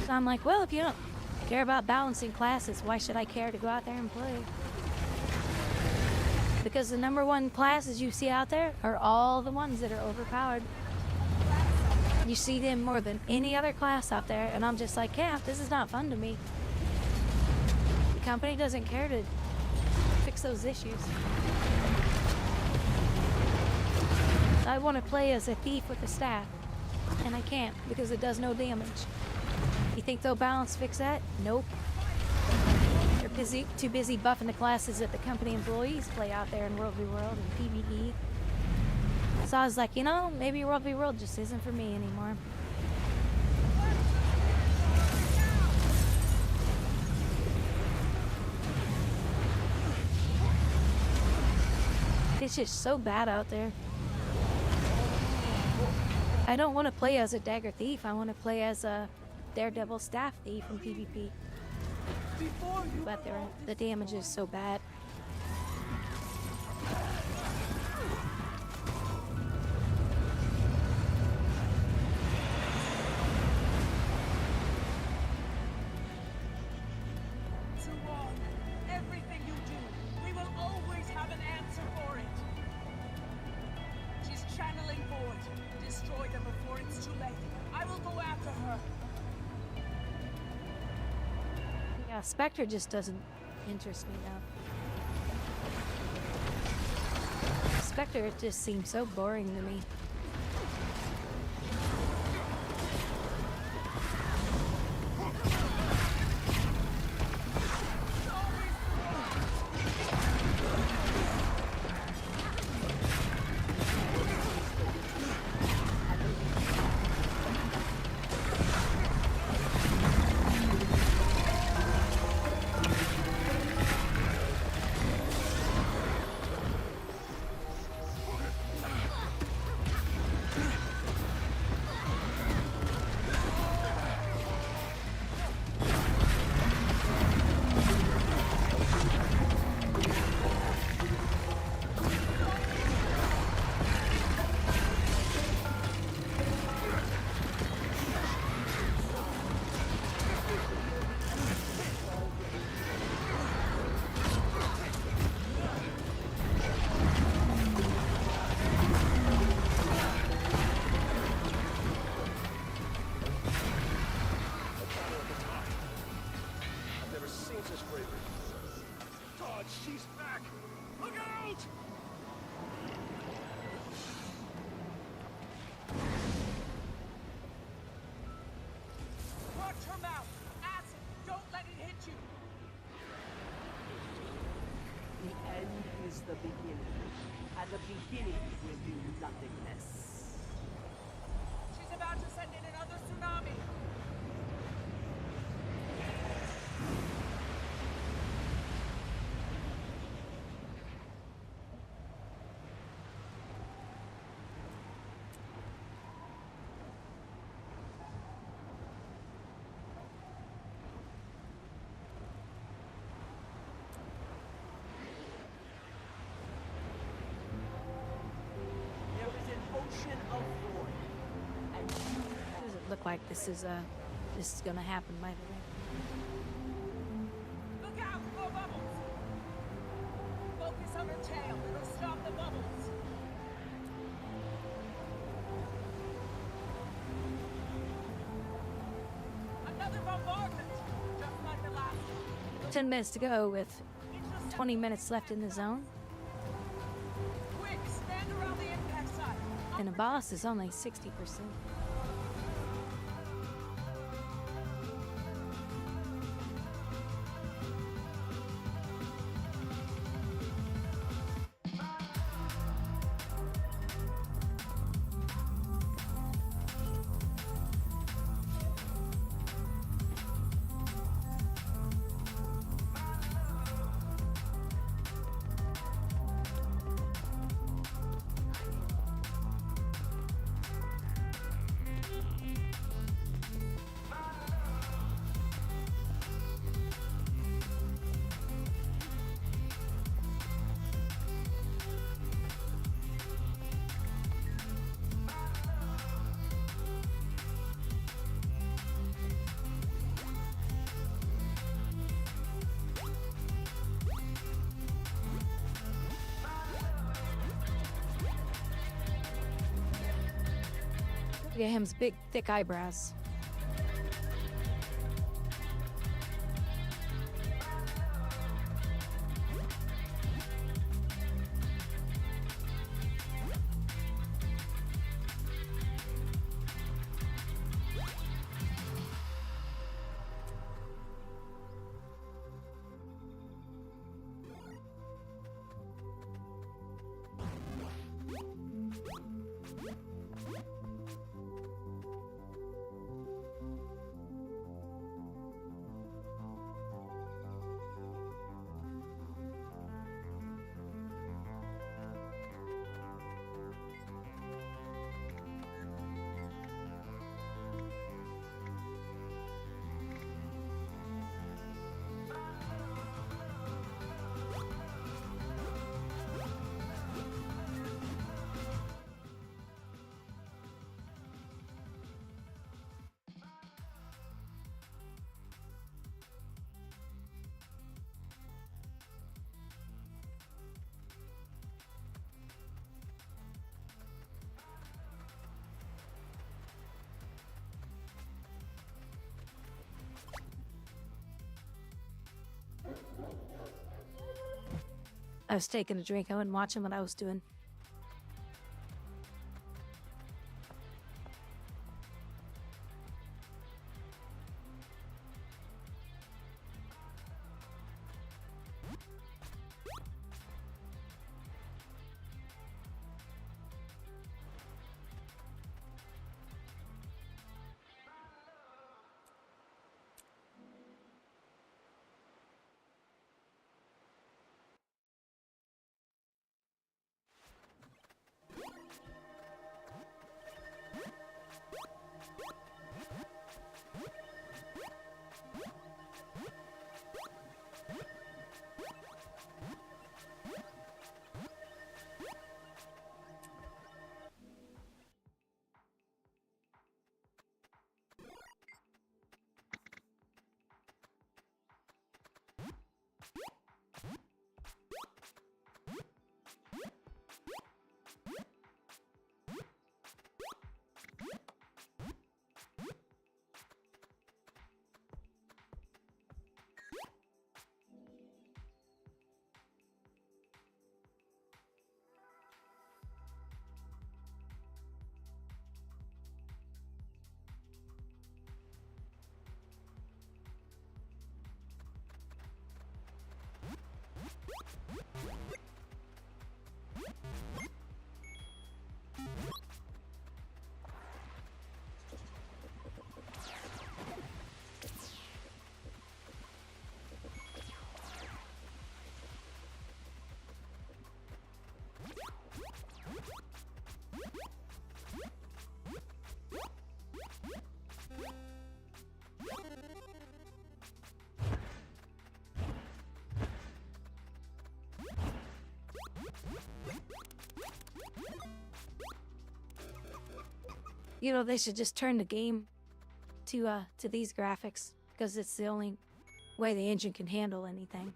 A: So I'm like, well, if you don't care about balancing classes, why should I care to go out there and play? Because the #1 classes you see out there are all the ones that are overpowered. You see them more than any other class out there, and I'm just like, yeah, this is not fun to me. The company doesn't care to fix those issues. I want to play as a thief with a staff, and I can't because it does no damage. You think they'll fix that? Nope. They're too busy buffing the classes that the company employees play out there in World v. World and PvE. So I was like, you know, maybe World v. World just isn't for me anymore. It's just so bad out there. I don't want to play as a dagger thief. I want to play as a daredevil staff thief in PvP. But the damage is so bad.
G: Everything you do, we will always have an answer for it. She's channeling void. Destroy them before it's too late. I will go after her.
A: Yeah, Spectre just doesn't interest me now. Spectre just seems so boring to me.
I: She's back! Look out!
G: Watch her mouth! Acid! Don't let it hit you!
H: The end is the beginning, and the beginning will be nothingness.
G: She's about to send in another tsunami!
H: There is an ocean of void, and you
A: Doesn't look like this is gonna happen, by the way.
G: Look out! More bubbles! Focus on her tail. It'll stop the bubbles. Another bombardment! Just like the last one.
A: 10 minutes to go with 20 minutes left in the zone.
G: Quick! Stand around the impact site.
A: And a boss is only 60%. Look at him's big, thick eyebrows. I was taking a drink. I wasn't watching what I was doing. You know, they should just turn the game to these graphics, because it's the only way the engine can handle anything.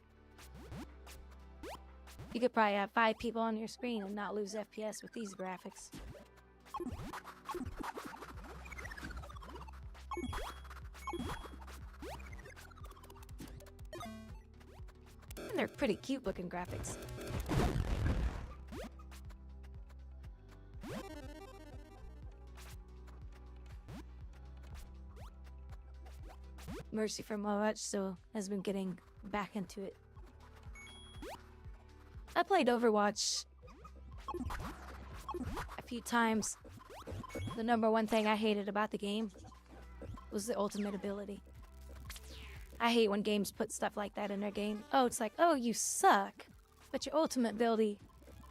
A: You could probably have 5 people on your screen and not lose FPS with these graphics. And they're pretty cute looking graphics. Mercy from Wal-Mart still has been getting back into it. I played Overwatch a few times. The number one thing I hated about the game was the ultimate ability. I hate when games put stuff like that in their game. Oh, it's like, oh, you suck, but your ultimate ability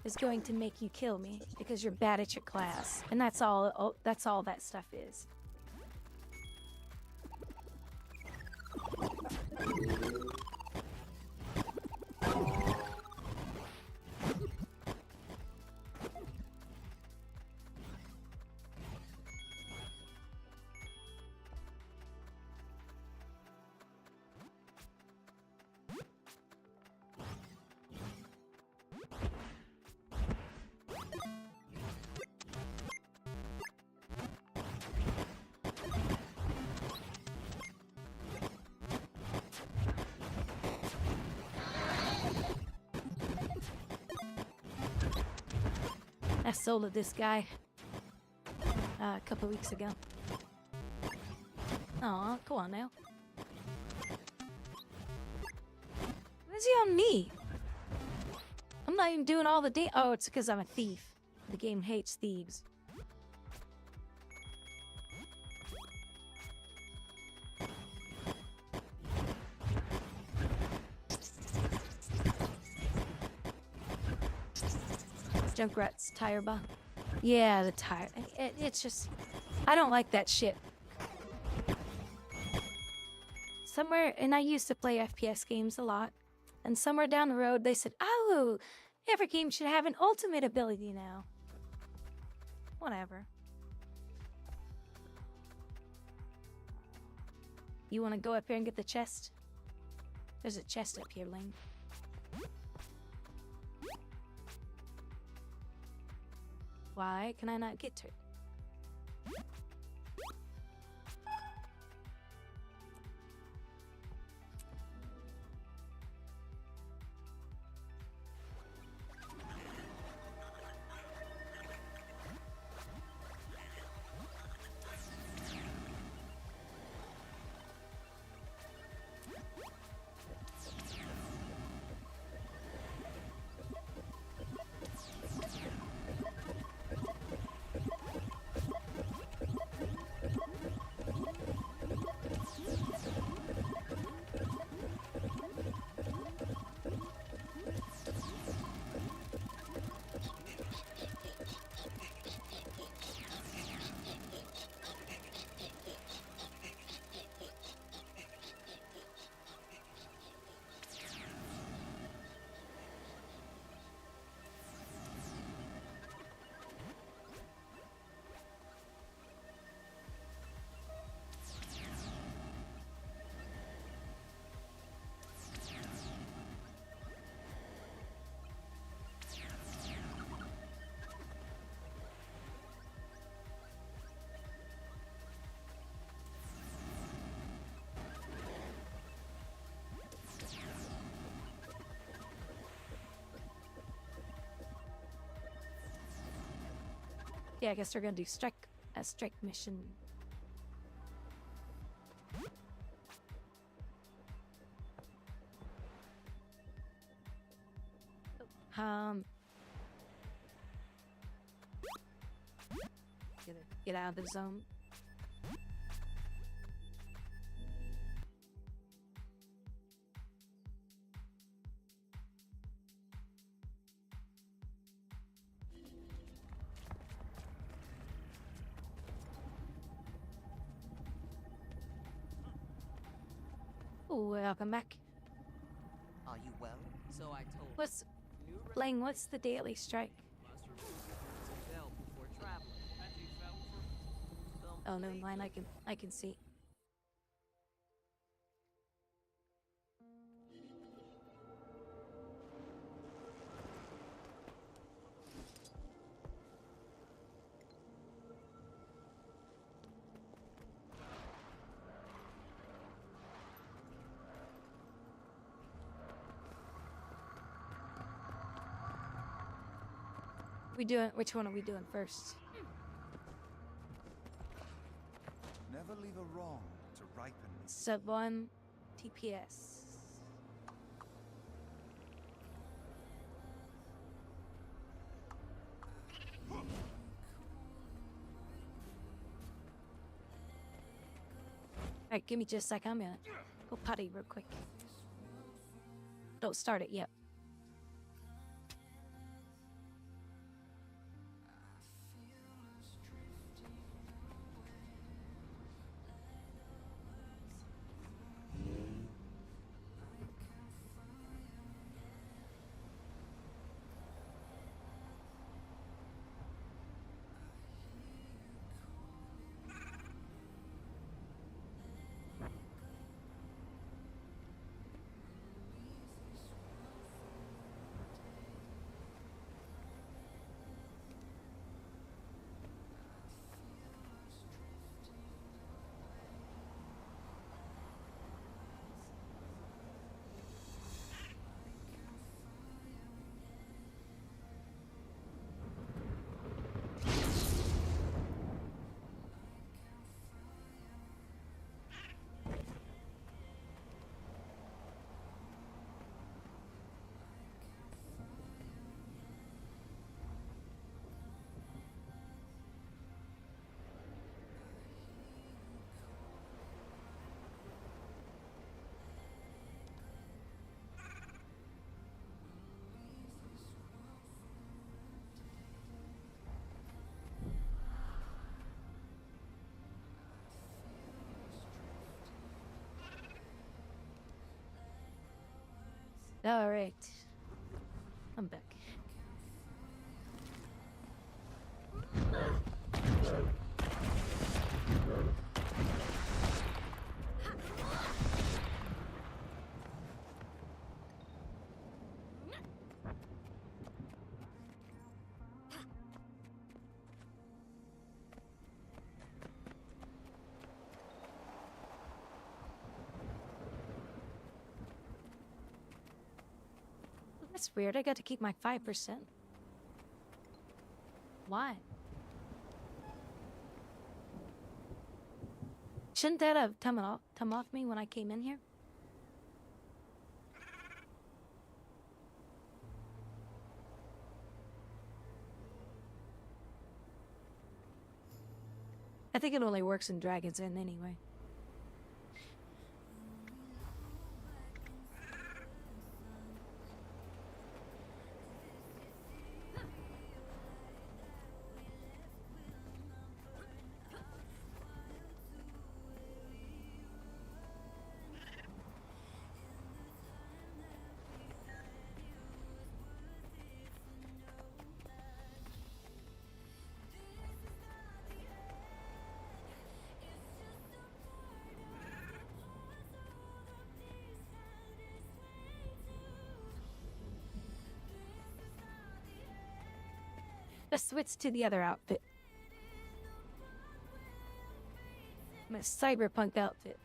A: is going to make you kill me because you're bad at your class. And that's all that stuff is. I soloed this guy a couple weeks ago. Aw, come on now. Where's he on me? I'm not even doing all the oh, it's because I'm a thief. The game hates thieves. Junkrat's tire bar. Yeah, the tire. It's just... I don't like that shit. Somewhere... And I used to play FPS games a lot. And somewhere down the road, they said, oh, every game should have an ultimate ability now. Whatever. You want to go up here and get the chest? There's a chest up here, Ling. Why can I not get to it? Yeah, I guess we're gonna do a strike mission. Get out of the zone. Welcome back.
B: Are you well? So I told.
A: What's Lang? What's the daily strike? Oh, no, mine. I can see. We doing? Which one are we doing first?
W: Never leave a wrong to ripen.
A: Sub 1 TPS. Alright, give me just a sec. I'm gonna go potty real quick. Don't start it yet. Alright. I'm back. That's weird. I got to keep my 5%. Why? Shouldn't that have come off me when I came in here? I think it only works in Dragon's Inn anyway. Let's switch to the other outfit. My cyberpunk outfit.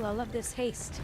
A: I love this haste.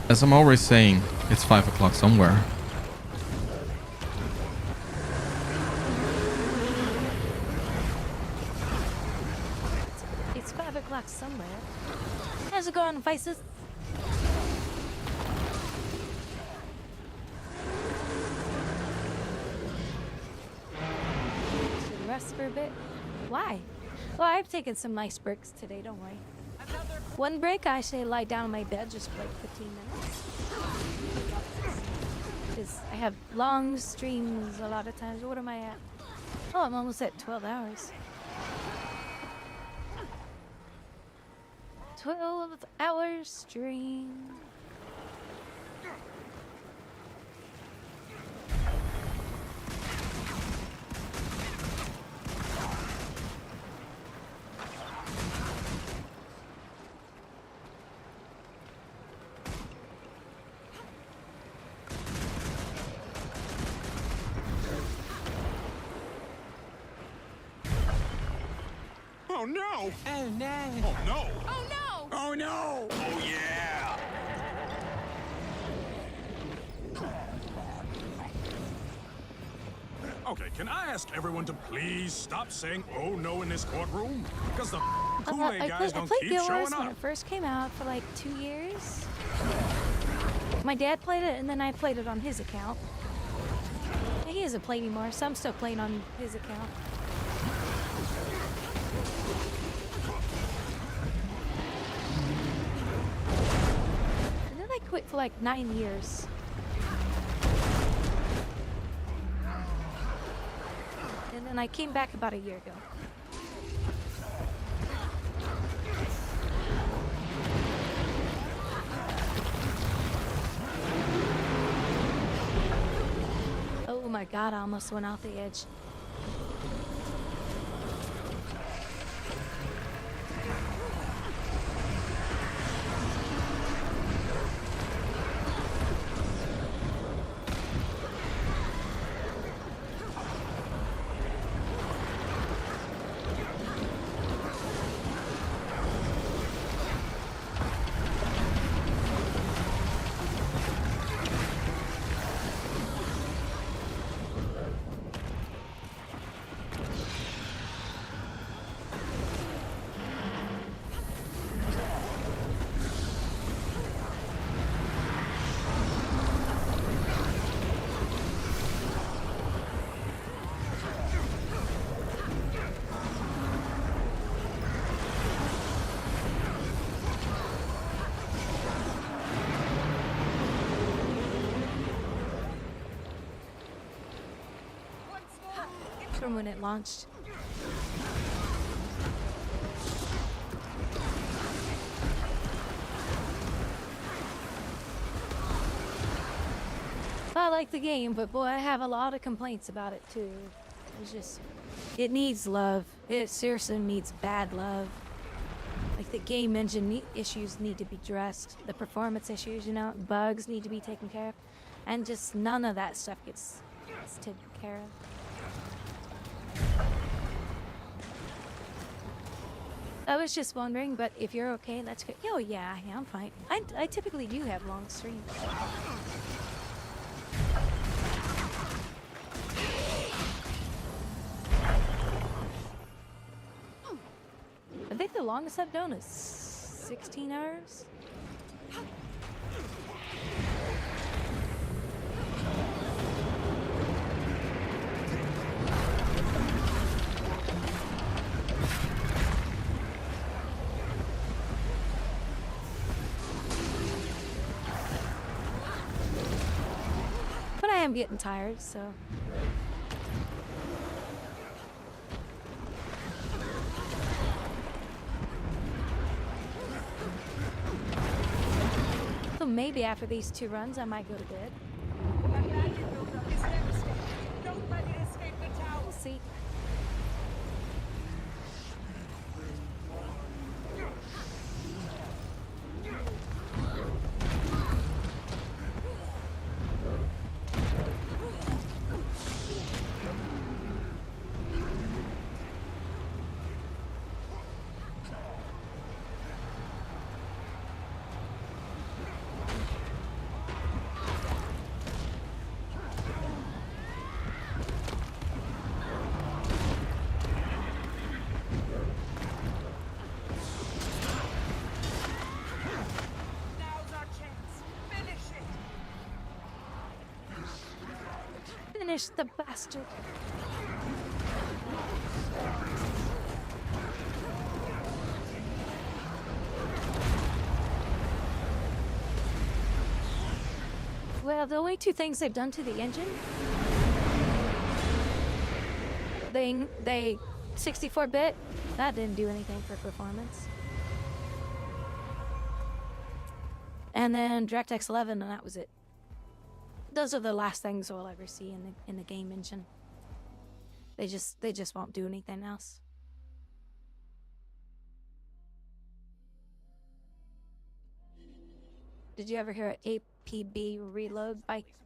B: As I'm always saying, it's 5 o'clock somewhere.
A: It's 5 o'clock somewhere. How's it going, Vices? Should rest for a bit. Why? Well, I've taken some nice breaks today, don't worry. One break, I say lie down on my bed just for like 15 minutes. Because I have long streams a lot of times. What am I at? Oh, I'm almost at 12 hours. 12-hour stream.
I: Oh no!
K: Oh no!
I: Oh no!
G: Oh no!
I: Oh no! Oh yeah! Okay, can I ask everyone to please stop saying "oh no" in this courtroom? Because the Kool-Aid guys
A: I
I: don't
A: played
I: keep
A: Guild
I: showing
A: Wars when
I: up.
A: it first came out for like 2 years. My dad played it, and then I played it on his account. He doesn't play anymore, so I'm still playing on his account. And then I quit for like 9 years. And then I came back about a year ago. Oh my god, I almost went off the edge. From when it launched. I like the game, but boy, I have a lot of complaints about it too. It's just, it needs love. It seriously needs bad love. Like the game engine issues need to be addressed. The performance issues, you know, bugs need to be taken care of. And just none of that stuff gets taken care of. I was just wondering, but if you're okay, that's good. Oh yeah, I'm fine. I typically do have long streams. I think the longest I've done is 16 hours. am getting tired, so. So maybe after these 2 runs, I might go to bed.
G: Don't let it escape the tower.
A: We'll see.
G: Now's our chance. Finish it.
A: Finish the bastard. Well, the only 2 things they've done to the engine, they 64-bit, that didn't do anything for performance. And then DirectX 11, and that was it. Those are the last things we'll ever see in the game engine. They just won't do anything else. Did you ever hear APB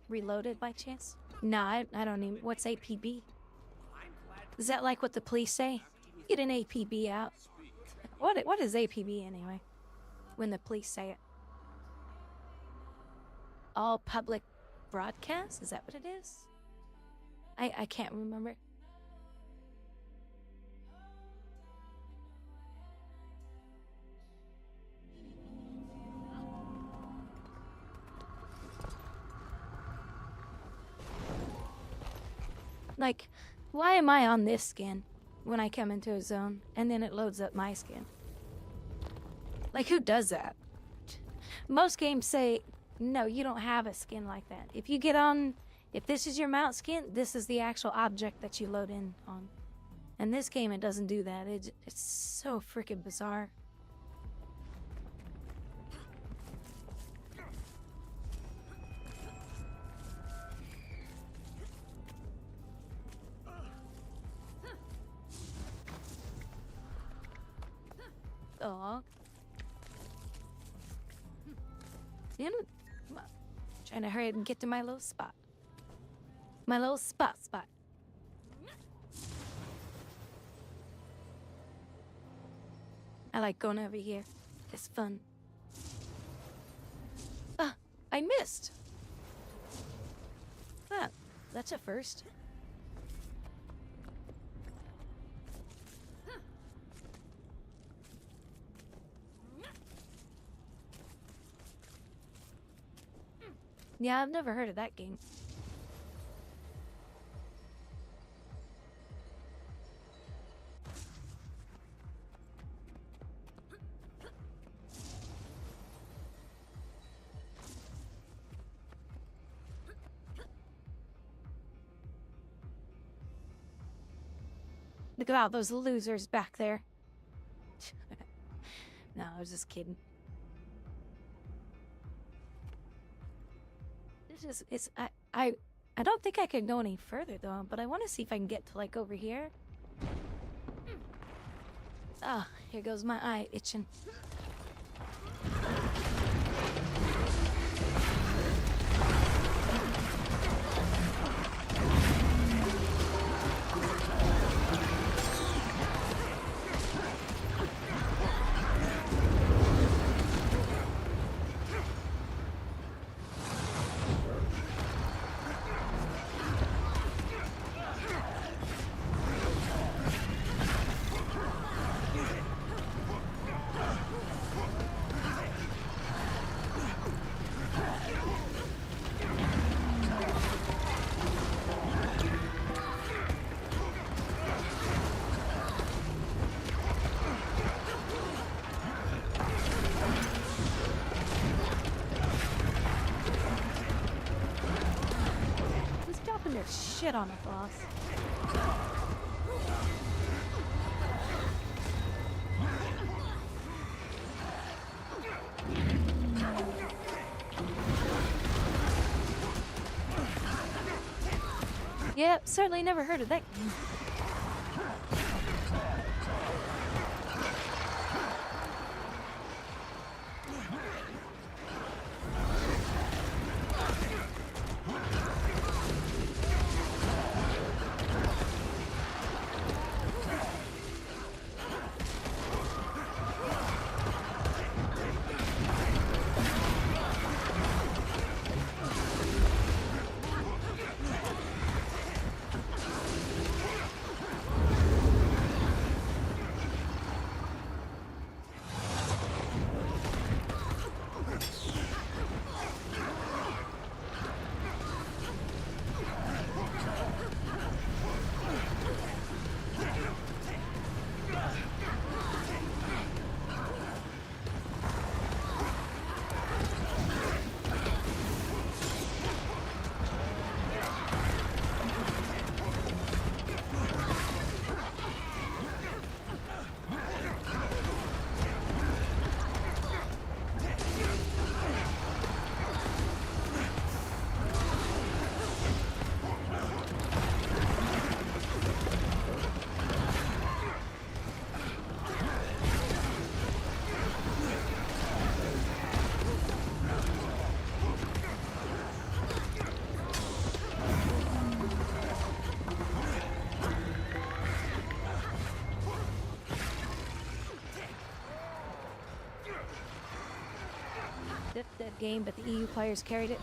A: reloaded by chance? No, I don't even. What's APB? Is that like what the police say? Get an APB out. What is APB anyway? When the police say it. All public broadcast? Is that what it is? I can't remember. Like, why am I on this skin when I come into a zone and then it loads up my skin? Like, who does that? Most games say, no, you don't have a skin like that. If you get on, if this is your mount skin, this is the actual object that you load in on. And this game, it doesn't do that. It's so freaking bizarre. Aw. See, I'm trying to hurry up and get to my little spot. My little spot. I like going over here. It's fun. Ah, I missed. That's a first. Yeah, I've never heard of that game. Look at all those losers back there. No, I was just kidding. I don't think I could go any further though, but I want to see if I can get to like over here. Ah, here goes my eye itching. shit on a boss. Yep, certainly never heard of that game. Dead game, but the EU players carried it.